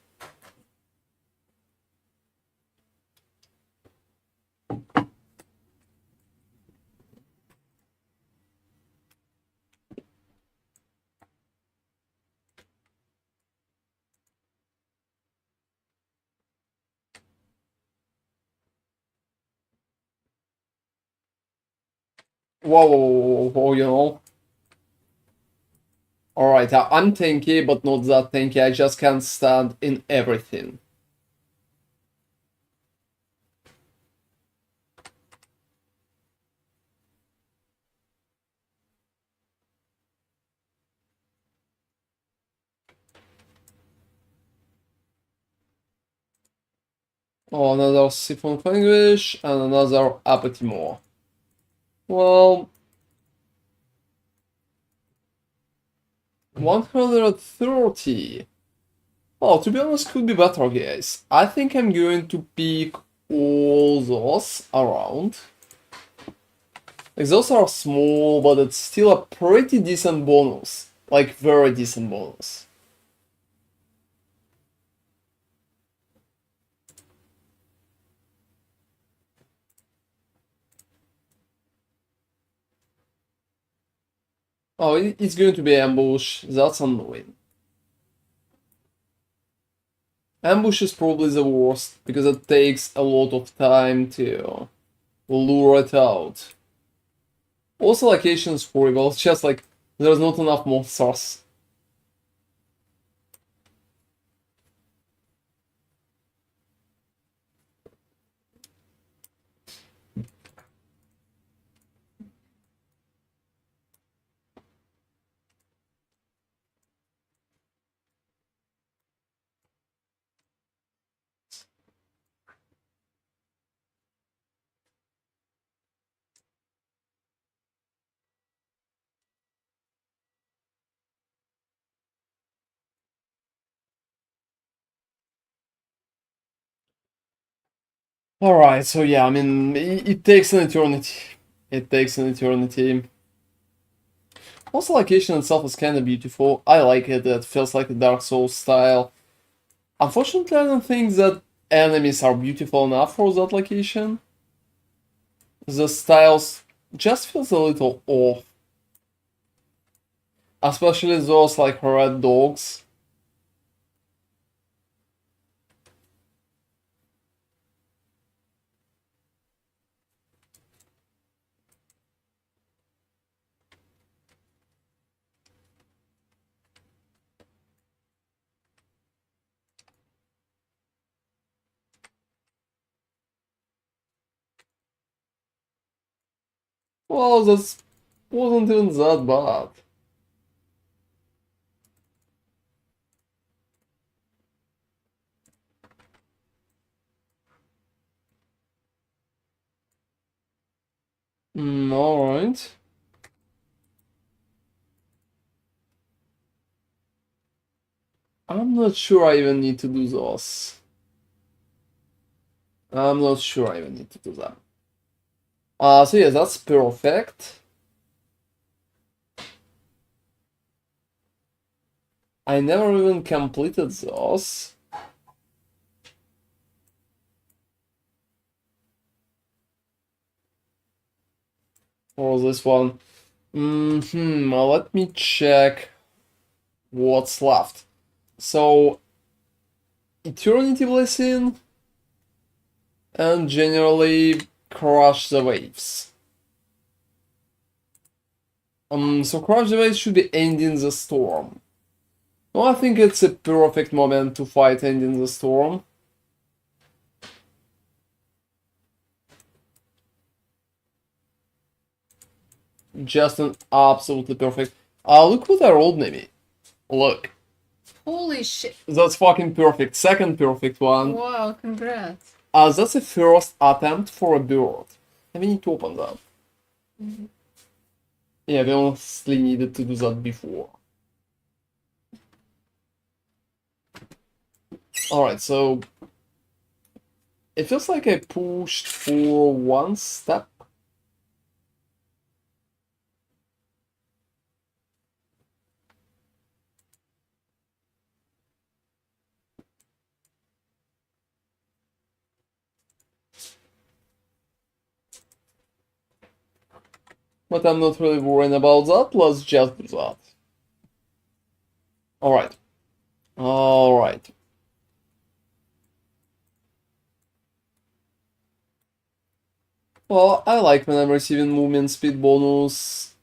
S1: Whoa, whoa, whoa, whoa, you know? Alright, I'm tanky, but not that tanky, I just can't stand in everything. Oh, another Siphon Vanquish, and another Apatimore. Well... 130. Well, to be honest, could be better, guys. I think I'm going to pick all those around. Like, those are small, but it's still a pretty decent bonus. Like, very decent bonus. Oh, it's going to be ambush. That's annoying. Ambush is probably the worst, because it takes a lot of time to lure it out. Also, location is horrible. It's just like, there's not enough monsters. Alright, so yeah, I mean, it takes an eternity. It takes an eternity. Also, location itself is kind of beautiful. I like it. It feels like a Dark Souls style. Unfortunately, I don't think that enemies are beautiful enough for that location. The styles just feels a little off. Especially those like red dogs. Well, that wasn't even that bad. Alright. I'm not sure I even need to do those. I'm not sure I even need to do that. So yeah, that's perfect. I never even completed those. Or this one. Let me check what's left. So, Eternity Blessing and generally Crush the Waves. So Crush the Waves should be Ending the Storm. Well, I think it's a perfect moment to fight Ending the Storm. Just an absolutely perfect. Look what I rolled, maybe. Look.
S2: Holy shit.
S1: That's fucking perfect. Second perfect one.
S2: Wow, congrats.
S1: That's the first attempt for a bird. And we need to open that. Yeah, we honestly needed to do that before. Alright, so It feels like I pushed for one step. But I'm not really worrying about that. Let's just do that. Alright. Alright. Well, I like when I'm receiving movement speed bonus.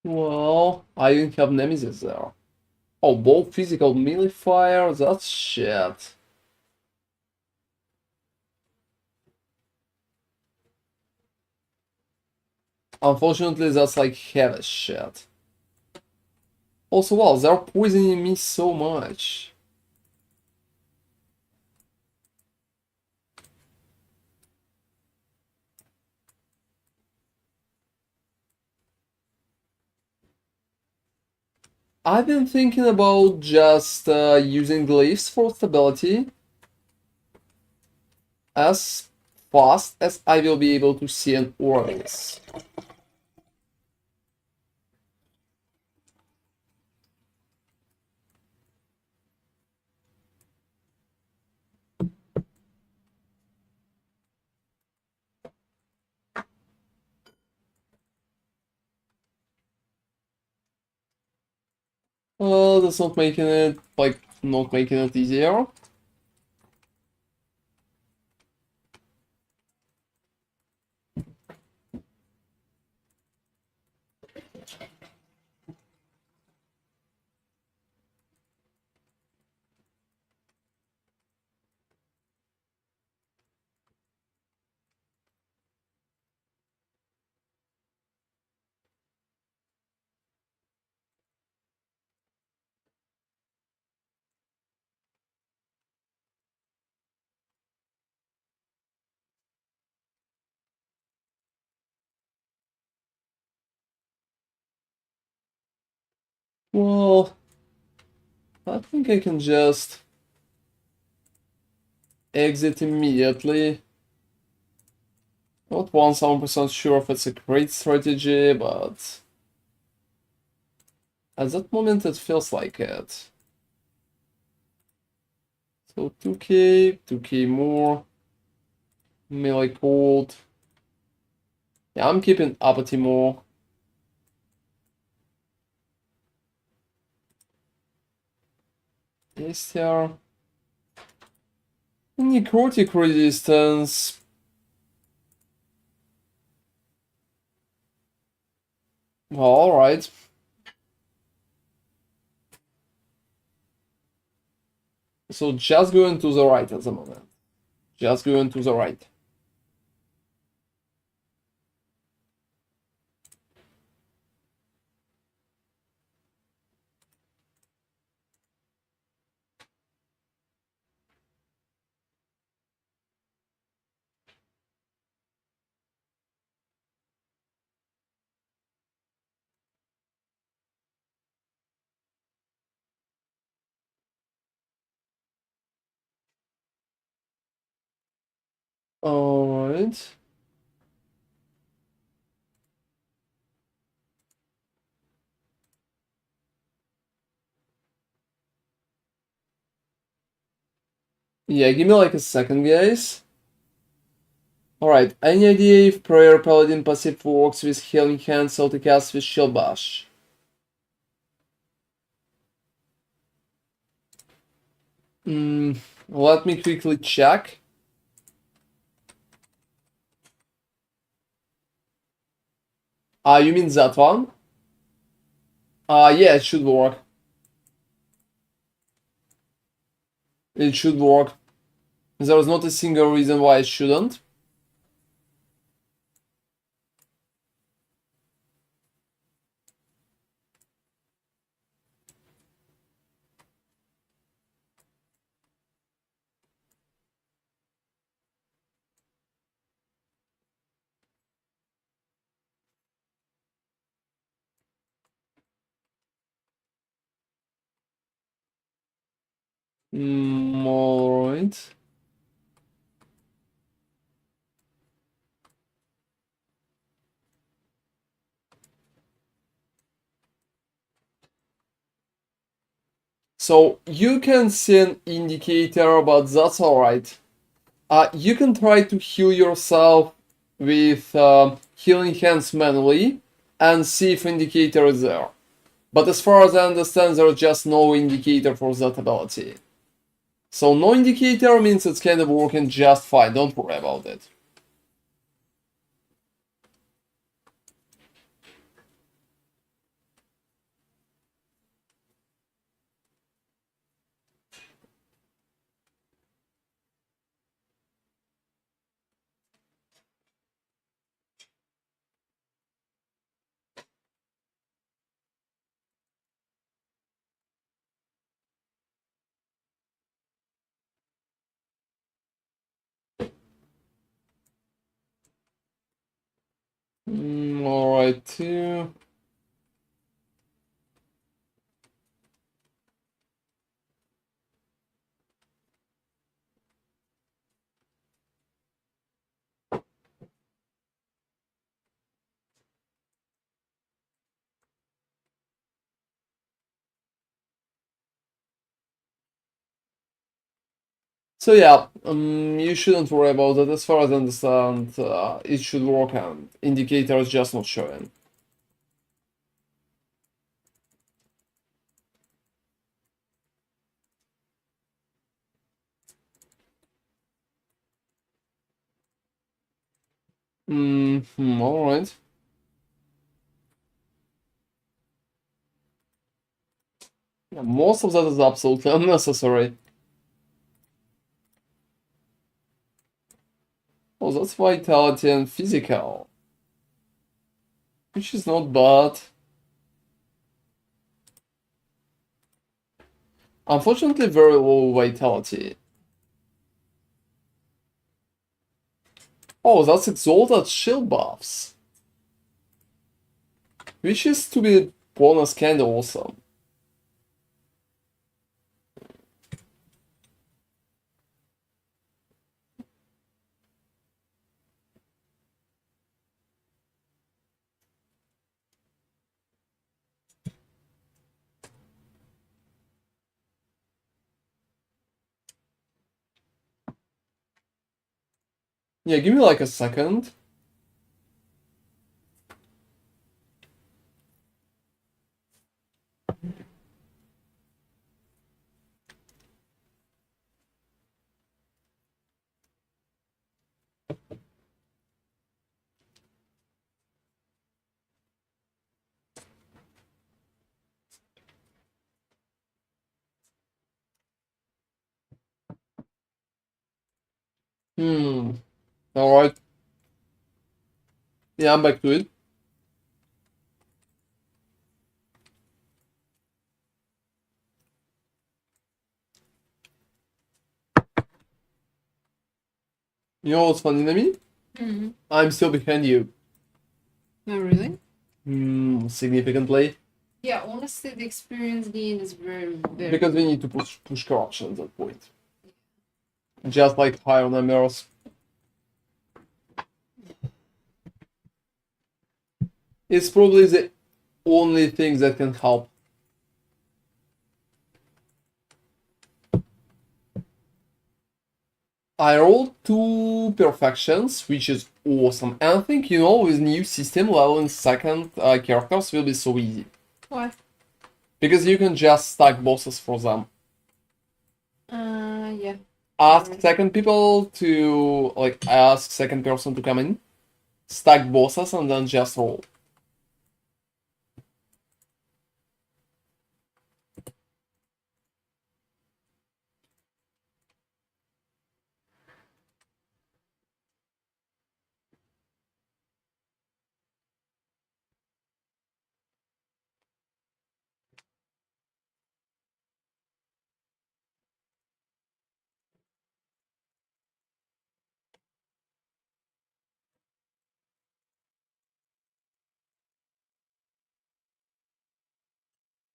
S1: Well, I didn't have Nemesis there. Oh, both physical melee fire? That's shit. Unfortunately, that's like heavy shit. Also, wow, they're poisoning me so much. I've been thinking about just using glyphs for stability as fast as I will be able to see an Orbis. That's not making it, like, not making it easier. Well, I think I can just exit immediately. Not 1000% sure if it's a great strategy, but at that moment it feels like it. So 2k, 2k more, melee cold. Yeah, I'm keeping apathy more. Is there necrotic resistance? Well, alright. So just going to the right at the moment. Just going to the right. Alright. Yeah, give me like a second, guys. Alright, any idea if Prayer Paladin passive works with Healing Hand, Celtic Cast with Shield Bash? Let me quickly check. You mean that one? Yeah, it should work. It should work. There is not a single reason why it shouldn't. Alright. So you can see an indicator, but that's alright. You can try to heal yourself with healing hands manually and see if indicator is there. But as far as I understand, there's just no indicator for that ability. So no indicator means it's kind of working just fine, don't worry about it. Alright, too. So yeah, you shouldn't worry about it. As far as I understand, it should work and indicator is just not showing. Alright. Yeah, most of that is absolutely unnecessary. Oh, that's vitality and physical. Which is not bad. Unfortunately, very low vitality. Oh, that's exalted shield buffs. Which is, to be honest, kinda awesome. Yeah, give me like a second. Alright. Yeah, I'm back to it. You know what's funny to me? I'm still behind you.
S2: Oh, really?
S1: Significantly.
S2: Yeah, honestly, the experience gain is very
S1: Because we need to push corruption at that point. Just like higher numbers. It's probably the only thing that can help. I rolled 2 perfections, which is awesome. And I think, you know, with new system, leveling second characters will be so easy.
S2: Why?
S1: Because you can just stack bosses for them.
S2: Yeah.
S1: Ask
S2: Alright.
S1: second people to, like, ask second person to come in, stack bosses, and then just roll.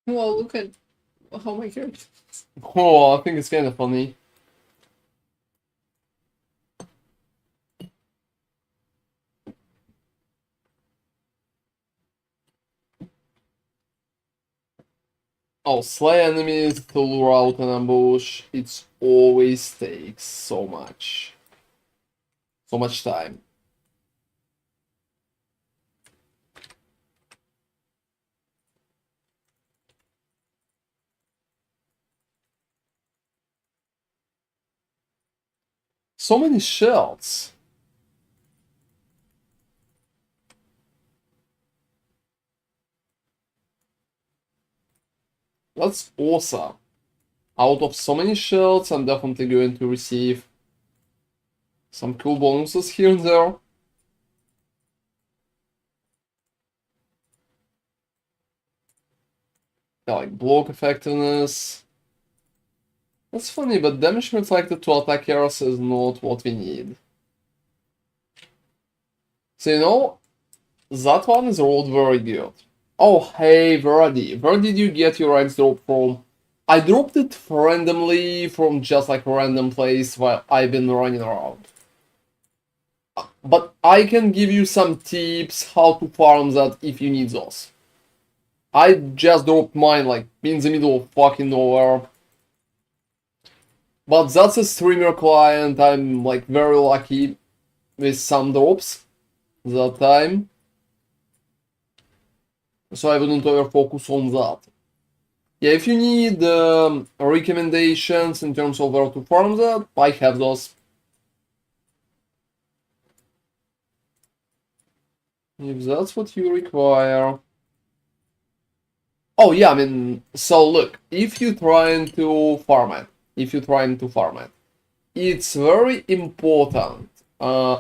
S2: Well, look at how my character.
S1: Oh, I think it's kind of funny. Oh, slay enemies to lure out an ambush. It always takes so much. So much time. So many shells. That's awesome. Out of so many shells, I'm definitely going to receive some cool bonuses here and there. Yeah, like block effectiveness. That's funny, but damage reflected to attack arrows is not what we need. So you know, that one is rolled very good. Oh, hey, Verdi. Where did you get your X drop from? I dropped it randomly from just like a random place while I've been running around. But I can give you some tips how to farm that if you need those. I just dropped mine like in the middle of fucking nowhere. But that's a streamer client. I'm like very lucky with some drops that time. So I wouldn't over focus on that. Yeah, if you need recommendations in terms of where to farm that, I have those. If that's what you require. Oh yeah, I mean, so look, if you're trying to farm it, it's very important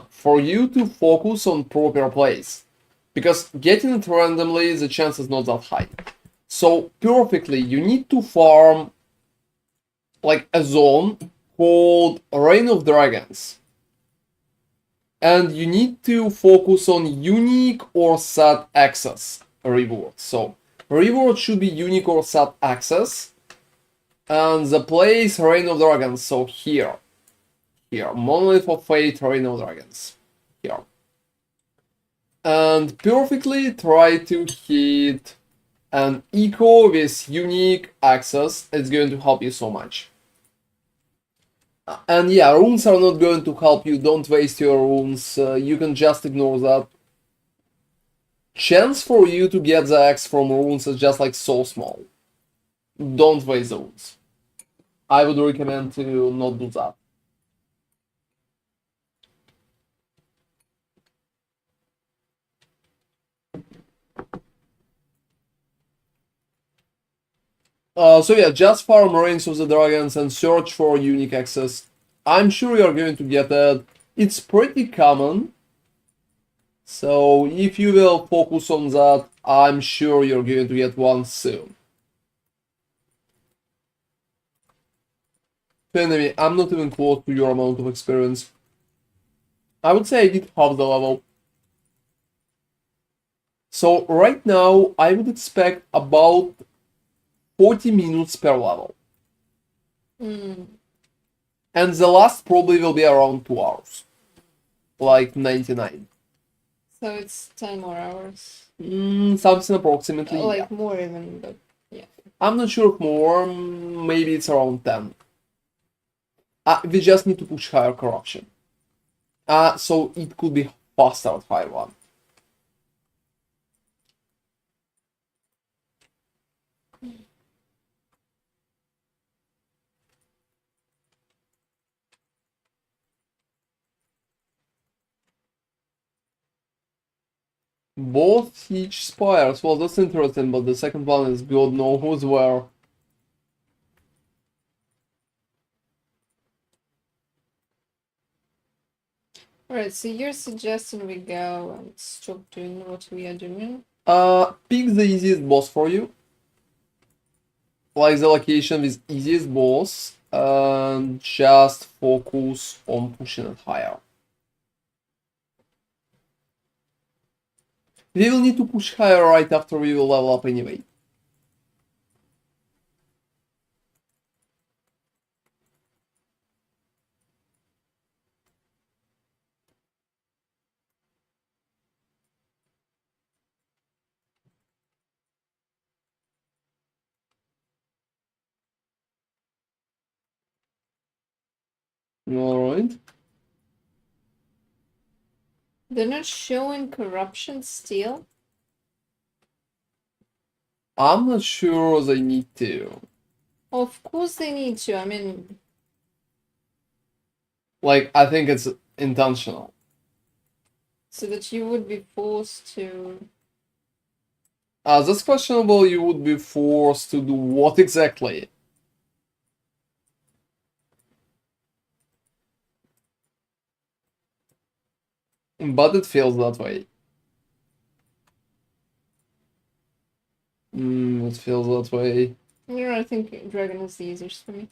S1: for you to focus on proper plays. Because getting it randomly, the chance is not that high. So perfectly, you need to farm like a zone called Reign of Dragons. And you need to focus on unique or set access rewards. So reward should be unique or set access. And the place Reign of Dragons, so here. Monolith of Fate, Reign of Dragons. Here. And perfectly try to hit an echo with unique access. It's going to help you so much. And yeah, runes are not going to help you. Don't waste your runes. You can just ignore that. Chance for you to get the X from runes is just like so small. Don't waste the runes. I would recommend to not do that. So yeah, just farm Reigns of the Dragons and search for unique access. I'm sure you're going to get that. It's pretty common. So if you will focus on that, I'm sure you're going to get one soon. Enemy, I'm not even close to your amount of experience. I would say I did half the level. So right now, I would expect about 40 minutes per level.
S2: Mm.
S1: And the last probably will be around 2 hours. Like 99.
S2: So it's 10 more hours.
S1: Something approximately, yeah.
S2: Like more even, but yeah.
S1: I'm not sure if more, maybe it's around 10. We just need to push higher corruption. So it could be faster at 5-1. Both siege spires, well that's interesting, but the second one is God knows where.
S2: Alright, so you're suggesting we go and stop doing what we are doing?
S1: Pick the easiest boss for you. Like the location with easiest boss, and just focus on pushing it higher. We will need to push higher right after we will level up anyway. Alright.
S2: They're not showing corruption still.
S1: I'm not sure they need to.
S2: Of course they need to. I mean,
S1: Like, I think it's intentional.
S2: so that you would be forced to.
S1: That's questionable. You would be forced to do what exactly? But it feels that way. It feels that way.
S2: You know, I think dragon is the easiest for me.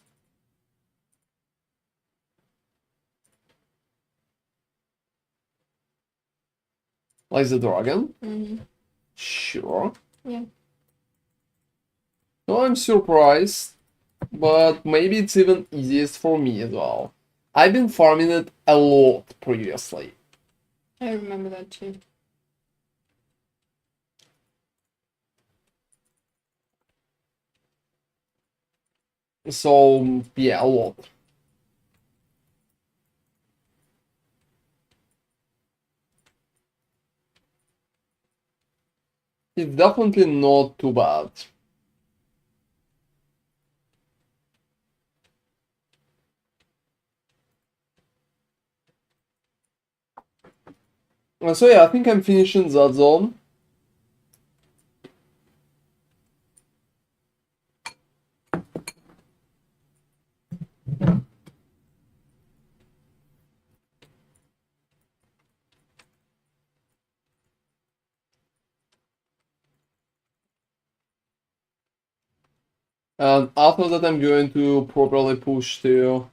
S1: Like the dragon?
S2: Mm-hmm.
S1: Sure.
S2: Yeah.
S1: No, I'm surprised. But maybe it's even easiest for me as well. I've been farming it a lot previously.
S2: I remember that too.
S1: So, yeah, a lot. It's definitely not too bad. So yeah, I think I'm finishing that zone. And after that I'm going to properly push to...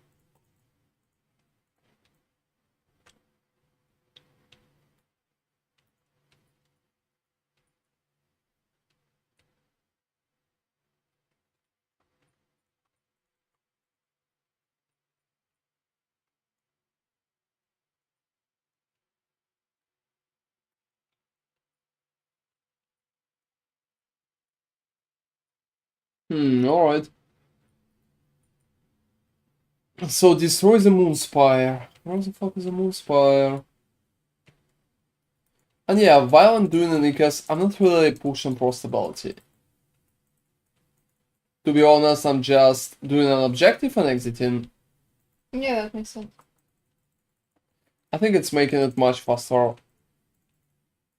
S1: Alright. So destroy the Moonspire. Where the fuck is the Moonspire? And yeah, while I'm doing the Nikas, I'm not really pushing pro stability. To be honest, I'm just doing an objective and exiting.
S2: Yeah, that makes sense.
S1: I think it's making it much faster.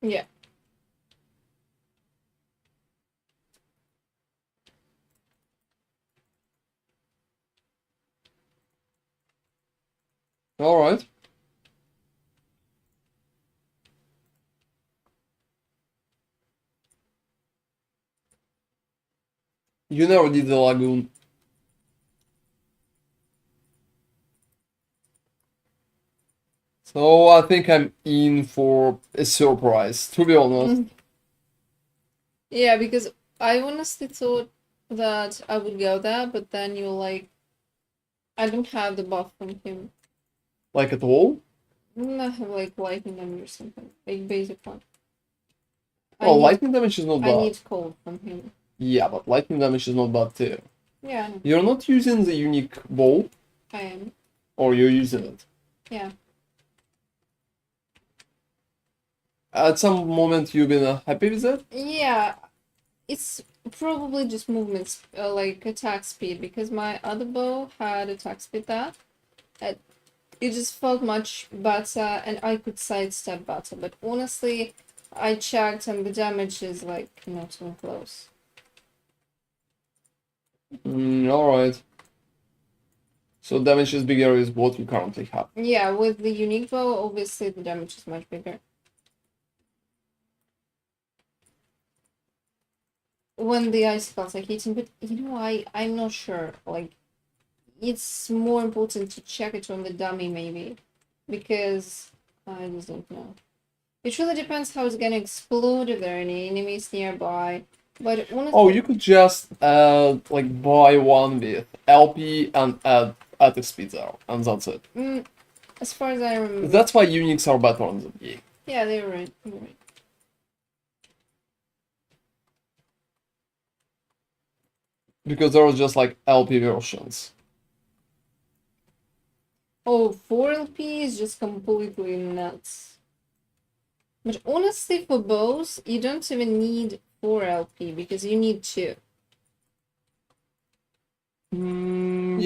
S2: Yeah.
S1: Alright. You never did the Lagoon. So I think I'm in for a surprise, to be honest.
S2: Yeah, because I honestly thought that I would go there, but then you're like, I don't have the buff from him.
S1: Like at all?
S2: I have like lightning damage or something, like basic one.
S1: Well, lightning damage is not
S2: I
S1: bad.
S2: need cold from him.
S1: Yeah, but lightning damage is not bad too.
S2: Yeah, I know.
S1: You're not using the unique bow,
S2: I am.
S1: or you're using it?
S2: Yeah.
S1: At some moment you've been happy with it?
S2: Yeah, it's probably just movements, like attack speed, because my other bow had attack speed there. It just felt much better, and I could sidestep better. But honestly, I checked, and the damage is like not even close.
S1: Alright. So damage is bigger is what you currently have.
S2: Yeah, with the unique bow, obviously the damage is much bigger. When the icicles are hitting, but I'm not sure. Like, it's more important to check it on the dummy maybe, because I just don't know. It really depends how it's gonna explode, if there are any enemies nearby. But honestly,
S1: Oh, you could just like buy one with LP and add attack speed there, and that's it.
S2: as far as I remember,
S1: That's why uniques are better on the game.
S2: yeah, they're right. You're right.
S1: Because there are just like LP versions.
S2: Oh, 4 LP is just completely nuts. But honestly, for bows, you don't even need 4 LP because you need 2.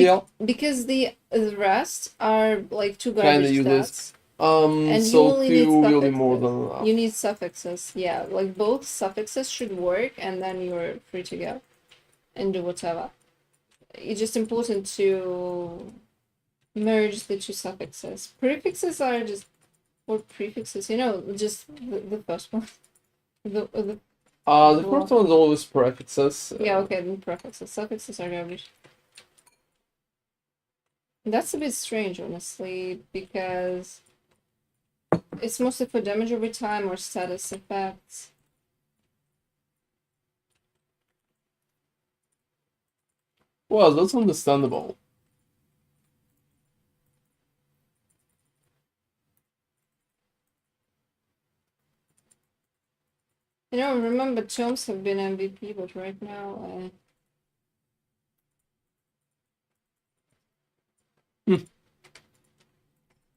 S1: Yeah,
S2: Because the rest are like 2
S1: kinda
S2: garbage
S1: useless.
S2: stats. And you
S1: So
S2: only need
S1: 2 will be more
S2: suffixes.
S1: than enough.
S2: You need suffixes, yeah. Like both suffixes should work, and then you're free to go and do whatever. It's just important to merge the 2 suffixes. Prefixes are just, or prefixes, just the first one. The
S1: The first one is always prefixes.
S2: Yeah, okay, then prefixes. Suffixes are garbage. That's a bit strange, honestly, because it's mostly for damage over time or status effects.
S1: Well, that's understandable.
S2: Remember, tomes have been MVP, but right now,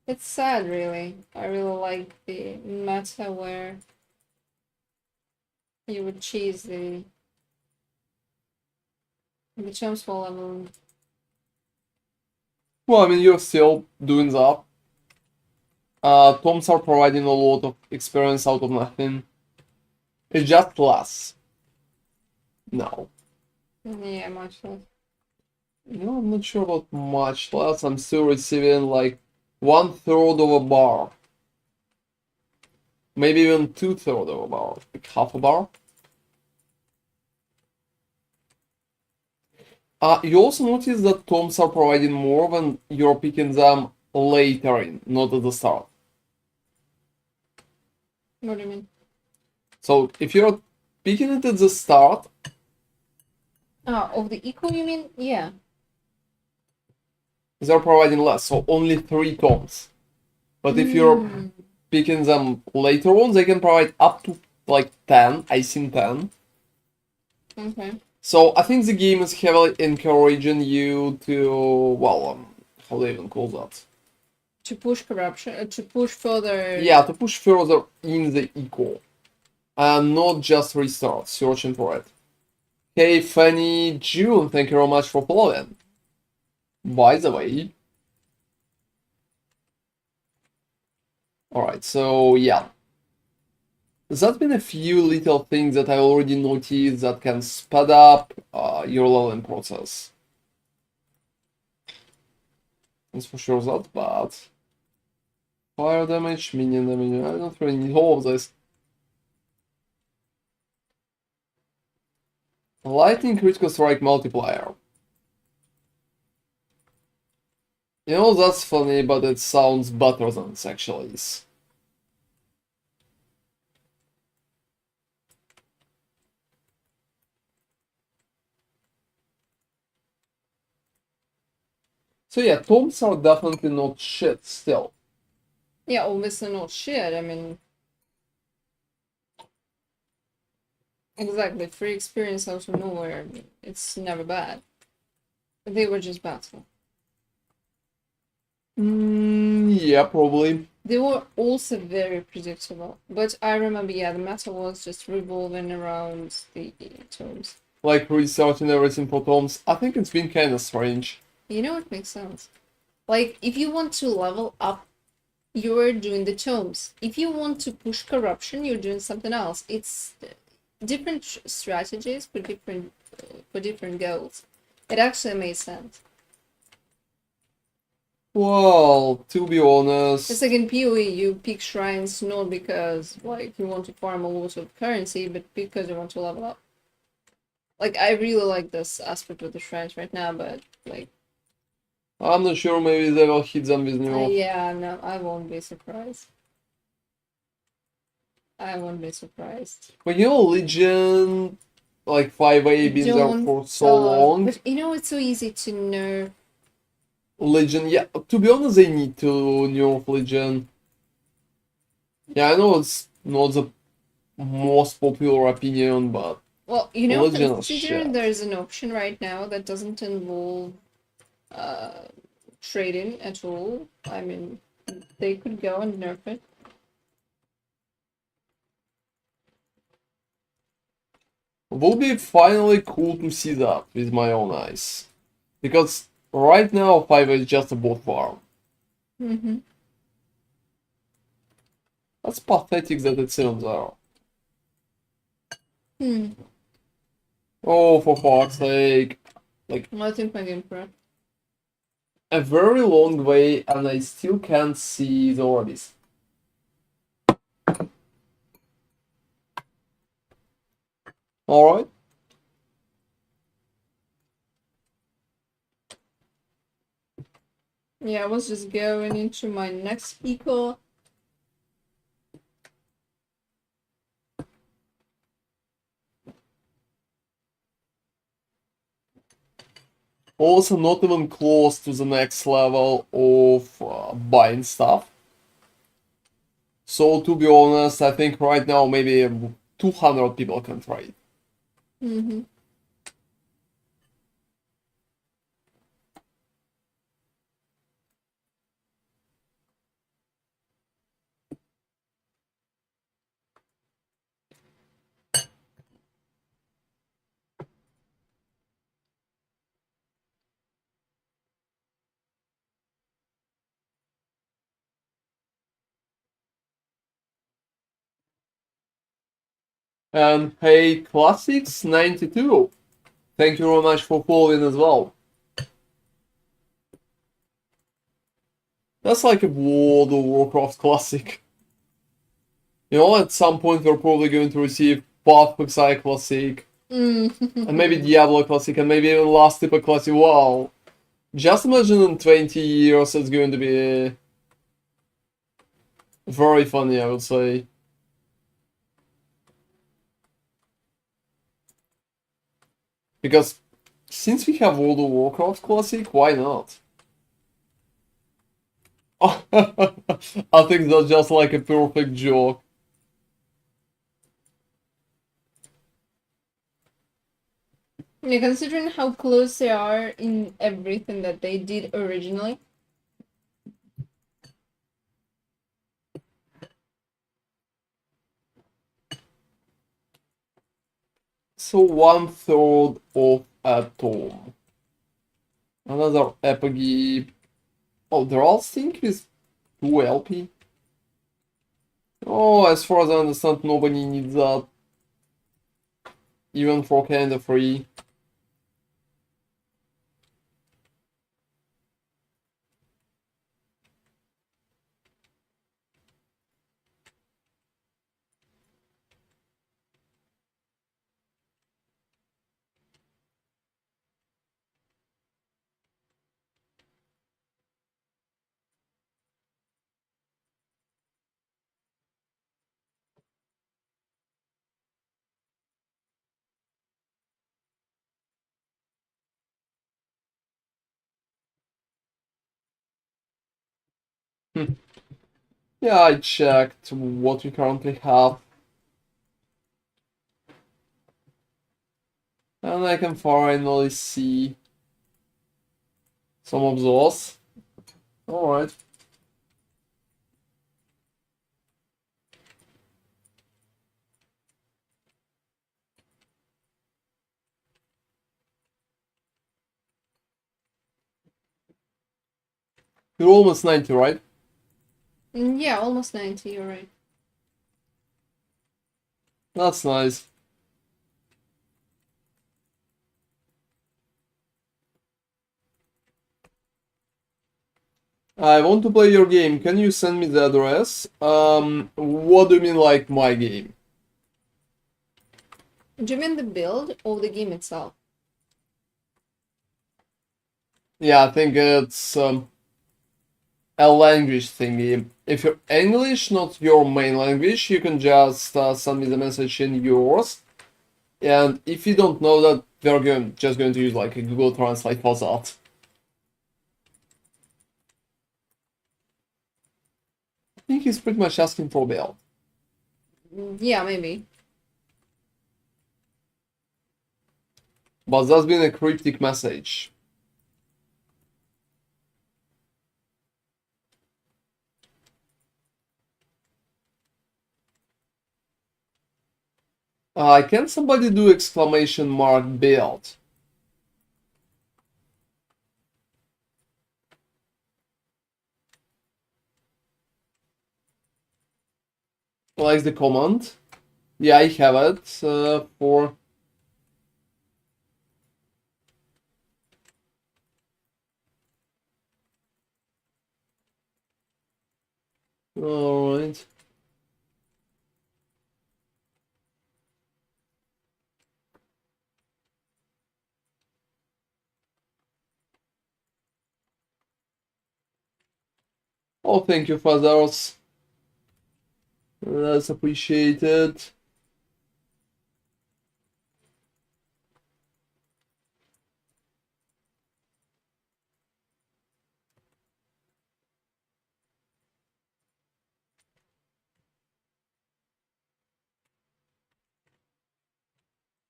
S2: it's sad, really. I really like the meta where you would cheese the tomes for level.
S1: Well, I mean, you're still doing that. Toms are providing a lot of experience out of nothing. It's just less. No.
S2: Yeah, much less.
S1: I'm not sure about much less. I'm still receiving like 1/3 of a bar. Maybe even 2/3 of a bar. Like half a bar. You also notice that toms are providing more when you're picking them later in, not at the start.
S2: What do you mean?
S1: So if you're picking it at the start,
S2: Of the equal, you mean? Yeah.
S1: they're providing less, so only 3 toms. But if you're picking them later on, they can provide up to like 10. I seen 10.
S2: Okay.
S1: So I think the game is heavily encouraging you to, well, how do you even call that?
S2: To push corruption, to push further.
S1: Yeah, to push further in the eco. And not just restart, searching for it. Hey, Fanny June, thank you very much for following. By the way. Alright, so yeah. There's been a few little things that I already noticed that can speed up your leveling process. That's for sure that, but fire damage, minion damage, I don't really need all of this. Lightning critical strike multiplier. That's funny, but it sounds better than it actually is. So yeah, tomes are definitely not shit still.
S2: Yeah, obviously not shit. I mean, exactly. Free experience out of nowhere. It's never bad. They were just battle.
S1: Yeah, probably.
S2: They were also very predictable. But I remember, yeah, the meta was just revolving around the tomes.
S1: Like restarting everything for tomes. I think it's been kind of strange.
S2: It makes sense. Like, if you want to level up, you're doing the tomes. If you want to push corruption, you're doing something else. It's different strategies for different goals. It actually made sense.
S1: Well, to be honest,
S2: It's like in PoE, you pick shrines not because like you want to farm a lot of currency, but because you want to level up. Like, I really like this aspect of the shrines right now, but like,
S1: I'm not sure, maybe they will hit them with new.
S2: yeah, no, I won't be surprised. I won't be surprised.
S1: But Legion, like 5A been there for so long.
S2: But it's so easy to nerf.
S1: Legion, yeah, to be honest, they need to nerf Legion. Yeah, I know it's not the most popular opinion, but
S2: Well,
S1: Legion is
S2: considering
S1: shit.
S2: there's an option right now that doesn't involve trading at all. I mean, they could go and nerf it.
S1: Will be finally cool to see that with my own eyes. Because right now 5 is just a bot farm.
S2: Mm-hmm.
S1: That's pathetic that it's even there.
S2: Hmm.
S1: Oh, for fuck's sake. Like,
S2: I think my game prep.
S1: a very long way and I still can't see the orbis. Alright.
S2: Yeah, I was just going into my next eco.
S1: Also not even close to the next level of buying stuff. So to be honest, I think right now maybe 200 people can trade.
S2: Mm-hmm.
S1: And hey, Classics 92. Thank you very much for following as well. That's like a World of Warcraft classic. You know, at some point we're probably going to receive Path of Exile Classic,
S2: Mm.
S1: and maybe Diablo Classic, and maybe even Last Epoch Classic. Wow. Just imagine in 20 years it's going to be very funny, I would say. Because since we have World of Warcraft Classic, why not? I think that's just like a perfect joke.
S2: Yeah, considering how close they are in everything that they did originally.
S1: So 1/3 of a tome. Another Epoch. Oh, they're all synced with 2 LP. Oh, as far as I understand, nobody needs that. Even for kinda free. Yeah, I checked what we currently have. And I can finally see some of those. Alright. You're almost 90, right?
S2: Yeah, almost 90, you're right.
S1: That's nice. I want to play your game. Can you send me the address? What do you mean like my game?
S2: Do you mean the build or the game itself?
S1: Yeah, I think it's a language thingy. If you're English, not your main language, you can just send me the message in yours. And if you don't know that, we're just going to use like a Google Translate for that. I think he's pretty much asking for bail.
S2: Yeah, maybe.
S1: But that's been a cryptic message. Can somebody do exclamation mark build? Like the command? Yeah, I have it for. Alright. Oh, thank you, fathers. That's appreciated.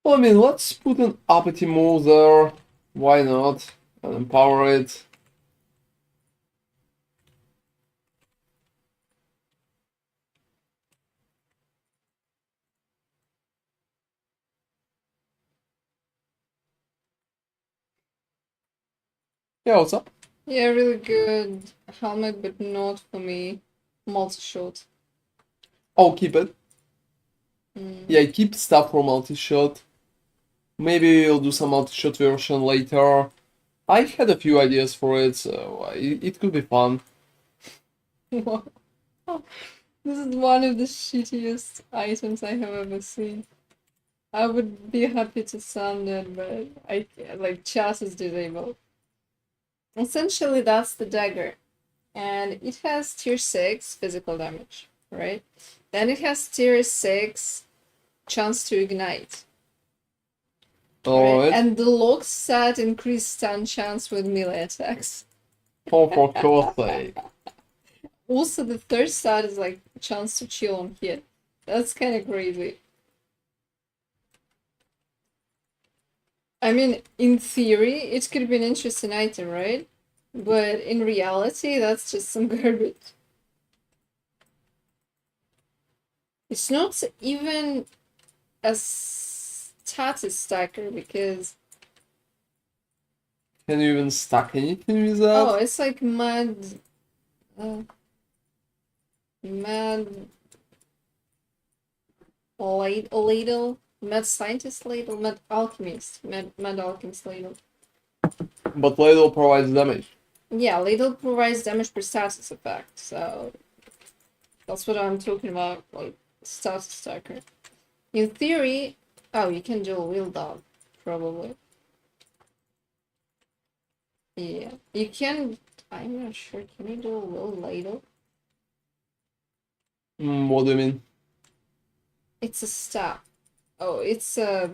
S1: Well, I mean, let's put an uppity move there. Why not? And empower it. Yeah, what's up?
S2: Yeah, really good helmet, but not for me. Multi-shot.
S1: Oh, keep it.
S2: Mm.
S1: Yeah, keep stuff for multi-shot. Maybe we'll do some multi-shot version later. I had a few ideas for it, so it could be fun.
S2: Wow. This is one of the shittiest items I have ever seen. I would be happy to send it, but I like chas is disabled. Essentially, that's the dagger, and it has tier 6 physical damage, right? Then it has tier 6 chance to ignite, right?
S1: Alright.
S2: And the lock set increased stun chance with melee attacks.
S1: Oh, for God's sake.
S2: Also, the third stat is like chance to chill on hit. That's kind of crazy. I mean, in theory, it could be an interesting item, right? But in reality, that's just some garbage. It's not even a status stacker because
S1: Can you even stack anything with
S2: oh,
S1: that?
S2: it's like uh, mad ladle, mad scientist ladle, mad alchemist, mad alchemist ladle.
S1: But Ladle provides damage.
S2: Yeah, ladle provides damage per status effect, so that's what I'm talking about, like status stacker. In theory, oh, you can dual wield dog, probably. Yeah, you can. I'm not sure. Can you dual wield ladle?
S1: What do you mean?
S2: It's a staff. Oh, it's a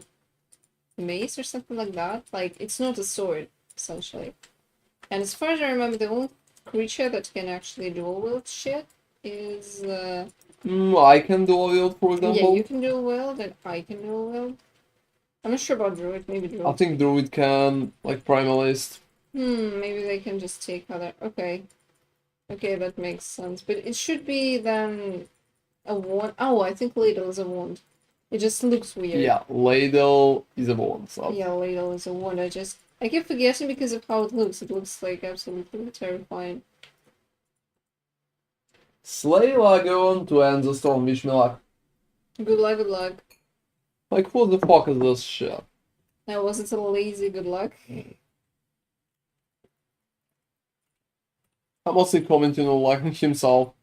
S2: mace or something like that. Like, it's not a sword, essentially. And as far as I remember, the only creature that can actually dual wield shit is
S1: I can dual wield, for
S2: yeah, you
S1: example.
S2: can dual wield and I can dual wield. I'm not sure about druid. Maybe
S1: I
S2: druid.
S1: think Druid can, like Primalist.
S2: Maybe they can just take other. Okay, okay, that makes sense. But it should be then a wand. Oh, I think ladle is a wand. It just looks weird.
S1: Yeah, Ladle is a bone, so.
S2: Yeah, ladle is a wand. I keep forgetting because of how it looks. It looks like absolutely terrifying.
S1: Slay Lagoon to end the storm, wish me luck.
S2: Good luck, good luck.
S1: Like, what the fuck is this shit?
S2: Now, was it a lazy good luck?
S1: I'm mostly commenting on like himself.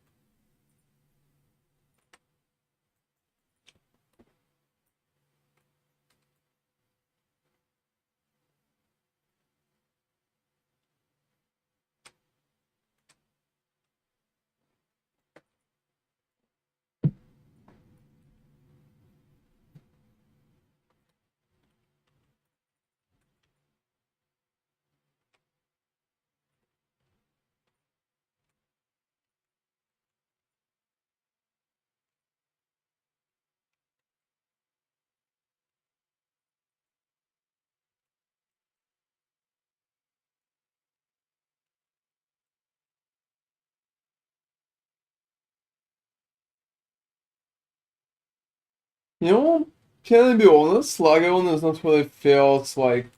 S1: You know, can I be honest? Lagon is not really feels like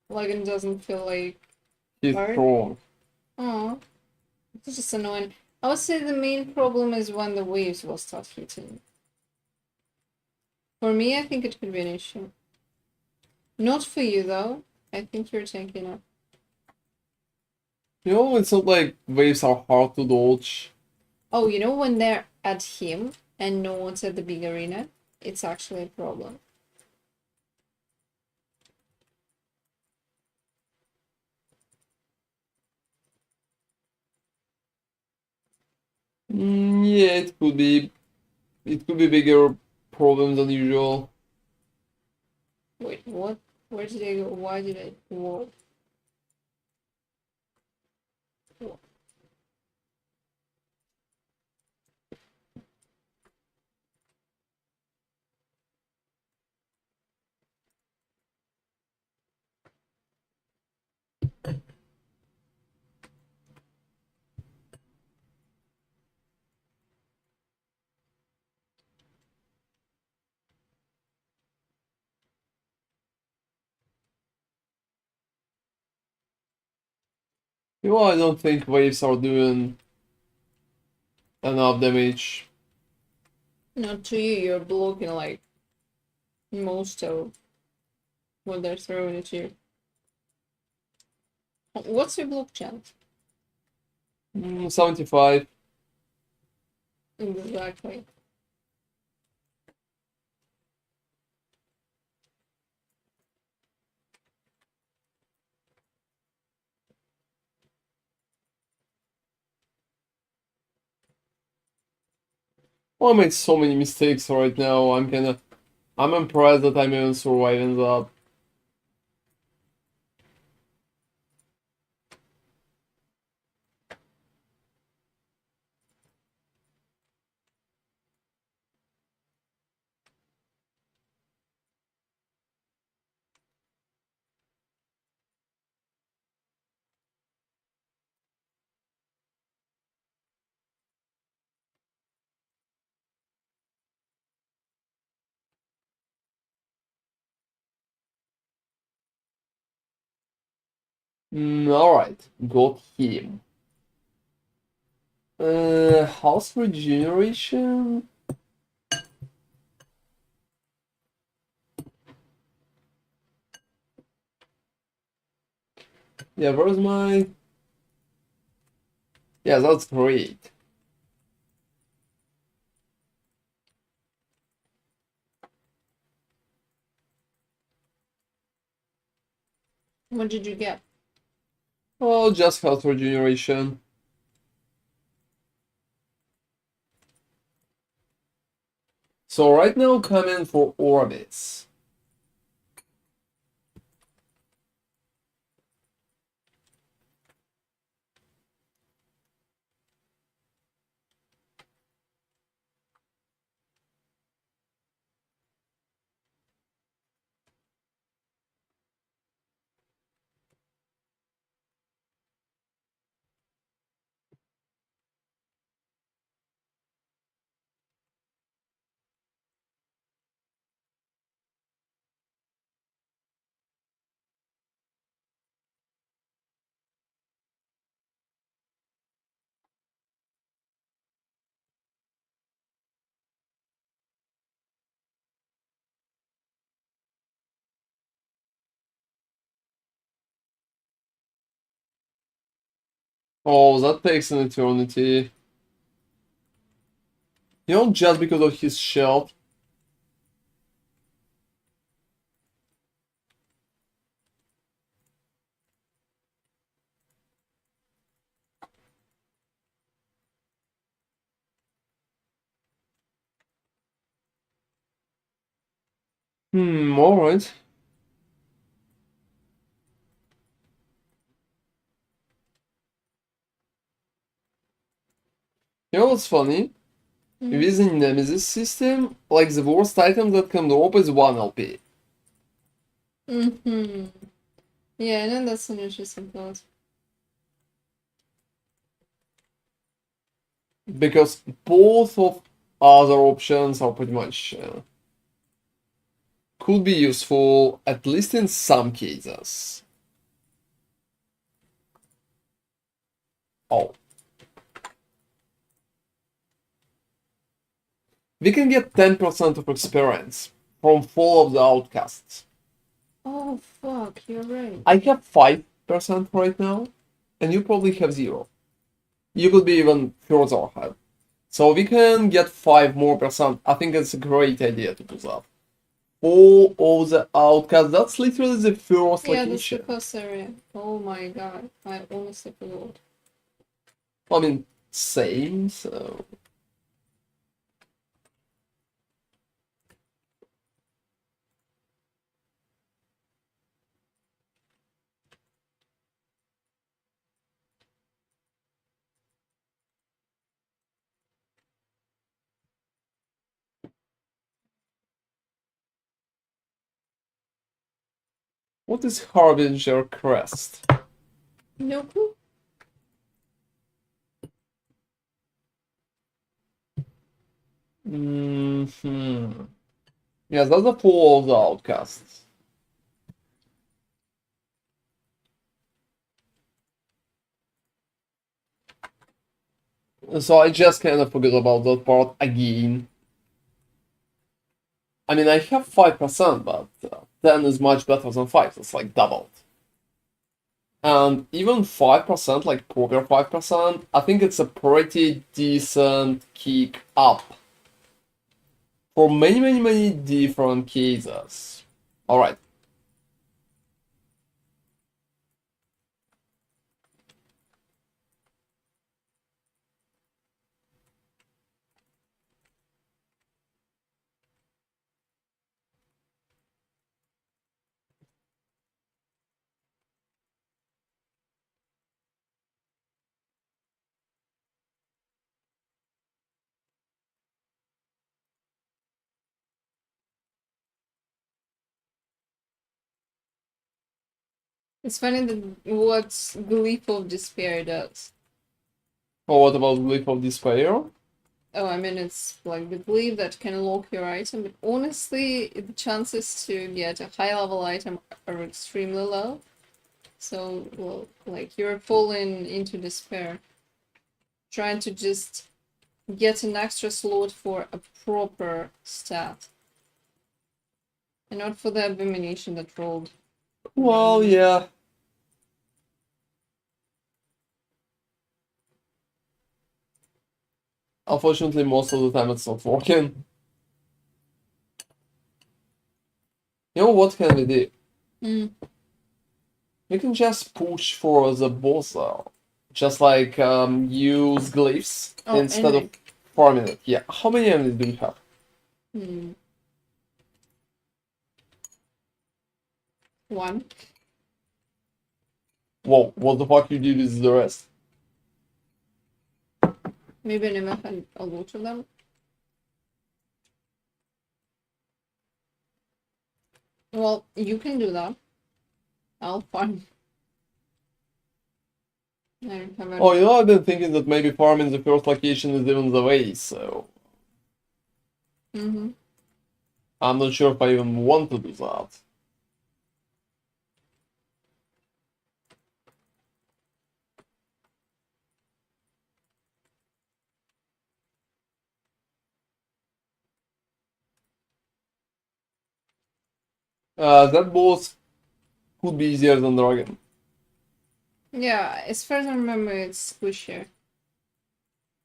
S2: Lagan doesn't feel like
S1: he's
S2: hard.
S1: strong.
S2: Oh, it's just annoying. I would say the main problem is when the waves will start hitting. For me, I think it could be an issue. Not for you though. I think you're tanking up.
S1: You know, it's not like waves are hard to dodge.
S2: Oh, you know when they're at him and no one's at the big arena? It's actually a problem.
S1: Yeah, it could be. It could be bigger problems than usual.
S2: Wait, what? Where did I go? Why did I? Whoa.
S1: You know, I don't think waves are doing enough damage.
S2: Not to you, you're blocking like most of what they're throwing at you. What's your block chance?
S1: 75.
S2: Exactly.
S1: Oh, I made so many mistakes right now. I'm impressed that I'm even surviving that. Alright, got him. House regeneration? Yeah, where's my... Yeah, that's great.
S2: What did you get?
S1: Oh, just health regeneration. So right now, come in for orbits. Oh, that takes an eternity. You know, just because of his shield. Alright. You know what's funny? With the Nemesis system, like the worst item that can drop is 1 LP.
S2: Mm-hmm. Yeah, I know that's an interesting thought.
S1: Because both of other options are pretty much... could be useful, at least in some cases. Oh. We can get 10% of experience from Fall of the Outcasts.
S2: Oh fuck, you're right.
S1: I have 5% right now, and you probably have 0. You could be even further ahead. So we can get 5 more percent. I think it's a great idea to do that. All of the Outcasts, that's literally the first
S2: Yeah, that's the
S1: location.
S2: first area. Oh my god, I honestly forgot.
S1: I mean, same, so... What is Harbinger Crest?
S2: No clue.
S1: Mm-hmm. Yes, that's the Fall of the Outcasts. So I just kind of forgot about that part again. I mean, I have 5%, but 10 is much better than 5. It's like doubled. And even 5%, like proper 5%, I think it's a pretty decent kick up for many, many, many different cases. Alright.
S2: It's funny that what Gleep of Despair does.
S1: Oh, what about Glyph of Despair?
S2: Oh, I mean, it's like the Gleep that can lock your item, but honestly, the chances to get a high level item are extremely low. So, well, like, you're falling into despair. Trying to just get an extra slot for a proper stat. And not for the abomination that rolled.
S1: Well, yeah. Unfortunately, most of the time it's not working. You know what can we do? We can just push for the boss though. Just like use glyphs instead of farming it. Yeah, how many enemies do we have?
S2: One.
S1: Whoa, what the fuck you did with the rest?
S2: Maybe Nemeth had a lot of them. Well, you can do that. I'll farm.
S1: Oh, you know, I've been thinking that maybe farming the first location is even the way, so... I'm not sure if I even want to do that. That boss could be easier than Dragon.
S2: Yeah, as far as I remember, it's squishier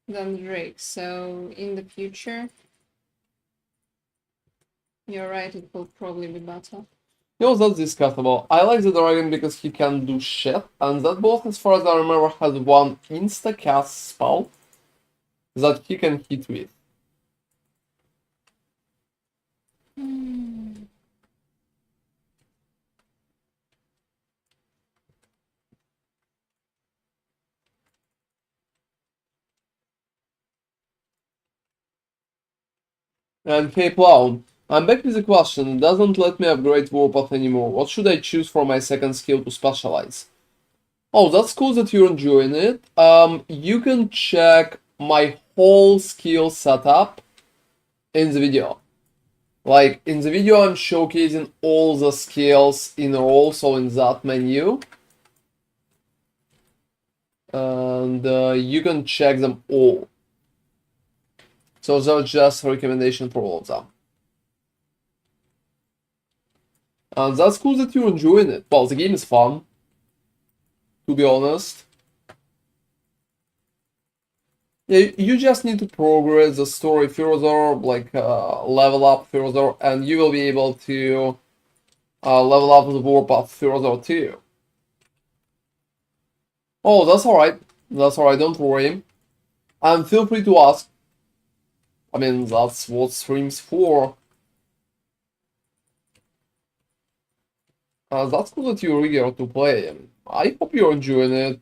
S2: than Drake, so in the future, you're right, it will probably be better.
S1: You know, that's discussable. I like the Dragon because he can do shit, and that boss, as far as I remember, has one insta-cast spell that he can hit with. And hey Clown, I'm back with a question. It doesn't let me upgrade Warpath anymore. What should I choose for my second skill to specialize? Oh, that's cool that you're enjoying it. You can check my whole skill setup in the video. Like in the video, I'm showcasing all the skills in also in that menu. And you can check them all. So those are just recommendation for all of them. And that's cool that you're enjoying it. Well, the game is fun, to be honest. Yeah, you just need to progress the story further, like level up further, and you will be able to level up the warpath further too. Oh, that's alright. That's alright, don't worry. And feel free to ask. I mean, that's what stream's for. That's cool that you're eager to play. I hope you're enjoying it.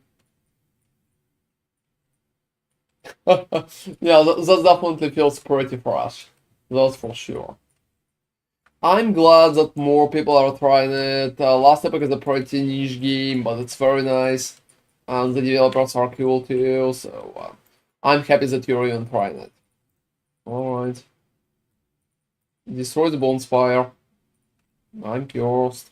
S1: Yeah, that definitely feels pretty fresh. That's for sure. I'm glad that more people are trying it. Last Epoch is a pretty niche game, but it's very nice. And the developers are cool too, so I'm happy that you're even trying it. Alright. Destroy the bonfire. I'm curious.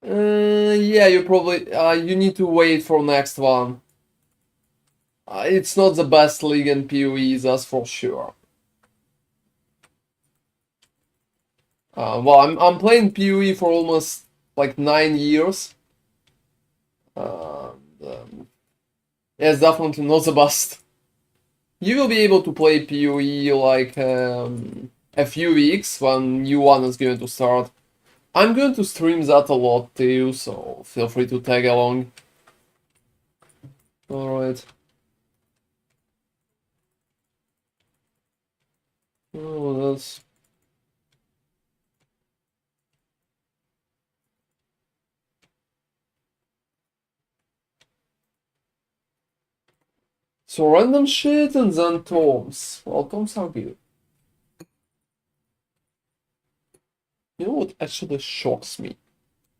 S1: Yeah, you probably you need to wait for next one. It's not the best league in PoE, that's for sure. Well, I'm playing PoE for almost like 9 years. Um, yeah, it's definitely not the best. You will be able to play PoE like a few weeks when new one is going to start. I'm going to stream that a lot too, so feel free to tag along. Alright. Oh, that's... So random shit and then tomes. Well, tomes are good. You know what actually shocks me?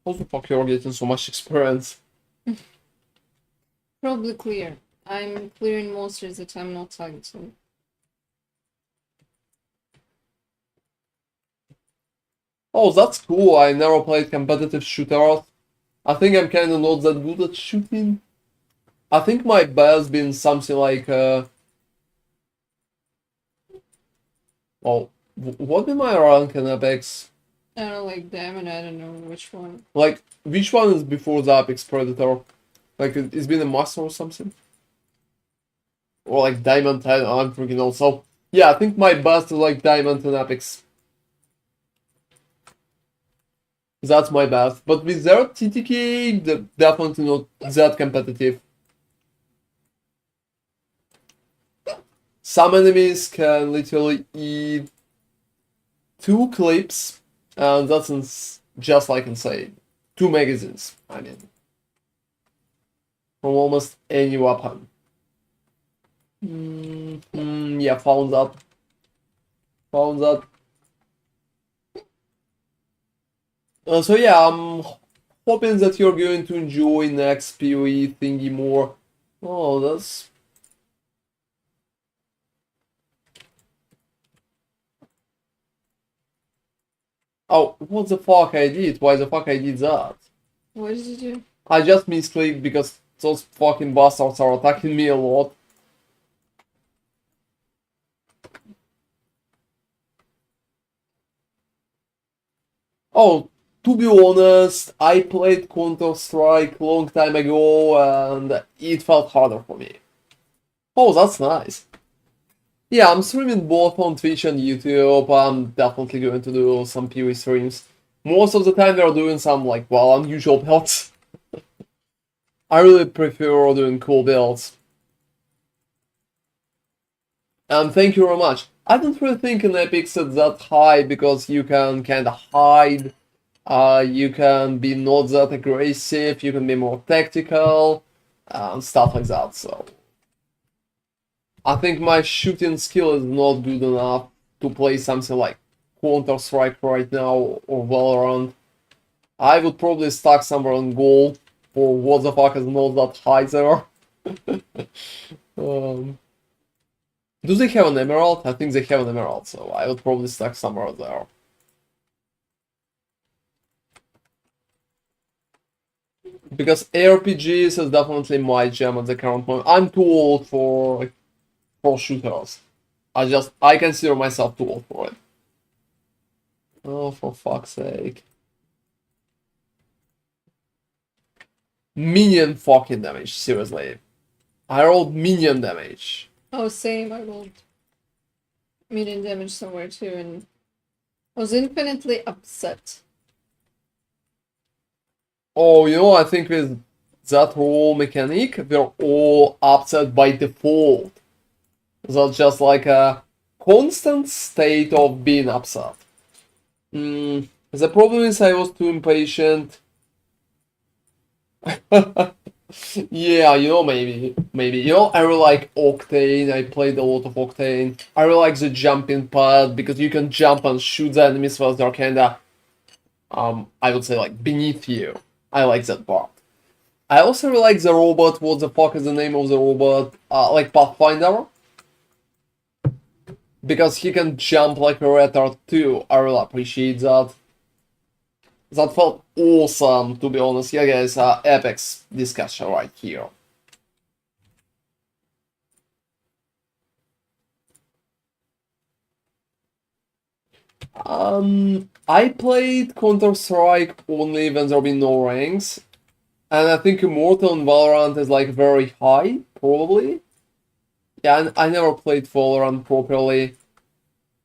S1: How the fuck you're getting so much experience?
S2: Probably clear. I'm clearing monsters that I'm not targeting.
S1: Oh, that's cool. I never played competitive shooters. I think I'm kinda not that good at shooting. I think my best been something like well, what been my rank in Apex?
S2: I don't know, like Diamond, I don't know which one.
S1: Like, which one is before the Apex Predator? Like, it's been a master or something? Or like Diamond 10, I'm freaking out. So, yeah, I think my best is like Diamond and Apex. That's my best. But with their TTK, definitely not that competitive. Some enemies can literally eat 2 clips, and that's just like insane. 2 magazines, I mean. From almost any weapon. Yeah, found that. Found that. So yeah, I'm hoping that you're going to enjoy next PoE thingy more. Oh, that's... Oh, what the fuck I did? Why the fuck I did that?
S2: What did you do?
S1: I just misclicked because those fucking bastards are attacking me a lot. Oh, to be honest, I played Counter-Strike long time ago and it felt harder for me. Oh, that's nice. Yeah, I'm streaming both on Twitch and YouTube. I'm definitely going to do some PoE streams. Most of the time they're doing some like, well, unusual builds. I really prefer doing cool builds. And thank you very much. I don't really think an Epic's at that high because you can kinda hide, you can be not that aggressive, you can be more tactical, and stuff like that, so... I think my shooting skill is not good enough to play something like Counter-Strike right now or Valorant. I would probably stack somewhere on gold for what the fuck is not that high there. um, do they have an emerald? I think they have an emerald, so I would probably stack somewhere there. Because ARPGs is definitely my jam at the current moment. I'm too old for shooters. I consider myself too old for it. Oh, for fuck's sake. Minion fucking damage, seriously. I rolled minion damage.
S2: Oh, same. I rolled medium damage somewhere too, and I was infinitely upset.
S1: Oh, you know, I think with that roll mechanic, we're all upset by default. That's just like a constant state of being upset. The problem is I was too impatient. Yeah, you know, maybe. You know, I really like Octane. I played a lot of Octane. I really like the jumping pad because you can jump and shoot the enemies while they're kinda, I would say like beneath you. I like that part. I also really like the robot. What the fuck is the name of the robot? Like Pathfinder. Because he can jump like a retard too. I really appreciate that. That felt awesome, to be honest. Yeah, guys, Epic's discussion right here. I played Counter-Strike only when there been no ranks. And I think Immortal and Valorant is like very high, probably. Yeah, and I never played Valorant properly.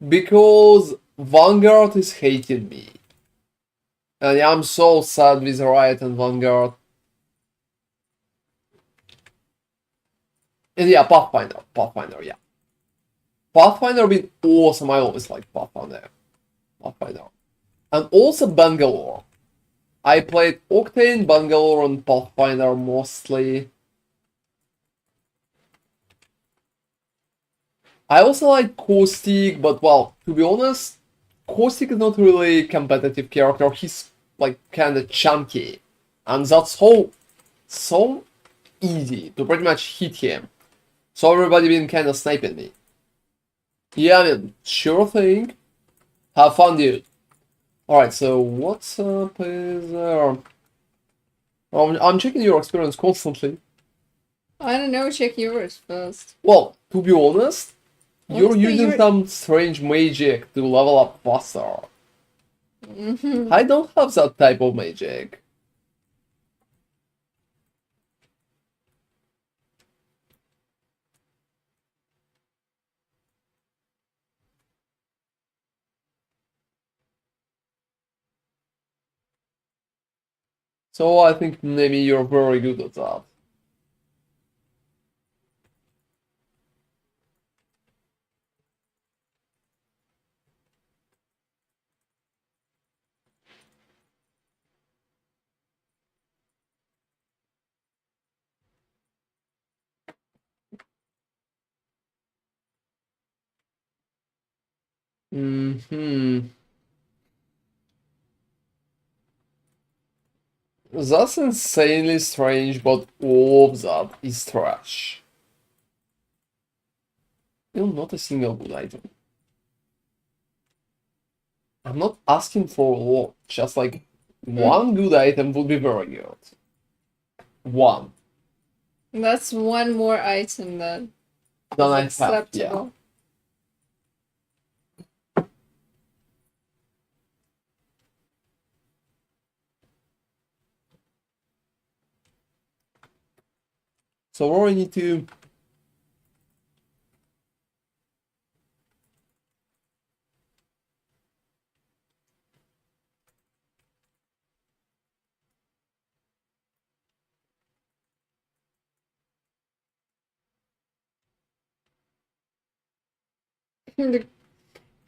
S1: Because Vanguard is hating me. And yeah, I'm so sad with Riot and Vanguard. And yeah, Pathfinder, yeah. Pathfinder been awesome. I always like Pathfinder. And also Bangalore. I played Octane, Bangalore, and Pathfinder mostly. I also like Caustic, but well, to be honest, Caustic is not really a competitive character. He's like kinda chunky. And that's so easy to pretty much hit him. So everybody been kinda sniping me. Yeah, I mean, sure thing. Have fun, dude. Alright, so what's up is there? I'm checking your experience constantly.
S2: I don't know. Check yours first.
S1: Well, to be honest, you're
S2: Honestly,
S1: using some strange magic to level up faster. I don't have that type of magic. So I think maybe you're very good at that. That's insanely strange, but all of that is trash. Not a single good item. I'm not asking for a lot, just like one good item would be very good. One.
S2: That's one more item then.
S1: Then I have,
S2: Acceptable.
S1: yeah. So what I need to...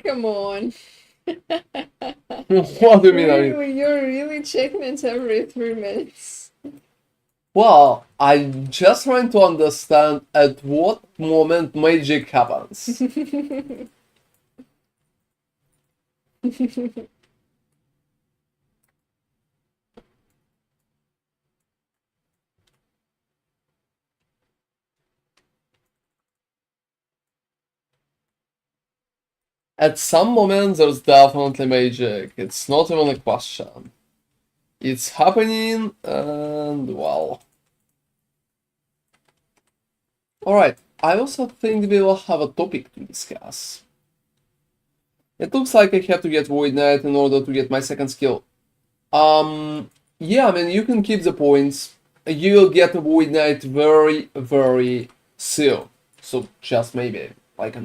S2: Come on.
S1: What do you mean? I mean,
S2: You're really checking it every 3 minutes.
S1: well, I'm just trying to understand at what moment magic happens. At some moments, there's definitely magic. It's not even a question. It's happening, and well. Alright, I also think we will have a topic to discuss. It looks like I have to get Void Knight in order to get my second skill. Yeah, I mean, you can keep the points. You will get a Void Knight very, very soon. So just maybe, like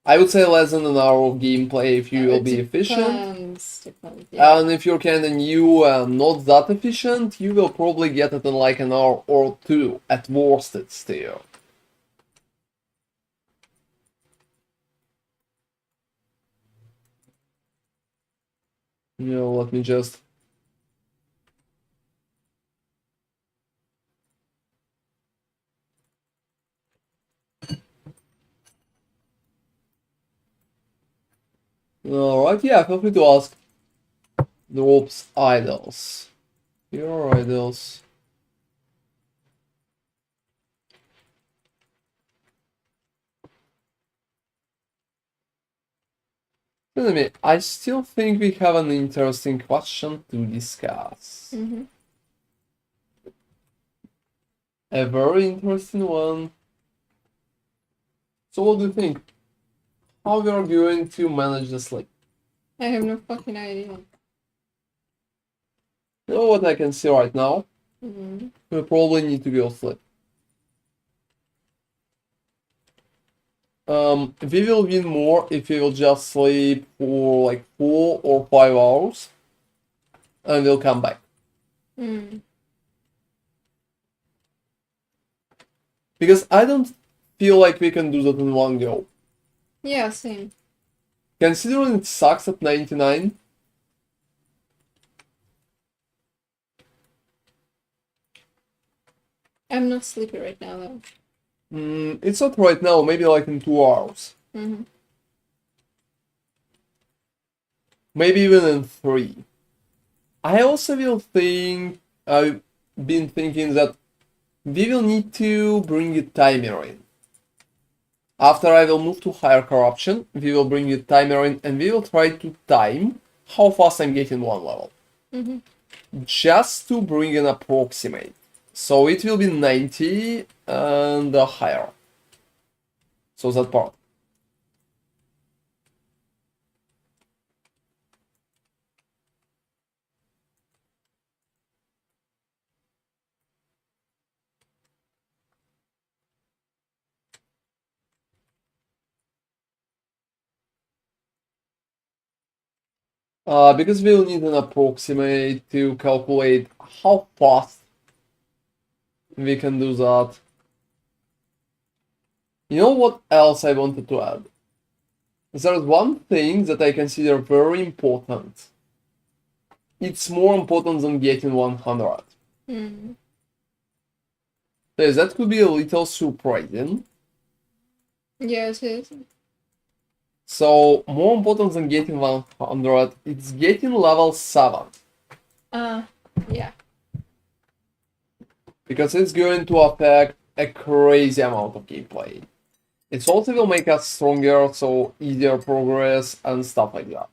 S1: I would say less than an hour of gameplay if you will be efficient.
S2: Depends, yeah.
S1: And if you're kind of new and not that efficient, you will probably get it in like an hour or two, at worst it's still. Let me just... Alright, yeah, feel free to ask. Drops idols. Here are idols. Anyway, I still think we have an interesting question to discuss.
S2: Mm-hmm.
S1: A very interesting one. So what do you think? How we are going to manage the sleep?
S2: I have no fucking idea.
S1: You know what I can see right now?
S2: Mm-hmm.
S1: We probably need to go sleep. We will win more if we will just sleep for like 4 or 5 hours and we'll come back.
S2: Mm.
S1: Because I don't feel like we can do that in one go.
S2: Yeah, same.
S1: Considering it sucks at 99,
S2: I'm not sleepy right now though.
S1: it's not right now, maybe like in 2 hours.
S2: Mm-hmm.
S1: Maybe even in 3. I also will think, I've been thinking that we will need to bring a timer in. After I will move to higher corruption, we will bring a timer in and we will try to time how fast I'm getting one level.
S2: Mm-hmm.
S1: Just to bring an approximate. So it will be 90 and higher. So that part. Because we'll need an approximate to calculate how fast we can do that. You know what else I wanted to add? There's one thing that I consider very important. It's more important than getting 100.
S2: Mm.
S1: Yes, that could be a little surprising.
S2: Yes, it is.
S1: So, more important than getting 100, it's getting level 7.
S2: Yeah.
S1: Because it's going to affect a crazy amount of gameplay. It also will make us stronger, so easier progress and stuff like that.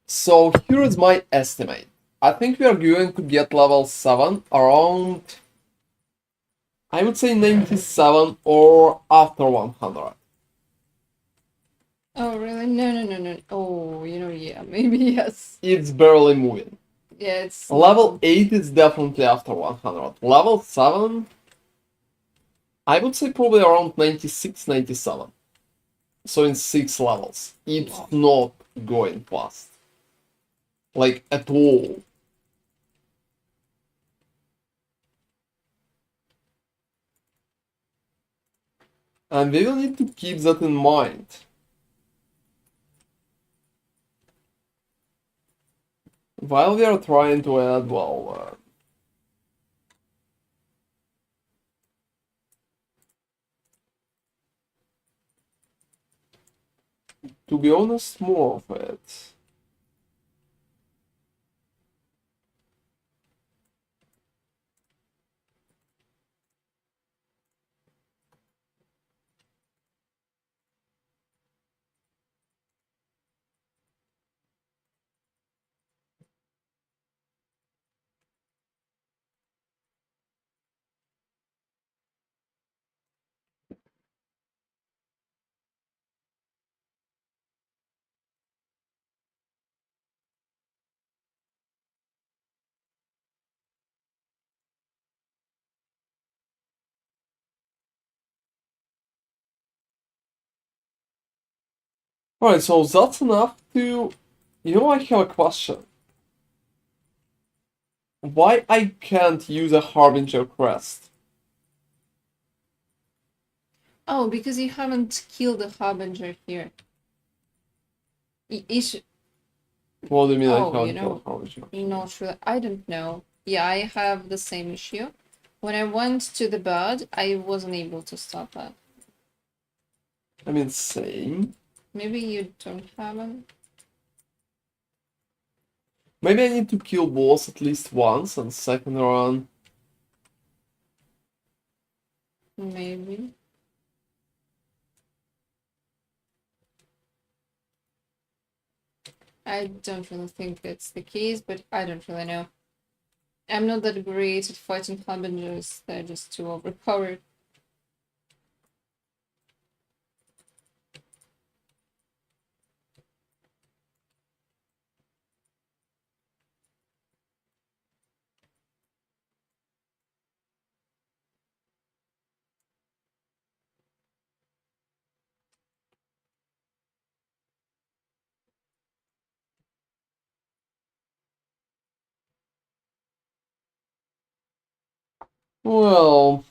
S1: So here is my estimate. I think we are going to get level 7 around, I would say 97 or after 100.
S2: Oh, really? No. Oh, yeah, maybe yes.
S1: It's barely moving.
S2: Yeah, it's...
S1: Level 8 is definitely after 100. Level 7, I would say probably around 96, 97. So in 6 levels. It's not going fast. Like, at all. And we will need to keep that in mind. While we are trying to add, well... to be honest, more of it. Alright, so that's enough to... You know, I have a question. Why I can't use a Harbinger crest?
S2: Oh, because you haven't killed the Harbinger here. You should...
S1: What do you mean I
S2: Oh,
S1: can't kill a Harbinger?
S2: not sure. I don't know. Yeah, I have the same issue. When I went to the bird, I wasn't able to stop that.
S1: I mean, same.
S2: Maybe you don't have them?
S1: Maybe I need to kill boss at least once and second run.
S2: Maybe. I don't really think that's the case, but I don't really know. I'm not that great at fighting Harbingers, they're just too overpowered.
S1: Well...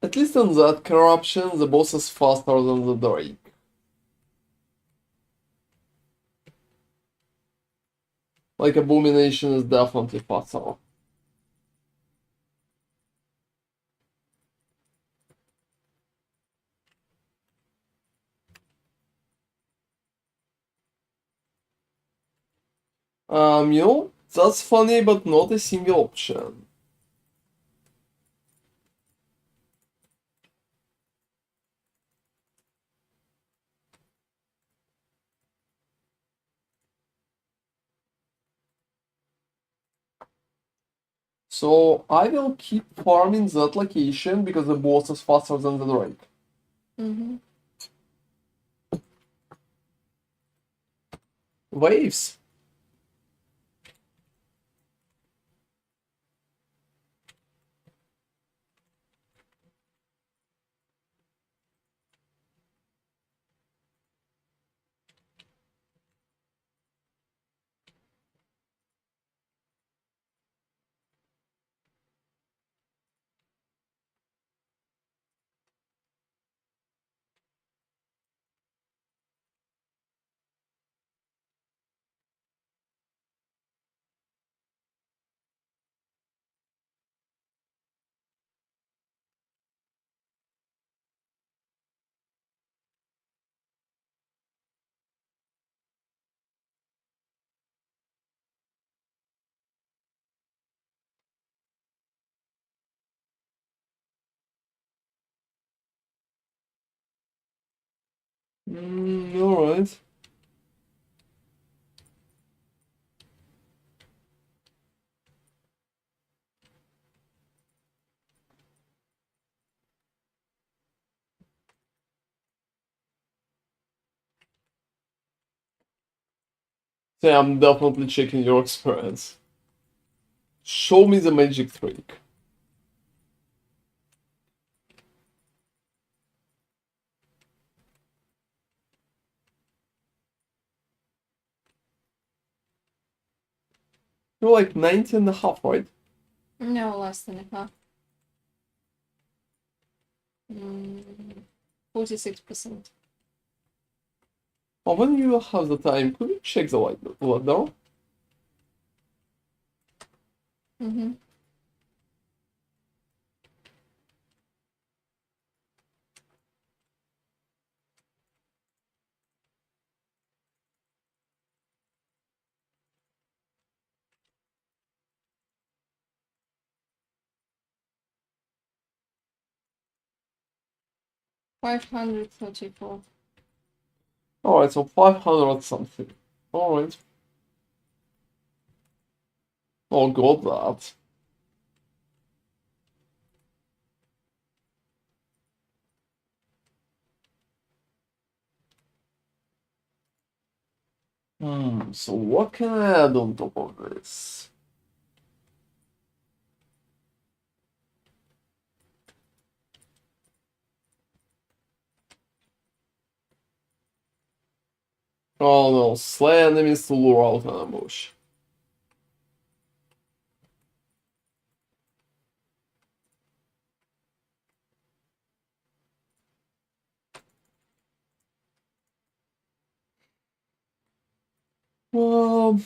S1: At least on that corruption, the boss is faster than the Drake. Like, Abomination is definitely faster. You know, that's funny, but not a single option. So I will keep farming that location because the boss is faster than the Drake.
S2: Mm-hmm.
S1: Waves. Alright. So I'm definitely checking your experience. Show me the magic trick. You're like 90 and a half, right?
S2: No, less than a half. 46%.
S1: Oh, when you have the time, could you check the ladder?
S2: Mm-hmm. $534.
S1: Alright, so 500 something. Alright. Oh, got that. So what can I add on top of this? Oh no, slay enemies to lure out an ambush. Well,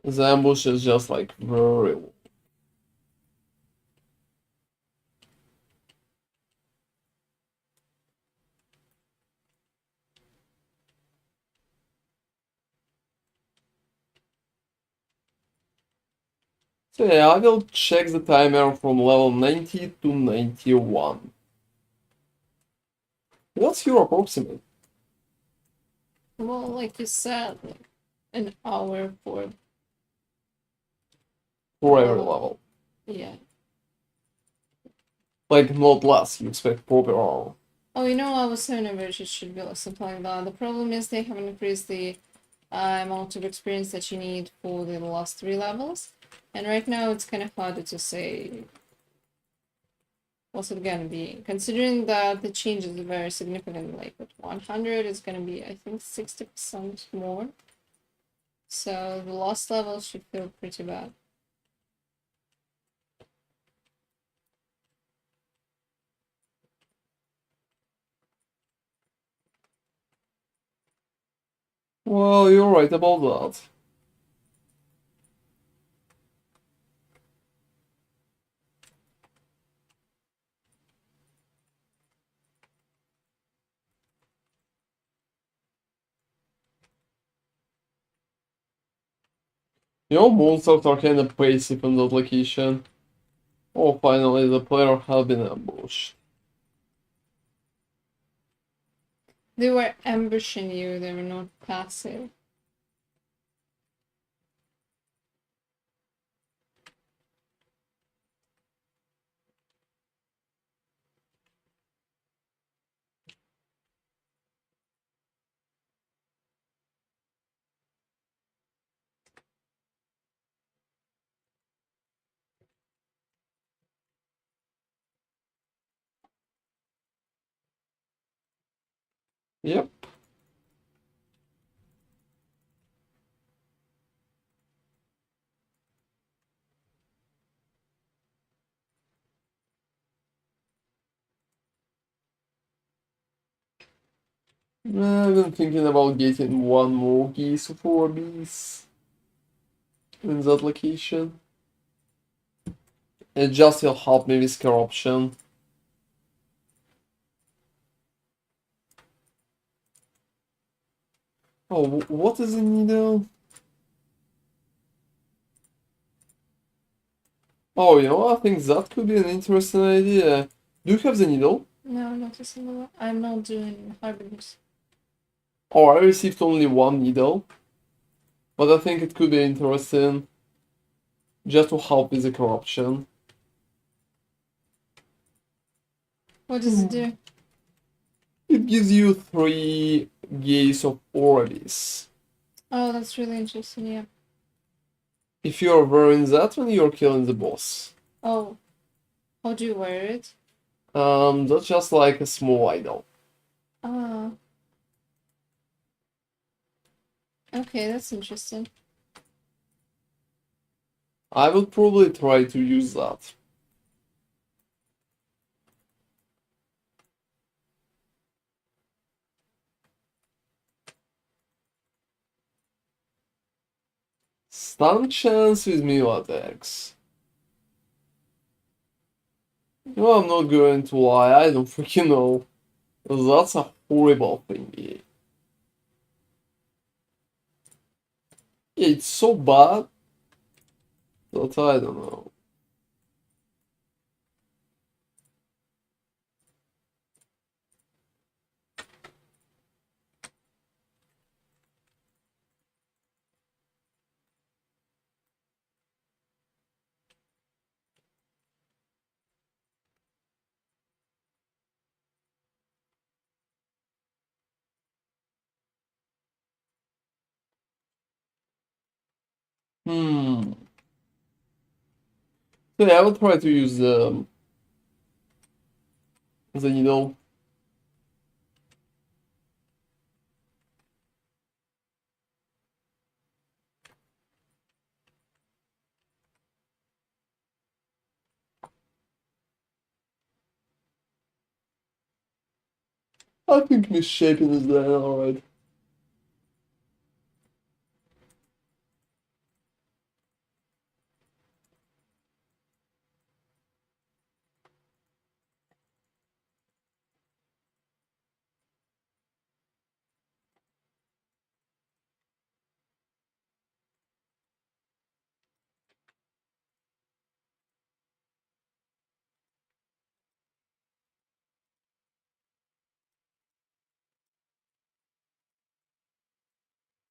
S1: the ambush is just like very. So yeah, I will check the timer from level 90 to 91. What's your approximate
S2: Well, like you said, like an hour
S1: for every level?
S2: Yeah.
S1: Like not less, you expect proper hour.
S2: Oh, you know, I was having a wish it should be like something like that. The problem is they haven't increased the amount of experience that you need for the last 3 levels. And right now it's kind of harder to say what's it gonna be. Considering that the changes are very significant, like with 100 is gonna be, I think, 60% more. So the last level should feel pretty bad.
S1: Well, you're right about that. You know, monsters are kinda passive in that location. Oh, finally, the player has been ambushed.
S2: They were ambushing you, they were not passive.
S1: Yep. I've been thinking about getting one more geese for bees in that location. It just will help me with corruption. Oh, what is the needle? Oh, you know, I think that could be an interesting idea. Do you have the needle?
S2: No, not a single one. I'm not doing harbingers.
S1: Oh, I received only one needle, but I think it could be interesting just to help with the corruption.
S2: What does it do?
S1: It gives you 3 gaze of Orbis.
S2: Oh, that's really interesting, yeah.
S1: If you're wearing that one, you're killing the boss.
S2: Oh, how do you wear it?
S1: That's just like a small idol.
S2: Ah, okay, that's interesting.
S1: I would probably try to use that. Stun chance with melee attacks. No, I'm not going to lie, I don't freaking know. That's a horrible thing. It's so bad that I don't know. Hmm. So yeah, I will try to use the needle. I think misshapen is there, alright.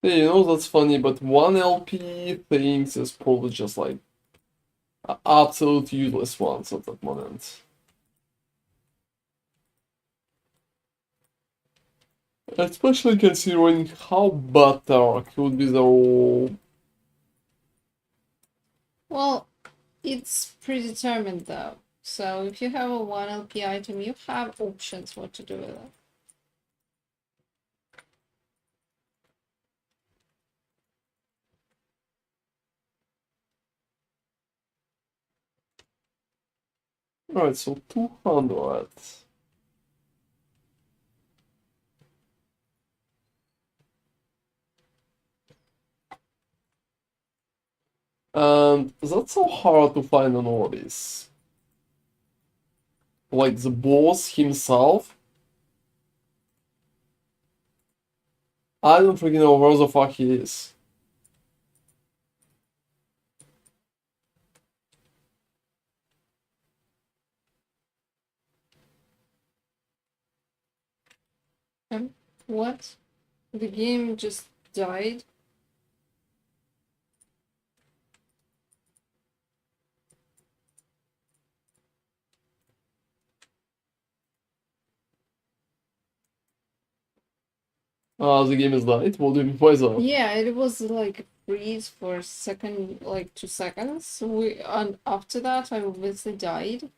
S1: Yeah, that's funny, but one LP things is probably just like absolute useless ones at that moment. Especially considering how better could be the.
S2: Well, it's predetermined though. So if you have a 1 LP item, you have options what to do with it.
S1: Alright, so 200. And that's so hard to find on all this. Like the boss himself. I don't freaking know where the fuck he is.
S2: What? The game just died?
S1: The game is died. What do you mean by that?
S2: Yeah, it was like freeze for a second, like 2 seconds. And after that, I obviously died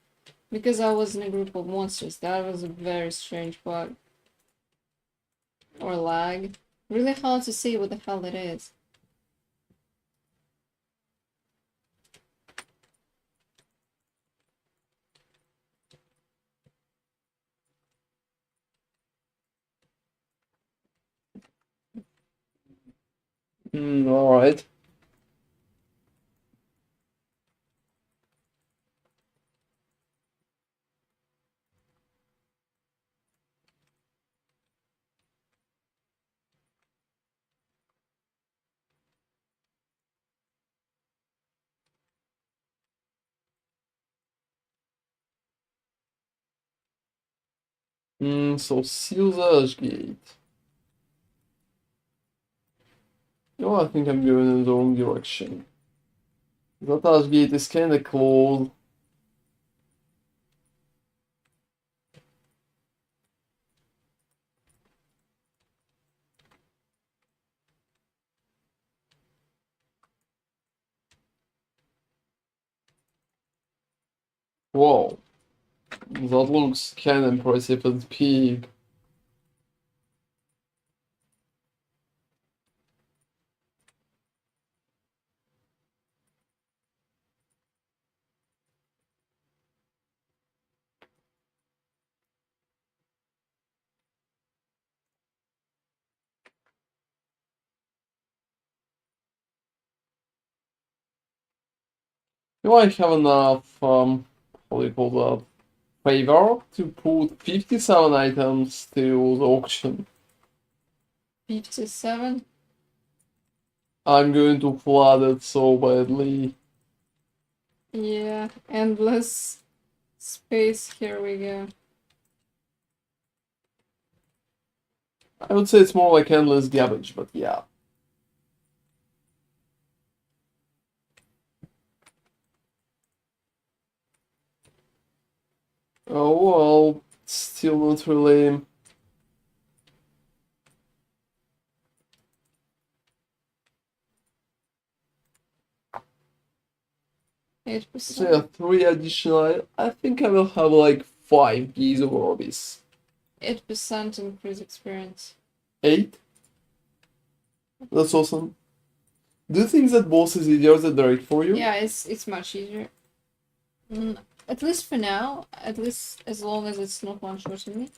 S2: because I was in a group of monsters. That was a very strange bug or lag. Really hard to see what the hell it is.
S1: Alright. So seal the edge gate. Oh, I think I'm going in the wrong direction. That edge gate is kinda cold. Whoa. That looks kinda impressive and big. Do I have enough, how do you call that, favor to put 57 items to the auction?
S2: 57?
S1: I'm going to flood it so badly.
S2: Yeah, endless space. Here we go.
S1: I would say it's more like endless garbage, but yeah. Oh well, still not really.
S2: 8%.
S1: So yeah, 3 additional. I think I will have like 5 keys of Orbis.
S2: 8% increase experience.
S1: 8? That's awesome. Do you think that boss is easier than direct for you?
S2: Yeah, it's much easier. At least for now. At least as long as it's not one-shotting me.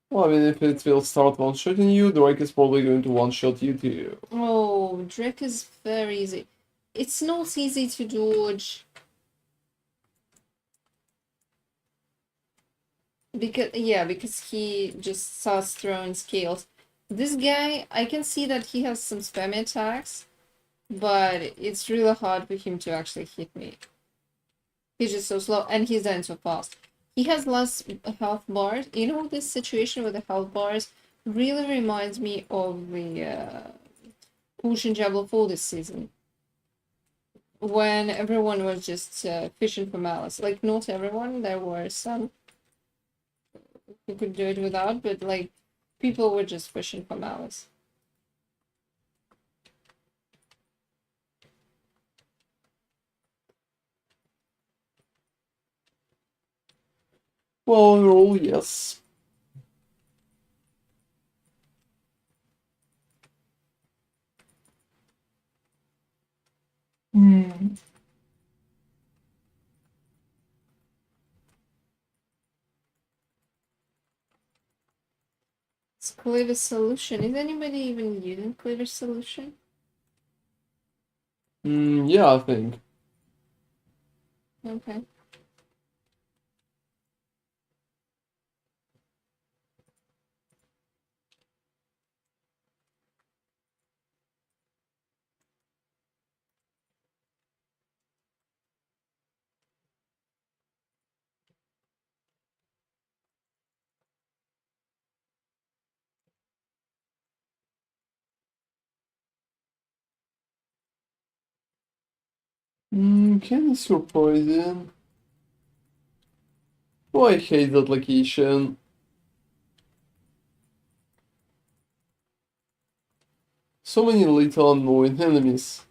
S1: Well, I mean, if it will start one-shotting you, Drake is probably going to one-shot you too.
S2: Oh, Drake is very easy. It's not easy to dodge. Because he just starts throwing scales. This guy, I can see that he has some spammy attacks, but it's really hard for him to actually hit me. He's just so slow, and he's dying so fast. He has less health bars. You know, this situation with the health bars really reminds me of the push in Diablo 4 this season. When everyone was just fishing for malice. Like, not everyone, there were some who could do it without, but like, people were just fishing for malice.
S1: Well, overall, yes.
S2: It's Cleaver Solution. Is anybody even using Cleaver Solution?
S1: Yeah, I think.
S2: Okay.
S1: Can is surprising. Oh, I hate that location. So many little annoying enemies.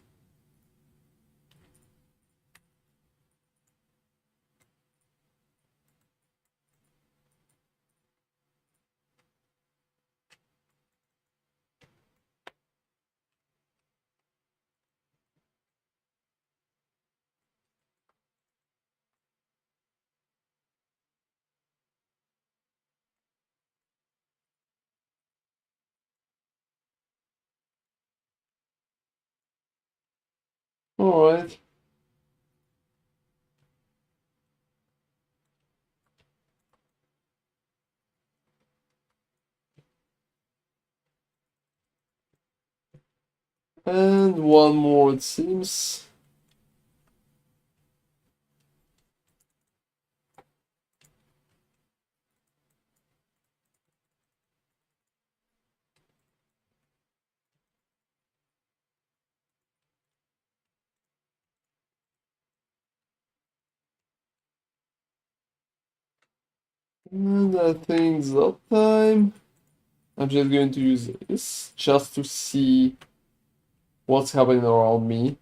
S1: Alright. And one more, it seems. And I think that time I'm just going to use this just to see what's happening around me.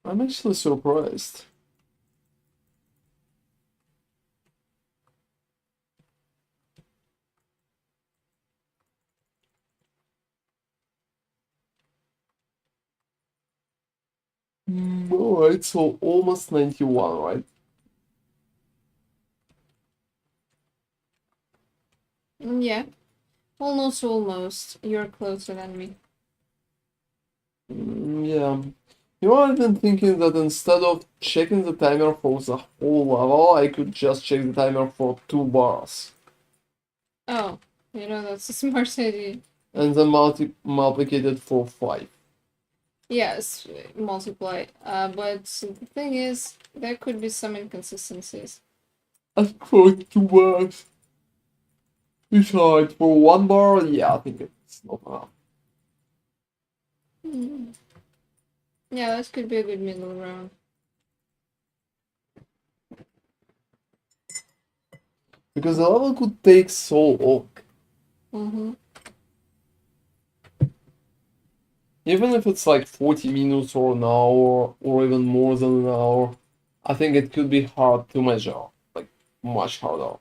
S1: I'm actually surprised. Alright, so almost 91, right?
S2: Yeah. Almost. You're closer than me.
S1: Yeah. You know, I've been thinking that instead of checking the timer for the whole level, I could just check the timer for 2 bars.
S2: Oh, that's a smart idea.
S1: And then multiplicate it for 5.
S2: Yes, multiply. But the thing is, there could be some inconsistencies.
S1: I for 2 bars. Besides, for 1 bar, yeah, I think it's not enough.
S2: Yeah, that could be a good middle ground.
S1: Because the level could take so long.
S2: Mm-hmm.
S1: Even if it's like 40 minutes or an hour or even more than an hour, I think it could be hard to measure. Like, much harder.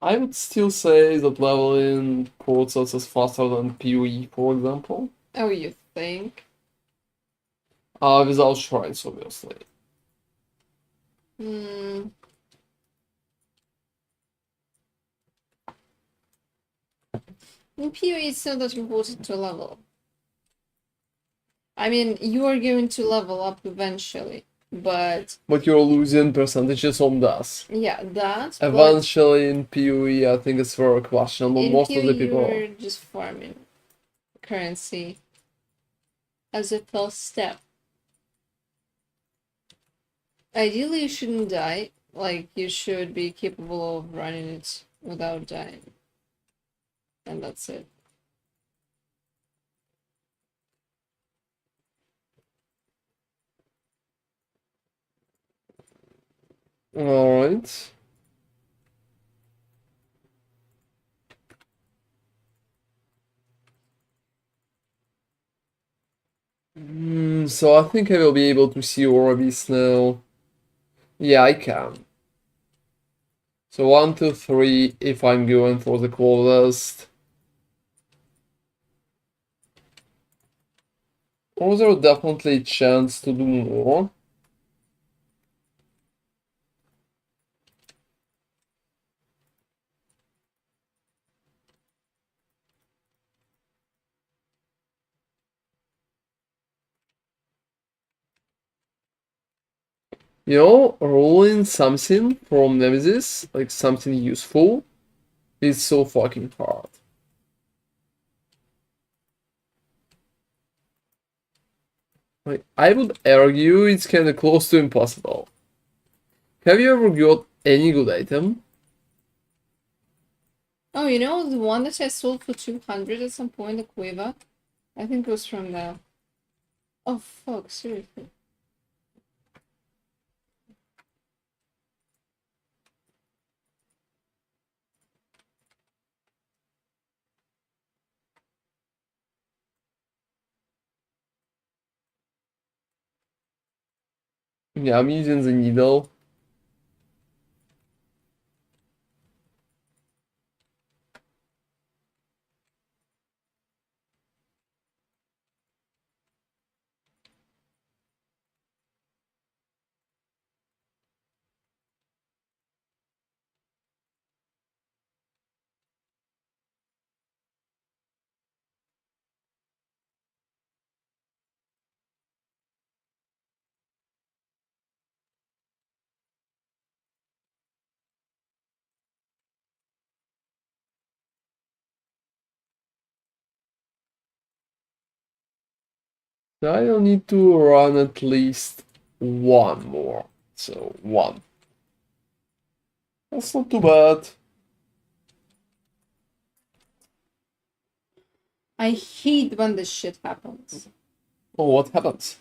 S1: I would still say that leveling process is faster than PoE, for example.
S2: Oh, you think?
S1: Without shrines, obviously.
S2: Hmm. In PoE, it's not that important to level. I mean, you are going to level up eventually, but
S1: But you're losing percentages on that.
S2: yeah, that. But
S1: Eventually in PoE, I think it's very questionable.
S2: in
S1: Most of
S2: PoE,
S1: the people.
S2: you're just farming currency as a first step. Ideally, you shouldn't die. Like, you should be capable of running it without dying. And that's it.
S1: Alright. So I think I will be able to see Orbis now. Yeah, I can. So 1, 2, 3 if I'm going for the coldest. Or there definitely a chance to do more. You know, rolling something from Nemesis, like something useful, is so fucking hard. Like, I would argue it's kinda close to impossible. Have you ever got any good item?
S2: Oh, you know, the one that I sold for 200 at some point, the Quiver? I think it was from there. Oh, fuck, seriously.
S1: Yeah, I'm using the needle. I'll need to run at least one more. So, one. That's not too bad.
S2: I hate when this shit happens.
S1: Oh, what happens?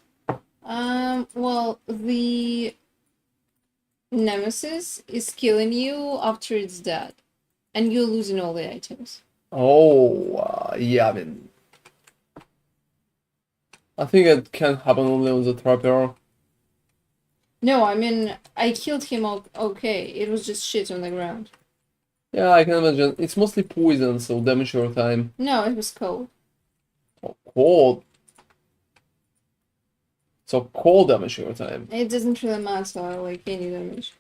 S2: Well, the Nemesis is killing you after it's dead, and you're losing all the items.
S1: Oh, yeah, I mean, I think it can happen only on the trapper.
S2: No, I mean, I killed him okay. It was just shit on the ground.
S1: Yeah, I can imagine. It's mostly poison, so damage over time.
S2: No, it was cold.
S1: Oh, cold. So cold damage over time.
S2: It doesn't really matter, like, any damage.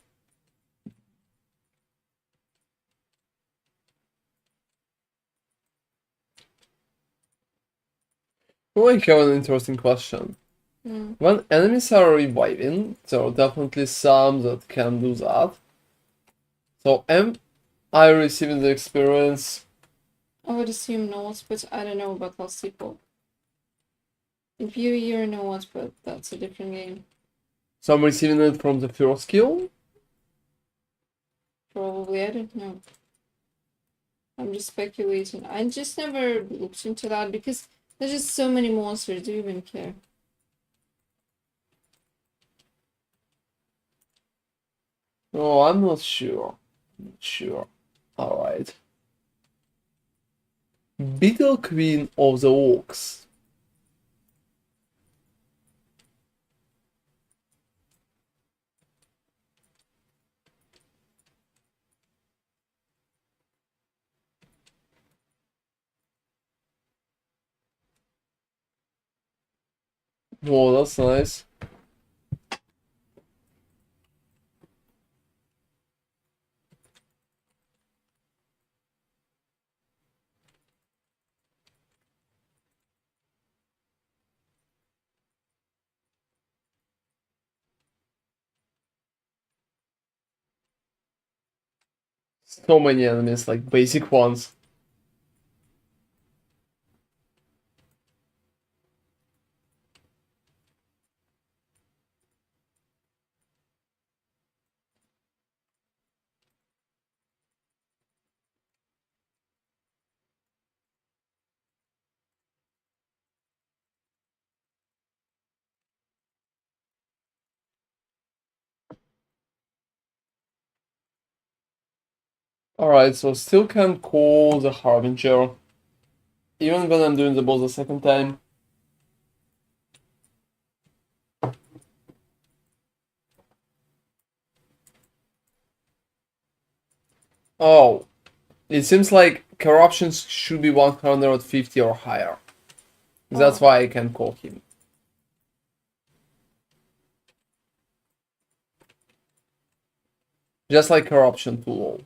S1: Oh, I have an interesting question.
S2: Hmm.
S1: When enemies are reviving, there are definitely some that can do that. So am I receiving the experience?
S2: I would assume not, but I don't know about Lost People. In PoE, you know what, but that's a different game.
S1: So I'm receiving it from the first kill?
S2: Probably, I don't know. I'm just speculating. I just never looked into that because There's just so many monsters, do you even care?
S1: Oh, I'm not sure. Not sure. Alright. Beetle Queen of the Oaks. Oh, that's nice. So many enemies, like basic ones. Alright, so still can call the Harbinger. Even when I'm doing the boss the second time. Oh, it seems like corruption should be 150 or higher. That's
S2: Oh.
S1: why I can call him. Just like corruption too low.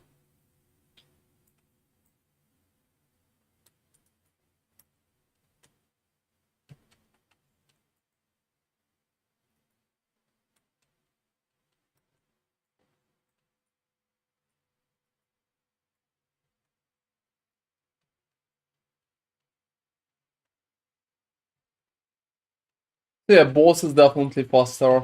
S1: Yeah, boss is definitely faster.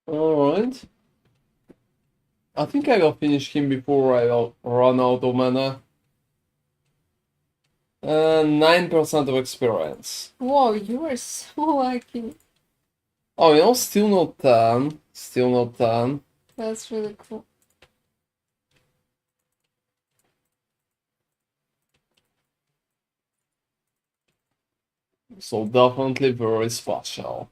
S1: Alright. I think I will finish him before I will run out of mana. 9% of experience.
S2: Whoa, you are so lucky.
S1: Oh, you know, still not 10. Still not 10.
S2: That's really cool.
S1: So definitely very special.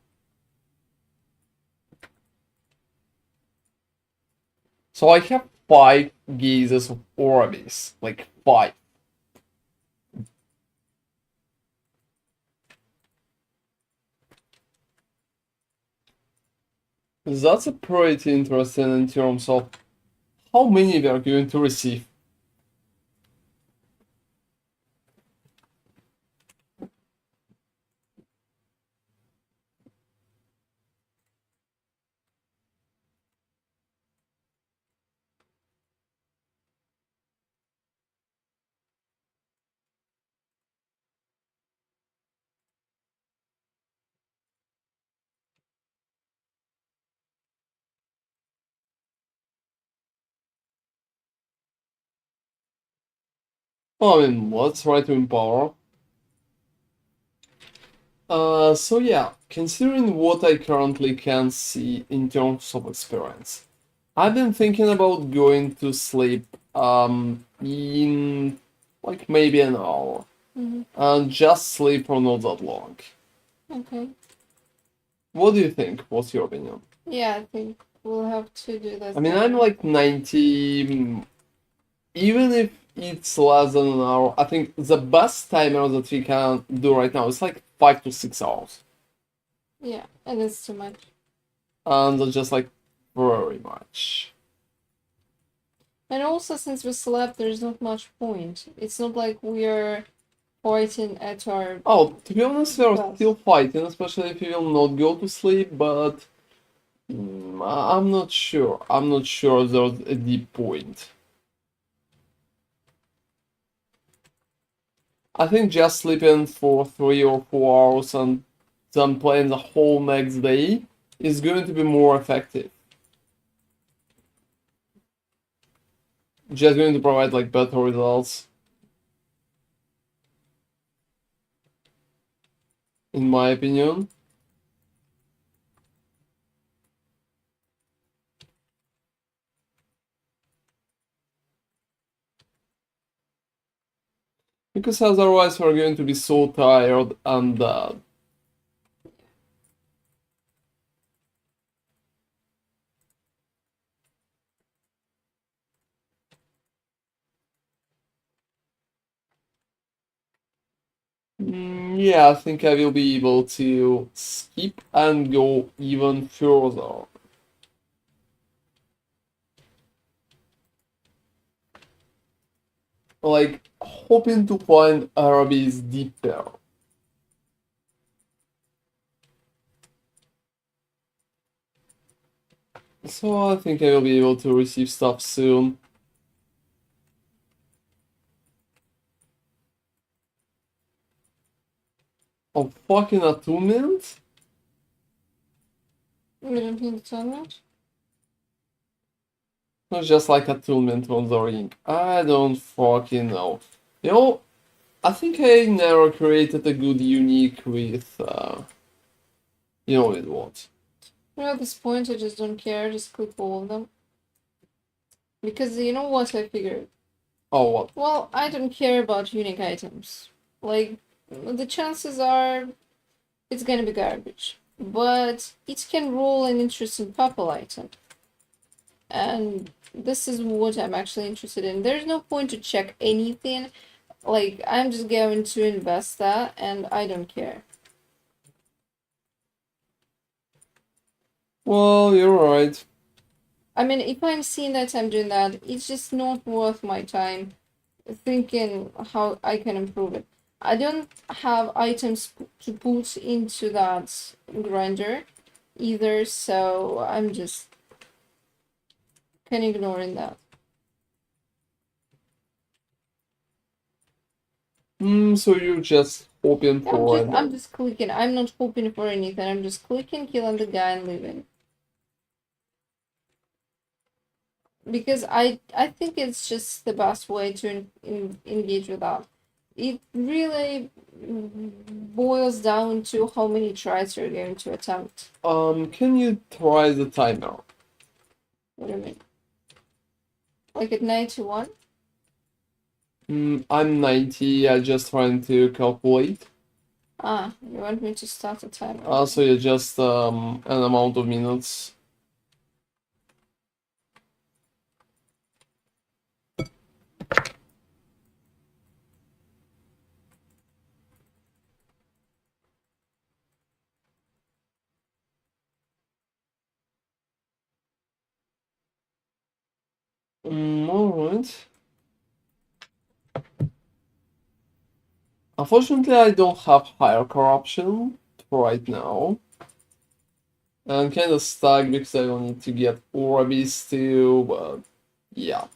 S1: So I have 5 gazes of Orbis. Like 5. That's a pretty interesting in terms of how many we are going to receive. Well, I mean, let's try to empower. So yeah, considering what I currently can see in terms of experience, I've been thinking about going to sleep in like maybe an hour and just sleep for not that long.
S2: Okay.
S1: What do you think? What's your opinion?
S2: Yeah, I think we'll have to do that.
S1: I mean, I'm like 90, even if it's less than an hour, I think the best timer that we can do right now is like 5 to 6 hours.
S2: Yeah, and it's too much.
S1: And that's just like very much.
S2: And also, since we slept, there's not much point. It's not like we're fighting at our.
S1: Oh, to be honest, we are
S2: Yes.
S1: still fighting, especially if you will not go to sleep, but I'm not sure. I'm not sure there's a deep point. I think just sleeping for 3 or 4 hours and then playing the whole next day is going to be more effective. Just going to provide like better results, in my opinion. Because otherwise we're going to be so tired and yeah, I think I will be able to skip and go even further. Like, hoping to find Arabi's deeper. So I think I will be able to receive stuff soon. Oh, fucking attunement?
S2: We don't need to tell that.
S1: Not just like attunement on the ring. I don't fucking know. You know, I think I never created a good unique with, you know with what?
S2: At this point, I just don't care. Just click all of them. Because you know what I figured?
S1: Oh, what?
S2: Well, I don't care about unique items. Like, the chances are it's gonna be garbage. But it can roll an interesting purple item. And this is what I'm actually interested in. There's no point to check anything. Like, I'm just going to invest that, and I don't care.
S1: Well, you're right.
S2: I mean, if I'm seeing that I'm doing that, it's just not worth my time thinking how I can improve it. I don't have items to put into that grinder either, so I'm just kind of ignoring that.
S1: So you're just hoping for
S2: I'm just clicking. I'm not hoping for anything. I'm just clicking, killing the guy, and leaving. Because I think it's just the best way to engage with that. It really boils down to how many tries you're going to attempt.
S1: Can you try the timer?
S2: What do you mean? Like at 91?
S1: I'm 90, I just trying to calculate.
S2: Ah, you want me to start a timer?
S1: So yeah, just an amount of minutes. Alright. Unfortunately, I don't have higher corruption right now. I'm kind of stuck because I will need to get Orbis too, but yeah.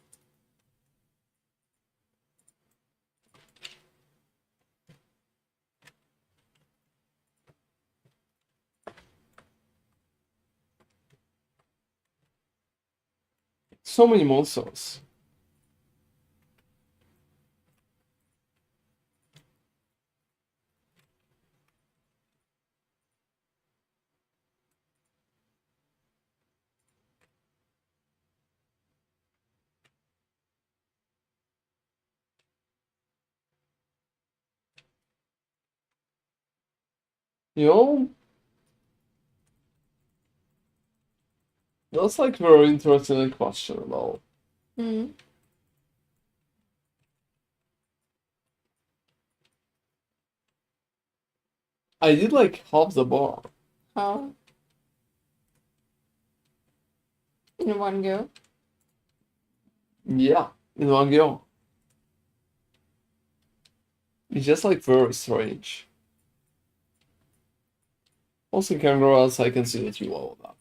S1: So many monsters. You know, that's like very interesting and questionable.
S2: Hmm.
S1: I did like half the bar.
S2: How? In one go?
S1: Yeah, in one go. It's just like very strange. Also, congrats, I can see that you leveled up.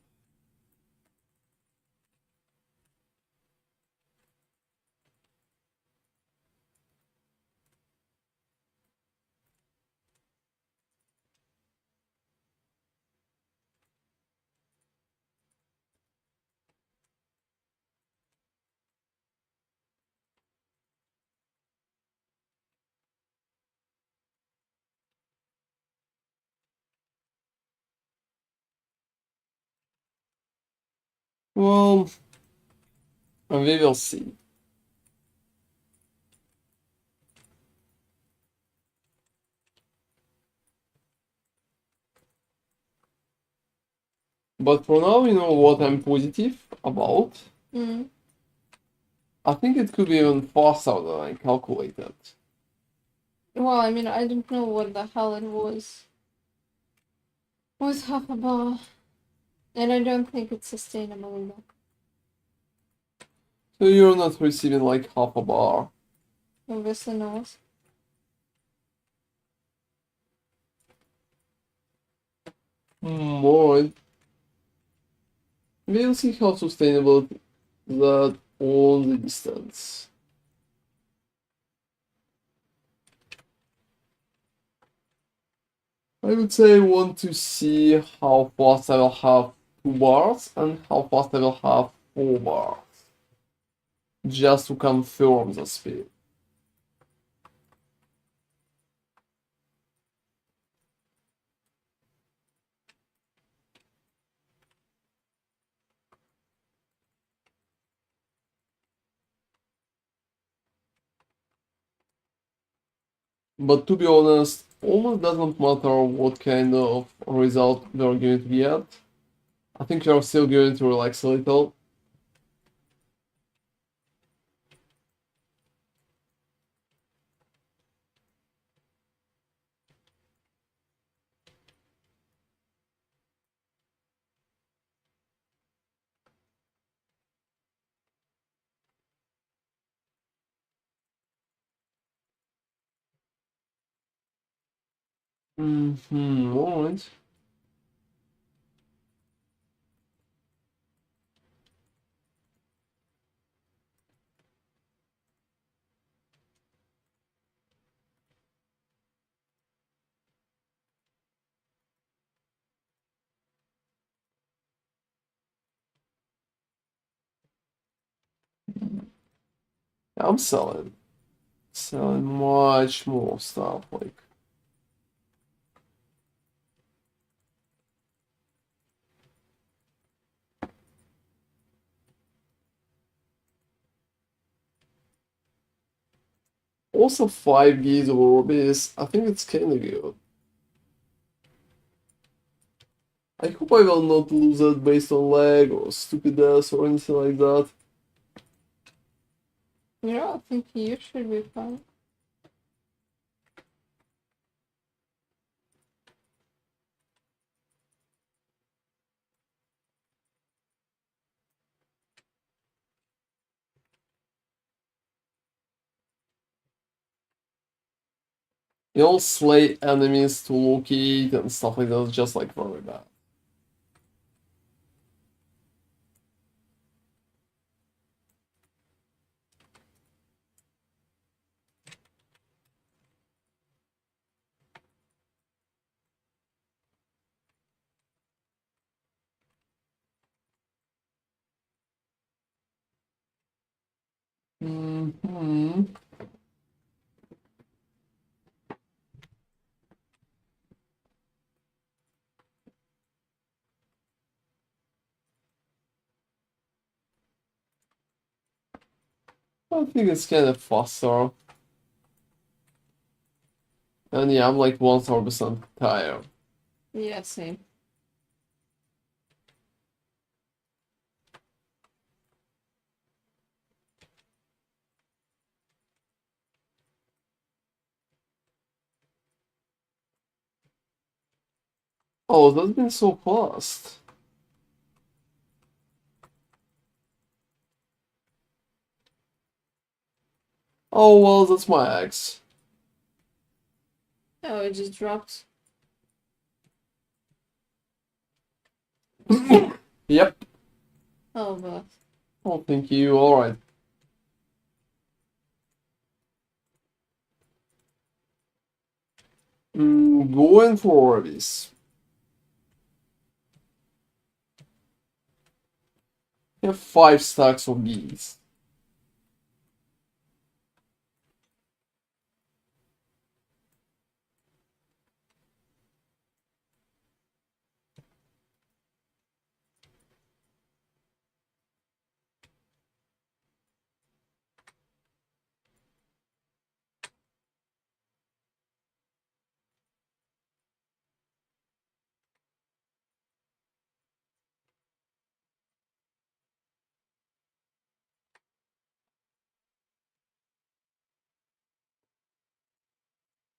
S1: Well, we will see. But for now, you know what I'm positive about?
S2: Mm.
S1: I think it could be even faster than I calculated.
S2: Well, I mean, I don't know what the hell it was with half a bar, and I don't think it's sustainable either.
S1: So you're not receiving like half a bar.
S2: Obviously not.
S1: Alright. We'll see how sustainable that on the distance. I would say I want to see how fast I will have 2 bars and how fast I will have 4 bars. Just to confirm the speed. But to be honest, almost doesn't matter what kind of result we're going to get. I think we're still going to relax a little. Alright. I'm selling. Selling much more stuff, like. Also 5 gigs of rubies, I think it's kinda good. I hope I will not lose it based on lag or stupidness or anything like that.
S2: Yeah, I think you should be fine.
S1: You'll slay enemies to locate and stuff like that, is just like very bad. Hmm. I think it's kind of faster. And yeah, I'm like 1000% tired.
S2: Yeah, same.
S1: Oh, that's been so fast. Oh, well, that's my ex.
S2: Oh, it just dropped.
S1: Yep.
S2: Oh, but
S1: Oh, thank you. Alright. Going for this. I have 5 stacks of these.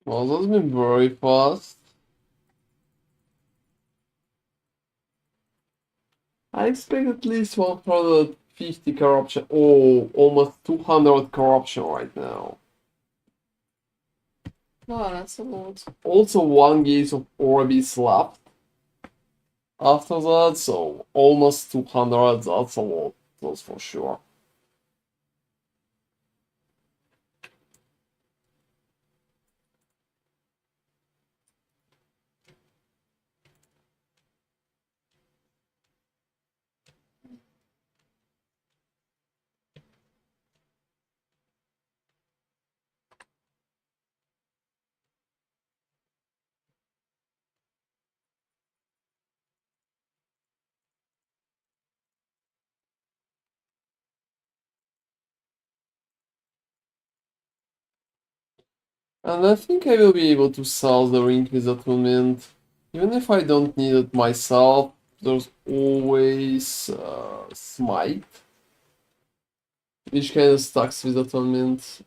S1: Well, that's been very fast. I expect at least 150 corruption. Oh, almost 200 corruption right now.
S2: Wow, that's a lot.
S1: Also, one gate of Orbis left after that, so almost 200. That's a lot, that's for sure. And I think I will be able to sell the ring with attunement. Even if I don't need it myself, there's always smite, which kind of stacks with attunement.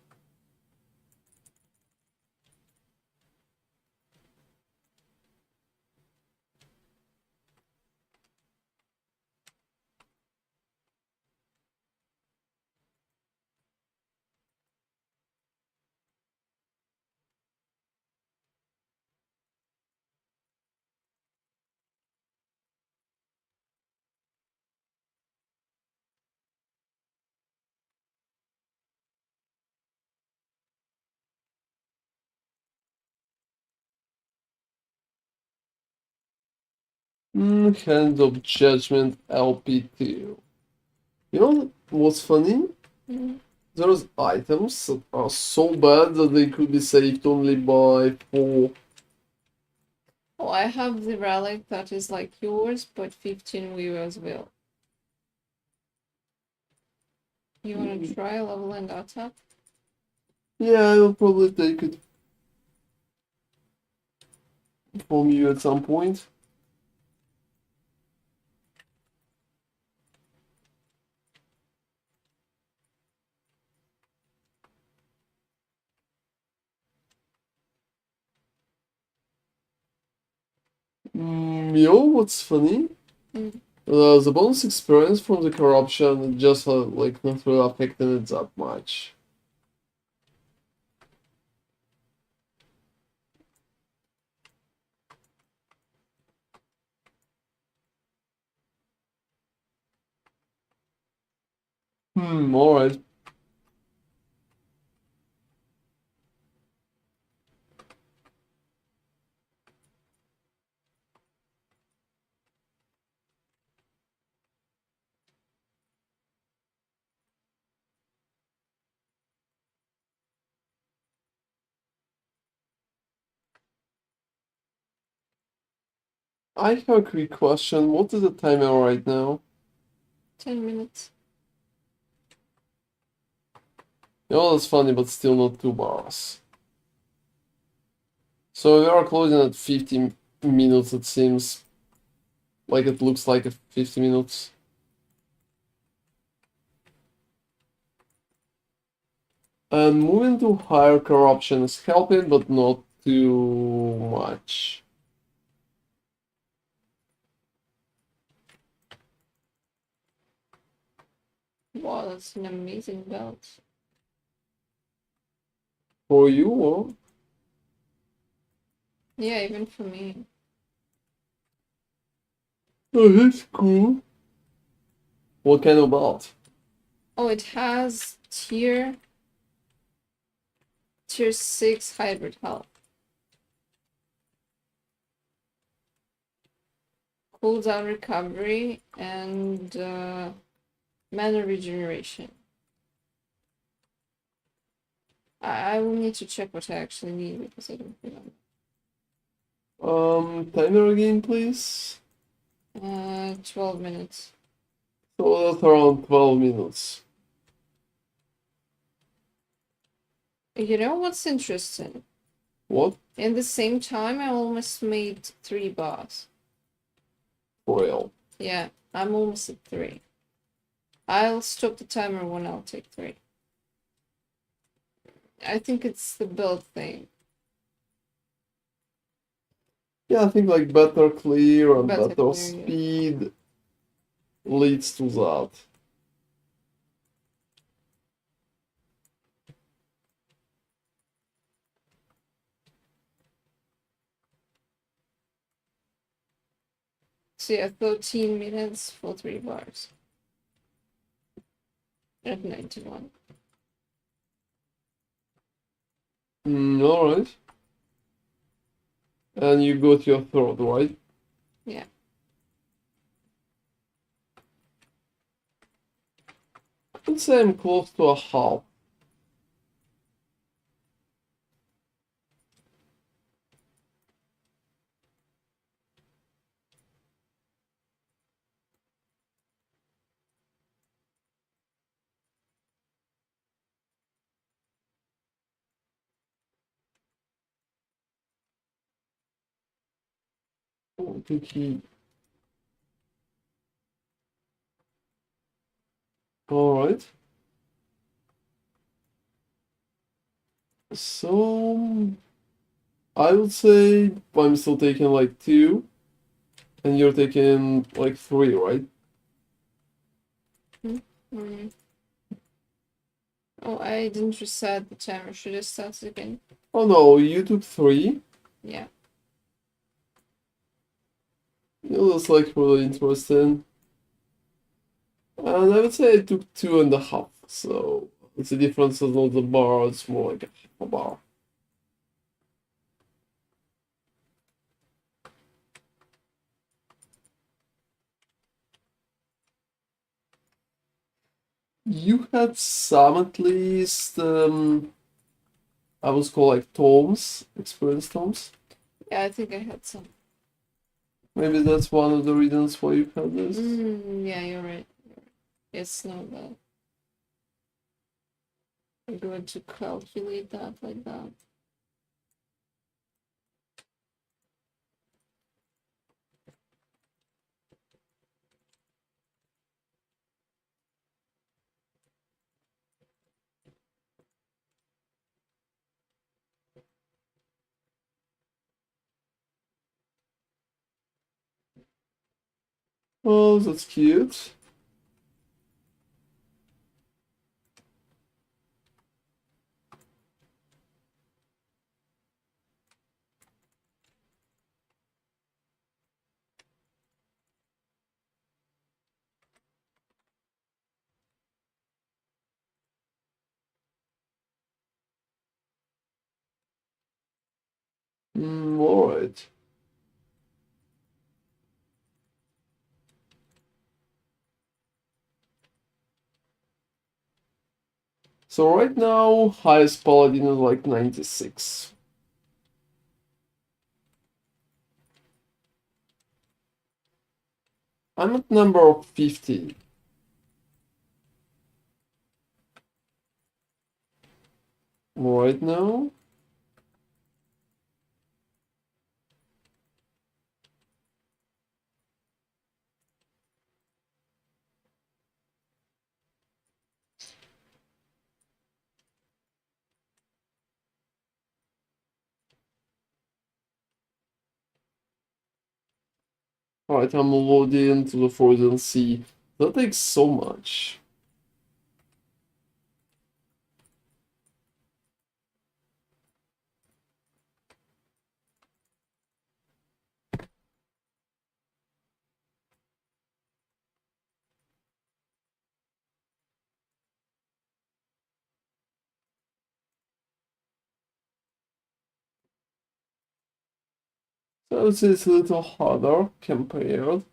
S1: Hand of Judgment LP2. You know what's funny? There's items that are so bad that they could be saved only by 4.
S2: Oh, I have the relic that is like yours, but 15 viewers will. You wanna try leveling that up?
S1: Yeah, I'll probably take it from you at some point. You know what's funny? The bonus experience from the corruption just like not really affecting it that much. Alright. I have a quick question. What is the timer right now?
S2: 10 minutes.
S1: Oh, that's funny, but still not 2 bars. So we are closing at 50 minutes, it seems. Like it looks like 50 minutes. And moving to higher corruption is helping, but not too much.
S2: Wow, that's an amazing belt.
S1: For you, or?
S2: Yeah, even for me.
S1: Oh, that's cool. What kind of belt?
S2: Oh, it has tier 6 hybrid health. Cooldown recovery and mana regeneration. I will need to check what I actually need because I don't remember.
S1: Timer again, please.
S2: 12 minutes.
S1: So that's around 12 minutes.
S2: You know what's interesting?
S1: What?
S2: In the same time, I almost made 3 bars.
S1: For real.
S2: Yeah, I'm almost at 3. I'll stop the timer when I'll take 3. I think it's the build thing.
S1: Yeah, I think like better clear and
S2: Better
S1: better
S2: clear, yeah.
S1: speed leads to that.
S2: So yeah, 13 minutes for 3 bars. At 91.
S1: Alright. And you got your third, right?
S2: Yeah.
S1: I'd say I'm close to a half. To keep. Alright. So I would say I'm still taking like 2, and you're taking like 3, right?
S2: Mm. Oh, I didn't reset the timer. Should I start it again?
S1: Oh no, you took 3.
S2: Yeah.
S1: That's like really interesting. And I would say I took 2.5. So it's a difference of not the bar, it's more like a half a bar. You had some at least, I would call like tomes, experience tomes.
S2: Yeah, I think I had some.
S1: Maybe that's one of the reasons why you had this.
S2: Yeah, you're right. It's not bad. I'm going to calculate that like that.
S1: Oh, that's cute. Alright. So right now, highest Paladin is like 96. I'm at number 50 right now. Alright, I'm loading to the frozen sea. That takes so much. So I would say it's a little harder compared.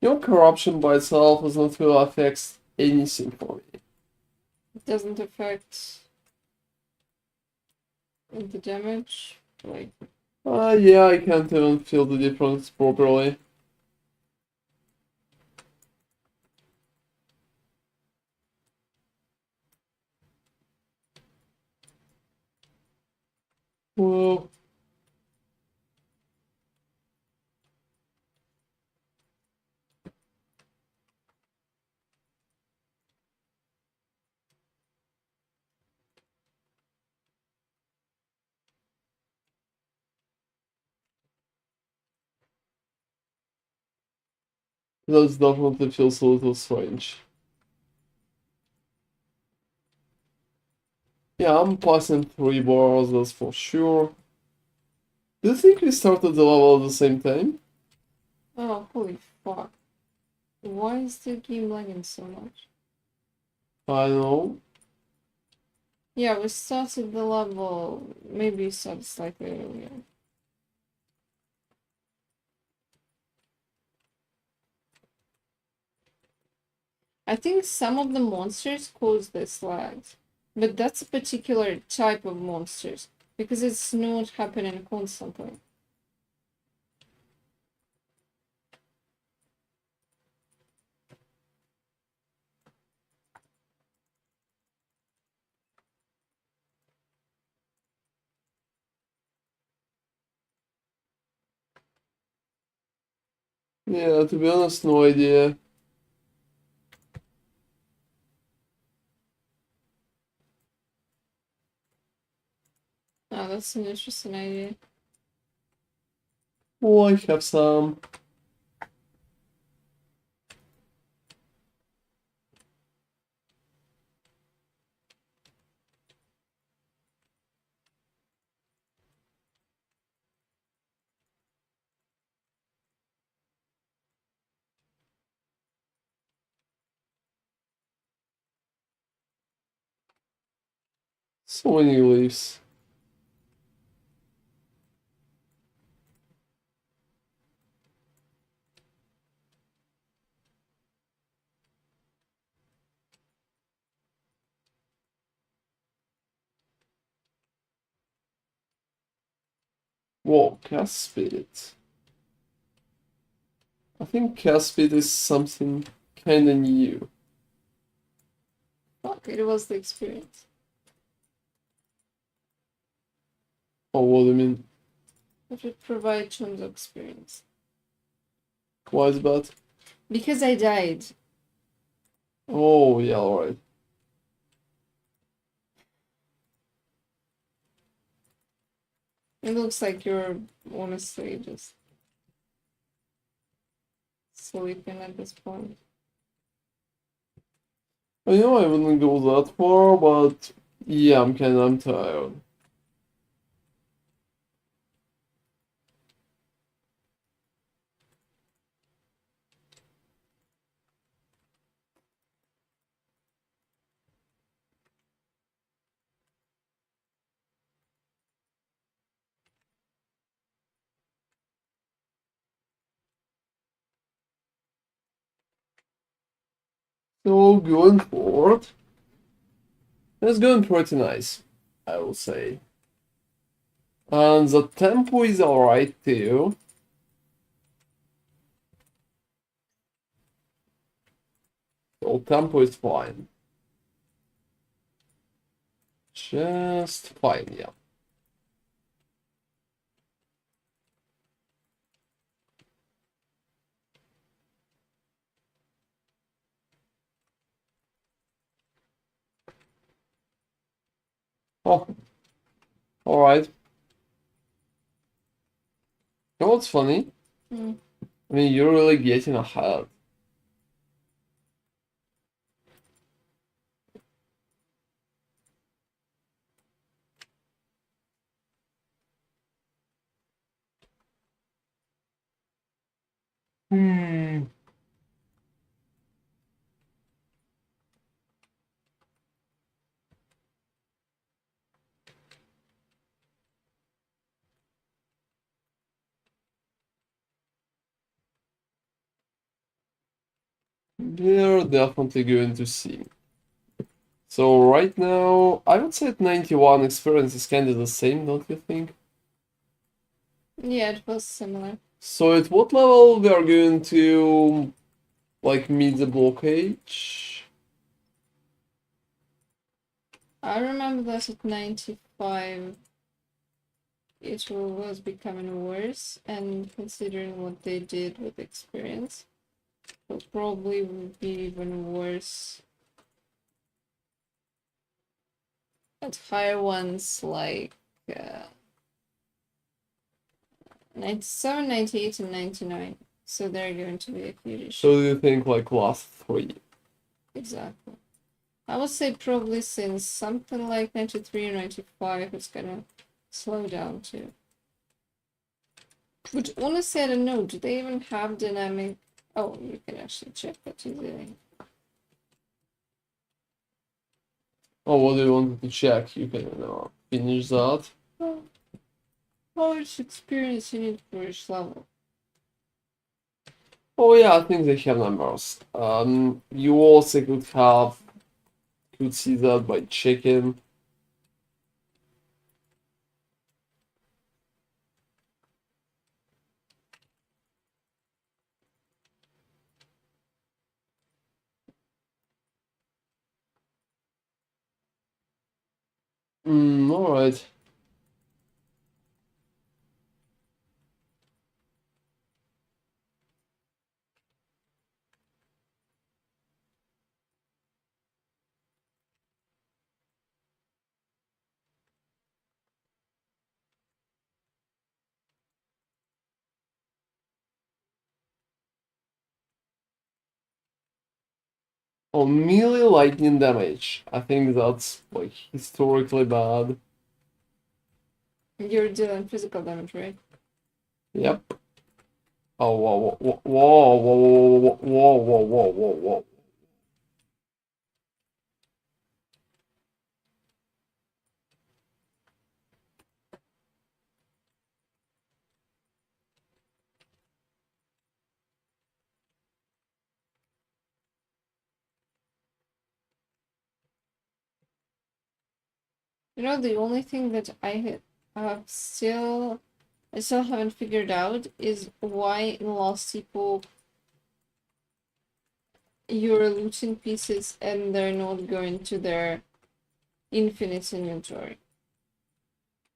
S1: Corruption by itself does not really affect anything for me.
S2: It doesn't affect the damage. Like,
S1: Yeah, I can't even feel the difference properly. Well, That definitely feels a little strange. Yeah, I'm passing 3 bars, that's for sure. Do you think we started the level at the same time?
S2: Oh, holy fuck. Why is the game lagging so much?
S1: I don't know.
S2: Yeah, we started the level, maybe we started slightly earlier. I think some of the monsters cause this lag, but that's a particular type of monsters, because it's not happening constantly.
S1: Yeah, to be honest, no idea.
S2: Oh, that's an interesting idea.
S1: Oh, I have some. So many leaves. Whoa, cast speed. I think cast speed is something kinda new.
S2: Fuck, it was the experience.
S1: Oh, what do you mean?
S2: It would provide tons of experience.
S1: Why is that?
S2: Because I died.
S1: Oh, yeah, alright.
S2: It looks like you're honestly just sleeping at this point.
S1: I know I wouldn't go that far, but yeah, I'm tired. So going forward, it's going pretty nice, I will say. And the tempo is alright too. So tempo is fine. Just fine, yeah. Oh, alright. You know what's funny?
S2: Hmm.
S1: I mean, you're really getting ahead. Hmm. We're definitely going to see. So right now, I would say at 91 experience is kind of the same, don't you think?
S2: Yeah, it was similar.
S1: So at what level we are going to like meet the blockage?
S2: I remember that at 95 it was becoming worse, and considering what they did with experience, it probably would be even worse at higher ones like 97, 98, and 99. So they're going to be a huge issue.
S1: So do you think like last 3?
S2: Exactly. I would say probably since something like 93 or 95 it's gonna slow down too. But honestly, I don't know. Do they even have dynamic? Oh, you can actually check that easily.
S1: Oh, what do you want to check? You can finish that.
S2: Well, how much experience you need for each level?
S1: Oh yeah, I think they have numbers. You also could see that by checking. All right. Oh, melee lightning damage. I think that's like historically bad.
S2: You're dealing physical damage, right?
S1: Yep. Oh, whoa, whoa, whoa, whoa, whoa, whoa, whoa, whoa, whoa, whoa.
S2: You know, the only thing that I still haven't figured out is why in Lost Epoch you're looting pieces and they're not going to their infinite inventory.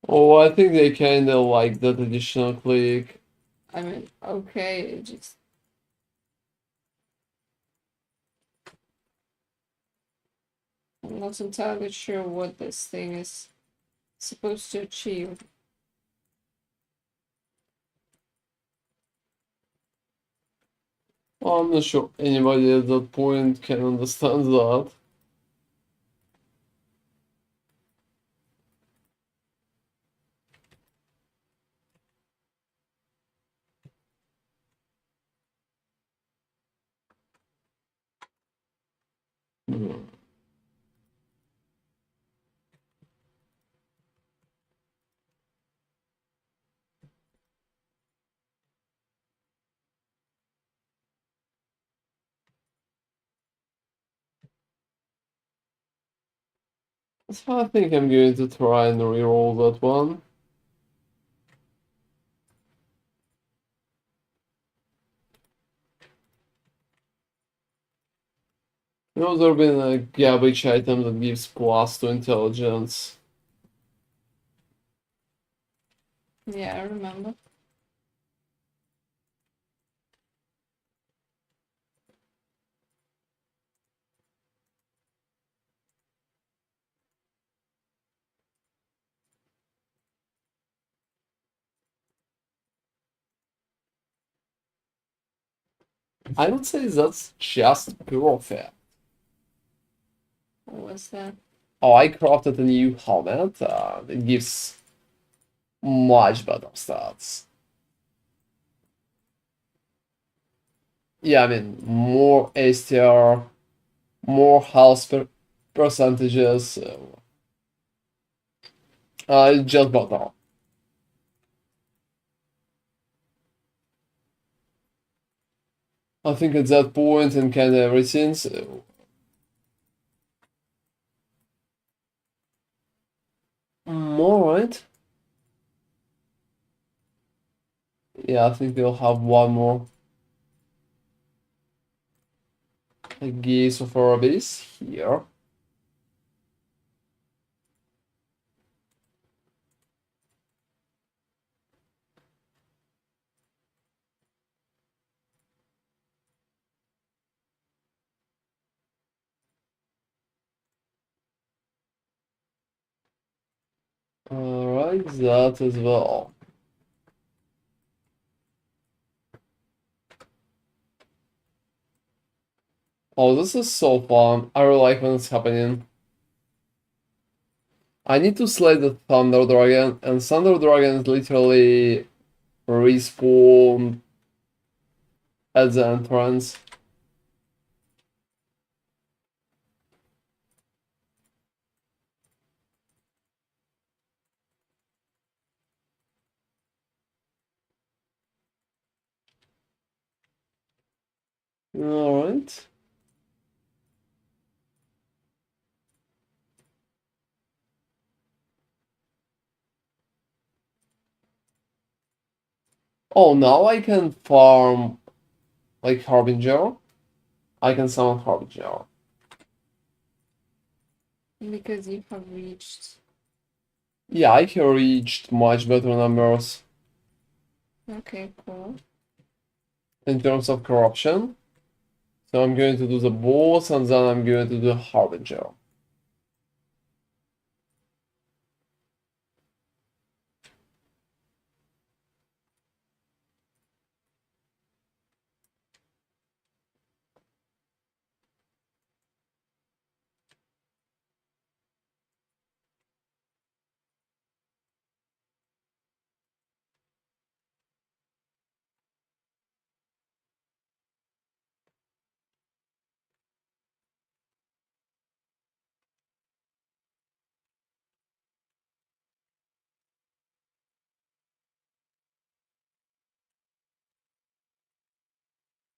S1: Oh, I think they kinda like that additional click.
S2: I mean, okay, just I'm not entirely sure what this thing is supposed to achieve.
S1: I'm not sure anybody at that point can understand that. Hmm. So I think I'm going to try and reroll that one. You know, there have been a garbage item that gives plus to intelligence.
S2: Yeah, I remember.
S1: I would say that's just perfect.
S2: What was that?
S1: Oh, I crafted a new helmet. It gives much better stats. Yeah, I mean, more STR, more health percentages. Just better. I think at that point and kind of everything. So, alright. Yeah, I think we'll have one more gaze of our abilities here. Alright, that as well. Oh, this is so fun. I really like when it's happening. I need to slay the Thunder Dragon, and Thunder Dragon is literally respawn at the entrance. Alright. Oh, now I can farm like Harbinger. I can summon Harbinger.
S2: Because you have reached.
S1: Yeah, I have reached much better numbers
S2: Okay, cool.
S1: in terms of corruption. So I'm going to do the boss and then I'm going to do Harbinger.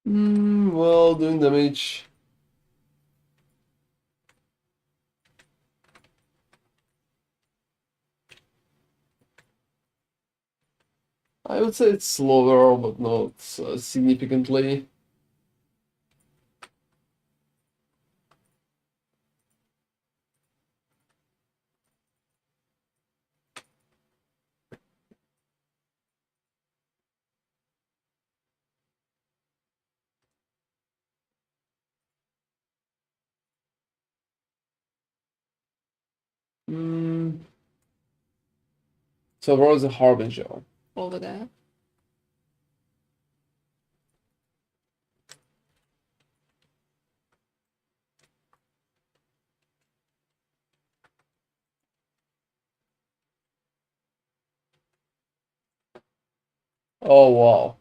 S1: Well, doing damage. I would say it's slower, but not significantly. Mm, so where is the Harbinger?
S2: Over there.
S1: Oh wow.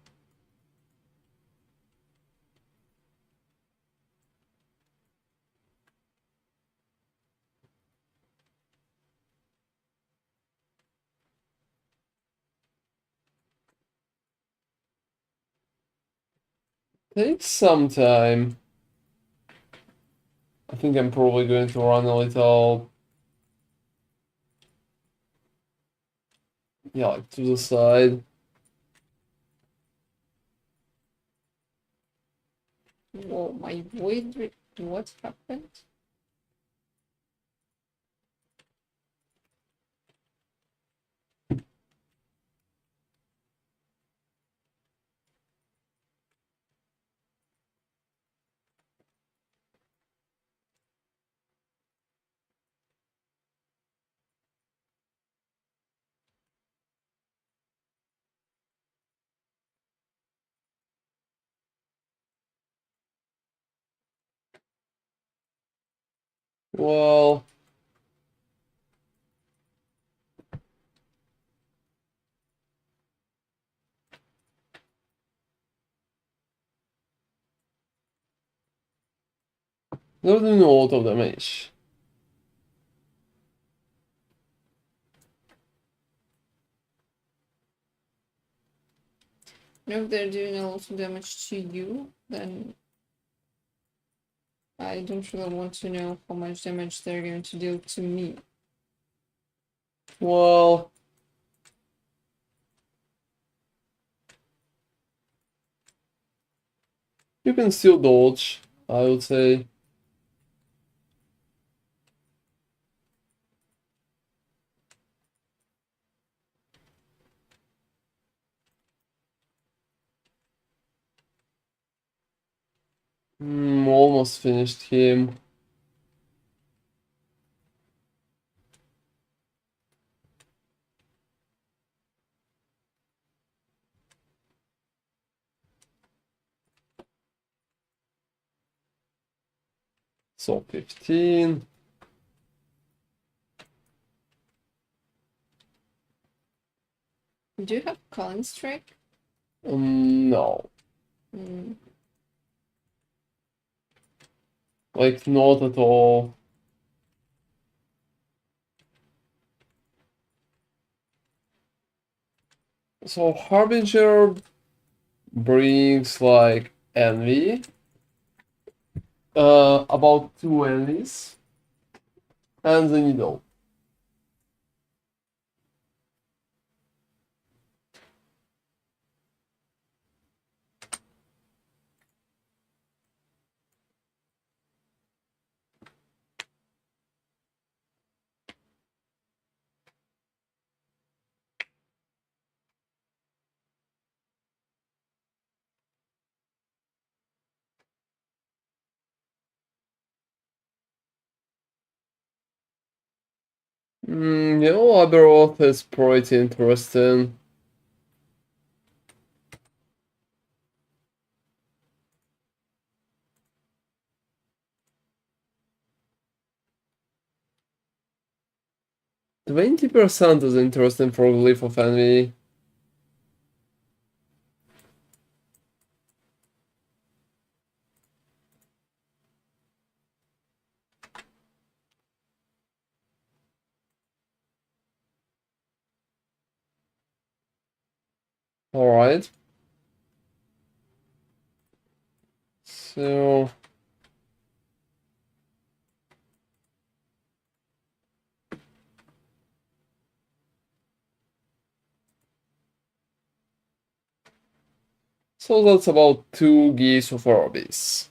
S1: Takes some time. I think I'm probably going to run a little, yeah, like to the side.
S2: Whoa, my void. What happened?
S1: Well, they're doing a lot of damage.
S2: If they're doing a lot of damage to you, then I don't really want to know how much damage they're going to do to me.
S1: Well, you can still dodge, I would say. Almost finished him. So 15.
S2: Do you have Colin Strike?
S1: No.
S2: Mm.
S1: Like, not at all. So Harbinger brings like envy. About 2 enemies. And the needle. Aberoth is pretty interesting. %20 is interesting for Glyph of Envy. Alright. So that's about 2 geese of Orbis.